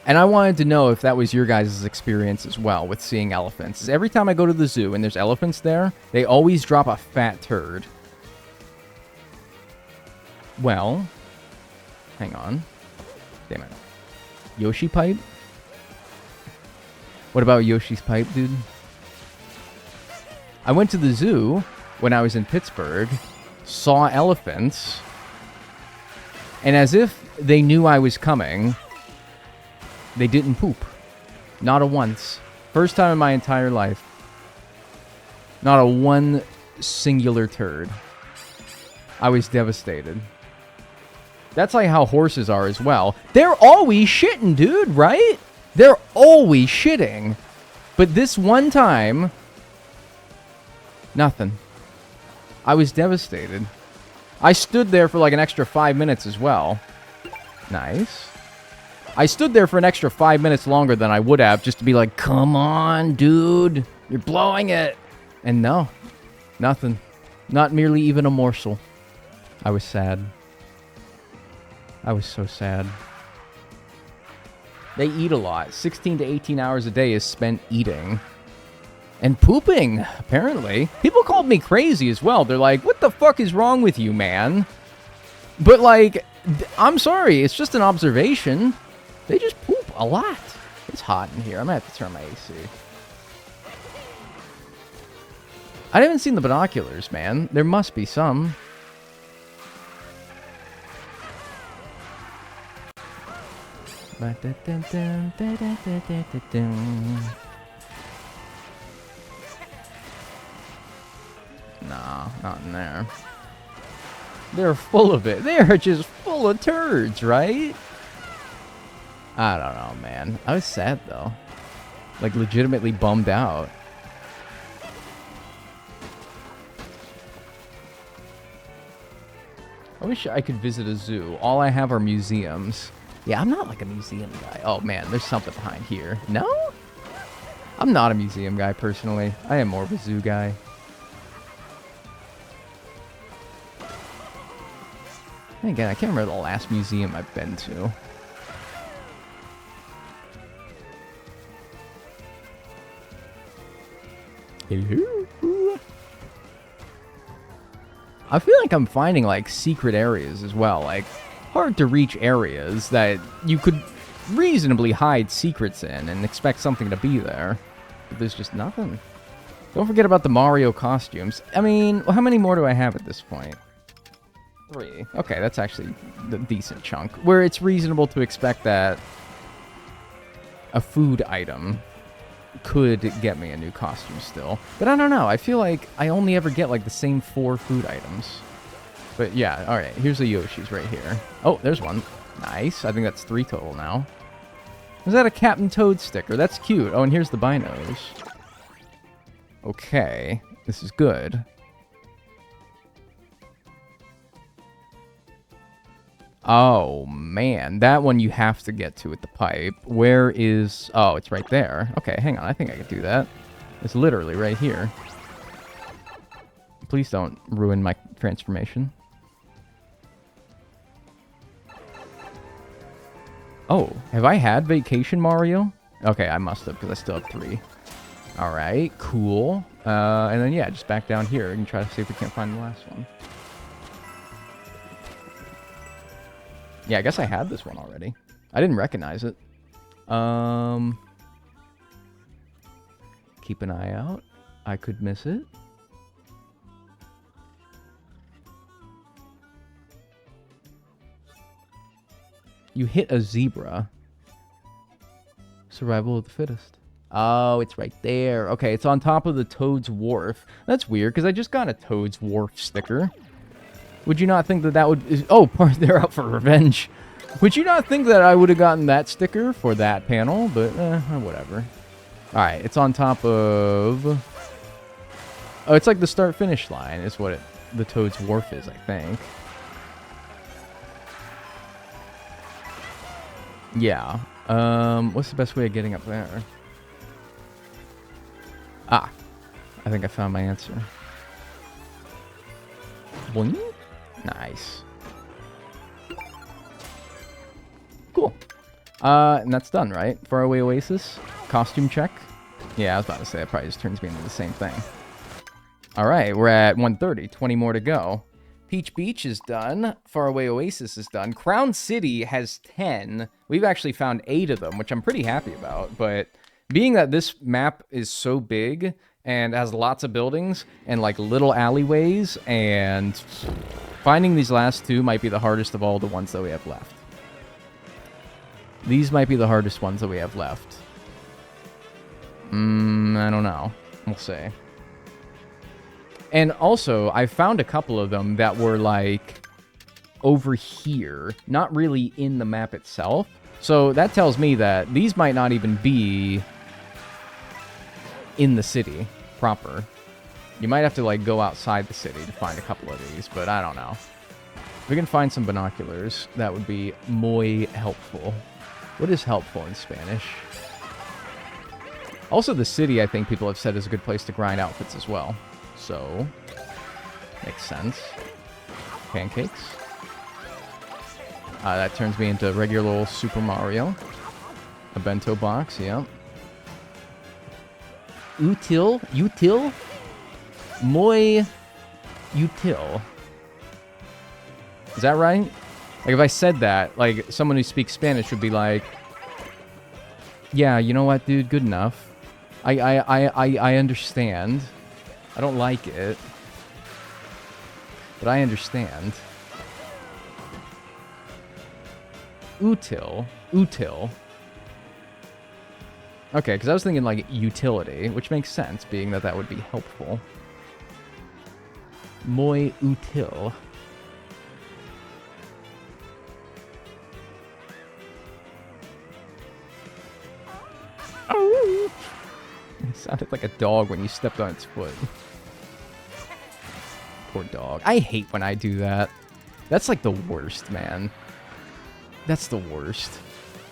And I wanted to know if that was your guys' experience as well with seeing elephants. Every time I go to the zoo and there's elephants there, they always drop a fat turd. Well, hang on. Damn it. Yoshi pipe? What about Yoshi's pipe, dude? I went to the zoo when I was in Pittsburgh, saw elephants, and as if they knew I was coming... They didn't poop. Not a once. First time in my entire life. Not a one singular turd. I was devastated. That's like how horses are as well. They're always shitting, dude, right? They're always shitting. But this one time... Nothing. I was devastated. I stood there for like an extra 5 minutes as well. Nice. I stood there for an extra 5 minutes longer than I would have just to be like, come on, dude. You're blowing it. And no. Nothing. Not merely even a morsel. I was sad. I was so sad. They eat a lot. 16 to 18 hours a day is spent eating. And pooping, apparently. People called me crazy as well. They're like, what the fuck is wrong with you, man? But like, I'm sorry. It's just an observation. They just poop a lot. It's hot in here. I'm going to have to turn my AC. I haven't seen the binoculars, man. There must be some. No, not in there. They're full of it. They're just full of turds, right? I don't know, man. I was sad, though. Like, legitimately bummed out. I wish I could visit a zoo. All I have are museums. Yeah, I'm not like a museum guy. Oh, man, there's something behind here. No? I'm not a museum guy, personally. I am more of a zoo guy. And again, I can't remember the last museum I've been to. Hello? I feel like I'm finding, like, secret areas as well. Like, hard-to-reach areas that you could reasonably hide secrets in and expect something to be there. But there's just nothing. Don't forget about the Mario costumes. I mean, how many more do I have at this point? 3. Okay, that's actually a decent chunk. Where it's reasonable to expect that a food item could get me a new costume still. But I don't know. I feel like I only ever get like the same 4 food items. But yeah, alright. Here's the Yoshi's right here. Oh, there's one. Nice. I think that's 3 total now. Is that a Captain Toad sticker? That's cute. Oh, and here's the binos. Okay. This is good. Oh, man. That one you have to get to with the pipe. Where is... Oh, it's right there. Okay, hang on. I think I could do that. It's literally right here. Please don't ruin my transformation. Oh, have I had Vacation Mario? Okay, I must have, because I still have 3. Alright, cool. And then, yeah, just back down here and try to see if we can't find the last one. Yeah, I guess I had this one already. I didn't recognize it. Keep an eye out. I could miss it. You hit a zebra. Survival of the fittest. Oh, it's right there. Okay, it's on top of the Toad's Wharf. That's weird, because I just got a Toad's Wharf sticker. Would you not think that that would... Oh, they're out for revenge. Would you not think that I would have gotten that sticker for that panel? But, whatever. Alright, it's on top of... Oh, it's like the start-finish line is what the Toad's Wharf is, I think. Yeah. What's the best way of getting up there? Ah. I think I found my answer. Boing. Nice. Cool. And that's done, right? Faraway Oasis. Costume check. Yeah, I was about to say, that probably just turns me into the same thing. Alright, we're at 1:30. 20 more to go. Peach Beach is done. Faraway Oasis is done. Crown City has 10. We've actually found 8 of them, which I'm pretty happy about. But being that this map is so big and has lots of buildings and like little alleyways, and finding these last 2 might be the hardest of all the ones that we have left. These might be the hardest ones that we have left. I don't know. We'll see. And also, I found a couple of them that were, like, over here. Not really in the map itself. So that tells me that these might not even be in the city proper. You might have to, like, go outside the city to find a couple of these, but I don't know. If we can find some binoculars, that would be muy helpful. What is helpful in Spanish? Also, the city, I think people have said, is a good place to grind outfits as well. So, makes sense. Pancakes. That turns me into regular old Super Mario. A bento box, yeah. Util? Muy util. Is that right? Like, if I said that, like, someone who speaks Spanish would be like, yeah, you know what, dude? Good enough. I understand. I don't like it. But I understand. Util. Okay, because I was thinking, like, utility, which makes sense, being that that would be helpful. Muy util. Oh! It sounded like a dog when you stepped on its foot. Poor dog. I hate when I do that. That's like the worst, man. That's the worst.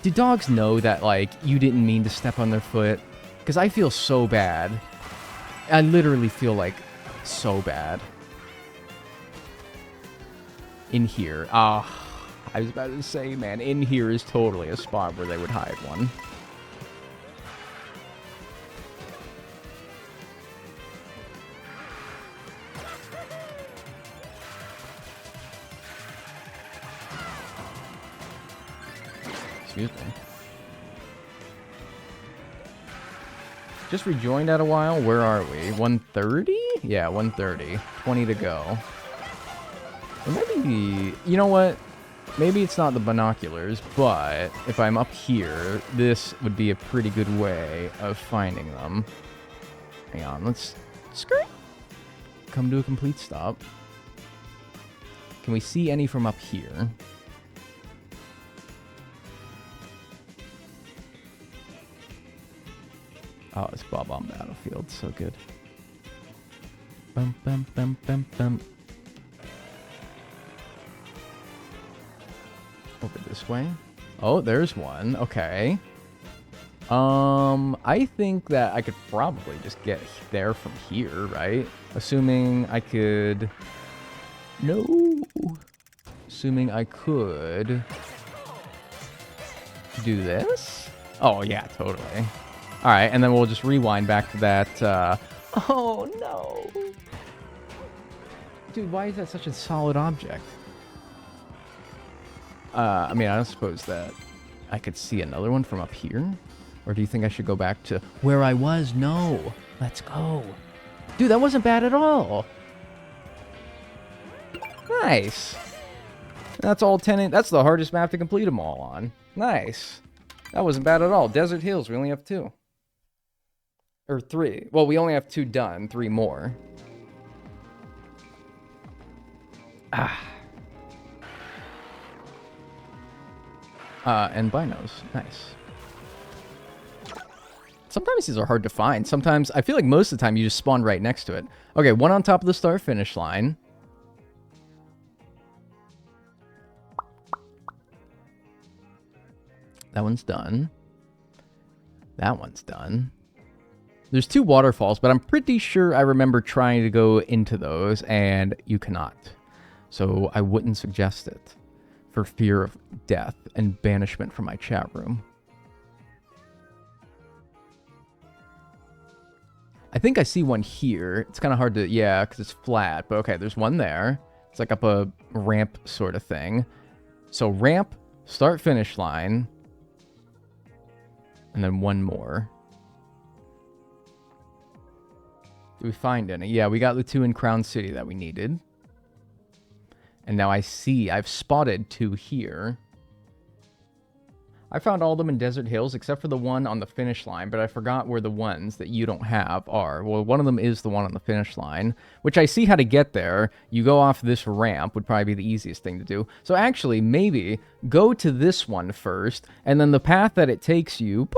Do dogs know that, like, you didn't mean to step on their foot? Because I feel so bad. I literally feel, like, so bad. In here. I was about to say, man, in here is totally a spot where they would hide one. Excuse me. Just rejoined out a while. Where are we? 1:30? Yeah, 1:30. 20 to go. Or maybe... You know what? Maybe it's not the binoculars, but if I'm up here, this would be a pretty good way of finding them. Hang on, let's... Skirt! Come to a complete stop. Can we see any from up here? Oh, it's Bob on Battlefield. So good. Bum, bum, bum, bum, bum. Over this way. Oh, there's one. Okay. I think that I could probably just get there from here, right? Assuming I could... No. Assuming I could... do this? Oh, yeah, totally. Alright, and then we'll just rewind back to that, Oh, no! Dude, why is that such a solid object? I mean, I don't suppose that I could see another one from up here? Or do you think I should go back to where I was? No! Let's go! Dude, that wasn't bad at all! Nice! That's all 10... That's the hardest map to complete them all on. Nice! That wasn't bad at all. Desert Hills, we only have 2. Or 3. Well, we only have 2 done. 3 more. And binos. Nice. Sometimes these are hard to find. Sometimes, I feel like most of the time you just spawn right next to it. Okay, 1 on top of the start-finish line. That one's done. That one's done. There's 2 waterfalls, but I'm pretty sure I remember trying to go into those, and you cannot. So I wouldn't suggest it for fear of death and banishment from my chat room. I think I see one here. It's kind of hard to, yeah, because it's flat. But okay, there's one there. It's like up a ramp sort of thing. So ramp, start, finish line. And then one more. Did we find any? Yeah, we got the 2 in Crown City that we needed. And now I see, I've spotted 2 here. I found all of them in Desert Hills except for the one on the finish line, but I forgot where the ones that you don't have are. Well, one of them is the one on the finish line, which I see how to get there. You go off this ramp would probably be the easiest thing to do. So actually, maybe go to this one first, and then the path that it takes you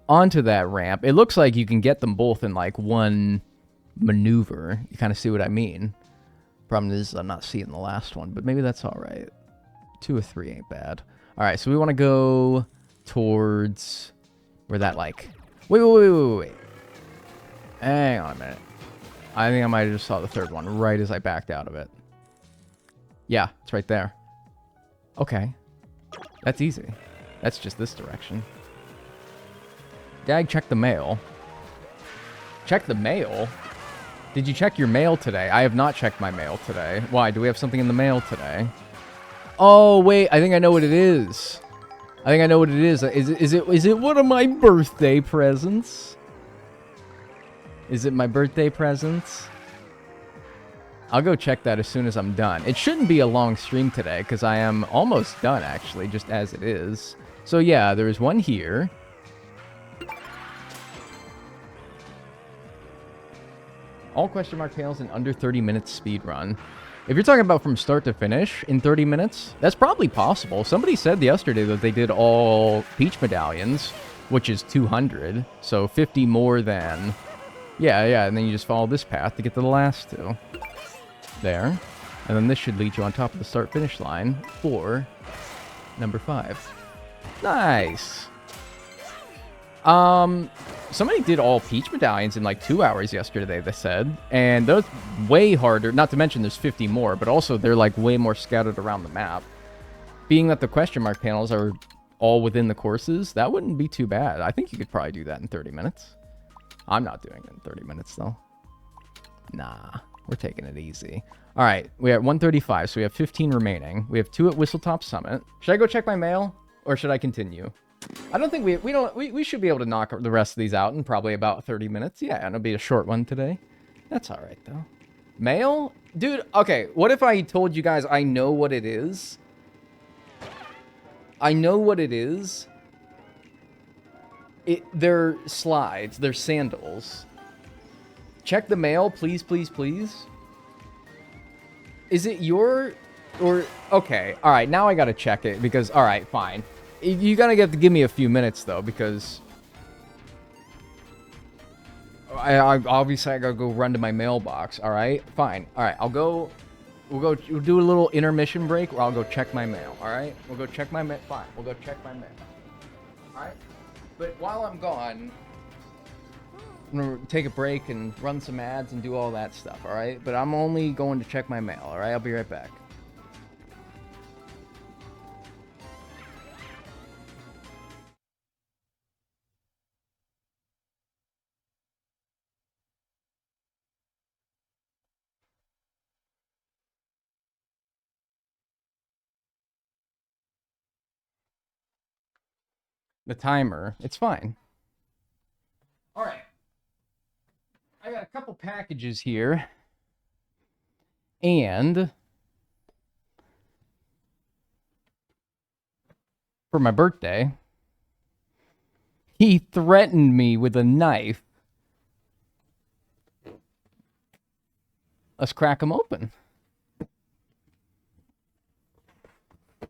onto that ramp. It looks like you can get them both in like one maneuver. You kind of see what I mean. Problem is, I'm not seeing the last one, but maybe that's all right. 2 or 3 ain't bad. All right, so we want to go towards where that like... Wait. Hang on a minute. I think I might have just saw the 3rd one right as I backed out of it. Yeah, it's right there. Okay. That's easy. That's just this direction. Dag, check the mail. Check the mail? Did you check your mail today? I have not checked my mail today. Why? Do we have something in the mail today? Oh, wait. I think I know what it is. Is it one of my birthday presents? Is it my birthday presents? I'll go check that as soon as I'm done. It shouldn't be a long stream today because I am almost done, actually, just as it is. So, yeah, there's one here. All question mark panels in under 30 minutes speed run. If you're talking about from start to finish in 30 minutes, that's probably possible. Somebody said yesterday that they did all Peach medallions, which is 200. So 50 more than... Yeah, and then you just follow this path to get to the last 2. There. And then this should lead you on top of the start-finish line for number 5. Nice! Somebody did all Peach medallions in like 2 hours yesterday, they said. And those way harder, not to mention there's 50 more, but also they're like way more scattered around the map. Being that the question mark panels are all within the courses, that wouldn't be too bad. I think you could probably do that in 30 minutes. I'm not doing it in 30 minutes though. Nah, we're taking it easy. All right, we have 135, so we have 15 remaining. We have 2 at Whistletop Summit. Should I go check my mail or should I continue? I don't think we should be able to knock the rest of these out in probably about 30 minutes. Yeah, and it'll be a short one today. That's all right, though. Mail? Dude, okay, what if I told you guys I know what it is? I know what it is. They're slides. They're sandals. Check the mail, please, please, please. Is it your... or... Okay, all right, now I gotta check it because... All right, fine. You gotta have to give me a few minutes, though, because... I obviously I gotta go run to my mailbox, alright? Fine. Alright, we'll do a little intermission break, or I'll go check my mail, alright? We'll go check my mail. Fine, we'll go check my mail. Alright? But while I'm gone, I'm gonna take a break and run some ads and do all that stuff, alright? But I'm only going to check my mail, alright? I'll be right back. The timer. It's fine. All right. I got a couple packages here. And for my birthday, He threatened me with a knife. Let's crack them open.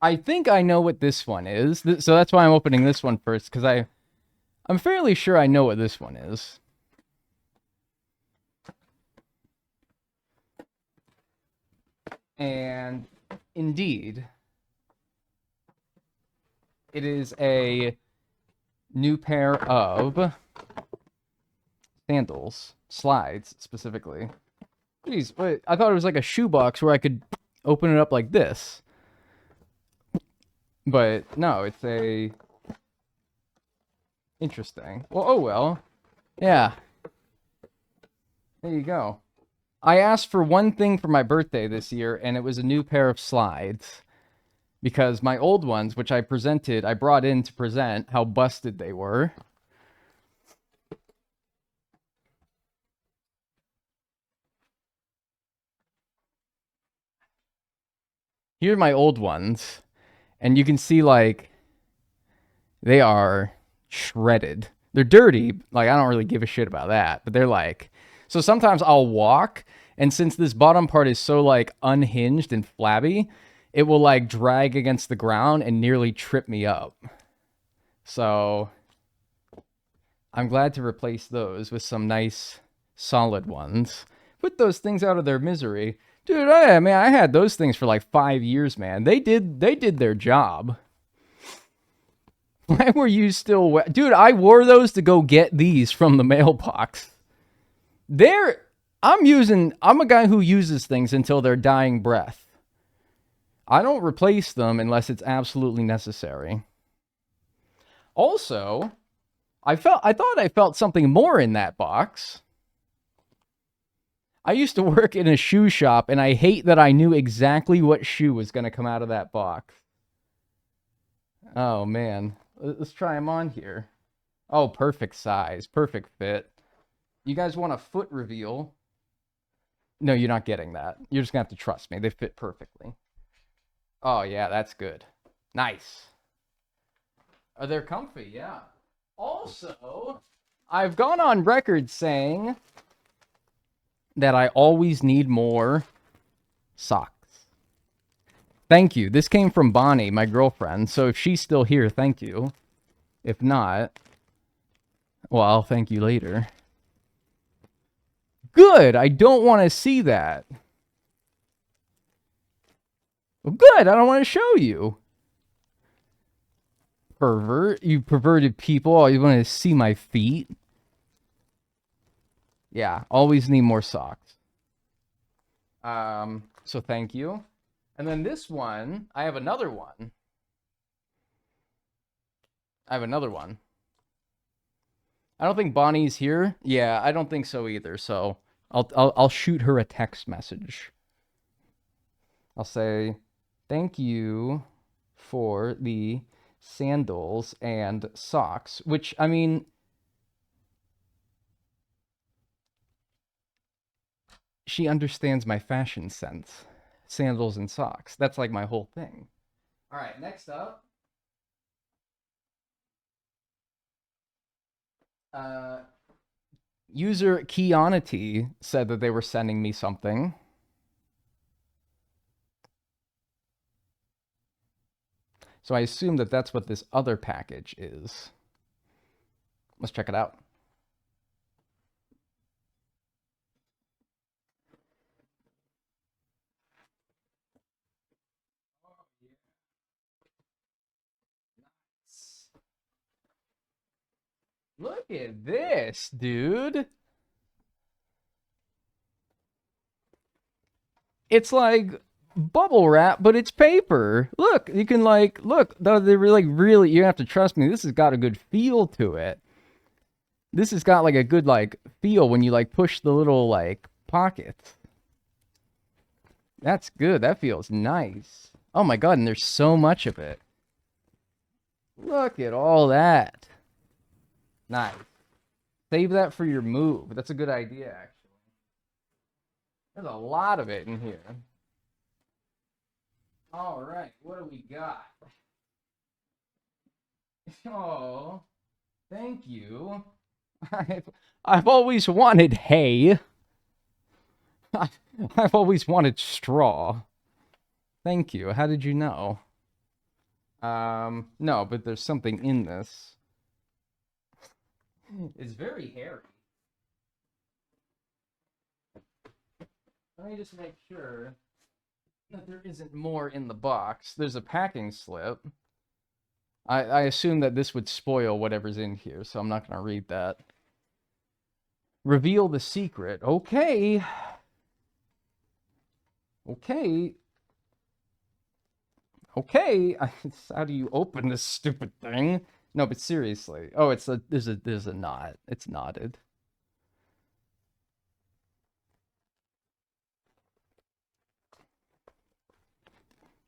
I think I know what this one is. So that's why I'm opening this one first, because I'm fairly sure I know what this one is. And indeed, it is a new pair of sandals, slides specifically. Jeez, wait, I thought it was like a shoebox where I could open it up like this. But no, it's a... Interesting. Well, oh well. Yeah. There you go. I asked for one thing for my birthday this year, and it was a new pair of slides. Because my old ones, which I brought in to present how busted they were. Here are my old ones. And you can see, like, they are shredded. They're dirty. Like, I don't really give a shit about that. But they're like... So sometimes I'll walk, and since this bottom part is so, like, unhinged and flabby, it will, like, drag against the ground and nearly trip me up. So I'm glad to replace those with some nice, solid ones. Put those things out of their misery. Dude, I had those things for like 5 years, man. They did their job. Why were you still... Dude, I wore those to go get these from the mailbox. I'm a guy who uses things until their dying breath. I don't replace them unless it's absolutely necessary. Also, I thought I felt something more in that box. I used to work in a shoe shop, and I hate that I knew exactly what shoe was going to come out of that box. Oh, man. Let's try them on here. Oh, perfect size. Perfect fit. You guys want a foot reveal? No, you're not getting that. You're just going to have to trust me. They fit perfectly. Oh, yeah, that's good. Nice. Oh, they're comfy, yeah. Also, I've gone on record saying that I always need more socks. Thank you. This came from Bonnie, my girlfriend. So if she's still here, thank you. If not, well, I'll thank you later. Good. I don't want to see that. Well, good. I don't want to show you. Pervert. You perverted people. Oh, you want to see my feet? Yeah. Always need more socks. So thank you. And then this one, I have another one. I don't think Bonnie's here. Yeah, I don't think so either. So I'll shoot her a text message. I'll say, thank you for the sandals and socks, which, I mean, she understands my fashion sense. Sandals and socks. That's like my whole thing. All right, next up. User Keonity said that they were sending me something. So I assume that that's what this other package is. Let's check it out. Look at this, dude. It's like bubble wrap, but it's paper. Look, you can like, look, they're like really, you have to trust me. This has got a good feel to it. This has got like a good like feel when you like push the little like pockets. That's good. That feels nice. Oh my God, and there's so much of it. Look at all that. Nice. Save that for your move. That's a good idea, actually. There's a lot of it in here. All right, what do we got? Oh, Thank you. I've always wanted hay. I've always wanted straw. Thank you. How did you know? No, but there's something in this. It's very hairy. Let me just make sure that there isn't more in the box. There's a packing slip. I assume that this would spoil whatever's in here, so I'm not going to read that. Reveal the secret. Okay. Okay. Okay. How do you open this stupid thing? No, but seriously. Oh, there's a knot. It's knotted.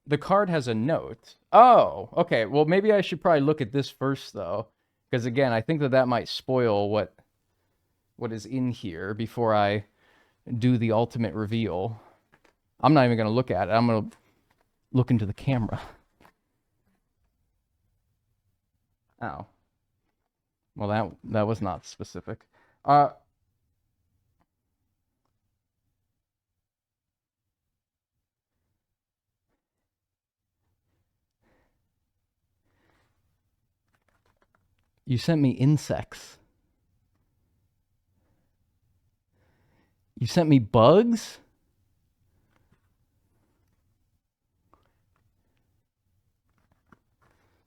The card has a note. Oh, okay. Well, maybe I should probably look at this first, though. Because, again, I think that might spoil what is in here before I do the ultimate reveal. I'm not even going to look at it. I'm going to look into the camera. Oh. Well, that was not specific. You sent me insects. You sent me bugs?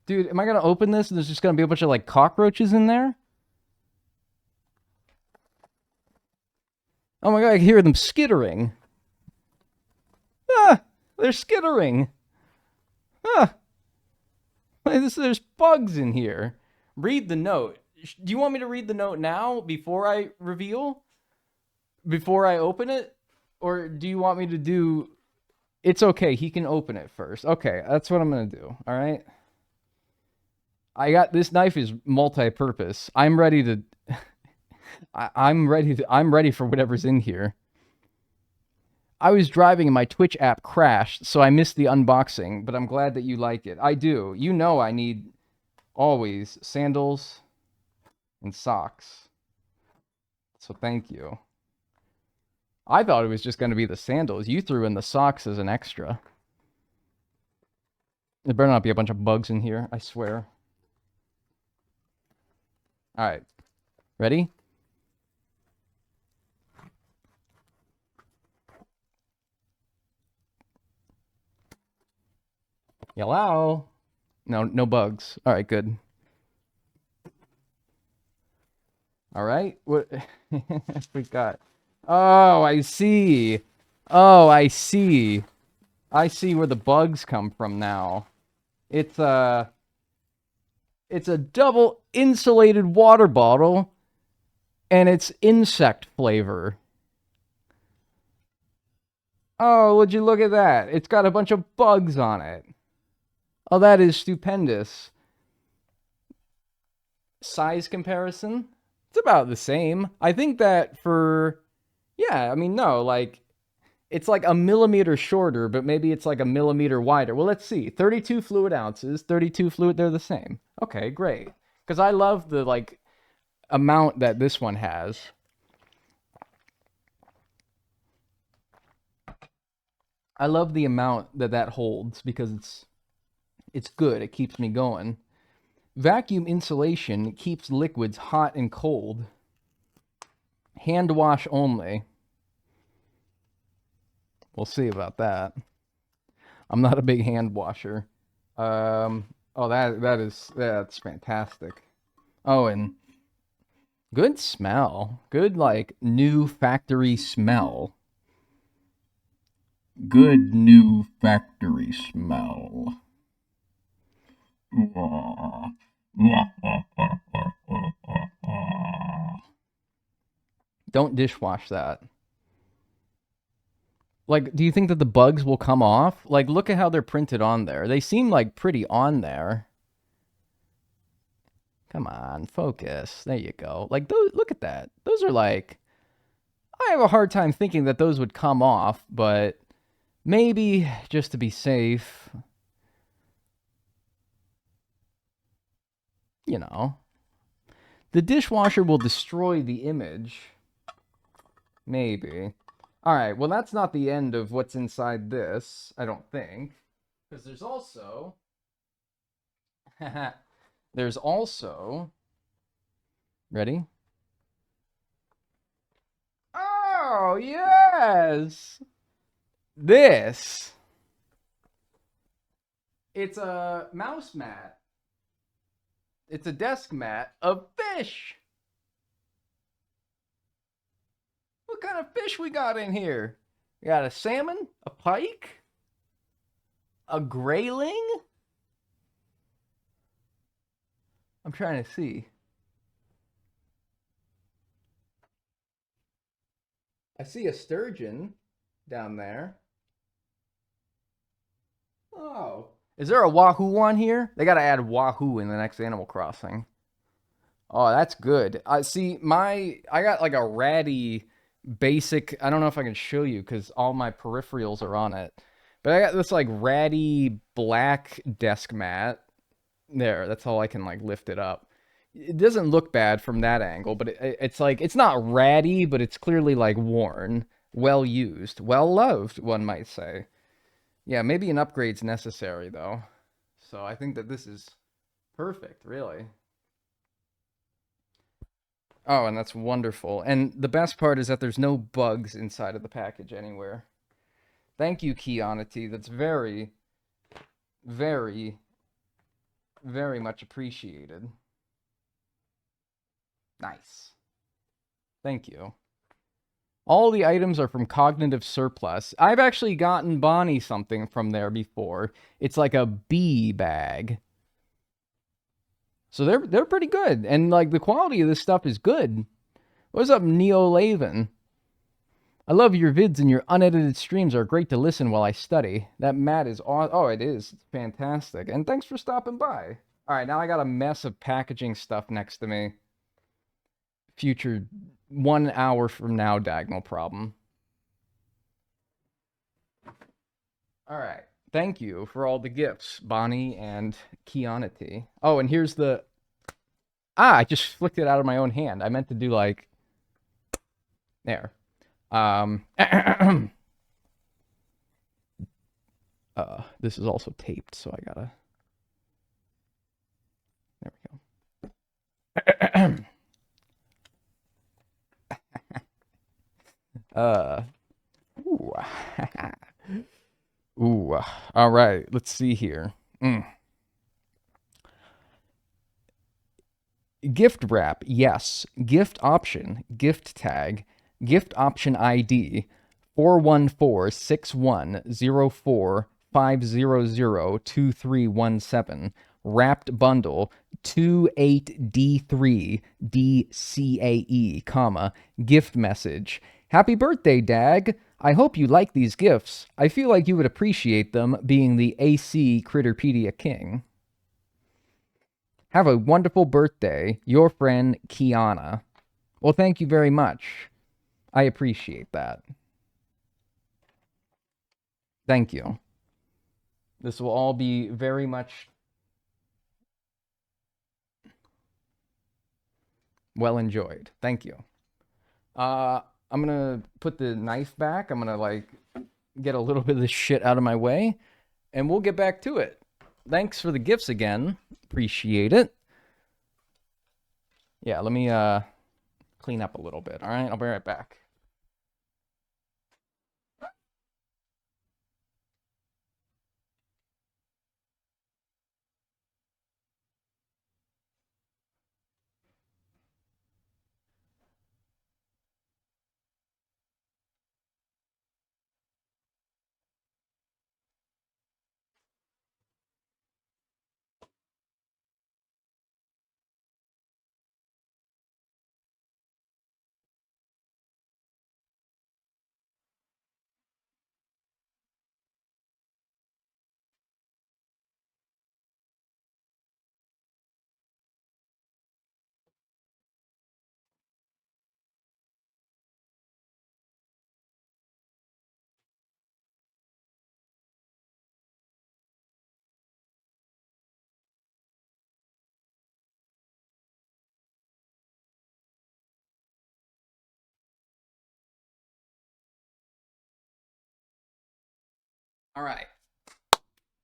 Dude, am I going to open this and there's just going to be a bunch of, like, cockroaches in there? Oh my god, I can hear them skittering. Ah! They're skittering! Ah! There's bugs in here. Read the note. Do you want me to read the note now before I reveal? Before I open it? Or do you want me to do... It's okay, he can open it first. Okay, that's what I'm going to do, alright? This knife is multi-purpose. I'm ready to... I'm ready for whatever's in here. I was driving and my Twitch app crashed, so I missed the unboxing, but I'm glad that you like it. I do. You know I need always sandals and socks. So thank you. I thought it was just going to be the sandals. You threw in the socks as an extra. There better not be a bunch of bugs in here, I swear. Alright. Ready? Hello? No bugs. Alright, good. Alright, what we got? Oh, I see. Oh, I see. I see where the bugs come from now. It's a double insulated water bottle, and it's insect flavor. Oh, would you look at that? It's got a bunch of bugs on it. Oh, that is stupendous. Size comparison? It's about the same. I think that for... Yeah, I mean, no, like... It's like a millimeter shorter, but maybe it's like a millimeter wider. Well, let's see. 32 fluid ounces, 32 fluid, they're the same. Okay, great. Because I love the, like, amount that this one has. I love the amount that holds because it's good. It keeps me going. Vacuum insulation keeps liquids hot and cold. Hand wash only. We'll see about that. I'm not a big hand washer. Oh, that's fantastic. Oh, and good smell. Good, like, new factory smell. Good new factory smell. Don't dishwash that. Like, do you think that the bugs will come off? Like, look at how they're printed on there. They seem, like, pretty on there. Come on, focus. There you go. Like, those, look at that. Those are, like... I have a hard time thinking that those would come off, but... Maybe, just to be safe... You know... The dishwasher will destroy the image. Maybe. Alright, well that's not the end of what's inside this, I don't think. Because there's also... there's also... Ready? Oh, yes! This. It's a mouse mat. It's a desk mat of fish. What kind of fish we got in here? We got a salmon, a pike, a grayling. I'm trying to see. I see a sturgeon down there. Oh. Is there a wahoo on here? They gotta add wahoo in the next Animal Crossing. Oh, that's good. See, I got like a ratty basic. I don't know if I can show you because all my peripherals are on it. But I got this like ratty black desk mat. There, that's all I can like lift it up. It doesn't look bad from that angle, but it's like it's not ratty, but it's clearly like worn, well used, well loved, one might say. Yeah, maybe an upgrade's necessary though. So I think that this is perfect, really. Oh, and that's wonderful. And the best part is that there's no bugs inside of the package anywhere. Thank you, Keonity. That's very, very, very much appreciated. Nice. Thank you. All the items are from Cognitive Surplus. I've actually gotten Bonnie something from there before. It's like a bee bag. So they're pretty good. And like the quality of this stuff is good. What's up, Neo Laven? I love your vids and your unedited streams are great to listen while I study. That mat is oh, it is. It's fantastic. And thanks for stopping by. All right, now I got a mess of packaging stuff next to me. Future 1 hour from now, diagonal problem. All right. Thank you for all the gifts, Bonnie and Keonity. Oh, and here's the... I just flicked it out of my own hand. I meant to do like... There. This is also taped, so I gotta... There we go. Ooh. Ooh. All right. Let's see here. Gift wrap, yes. Gift option, gift tag, gift option ID 414-6104-500-2317. Wrapped bundle 28D3DCAE, comma, gift message. Happy birthday, Dag. I hope you like these gifts. I feel like you would appreciate them, being the AC Critterpedia King. Have a wonderful birthday, your friend Kiana. Well, thank you very much. I appreciate that. Thank you. This will all be very much well enjoyed. Thank you. I'm gonna put the knife back. I'm gonna like get a little bit of this shit out of my way, and we'll get back to it. Thanks for the gifts again. Appreciate it. Yeah, let me clean up a little bit. All right, I'll be right back. All right.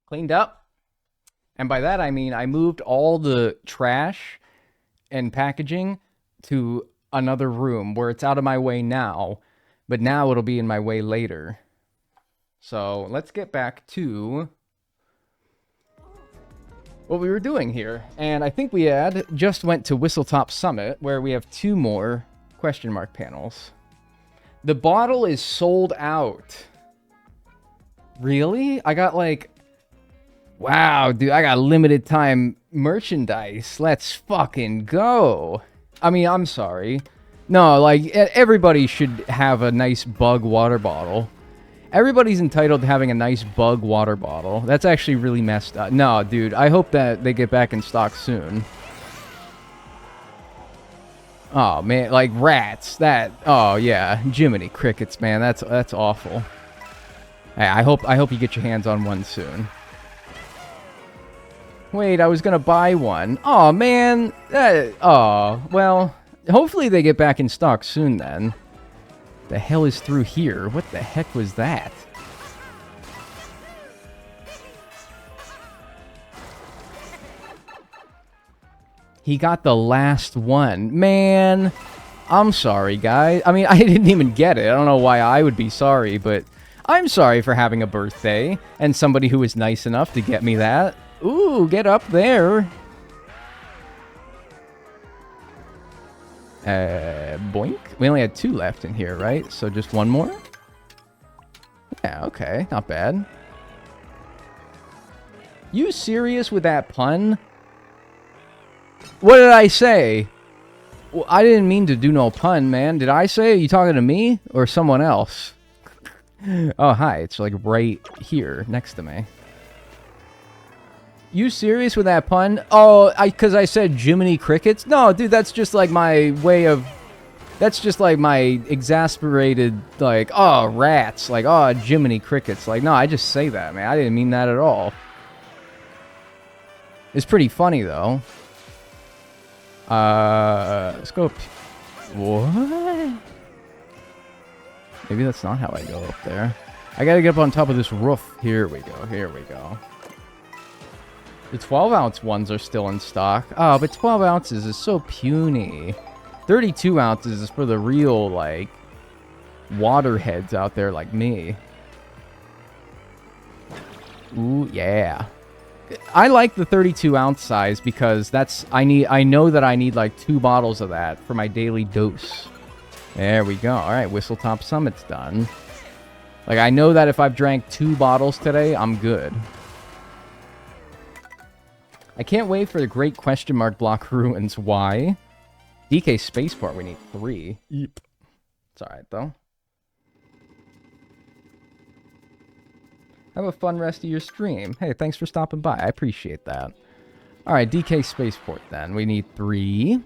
Cleaned up. And by that, I mean I moved all the trash and packaging to another room where it's out of my way now, but now it'll be in my way later. So let's get back to what we were doing here. And I think we had just went to Whistletop Summit, where we have 2 more question mark panels. The bottle is sold out. Really? I got like... Wow, dude, I got limited time merchandise. Let's fucking go. I mean, I'm sorry. No, like, everybody should have a nice bug water bottle. Everybody's entitled to having a nice bug water bottle. That's actually really messed up. No, dude, I hope that they get back in stock soon. Oh, man, like rats. That, oh, yeah. Jiminy Crickets, man, that's awful. Hey, I hope you get your hands on one soon. Wait, I was gonna buy one. Oh man. Oh, well, hopefully they get back in stock soon then. The hell is through here? What the heck was that? He got the last one. Man, I'm sorry, guys. I mean, I didn't even get it. I don't know why I would be sorry, but I'm sorry for having a birthday and somebody who was nice enough to get me that. Ooh, get up there. Boink. We only had 2 left in here, right? So just 1 more? Yeah, okay. Not bad. You serious with that pun? What did I say? Well, I didn't mean to do no pun, man. Did I say? Are you talking to me or someone else? Oh, hi. It's like right here next to me. You serious with that pun? Oh, because I said Jiminy Crickets? No, dude, that's just like my way of... That's just like my exasperated, like, oh, rats. Like, oh, Jiminy Crickets. Like, no, I just say that, man. I didn't mean that at all. It's pretty funny, though. Let's go... What? Maybe that's not how I go up there. I gotta get up on top of this roof. Here we go, here we go. The 12-ounce ones are still in stock. Oh, but 12 ounces is so puny. 32 ounces is for the real, like, waterheads out there like me. Ooh, yeah. I like the 32-ounce size because that's... I know that I need, like, 2 bottles of that for my daily dose. There we go. All right, Whistletop Summit's done. Like, I know that if I've drank 2 bottles today, I'm good. I can't wait for the great question mark block ruins. Why? DK Spaceport, we need 3. Yep. It's alright, though. Have a fun rest of your stream. Hey, thanks for stopping by. I appreciate that. Alright, DK Spaceport, then. We need 3.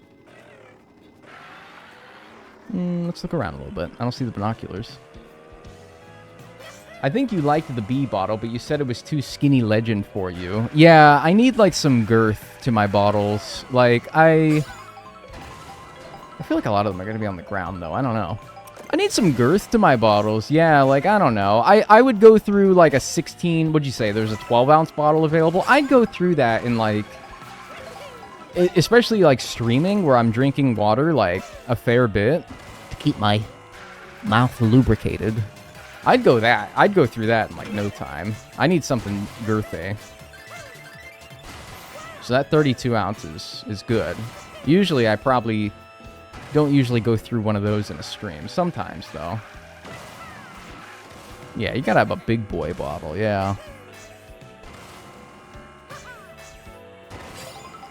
Let's look around a little bit. I don't see the binoculars. I think you liked the B bottle, but you said it was too skinny legend for you. Yeah, I need, like, some girth to my bottles. Like, I feel like a lot of them are going to be on the ground, though. I don't know. I need some girth to my bottles. Yeah, like, I don't know. I would go through, like, a 16... What'd you say? There's a 12-ounce bottle available? I'd go through that in, like... Especially, like, streaming, where I'm drinking water, like, a fair bit. To keep my mouth lubricated. I'd go through that in, like, no time. I need something girthy. So that 32 ounces is good. Usually, I probably don't usually go through one of those in a stream. Sometimes, though. Yeah, you gotta have a big boy bottle, yeah.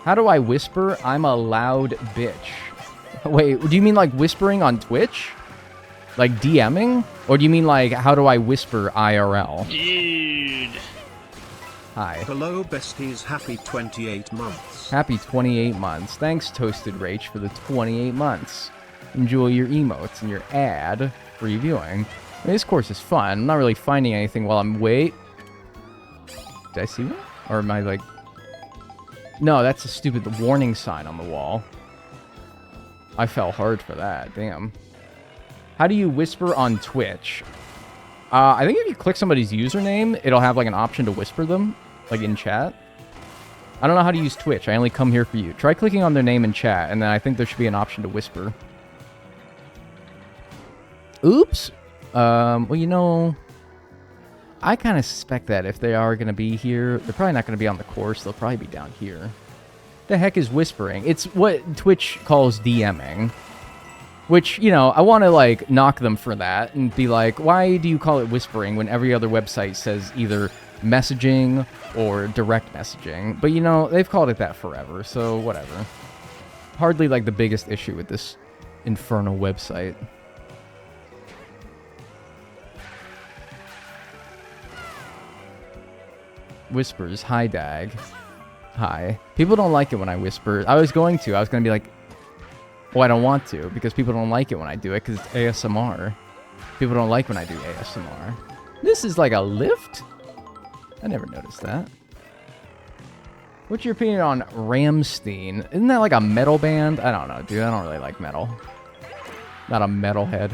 How do I whisper? I'm a loud bitch. Wait, do you mean, like, whispering on Twitch? Like DMing? Or do you mean like, how do I whisper IRL? Dude. Hi. Hello besties, happy 28 months. Happy 28 months. Thanks, Toasted Rach, for the 28 months. Enjoy your emotes and your ad free viewing. I mean, this course is fun. I'm not really finding anything while I'm... Wait. Did I see one? Or am I like... No, that's a stupid warning sign on the wall. I fell hard for that. Damn. How do you whisper on Twitch? I think if you click somebody's username, it'll have like an option to whisper them, like in chat. I don't know how to use Twitch. I only come here for you. Try clicking on their name in chat, and then I think there should be an option to whisper. Oops. Well, you know, I kind of suspect that if they are going to be here, they're probably not going to be on the course. They'll probably be down here. The heck is whispering? It's what Twitch calls DMing. Which, you know, I want to, like, knock them for that and be like, why do you call it whispering when every other website says either messaging or direct messaging? But, you know, they've called it that forever, so whatever. Hardly, like, the biggest issue with this infernal website. Whispers. Hi, Dag. Hi. People don't like it when I whisper. I was going to be like, well, I don't want to, because people don't like it when I do it, because it's ASMR. People don't like when I do ASMR. This is like a lift? I never noticed that. What's your opinion on Rammstein? Isn't that like a metal band? I don't know, dude. I don't really like metal. Not a metalhead.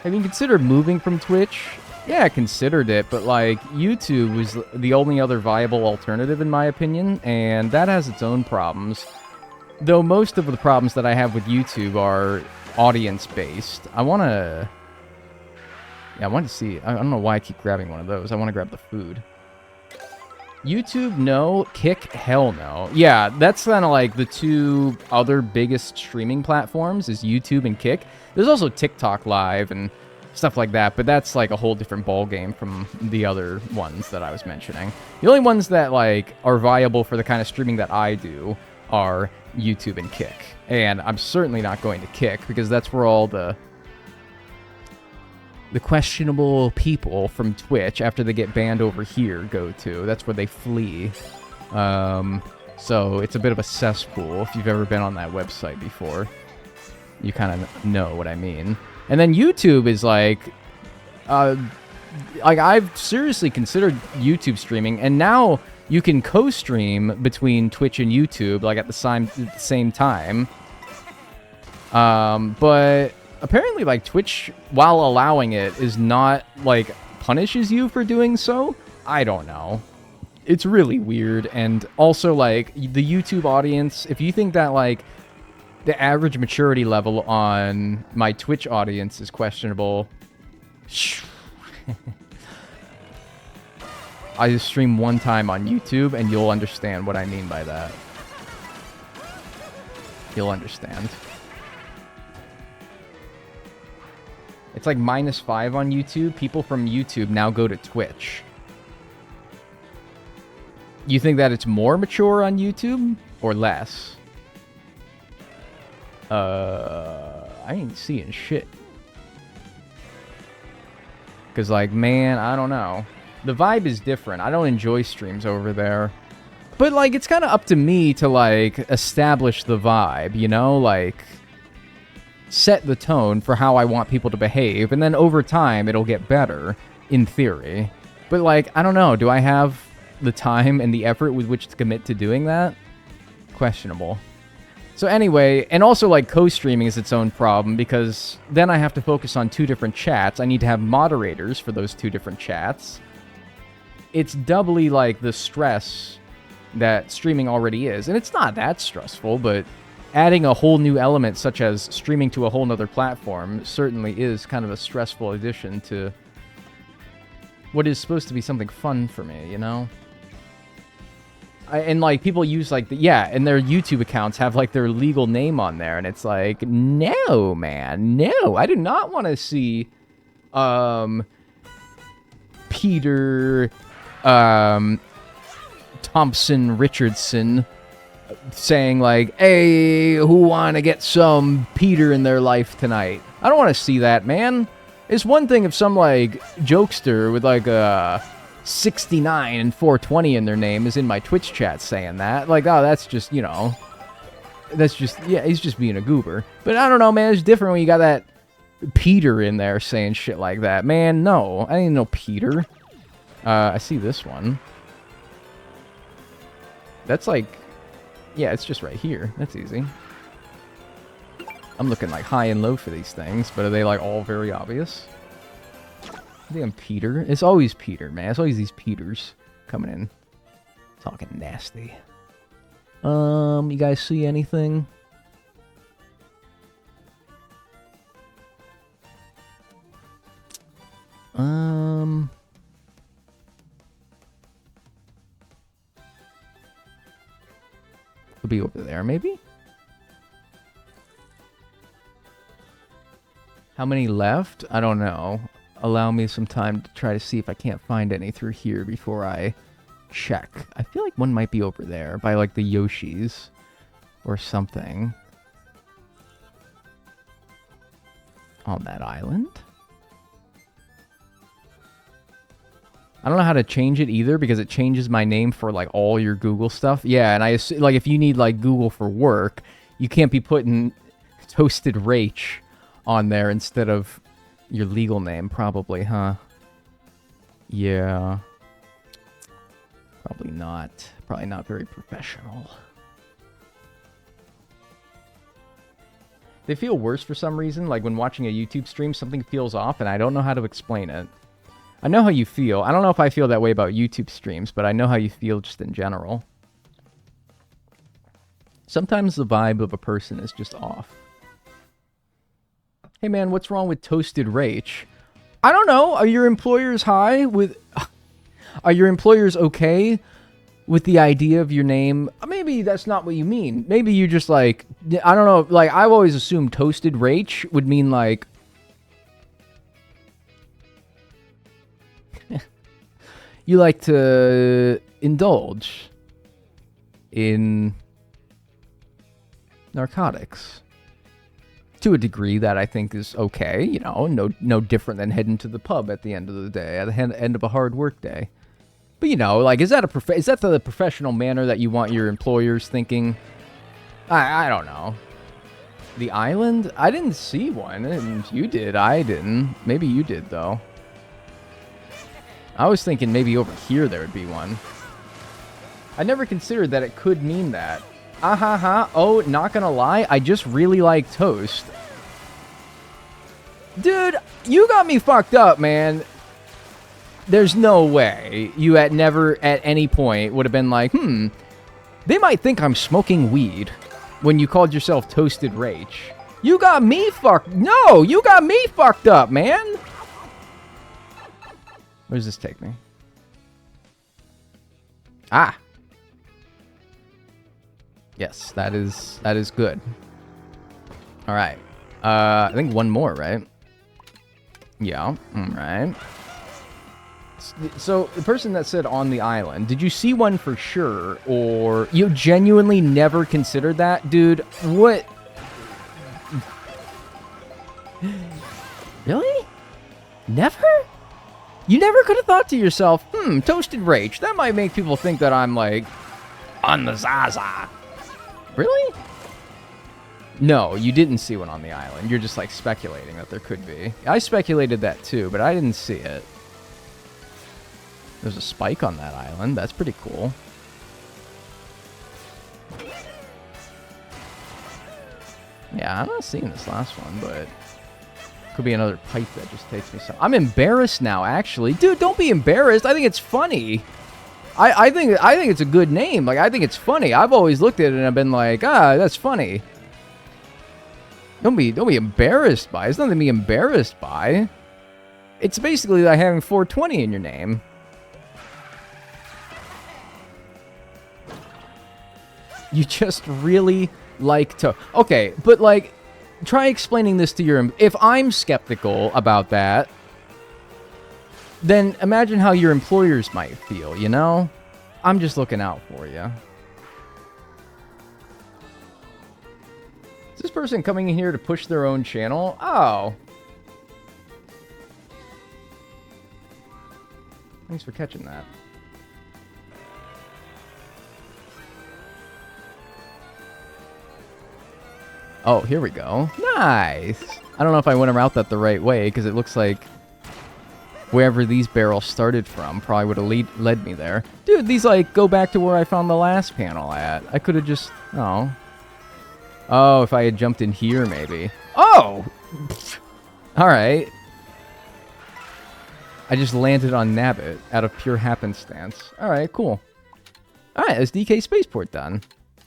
Have you considered moving from Twitch? Yeah, I considered it, but like YouTube was the only other viable alternative in my opinion, and that has its own problems. Though most of the problems that I have with YouTube are audience-based. I want to see. I don't know why I keep grabbing one of those. I want to grab the food. YouTube, no. Kick, hell no. Yeah, that's kind of like the two other biggest streaming platforms is YouTube and Kick. There's also TikTok Live and stuff like that, but that's like a whole different ball game from the other ones that I was mentioning. The only ones that like are viable for the kind of streaming that I do are YouTube and Kick. And I'm certainly not going to Kick because that's where all the questionable people from Twitch after they get banned over here go to. That's where they flee. So it's a bit of a cesspool. If you've ever been on that website before, you kind of know what I mean. And then YouTube is like I've seriously considered YouTube streaming, and now you can co-stream between Twitch and YouTube, like at the same time. But apparently, like, Twitch, while allowing it, is not, like, punishes you for doing so. I don't know. It's really weird, and also, like, the YouTube audience, if you think that, like, the average maturity level on my Twitch audience is questionable. I just stream one time on YouTube, and you'll understand what I mean by that. You'll understand. It's like -5 on YouTube. People from YouTube now go to Twitch. You think that it's more mature on YouTube or less? I ain't seeing shit. Because, like, man, I don't know. The vibe is different. I don't enjoy streams over there. But, like, it's kind of up to me to, like, establish the vibe, you know? Like, set the tone for how I want people to behave. And then over time, it'll get better, in theory. But, like, I don't know. Do I have the time and the effort with which to commit to doing that? Questionable. So anyway, and also, like, co-streaming is its own problem, because then I have to focus on 2 different chats. I need to have moderators for those 2 different chats. It's doubly, like, the stress that streaming already is. And it's not that stressful, but adding a whole new element, such as streaming to a whole nother platform, certainly is kind of a stressful addition to what is supposed to be something fun for me, you know? And, like, people use, like, and their YouTube accounts have, like, their legal name on there, and it's like, no, man, no, I do not want to see, Peter, Thompson Richardson saying, like, hey, who want to get some Peter in their life tonight? I don't want to see that, man. It's one thing if some, like, jokester with, like, a 69 and 420 in their name is in my Twitch chat saying that. Like, oh, that's just, you know, that's just, yeah, he's just being a goober. But I don't know, man, it's different when you got that Peter in there saying shit like that. Man, no, I didn't know Peter. I see this one. That's like, yeah, it's just right here. That's easy. I'm looking like high and low for these things, but are they like all very obvious? Damn Peter. It's always Peter, man. It's always these Peters coming in. Talking nasty. You guys see anything? Could be over there, maybe? How many left? I don't know. Allow me some time to try to see if I can't find any through here before I check. I feel like one might be over there by like the Yoshis or something. On that island? I don't know how to change it either because it changes my name for like all your Google stuff. Yeah, and I assume, like if you need like Google for work, you can't be putting Toasted Rach on there instead of your legal name, probably, huh? Yeah. Probably not. Probably not very professional. They feel worse for some reason, like when watching a YouTube stream, something feels off and I don't know how to explain it. I know how you feel. I don't know if I feel that way about YouTube streams, but I know how you feel just in general. Sometimes the vibe of a person is just off. Hey man, what's wrong with Toasted Rach? I don't know. Are your employers high with... Are your employers okay with the idea of your name? Maybe that's not what you mean. Maybe you just like... I don't know. Like, I've always assumed Toasted Rach would mean like... you like to indulge in narcotics. To a degree that I think is okay, you know, no different than heading to the pub at the end of the day, at the end of a hard work day. But, you know, like, is that the professional manner that you want your employers thinking? I don't know. The island? I didn't see one, and you did. I didn't. Maybe you did, though. I was thinking maybe over here there would be one. I never considered that it could mean that. Oh, not gonna lie, I just really like toast. Dude, you got me fucked up, man. There's no way you at never at any point would have been like, they might think I'm smoking weed when you called yourself Toasted Rach. You got me fucked. No, you got me fucked up, man. Where does this take me? Ah. Yes, that is good. All right. I think one more, right? Yeah. All right. So the person that said on the island, did you see one for sure, or you genuinely never considered that, dude? What? Really? Never? You never could have thought to yourself, Toasted Rach, that might make people think that I'm, like, on the Zaza. Really? No, you didn't see one on the island. You're just, like, speculating that there could be. I speculated that, too, but I didn't see it. There's a spike on that island. That's pretty cool. Yeah, I'm not seeing this last one, but... could be another pipe that just takes me some. I'm embarrassed now, actually. Dude, don't be embarrassed. I think it's funny. I think it's a good name. Like, I think it's funny. I've always looked at it and I've been like, that's funny. Don't be embarrassed by it. It's nothing to be embarrassed by. It's basically like having 420 in your name. You just really like to... Okay, but like... try explaining this to your... If I'm skeptical about that, then imagine how your employers might feel, you know? I'm just looking out for you. Is this person coming in here to push their own channel? Oh. Thanks for catching that. Oh, here we go. Nice. I don't know if I went around that the right way, because it looks like wherever these barrels started from probably would have led me there. Dude, these, like, go back to where I found the last panel at. I could have just... Oh. Oh, if I had jumped in here, maybe. Oh! All right. I just landed on Nabbit out of pure happenstance. All right, cool. All right, that's DK Spaceport done.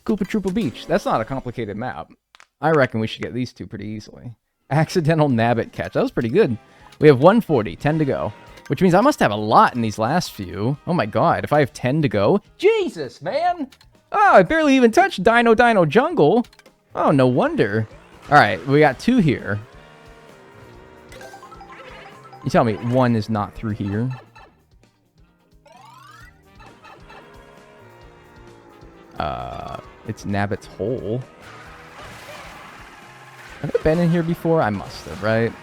Koopa Troopa Beach. That's not a complicated map. I reckon we should get these two pretty easily. Accidental Nabbit catch. That was pretty good. We have 140, 10 to go. Which means I must have a lot in these last few. Oh my god, if I have 10 to go. Jesus, man! Oh, I barely even touched Dino Dino Jungle. Oh, no wonder. Alright, we got 2 here. You tell me 1 is not through here? It's Nabbit's hole. Have I been in here before? I must have, right?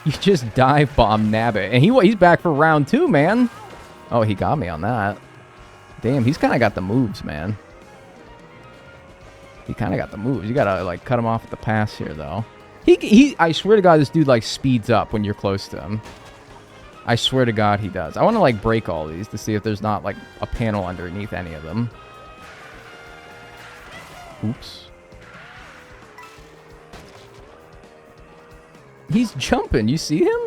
You just dive bomb Nabbit. And he's back for round 2, man. Oh, he got me on that. Damn, he's kind of got the moves, man. He kind of got the moves. You gotta, like, cut him off at the pass here, though. I swear to God, this dude, like, speeds up when you're close to him. I swear to God, he does. I want to, like, break all these to see if there's not, like, a panel underneath any of them. Oops. He's jumping. You see him?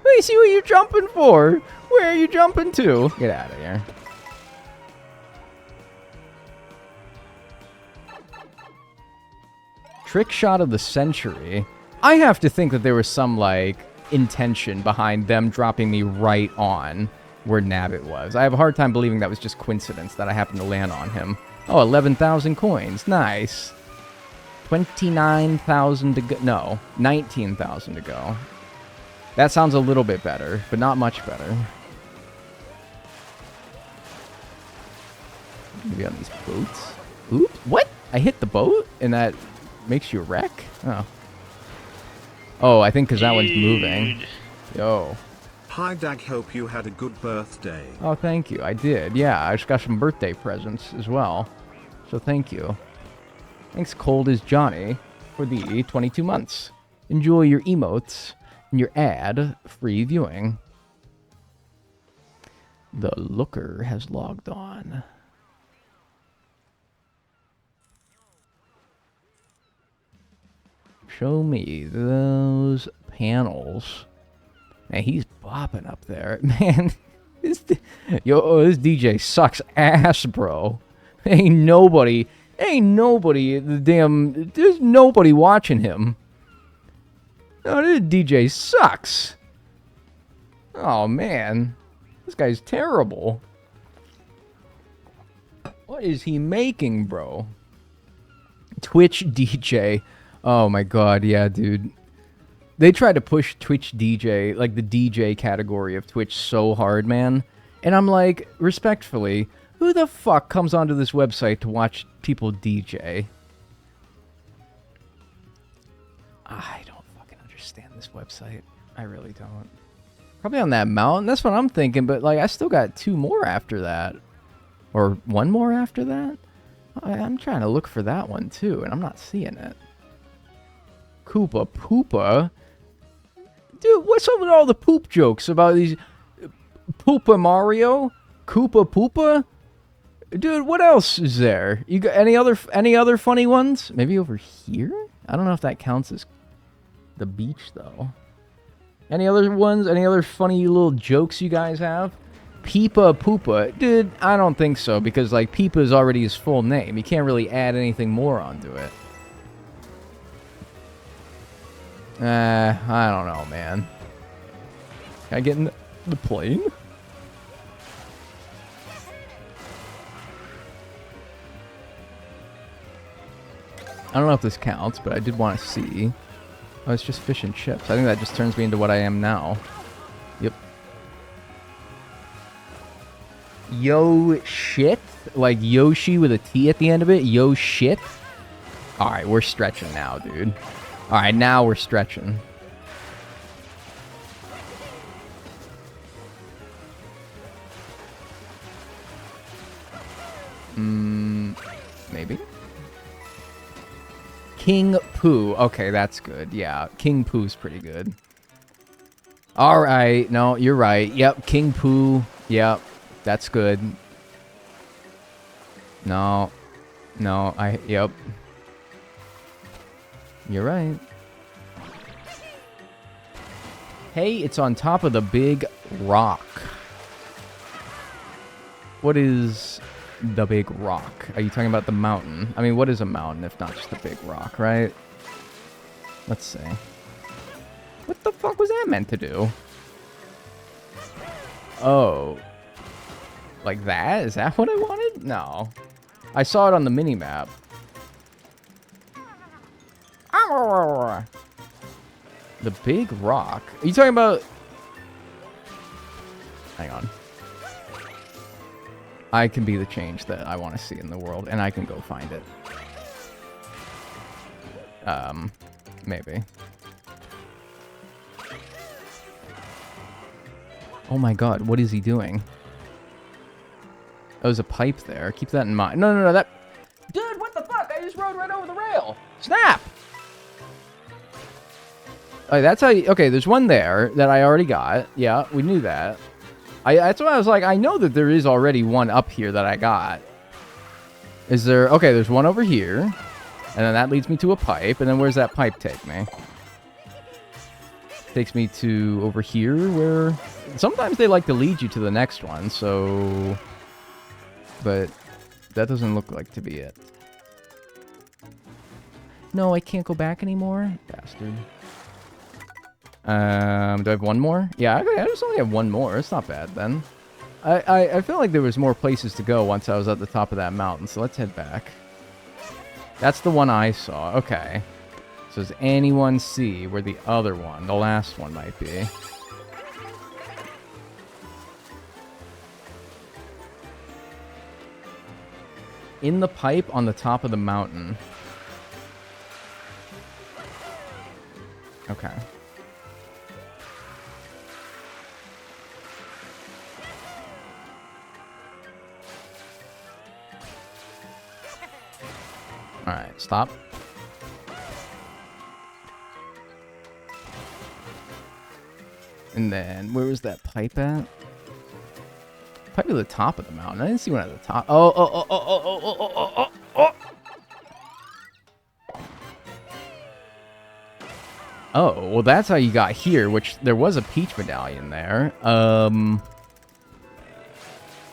Let me see what you're jumping for. Where are you jumping to? Get out of here. Trick shot of the century. I have to think that there was some, like, intention behind them dropping me right on where Nabbit was. I have a hard time believing that was just coincidence that I happened to land on him. Oh, 11,000 coins. Nice. 29,000 to go. No, 19,000 to go. That sounds a little bit better, but not much better. Maybe on these boats. Oops. What? I hit the boat and that makes you wreck? Oh. Oh, I think because that one's moving. Yo. Hi Dag, hope you had a good birthday. Oh, thank you. I did. Yeah, I just got some birthday presents as well. So thank you. Thanks, Cold as Johnny, for the 22 months. Enjoy your emotes and your ad-free viewing. The Looker has logged on. Show me those panels. Man, he's bopping up there. Man, this DJ sucks ass, bro. Ain't nobody, there's nobody watching him. No, this DJ sucks. Oh, man. This guy's terrible. What is he making, bro? Twitch DJ. Oh, my God. Yeah, dude. They tried to push Twitch DJ, like the DJ category of Twitch so hard, man. And I'm like, respectfully, who the fuck comes onto this website to watch people DJ? I don't fucking understand this website. I really don't. Probably on that mountain. That's what I'm thinking, but like I still got 2 more after that. Or 1 more after that? I'm trying to look for that one too, and I'm not seeing it. Koopa Poopa? Dude, what's up with all the poop jokes about these Poopa Mario? Koopa Poopa? Dude, what else is there? You got any other funny ones? Maybe over here? I don't know if that counts as the beach though. Any other ones? Any other funny little jokes you guys have? Peepa Poopa. Dude, I don't think so because like Peepa is already his full name. You can't really add anything more onto it. I don't know, man. Can I get in the plane? I don't know if this counts, but I did want to see. Oh, it's just fish and chips. I think that just turns me into what I am now. Yep. Yo shit? Like Yoshi with a T at the end of it? Yo shit? Alright, we're stretching now, dude. Alright, now we're stretching. Maybe? King Pooh. Okay, that's good. Yeah, King Pooh's pretty good. Alright, no, you're right. Yep, King Pooh. Yep, that's good. No. No, yep. You're right. Hey, it's on top of the big rock. What is the big rock? Are you talking about the mountain? I mean, what is a mountain if not just a big rock, right? Let's see. What the fuck was that meant to do? Oh. Like that? Is that what I wanted? No. I saw it on the mini-map. The big rock? Are you talking about... Hang on. I can be the change that I want to see in the world, and I can go find it. Maybe. Oh my god, what is he doing? Oh, there's a pipe there. Keep that in mind. No, that... Dude, what the fuck? I just rode right over the rail. Snap! Oh, that's how you... Okay, there's one there that I already got. Yeah, we knew that. That's why I was like, I know that there is already one up here that I got. Is there... Okay, there's one over here. And then that leads me to a pipe. And then where's that pipe take me? Takes me to over here where... Sometimes they like to lead you to the next one, so... But that doesn't look like to be it. No, I can't go back anymore? Bastard. Do I have one more? Yeah, okay, I just only have one more. It's not bad, then. I feel like there was more places to go once I was at the top of that mountain, so let's head back. That's the one I saw. Okay. So does anyone see where the other one, the last one, might be? In the pipe on the top of the mountain. Okay. Alright, stop. And then, where was that pipe at? Pipe at the top of the mountain. I didn't see one at the top. Oh. Oh, well that's how you got here, which there was a peach medallion there.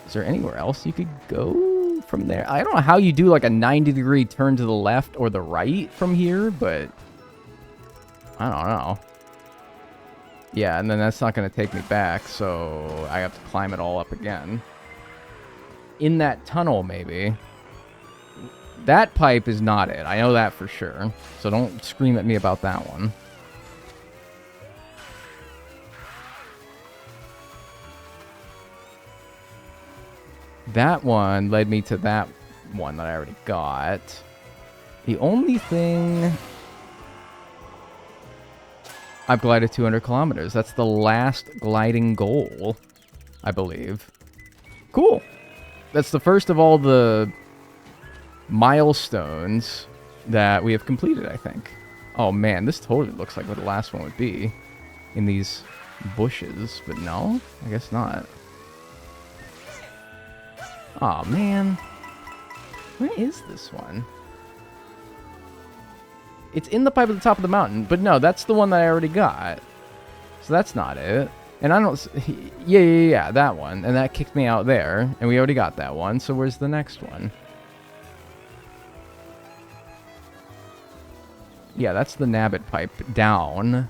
Is there anywhere else you could go from there? I don't know how you do like a 90-degree turn to the left or the right from here, but I don't know. Yeah, and then that's not going to take me back, so I have to climb it all up again. In that tunnel, maybe. That pipe is not it. I know that for sure. So don't scream at me about that one. That one led me to that one that I already got. The only thing... I've glided 200 kilometers. That's the last gliding goal, I believe. Cool. That's the first of all the milestones that we have completed, I think. Oh, man, this totally looks like what the last one would be in these bushes. But no, I guess not. Oh, man. Where is this one? It's in the pipe at the top of the mountain, but no, that's the one that I already got. So that's not it. And I don't... Yeah, that one. And that kicked me out there, and we already got that one, so where's the next one? Yeah, that's the Nabbit pipe down.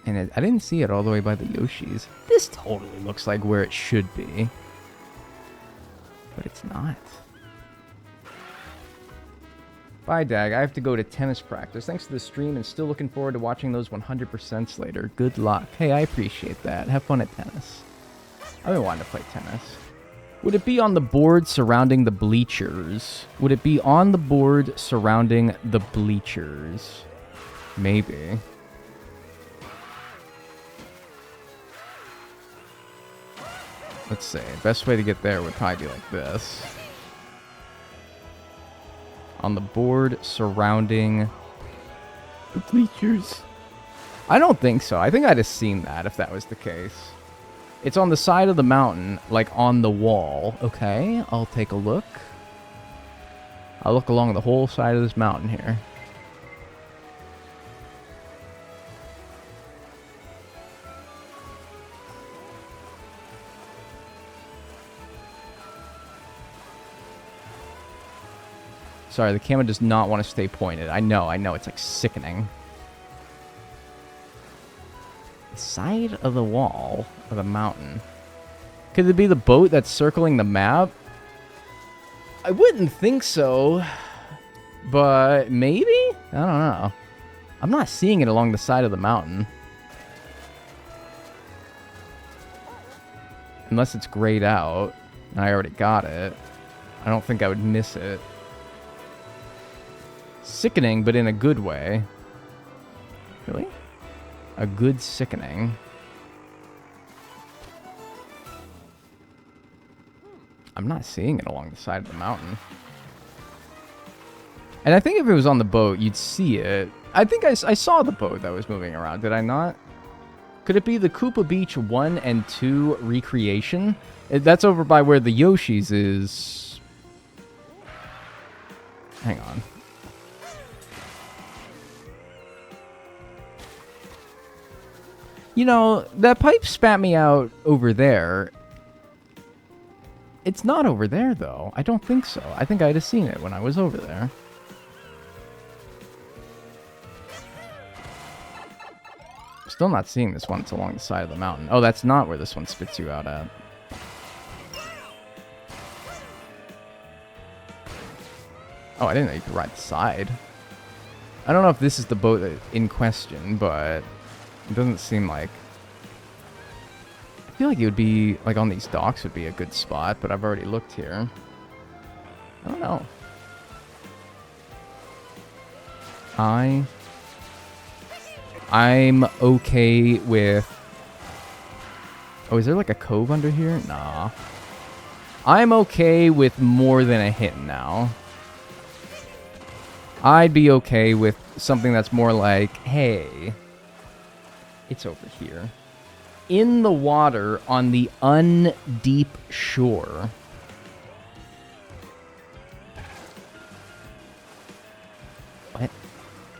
And I didn't see it all the way by the Yoshis. This totally looks like where it should be. But it's not. Bye, Dag. I have to go to tennis practice. Thanks to the stream and still looking forward to watching those 100% later. Good luck. Hey, I appreciate that. Have fun at tennis. I've been wanting to play tennis. Would it be on the board surrounding the bleachers? Would it be on the board surrounding the bleachers? Maybe. Let's see. Best way to get there would probably be like this. On the board surrounding the bleachers. I don't think so. I think I'd have seen that if that was the case. It's on the side of the mountain, like on the wall. Okay, I'll take a look. I'll look along the whole side of this mountain here. Sorry, the camera does not want to stay pointed. I know, it's like sickening. The side of the wall of the mountain. Could it be the boat that's circling the map? I wouldn't think so. But maybe? I don't know. I'm not seeing it along the side of the mountain. Unless it's grayed out. And I already got it. I don't think I would miss it. Sickening, but in a good way. Really? A good sickening. I'm not seeing it along the side of the mountain. And I think if it was on the boat, you'd see it. I think I saw the boat that was moving around, did I not? Could it be the Koopa Beach 1 and 2 recreation? That's over by where the Yoshi's is. Hang on. You know, that pipe spat me out over there. It's not over there, though. I don't think so. I think I'd have seen it when I was over there. Still not seeing this one. It's along the side of the mountain. Oh, that's not where this one spits you out at. Oh, I didn't know you could ride the side. I don't know if this is the boat in question, but it doesn't seem like... I feel like it would be, like, on these docks would be a good spot, but I've already looked here. I don't know. I'm okay with... Oh, is there, like, a cove under here? Nah. I'm okay with more than a hit now. I'd be okay with something that's more like, hey... It's over here. In the water on the undeep shore. What?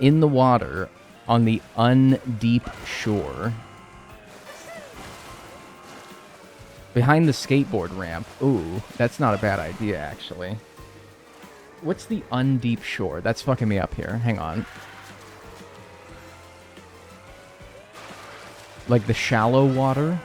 In the water on the undeep shore. Behind the skateboard ramp. Ooh, that's not a bad idea, actually. What's the undeep shore? That's fucking me up here. Hang on. Like the shallow water?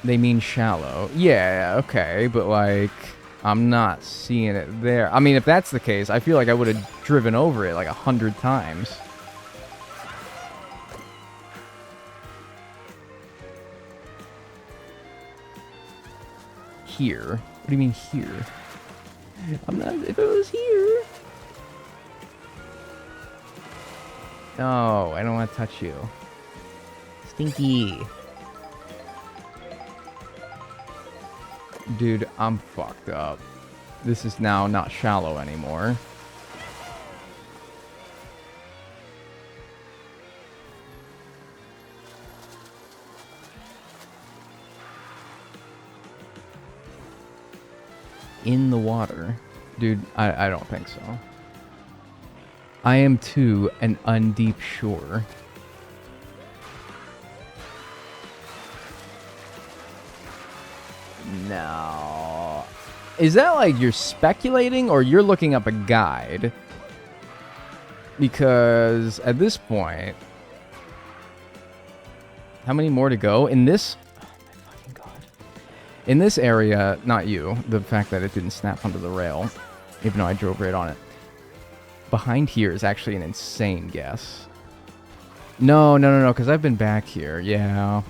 They mean shallow. Yeah, okay, but like, I'm not seeing it there. I mean, if that's the case, I feel like I would have driven over it like 100 times. Here? What do you mean here? I'm not, if it was here. No, I don't want to touch you. Stinky. Dude, I'm fucked up. This is now not shallow anymore. In the water. Dude, I don't think so. I am to an undeep shore. No. Is that like you're speculating or you're looking up a guide? Because at this point... How many more to go? In this... In this area, not you, the fact that it didn't snap onto the rail, even though I drove right on it. Behind here is actually an insane guess. No, because I've been back here, yeah.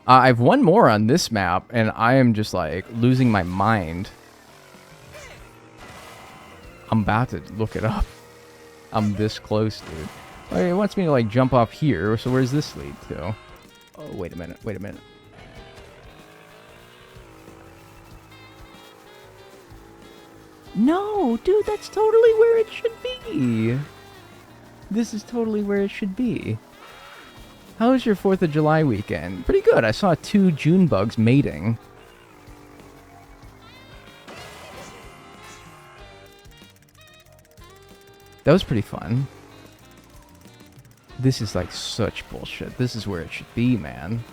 I've one more on this map, and I am just, like, losing my mind. I'm about to look it up. I'm this close, dude. Okay, it wants me to, like, jump off here, so where's this lead to? Oh, wait a minute. No, dude, that's totally where it should be. This is totally where it should be. How was your 4th of July weekend? Pretty good. I saw 2 June bugs mating. That was pretty fun. This is like such bullshit. This is where it should be, man.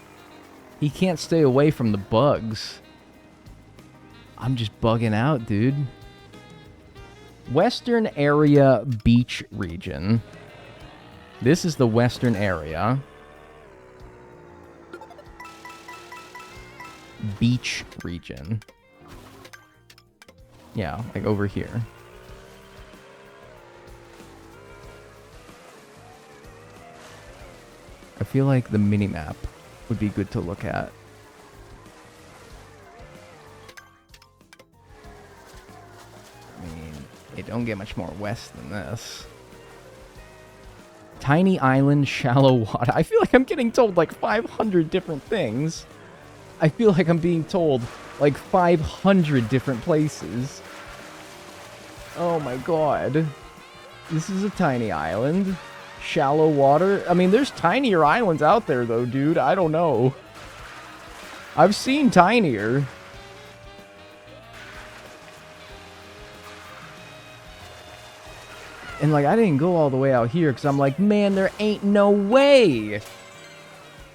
He can't stay away from the bugs. I'm just bugging out, dude. Western area beach region. This is the western area. Beach region. Yeah, like over here. I feel like the minimap would be good to look at. I mean, it don't get much more west than this. Tiny island, shallow water. I feel like I'm getting told like 500 different things. I feel like I'm being told like 500 different places. Oh my god. This is a tiny island. Shallow water. I mean, there's tinier islands out there though, dude. I don't know. I've seen tinier. And like, I didn't go all the way out here because I'm like, man, there ain't no way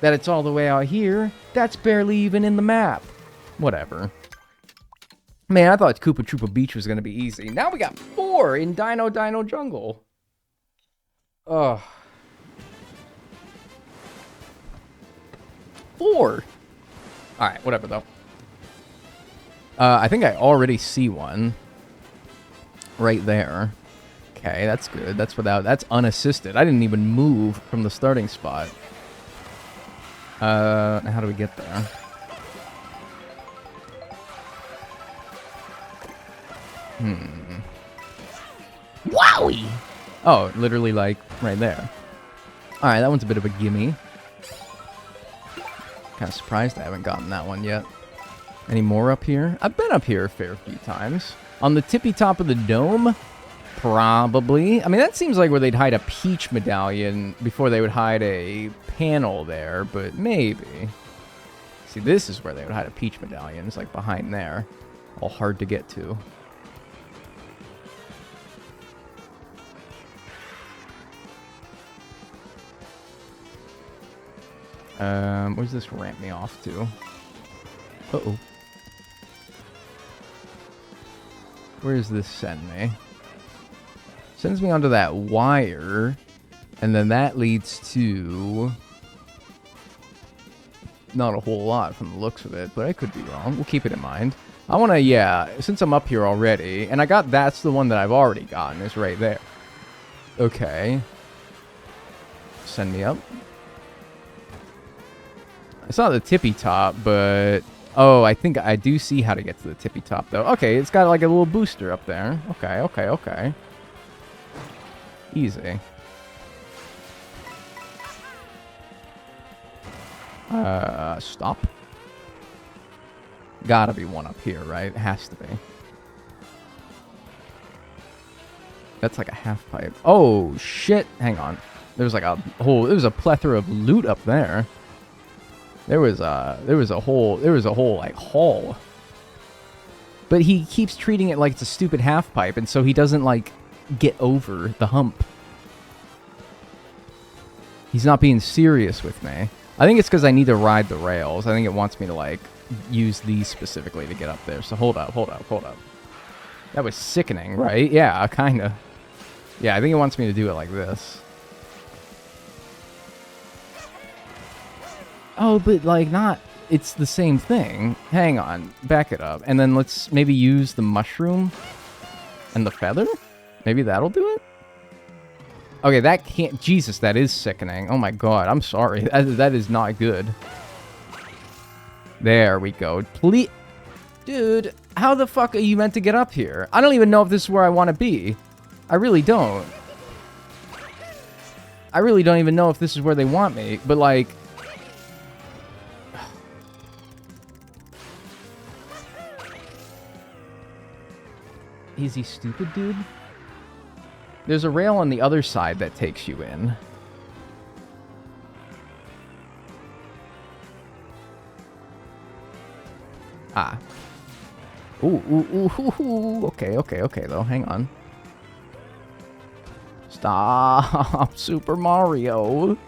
that it's all the way out here. That's barely even in the map. Whatever. Man, I thought Koopa Troopa Beach was going to be easy. Now we got 4 in Dino Jungle. Ugh. 4. Alright, whatever though. I think I already see one. Right there. Okay, that's good. That's unassisted. I didn't even move from the starting spot. How do we get there? Wowie! Oh, literally like right there. Alright, that one's a bit of a gimme. Kind of surprised I haven't gotten that one yet. Any more up here? I've been up here a fair few times. On the tippy top of the dome? Probably. I mean, that seems like where they'd hide a peach medallion before they would hide a panel there, but maybe. See, this is where they would hide a peach medallion. It's like behind there. All hard to get to. Where's this ramp me off to? Uh-oh. Where does this send me? Sends me onto that wire, and then that leads to not a whole lot from the looks of it, but I could be wrong. We'll keep it in mind. I want to, yeah, since I'm up here already, and I got, that's the one that I've already gotten, is right there. Okay. Send me up. I saw the tippy top, but... Oh, I think I do see how to get to the tippy top, though. Okay, it's got like a little booster up there. Okay. Easy. Stop. Gotta be one up here, right? It has to be. That's like a half pipe. Oh, shit. Hang on. There's like a whole... There was a plethora of loot up there. There was a whole like haul. But he keeps treating it like it's a stupid half pipe, and so he doesn't like get over the hump. He's not being serious with me. I think it's because I need to ride the rails. I think it wants me to like use these specifically to get up there. So hold up. That was sickening, right? Yeah, kinda. Yeah, I think it wants me to do it like this. Oh, but like not, it's the same thing. Hang on, back it up. And then let's maybe use the mushroom and the feather? Maybe that'll do it? Okay, that can't, Jesus, that is sickening. Oh my god, I'm sorry. That is not good. There we go. Please, dude, how the fuck are you meant to get up here? I don't even know if this is where I want to be. I really don't. I really don't even know if this is where they want me, but like... Is he stupid, dude? There's a rail on the other side that takes you in. Ah. Ooh. Okay, though. Hang on. Stop, Super Mario.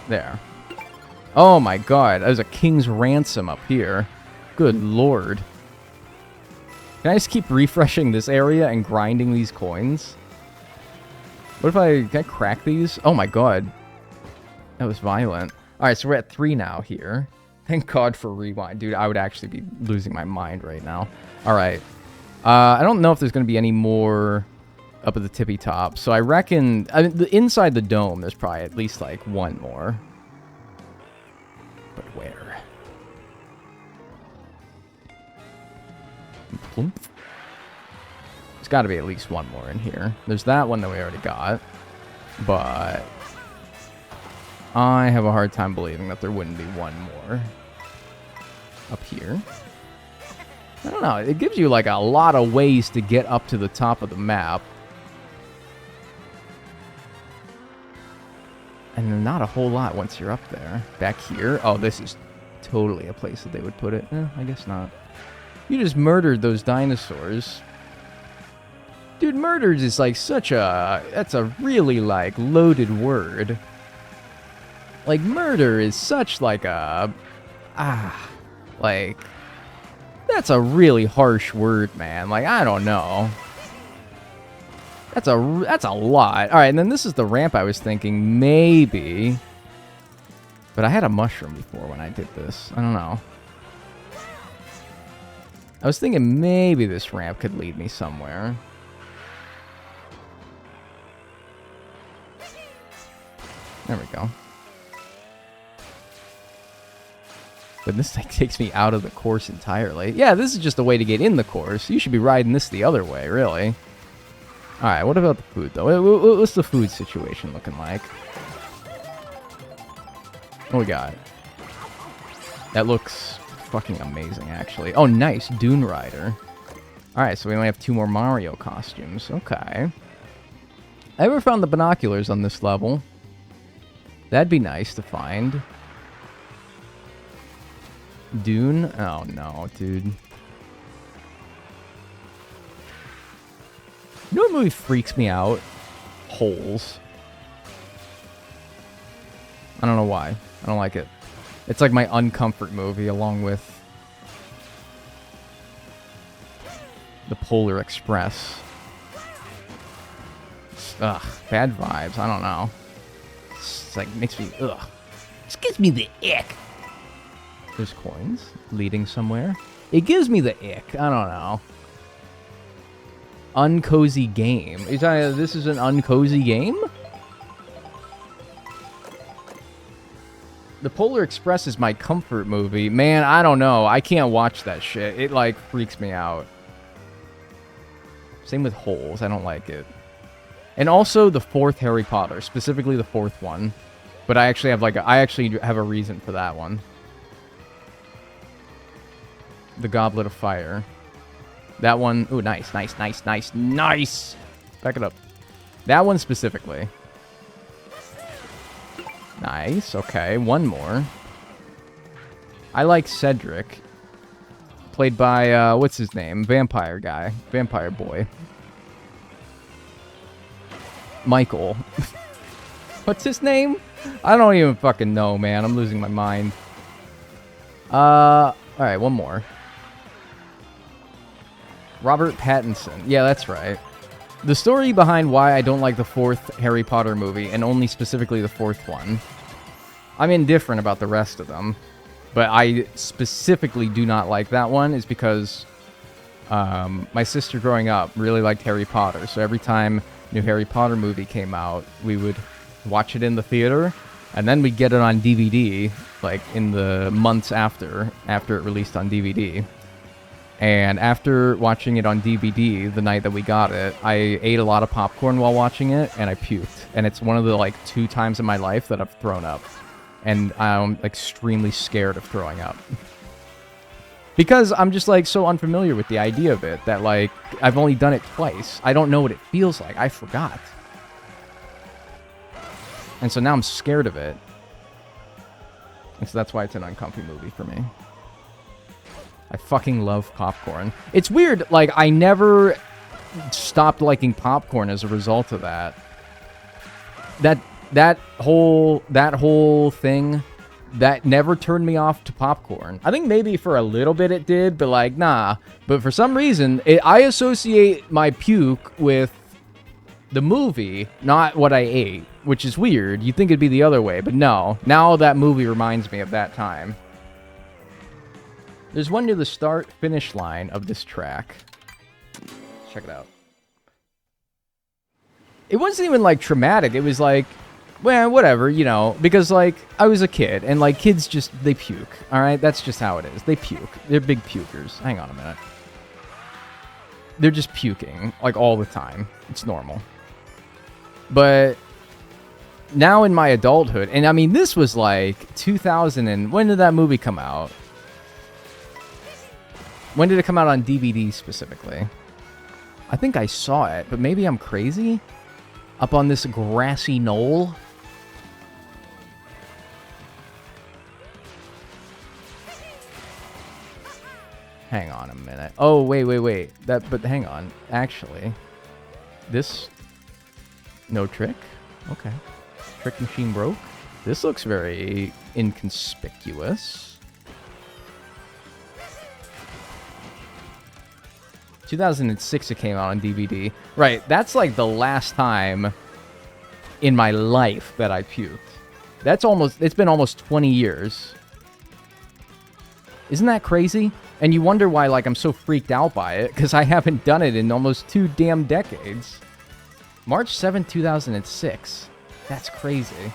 There. Oh my god, there's a king's ransom up here. Good lord. Can I just keep refreshing this area and grinding these coins? What if can I crack these? Oh my god. That was violent. Alright, so we're at 3 now here. Thank God for rewind. Dude, I would actually be losing my mind right now. Alright. I don't know if there's going to be any more up at the tippy top. So I reckon... inside the dome, there's probably at least, like, 1 more. But where? There's got to be at least 1 more in here. There's that one that we already got. But... I have a hard time believing that there wouldn't be 1 more. Up here. I don't know. It gives you, like, a lot of ways to get up to the top of the map. And then not a whole lot once you're up there. Back here. Oh, this is totally a place that they would put it. I guess not. You just murdered those dinosaurs. Dude, murdered is, like, such a... That's a really, like, loaded word. Like, murder is such, like, a... Like... That's a really harsh word, man. Like, I don't know. That's a lot. All right, and then this is the ramp I was thinking maybe. But I had a mushroom before when I did this. I don't know. I was thinking maybe this ramp could lead me somewhere. There we go. But this like takes me out of the course entirely. Yeah, this is just a way to get in the course. You should be riding this the other way, really. Alright, what about the food, though? What's the food situation looking like? What we got? That looks fucking amazing, actually. Oh, nice. Dune Rider. Alright, so we only have 2 more Mario costumes. Okay. I ever found the binoculars on this level? That'd be nice to find. Dune? Oh, no, dude. You know what movie freaks me out? Holes. I don't know why. I don't like it. It's like my uncomfort movie along with the Polar Express. Ugh, bad vibes. I don't know. It's like, makes me, ugh. Just gives me the ick. There's coins leading somewhere. It gives me the ick. I don't know. Uncozy game. This is an uncozy game? The Polar Express is my comfort movie. Man, I don't know. I can't watch that shit. It, like, freaks me out. Same with Holes. I don't like it. And also the 4th Harry Potter. Specifically the 4th one. But I actually have, like, I actually have a reason for that one. The Goblet of Fire. That one... Ooh, nice. Back it up. That one specifically. Nice. Okay, 1 more. I like Cedric. Played by, what's his name? Vampire guy. Vampire boy. Michael. What's his name? I don't even fucking know, man. I'm losing my mind. Alright, 1 more. Robert Pattinson. Yeah, that's right. The story behind why I don't like the 4th Harry Potter movie, and only specifically the 4th one. I'm indifferent about the rest of them, but I specifically do not like that one, is because my sister growing up really liked Harry Potter, so every time a new Harry Potter movie came out, we would watch it in the theater, and then we'd get it on DVD, like, in the months after it released on DVD. And after watching it on DVD the night that we got it, I ate a lot of popcorn while watching it, and I puked. And it's one of the, like, 2 times in my life that I've thrown up. And I'm extremely scared of throwing up. Because I'm just, like, so unfamiliar with the idea of it that, like, I've only done it twice. I don't know what it feels like. I forgot. And so now I'm scared of it. And so that's why it's an uncomfy movie for me. I fucking love popcorn. It's weird, like, I never stopped liking popcorn as a result of that. That whole thing, that never turned me off to popcorn. I think maybe for a little bit it did, but, like, nah. But for some reason, I associate my puke with the movie, not what I ate, which is weird. You'd think it'd be the other way, but no. Now that movie reminds me of that time. There's one near the start-finish line of this track. Check it out. It wasn't even, like, traumatic. It was like, well, whatever, you know, because, like, I was a kid, and, like, kids just, they puke, all right? That's just how it is. They puke. They're big pukers. Hang on a minute. They're just puking, like, all the time. It's normal. But now in my adulthood, and, I mean, this was, like, 2000 and... When did that movie come out? When did it come out on DVD, specifically? I think I saw it, but maybe I'm crazy? Up on this grassy knoll? Hang on a minute. Oh, wait. But hang on. Actually, this... No trick? Okay. Trick machine broke. This looks very inconspicuous. 2006 it came out on DVD. Right, that's like the last time in my life that I puked. It's been almost 20 years. Isn't that crazy? And you wonder why, like, I'm so freaked out by it, because I haven't done it in almost 2 damn decades. March 7th, 2006. That's crazy.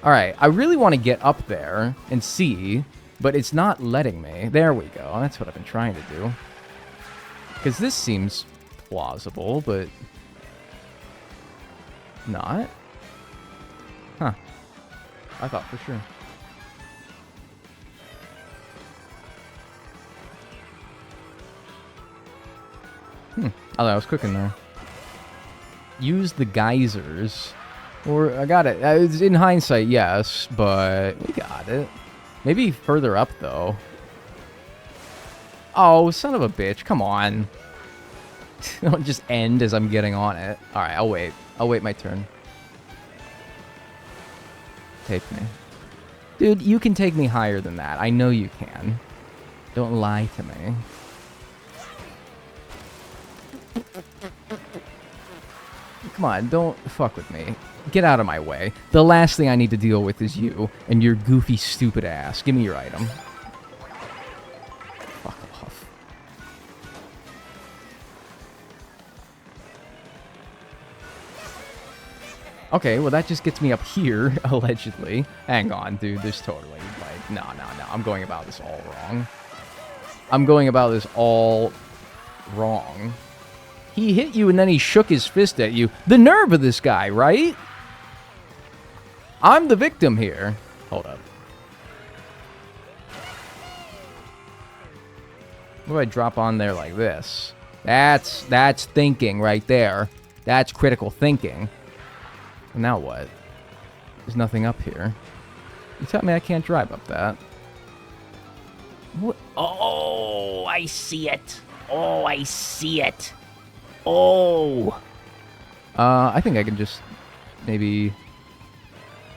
Alright, I really want to get up there and see, but it's not letting me. There we go. That's what I've been trying to do. Because this seems plausible, but not. Huh. I thought for sure. Oh, I was cooking there. Use the geysers. Or, I got it. In hindsight, yes, but we got it. Maybe further up, though. Oh, son of a bitch. Come on. Don't just end as I'm getting on it. Alright, I'll wait. I'll wait my turn. Take me. Dude, you can take me higher than that. I know you can. Don't lie to me. Come on, don't fuck with me. Get out of my way. The last thing I need to deal with is you and your goofy, stupid ass. Give me your item. Fuck off. Okay, well that just gets me up here, allegedly. Hang on, dude. There's totally, like, no. I'm going about this all wrong. I'm going about this all wrong. He hit you and then he shook his fist at you. The nerve of this guy, right? I'm the victim here. Hold up. What do I drop on there like this? That's thinking right there. That's critical thinking. Now what? There's nothing up here. You tell me I can't drive up that. What? Oh, I see it. Oh, I see it. Oh. I think I can just maybe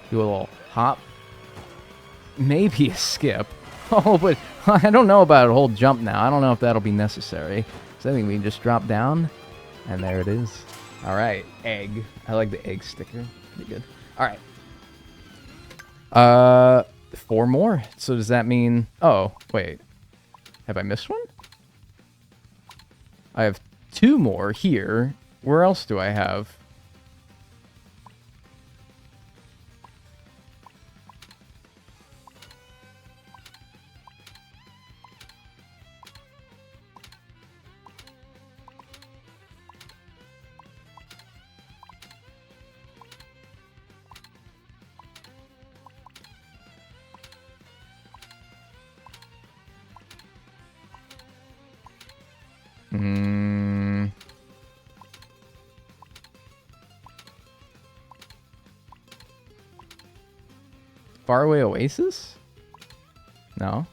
do a little hop. Maybe a skip. Oh, but I don't know about a whole jump now. I don't know if that'll be necessary. So I think we can just drop down. And there it is. All right, egg. I like the egg sticker. Pretty good. All right. 4 more. So does that mean... Oh, wait. Have I missed one? I have 2 more here. Where else do I have? Faraway Oasis? No.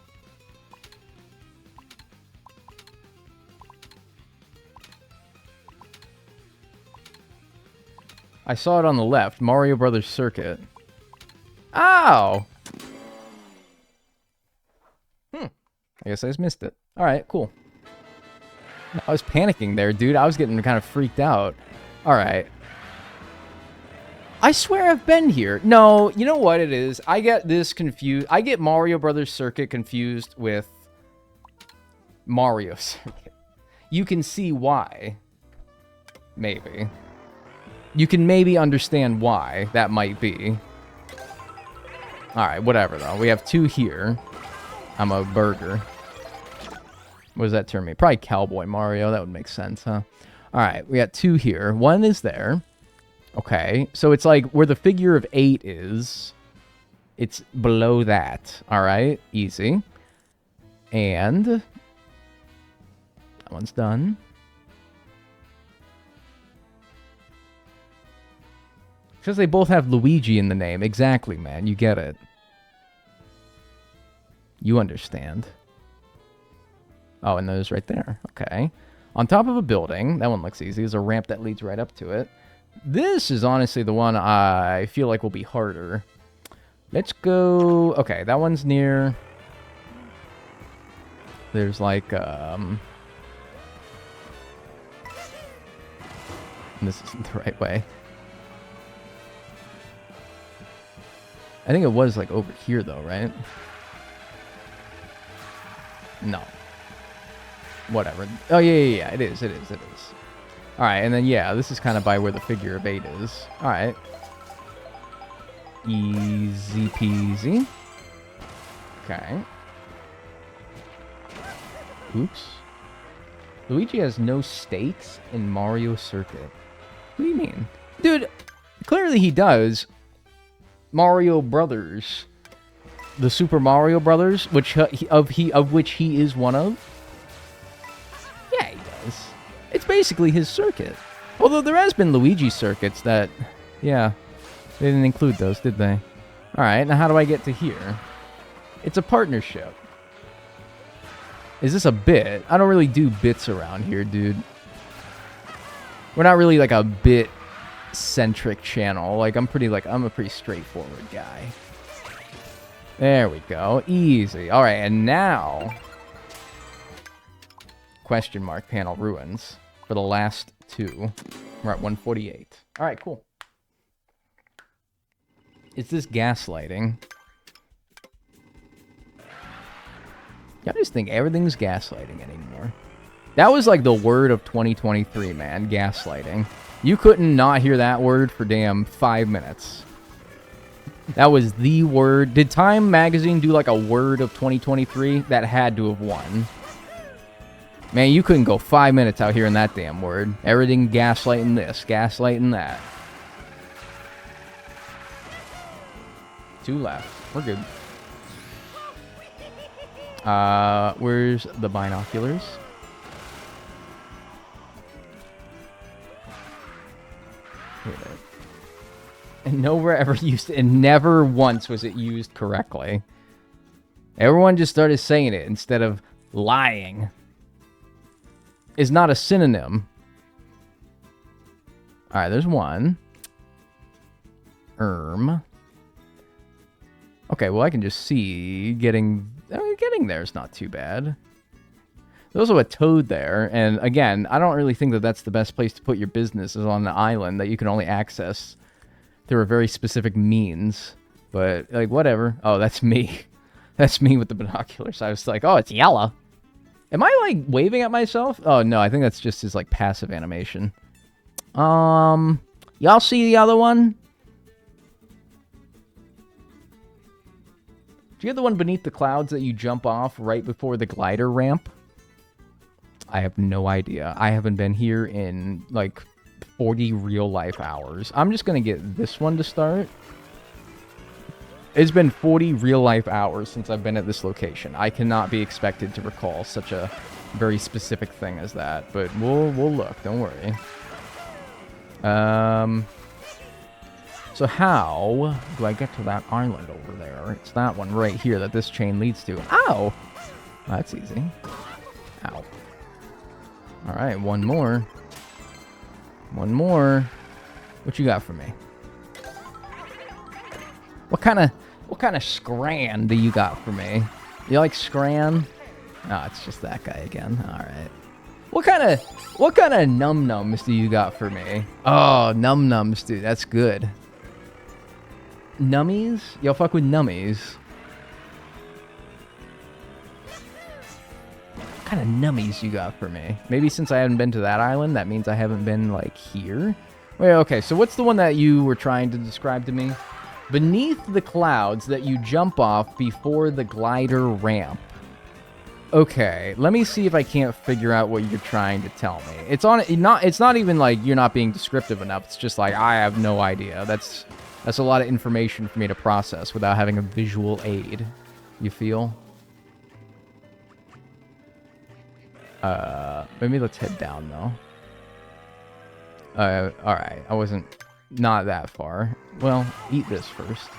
I saw it on the left. Mario Brothers Circuit. Oh! I guess I just missed it. Alright, cool. I was panicking there, dude. I was getting kind of freaked out. Alright. I swear I've been here. No, you know what it is? I get this confused. I get Mario Brothers Circuit confused with Mario Circuit. You can see why. Maybe. You can maybe understand why that might be. Alright, whatever, though. We have 2 here. I'm a burger. What does that term mean? Probably Cowboy Mario. That would make sense, huh? Alright, we got 2 here. 1 is there. Okay, so it's like where the figure of 8 is. It's below that. Alright, easy. And that one's done. Because they both have Luigi in the name. Exactly, man. You get it. You understand. Oh, and those right there. Okay. On top of a building. That one looks easy. There's a ramp that leads right up to it. This is honestly the one I feel like will be harder. Let's go... Okay, that one's near... There's like, This isn't the right way. I think it was, like, over here, though, right? No. Whatever. Oh, yeah. It is. Alright, and then, yeah, this is kind of by where the figure of 8 is. Alright. Easy peasy. Okay. Oops. Luigi has no stakes in Mario Circuit. What do you mean? Dude, clearly he does. Mario Brothers. The Super Mario Brothers, of which he is one of. Yeah, he does. It's basically his circuit. Although there has been Luigi circuits that, yeah, they didn't include those, did they? Alright, now how do I get to here? It's a partnership. Is this a bit? I don't really do bits around here, dude. We're not really like a bit-centric channel. Like, I'm a pretty straightforward guy. There we go. Easy. Alright, and now... Question mark panel ruins for the last 2. We're at 148. Alright, cool. Is this gaslighting? I just think everything's gaslighting anymore. That was like the word of 2023, man. Gaslighting. You couldn't not hear that word for damn 5 minutes. That was the word. Did Time Magazine do like a word of 2023? That had to have won. Man, you couldn't go 5 minutes out hearing that damn word. Everything gaslighting this, gaslighting that. 2 left. We're good. Where's the binoculars? Here it is. And nowhere ever used it, and never once was it used correctly. Everyone just started saying it instead of lying. Is not a synonym. Alright, there's one. Okay, well I can just see getting there is not too bad. There's also a toad there, and again, I don't really think that that's the best place to put your business is on an island that you can only access through a very specific means. But, like, whatever. Oh, that's me. That's me with the binoculars. I was like, oh, it's yellow. Am I, like, waving at myself? Oh, no, I think that's just his, like, passive animation. Y'all see the other one? Do you have the one beneath the clouds that you jump off right before the glider ramp? I have no idea. I haven't been here in, like, 40 real-life hours. I'm just going to get this one to start. It's been 40 real-life hours since I've been at this location. I cannot be expected to recall such a very specific thing as that, but we'll look. Don't worry. So how do I get to that island over there? It's that one right here that this chain leads to. Ow! That's easy. Ow. All right, one more. One more. What you got for me? What kind of scran do you got for me? You like scran? Oh, it's just that guy again. All right. What kind of num nums do you got for me? Oh, num nums, dude. That's good. Nummies? Yo, fuck with nummies. What kind of nummies you got for me? Maybe since I haven't been to that island, that means I haven't been, like, here? Wait, okay, so what's the one that you were trying to describe to me? Beneath the clouds that you jump off before the glider ramp. Okay, let me see if I can't figure out what you're trying to tell me. It's not even like you're not being descriptive enough. It's just like I have no idea. That's a lot of information for me to process without having a visual aid. You feel? Maybe let's head down though. Alright. I wasn't not that far. Well, eat this first.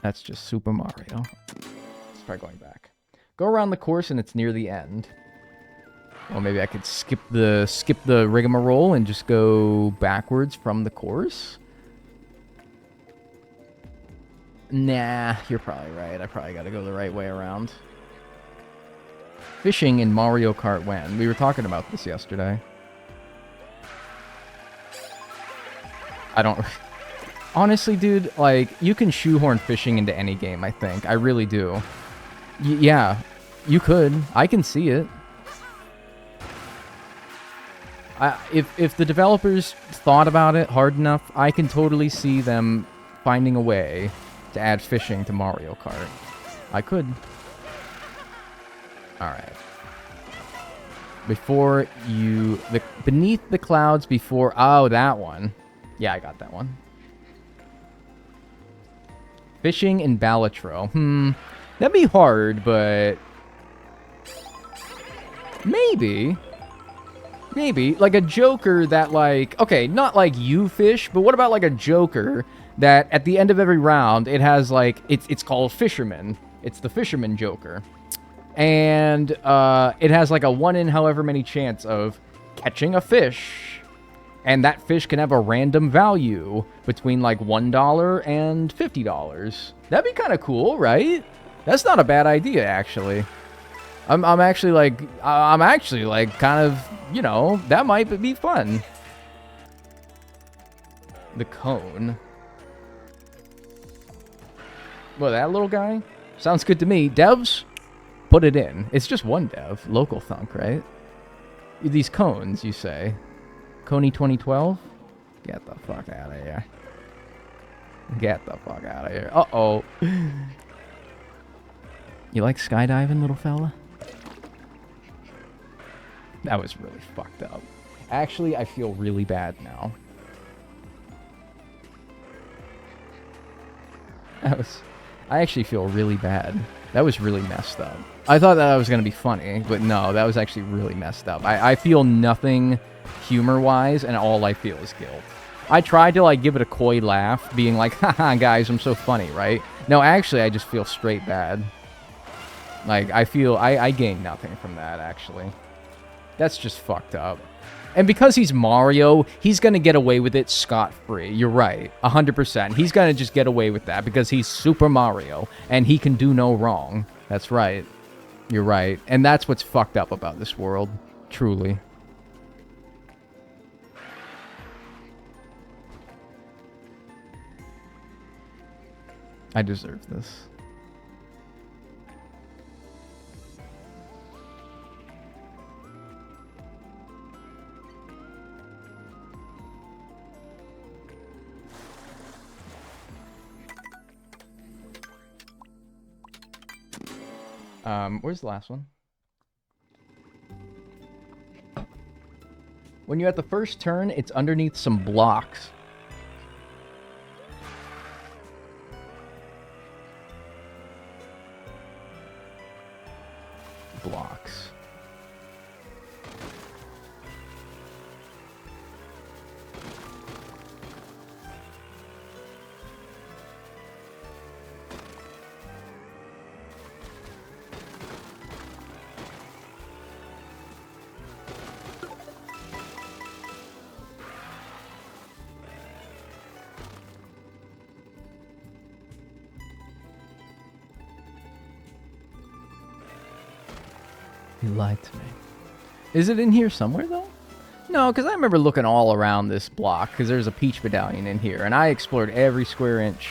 That's just Super Mario. Let's try going back. Go around the course and it's near the end. Well, maybe I could skip the rigmarole and just go backwards from the course. Nah, you're probably right. I probably gotta go the right way around. Fishing in Mario Kart when? We were talking about this yesterday. I don't... Honestly, dude, like, you can shoehorn fishing into any game, I think. I really do. Yeah, you could. I can see it. If the developers thought about it hard enough, I can totally see them finding a way to add fishing to Mario Kart. I could. Alright. Before you... beneath the clouds before... Oh, that one. Yeah, I got that one. Fishing in Balatro. That'd be hard, but... Maybe. Maybe. Like a Joker that, like... Okay, not like you fish, but what about like a Joker that at the end of every round, it has like... It's called Fisherman. It's the Fisherman Joker. And it has like a 1 in however many chance of catching a fish. And that fish can have a random value between like $1 and $50. That'd be kind of cool, right? That's not a bad idea, actually. I'm actually like kind of, you know, that might be fun. The cone. Well, that little guy? Sounds good to me. Devs, put it in. It's just one dev. Local thunk, right? These cones, you say. Coney 2012? Get the fuck out of here. Get the fuck out of here. Uh-oh. You like skydiving, little fella? That was really fucked up. Actually, I feel really bad now. I actually feel really bad. That was really messed up. I thought that was going to be funny, but no, that was actually really messed up. I feel nothing humor-wise, and all I feel is guilt. I tried to, like, give it a coy laugh, being like, haha, guys, I'm so funny, right? No, actually, I just feel straight bad. Like, I gain nothing from that, actually. That's just fucked up. And because he's Mario, he's gonna get away with it scot-free. You're right, 100%. He's gonna just get away with that because he's Super Mario, and he can do no wrong. That's right. You're right. And that's what's fucked up about this world. Truly. I deserve this. Where's the last one? When you're at the first turn, it's underneath some blocks. Blocks. You lied to me. Is it in here somewhere, though? No, because I remember looking all around this block, because there's a Peach Medallion in here, and I explored every square inch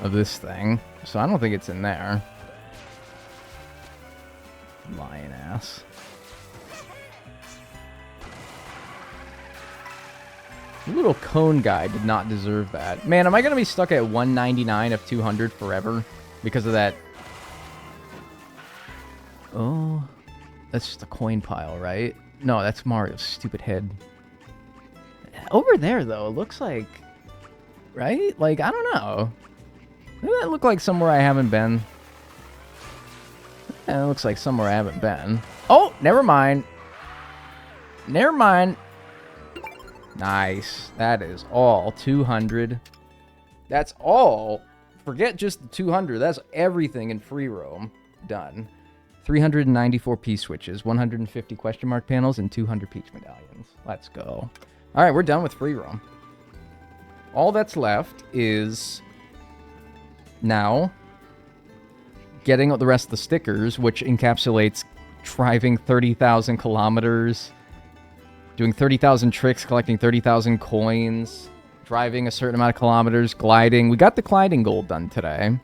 of this thing, so I don't think it's in there. Lion ass. The little cone guy did not deserve that. Man, am I going to be stuck at 199 of 200 forever because of that? Oh, that's just a coin pile, right? No, that's Mario's stupid head. Over there, though, it looks like... Right? Like, I don't know. Doesn't that look like somewhere I haven't been? Yeah, it looks like somewhere I haven't been. Oh, never mind. Never mind. Nice. That is all 200. That's all. Forget just the 200. That's everything in free roam. Done. 394 P-switches, 150 question mark panels, and 200 Peach medallions. Let's go. All right, we're done with free roam. All that's left is now getting the rest of the stickers, which encapsulates driving 30,000 kilometers, doing 30,000 tricks, collecting 30,000 coins, driving a certain amount of kilometers, gliding. We got the gliding goal done today.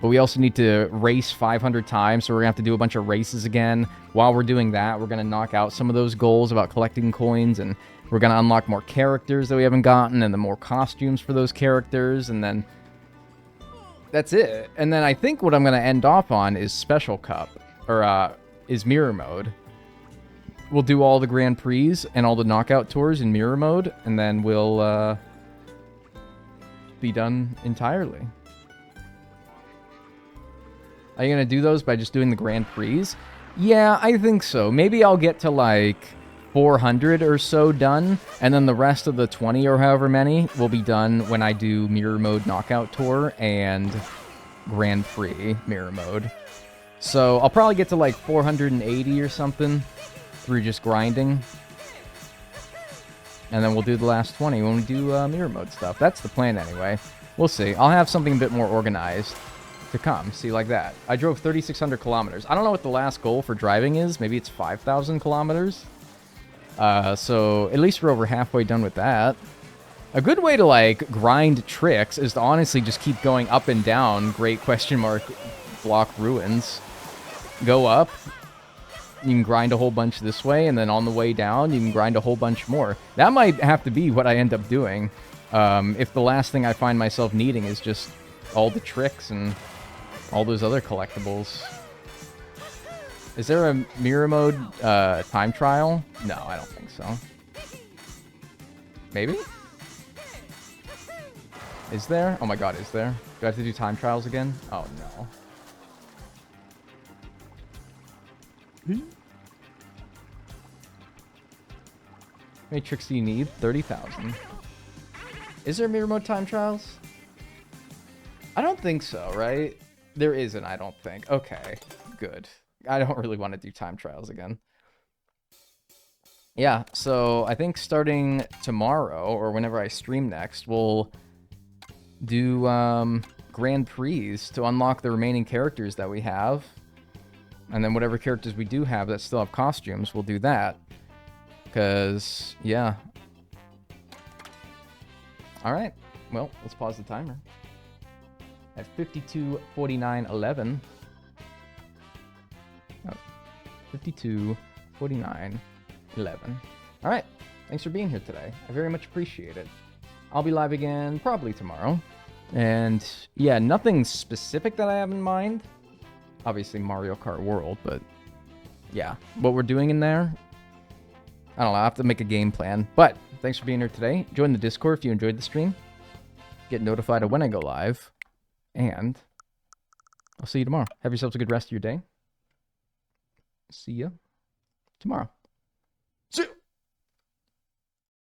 But we also need to race 500 times, so we're going to have to do a bunch of races again. While we're doing that, we're going to knock out some of those goals about collecting coins, and we're going to unlock more characters that we haven't gotten, and then more costumes for those characters, and then that's it. And then I think what I'm going to end off on is Special Cup, or is Mirror Mode. We'll do all the Grand Prix and all the knockout tours in Mirror Mode, and then we'll be done entirely. Are you going to do those by just doing the Grand Prix? Yeah, I think so. Maybe I'll get to like 400 or so done, and then the rest of the 20 or however many will be done when I do Mirror Mode Knockout Tour and Grand Prix Mirror Mode. So I'll probably get to like 480 or something through just grinding. And then we'll do the last 20 when we do Mirror Mode stuff. That's the plan anyway. We'll see. I'll have something a bit more organized to come. See, like that. I drove 3,600 kilometers. I don't know what the last goal for driving is. Maybe it's 5,000 kilometers. So at least we're over halfway done with that. A good way to, like, grind tricks is to honestly just keep going up and down Great Question Mark Block Ruins. Go up. You can grind a whole bunch this way, and then on the way down, you can grind a whole bunch more. That might have to be what I end up doing. If the last thing I find myself needing is just all the tricks and all those other collectibles. Is there a Mirror Mode time trial? No, I don't think so. Maybe? Is there? Oh my god, is there? Do I have to do time trials again? Oh no. How many tricks do you need? 30,000. Is there Mirror Mode time trials? I don't think so, right? There isn't, I don't think. Okay, good. I don't really want to do time trials again. Yeah, so I think starting tomorrow, or whenever I stream next, we'll do Grand Prix to unlock the remaining characters that we have. And then whatever characters we do have that still have costumes, we'll do that. Because, yeah. Alright, well, let's pause the timer. At 52:49:11. Oh, 52:49:11. Alright, thanks for being here today. I very much appreciate it. I'll be live again probably tomorrow. And yeah, nothing specific that I have in mind. Obviously Mario Kart World, but yeah, what we're doing in there, I don't know, I'll have to make a game plan. But thanks for being here today. Join the Discord if you enjoyed the stream. Get notified of when I go live. And I'll see you tomorrow. Have yourselves a good rest of your day. See ya tomorrow.